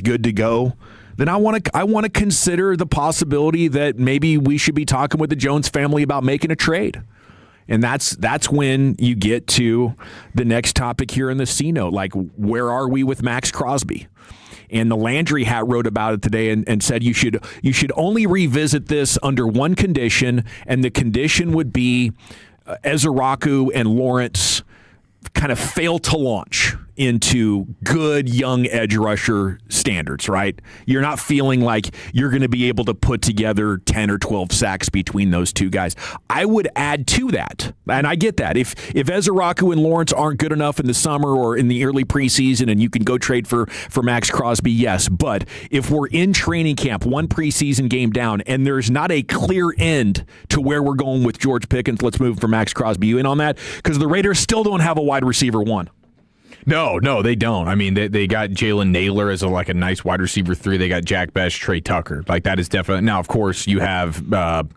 good to go, then I want to consider the possibility that maybe we should be talking with the Jones family about making a trade. And that's when you get to the next topic here in the C-Note, like where are we with Max Crosby? And the Landry Hat wrote about it today and said you should only revisit this under one condition, and the condition would be Ezeraku and Lawrence kind of fail to launch into good young edge rusher standards, right? You're not feeling like you're going to be able to put together 10 or 12 sacks between those two guys. I would add to that, and I get that. If Ezeraku and Lawrence aren't good enough in the summer or in the early preseason and you can go trade for Max Crosby, yes. But if we're in training camp, one preseason game down, and there's not a clear end to where we're going with George Pickens, let's move for Max Crosby. You in on that? Because the Raiders still don't have a wide receiver 1. No, they don't. I mean, they got Jalen Naylor as a nice wide receiver 3. They got Jack Best, Trey Tucker. Like, that is definitely. Now, of course, you have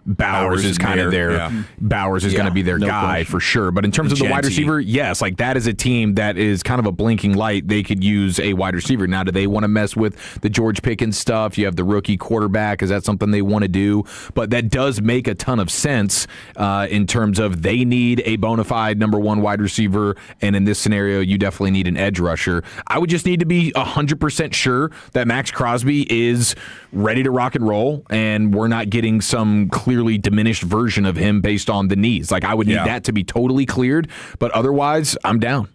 Bowers is kind of there. Yeah. Bowers is going to be their guy for sure. But in terms of the wide receiver, yes, like that is a team that is kind of a blinking light. They could use a wide receiver. Now, do they want to mess with the George Pickens stuff? You have the rookie quarterback. Is that something they want to do? But that does make a ton of sense in terms of they need a bona fide number 1 wide receiver. And in this scenario, you definitely need an edge rusher. I would just need to be 100% sure that Max Crosby is ready to rock and roll, and we're not getting some clearly diminished version of him based on the knees. Like, I would need that to be totally cleared, but otherwise, I'm down.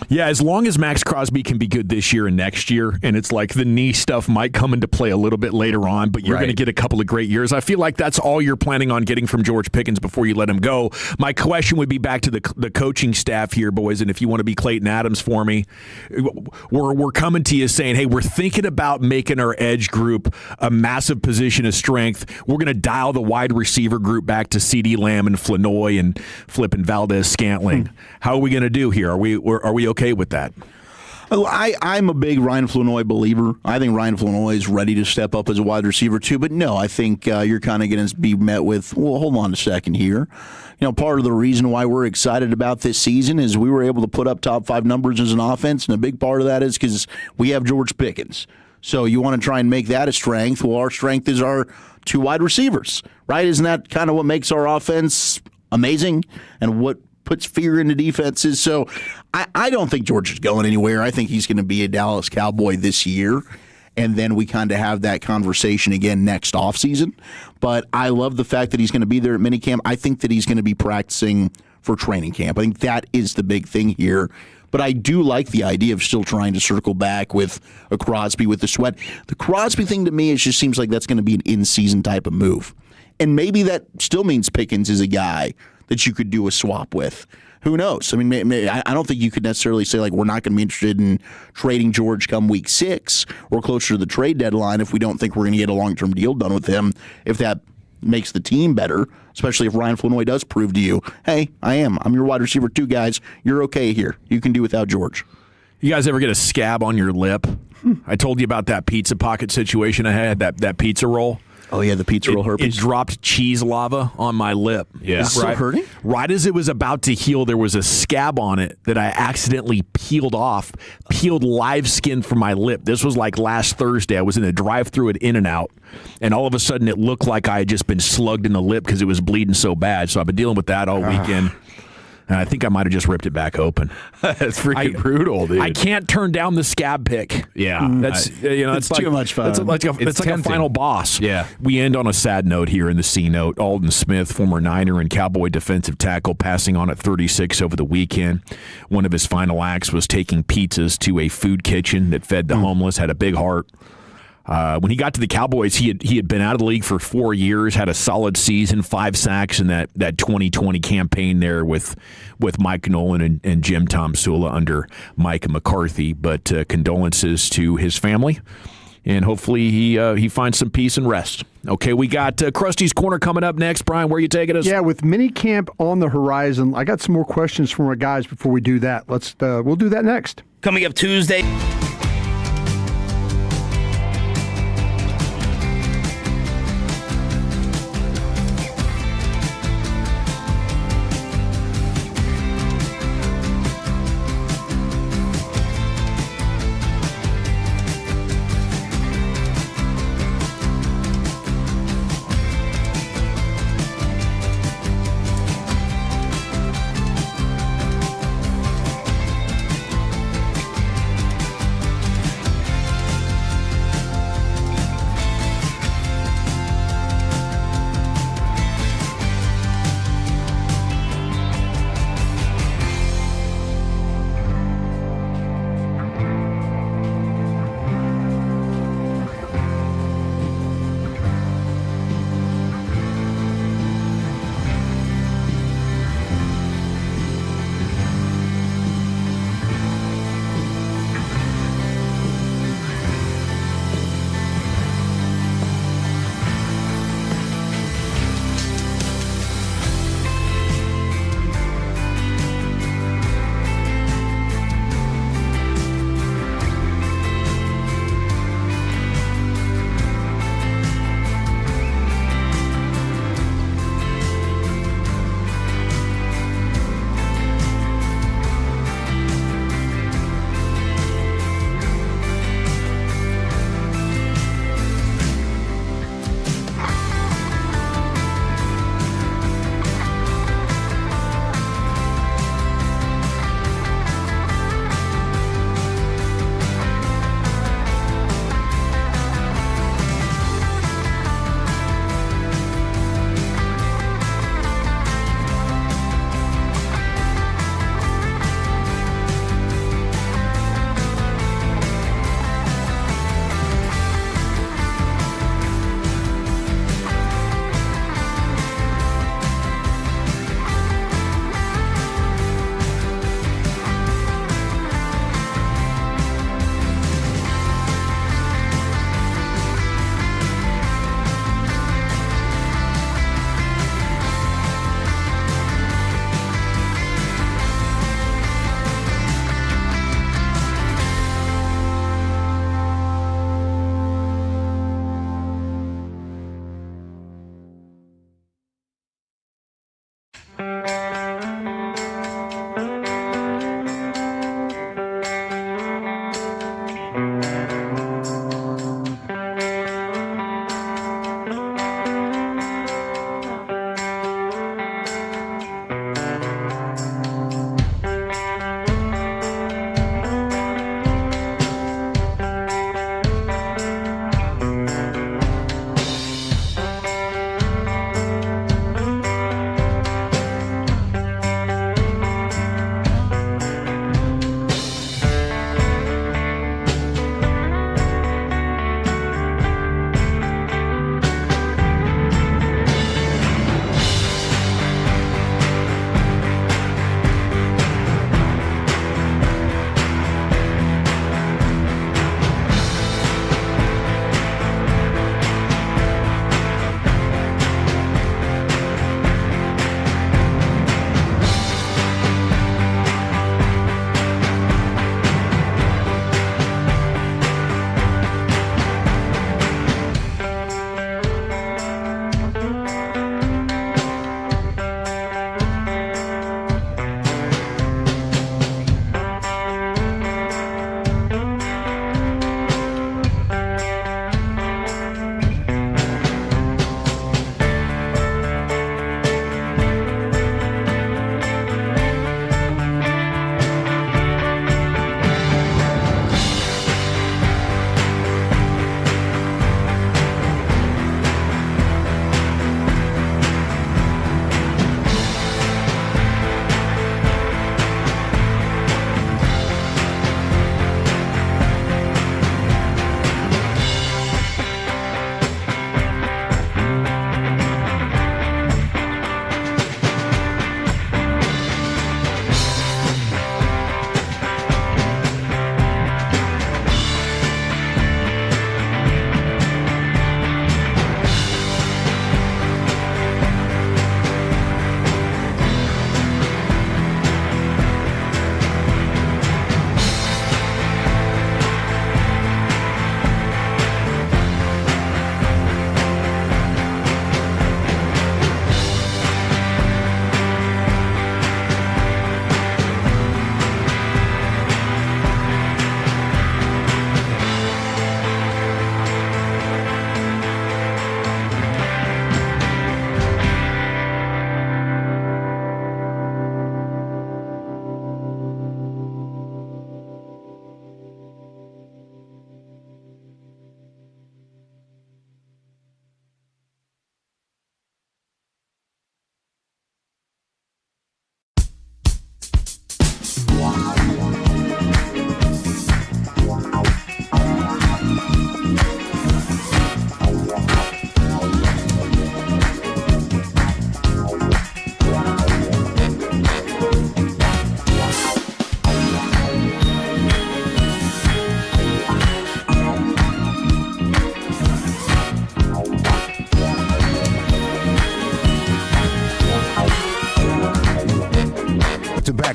Yeah, as long as Max Crosby can be good this year and next year, and it's like the knee stuff might come into play a little bit later on, but you're going to get a couple of great years. I feel like that's all you're planning on getting from George Pickens before you let him go. My question would be back to the coaching staff here, boys, and if you want to be Clayton Adams for me, we're coming to you saying, hey, we're thinking about making our edge group a massive position of strength. We're going to dial the wide receiver group back to CeeDee Lamb and Flanoy and flipping Valdez-Scantling. How are we going to do here? Are we okay with that? I'm a big Ryan Flanoy believer. I think Ryan Flanoy is ready to step up as a wide receiver too. But no, I think you're kind of going to be met with, well, hold on a second here. Part of the reason why we're excited about this season is we were able to put up top 5 numbers as an offense, and a big part of that is because we have George Pickens. So you want to try and make that a strength. Well, our strength is our 2 wide receivers, right? Isn't that kind of what makes our offense amazing and what puts fear into defenses? So I don't think George is going anywhere. I think he's going to be a Dallas Cowboy this year, and then we kind of have that conversation again next offseason. But I love the fact that he's going to be there at minicamp. I think that he's going to be practicing for training camp. I think that is the big thing here. But I do like the idea of still trying to circle back with a Crosby with the sweat. The Crosby thing to me, it just seems like that's going to be an in-season type of move. And maybe that still means Pickens is a guy that you could do a swap with. Who knows? I mean, I don't think you could necessarily say, like, we're not going to be interested in trading George come week 6 or closer to the trade deadline if we don't think we're going to get a long-term deal done with him, if that makes the team better, especially if Ryan Flanoy does prove to you, hey, I'm your wide receiver 2, guys. You're okay here. You can do without George. You guys ever get a scab on your lip? I told you about that pizza pocket situation I had, that pizza roll. Oh, yeah, the pizza roll herpes. It dropped cheese lava on my lip. Yeah. Is it still hurting? Right as it was about to heal, there was a scab on it that I accidentally peeled live skin from my lip. This was like last Thursday. I was in a drive-thru at In-N-Out, and all of a sudden it looked like I had just been slugged in the lip because it was bleeding so bad. So I've been dealing with that all weekend. And I think I might have just ripped it back open. That's freaking brutal, dude. I can't turn down the scab pick. Yeah. That's it's like, too much fun. It's like a final boss. Yeah. We end on a sad note here in the C note. Alden Smith, former Niner and Cowboy defensive tackle, passing on at 36 over the weekend. One of his final acts was taking pizzas to a food kitchen that fed the homeless. Had a big heart. When he got to the Cowboys, he had been out of the league for 4 years, had a solid season, 5 sacks in that 2020 campaign there with Mike Nolan and Jim Tomsula under Mike McCarthy. But condolences to his family, and hopefully he finds some peace and rest. Okay, we got Krusty's Corner coming up next. Brian, where are you taking us? Yeah, with minicamp on the horizon, I got some more questions from our guys before we do that. We'll do that next. Coming up Tuesday.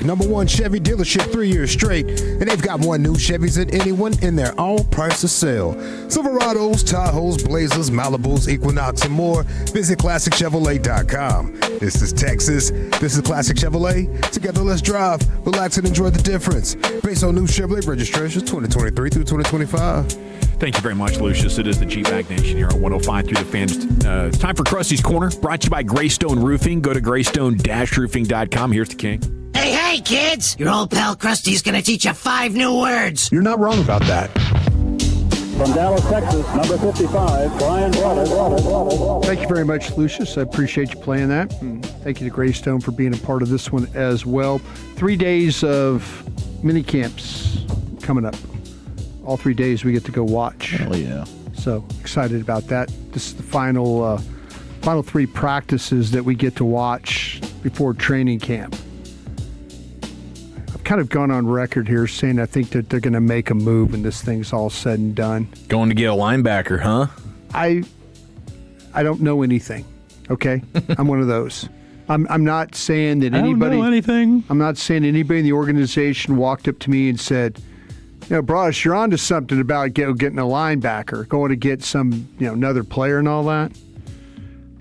#1 Chevy dealership 3 years straight, and they've got more new Chevys than anyone, and they're all priced to sell. Silverados, Tahoes, Blazers, Malibus, Equinox, and more. Visit ClassicChevrolet.com. This is Texas. This is Classic Chevrolet. Together, let's drive, relax, and enjoy the difference. Based on new Chevrolet registrations 2023 through 2025. Thank you very much, Lucius. It is the G-Bag Nation here on 105 through the Fans. It's time for Krusty's Corner, brought to you by Greystone Roofing. Go to greystone-roofing.com. Here's the king. Hey, kids! Your old pal Krusty's gonna teach you 5 new words. You're not wrong about that. From Dallas, Texas, number 55, Brian Brothers. Thank you very much, Lucius. I appreciate you playing that. And thank you to Greystone for being a part of this one as well. 3 days of mini camps coming up. All 3 days we get to go watch. Hell yeah. So excited about that. This is the final 3 practices that we get to watch before training camp. I've kind of gone on record here saying I think that they're going to make a move when this thing's all said and done. Going to get a linebacker, huh? I don't know anything, okay? I'm one of those. I'm not saying that anybody... I don't know anything. I'm not saying anybody in the organization walked up to me and said, Brosh, you're onto something about getting a linebacker, going to get some, another player and all that.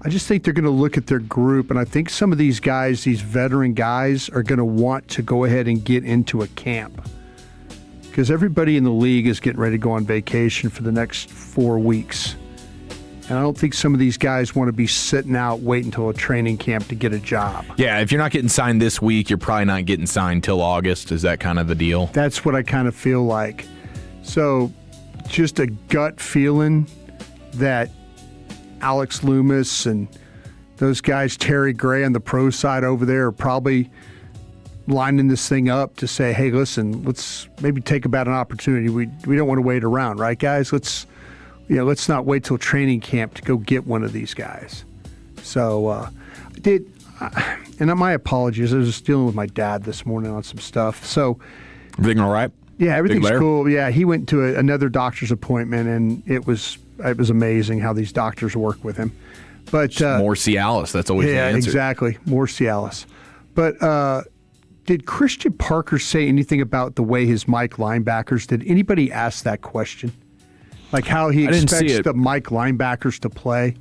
I just think they're going to look at their group, and I think some of these guys, these veteran guys, are going to want to go ahead and get into a camp because everybody in the league is getting ready to go on vacation for the next 4 weeks. And I don't think some of these guys want to be sitting out waiting until a training camp to get a job. Yeah, if you're not getting signed this week, you're probably not getting signed till August. Is that kind of the deal? That's what I kind of feel like. So just a gut feeling that Alex Loomis and those guys, Terry Gray on the pro side over there, are probably lining this thing up to say, hey, listen, let's maybe take about an opportunity. We don't want to wait around, right, guys? Let's not wait till training camp to go get one of these guys. So and my apologies. I was just dealing with my dad this morning on some stuff. So everything all right? Yeah, everything's cool. Yeah, he went to another doctor's appointment, and it was amazing how these doctors work with him. But more Cialis. That's always the answer. Yeah, exactly. More Cialis. But did Christian Parker say anything about the way his Mike linebackers? Did anybody ask that question? Like how he expects the Mike linebackers to play?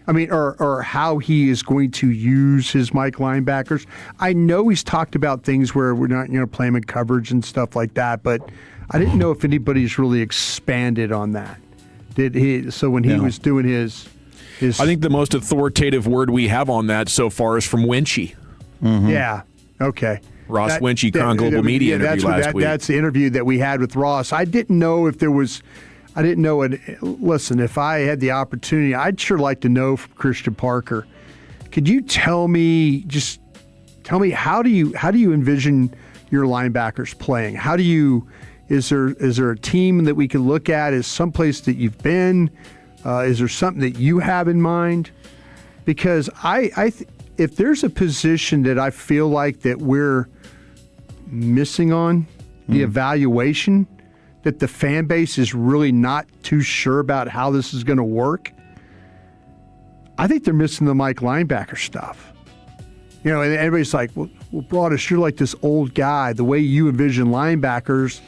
I mean, or how he is going to use his Mike linebackers? I know he's talked about things where we're not, playing in coverage and stuff like that, but I didn't know if anybody's really expanded on that. Did he? So when he was doing his, I think the most authoritative word we have on that so far is from Winchie. Mm-hmm. Yeah. Okay. Ross Winchie, Crown Global Media interview last week. That's the interview that we had with Ross. I didn't know if there was. I didn't know it. Listen, if I had the opportunity, I'd sure like to know from Christian Parker. Could you tell me how do you envision your linebackers playing? How do you? Is there a team that we can look at? Is someplace that you've been? Is there something that you have in mind? Because if there's a position that I feel like that we're missing on the evaluation, that the fan base is really not too sure about how this is going to work, I think they're missing the Mike linebacker stuff. And everybody's like, well, Broadus, you're like this old guy. The way you envision linebackers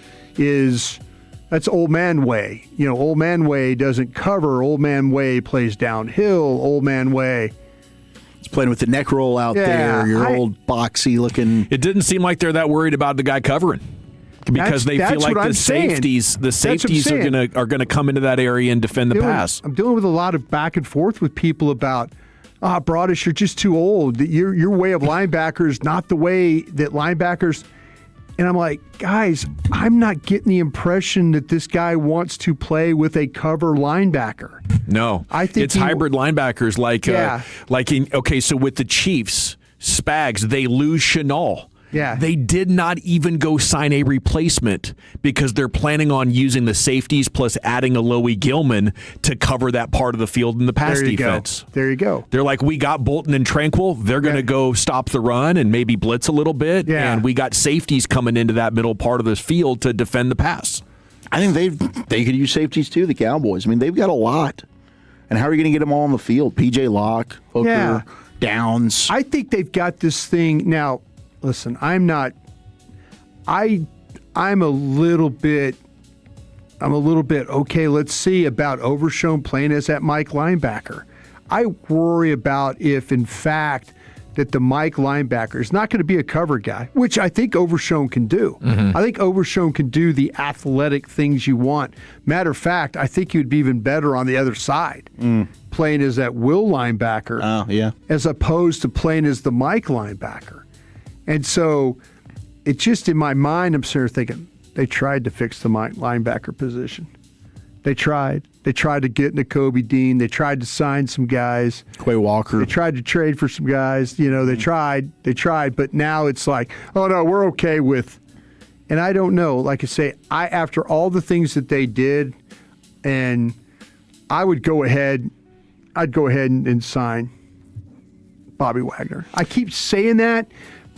that's old man way. Old man way doesn't cover. Old man way plays downhill. Old man way. It's playing with the neck roll out there. Your old boxy looking. It didn't seem like they're that worried about the guy covering. Because they feel like the safeties are gonna come into that area and defend the pass. I'm dealing with a lot of back and forth with people about, Broadus, you're just too old. Your way of linebacker is not the way that linebackers. And I'm like, guys, I'm not getting the impression that this guy wants to play with a cover linebacker. No, I think it's hybrid linebackers. So with the Chiefs, Spags, they lose Chenal. Yeah. They did not even go sign a replacement because they're planning on using the safeties plus adding a Alohi Gilman to cover that part of the field in the pass defense. There you go. They're like, we got Bolton and Tranquil. They're going to go stop the run and maybe blitz a little bit. Yeah. And we got safeties coming into that middle part of the field to defend the pass. I think they could use safeties too, the Cowboys. I mean, they've got a lot. And how are you going to get them all on the field? P.J. Locke, Hooker, Downs. I think they've got this thing now. Listen, I'm not I'm a little bit okay. Let's see about Overshown playing as that Mike linebacker. I worry about if, in fact, that the Mike linebacker is not going to be a cover guy, which I think Overshown can do. I think Overshown can do the athletic things you want. Matter of fact, I think you'd be even better on the other side, playing as that will linebacker, as opposed to playing as the Mike linebacker. And so, it's just in my mind, I'm sort of thinking they tried to fix the Mike linebacker position. They tried. They tried to get Nakobe Dean. They tried to sign some guys. Quay Walker. They tried to trade for some guys. They tried. But now it's like, oh, no, we're okay with. And I don't know. Like I say, after all the things that they did, and I would go ahead. I'd go ahead and sign Bobby Wagner. I keep saying that,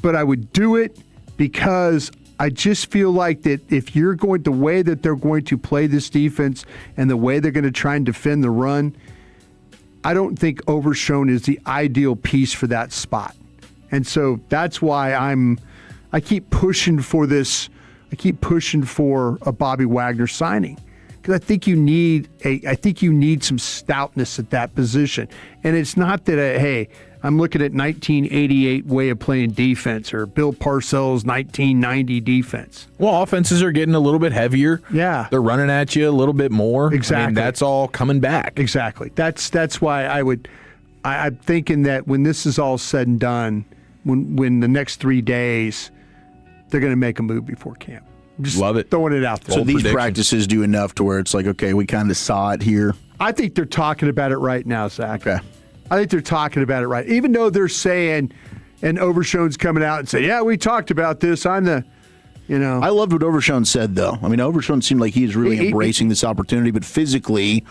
but I would do it because I just feel like that if you're going the way that they're going to play this defense and the way they're going to try and defend the run, I don't think Overshown is the ideal piece for that spot. And so that's why I keep pushing for this. I keep pushing for a Bobby Wagner signing because I think you need some stoutness at that position. And it's not that I'm looking at 1988 way of playing defense or Bill Parcells' 1990 defense. Well, offenses are getting a little bit heavier. Yeah. They're running at you a little bit more. Exactly. I mean, that's all coming back. Exactly. That's why I'm thinking that when this is all said and done, when the next 3 days, they're going to make a move before camp. Just love it. Throwing it out there. So these practices do enough to where it's like, okay, we kind of saw it here. I think they're talking about it right now, Zach. Okay. I think they're talking about it right. Even though they're saying, and Overshown's coming out and saying, yeah, we talked about this. I loved what Overshown said, though. I mean, Overshown seemed like he's really embracing this opportunity, but physically,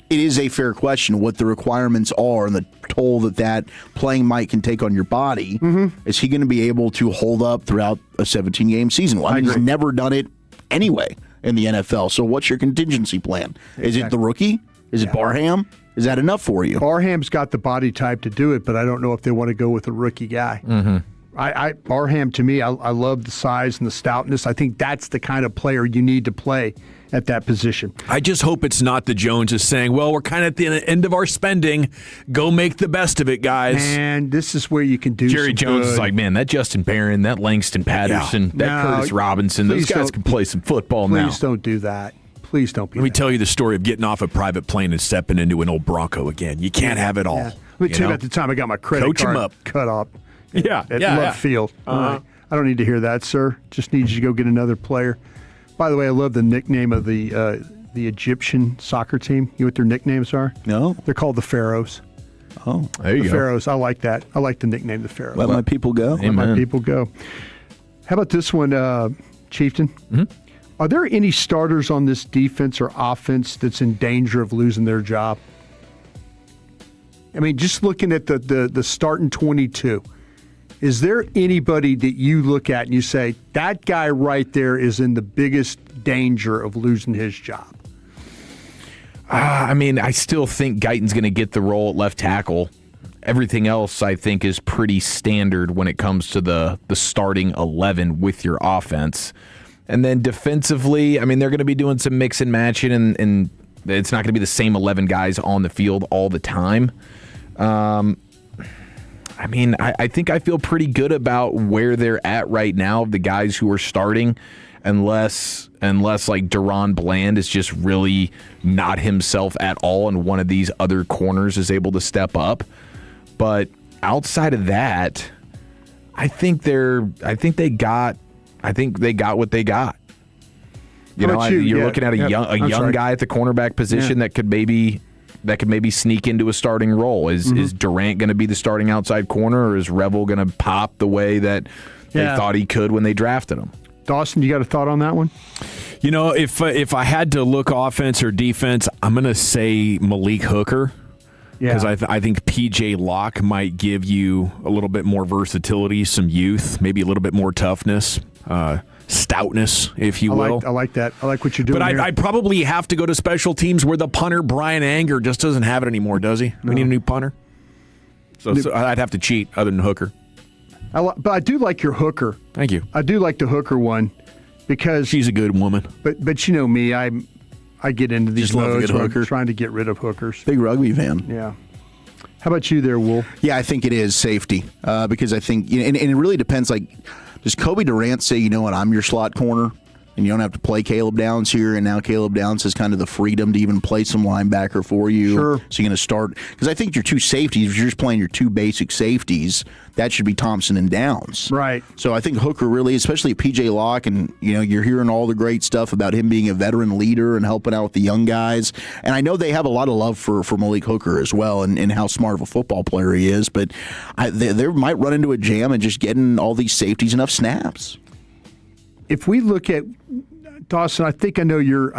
it is a fair question what the requirements are and the toll that playing Mike can take on your body. Is he going to be able to hold up throughout a 17-game season? Well, he's never done it anyway in the NFL. So what's your contingency plan? Is it the rookie? Is it Barham? Is that enough for you? Barham's got the body type to do it, but I don't know if they want to go with a rookie guy. Barham, to me, I love the size and the stoutness. I think that's the kind of player you need to play at that position. I just hope it's not the Joneses saying, well, we're kind of at the end of our spending. Go make the best of it, guys. And this is where you can do Jerry Jones is like, man, that Justin Barron, that Langston Patterson, that Curtis Robinson, those guys can play some football now. Please don't do that. Please don't be Let me tell you the story of getting off a private plane and stepping into an old Bronco again. You can't have it all. Yeah. Let me tell you about the time I got my credit card cut off at Love Field. I don't need to hear that, sir. Just need you to go get another player. By the way, I love the nickname of the Egyptian soccer team. You know what their nicknames are? No. They're called the Pharaohs. Oh, there you go. The Pharaohs. I like that. I like the nickname, the Pharaohs. Let my people go. Let my people go. How about this one, Chieftain? Mm-hmm. Are there any starters on this defense or offense that's in danger of losing their job? I mean, just looking at the starting 22, is there anybody that you look at and you say, that guy right there is in the biggest danger of losing his job? I mean, I still think Guyton's going to get the role at left tackle. Everything else, I think, is pretty standard when it comes to the starting 11 with your offense. And then defensively, I mean, they're going to be doing some mix and matching, and it's not going to be the same 11 guys on the field all the time. I mean, I think I feel pretty good about where they're at right now, the guys who are starting, unless like Deron Bland is just really not himself at all, and one of these other corners is able to step up. But outside of that, I think they got what they got. You're looking at a young guy at the cornerback position that could maybe sneak into a starting role. Is Durant going to be the starting outside corner, or is Revel going to pop the way that they thought he could when they drafted him? Dawson, you got a thought on that one? You know, if I had to look offense or defense, I'm going to say Malik Hooker. Because I think P.J. Locke might give you a little bit more versatility, some youth, maybe a little bit more toughness, stoutness, if you will. I like that. I like what you're doing. But I'd probably have to go to special teams where the punter, Brian Anger, just doesn't have it anymore, does he? We need a new punter. So I'd have to cheat other than Hooker. But I do like your Hooker. Thank you. I do like the Hooker one. because she's a good woman. But you know me, I get into these Just love a modes good where I'm hooker. trying to get rid of hookers. Big rugby fan. Yeah. How about you there, Wolf? Yeah, I think it is safety because I think, and it really depends. Like, does Kobe Durant say, you know what, I'm your slot corner, and you don't have to play Caleb Downs here, and now Caleb Downs has kind of the freedom to even play some linebacker for you. Sure. So you're going to start, because I think your two safeties, if you're just playing your two basic safeties, that should be Thompson and Downs. Right. So I think Hooker really, especially PJ Locke, and you're hearing all the great stuff about him being a veteran leader and helping out with the young guys. And I know they have a lot of love for Malik Hooker as well, and how smart of a football player he is. But they might run into a jam and just getting all these safeties enough snaps. If we look at Dawson, I think I know your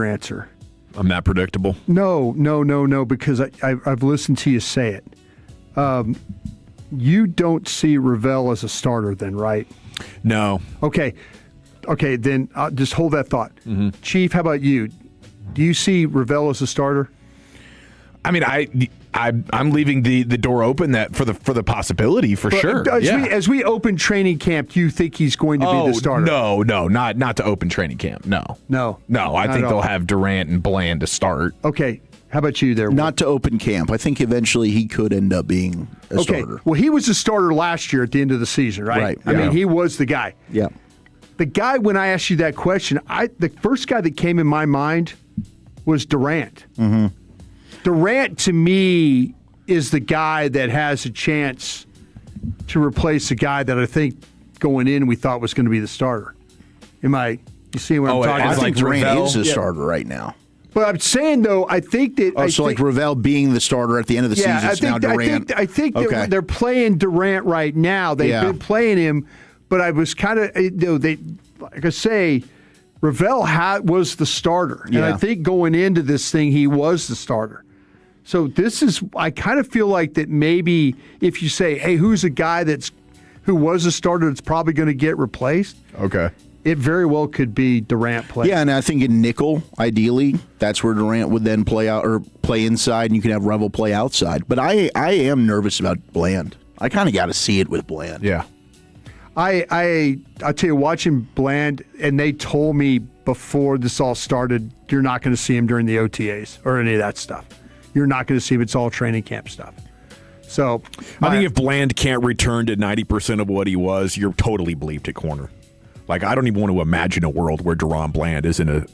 answer. I'm that predictable. No, because I've listened to you say it. You don't see Ravel as a starter then, right? No. Okay, then just hold that thought. Mm-hmm. Chief, how about you? Do you see Ravel as a starter? I mean, I'm leaving the door open that for the possibility for sure. As we open training camp, do you think he's going to be the starter? No, not to open training camp. No. I think they'll have Durant and Bland to start. Okay. How about you there? Not to open camp. I think eventually he could end up being a starter. Well, he was a starter last year at the end of the season, right? Right. I mean, he was the guy. Yeah. The guy, when I asked you that question, the first guy that came in my mind was Durant. Mm-hmm. Durant, to me, is the guy that has a chance to replace the guy that I think going in we thought was going to be the starter. You see what I'm talking about? I think Durant is the starter right now. But I'm saying, though, I think that... like Ravel being the starter at the end of the season, it's now Durant. I think that they're playing Durant right now. They've been playing him, but I was kind of... like I say, Ravel was the starter. And I think going into this thing, he was the starter. So this is... I kind of feel like that maybe if you say, hey, who's a guy who was a starter that's probably going to get replaced? Okay. It very well could be Durant play. Yeah, and I think in nickel, ideally, that's where Durant would then play out or play inside, and you can have Revel play outside. But I am nervous about Bland. I kind of got to see it with Bland. Yeah. I tell you, watching Bland, and they told me before this all started, you're not going to see him during the OTAs or any of that stuff. You're not going to see him. It's all training camp stuff. So I think if Bland can't return to 90% of what he was, you're totally bleeped at corner. Like, I don't even want to imagine a world where Deron Bland isn't a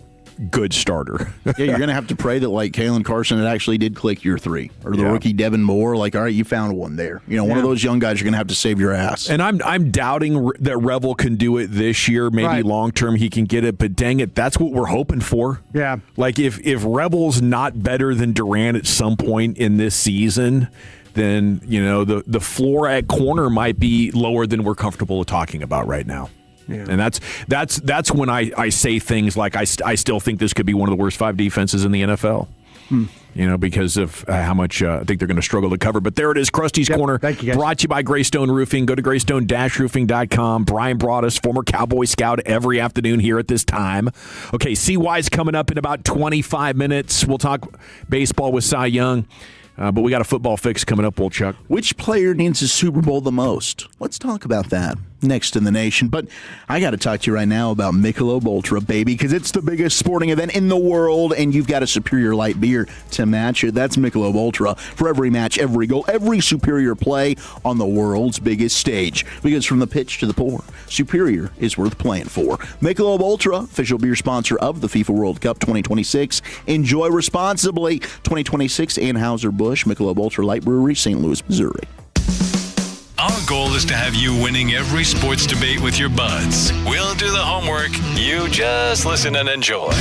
good starter. Yeah, you're going to have to pray that, like, Kalen Carson, it actually did click your three. Or the rookie Devin Moore, like, all right, you found one there. One of those young guys you're going to have to save your ass. And I'm doubting that Revel can do it this year. Maybe long-term he can get it, but dang it, that's what we're hoping for. Yeah. Like, if Revel's not better than Durant at some point in this season, then, the floor at corner might be lower than we're comfortable talking about right now. Yeah. And that's when I say things like I still think this could be one of the worst 5 defenses in the NFL. Because of how much I think they're going to struggle to cover. But there it is, Krusty's Corner. Thank you, guys. Brought to you by Greystone Roofing. Go to greystone-roofing.com. Brian Broaddus, former Cowboy Scout, every afternoon here at this time. Okay, CY's coming up in about 25 minutes. We'll talk baseball with Cy Young. But we got a football fix coming up, Chuck. Which player needs a Super Bowl the most? Let's talk about that next in the nation. But I got to talk to you right now about Michelob Ultra, baby, because it's the biggest sporting event in the world, and you've got a superior light beer to match it. That's Michelob Ultra. For every match, every goal, every superior play on the world's biggest stage. Because from the pitch to the pour, superior is worth playing for. Michelob Ultra, official beer sponsor of the FIFA World Cup 2026. Enjoy responsibly. 2026 Anheuser-Busch, Michelob Ultra Light Brewery, St. Louis, Missouri. Our goal is to have you winning every sports debate with your buds. We'll do the homework. You just listen and enjoy.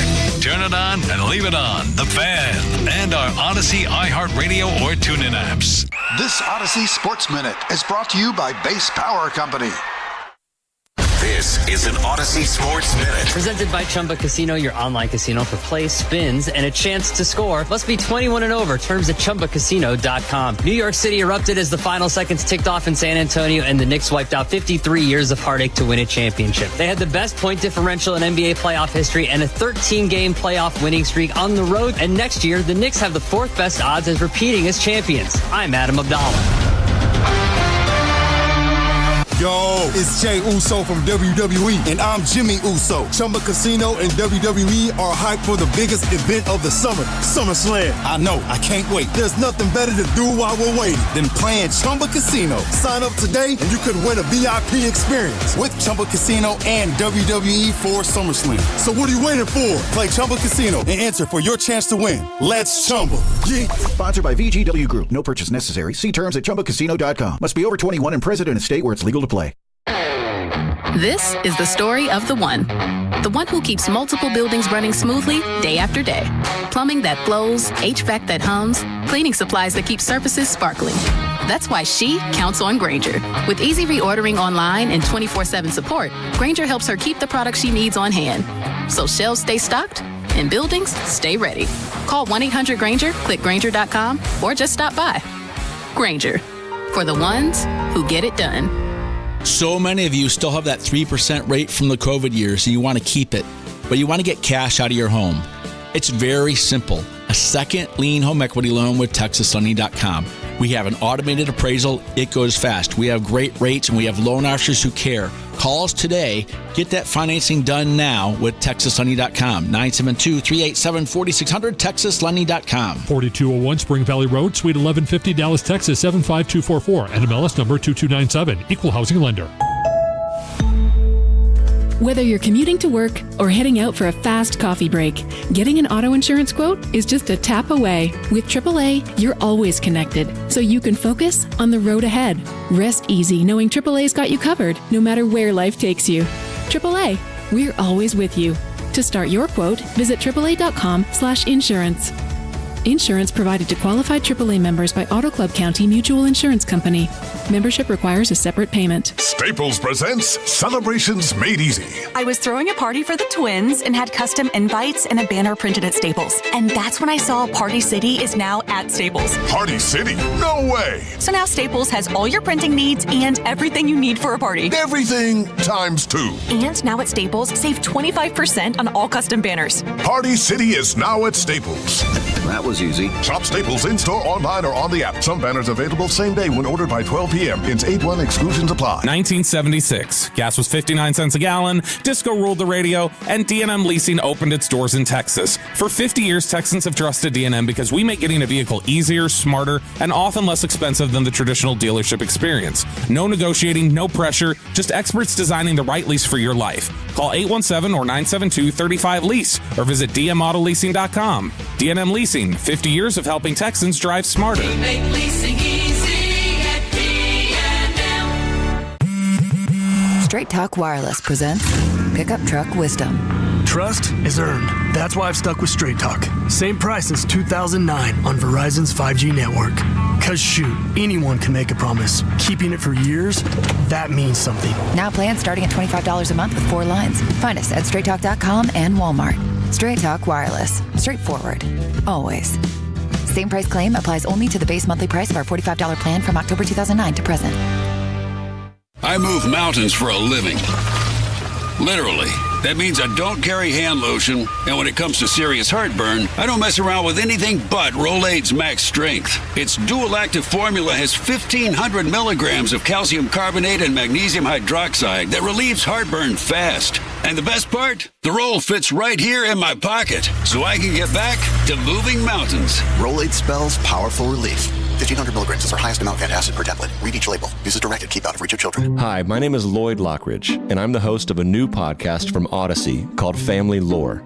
Turn it on and leave it on. The Fan and our Odyssey, iHeartRadio, or TuneIn apps. This Odyssey Sports Minute is brought to you by Base Power Company. This is an Odyssey Sports Minute. Presented by Chumba Casino, your online casino for play, spins, and a chance to score. Must be 21 and over. Terms at ChumbaCasino.com. New York City erupted as the final seconds ticked off in San Antonio, and the Knicks wiped out 53 years of heartache to win a championship. They had the best point differential in NBA playoff history and a 13-game playoff winning streak on the road. And next year, the Knicks have the 4th best odds as repeating as champions. I'm Adam Abdallah. Yo, it's Jay Uso from WWE, and I'm Jimmy Uso. Chumba Casino and WWE are hyped for the biggest event of the summer, SummerSlam. I know, I can't wait. There's nothing better to do while we're waiting than playing Chumba Casino. Sign up today and you could win a VIP experience with Chumba Casino and WWE for SummerSlam. So what are you waiting for? Play Chumba Casino and enter for your chance to win. Let's Chumba. Yeah. Sponsored by VGW Group. No purchase necessary. See terms at ChumbaCasino.com. Must be over 21 and present in a state where it's legal to play. This is the story of the one who keeps multiple buildings running smoothly day after day. Plumbing that flows, HVAC that hums, cleaning supplies that keep surfaces sparkling. That's why she counts on Grainger. With easy reordering online and 24/7 support, Grainger helps her keep the products she needs on hand. So shelves stay stocked and buildings stay ready. Call 1-800-GRAINGER, click Grainger.com, or just stop by. Grainger, for the ones who get it done. So many of you still have that 3% rate from the COVID years, and you want to keep it, but you want to get cash out of your home. It's very simple. A second lien home equity loan with TexasLending.com. We have an automated appraisal. It goes fast. We have great rates, and we have loan officers who care. Call us today. Get that financing done now with TexasLending.com. 972-387-4600, TexasLending.com. 4201 Spring Valley Road, Suite 1150, Dallas, Texas, 75244. NMLS number 2297. Equal housing lender. Whether you're commuting to work or heading out for a fast coffee break, getting an auto insurance quote is just a tap away. With AAA, you're always connected, so you can focus on the road ahead. Rest easy knowing AAA's got you covered, no matter where life takes you. AAA, we're always with you. To start your quote, visit AAA.com/insurance. Insurance provided to qualified AAA members by Auto Club County Mutual Insurance Company. Membership requires a separate payment. Staples presents Celebrations Made Easy. I was throwing a party for the twins and had custom invites and a banner printed at Staples. And that's when I saw Party City is now at Staples. Party City? No way! So now Staples has all your printing needs and everything you need for a party. Everything times 2. And now at Staples, save 25% on all custom banners. Party City is now at Staples. That was easy. Shop Staples in-store, online, or on the app. Some banners available same day when ordered by 12 p.m. Hence 8-1 exclusions apply. 1976. Gas was 59 cents a gallon, disco ruled the radio, and D&M Leasing opened its doors in Texas. For 50 years, Texans have trusted D&M because we make getting a vehicle easier, smarter, and often less expensive than the traditional dealership experience. No negotiating, no pressure, just experts designing the right lease for your life. Call 817 or 972-35-LEASE or visit dmautoleasing.com. D&M Leasing, 50 years of helping Texans drive smarter. We make leasing easy at D&M. Straight Talk Wireless presents Pickup Truck Wisdom. Trust is earned. That's why I've stuck with Straight Talk. Same price since 2009 on Verizon's 5G network. Cause shoot, anyone can make a promise. Keeping it for years, that means something. Now plans starting at $25 a month with 4 lines. Find us at straighttalk.com and Walmart. Straight Talk Wireless. Straightforward. Always. Same price claim applies only to the base monthly price of our $45 plan from October 2009 to present. I move mountains for a living. Literally. That means I don't carry hand lotion, and when it comes to serious heartburn, I don't mess around with anything but Rolaids Max Strength. Its dual active formula has 1,500 milligrams of calcium carbonate and magnesium hydroxide that relieves heartburn fast. And the best part? The roll fits right here in my pocket, so I can get back to moving mountains. Rolaids spells powerful relief. 1,500 milligrams is our highest amount of antacid per tablet. Read each label. Use as directed. Keep out of reach of children. Hi, my name is Lloyd Lockridge, and I'm the host of a new podcast from Odyssey called Family Lore.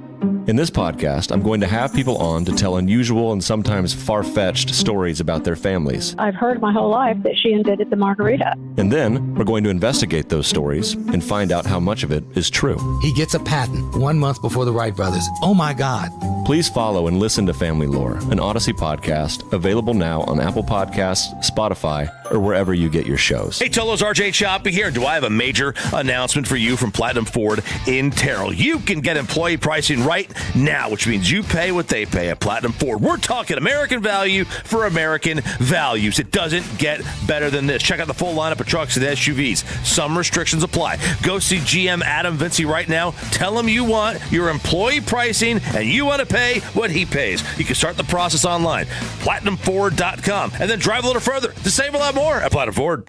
In this podcast, I'm going to have people on to tell unusual and sometimes far-fetched stories about their families. I've heard my whole life that she invented the margarita. And then we're going to investigate those stories and find out how much of it is true. He gets a patent 1 month before the Wright brothers. Oh my God. Please follow and listen to Family Lore, an Odyssey podcast, available now on Apple Podcasts, Spotify, or wherever you get your shows. Hey, Tolos, RJ Choppy here. Do I have a major announcement for you from Platinum Ford in Terrell? You can get employee pricing right now, which means you pay what they pay at Platinum Ford. We're talking American value for American values. It doesn't get better than this. Check out the full lineup of trucks and SUVs. Some restrictions apply. Go see GM Adam Vinci right now. Tell him you want your employee pricing and you want to pay what he pays. You can start the process online, PlatinumFord.com, and then drive a little further to save a lot more at Platinum Ford.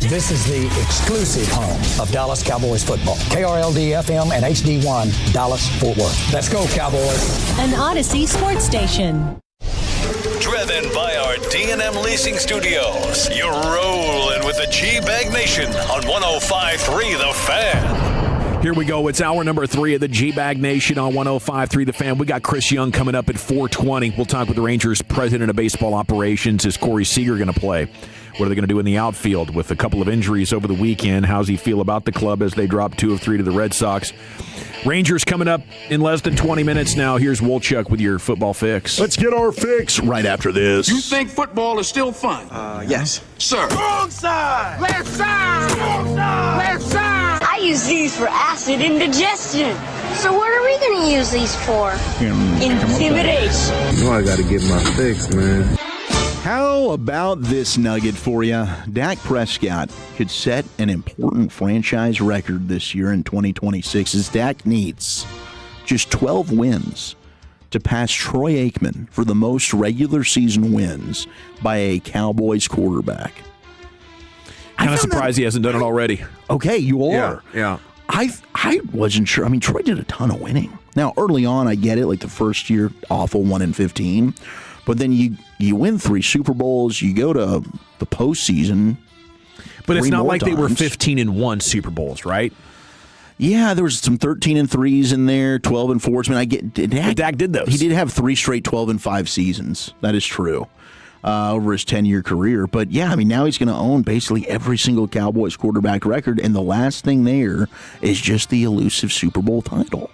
This is the exclusive home of Dallas Cowboys football. KRLD-FM and HD1, Dallas-Fort Worth. Let's go, Cowboys. An Odyssey sports station. Driven by our D&M Leasing Studios. You're rolling with the G-Bag Nation on 105.3 The Fan. Here we go. It's hour number 3 of the G-Bag Nation on 105.3 The Fan. We got Chris Young coming up at 4:20. We'll talk with the Rangers president of baseball operations. Is Corey Seager going to play? What are they going to do in the outfield with a couple of injuries over the weekend? How's he feel about the club as they drop 2 of 3 to the Red Sox? Rangers coming up in less than 20 minutes now. Here's Wolchuk with your football fix. Let's get our fix right after this. You think football is still fun? Yes. Sir. Wrong side! Left side! Wrong side! Left side! I use these for acid indigestion. So what are we going to use these for? Intimidation. You know I got to get my fix, man. How about this nugget for you? Dak Prescott could set an important franchise record this year in 2026 as Dak needs just 12 wins to pass Troy Aikman for the most regular season wins by a Cowboys quarterback. Kind of surprised he hasn't done it already. Okay, you are. Yeah. I wasn't sure. I mean, Troy did a ton of winning. Now, early on, I get it. Like the first year, awful, 1-15. But then you win 3 Super Bowls. You go to the postseason. But it's not like times. they were 15-1 Super Bowls, right? Yeah, there was some 13-3s in there, 12-4s. I mean, I get Dak did those. He did have 3 straight 12-5 seasons. That is true over his 10-year career. But yeah, I mean, now he's going to own basically every single Cowboys quarterback record, and the last thing there is just the elusive Super Bowl title.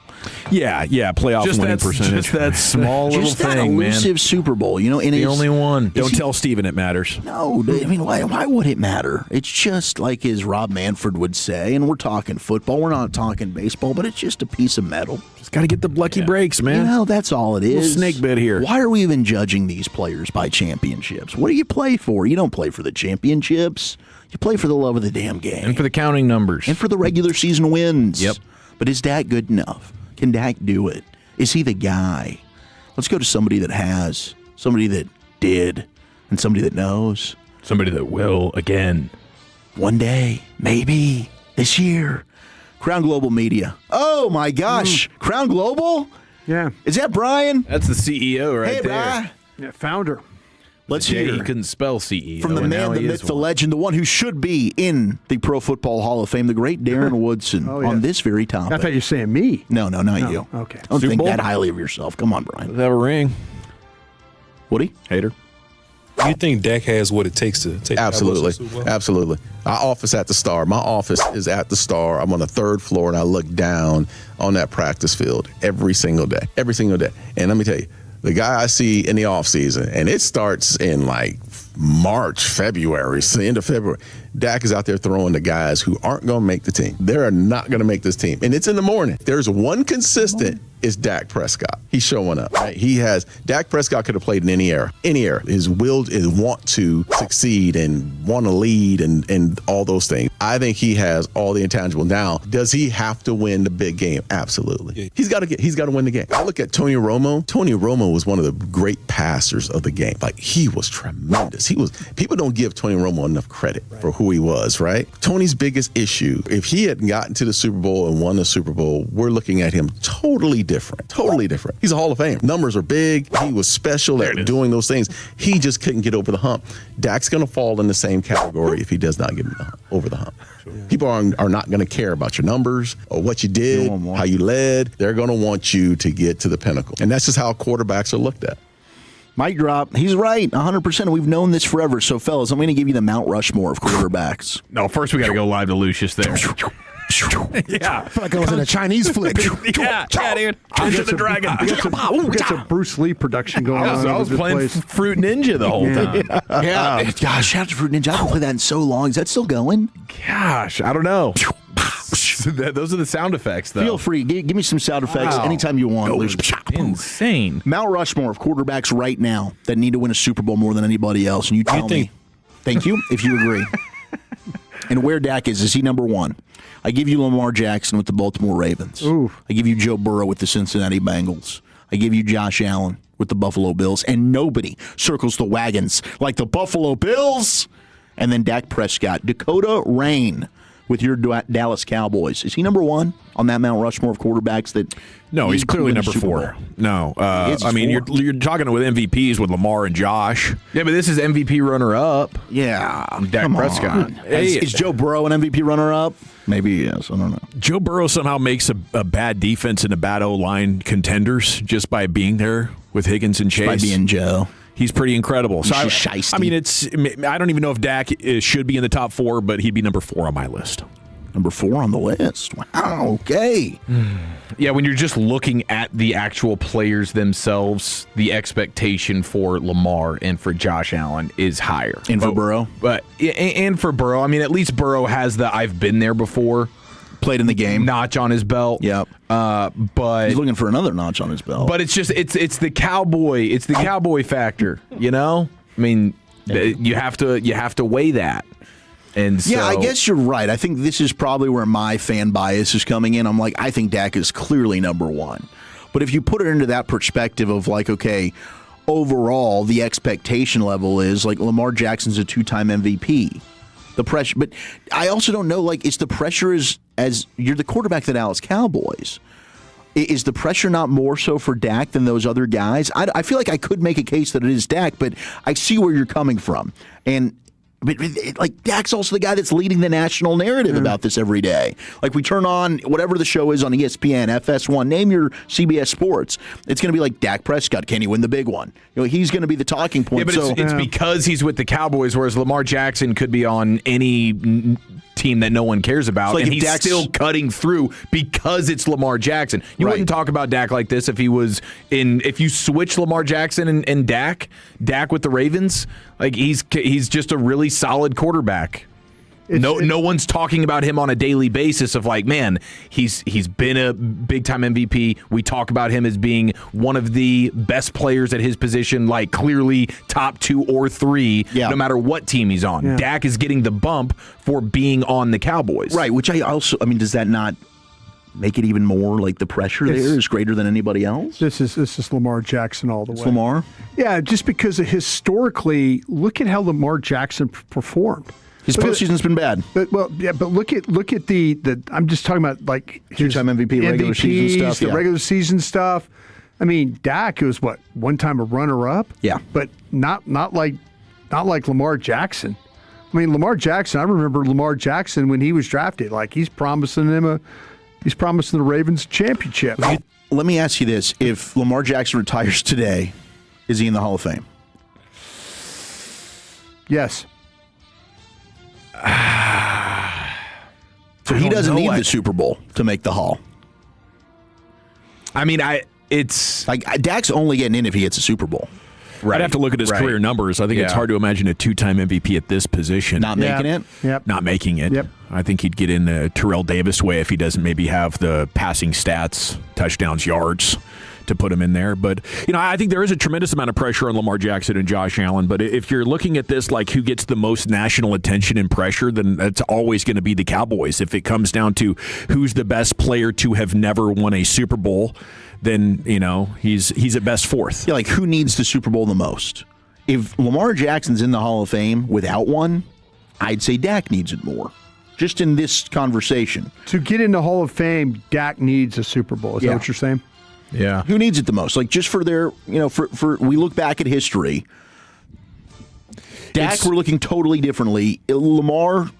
Yeah, playoff winning percentage. Just that small little just that thing, elusive Super Bowl, and the only one. Don't tell Steven it matters. No, I mean, why would it matter? It's just like as Rob Manfred would say, and we're talking football, we're not talking baseball, but it's just a piece of metal. Just got to get the lucky breaks, man. That's all it is. Snake bit here. Why are we even judging these players by championships? What do you play for? You don't play for the championships. You play for the love of the damn game. And for the counting numbers. And for the regular season wins. Yep. But is Dak good enough? Can Dak do it? Is he the guy? Let's go to somebody that has, somebody that did, and somebody that knows. Somebody that will again. One day, maybe, this year. Crown Global Media. Oh, my gosh. Crown Global? Yeah. Is that Brian? That's the CEO right hey, there. Brian. Yeah, founder. Let's hear. He couldn't spell CEO. From the man, the myth, the legend, the one who should be in the Pro Football Hall of Fame, the great Darren Woodson, on this very topic. I thought you were saying me. No, not you. Okay. Don't Super think Bowl? that highly of yourself. Come on, Brian. Does have a ring. Woody? Hater. You think Dak has what it takes to take Absolutely. the Cowboys to the Super Bowl? Absolutely. Our office at the Star. My office is at the Star. I'm on the 3rd floor, and I look down on that practice field every single day. Every single day. And let me tell you, the guy I see in the offseason, and it starts in like March, February, so the end of February, Dak is out there throwing to guys who aren't going to make the team. They're not going to make this team. And it's in the morning. There's one consistent, is Dak Prescott. He's showing up, right? Dak Prescott could have played in any era. His will is want to succeed and want to lead and all those things. I think he has all the intangible. Now, does he have to win the big game? Absolutely. Yeah. He's got to win the game. I look at Tony Romo. Tony Romo was one of the great passers of the game. Like, he was tremendous. People don't give Tony Romo enough credit for who he was, right? Tony's biggest issue, if he had gotten to the Super Bowl and won the Super Bowl, we're looking at him totally different. Totally different. He's a Hall of Fame. Numbers are big. He was special at doing those things. He just couldn't get over the hump. Dak's going to fall in the same category if he does not get over the hump. Sure. People are not going to care about your numbers or what you did, how you led. They're going to want you to get to the pinnacle. And that's just how quarterbacks are looked at. Mic drop. He's right, 100%. We've known this forever. So, fellas, I'm going to give you the Mount Rushmore of quarterbacks. No, first we got to go live to Lucius there. Yeah. I feel like I was in a Chinese flick. yeah, dude. Enter the Dragon. We got some Bruce Lee production going on. I was playing Fruit Ninja the whole time. Yeah. Gosh, shout out to Fruit Ninja. I haven't played that in so long. Is that still going? Gosh, I don't know. Those are the sound effects, though. Feel free. Give me some sound effects anytime you want. Insane. Mount Rushmore of quarterbacks right now that need to win a Super Bowl more than anybody else. And you tell me. Thank you, if you agree. And where Dak is he number one? I give you Lamar Jackson with the Baltimore Ravens. Ooh. I give you Joe Burrow with the Cincinnati Bengals. I give you Josh Allen with the Buffalo Bills. And nobody circles the wagons like the Buffalo Bills. and then Dak Prescott. Dakota Rain with your Dallas Cowboys. Is he number one on that Mount Rushmore of quarterbacks that? No, he's clearly number 4. No, I mean, you're talking with MVPs with Lamar and Josh. Yeah, but this is MVP runner-up. Yeah, Dak Prescott. Hey, is Joe Burrow an MVP runner-up? Maybe yes. I don't know. Joe Burrow somehow makes a bad defense and a bad O-line contenders just by being there with Higgins and Chase. By being Joe. He's pretty incredible. So I mean, I don't even know if Dak should be in the top 4, but he'd be number 4 on my list. Number 4 on the list. Wow, okay. Yeah, when you're just looking at the actual players themselves, the expectation for Lamar and for Josh Allen is higher. And for Burrow? And for Burrow. I mean, at least Burrow has the I've been there before. Played in the game. Notch on his belt. Yep. But he's looking for another notch on his belt. But it's just it's the cowboy factor, you know? I mean, you have to weigh that. And so, yeah, I guess you're right. I think this is probably where my fan bias is coming in. I'm like, I think Dak is clearly number 1. But if you put it into that perspective of like, okay, overall, the expectation level is like Lamar Jackson's a 2-time MVP. The pressure, but I also don't know, like, is the pressure as you're the quarterback of the Dallas Cowboys, is the pressure not more so for Dak than those other guys? I feel like I could make a case that it is Dak, but I see where you're coming from. But like Dak's also the guy that's leading the national narrative about this every day. Like we turn on whatever the show is on ESPN, FS1, name your CBS Sports. It's going to be like Dak Prescott. Can he win the big one? You know, he's going to be the talking point. Yeah, but it's because he's with the Cowboys, whereas Lamar Jackson could be on any team that no one cares about, like and he's Dak's still cutting through because it's Lamar Jackson. You wouldn't talk about Dak like this if he was if you switch Lamar Jackson and Dak with the Ravens, like he's just a really solid quarterback. No one's talking about him on a daily basis of like, man, he's been a big-time MVP. We talk about him as being one of the best players at his position, like clearly top 2 or 3, no matter what team he's on. Yeah. Dak is getting the bump for being on the Cowboys. Right, which I mean, does that not make it even more like the pressure there is greater than anybody else? This is Lamar Jackson all the way. Lamar? Yeah, just because historically, look at how Lamar Jackson performed. His postseason's been bad. But look at the I'm just talking about like his 2-time MVP, regular season stuff. The regular season stuff. I mean, Dak was one time a runner-up? Yeah. But not like Lamar Jackson. I mean, Lamar Jackson, I remember Lamar Jackson when he was drafted, like he's promising the Ravens a championship. Let me ask you this. If Lamar Jackson retires today, is he in the Hall of Fame? Yes. So he doesn't need the Super Bowl to make the Hall. I mean, it's like Dak's only getting in if he gets a Super Bowl. Right. I'd have to look at his career numbers. I think it's hard to imagine a 2-time MVP at this position. Not making it? Yep. Not making it. Yep. I think he'd get in the Terrell Davis way if he doesn't maybe have the passing stats, touchdowns, yards to put him in there. But, I think there is a tremendous amount of pressure on Lamar Jackson and Josh Allen. But if you're looking at this like who gets the most national attention and pressure, then that's always going to be the Cowboys. If it comes down to who's the best player to have never won a Super Bowl, then, he's at best 4th. Yeah, like who needs the Super Bowl the most? If Lamar Jackson's in the Hall of Fame without one, I'd say Dak needs it more. Just in this conversation. To get in the Hall of Fame, Dak needs a Super Bowl. Is that what you're saying? Yeah. Who needs it the most? Like just for their, for we look back at history. Dak, we're looking totally differently. Lamar,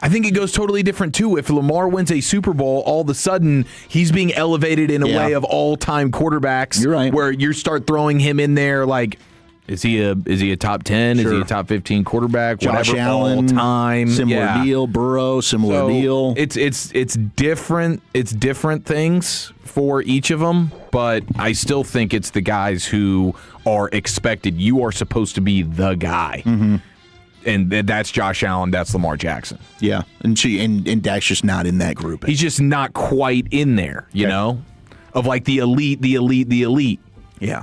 I think it goes totally different too. If Lamar wins a Super Bowl, all of a sudden he's being elevated in a way of all-time quarterbacks. You're right. Where you start throwing him in there like, is he a top 10? Sure. Is he a top 15 quarterback? Josh whatever, Allen, all time. Similar deal. Burrow, similar deal. It's different. It's different things for each of them, but I still think it's the guys who are expected. You are supposed to be the guy. Mm-hmm. And that's Josh Allen. That's Lamar Jackson. Yeah, and Dak's just not in that group. He's just not quite in there, you know, of like the elite. Yeah.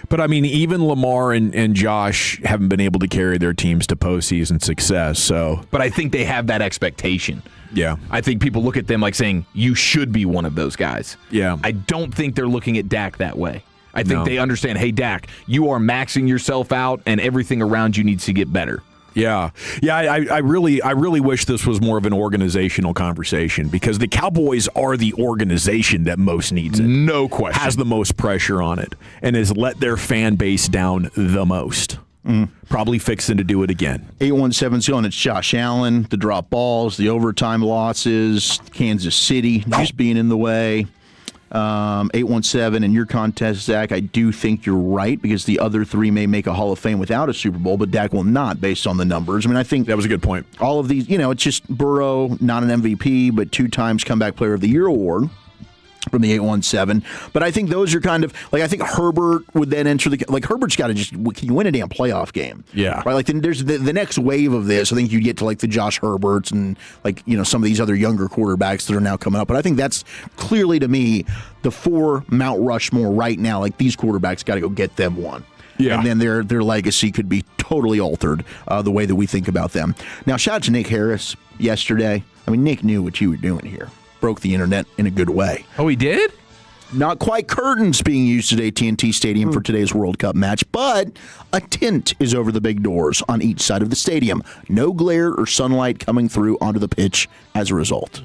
But, I mean, even Lamar and Josh haven't been able to carry their teams to postseason success. So, but I think they have that expectation. Yeah. I think people look at them like saying, you should be one of those guys. Yeah. I don't think they're looking at Dak that way. I think they understand, hey, Dak, you are maxing yourself out, and everything around you needs to get better. Yeah. I really wish this was more of an organizational conversation because the Cowboys are the organization that most needs it. No question. Has the most pressure on it and has let their fan base down the most. Probably fixing to do it again. 817's going. It's Josh Allen, the drop balls, the overtime losses, Kansas City just being in the way. 817 in your contest, Zach, I do think you're right because the other three may make a Hall of Fame without a Super Bowl, but Dak will not based on the numbers. I mean, I think that was a good point. All of these, it's just Burrow, not an MVP, but 2 times Comeback Player of the Year award from the 817. But I think those are kind of, I think Herbert would then enter Herbert's got to just, can you win a damn playoff game? Yeah. Right? Then there's the next wave of this. I think you get to the Josh Herberts and some of these other younger quarterbacks that are now coming up. But I think that's clearly to me the 4 Mount Rushmore right now. These quarterbacks got to go get them one. Yeah. And then their legacy could be totally altered the way that we think about them. Now, shout out to Nick Harris yesterday. I mean, Nick knew what you were doing here. Broke the internet in a good way. Oh, he did? Not quite curtains being used at AT&T Stadium for today's World Cup match, but a tint is over the big doors on each side of the stadium. No glare or sunlight coming through onto the pitch as a result.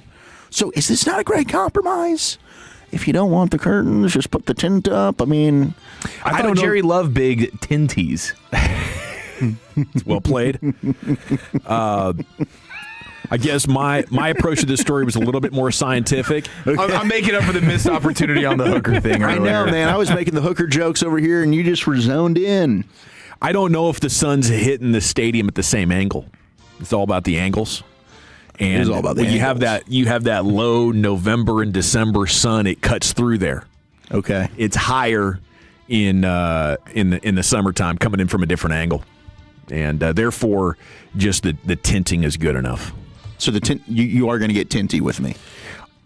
So is this not a great compromise? If you don't want the curtains, just put the tint up. I mean, I thought Jerry loved big tinties. Well played. I guess my approach to this story was a little bit more scientific. I'm making up for the missed opportunity on the hooker thing earlier. I know, man. I was making the hooker jokes over here, and you just were zoned in. I don't know if the sun's hitting the stadium at the same angle. It's all about the angles. And it's all about the when angles. you have that low November and December sun, it cuts through there. Okay. It's higher in the summertime, coming in from a different angle, and therefore, just the tinting is good enough. So the tint, you are going to get tinty with me.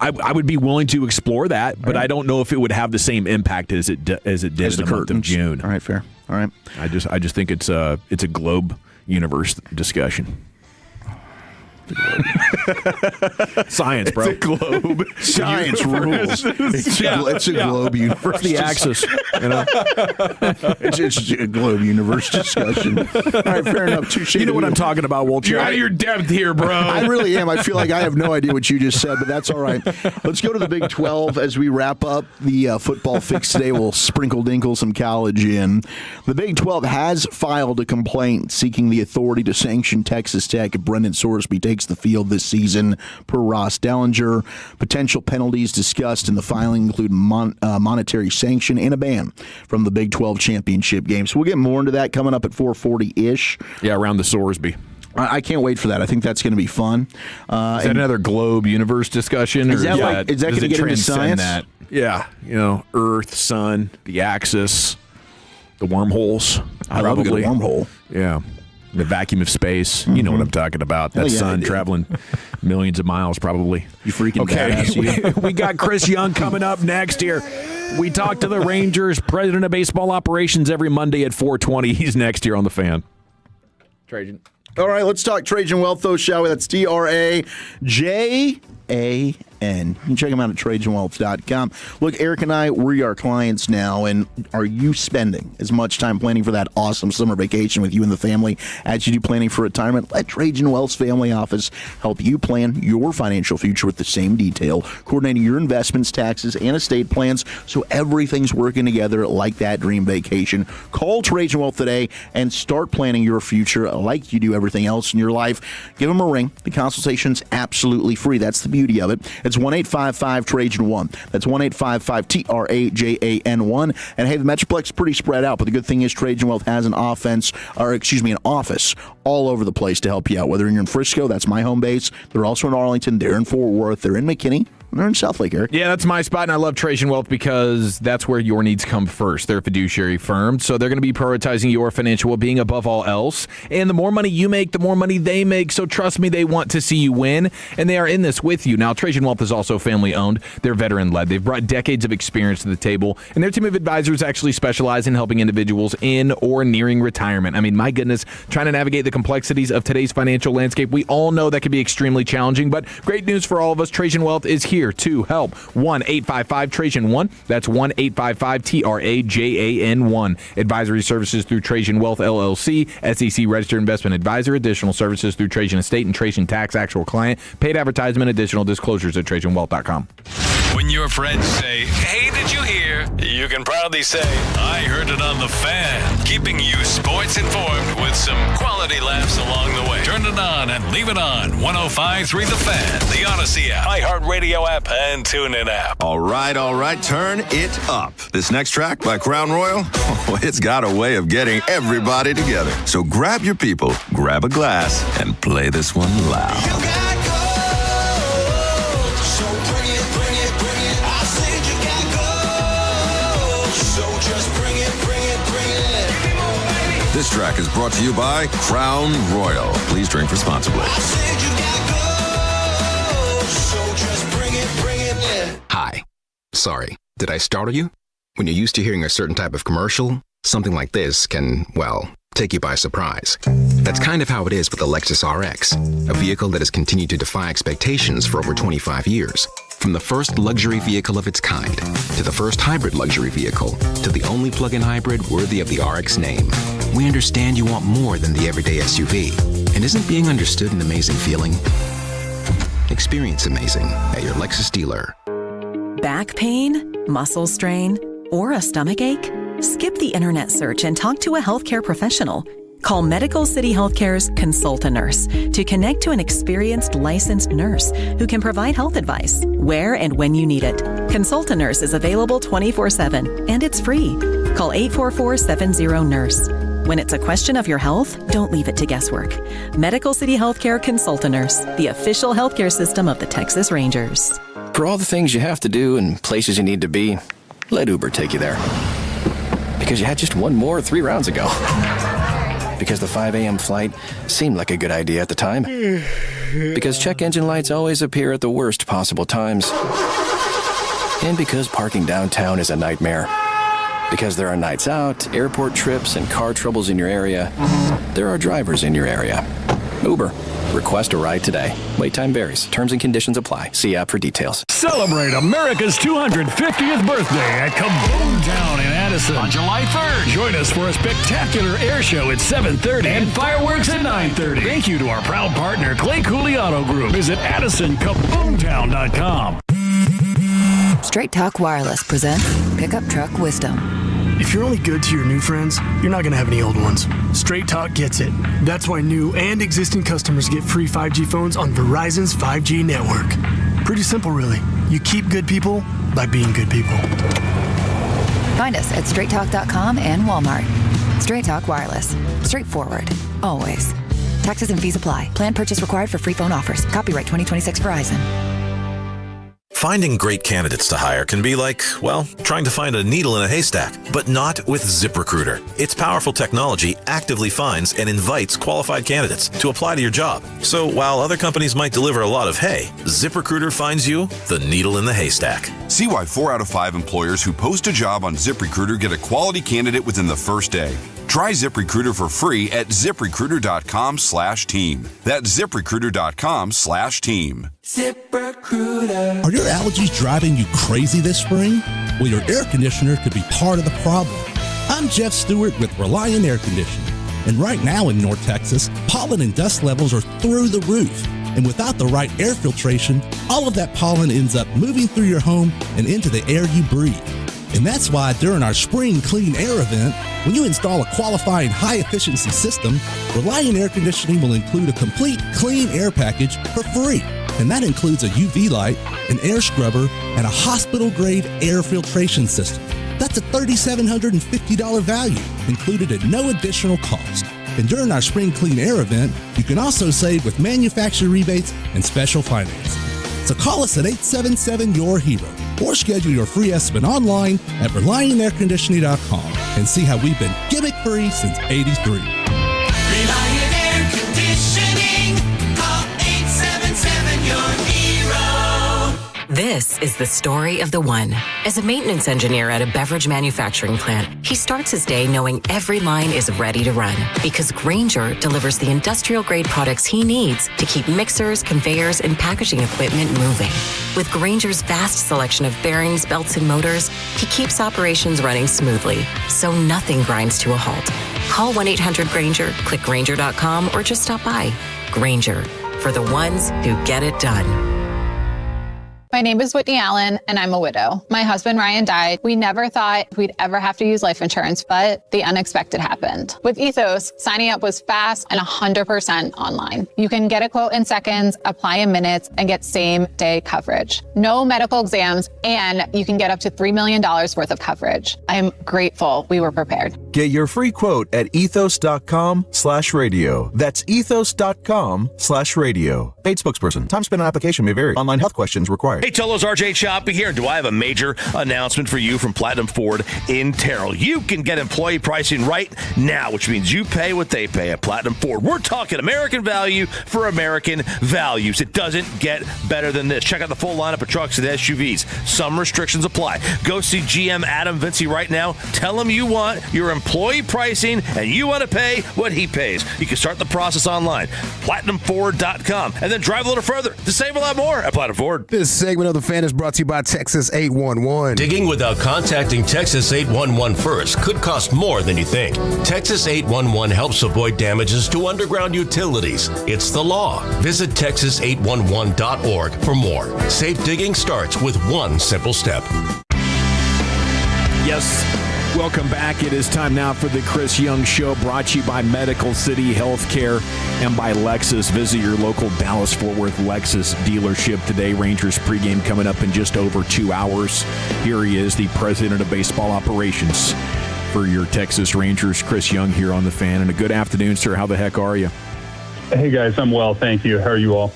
I would be willing to explore that, but I don't know if it would have the same impact as it did in the month of June. All right, fair. All right. I just think it's a globe universe discussion. Science, bro. It's a globe. Science rules. It's a globe universe. The axis. It's a globe universe discussion. All right, fair enough. Touche. You know what I'm talking about, Walter. You're out of your depth here, bro. I really am. I feel like I have no idea what you just said, but that's all right. Let's go to the Big 12 as we wrap up the football fix today. We'll sprinkle dinkle some college in. The Big 12 has filed a complaint seeking the authority to sanction Texas Tech if Brendan Sorsby takes the field this season, per Ross Dellinger. Potential penalties discussed in the filing include monetary sanction and a ban from the Big 12 championship game. So we'll get more into that coming up at 4:40-ish. Yeah, around the Sorsby. I can't wait for that. I think that's going to be fun. Is that another globe universe discussion? Is that going to get into science? That? Yeah, Earth, Sun, the axis, the wormholes. I love a good wormhole. Yeah. The vacuum of space. You know what I'm talking about. That sun traveling millions of miles, probably. You freaking badass. We got Chris Young coming up next here. We talk to the Rangers, president of baseball operations, every Monday at 4:20. He's next here on The Fan. Trajan. All right, let's talk Trajan Wealth, though, shall we? That's TRAJAN. You can check them out at TrajanWealth.com. Look, Eric and I, we are clients now, and are you spending as much time planning for that awesome summer vacation with you and the family as you do planning for retirement? Let Trajan Wealth's family office help you plan your financial future with the same detail, coordinating your investments, taxes, and estate plans so everything's working together like that dream vacation. Call Trajan Wealth today and start planning your future like you do everything else in your life. Give them a ring. The consultation's absolutely free. That's the beauty of it. It's 1-855-TRAJAN1. That's 1-855-TRAJAN1. And hey, the Metroplex is pretty spread out, but the good thing is Trajan Wealth has an office all over the place to help you out. Whether you're in Frisco, that's my home base. They're also in Arlington. They're in Fort Worth. They're in McKinney. They're in South Lake, Eric. Yeah, that's my spot, and I love Trajan Wealth because that's where your needs come first. They're a fiduciary firm, so they're going to be prioritizing your financial well-being above all else. And the more money you make, the more money they make, so trust me, they want to see you win, and they are in this with you. Now, Trajan Wealth is also family-owned. They're veteran-led. They've brought decades of experience to the table, and their team of advisors actually specialize in helping individuals in or nearing retirement. I mean, my goodness, trying to navigate the complexities of today's financial landscape, we all know that can be extremely challenging, but great news for all of us. Trajan Wealth is here here to help. 1-855-TRAJAN1. That's 1-855-TRAJAN1. Advisory services through Trajan Wealth LLC, SEC Registered Investment Advisor. Additional services through Trajan Estate and Trajan Tax Actual Client. Paid advertisement. Additional disclosures at TrajanWealth.com. When your friends say, "Hey, did you hear?" you can proudly say, "I heard it on the Fan," keeping you sports informed with some quality laughs along the way. Turn it on and leave it on. 105.3 The Fan, the Odyssey app, iHeartRadio app, and TuneIn app. All right, turn it up. This next track by Crown Royal, it's got a way of getting everybody together. So grab your people, grab a glass, and play this one loud. This track is brought to you by Crown Royal. Please drink responsibly. Hi. Sorry. Did I startle you? When you're used to hearing a certain type of commercial, something like this can, well, take you by surprise. That's kind of how it is with the Lexus RX, a vehicle that has continued to defy expectations for over 25 years. From the first luxury vehicle of its kind, to the first hybrid luxury vehicle, to the only plug-in hybrid worthy of the RX name. We understand you want more than the everyday SUV. And isn't being understood an amazing feeling? Experience amazing at your Lexus dealer. Back pain, muscle strain, or a stomach ache? Skip the internet search and talk to a healthcare professional. Call Medical City Healthcare's Consult-A-Nurse to connect to an experienced licensed nurse who can provide health advice where and when you need it. Consult-A-Nurse is available 24/7 and it's free. Call 844-70-NURSE. When it's a question of your health, don't leave it to guesswork. Medical City Healthcare Consult-A-Nurse, the official healthcare system of the Texas Rangers. For all the things you have to do and places you need to be, let Uber take you there. Because you had just one more 3 rounds ago. Because the 5 a.m. flight seemed like a good idea at the time. Because check engine lights always appear at the worst possible times. And because parking downtown is a nightmare. Because there are nights out, airport trips, and car troubles in your area, there are drivers in your area. Uber. Request a ride today. Wait time varies. Terms and conditions apply. See app for details. Celebrate America's 250th birthday at Kaboom Town in Addison on July 3rd. Join us for a spectacular air show at 7:30 and fireworks at 9:30. Thank you to our proud partner, Clay Cooley Auto Group. Visit AddisonKaboomTown.com. Straight Talk Wireless presents Pickup Truck Wisdom. If you're only good to your new friends, you're not going to have any old ones. Straight Talk gets it. That's why new and existing customers get free 5G phones on Verizon's 5G network. Pretty simple, really. You keep good people by being good people. Find us at straighttalk.com and Walmart. Straight Talk Wireless. Straightforward. Always. Taxes and fees apply. Plan purchase required for free phone offers. Copyright 2026 Verizon. Finding great candidates to hire can be like, well, trying to find a needle in a haystack, but not with ZipRecruiter. Its powerful technology actively finds and invites qualified candidates to apply to your job. So while other companies might deliver a lot of hay, ZipRecruiter finds you the needle in the haystack. See why 4 out of 5 employers who post a job on ZipRecruiter get a quality candidate within the first day. Try ZipRecruiter for free at ZipRecruiter.com/team. That's ZipRecruiter.com/team. ZipRecruiter. Are your allergies driving you crazy this spring? Well, your air conditioner could be part of the problem. I'm Jeff Stewart with Reliant Air Conditioning. And right now in North Texas, pollen and dust levels are through the roof. And without the right air filtration, all of that pollen ends up moving through your home and into the air you breathe. And that's why during our Spring Clean Air event, when you install a qualifying high-efficiency system, Reliant Air Conditioning will include a complete clean air package for free. And that includes a UV light, an air scrubber, and a hospital-grade air filtration system. That's a $3,750 value, included at no additional cost. And during our Spring Clean Air event, you can also save with manufacturer rebates and special financing. So call us at 877-YOUR-HERO or schedule your free estimate online at ReliantAirConditioning.com and see how we've been gimmick-free since '83. Reliant Air Conditioning. Call 877-YOUR-HERO. This is the story of the one. As a maintenance engineer at a beverage manufacturing plant, he starts his day knowing every line is ready to run because Grainger delivers the industrial-grade products he needs to keep mixers, conveyors, and packaging equipment moving. With Grainger's vast selection of bearings, belts, and motors, he keeps operations running smoothly, so nothing grinds to a halt. Call 1-800-GRAINGER, click Grainger.com, or just stop by. Grainger, for the ones who get it done. My name is Whitney Allen, and I'm a widow. My husband, Ryan, died. We never thought we'd ever have to use life insurance, but the unexpected happened. With Ethos, signing up was fast and 100% online. You can get a quote in seconds, apply in minutes, and get same-day coverage. No medical exams, and you can get up to $3 million worth of coverage. I am grateful we were prepared. Get your free quote at ethos.com/radio. That's ethos.com/radio. Paid spokesperson. Time spent on application may vary. Online health questions required. Hey, Tolo's RJ Choppy here. Do I have a major announcement for you from Platinum Ford in Terrell? You can get employee pricing right now, which means you pay what they pay at Platinum Ford. We're talking American value for American values. It doesn't get better than this. Check out the full lineup of trucks and SUVs. Some restrictions apply. Go see GM Adam Vinci right now. Tell him you want your employee pricing and you want to pay what he pays. You can start the process online. PlatinumFord.com. And then drive a little further to save a lot more at Platinum Ford. This segment of The Fan is brought to you by Texas 811. Digging without contacting Texas 811 first could cost more than you think. Texas 811 helps avoid damages to underground utilities. It's the law. Visit texas811.org for more. Safe digging starts with one simple step. Yes. Welcome back. It is time now for the Chris Young Show, brought to you by Medical City Healthcare and by Lexus. Visit your local Dallas-Fort Worth Lexus dealership today. Rangers pregame coming up in just over 2 hours. Here he is, the president of baseball operations for your Texas Rangers, Chris Young, here on The Fan. And a good afternoon, sir. How the heck are you? Hey, guys. I'm well. Thank you. How are you all?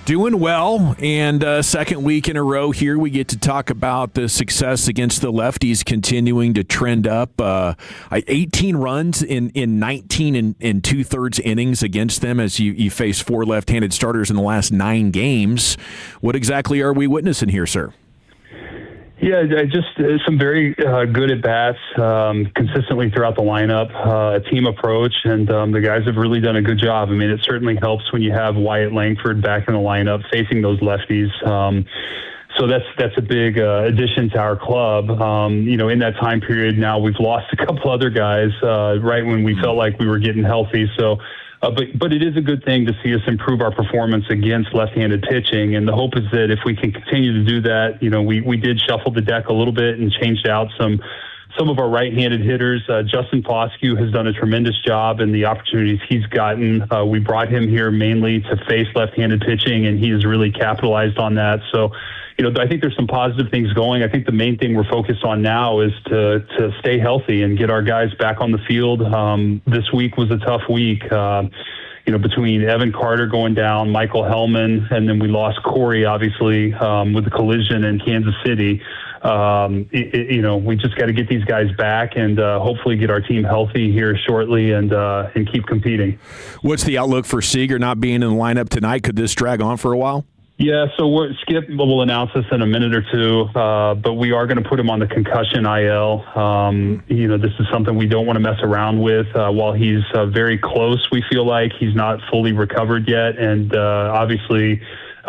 Doing well, and second week in a row here, we get to talk about the success against the lefties continuing to trend up. 18 runs in 19 and two-thirds innings against them as you face 4 left-handed starters in the last 9 games. What exactly are we witnessing here, sir? Yeah, just some very good at-bats consistently throughout the lineup, a team approach, and the guys have really done a good job. I mean, it certainly helps when you have Wyatt Langford back in the lineup facing those lefties. So that's a big addition to our club. In that time period now, we've lost a couple other guys right when we felt like we were getting healthy. So. But it is a good thing to see us improve our performance against left-handed pitching, and the hope is that if we can continue to do that, we did shuffle the deck a little bit and changed out some of our right-handed hitters. Justin Foscue has done a tremendous job in the opportunities he's gotten. We brought him here mainly to face left-handed pitching, and he has really capitalized on that. So, I think there's some positive things going. I think the main thing we're focused on now is to stay healthy and get our guys back on the field. This week was a tough week. Between Evan Carter going down, Michael Hellman, and then we lost Corey, obviously, with the collision in Kansas City. We just got to get these guys back and hopefully get our team healthy here shortly and keep competing. What's the outlook for Seager not being in the lineup tonight? Could this drag on for a while? Yeah, so Skip will announce this in a minute or two, but we are going to put him on the concussion IL. This is something we don't want to mess around with. While he's very close, we feel like he's not fully recovered yet, and obviously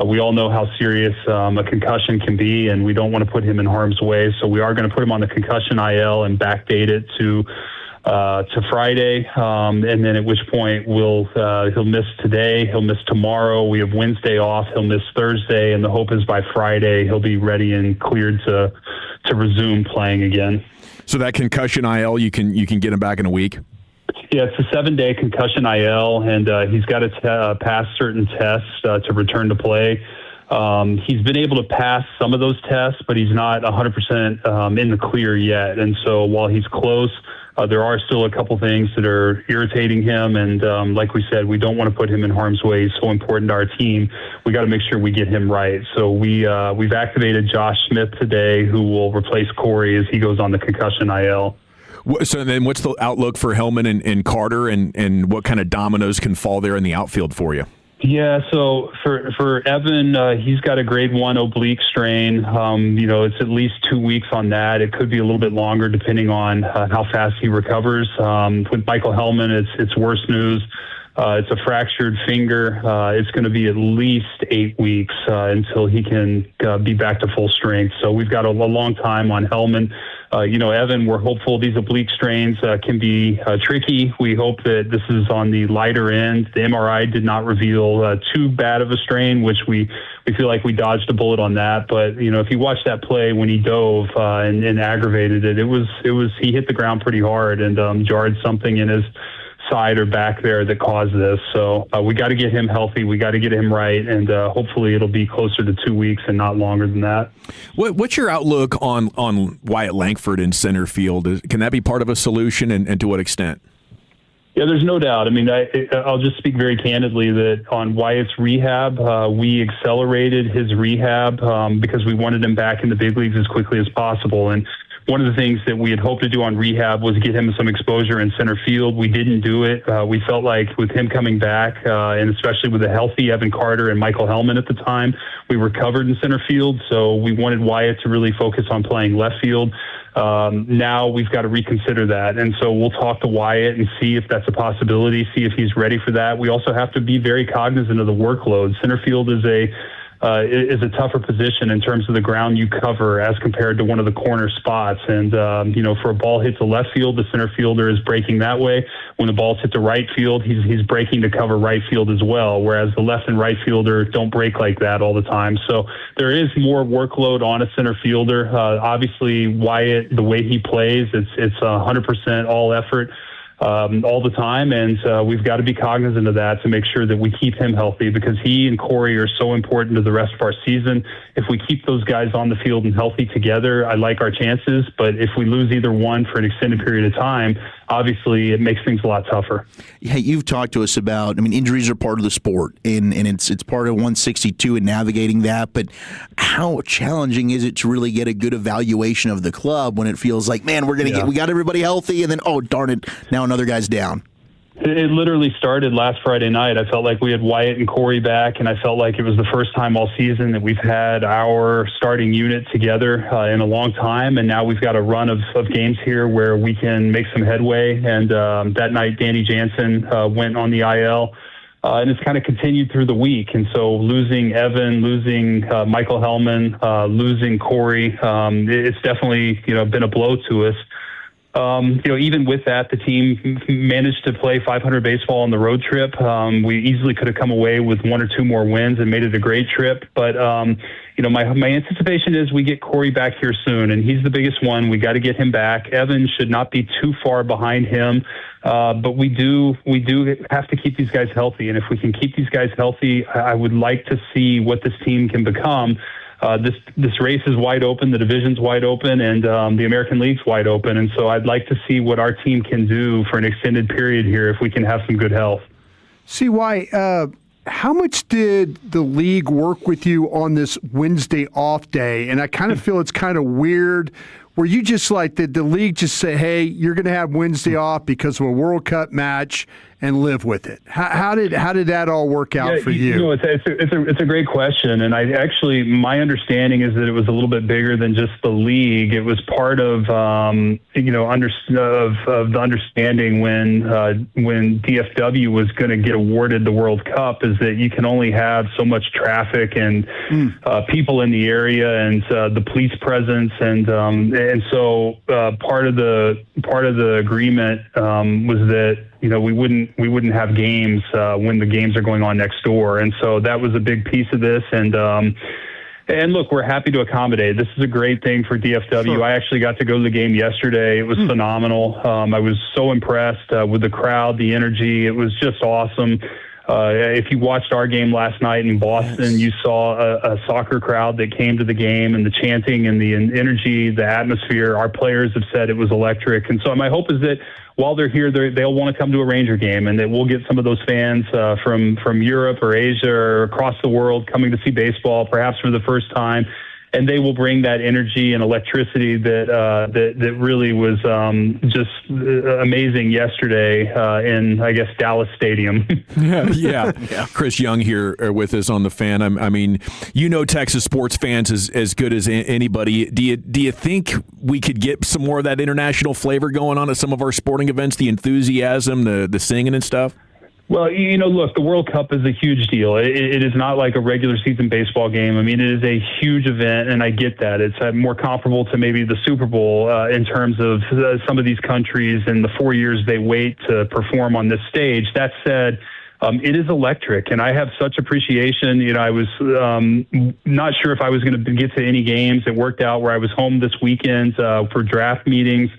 we all know how serious a concussion can be, and we don't want to put him in harm's way. So we are going to put him on the concussion IL and backdate it to Friday, and then at which point he'll miss today, he'll miss tomorrow. We have Wednesday off. He'll miss Thursday, and the hope is by Friday he'll be ready and cleared to resume playing again. So that concussion IL, you can get him back in a week. Yeah, it's a 7-day concussion IL, and he's got to pass certain tests to return to play. He's been able to pass some of those tests, but he's not 100% in the clear yet. And so while he's close, there are still a couple things that are irritating him. And like we said, we don't want to put him in harm's way. He's so important to our team. We got to make sure we get him right. So we've activated Josh Smith today, who will replace Corey as he goes on the concussion IL. So then what's the outlook for Hellman and Carter, and what kind of dominoes can fall there in the outfield for you? Yeah, so for Evan, he's got a grade 1 oblique strain. It's at least 2 weeks on that. It could be a little bit longer depending on how fast he recovers. With Michael Hellman, it's worse news. It's a fractured finger. It's going to be at least 8 weeks until he can be back to full strength. So we've got a long time on Hellman. Evan, we're hopeful these oblique strains can be tricky. We hope that this is on the lighter end. The MRI did not reveal too bad of a strain, which we feel like we dodged a bullet on that. But, if you watch that play when he dove and aggravated it, he hit the ground pretty hard and jarred something in his side or back there that caused this. So we got to get him healthy. We got to get him right. And hopefully it'll be closer to 2 weeks and not longer than that. What's your outlook on Wyatt Langford in center field? Can that be part of a solution and to what extent? Yeah, there's no doubt. I mean, I'll just speak very candidly that on Wyatt's rehab, we accelerated his rehab because we wanted him back in the big leagues as quickly as possible. And one of the things that we had hoped to do on rehab was get him some exposure in center field. We didn't do it. We felt like with him coming back, and especially with a healthy Evan Carter and Michael Hellman at the time, we were covered in center field. So we wanted Wyatt to really focus on playing left field. Now we've got to reconsider that. And so we'll talk to Wyatt and see if that's a possibility, see if he's ready for that. We also have to be very cognizant of the workload. Center field is a tougher position in terms of the ground you cover as compared to one of the corner spots. And, for a ball hit to left field, the center fielder is breaking that way. When the ball's hit to right field, he's breaking to cover right field as well, whereas the left and right fielder don't break like that all the time. So there is more workload on a center fielder. Obviously, Wyatt, the way he plays, it's 100% all effort. All the time, and we've got to be cognizant of that to make sure that we keep him healthy because he and Corey are so important to the rest of our season. If we keep those guys on the field and healthy together, I like our chances, but if we lose either one for an extended period of time, obviously it makes things a lot tougher. Hey, you've talked to us about, injuries are part of the sport, and it's part of 162 and navigating that, but how challenging is it to really get a good evaluation of the club when it feels like, man, we got everybody healthy, and then, oh, darn it, now another guy's down? It literally started last Friday night. I felt like we had Wyatt and Corey back, and I felt like it was the first time all season that we've had our starting unit together in a long time, and now we've got a run of games here where we can make some headway. And that night, Danny Jansen went on the IL, and it's kind of continued through the week. And so losing Evan, losing Michael Hellman, losing Corey, it's definitely been a blow to us. Even with that, the team managed to play 500 baseball on the road trip. We easily could have come away with 1 or 2 more wins and made it a great trip. But, my anticipation is we get Corey back here soon, and he's the biggest one. We got to get him back. Evan should not be too far behind him. But we do have to keep these guys healthy. And if we can keep these guys healthy, I would like to see what this team can become. This race is wide open, the division's wide open, and the American League's wide open. And so I'd like to see what our team can do for an extended period here if we can have some good health. CY, how much did the league work with you on this Wednesday off day? And I kind of feel it's kind of weird. Were you just like, did the league just say, hey, you're going to have Wednesday off because of a World Cup match and live with it? How did that all work out for you? It's a great question, and my understanding is that it was a little bit bigger than just the league. It was part of the understanding when DFW was going to get awarded the World Cup is that you can only have so much traffic and people in the area and the police presence and so part of the agreement was that we wouldn't have games when the games are going on next door, and so that was a big piece of this. And look, we're happy to accommodate. This is a great thing for DFW. Sure. I actually got to go to the game yesterday. It was phenomenal. I was so impressed with the crowd, the energy. It was just awesome. If you watched our game last night in Boston, you saw a soccer crowd that came to the game, and the chanting and the energy, the atmosphere. Our players have said it was electric. And so my hope is that while they're here, they'll want to come to a Ranger game, and that we'll get some of those fans from Europe or Asia or across the world coming to see baseball, perhaps for the first time. and they will bring that energy and electricity that really was just amazing yesterday in, I guess, Dallas Stadium. Yeah. Chris Young here with us on the Fan. I mean, Texas sports fans as good as anybody. Do you think we could get some more of that international flavor going on at some of our sporting events? The enthusiasm, the singing and stuff. Well, look, the World Cup is a huge deal. It is not like a regular season baseball game. I mean, it is a huge event, and I get that. It's more comparable to maybe the Super Bowl in terms of some of these countries and the 4 years they wait to perform on this stage. That said, it is electric, and I have such appreciation. I was not sure if I was going to get to any games. It worked out where I was home this weekend for draft meetings.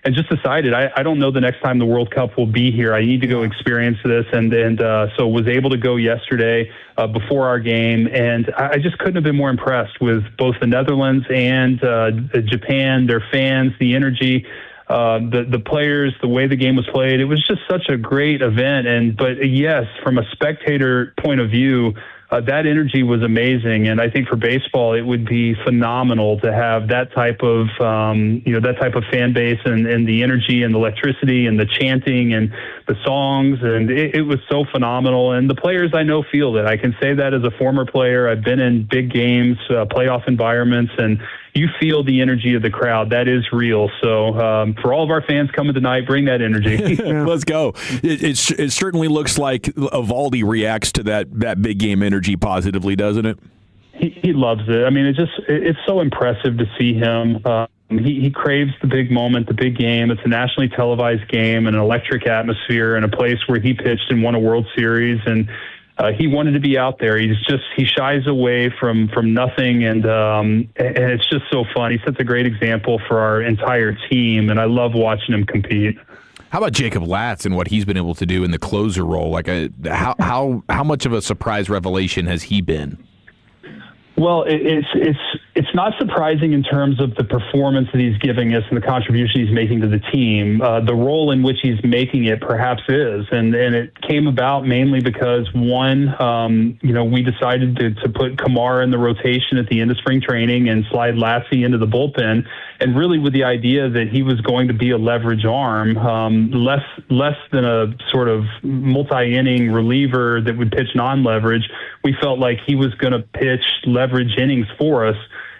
And just decided I don't know the next time the World Cup will be here. I need to go experience this, and so was able to go yesterday before our game, and I just couldn't have been more impressed with both the Netherlands and Japan, their fans, the energy, the players, the way the game was played. It was just such a great event, but yes, from a spectator point of view, that energy was amazing, and I think for baseball it would be phenomenal to have that type of fan base and the energy and the electricity and the chanting and the songs, and it was so phenomenal. And the players I know feel that. I can say that as a former player. I've been in big games, playoff environments, and you feel the energy of the crowd. That is real. So for all of our fans coming tonight, bring that energy. Let's go. It certainly looks like Evaldi reacts to that big game energy positively, doesn't it? He loves it. I mean, it's so impressive to see him. He craves the big moment, the big game. It's a nationally televised game, an electric atmosphere, and a place where he pitched and won a World Series. And he wanted to be out there. He shies away from nothing, and it's just so fun. He sets a great example for our entire team, and I love watching him compete. How about Jacob Latz and what he's been able to do in the closer role? Like, how much of a surprise revelation has he been? Well, it's not surprising in terms of the performance that he's giving us and the contribution he's making to the team. The role in which he's making it perhaps is, and it came about mainly because one, we decided to put Kamara in the rotation at the end of spring training and slide Lassie into the bullpen, and really with the idea that he was going to be a leverage arm, less than a sort of multi-inning reliever that would pitch non-leverage. We felt like he was going to pitch leverage innings for us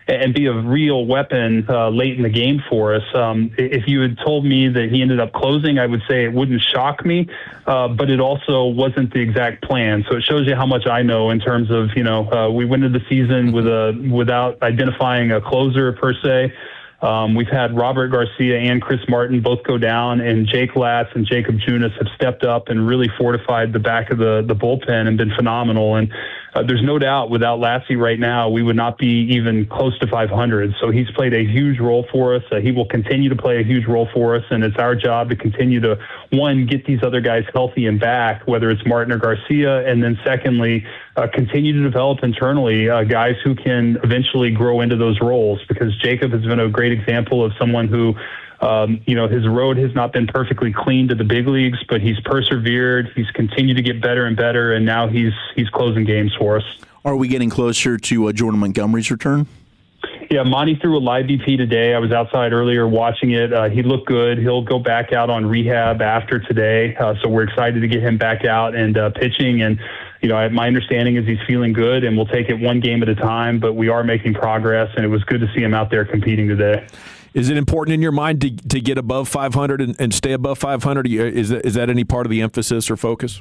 and be a real weapon late in the game for us. If you had told me that he ended up closing, I would say it wouldn't shock me, but it also wasn't the exact plan. So it shows you how much I know in terms of, we went into the season without identifying a closer per se. We've had Robert Garcia and Chris Martin both go down, and Jake Latz and Jacob Junis have stepped up and really fortified the back of the bullpen and been phenomenal. And there's no doubt without Lassie right now, we would not be even close to 500. So he's played a huge role for us. He will continue to play a huge role for us, and it's our job to continue to, one, get these other guys healthy and back, whether it's Martin or Garcia, and then secondly, continue to develop internally guys who can eventually grow into those roles, because Jacob has been a great example of someone who his road has not been perfectly clean to the big leagues, but he's persevered. He's continued to get better and better, and now he's closing games for us. Are we getting closer to Jordan Montgomery's return? Yeah, Monty threw a live BP today. I was outside earlier watching it. He looked good. He'll go back out on rehab after today, so we're excited to get him back out and pitching. And my understanding is he's feeling good, and we'll take it one game at a time, but we are making progress, and it was good to see him out there competing today. Is it important in your mind to get above 500 and stay above 500? Is that any part of the emphasis or focus?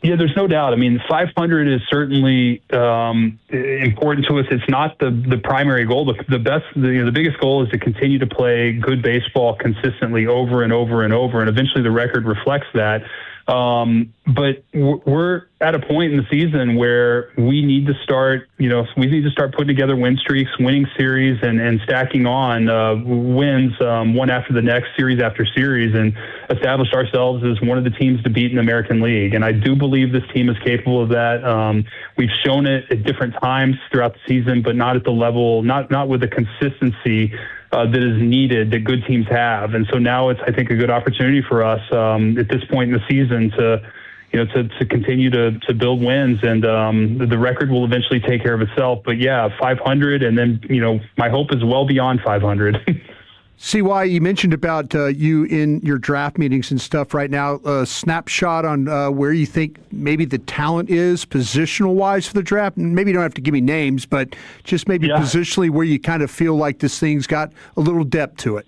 Yeah, there's no doubt. I mean, 500 is certainly important to us. It's not the primary goal. The biggest goal is to continue to play good baseball consistently over and over and over, and eventually the record reflects that. But we're at a point in the season where we need to start putting together win streaks, winning series, and stacking on wins one after the next, series after series, and establish ourselves as one of the teams to beat in the American League. And I do believe this team is capable of that. We've shown it at different times throughout the season, but not at the level, not with the consistency that is needed that good teams have. And so now it's, I think, a good opportunity for us at this point in the season to, to continue to build wins, and the record will eventually take care of itself. But yeah, 500, and then my hope is well beyond 500. CY, you mentioned about you in your draft meetings and stuff right now. A snapshot on where you think maybe the talent is positional-wise for the draft. And maybe you don't have to give me names, but just maybe positionally where you kind of feel like this thing's got a little depth to it.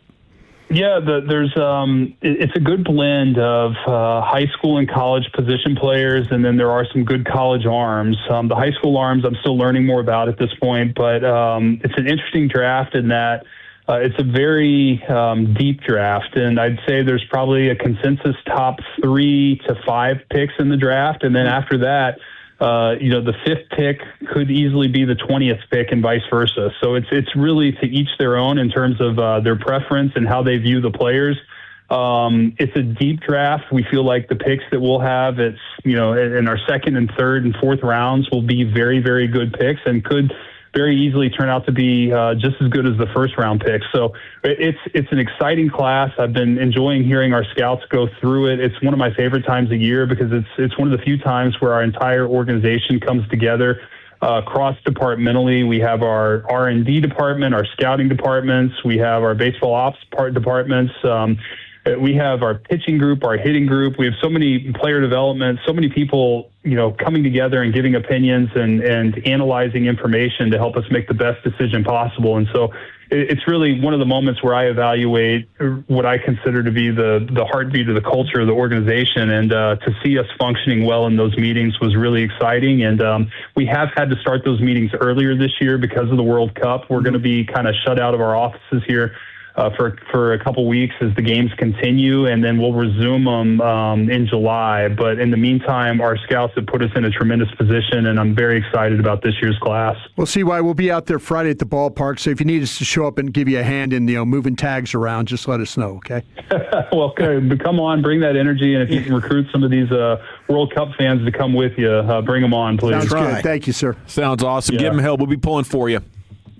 Yeah, it's a good blend of high school and college position players, and then there are some good college arms. The high school arms I'm still learning more about at this point, but it's an interesting draft in that it's a very deep draft, and I'd say there's probably a consensus top 3 to 5 picks in the draft, and then after that, the 5th pick could easily be the 20th pick and vice versa. So it's really to each their own in terms of their preference and how they view the players. It's a deep draft. We feel like the picks that we'll have, in our 2nd and 3rd and 4th rounds will be very, very good picks and could very easily turn out to be just as good as the first round pick. So it's an exciting class. I've been enjoying hearing our scouts go through it. It's one of my favorite times of year because it's one of the few times where our entire organization comes together cross-departmentally. We have our R&D department, our scouting departments. We have our baseball ops departments. We have our pitching group, our hitting group. We have so many player development, so many people, coming together and giving opinions and analyzing information to help us make the best decision possible. And so it's really one of the moments where I evaluate what I consider to be the heartbeat of the culture of the organization. And to see us functioning well in those meetings was really exciting. And we have had to start those meetings earlier this year because of the World Cup. We're going to be kind of shut out of our offices here for a couple weeks as the games continue, and then we'll resume them in July. But in the meantime, our scouts have put us in a tremendous position, and I'm very excited about this year's class. Well, CY, we'll be out there Friday at the ballpark, so if you need us to show up and give you a hand in moving tags around, just let us know, okay? Well, come on, bring that energy, and if you can recruit some of these World Cup fans to come with you, bring them on, please. Sounds good. Thank you, sir. Sounds awesome. Give them help. We'll be pulling for you.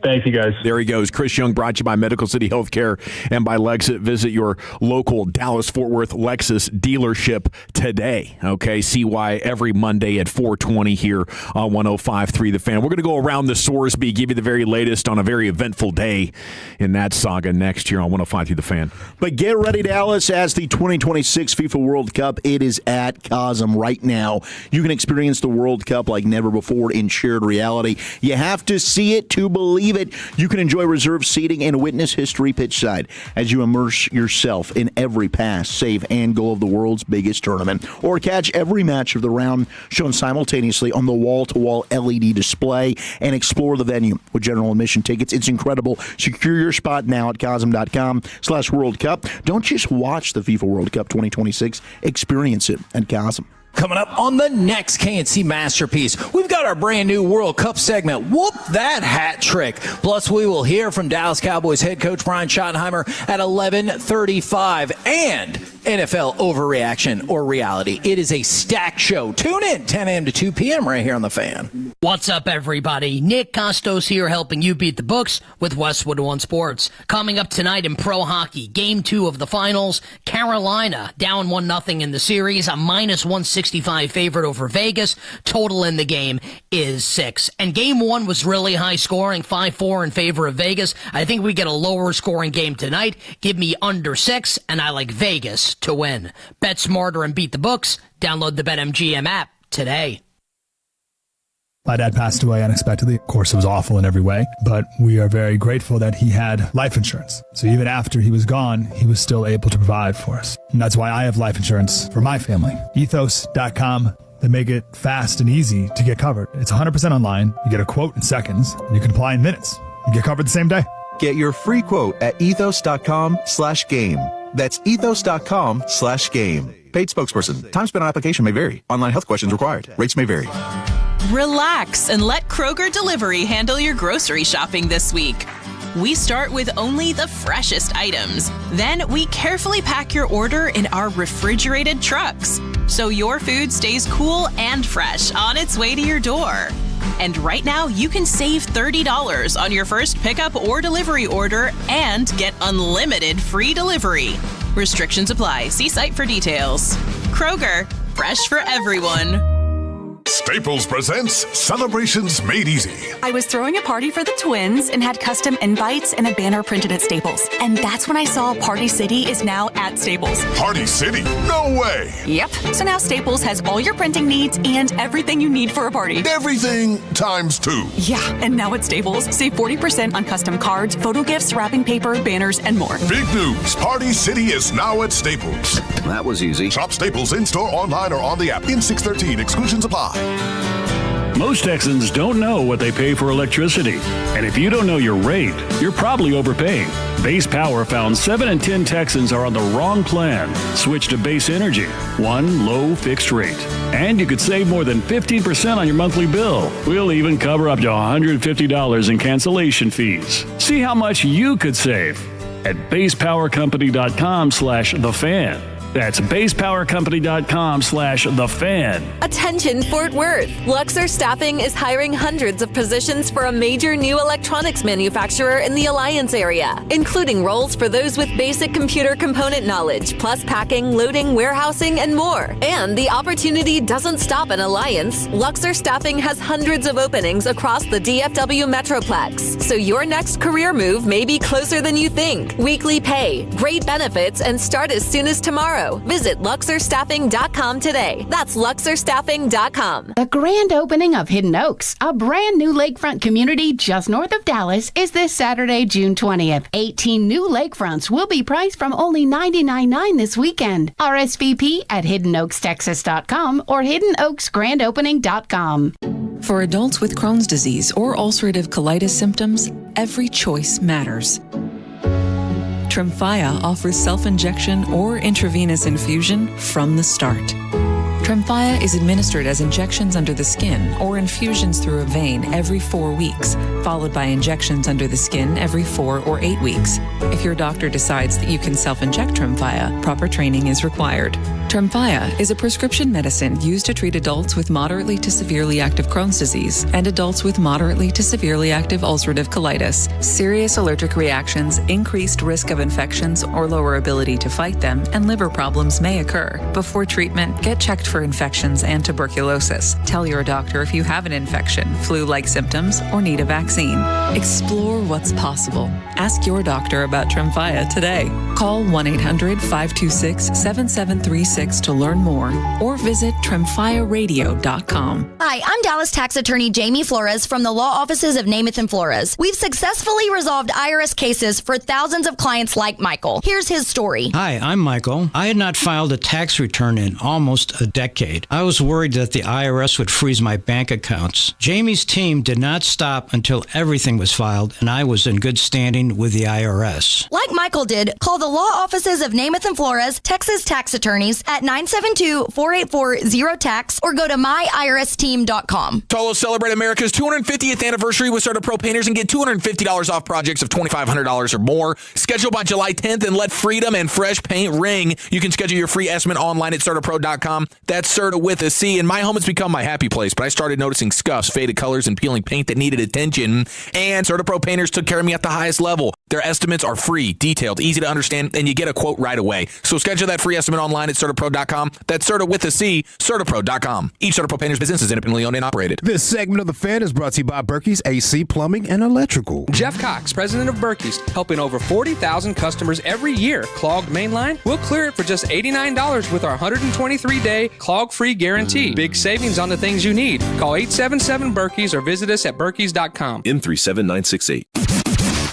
Thank you, guys. There he goes. Chris Young, brought to you by Medical City Healthcare and by Lexus. Visit your local Dallas-Fort Worth Lexus dealership today. Okay, CY every Monday at 4:20 here on 105.3 The Fan. We're going to go around the Sorsby, give you the very latest on a very eventful day in that saga next year on 105.3 The Fan. But get ready, Dallas, as the 2026 FIFA World Cup. It is at Cosm right now. You can experience the World Cup like never before in shared reality. You have to see it to believe it. You can enjoy reserved seating and witness history pitchside as you immerse yourself in every pass, save, and goal of the world's biggest tournament. Or catch every match of the round shown simultaneously on the wall-to-wall LED display and explore the venue with general admission tickets. It's incredible. Secure your spot now at Cosm.com/World Cup. Don't just watch the FIFA World Cup 2026. Experience it at Cosm. Coming up on the next KNC Masterpiece, we've got our brand new World Cup segment, Whoop That Hat Trick. Plus, we will hear from Dallas Cowboys head coach Brian Schottenheimer at 11:35. And NFL Overreaction or Reality. It is a stacked show. Tune in 10 a.m. to 2 p.m. right here on The Fan. What's up, everybody? Nick Costos here, helping you beat the books with Westwood One Sports. Coming up tonight in pro hockey, Game 2 of the finals, Carolina down 1-0 in the series, a -165 favorite over Vegas. Total in the game is 6. And Game 1 was really high scoring, 5-4 in favor of Vegas. I think we get a lower scoring game tonight. Give me under 6, and I like Vegas to win. Bet smarter and beat the books. Download the BetMGM app today. My dad passed away unexpectedly. Of course, it was awful in every way, but we are very grateful that he had life insurance. So even after he was gone, he was still able to provide for us. And that's why I have life insurance for my family. Ethos.com. They make it fast and easy to get covered. It's 100% online. You get a quote in seconds, and you can apply in minutes. You get covered the same day. Get your free quote at ethos.com/game. That's ethos.com/game. Paid spokesperson. Time spent on application may vary. Online health questions required. Rates may vary. Relax and let Kroger Delivery handle your grocery shopping this week. We start with only the freshest items. Then we carefully pack your order in our refrigerated trucks, so your food stays cool and fresh on its way to your door. And right now, you can save $30 on your first pickup or delivery order and get unlimited free delivery. Restrictions apply. See site for details. Kroger, fresh for everyone. Staples presents Celebrations Made Easy. I was throwing a party for the twins and had custom invites and a banner printed at Staples. And that's when I saw Party City is now at Staples. Party City? No way! Yep. So now Staples has all your printing needs and everything you need for a party. Everything times 2. Yeah, and now at Staples, save 40% on custom cards, photo gifts, wrapping paper, banners, and more. Big news! Party City is now at Staples. That was easy. Shop Staples in-store, online, or on the app. In 613, exclusions apply. Most Texans don't know what they pay for electricity. And if you don't know your rate, you're probably overpaying. Base Power found 7 in 10 Texans are on the wrong plan. Switch to Base Energy, one low fixed rate. And you could save more than 15% on your monthly bill. We'll even cover up to $150 in cancellation fees. See how much you could save at basepowercompany.com/thefan. That's basepowercompany.com/thefan. Attention Fort Worth. Luxor Staffing is hiring hundreds of positions for a major new electronics manufacturer in the Alliance area, including roles for those with basic computer component knowledge, plus packing, loading, warehousing, and more. And the opportunity doesn't stop in Alliance. Luxor Staffing has hundreds of openings across the DFW Metroplex, so your next career move may be closer than you think. Weekly pay, great benefits, and start as soon as tomorrow. Visit LuxorStaffing.com today. That's LuxorStaffing.com. The grand opening of Hidden Oaks, a brand new lakefront community just north of Dallas, is this Saturday, June 20th. 18 new lakefronts will be priced from only $99.9 this weekend. RSVP at HiddenOaksTexas.com or HiddenOaksGrandOpening.com. For adults with Crohn's disease or ulcerative colitis symptoms, every choice matters. Tremfya offers self-injection or intravenous infusion from the start. Tremfya is administered as injections under the skin or infusions through a vein every 4 weeks, followed by injections under the skin every 4 or 8 weeks. If your doctor decides that you can self-inject Tremfya, proper training is required. Tremfya is a prescription medicine used to treat adults with moderately to severely active Crohn's disease and adults with moderately to severely active ulcerative colitis. Serious allergic reactions, increased risk of infections or lower ability to fight them, and liver problems may occur. Before treatment, get checked for infections and tuberculosis. Tell your doctor if you have an infection, flu-like symptoms, or need a vaccine. Explore what's possible. Ask your doctor about Tremfya today. Call 1-800-526-7736 to learn more or visit TremfyaRadio.com. Hi, I'm Dallas tax attorney Jamie Flores from the law offices of Namath and Flores. We've successfully resolved IRS cases for thousands of clients like Michael. Here's his story. Hi, I'm Michael. I had not filed a tax return in almost a decade. I was worried that the IRS would freeze my bank accounts. Jamie's team did not stop until everything was filed and I was in good standing with the IRS. Like Michael did, call the law offices of Namath and Flores, Texas tax attorneys at 972-484-0TAX or go to myirsteam.com. Tolo, celebrate America's 250th anniversary with CertaPro Painters and get $250 off projects of $2,500 or more. Schedule by July 10th and let freedom and fresh paint ring. You can schedule your free estimate online at CertaPro.com. That's Certa with a C. And my home has become my happy place, but I started noticing scuffs, faded colors, and peeling paint that needed attention. And CertaPro Painters took care of me at the highest level. Their estimates are free, detailed, easy to understand, and you get a quote right away. So schedule that free estimate online at CertaPro.com. That's Certa with a C, CertaPro.com. Each CertaPro Painters business is independently owned and operated. This segment of The Fan is brought to you by Berkey's AC Plumbing and Electrical. Jeff Cox, president of Berkey's, helping over 40,000 customers every year. Clogged mainline? We'll clear it for just $89 with our 123-day clog-free guarantee. Big savings on the things you need. Call 877-BERKEYS or visit us at Berkeys.com. M37968.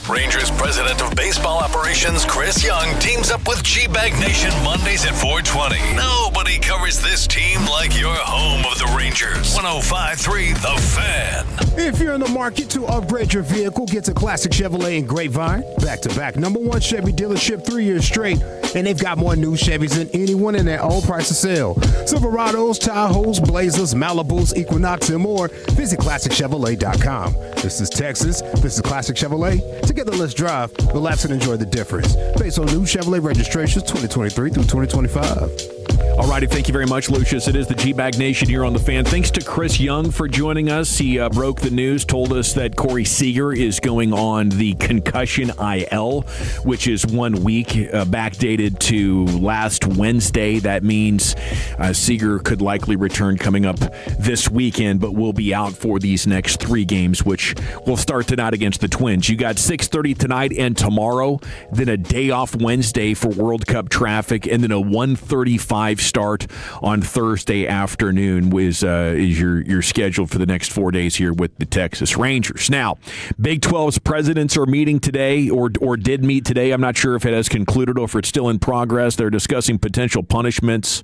Rangers president of baseball operations Chris Young teams up with G-Bag Nation Mondays at 4:20. Nobody covers this team like your home of the Rangers. 105.3 The Fan. If you're in the market to upgrade your vehicle, get to Classic Chevrolet in Grapevine. Back-to-back #1 Chevy dealership 3 years straight. And they've got more new Chevys than anyone in their own price to sell. Silverados, Tahoes, Blazers, Malibus, Equinox, and more. Visit ClassicChevrolet.com. This is Texas. This is Classic Chevrolet. Together, let's drive, relax, and enjoy the difference. Based on new Chevrolet registrations 2023 through 2025. All righty, thank you very much, Lucius. It is the G-Bag Nation here on The Fan. Thanks to Chris Young for joining us. He broke the news, told us that Corey Seager is going on the concussion IL, which is 1 week, backdated to last Wednesday. That means Seager could likely return coming up this weekend, but will be out for these next 3 games, which will start tonight against the Twins. You got 6:30 tonight and tomorrow, then a day off Wednesday for World Cup traffic, and then a 1:35 start on Thursday afternoon is your schedule for the next 4 days here with the Texas Rangers. Now, Big 12's presidents are meeting today or did meet today. I'm not sure if it has concluded or if it's still in progress. They're discussing potential punishments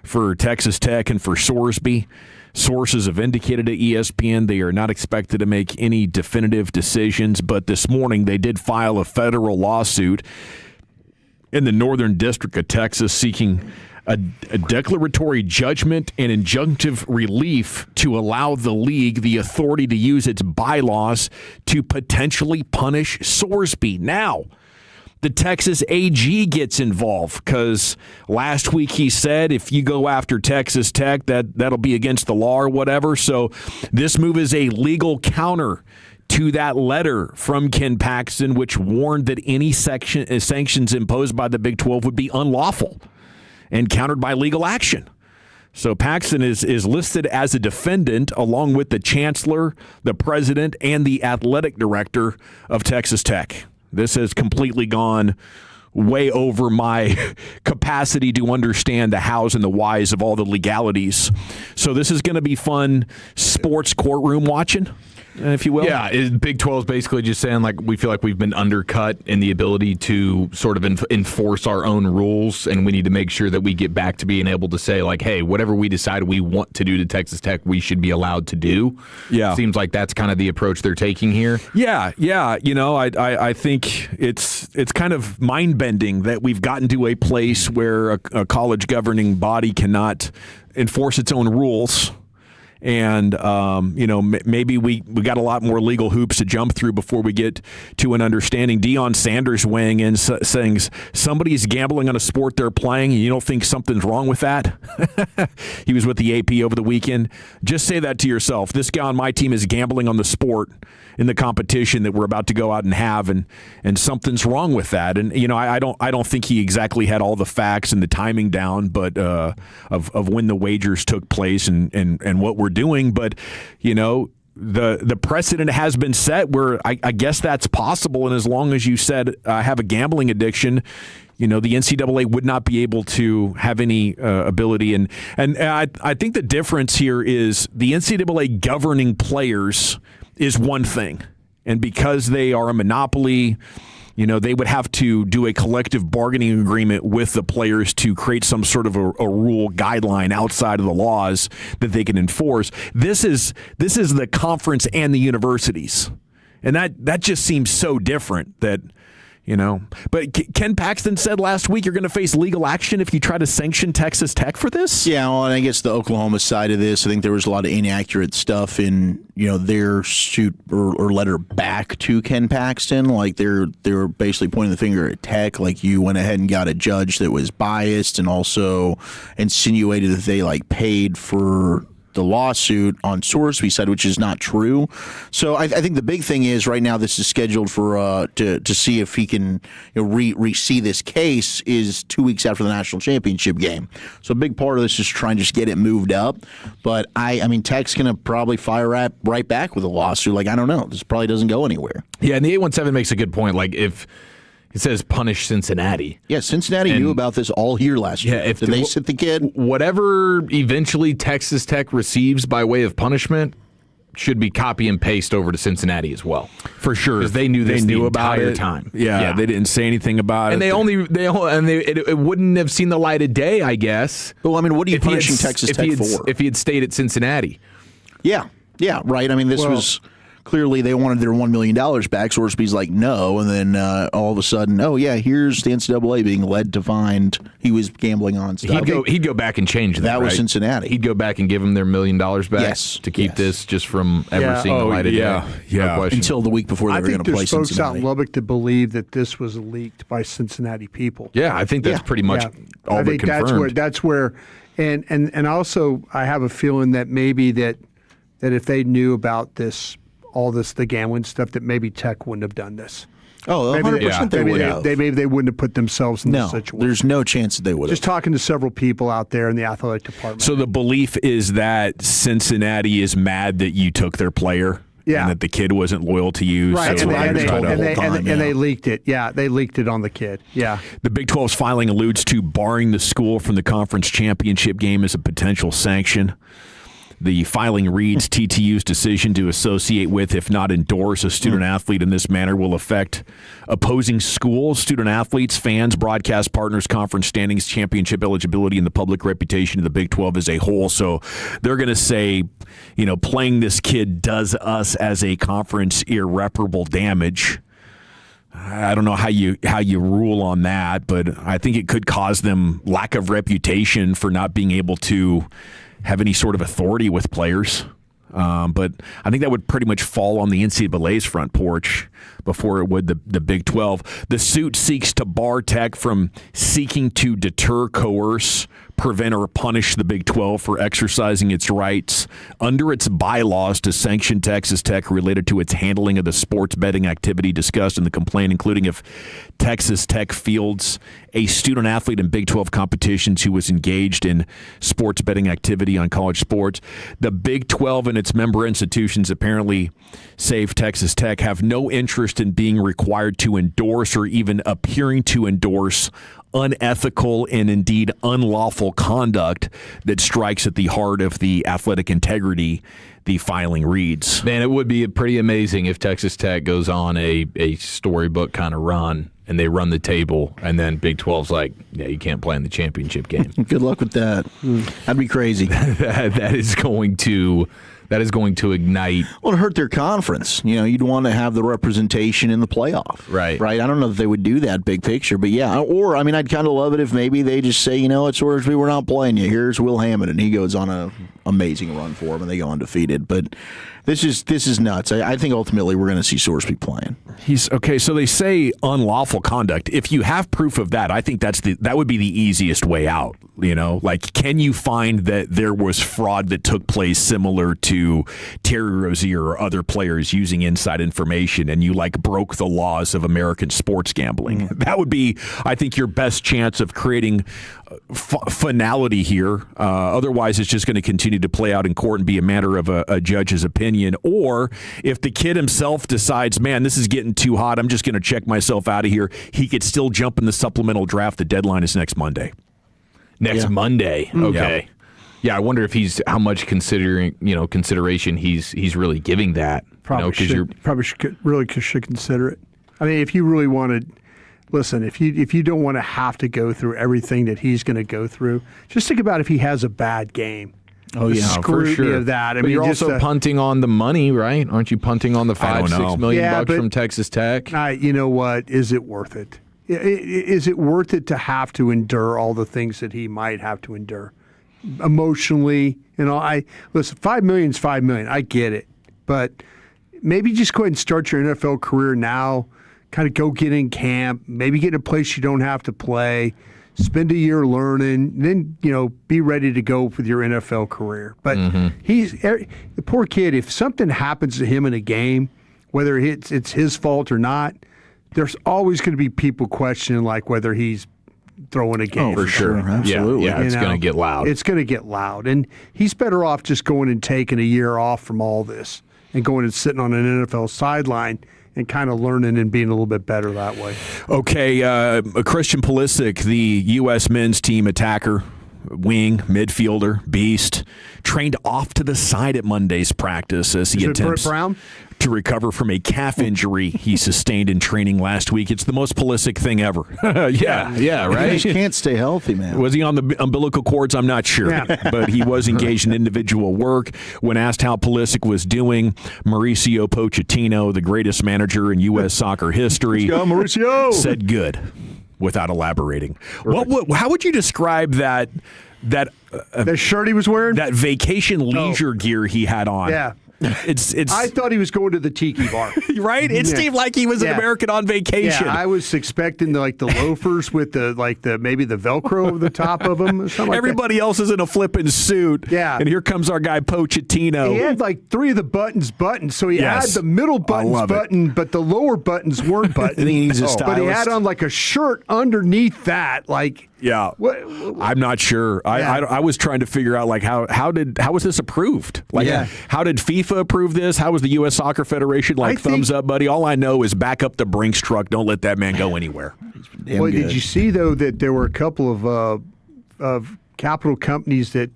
for Texas Tech and for Sorsby. Sources have indicated to ESPN they are not expected to make any definitive decisions, but this morning they did file a federal lawsuit in the Northern District of Texas seeking a declaratory judgment and injunctive relief to allow the league the authority to use its bylaws to potentially punish Sorsby. Now, the Texas AG gets involved because last week he said if you go after Texas Tech, that'll be against the law or whatever. So this move is a legal counter to that letter from Ken Paxton, which warned that any sanctions imposed by the Big 12 would be unlawful and countered by legal action. So Paxton is listed as a defendant along with the chancellor, the president, and the athletic director of Texas Tech. This has completely gone way over my capacity to understand the hows and the whys of all the legalities. So this is going to be fun sports courtroom watching, if you will. Yeah, Big 12 is basically just saying like we feel like we've been undercut in the ability to sort of enforce our own rules, and we need to make sure that we get back to being able to say like, hey, whatever we decide we want to do to Texas Tech, we should be allowed to do. Yeah, seems like that's kind of the approach they're taking here. Yeah. You know, I think it's kind of mind bending that we've gotten to a place where a college governing body cannot enforce its own rules. And, you know, maybe we got a lot more legal hoops to jump through before we get to an understanding. Deion Sanders weighing in saying somebody's gambling on a sport they're playing and you don't think something's wrong with that. He was with the AP over the weekend. Just say that to yourself. This guy on my team is gambling on the sport in the competition that we're about to go out and have, and something's wrong with that. And, you know, I don't think he exactly had all the facts and the timing down, but of when the wagers took place and what we're doing. But, you know, the precedent has been set where I guess that's possible. And as long as you said have a gambling addiction, you know, the NCAA would not be able to have any ability. And I think the difference here is the NCAA governing players is one thing. And because they are a monopoly, you know, they would have to do a collective bargaining agreement with the players to create some sort of a rule guideline outside of the laws that they can enforce. This is the conference and the universities. And that just seems so different that, you know. But Ken Paxton said last week you're going to face legal action if you try to sanction Texas Tech for this? Yeah, well, and I guess the Oklahoma side of this, I think there was a lot of inaccurate stuff in, you know, their suit or letter back to Ken Paxton. Like they were basically pointing the finger at Tech, like you went ahead and got a judge that was biased and also insinuated that they like paid for the lawsuit on Sorsby's side, which is not true. So I think the big thing is right now this is scheduled for to see if he can, you know, re-see this case is 2 weeks after the national championship game. So a big part of this is trying to just get it moved up. But I mean, Tech's going to probably fire right back with a lawsuit. Like, I don't know. This probably doesn't go anywhere. Yeah, and the 817 makes a good point. Like, if it says punish Cincinnati. Yeah, Cincinnati knew about this all year last year. If did they sit the kid? Whatever eventually Texas Tech receives by way of punishment should be copy and paste over to Cincinnati as well. For sure. Because they knew this the entire time. Yeah, they didn't say anything about it. And it wouldn't have seen the light of day, I guess. Well, I mean, what are you punishing Texas Tech for? If he had stayed at Cincinnati. Yeah, right. I mean, this was clearly they wanted their $1 million back. Sorsby's like, no. And then all of a sudden, oh, yeah, here's the NCAA being led to find he was gambling on stuff. He'd go back and change that. That was right? Cincinnati. He'd go back and give them their $1 million back to keep this just from ever seeing the light of day. No question. Until the week before they were going to play Cincinnati. I think there's folks out Cincinnati. in Lubbock that believe that this was leaked by Cincinnati people. Yeah, I think that's pretty much all I but think confirmed. that's where, and also I have a feeling that maybe that if they knew about the gambling stuff, that maybe Tech wouldn't have done this. Oh, 100% they would have. Maybe they wouldn't have put themselves in this situation. There's no chance that they would have. Just talking to several people out there in the athletic department. So the belief is that Cincinnati is mad that you took their player. Yeah. And that the kid wasn't loyal to you. Right, So and they leaked it. Yeah, they leaked it on the kid. Yeah. The Big 12's filing alludes to barring the school from the conference championship game as a potential sanction. The filing reads, TTU's decision to associate with, if not endorse, a student-athlete in this manner will affect opposing schools, student-athletes, fans, broadcast partners, conference standings, championship eligibility, and the public reputation of the Big 12 as a whole. So they're going to say, playing this kid does us as a conference irreparable damage. I don't know how you rule on that, but I think it could cause them lack of reputation for not being able to have any sort of authority with players. But I think that would pretty much fall on the NCAA's front porch before it would the Big 12. The suit seeks to bar Tech from seeking to deter, coerce, prevent, or punish the Big 12 for exercising its rights under its bylaws to sanction Texas Tech related to its handling of the sports betting activity discussed in the complaint, including if Texas Tech fields a student athlete in Big 12 competitions who was engaged in sports betting activity on college sports. The Big 12 and its member institutions, apparently save Texas Tech, have no interest in being required to endorse or even appearing to endorse unethical and indeed unlawful conduct that strikes at the heart of the athletic integrity, the filing reads. Man, it would be pretty amazing if Texas Tech goes on a storybook kind of run and they run the table, and then Big 12's like, yeah, you can't play in the championship game. Good luck with that. That'd be crazy. that is going to ignite. Well, it hurt their conference. You'd want to have the representation in the playoff. Right. I don't know if they would do that big picture, but yeah. Or, I'd kind of love it if maybe they just say, at Sorsby, we're not playing you. Here's Will Hammond, and he goes on a amazing run for him, and they go undefeated. But this is nuts. I think ultimately we're going to see Sorsby playing. He's okay. So they say unlawful conduct. If you have proof of that, I think that would be the easiest way out. Can you find that there was fraud that took place similar to Terry Rozier or other players using inside information, and you broke the laws of American sports gambling? That would be, I think, your best chance of creating finality here. Otherwise, it's just going to continue to play out in court and be a matter of a judge's opinion. Or if the kid himself decides, man, this is getting too hot, I'm just going to check myself out of here, he could still jump in the supplemental draft. The deadline is next Monday. Monday. Okay. Yeah, I wonder if how much consideration he's really giving that. Probably should consider it. If you really wanted, listen, if you don't want to have to go through everything that he's going to go through, just think about if he has a bad game. Oh yeah, for sure. Of that. But you're also punting on the money, right? Aren't you punting on the $5-6 million bucks from Texas Tech? You know what? Is it worth it? Is it worth it to have to endure all the things that he might have to endure emotionally? Listen, $5 million is $5 million. I get it, but maybe just go ahead and start your NFL career now. Kind of go get in camp. Maybe get in a place you don't have to play. Spend a year learning, then be ready to go with your NFL career. But the poor kid. If something happens to him in a game, whether it's his fault or not, there's always going to be people questioning whether he's throwing a game. Oh, for sure. Absolutely. Yeah, it's going to get loud. It's going to get loud. And he's better off just going and taking a year off from all this and going and sitting on an NFL sideline and kind of learning and being a little bit better that way. Okay, Christian Pulisic, the U.S. men's team attacker, wing, midfielder, beast, trained off to the side at Monday's practice as he attempts to recover from a calf injury he sustained in training last week. It's the most Pulisic thing ever. yeah, right? He just can't stay healthy, man. Was he on the umbilical cords? I'm not sure. Yeah. But he was engaged in individual work. When asked how Pulisic was doing, Mauricio Pochettino, the greatest manager in U.S. soccer history, Let's go, Mauricio, said good without elaborating. How would you describe that shirt he was wearing? That vacation leisure gear he had on. Yeah. It's. I thought he was going to the tiki bar. Right? It seemed like he was an American on vacation. Yeah, I was expecting the loafers with maybe the Velcro over the top of them. Or something Everybody else is in a flippin' suit. Yeah. And here comes our guy Pochettino. He had like 3 of the buttons buttoned, so he had the middle buttons buttoned, but the lower buttons weren't buttoned. He's a stylist. But he had on like a shirt underneath that, like. Yeah, I'm not sure. I was trying to figure out like how was this approved? Like how did FIFA approve this? How was the U.S. Soccer Federation thumbs up, buddy? All I know is back up the Brinks truck. Don't let that man go anywhere. Well, did you see though that there were a couple of capital companies that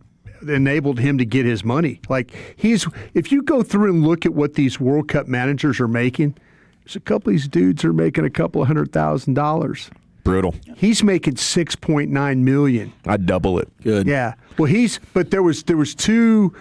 enabled him to get his money? Like if you go through and look at what these World Cup managers are making, there's a couple of these dudes are making a couple of $100,000. Brutal. He's making $6.9 million. I'd double it. Good. Yeah. Well, but there was two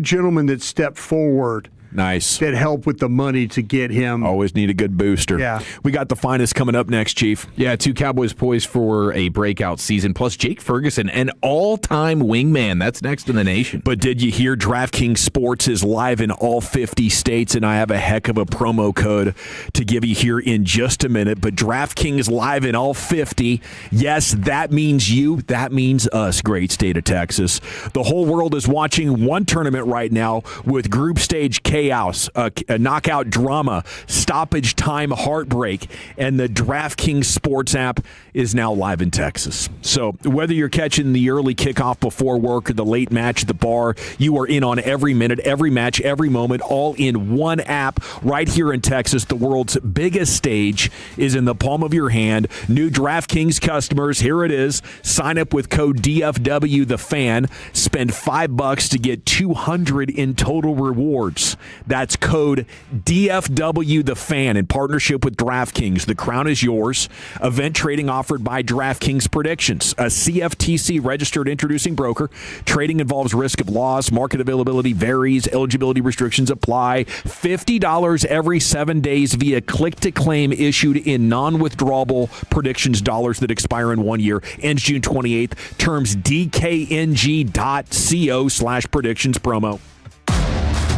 gentlemen that stepped forward. Nice. That helped with the money to get him. Always need a good booster. Yeah. We got the finest coming up next, Chief. Yeah, 2 Cowboys poised for a breakout season, plus Jake Ferguson, an all-time wingman. That's next in the nation. But did you hear DraftKings Sports is live in all 50 states, and I have a heck of a promo code to give you here in just a minute. But DraftKings live in all 50. Yes, that means you. That means us, great state of Texas. The whole world is watching one tournament right now with group stage chaos, a knockout drama, stoppage time heartbreak, and the DraftKings Sports app is now live in Texas. So whether you're catching the early kickoff before work or the late match at the bar, you are in on every minute, every match, every moment, all in one app right here in Texas. The world's biggest stage is in the palm of your hand. New DraftKings customers, here it is. Sign up with code DFW the Fan. Spend $5 to get $200 in total rewards. That's code DFW the Fan in partnership with DraftKings. The crown is yours. Event trading offered by DraftKings Predictions, a CFTC registered introducing broker. Trading involves risk of loss. Market availability varies. Eligibility restrictions apply. $50 every 7 days via click-to-claim issued in non-withdrawable predictions dollars that expire in 1 year. Ends June 28th. Terms dkng.co/predictions promo.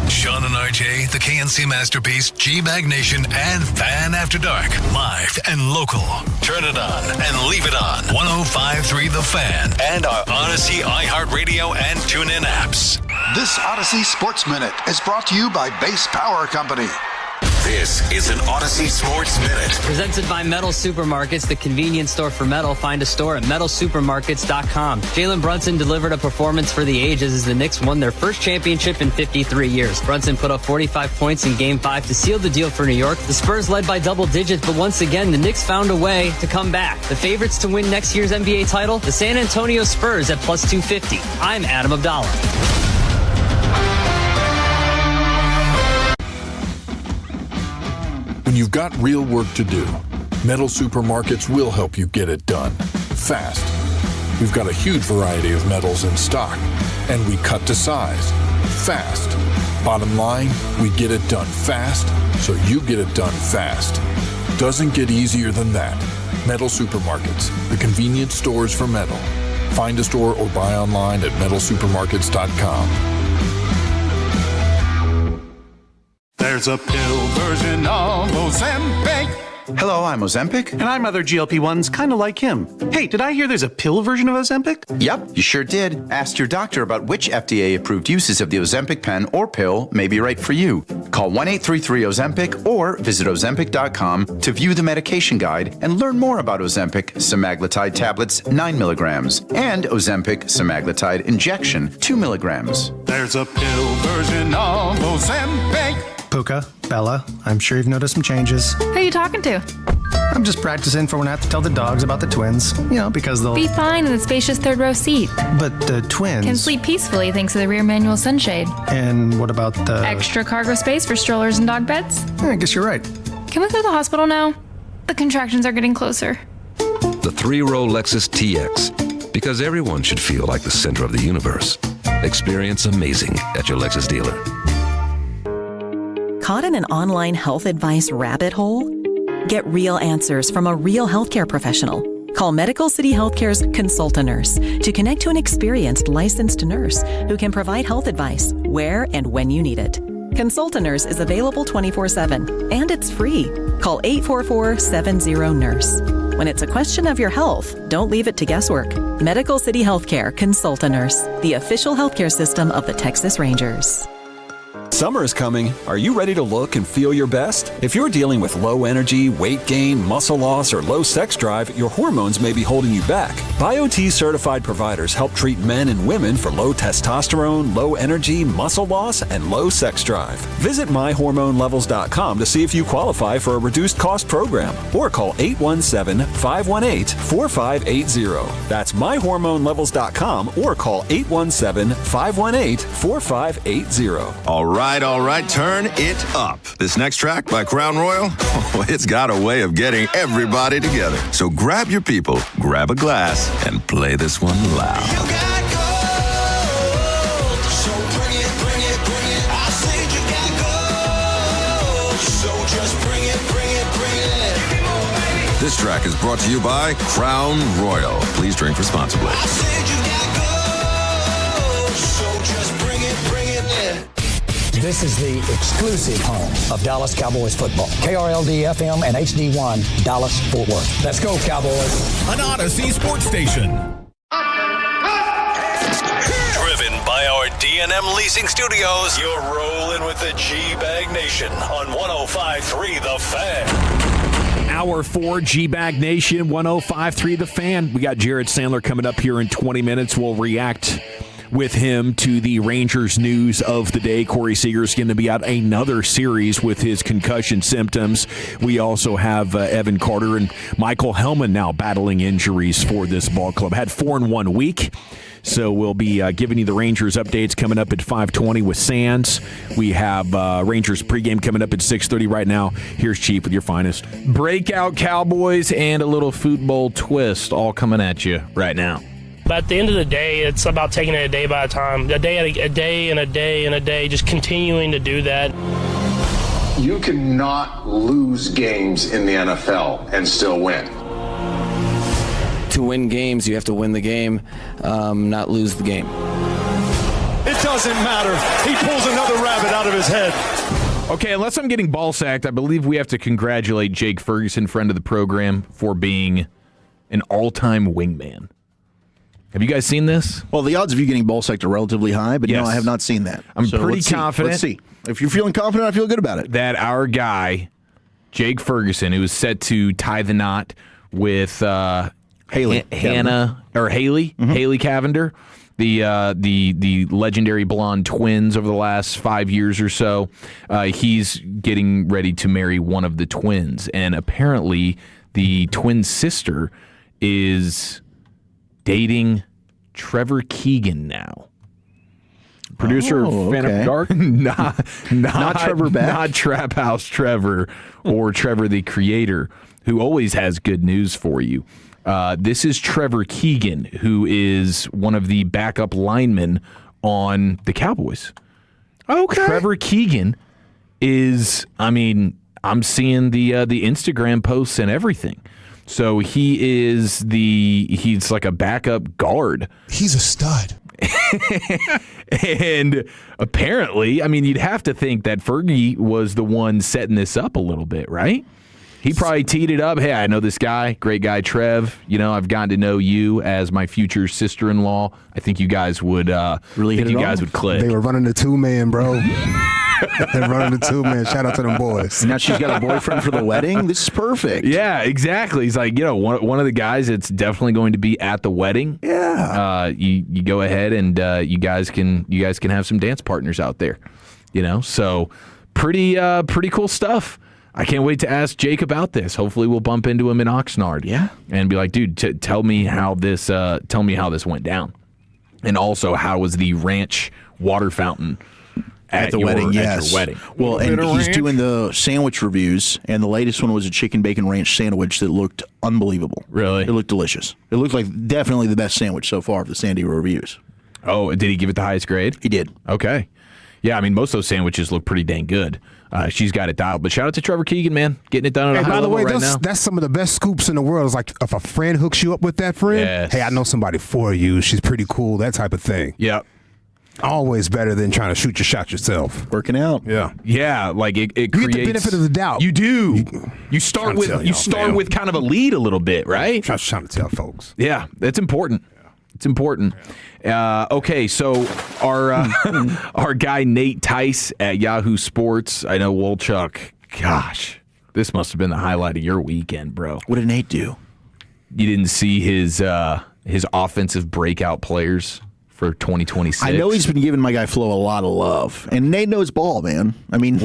Sean and RJ, the KNC Masterpiece, G-Bag Nation, and Fan After Dark. Live and local. Turn it on and leave it on. 105.3 The Fan. And our Odyssey, iHeartRadio, and TuneIn apps. This Odyssey Sports Minute is brought to you by Base Power Company. This is an Odyssey Sports Minute. Presented by Metal Supermarkets, the convenience store for metal. Find a store at metalsupermarkets.com. Jalen Brunson delivered a performance for the ages as the Knicks won their first championship in 53 years. Brunson put up 45 points in Game 5 to seal the deal for New York. The Spurs led by double digits, but once again, the Knicks found a way to come back. The favorites to win next year's NBA title, the San Antonio Spurs at plus 250. I'm Adam Abdallah. When you've got real work to do, Metal Supermarkets will help you get it done fast. We've got a huge variety of metals in stock, and we cut to size fast. Bottom line, we get it done fast, so you get it done fast. Doesn't get easier than that. Metal Supermarkets, the convenience stores for metal. Find a store or buy online at metalsupermarkets.com. There's a pill version of Ozempic. Hello, I'm Ozempic. And I'm other GLP-1s kind of like him. Hey, did I hear there's a pill version of Ozempic? Yep, you sure did. Ask your doctor about which FDA-approved uses of the Ozempic pen or pill may be right for you. Call 1-833-OZEMPIC or visit Ozempic.com to view the medication guide and learn more about Ozempic semaglutide tablets 9 milligrams and Ozempic semaglutide injection 2 milligrams. There's a pill version of Ozempic. Puka, Bella, I'm sure you've noticed some changes. Who are you talking to? I'm just practicing for when I have to tell the dogs about the twins, because they'll... Be fine in the spacious third row seat. But the twins... Can sleep peacefully thanks to the rear manual sunshade. And what about the... Extra cargo space for strollers and dog beds? I guess you're right. Can we go to the hospital now? The contractions are getting closer. The 3-row Lexus TX. Because everyone should feel like the center of the universe. Experience amazing at your Lexus dealer. Caught in an online health advice rabbit hole? Get real answers from a real healthcare professional. Call Medical City Healthcare's Consult a Nurse to connect to an experienced licensed nurse who can provide health advice where and when you need it. Consult a Nurse is available 24/7 and it's free. Call 844-70-NURSE. When it's a question of your health, don't leave it to guesswork. Medical City Healthcare Consult a Nurse, the official healthcare system of the Texas Rangers. Summer is coming. Are you ready to look and feel your best? If you're dealing with low energy, weight gain, muscle loss, or low sex drive, your hormones may be holding you back. BioT certified providers help treat men and women for low testosterone, low energy, muscle loss, and low sex drive. Visit myhormonelevels.com to see if you qualify for a reduced cost program or call 817-518-4580. That's myhormonelevels.com or call 817-518-4580. All right, turn it up. This next track by Crown Royal, it's got a way of getting everybody together. So grab your people, grab a glass, and play this one loud. This track is brought to you by Crown Royal. Please drink responsibly. This is the exclusive home of Dallas Cowboys football. KRLD-FM and HD1, Dallas, Fort Worth. Let's go, Cowboys. An Odyssey sports station. Driven by our D&M Leasing Studios, you're rolling with the G-Bag Nation on 105.3 The Fan. Hour 4, G-Bag Nation, 105.3 The Fan. We got Jared Sandler coming up here in 20 minutes. We'll react with him to the Rangers news of the day. Corey Seager's going to be out another series with his concussion symptoms. We also have Evan Carter and Michael Hellman now battling injuries for this ball club. Had 4 in 1 week. So we'll be giving you the Rangers updates coming up at 5:20 with Sands. We have Rangers pregame coming up at 6:30 right now. Here's Chief with your finest. Breakout Cowboys and a little football twist all coming at you right now. But at the end of the day, it's about taking it a day by a time, a day and a day, just continuing to do that. You cannot lose games in the NFL and still win. To win games, you have to win the game, not lose the game. It doesn't matter. He pulls another rabbit out of his head. Okay, unless I'm getting ball sacked, I believe we have to congratulate Jake Ferguson, friend of the program, for being an all-time wingman. Have you guys seen this? Well, the odds of you getting ball sacked are relatively high, but no, I have not seen that. I'm pretty confident. Let's see. If you're feeling confident, I feel good about it. That our guy, Jake Ferguson, who is set to tie the knot with Haley Cavender, the legendary blonde twins over the last 5 years or so. He's getting ready to marry one of the twins, and apparently the twin sister is dating Trevor Keegan now. Producer of Fan After Dark? not Trevor Beck. Not Trap House Trevor or Trevor the Creator, who always has good news for you. This is Trevor Keegan, who is one of the backup linemen on the Cowboys. Okay. Trevor Keegan is, I'm seeing the Instagram posts and everything. So he's like a backup guard. He's a stud. And apparently, you'd have to think that Fergie was the one setting this up a little bit, right? He probably teed it up. Hey, I know this guy, great guy, Trev. I've gotten to know you as my future sister-in-law. I think you guys would would click. They were running the 2-man, bro. They're running the 2-man. Shout out to them boys. Now she's got a boyfriend for the wedding. This is perfect. Yeah, exactly. He's like, one of the guys that's definitely going to be at the wedding. Yeah. You go ahead and you guys can have some dance partners out there. So pretty cool stuff. I can't wait to ask Jake about this. Hopefully, we'll bump into him in Oxnard. Yeah, and be like, dude, tell me how this went down, and also how was the ranch water fountain at the wedding? Yes, at your wedding. Well, and he's doing the sandwich reviews, and the latest one was a chicken bacon ranch sandwich that looked unbelievable. Really, it looked delicious. It looked like definitely the best sandwich so far of the San Diego reviews. Oh, did he give it the highest grade? He did. Okay. Yeah, I mean, most of those sandwiches look pretty dang good. She's got it dialed. But shout out to Trevor Keegan, man. Getting it done at a high level right now. That's some of the best scoops in the world. It's like if a friend hooks you up with that friend, yes. Hey, I know somebody for you. She's pretty cool, that type of thing. Yep. Always better than trying to shoot your shot yourself. Working out. Yeah. Yeah, like it creates... You get the benefit of the doubt. You do. You start with kind of a lead a little bit, right? I'm trying to tell folks. Yeah, that's important. It's important. Okay, so our guy Nate Tice at Yahoo Sports, I know Wolchuk, gosh, this must have been the highlight of your weekend, bro. What did Nate do? You didn't see his offensive breakout players for 2026? I know he's been giving my guy Flo a lot of love, and Nate knows ball, man. I mean,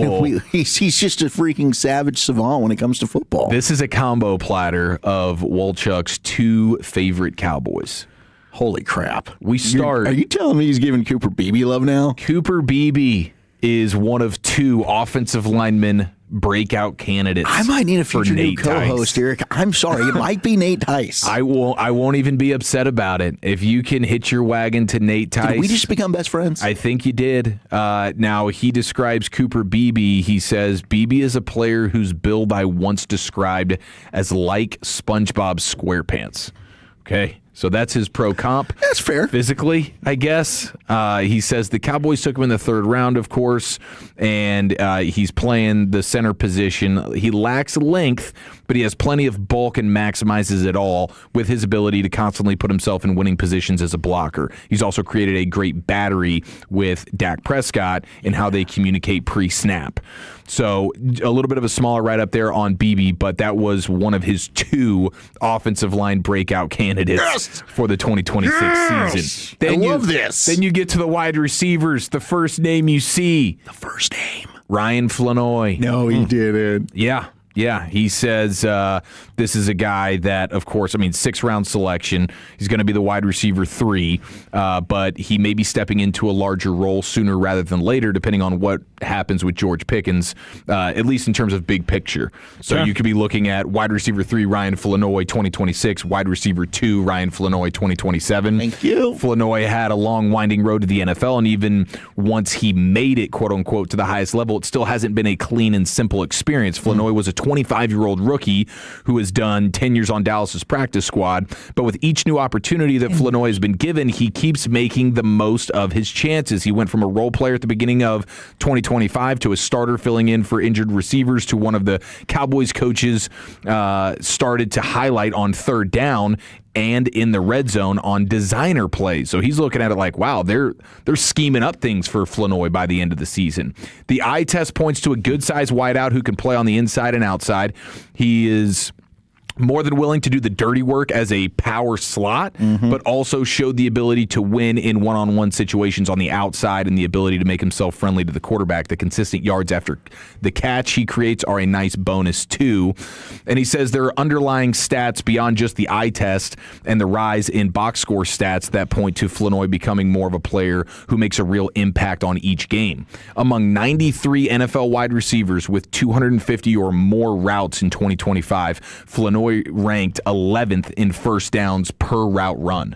he's just a freaking savage savant when it comes to football. This is a combo platter of Wolchuk's two favorite Cowboys. Holy crap. Are you telling me he's giving Cooper Beebe love now? Cooper Beebe is one of two offensive linemen breakout candidates. I might need a future new co-host, Tice. Eric. I'm sorry. It might be Nate Tice. I won't even be upset about it. If you can hitch your wagon to Nate Tice. Did we just become best friends? I think you did. Now, he describes Cooper Beebe. He says, Beebe is a player whose build I once described as like SpongeBob SquarePants. Okay. So that's his pro comp. That's fair. Physically, I guess. He says the Cowboys took him in the third round, of course, and he's playing the center position. He lacks length, but he has plenty of bulk and maximizes it all with his ability to constantly put himself in winning positions as a blocker. He's also created a great battery with Dak Prescott in how they communicate pre-snap. So a little bit of a smaller write-up there on Beebe, but that was one of his two offensive line breakout candidates for the 2026 season. I love this. Then you get to the wide receivers. The first name you see. The first name. Ryan Flanoy. No, he didn't. Yeah, he says this is a guy that, of course, I mean, 6th-round selection. He's going to be the wide receiver 3, but he may be stepping into a larger role sooner rather than later, depending on what happens with George Pickens, at least in terms of big picture. So you could be looking at wide receiver 3, Ryan Flanoy, 2026, wide receiver 2, Ryan Flanoy, 2027. Thank you. Flanoy had a long, winding road to the NFL, and even once he made it, quote-unquote, to the highest level, it still hasn't been a clean and simple experience. Flanoy was a 25-year-old rookie who has done 10 years on Dallas's practice squad, but with each new opportunity that Flanoy has been given, he keeps making the most of his chances. He went from a role player at the beginning of 2025 to a starter filling in for injured receivers to one of the Cowboys coaches started to highlight on third down and in the red zone on designer plays. So he's looking at it like, wow, they're scheming up things for Flanoy by the end of the season. The eye test points to a good-sized wideout who can play on the inside and outside. He is more than willing to do the dirty work as a power slot, but also showed the ability to win in one-on-one situations on the outside and the ability to make himself friendly to the quarterback. The consistent yards after the catch he creates are a nice bonus, too. And he says there are underlying stats beyond just the eye test and the rise in box score stats that point to Flanoy becoming more of a player who makes a real impact on each game. Among 93 NFL wide receivers with 250 or more routes in 2025, Flanoy ranked 11th in first downs per route run,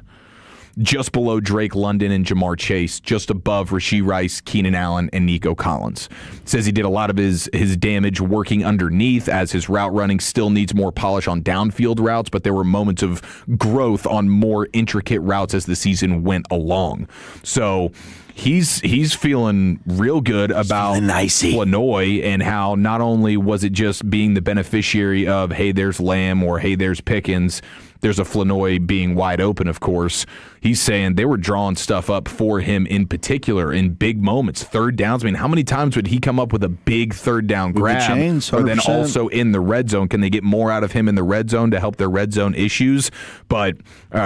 just below Drake London and Jamar Chase, just above Rashee Rice, Keenan Allen, and Nico Collins. Says he did a lot of his damage working underneath, as his route running still needs more polish on downfield routes, but there were moments of growth on more intricate routes as the season went along. So he's feeling real good about Flanoy and how not only was it just being the beneficiary of, hey, there's Lamb or hey, there's Pickens, there's a Flanoy being wide open, of course. He's saying they were drawing stuff up for him in particular in big moments, third downs. I mean, how many times would he come up with a big third down grab? chains, or then 100%. also in the red zone? Can they get more out of him in the red zone to help their red zone issues? But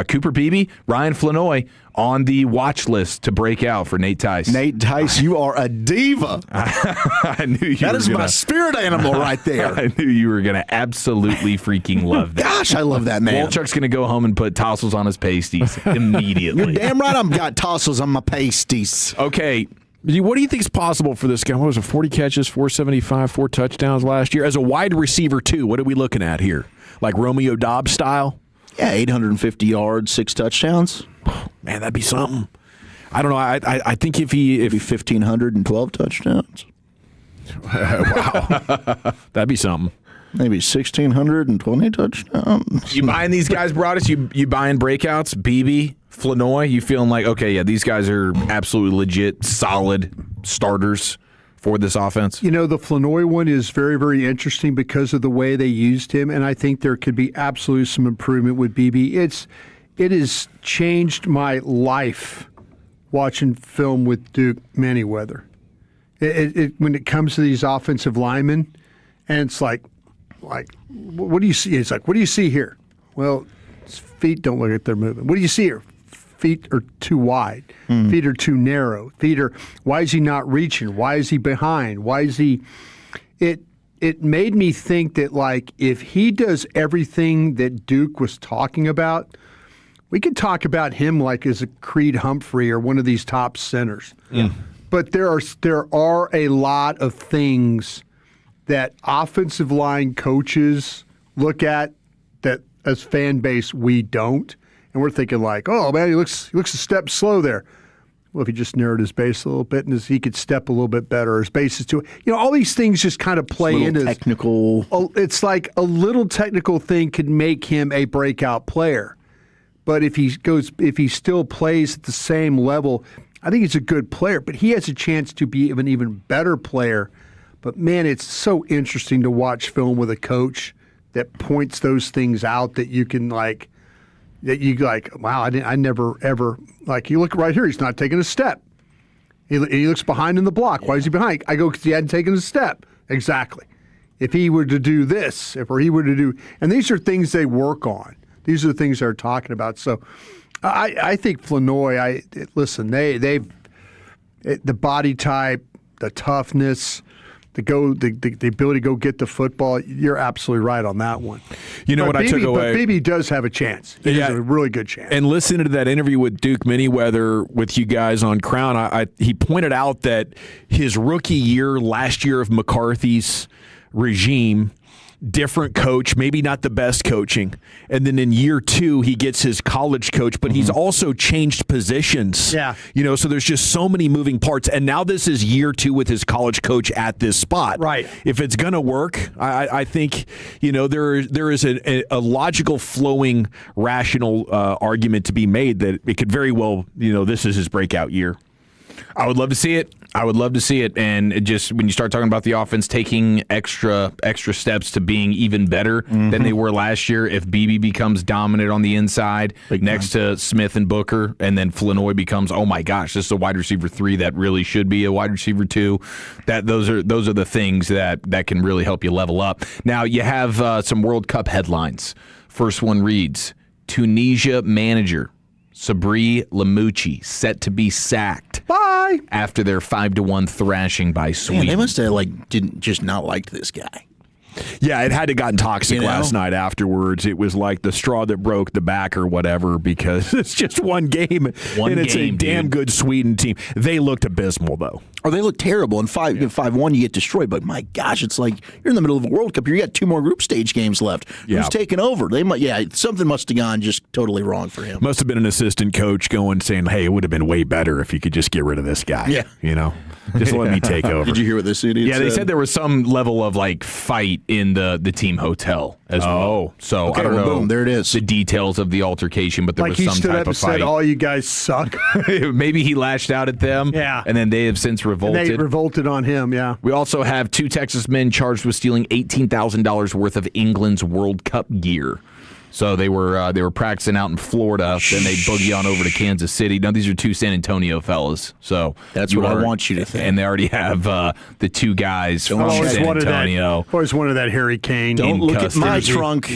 Cooper Beebe, Ryan Flanoy on the watch list to break out for Nate Tice. Nate Tice, you are a diva. I knew you That were is my spirit animal right there. I knew you were going to absolutely freaking love that. Gosh, I love that man. Wolchuk's going to go home and put tassels on his pasties immediately. You're damn right I've got tassels on my pasties. Okay. What do you think is possible for this guy? What was it, 40 catches, 475, 4 touchdowns last year? As a wide receiver, too, what are we looking at here? Like Romeo Dobbs style? Yeah, 850 yards, 6 touchdowns. Man, that'd be something. I don't know. I think if 1,512 touchdowns. Wow. That'd be something. Maybe 1,620 touchdowns. You buying these guys, Broadus? You buying breakouts? Beebe, Flanoy? You feeling like, okay, yeah, these guys are absolutely legit, solid starters for this offense? You know, the Flanoy one is very, very interesting because of the way they used him, and I think there could be absolutely some improvement with Beebe. It has changed my life watching film with Duke Manyweather. When it comes to these offensive linemen, and it's like, what do you see? It's like, what do you see here? Well, his feet don't look like they're moving. What do you see here? Feet are too wide. Feet are too narrow. Why is he not reaching? Why is he behind? Why is he? It made me think that, like, if he does everything that Duke was talking about, we could talk about him like as a Creed Humphrey or one of these top centers. Yeah. But there are a lot of things that offensive line coaches look at that as fan base we don't. And we're thinking like, oh, man, he looks a step slow there. Well, if he just narrowed his base a little bit and he could step a little bit better, his base is too. You know, all these things just kind of play into technical. It's like a little technical thing could make him a breakout player. But if he still plays at the same level, I think he's a good player. But he has a chance to be an even better player. But man, it's so interesting to watch film with a coach that points those things out that you can like. That you like, wow, I never ever, like, you look right here, he's not taking a step. He looks behind in the block. Why is he behind? I go, because he hadn't taken a step. Exactly. If he were to do this, and these are things they work on. These are the things they're talking about. So I think Flanoy, the body type, the toughness, the ability to go get the football, you're absolutely right on that one. You know what I took away? But Beebe does have a chance. He has a really good chance. And listening to that interview with Duke Manyweather with you guys on Crown, he pointed out that his rookie year, last year of McCarthy's regime, different coach, maybe not the best coaching. And then in year 2, he gets his college coach, but he's also changed positions. Yeah. You know, so there's just so many moving parts. And now this is year 2 with his college coach at this spot. Right. If it's going to work, I think, you know, there is a logical, flowing, rational argument to be made that it could very well, you know, this is his breakout year. I would love to see it. And it just, when you start talking about the offense taking extra steps to being even better than they were last year, if Beebe becomes dominant on the inside next to Smith and Booker, and then Flanoy becomes, oh my gosh, this is a wide receiver 3 that really should be a wide receiver 2. Those are the things that can really help you level up. Now you have some World Cup headlines. First one reads, Tunisia manager Sabri Lamouchi set to be sacked. Bye. After their 5-1 thrashing by Sweden. Man, they must have didn't just not liked this guy. Yeah, it had to gotten toxic last night afterwards. It was like the straw that broke the back or whatever, because it's just one game, and it's a damn good Sweden team. They looked abysmal, though. Oh, they look terrible. In 5-1, you get destroyed. But my gosh, it's like you're in the middle of a World Cup. You got 2 more group stage games left. Yeah. Who's taking over? Something must have gone just totally wrong for him. Must have been an assistant coach saying, hey, it would have been way better if you could just get rid of this guy. Yeah. You know, just let me take over. Did you hear what this idiot said? Yeah, they said there was some level of fight in the team hotel as well. So I don't know. Boom, there it is. The details of the altercation, but there was some type of fight. Said, all you guys suck. Maybe he lashed out at them. Yeah. And then they have since revolted. And they revolted on him, yeah. We also have 2 Texas men charged with stealing $18,000 worth of England's World Cup gear. So they were practicing out in Florida. Then they boogie on over to Kansas City. Now these are two San Antonio fellas. So that's what I want you to think. And they already have the two guys from San Antonio. Always wanted that Harry Kane. Don't look at my trunk.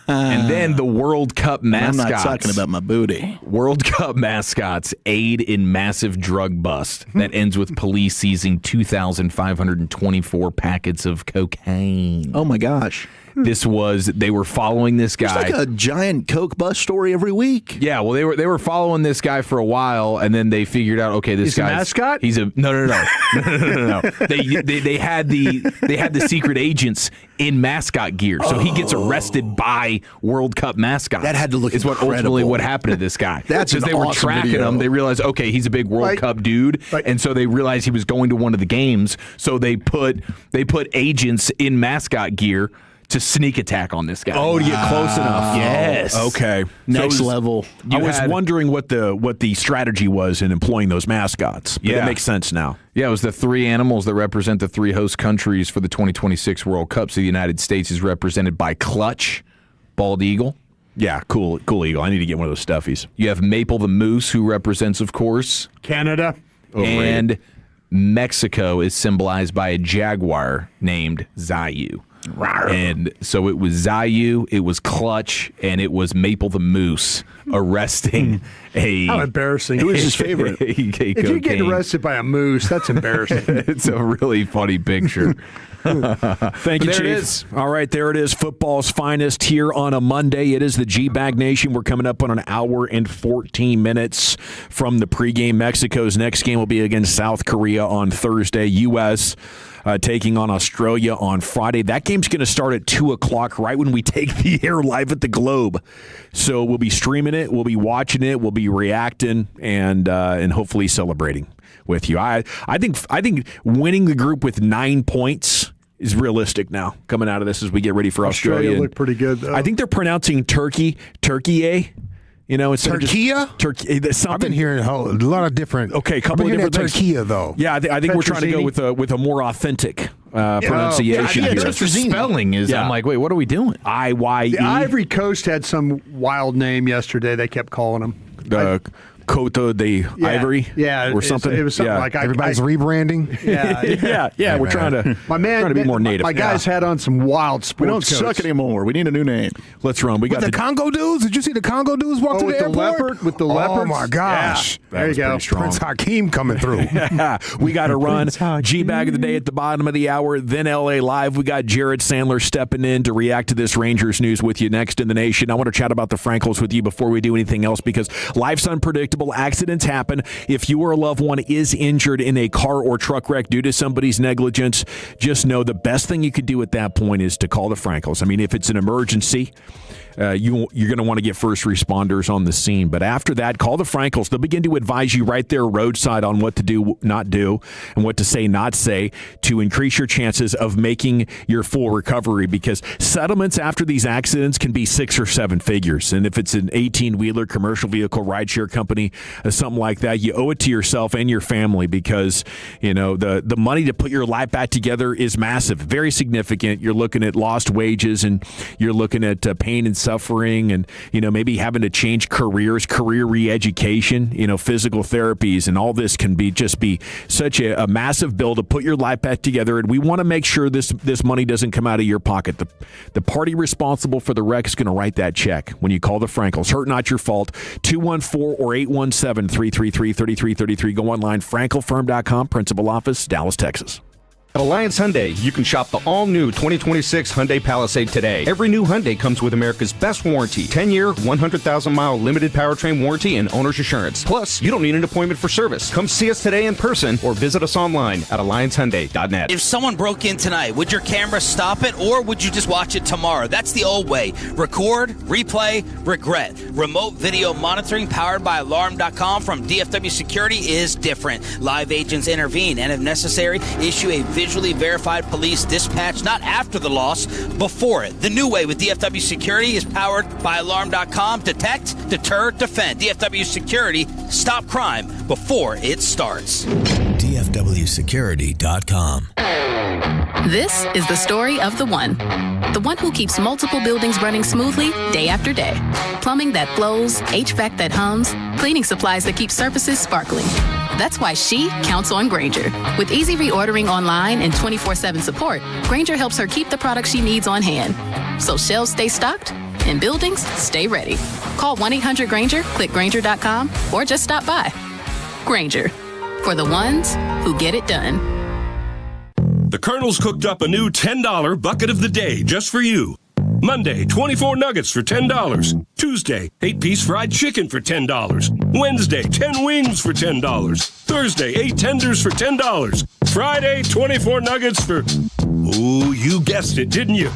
And then the World Cup mascots. I'm not talking about my booty. World Cup mascots aid in massive drug bust that ends with police seizing 2,524 packets of cocaine. Oh my gosh. They were following this guy. It's like a giant Coke bust story every week. Yeah, well, they were following this guy for a while, and then they figured out, okay, this guy's a mascot. He's a no. They had the secret agents in mascot gear, so he gets arrested by World Cup mascots. That had to look Is what incredible. ultimately what happened to this guy. That's because an they were awesome tracking video. him. They realized, okay, he's a big World Cup dude, and so they realized he was going to one of the games. So they put agents in mascot gear to sneak attack on this guy. Oh, to get close enough. Yes. Okay. Next level. I was wondering what the strategy was in employing those mascots. But it makes sense now. Yeah, it was the three animals that represent the three host countries for the 2026 World Cup. So the United States is represented by Clutch, bald eagle. Yeah, cool eagle. I need to get one of those stuffies. You have Maple the moose, who represents, of course, Canada. And Mexico is symbolized by a jaguar named Zayu. And so it was Zayu, it was Clutch, and it was Maple the Moose arresting How embarrassing. Who is his favorite? If you get arrested by a moose, that's embarrassing. It's a really funny picture. Thank you, There Chief. it is. All right, there it is. Football's finest here on a Monday. It is the G-Bag Nation. We're coming up on an hour and 14 minutes from the pregame. Mexico's next game will be against South Korea on Thursday. U.S. Taking on Australia on Friday. That game's going to start at 2 o'clock, right when we take the air live at the Globe. So we'll be streaming it, we'll be watching it, we'll be reacting, and hopefully celebrating with you. I think winning the group with 9 points is realistic now coming out of this as we get ready for Australia. Look pretty good, though. I think they're pronouncing Turkey, You know, instead Turkey? of just I've been hearing a lot of different. Okay, a couple of different things. Turkey, though. Yeah, I think we're trying to go with a more authentic pronunciation here. Just the spelling is. Yeah. I'm like, wait, what are we doing? I-Y-E. The Ivory Coast had some wild name yesterday. They kept calling them. Cote de Ivory, or something. It was something like everybody's rebranding. Yeah. We're trying to be more native. My guys had on some wild sports. We don't coats. suck anymore. We need a new name. Let's run. We got the Congo dudes. Did you see the Congo dudes walk through the airport with the leopards? Oh my gosh! Yeah. There you go. Prince Hakeem coming through. We got to run. G-Bag of the day at the bottom of the hour. Then LA Live. We got Jared Sandler stepping in to react to this Rangers news with you next in the nation. I want to chat about the Frankels with you before we do anything else because life's unpredictable. Accidents happen. If you or a loved one is injured in a car or truck wreck due to somebody's negligence, just know the best thing you could do at that point is to call the Frankels. I mean, if it's an emergency, you're going to want to get first responders on the scene. But after that, call the Frankels. They'll begin to advise you right there roadside on what to do, not do, and what to say, not say, to increase your chances of making your full recovery because settlements after these accidents can be 6 or 7 figures. And if it's an 18-wheeler commercial vehicle rideshare company, something like that, you owe it to yourself and your family because, you know, the money to put your life back together is massive, very significant. You're looking at lost wages and you're looking at pain and suffering and, you know, maybe having to change careers, career re-education, you know, physical therapies, and all this can be such a massive bill to put your life back together. And we want to make sure this money doesn't come out of your pocket. The party responsible for the wreck is going to write that check when you call the Frankels. Hurt not your fault. 214 or 817-333-3333. Go online, frankelfirm.com, principal office, Dallas, Texas. At Alliance Hyundai, you can shop the all-new 2026 Hyundai Palisade today. Every new Hyundai comes with America's best warranty, 10-year, 100,000-mile limited powertrain warranty and owner's assurance. Plus, you don't need an appointment for service. Come see us today in person or visit us online at alliancehyundai.net. If someone broke in tonight, would your camera stop it or would you just watch it tomorrow? That's the old way. Record, replay, regret. Remote video monitoring powered by Alarm.com from DFW Security is different. Live agents intervene and, if necessary, issue a visually verified police dispatch not after the loss, before it. The new way with DFW Security is powered by Alarm.com. Detect, deter, defend. DFW Security. Stop crime before it starts. DFWsecurity.com. This is the story of the one who keeps multiple buildings running smoothly day after day. Plumbing that flows, HVAC that hums, cleaning supplies that keep surfaces sparkling. That's why she counts on Grainger. With easy reordering online and 24/7 support, Grainger helps her keep the products she needs on hand. So shelves stay stocked and buildings stay ready. Call 1-800-GRAINGER, click Grainger.com, or just stop by. Grainger, for the ones who get it done. The Colonel's cooked up a new $10 bucket of the day just for you. Monday, 24 nuggets for $10. Tuesday, 8-piece fried chicken for $10. Wednesday, 10 wings for $10. Thursday, 8 tenders for $10. Friday, 24 nuggets for... Ooh, you guessed it, didn't you?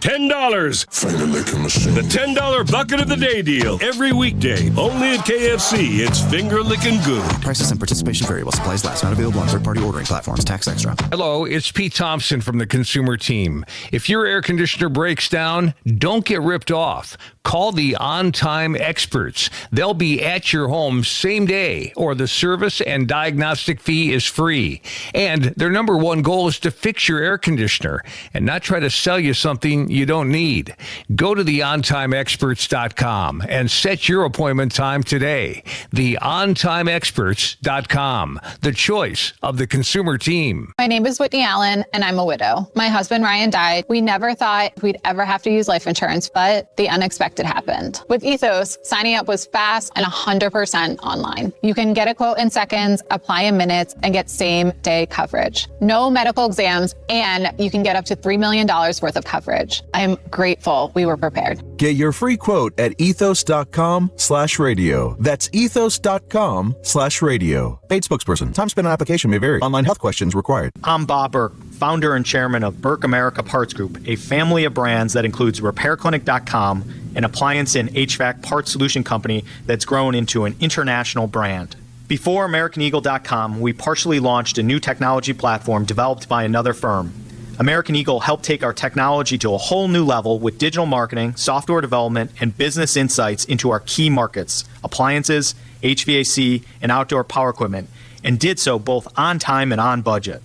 $10. Finger licking machine. The $10 bucket of the day deal. Every weekday. Only at KFC. It's finger licking good. Prices and participation vary while supplies last. Not available on third-party ordering platforms. Tax extra. Hello, it's Pete Thompson from the Consumer Team. If your air conditioner breaks down, don't get ripped off. Call the On-Time Experts. They'll be at your home same day, or the service and diagnostic fee is free. And their number one goal is to fix your air conditioner and not try to sell you something you don't need. Go to theontimeexperts.com and set your appointment time today. Theontimeexperts.com, the choice of the Consumer Team. My name is Whitney Allen, and I'm a widow. My husband, Ryan, died. We never thought we'd ever have to use life insurance, but the unexpected happened. With Ethos, signing up was fast and 100% online. You can get a quote in seconds, apply in minutes, and get same-day coverage. No medical exams, and you can get up to $3 million worth of coverage. I'm grateful we were prepared. Get your free quote at ethos.com/radio. That's ethos.com/radio. Paid spokesperson. Time spent on application may vary. Online health questions required. I'm Bob Burke, founder and chairman of Burke America Parts Group, a family of brands that includes RepairClinic.com, an appliance and HVAC parts solution company that's grown into an international brand. Before AmericanEagle.com, we partially launched a new technology platform developed by another firm. American Eagle helped take our technology to a whole new level with digital marketing, software development, and business insights into our key markets, appliances, HVAC, and outdoor power equipment, and did so both on time and on budget.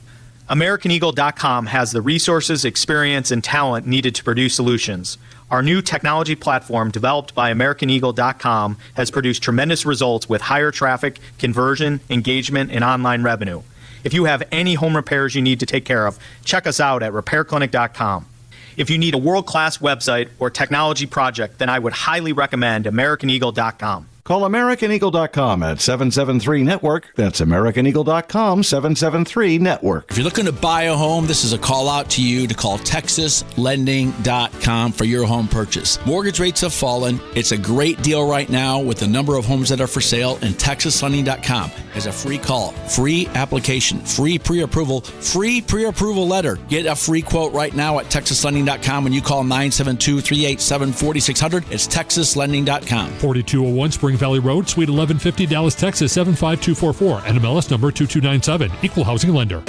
AmericanEagle.com has the resources, experience, and talent needed to produce solutions. Our new technology platform, developed by AmericanEagle.com, has produced tremendous results with higher traffic, conversion, engagement, and online revenue. If you have any home repairs you need to take care of, check us out at RepairClinic.com. If you need a world-class website or technology project, then I would highly recommend AmericanEagle.com. Call AmericanEagle.com at 773-NETWORK. That's AmericanEagle.com, 773-NETWORK. If you're looking to buy a home, this is a call out to you to call TexasLending.com for your home purchase. Mortgage rates have fallen. It's a great deal right now with the number of homes that are for sale, and TexasLending.com has a free call, free application, free pre-approval letter. Get a free quote right now at TexasLending.com when you call 972-387-4600. It's TexasLending.com. 4201 Spring Valley Road, Suite 1150, Dallas, Texas, 75244. NMLS number 2297. Equal housing lender.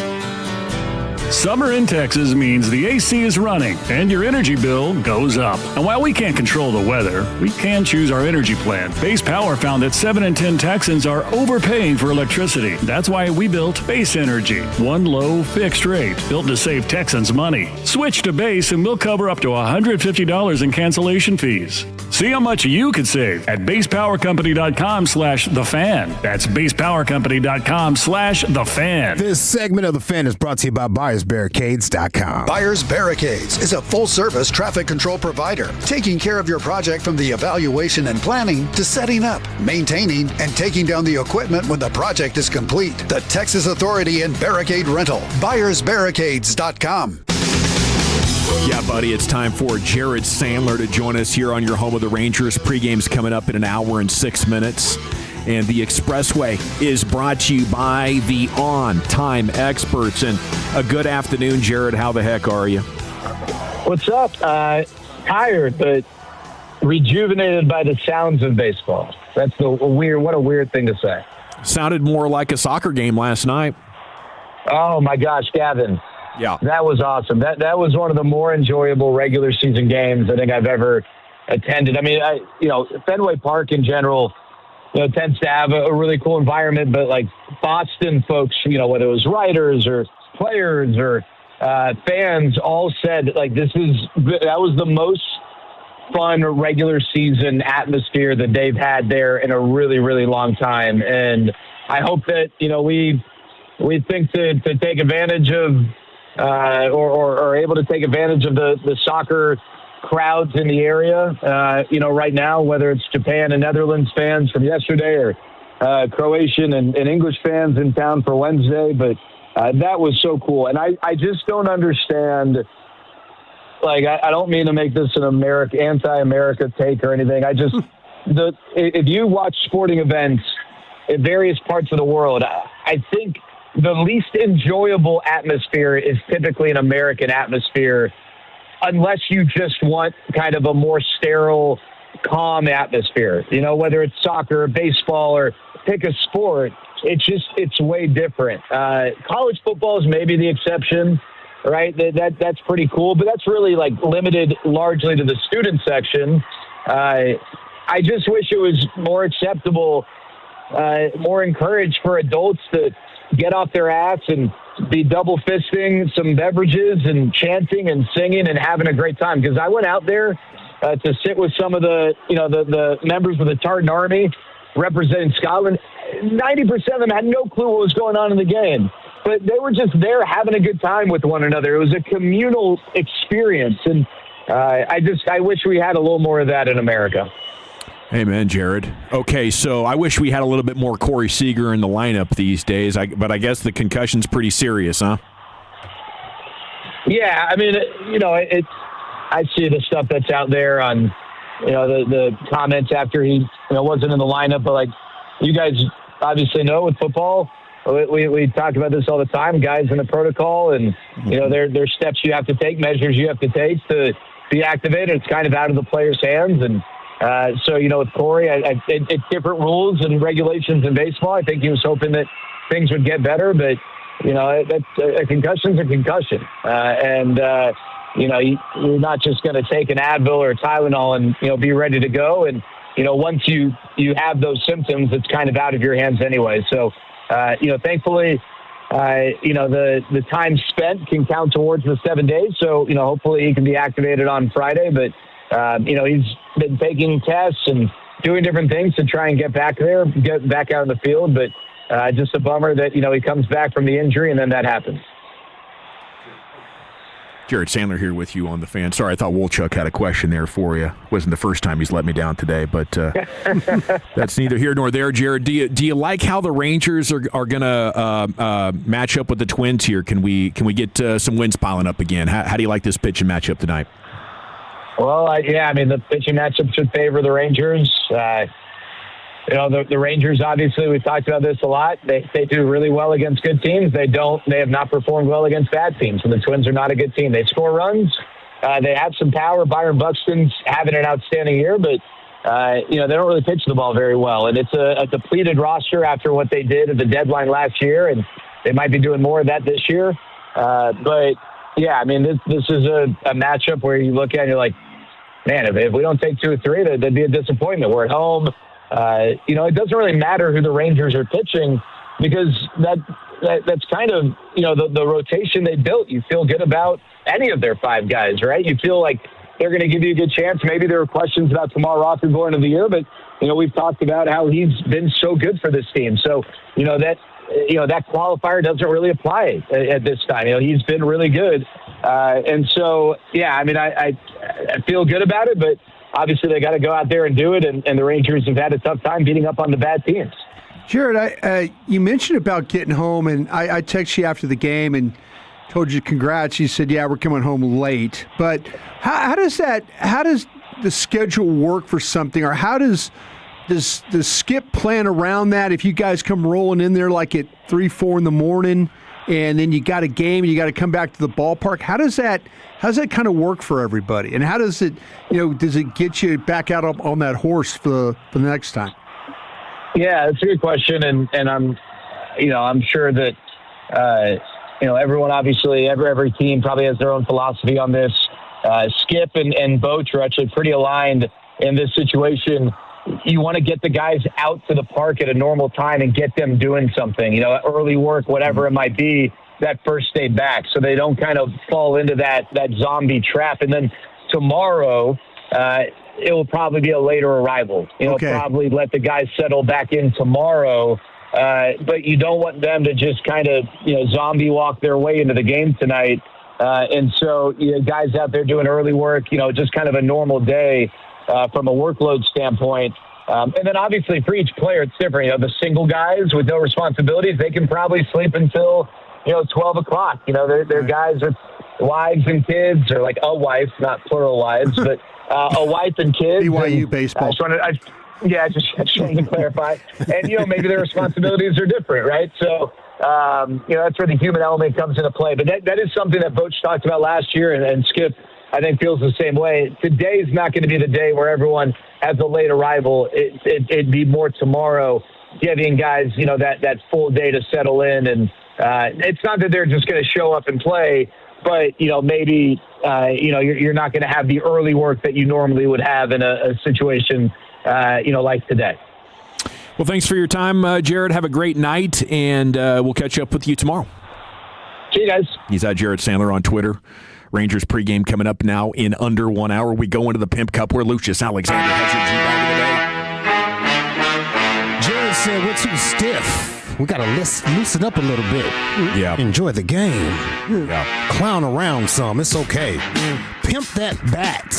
Summer in Texas means the AC is running and your energy bill goes up. And while we can't control the weather, we can choose our energy plan. Base Power found that 7 in 10 Texans are overpaying for electricity. That's why we built Base Energy. One low fixed rate built to save Texans money. Switch to Base and we'll cover up to $150 in cancellation fees. See how much you could save at basepowercompany.com/thefan. That's basepowercompany.com/thefan. This segment of The Fan is brought to you by BuyersBarricades.com. Buyers Barricades is a full-service traffic control provider, taking care of your project from the evaluation and planning to setting up, maintaining, and taking down the equipment when the project is complete. The Texas Authority in Barricade Rental. BuyersBarricades.com. Yeah, buddy, it's time for Jared Sandler to join us here on your home of the Rangers. Pregame's coming up in an hour and 6 minutes. And the Expressway is brought to you by the On-Time Experts. And a good afternoon, Jared. How the heck are you? What's up? Tired, but rejuvenated by the sounds of baseball. That's what a weird thing to say. Sounded more like a soccer game last night. Oh, my gosh, Gavin. Yeah. That was awesome. That was one of the more enjoyable regular season games I think I've ever attended. I mean, Fenway Park in general, tends to have a really cool environment, but like Boston folks, whether it was writers or players or fans all said like that was the most fun regular season atmosphere that they've had there in a really, really long time. And I hope that, we think to take advantage of or able to take advantage of the soccer crowds in the area, right now, whether it's Japan and Netherlands fans from yesterday or Croatian and English fans in town for Wednesday. But that was so cool. And I just don't understand. Like, I don't mean to make this an anti-America take or anything. If you watch sporting events in various parts of the world, I think the least enjoyable atmosphere is typically an American atmosphere, unless you just want kind of a more sterile, calm atmosphere. Whether it's soccer or baseball or pick a sport, it's way different. College football is maybe the exception. Right, that's pretty cool, but that's really like limited largely to the student section. I just wish it was more acceptable, more encouraged for adults to get off their ass and be double fisting some beverages and chanting and singing and having a great time. Because I went out there to sit with some of the members of the Tartan Army representing Scotland. 90% of them had no clue what was going on in the game. But they were just there having a good time with one another. It was a communal experience, and I wish we had a little more of that in America. Amen, Jared. Okay, so I wish we had a little bit more Corey Seager in the lineup these days, but I guess the concussion's pretty serious, huh? Yeah, I mean, I see the stuff that's out there on, the comments after he wasn't in the lineup, but like you guys obviously know with football, we talk about this all the time, guys in the protocol, and there's steps you have to take, measures you have to take to be activated. It's kind of out of the player's hands, and so with Corey, it's different rules and regulations in baseball. I think he was hoping that things would get better, but a concussion's a concussion, and you're not just going to take an Advil or a Tylenol and be ready to go. And once you have those symptoms, it's kind of out of your hands anyway. So. Thankfully, the time spent can count towards the 7 days. So, hopefully he can be activated on Friday. But, he's been taking tests and doing different things to try and get back out in the field. But just a bummer that, he comes back from the injury and then that happens. Jared Sandler here with you on The Fan. Sorry, I thought Wolchuk had a question there for you. Wasn't the first time he's let me down today, but that's neither here nor there. Jared, do you like how the Rangers are going to match up with the Twins here? Can we get some wins piling up again? How do you like this pitching matchup tonight? Well, the pitching matchup should favor the Rangers. The Rangers, obviously, we've talked about this a lot. They do really well against good teams. They have not performed well against bad teams, and the Twins are not a good team. They score runs. They have some power. Byron Buxton's having an outstanding year, but, they don't really pitch the ball very well. And it's a depleted roster after what they did at the deadline last year, and they might be doing more of that this year. But, this is a matchup where you look at it and you're like, man, if we don't take 2 or 3, that'd be a disappointment. We're at home. It doesn't really matter who the Rangers are pitching because that's kind of, the rotation they built. You feel good about any of their 5 guys, right? You feel like they're going to give you a good chance. Maybe there were questions about Tamar Rocker going into the year, but, we've talked about how he's been so good for this team. So, that qualifier doesn't really apply at this time. He's been really good. And so, I feel good about it, but obviously they got to go out there and do it, and the Rangers have had a tough time beating up on the bad teams. Jared, you mentioned about getting home, and I texted you after the game and told you congrats. You said, yeah, we're coming home late. But how does the schedule work for something, or how does Skip plan around that if you guys come rolling in there like at 3, 4 in the morning, and then you got a game and you got to come back to the ballpark? How does that kind of work for everybody? And how does it, does it get you back out on that horse for the next time? Yeah, it's a good question. And I'm sure that, everyone, obviously every team probably has their own philosophy on this. Skip and Boch are actually pretty aligned in this situation. You want to get the guys out to the park at a normal time and get them doing something, early work, whatever it might be, that first day back, so they don't kind of fall into that zombie trap. And then tomorrow, it will probably be a later arrival. Probably let the guys settle back in tomorrow. But you don't want them to just kind of, zombie walk their way into the game tonight. And so, guys out there doing early work, just kind of a normal day from a workload standpoint. And then obviously for each player, it's different. The single guys with no responsibilities, they can probably sleep until, 12 o'clock. They're guys with wives and kids, or like a wife, not plural wives, but a wife and kids. BYU baseball. I just wanted to clarify. And, maybe their responsibilities are different, right? So, that's where the human element comes into play. But that is something that Boach talked about last year, and Skip, I think, feels the same way. Today's not going to be the day where everyone has a late arrival. It'd be more tomorrow, giving guys, that full day to settle in. And it's not that they're just going to show up and play, but, maybe, you're not going to have the early work that you normally would have in a situation, like today. Well, thanks for your time, Jared. Have a great night, and we'll catch up with you tomorrow. See you guys. He's at Jared Sandler on Twitter. Rangers pregame coming up now in under 1 hour. We go into the Pimp Cup where Lucius Alexander has your G-Bag Jared said we're too stiff. We got to loosen up a little bit. Yeah. Enjoy the game. Yeah. Clown around some. It's okay. Pimp that bat.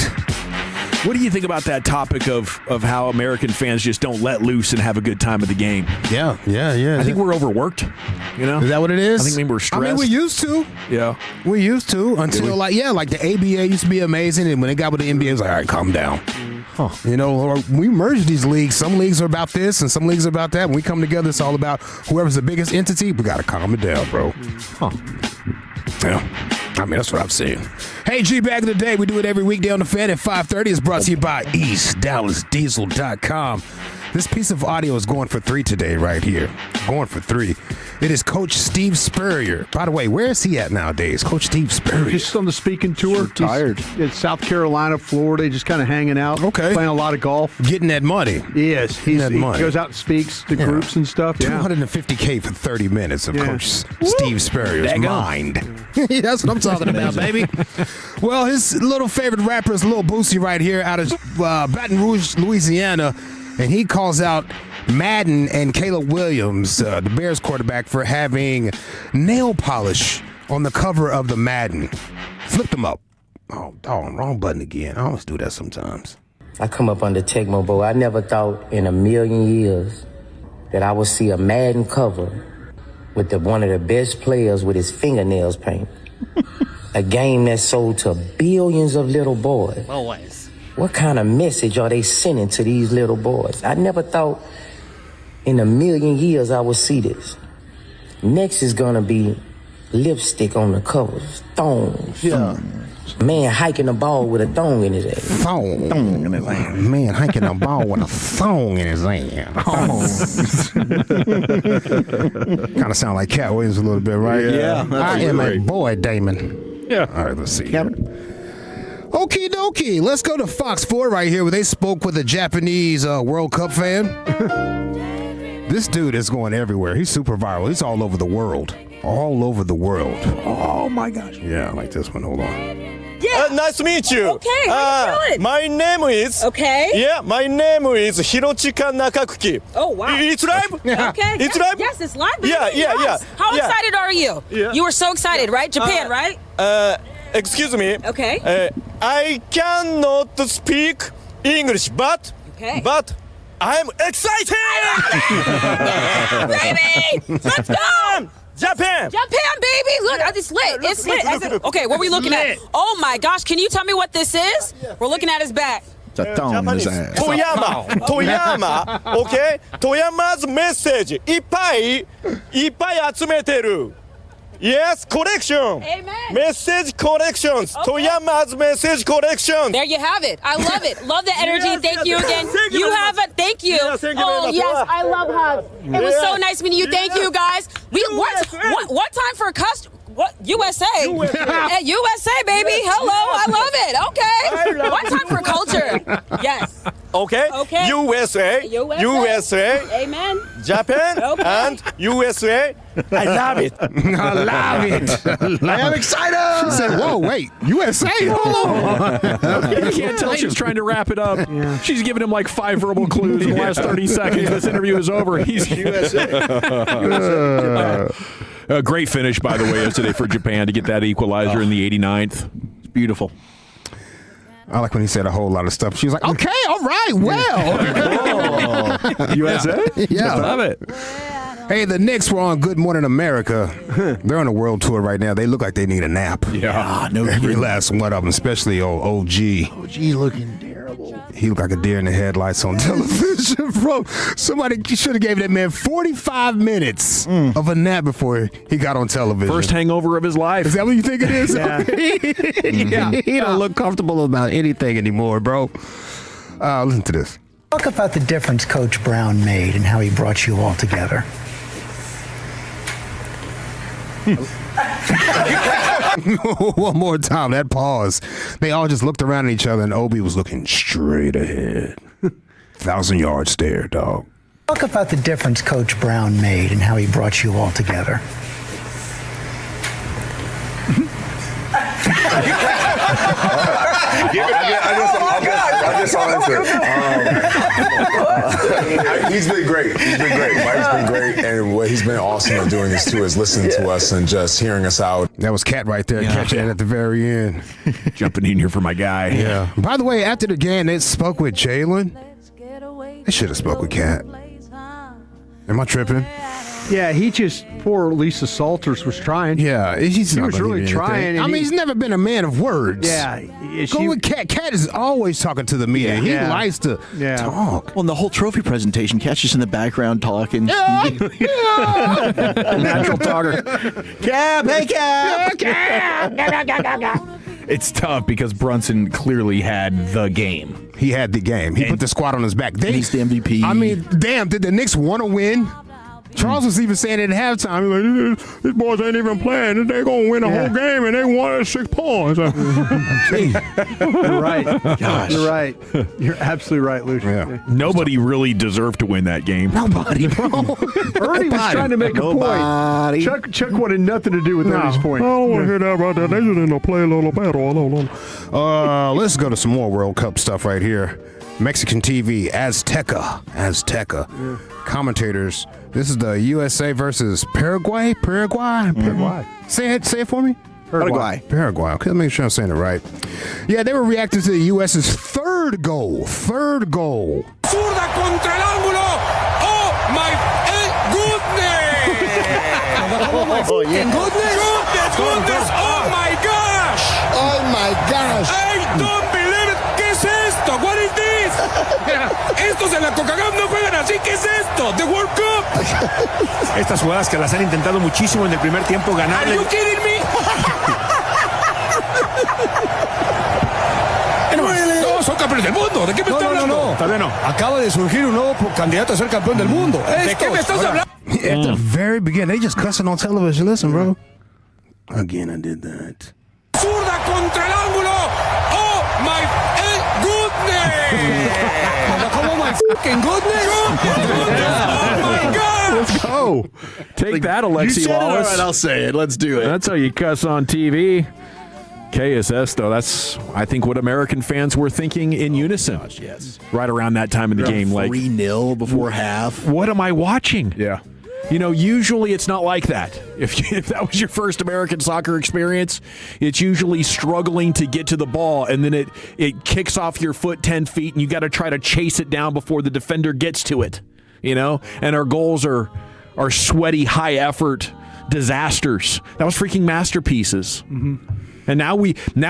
What do you think about that topic of how American fans just don't let loose and have a good time at the game? Yeah. I think we're overworked. Is that what it is? I think maybe we're stressed. we used to. Yeah. We used to until like the ABA used to be amazing, and when they got with the NBA, it was like, all right, calm down. Huh. Or we merged these leagues. Some leagues are about this, and some leagues are about that. When we come together, it's all about whoever's the biggest entity. We got to calm it down, bro. Huh. Yeah. That's what I'm saying. Hey, G-Bag of the Day. We do it every weekday on the Fan at 5:30. It's brought to you by EastDallasDiesel.com. This piece of audio is going for 3 today right here. Going for 3. It is Coach Steve Spurrier. By the way, where is he at nowadays? Coach Steve Spurrier. Just on the speaking tour. Retired. It's South Carolina, Florida, just kind of hanging out. Okay. Playing a lot of golf. Getting that money. Yes. He goes out and speaks to groups and stuff. $250K for 30 minutes of Coach Steve Spurrier's mind. That's what I'm talking about, baby. Well, his little favorite rapper is Lil Boosie right here out of Baton Rouge, Louisiana. And he calls out Madden and Caleb Williams, the Bears quarterback, for having nail polish on the cover of the Madden. Flip them up. Oh, wrong button again. I always do that sometimes. I come up under Tecmo Bowl. I never thought in a million years that I would see a Madden cover with one of the best players with his fingernails painted. A game that sold to billions of little boys. Always. What kind of message are they sending to these little boys? I never thought in a million years I would see this. Next is gonna be lipstick on the covers, thongs. Yeah. Man hiking a ball with a thong in his ass. Thong in his ass. Man hiking a ball with a thong in his ass. Kind of sound like Cat Williams a little bit, right? Yeah. I am a boy, Damon. Yeah. All right, let's see. Okie dokie. Let's go to Fox 4 right here where they spoke with a Japanese World Cup fan. This dude is going everywhere. He's super viral. He's all over the world. All over the world. Oh, my gosh. Yeah, like this one. Hold on. Yeah. Nice to meet you. Okay, how you doing? My name is... Okay. Yeah, my name is Hirochika Nakakuki. Oh, wow. It's live? Okay. It's live? Yes, it's live. Baby. Yeah. How excited are you? Yeah. You were so excited, right? Japan, right? Excuse me. Okay. I cannot speak English, but I'm excited! Baby! Let's go! Japan, baby! Look, it's lit. It's lit. Okay, what are we looking at? Oh my gosh, can you tell me what this is? We're looking at his back. It's a thong in his ass. Toyama, okay? Toyama's message, いっぱい集めてる. Yes, collection. Amen. Message collections. Okay. Toyama's message collection. There you have it. I love it. Love the energy. Yes, thank you again. You have it. Thank you. Yes, thank you very much. Yes, I love hugs. It was so nice meeting you. Thank you, guys. What time for a customer? What? USA? USA, baby. Hello. I love it. Okay. One time for culture. Yes. Okay? Okay. USA. Amen. Japan. Okay. And USA. I love it. I love it. I am excited. She said, whoa, wait, USA? Hold on. You can't tell she's trying to wrap it up. She's giving him like 5 verbal clues in the last 30 seconds. This interview is over. He's USA. A great finish, by the way, yesterday for Japan to get that equalizer in the 89th. It's beautiful. I like when he said a whole lot of stuff. She was like, okay, all right, well. USA? Yeah. I love it. Hey, the Knicks were on Good Morning America. They're on a world tour right now. They look like they need a nap. Yeah. No Every kidding. last one of them, especially old OG. OG looking terrible. He looked like a deer in the headlights on television, bro. Somebody should have gave that man 45 minutes of a nap before he got on television. First hangover of his life. Is that what you think it is? Yeah. Yeah. He don't look comfortable about anything anymore, bro. Listen to this. Talk about the difference Coach Brown made and how he brought you all together. One more time, that pause. They all just looked around at each other, and Obi was looking straight ahead. 1,000-yard stare, dog. Talk about the difference Coach Brown made and how he brought you all together. I guess I'll answer. He's been great. Mike's been great, and what he's been awesome at doing this too is listening to us and just hearing us out. That was Cat right there, catching it at the very end. Jumping in here for my guy. Yeah. By the way, after the game, they spoke with Jalen. They should have spoke with Cat. Am I tripping? Yeah, he just, poor Lisa Salters was trying. Yeah, he was really trying. I mean, he's never been a man of words. Yeah. Go with Cat. Cat is always talking to the media. He likes to talk. Well, in the whole trophy presentation, Cat's just in the background talking. Natural talker. Cap, hey Cap. It's tough because Brunson clearly had the game. He had the game. He put the squad on his back. He's the MVP. I mean, damn, did the Knicks want to win? Charles was even saying it at halftime, like, these boys ain't even playing. They're going to win the whole game, and they won at 6 points. You're right. Gosh. You're right. You're absolutely right, Lucian. Yeah. Nobody really deserved to win that game. Nobody, bro. Ernie was trying to make a point. Chuck wanted nothing to do with Ernie's point. I don't want to hear that right there. They just didn't play a little better. Let's go to some more World Cup stuff right here. Mexican TV, Azteca. Yeah. Commentators. This is the USA versus Paraguay. Paraguay. Say it for me. Paraguay. Okay, let me make sure I'm saying it right. Yeah, they were reacting to the U.S.'s third goal. Zurda contra el ángulo. Oh my goodness! Goodness! Oh my gosh! I don't believe it. ¿Qué es esto? What is this? Estos en la CONCACAF no juegan así. ¿Qué es esto? The World Cup. Estas jugadas que las han intentado muchísimo en el primer tiempo ganar. Are you kidding me? No, son campeones del mundo. ¿De qué me estás hablando? Todavía no. Acaba de surgir un nuevo candidato a ser campeón del mundo. ¿De qué me estás hablando? At the very beginning, they just cussing on television. Listen, bro. Again, I did that. Zurda contra el ángulo. Oh my goodness! Oh my fucking goodness! Oh my God! Let's go. Take that, Alexi Wallace. All right, I'll say it. Let's do it. That's how you cuss on TV. KSS, though, that's, I think, what American fans were thinking in unison. Yes. Right around that time of the game. 3-0 before half. What am I watching? Yeah. You know, usually it's not like that. If that was your first American soccer experience, it's usually struggling to get to the ball, and then it kicks off your foot 10 feet, and you got to try to chase it down before the defender gets to it. You know, and our goals are sweaty, high effort disasters. That was freaking masterpieces. Mm-hmm. And now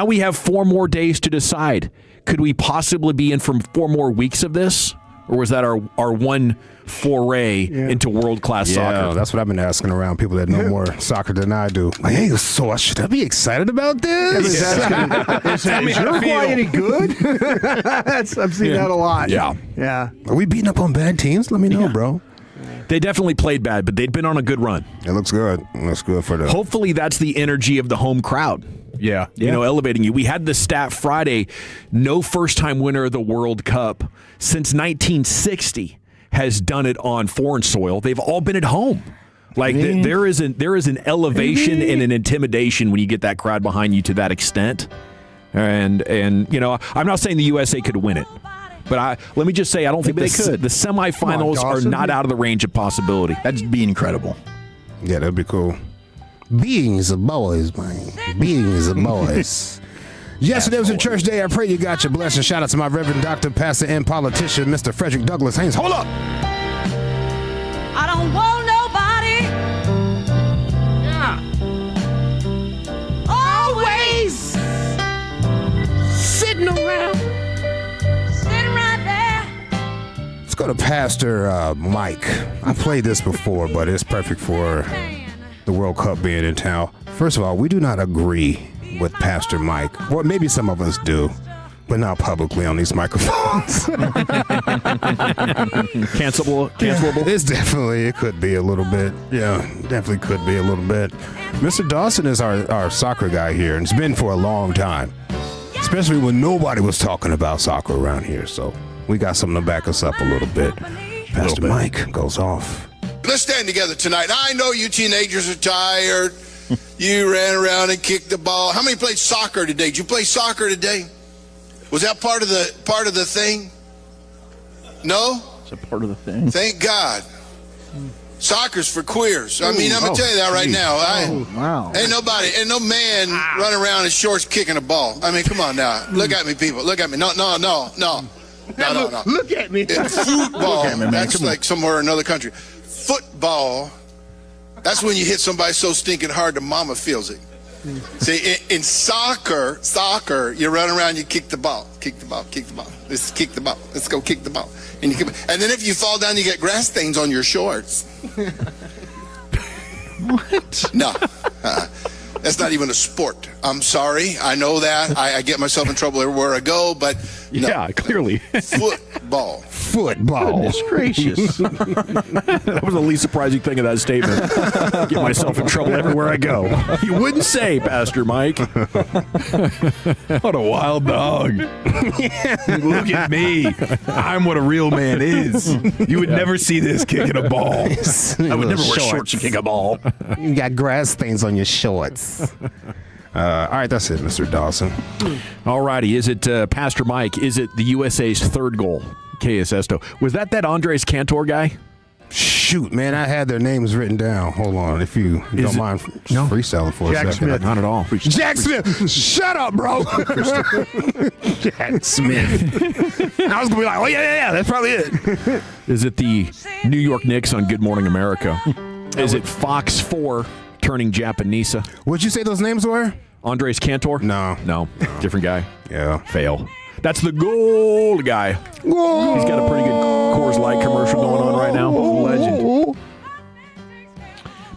we have 4 more days to decide. Could we possibly be in for 4 more weeks of this? Or was that our one foray into world-class soccer? That's what I've been asking around people that know more soccer than I do. Like, hey, so should I be excited about this? Is Uruguay any good? I've seen that a lot. Yeah. Yeah. Are we beating up on bad teams? Let me know, bro. They definitely played bad, but they'd been on a good run. It looks good. It looks good for them. Hopefully that's the energy of the home crowd. Yeah. You know, elevating you. We had the stat Friday, no first-time winner of the World Cup since 1960 has done it on foreign soil. They've all been at home. Like there is an elevation and an intimidation when you get that crowd behind you to that extent. And you know, I'm not saying the USA could win it, but let me just say I don't think they could. The semifinals are not out of the range of possibility. That'd be incredible. Yeah, that'd be cool. Beings of boys, man. Beings of boys. Yesterday was a church day. I pray you got your blessing. Shout out to my Reverend Dr. Pastor and politician, Mr. Frederick Douglass Haynes. Hold up. I don't want nobody. Yeah. Always sitting around. Sitting right there. Let's go to Pastor Mike. I played this before, but it's perfect for the World Cup being in town. First of all, we do not agree with Pastor Mike. Well, maybe some of us do, but not publicly on these microphones. Cancelable? It's definitely, it could be a little bit. Yeah, definitely could be a little bit. Mr. Dawson is our soccer guy here, and it's been for a long time, especially when nobody was talking about soccer around here. So we got something to back us up a little bit. Pastor Mike goes off. Let's stand together tonight. I know you teenagers are tired. You ran around and kicked the ball. How many played soccer today? Did you play soccer today? Was that part of the thing? No? It's a part of the thing. Thank God. Soccer's for queers. I mean, I'm gonna tell you that right now. Wow. Ain't no man running around in shorts kicking a ball. I mean, come on now. Look at me, people. Look at me. No. Look at me. Football. Look at me, man. That's Come on. like somewhere in another country. Football. That's when you hit somebody so stinking hard the mama feels it. See, in soccer, you run around, you kick the ball. Let's kick the ball. Let's go kick the ball. And then if you fall down, you get grass stains on your shorts. What? No. That's not even a sport. I'm sorry. I know that. I get myself in trouble everywhere I go, but no. Yeah, clearly. Football. Goodness gracious. That was the least surprising thing of that statement. Get myself in trouble everywhere I go. You wouldn't say, Pastor Mike. What a wild dog. Look at me. I'm what a real man is. You would never see this kicking a ball. I would never wear shorts to kick a ball. You got grass stains on your shorts. All right, that's it, Mr. Dawson. All righty. Is it, Pastor Mike, is it the USA's third goal? KS Esto. Was that Andres Cantor guy? Shoot, man, I had their names written down. Hold on, if you don't mind freestyling for a second. Smith. Not at all. Jack Smith, shut up, bro. Jack Smith. I was going to be like, oh, yeah, that's probably it. Is it the New York Knicks on Good Morning America? Is it Fox 4 turning Japanese? What'd you say those names were? Andres Cantor? No. Different guy. Yeah. Fail. That's the gold guy. Whoa. He's got a pretty good Coors Light commercial going on right now. Legend.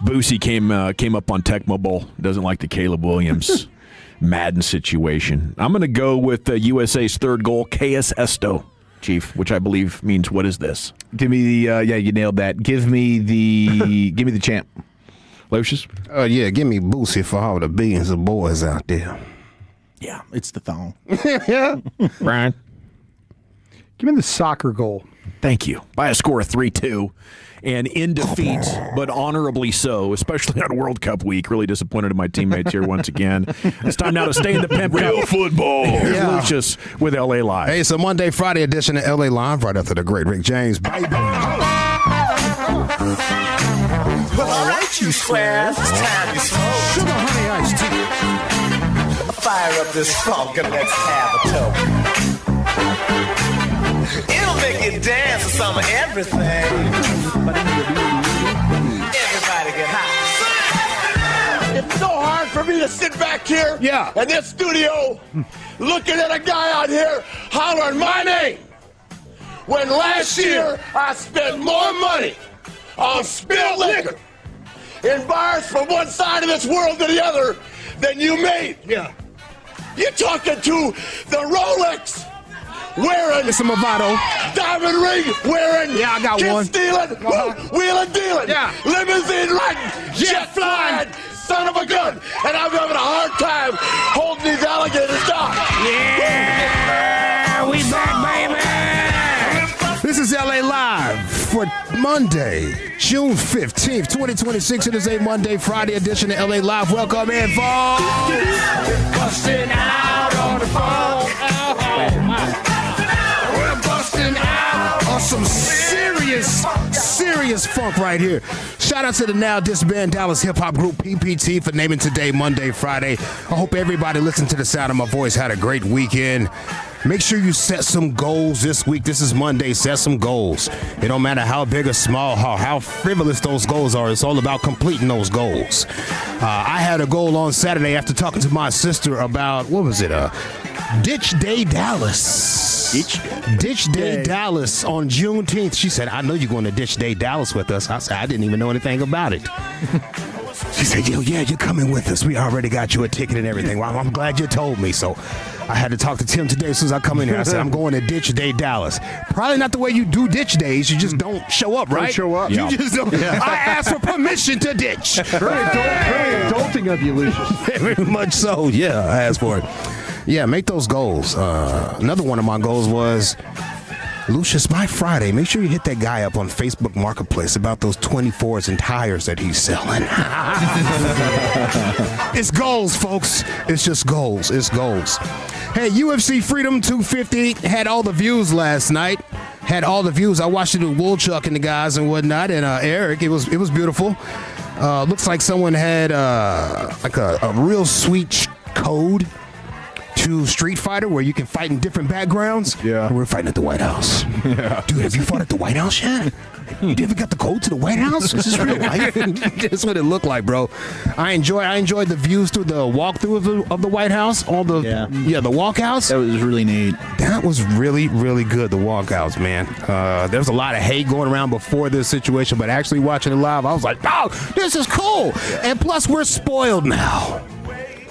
Boosie came up on Tecmo Bowl. Doesn't like the Caleb Williams Madden situation. I'm going to go with USA's third goal, KS Esto, Chief, which I believe means what is this? Give me the you nailed that. Give me the champ. Lucius? Yeah, give me Boosie for all the billions of boys out there. Yeah, it's the thong. Yeah. Brian? Give me the soccer goal. Thank you. By a score of 3-2. And in defeat, but honorably so, especially on World Cup week. Really disappointed in my teammates here once again. It's time now to stay in the Pimp Real football. Here's Lucius with LA Live. Hey, it's a Monday, Friday edition of LA Live right after the great Rick James. Baby. Well, all right, you squares. It's time you smoke. Sugar, honey, iced tea. Fire up this funk and let's have a toke. It'll make you dance to some of everything. Everybody get high. It's so hard for me to sit back here in this studio looking at a guy out here hollering my name. When last year I spent more money on spilled liquor in bars from one side of this world to the other than you made. Yeah. You're talking to the Rolex wearing, it's a Movado, diamond ring wearing, Yeah, I got one. stealing, wheeling dealing, limousine riding, jet flying, son of a gun, and I'm having a hard time holding these alligators down. Yeah, we back, baby. This is LA Live for Monday, June 15th, 2026. It is a Monday, Friday edition of LA Live. Welcome in, folks. Busting out on the phone. We're busting out on some serious funk right here. Shout out to the now disbanded Dallas hip hop group PPT for naming today Monday, Friday. I hope everybody listening to the sound of my voice had a great weekend. Make sure you set some goals this week. This is Monday. Set some goals. It don't matter how big or small, how frivolous those goals are. It's all about completing those goals. I had a goal on Saturday after talking to my sister about, what was it? Ditch Day Dallas. Ditch Day Dallas on Juneteenth. She said, I know you're going to Ditch Day Dallas with us. I said, I didn't even know anything about it. She said, yeah, you're coming with us. We already got you a ticket and everything. Well, I'm glad you told me. So I had to talk to Tim today as soon as I come in here. I said, I'm going to Ditch Day Dallas. Probably not the way you do ditch days. You just don't show up, right? Don't show up. You just don't. I asked for permission to ditch. Very adulting of you, Lucius. Very much so. Yeah, I asked for it. Yeah, make those goals. Another one of my goals was, Lucius, by Friday, make sure you hit that guy up on Facebook Marketplace about those 24s and tires that he's selling. It's goals, folks. It's just goals. It's goals. Hey, UFC Freedom 250 had all the views last night. Had all the views. I watched it with Woolchuck and the guys and whatnot, and Eric. It was beautiful. Looks like someone had like a real sweet code to Street Fighter where you can fight in different backgrounds. Yeah. And we're fighting at the White House. Yeah. Dude, have you fought at the White House yet? You ever got the code to the White House? Is this real life? That's what it looked like, bro. I enjoyed the views through the walkthrough of the White House. All the the walkouts. That was really neat. That was really, really good, the walkouts, man. There was a lot of hate going around before this situation, but actually watching it live, I was like, oh, this is cool. And plus, we're spoiled now.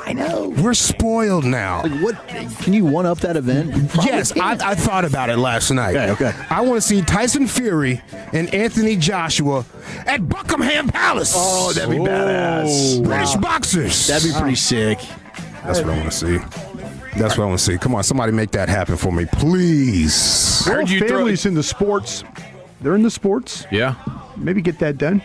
I know. We're spoiled now. Like, what? Can you one up that event? Yes, I thought about it last night. Okay. I want to see Tyson Fury and Anthony Joshua at Buckingham Palace. Oh, that'd be badass. British boxers. That'd be pretty sick. That's what I want to see. That's what I want to see. Come on, somebody make that happen for me, please. I heard you families in the sports. They're in the sports. Yeah. Maybe get that done.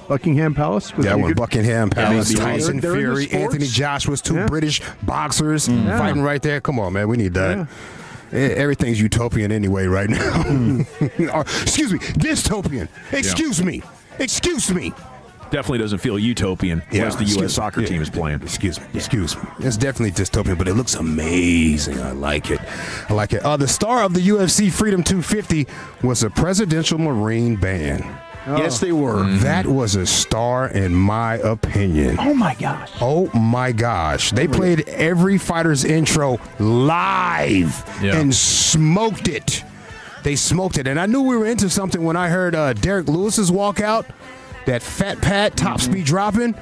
Buckingham Palace? Buckingham Palace, Tyson they're Fury, Anthony Joshua's two British boxers fighting right there. Come on, man, we need that. Everything's utopian anyway right now. Or, excuse me, dystopian. Excuse me. Definitely doesn't feel utopian as the U.S. soccer team is playing. Excuse me. It's definitely dystopian, but it looks amazing. I like it. The star of the UFC Freedom 250 was a presidential Marine band. Oh. Yes, they were. That was a star in my opinion. Oh, my gosh. They played every fighter's intro live and smoked it. They smoked it. And I knew we were into something when I heard Derek Lewis's walkout, that fat pad, top speed dropping.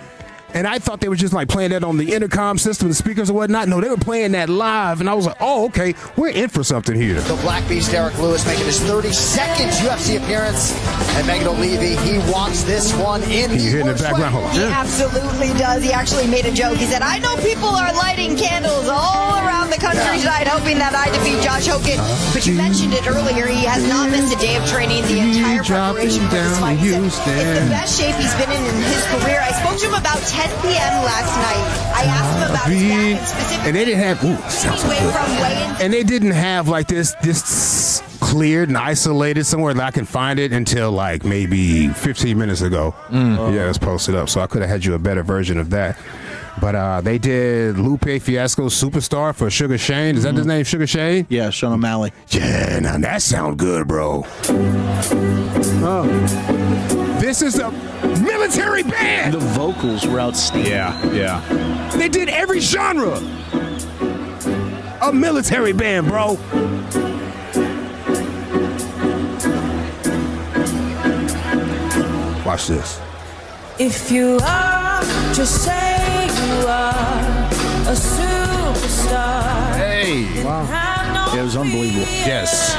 And I thought they were just like playing that on the intercom system, the speakers and whatnot. No, they were playing that live, and I was like, oh, okay, we're in for something here. The Black Beast, Derek Lewis, making his 32nd UFC appearance. And Megan O'Leary, he wants this one in Can you hear in the background? Hold on. He absolutely does. He actually made a joke. He said, I know people are lighting candles all around the country tonight, hoping that I defeat Josh Hogan. But you mentioned it earlier. He has not missed a day of training the entire preparation for this fight. It's the best shape he's been in his career. I spoke to him about 10 p.m. last night. I asked him about his back and specifically. And they didn't have. And they didn't have like this cleared and isolated somewhere that I can find it until like maybe 15 minutes ago. Yeah, it's posted up. So I could have had you a better version of that. But they did Lupe Fiasco's Superstar for Sugar Shane. Is that his name, Sugar Shane? Yeah, Sean O'Malley. Yeah, now that sounds good, bro. This is a military band. The vocals were outstanding. Yeah. They did every genre. A military band, bro. Watch this. If you are, just say you are a superstar. Hey. Wow. It was unbelievable. Yes.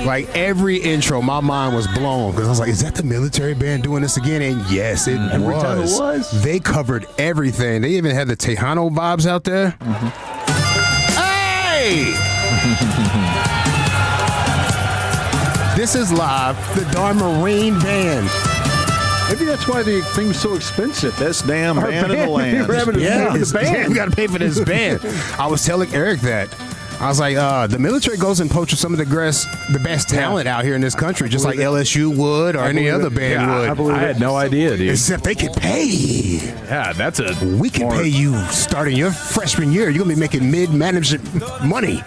Like every intro, my mind was blown because I was like, "Is that the military band doing this again?" And yes, it was. Every time it was. They covered everything. They even had the Tejano vibes out there. Hey! This is live. The Darmarine Band. Maybe that's why the thing's so expensive. Best damn band in the land. We're having to pay for the band. We got to pay for this band. I was telling Eric that. I was like, the military goes and poaches some of the best talent out here in this country, just like LSU would or any other band would. I had no idea, dude. Except they could pay. Yeah, We can pay you starting your freshman year. You're going to be making mid-management money.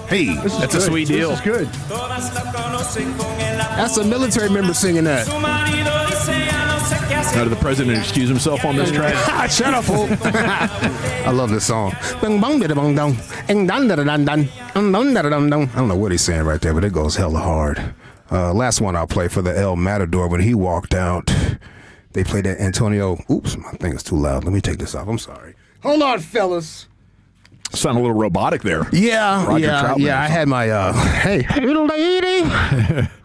Hey, that's a sweet deal. This is good. That's a military member singing that. Now, did the president excuse himself on this track? Shut up, fool. I love this song. I don't know what he's saying right there, but it goes hella hard. Last one I'll play for the El Matador. When he walked out, they played that Antonio. Oops, my thing is too loud. Let me take this off. I'm sorry. Hold on, fellas. Sound a little robotic there. Yeah, Roger Troutman I had my hey little lady.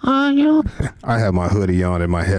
I have my hoodie on in my head.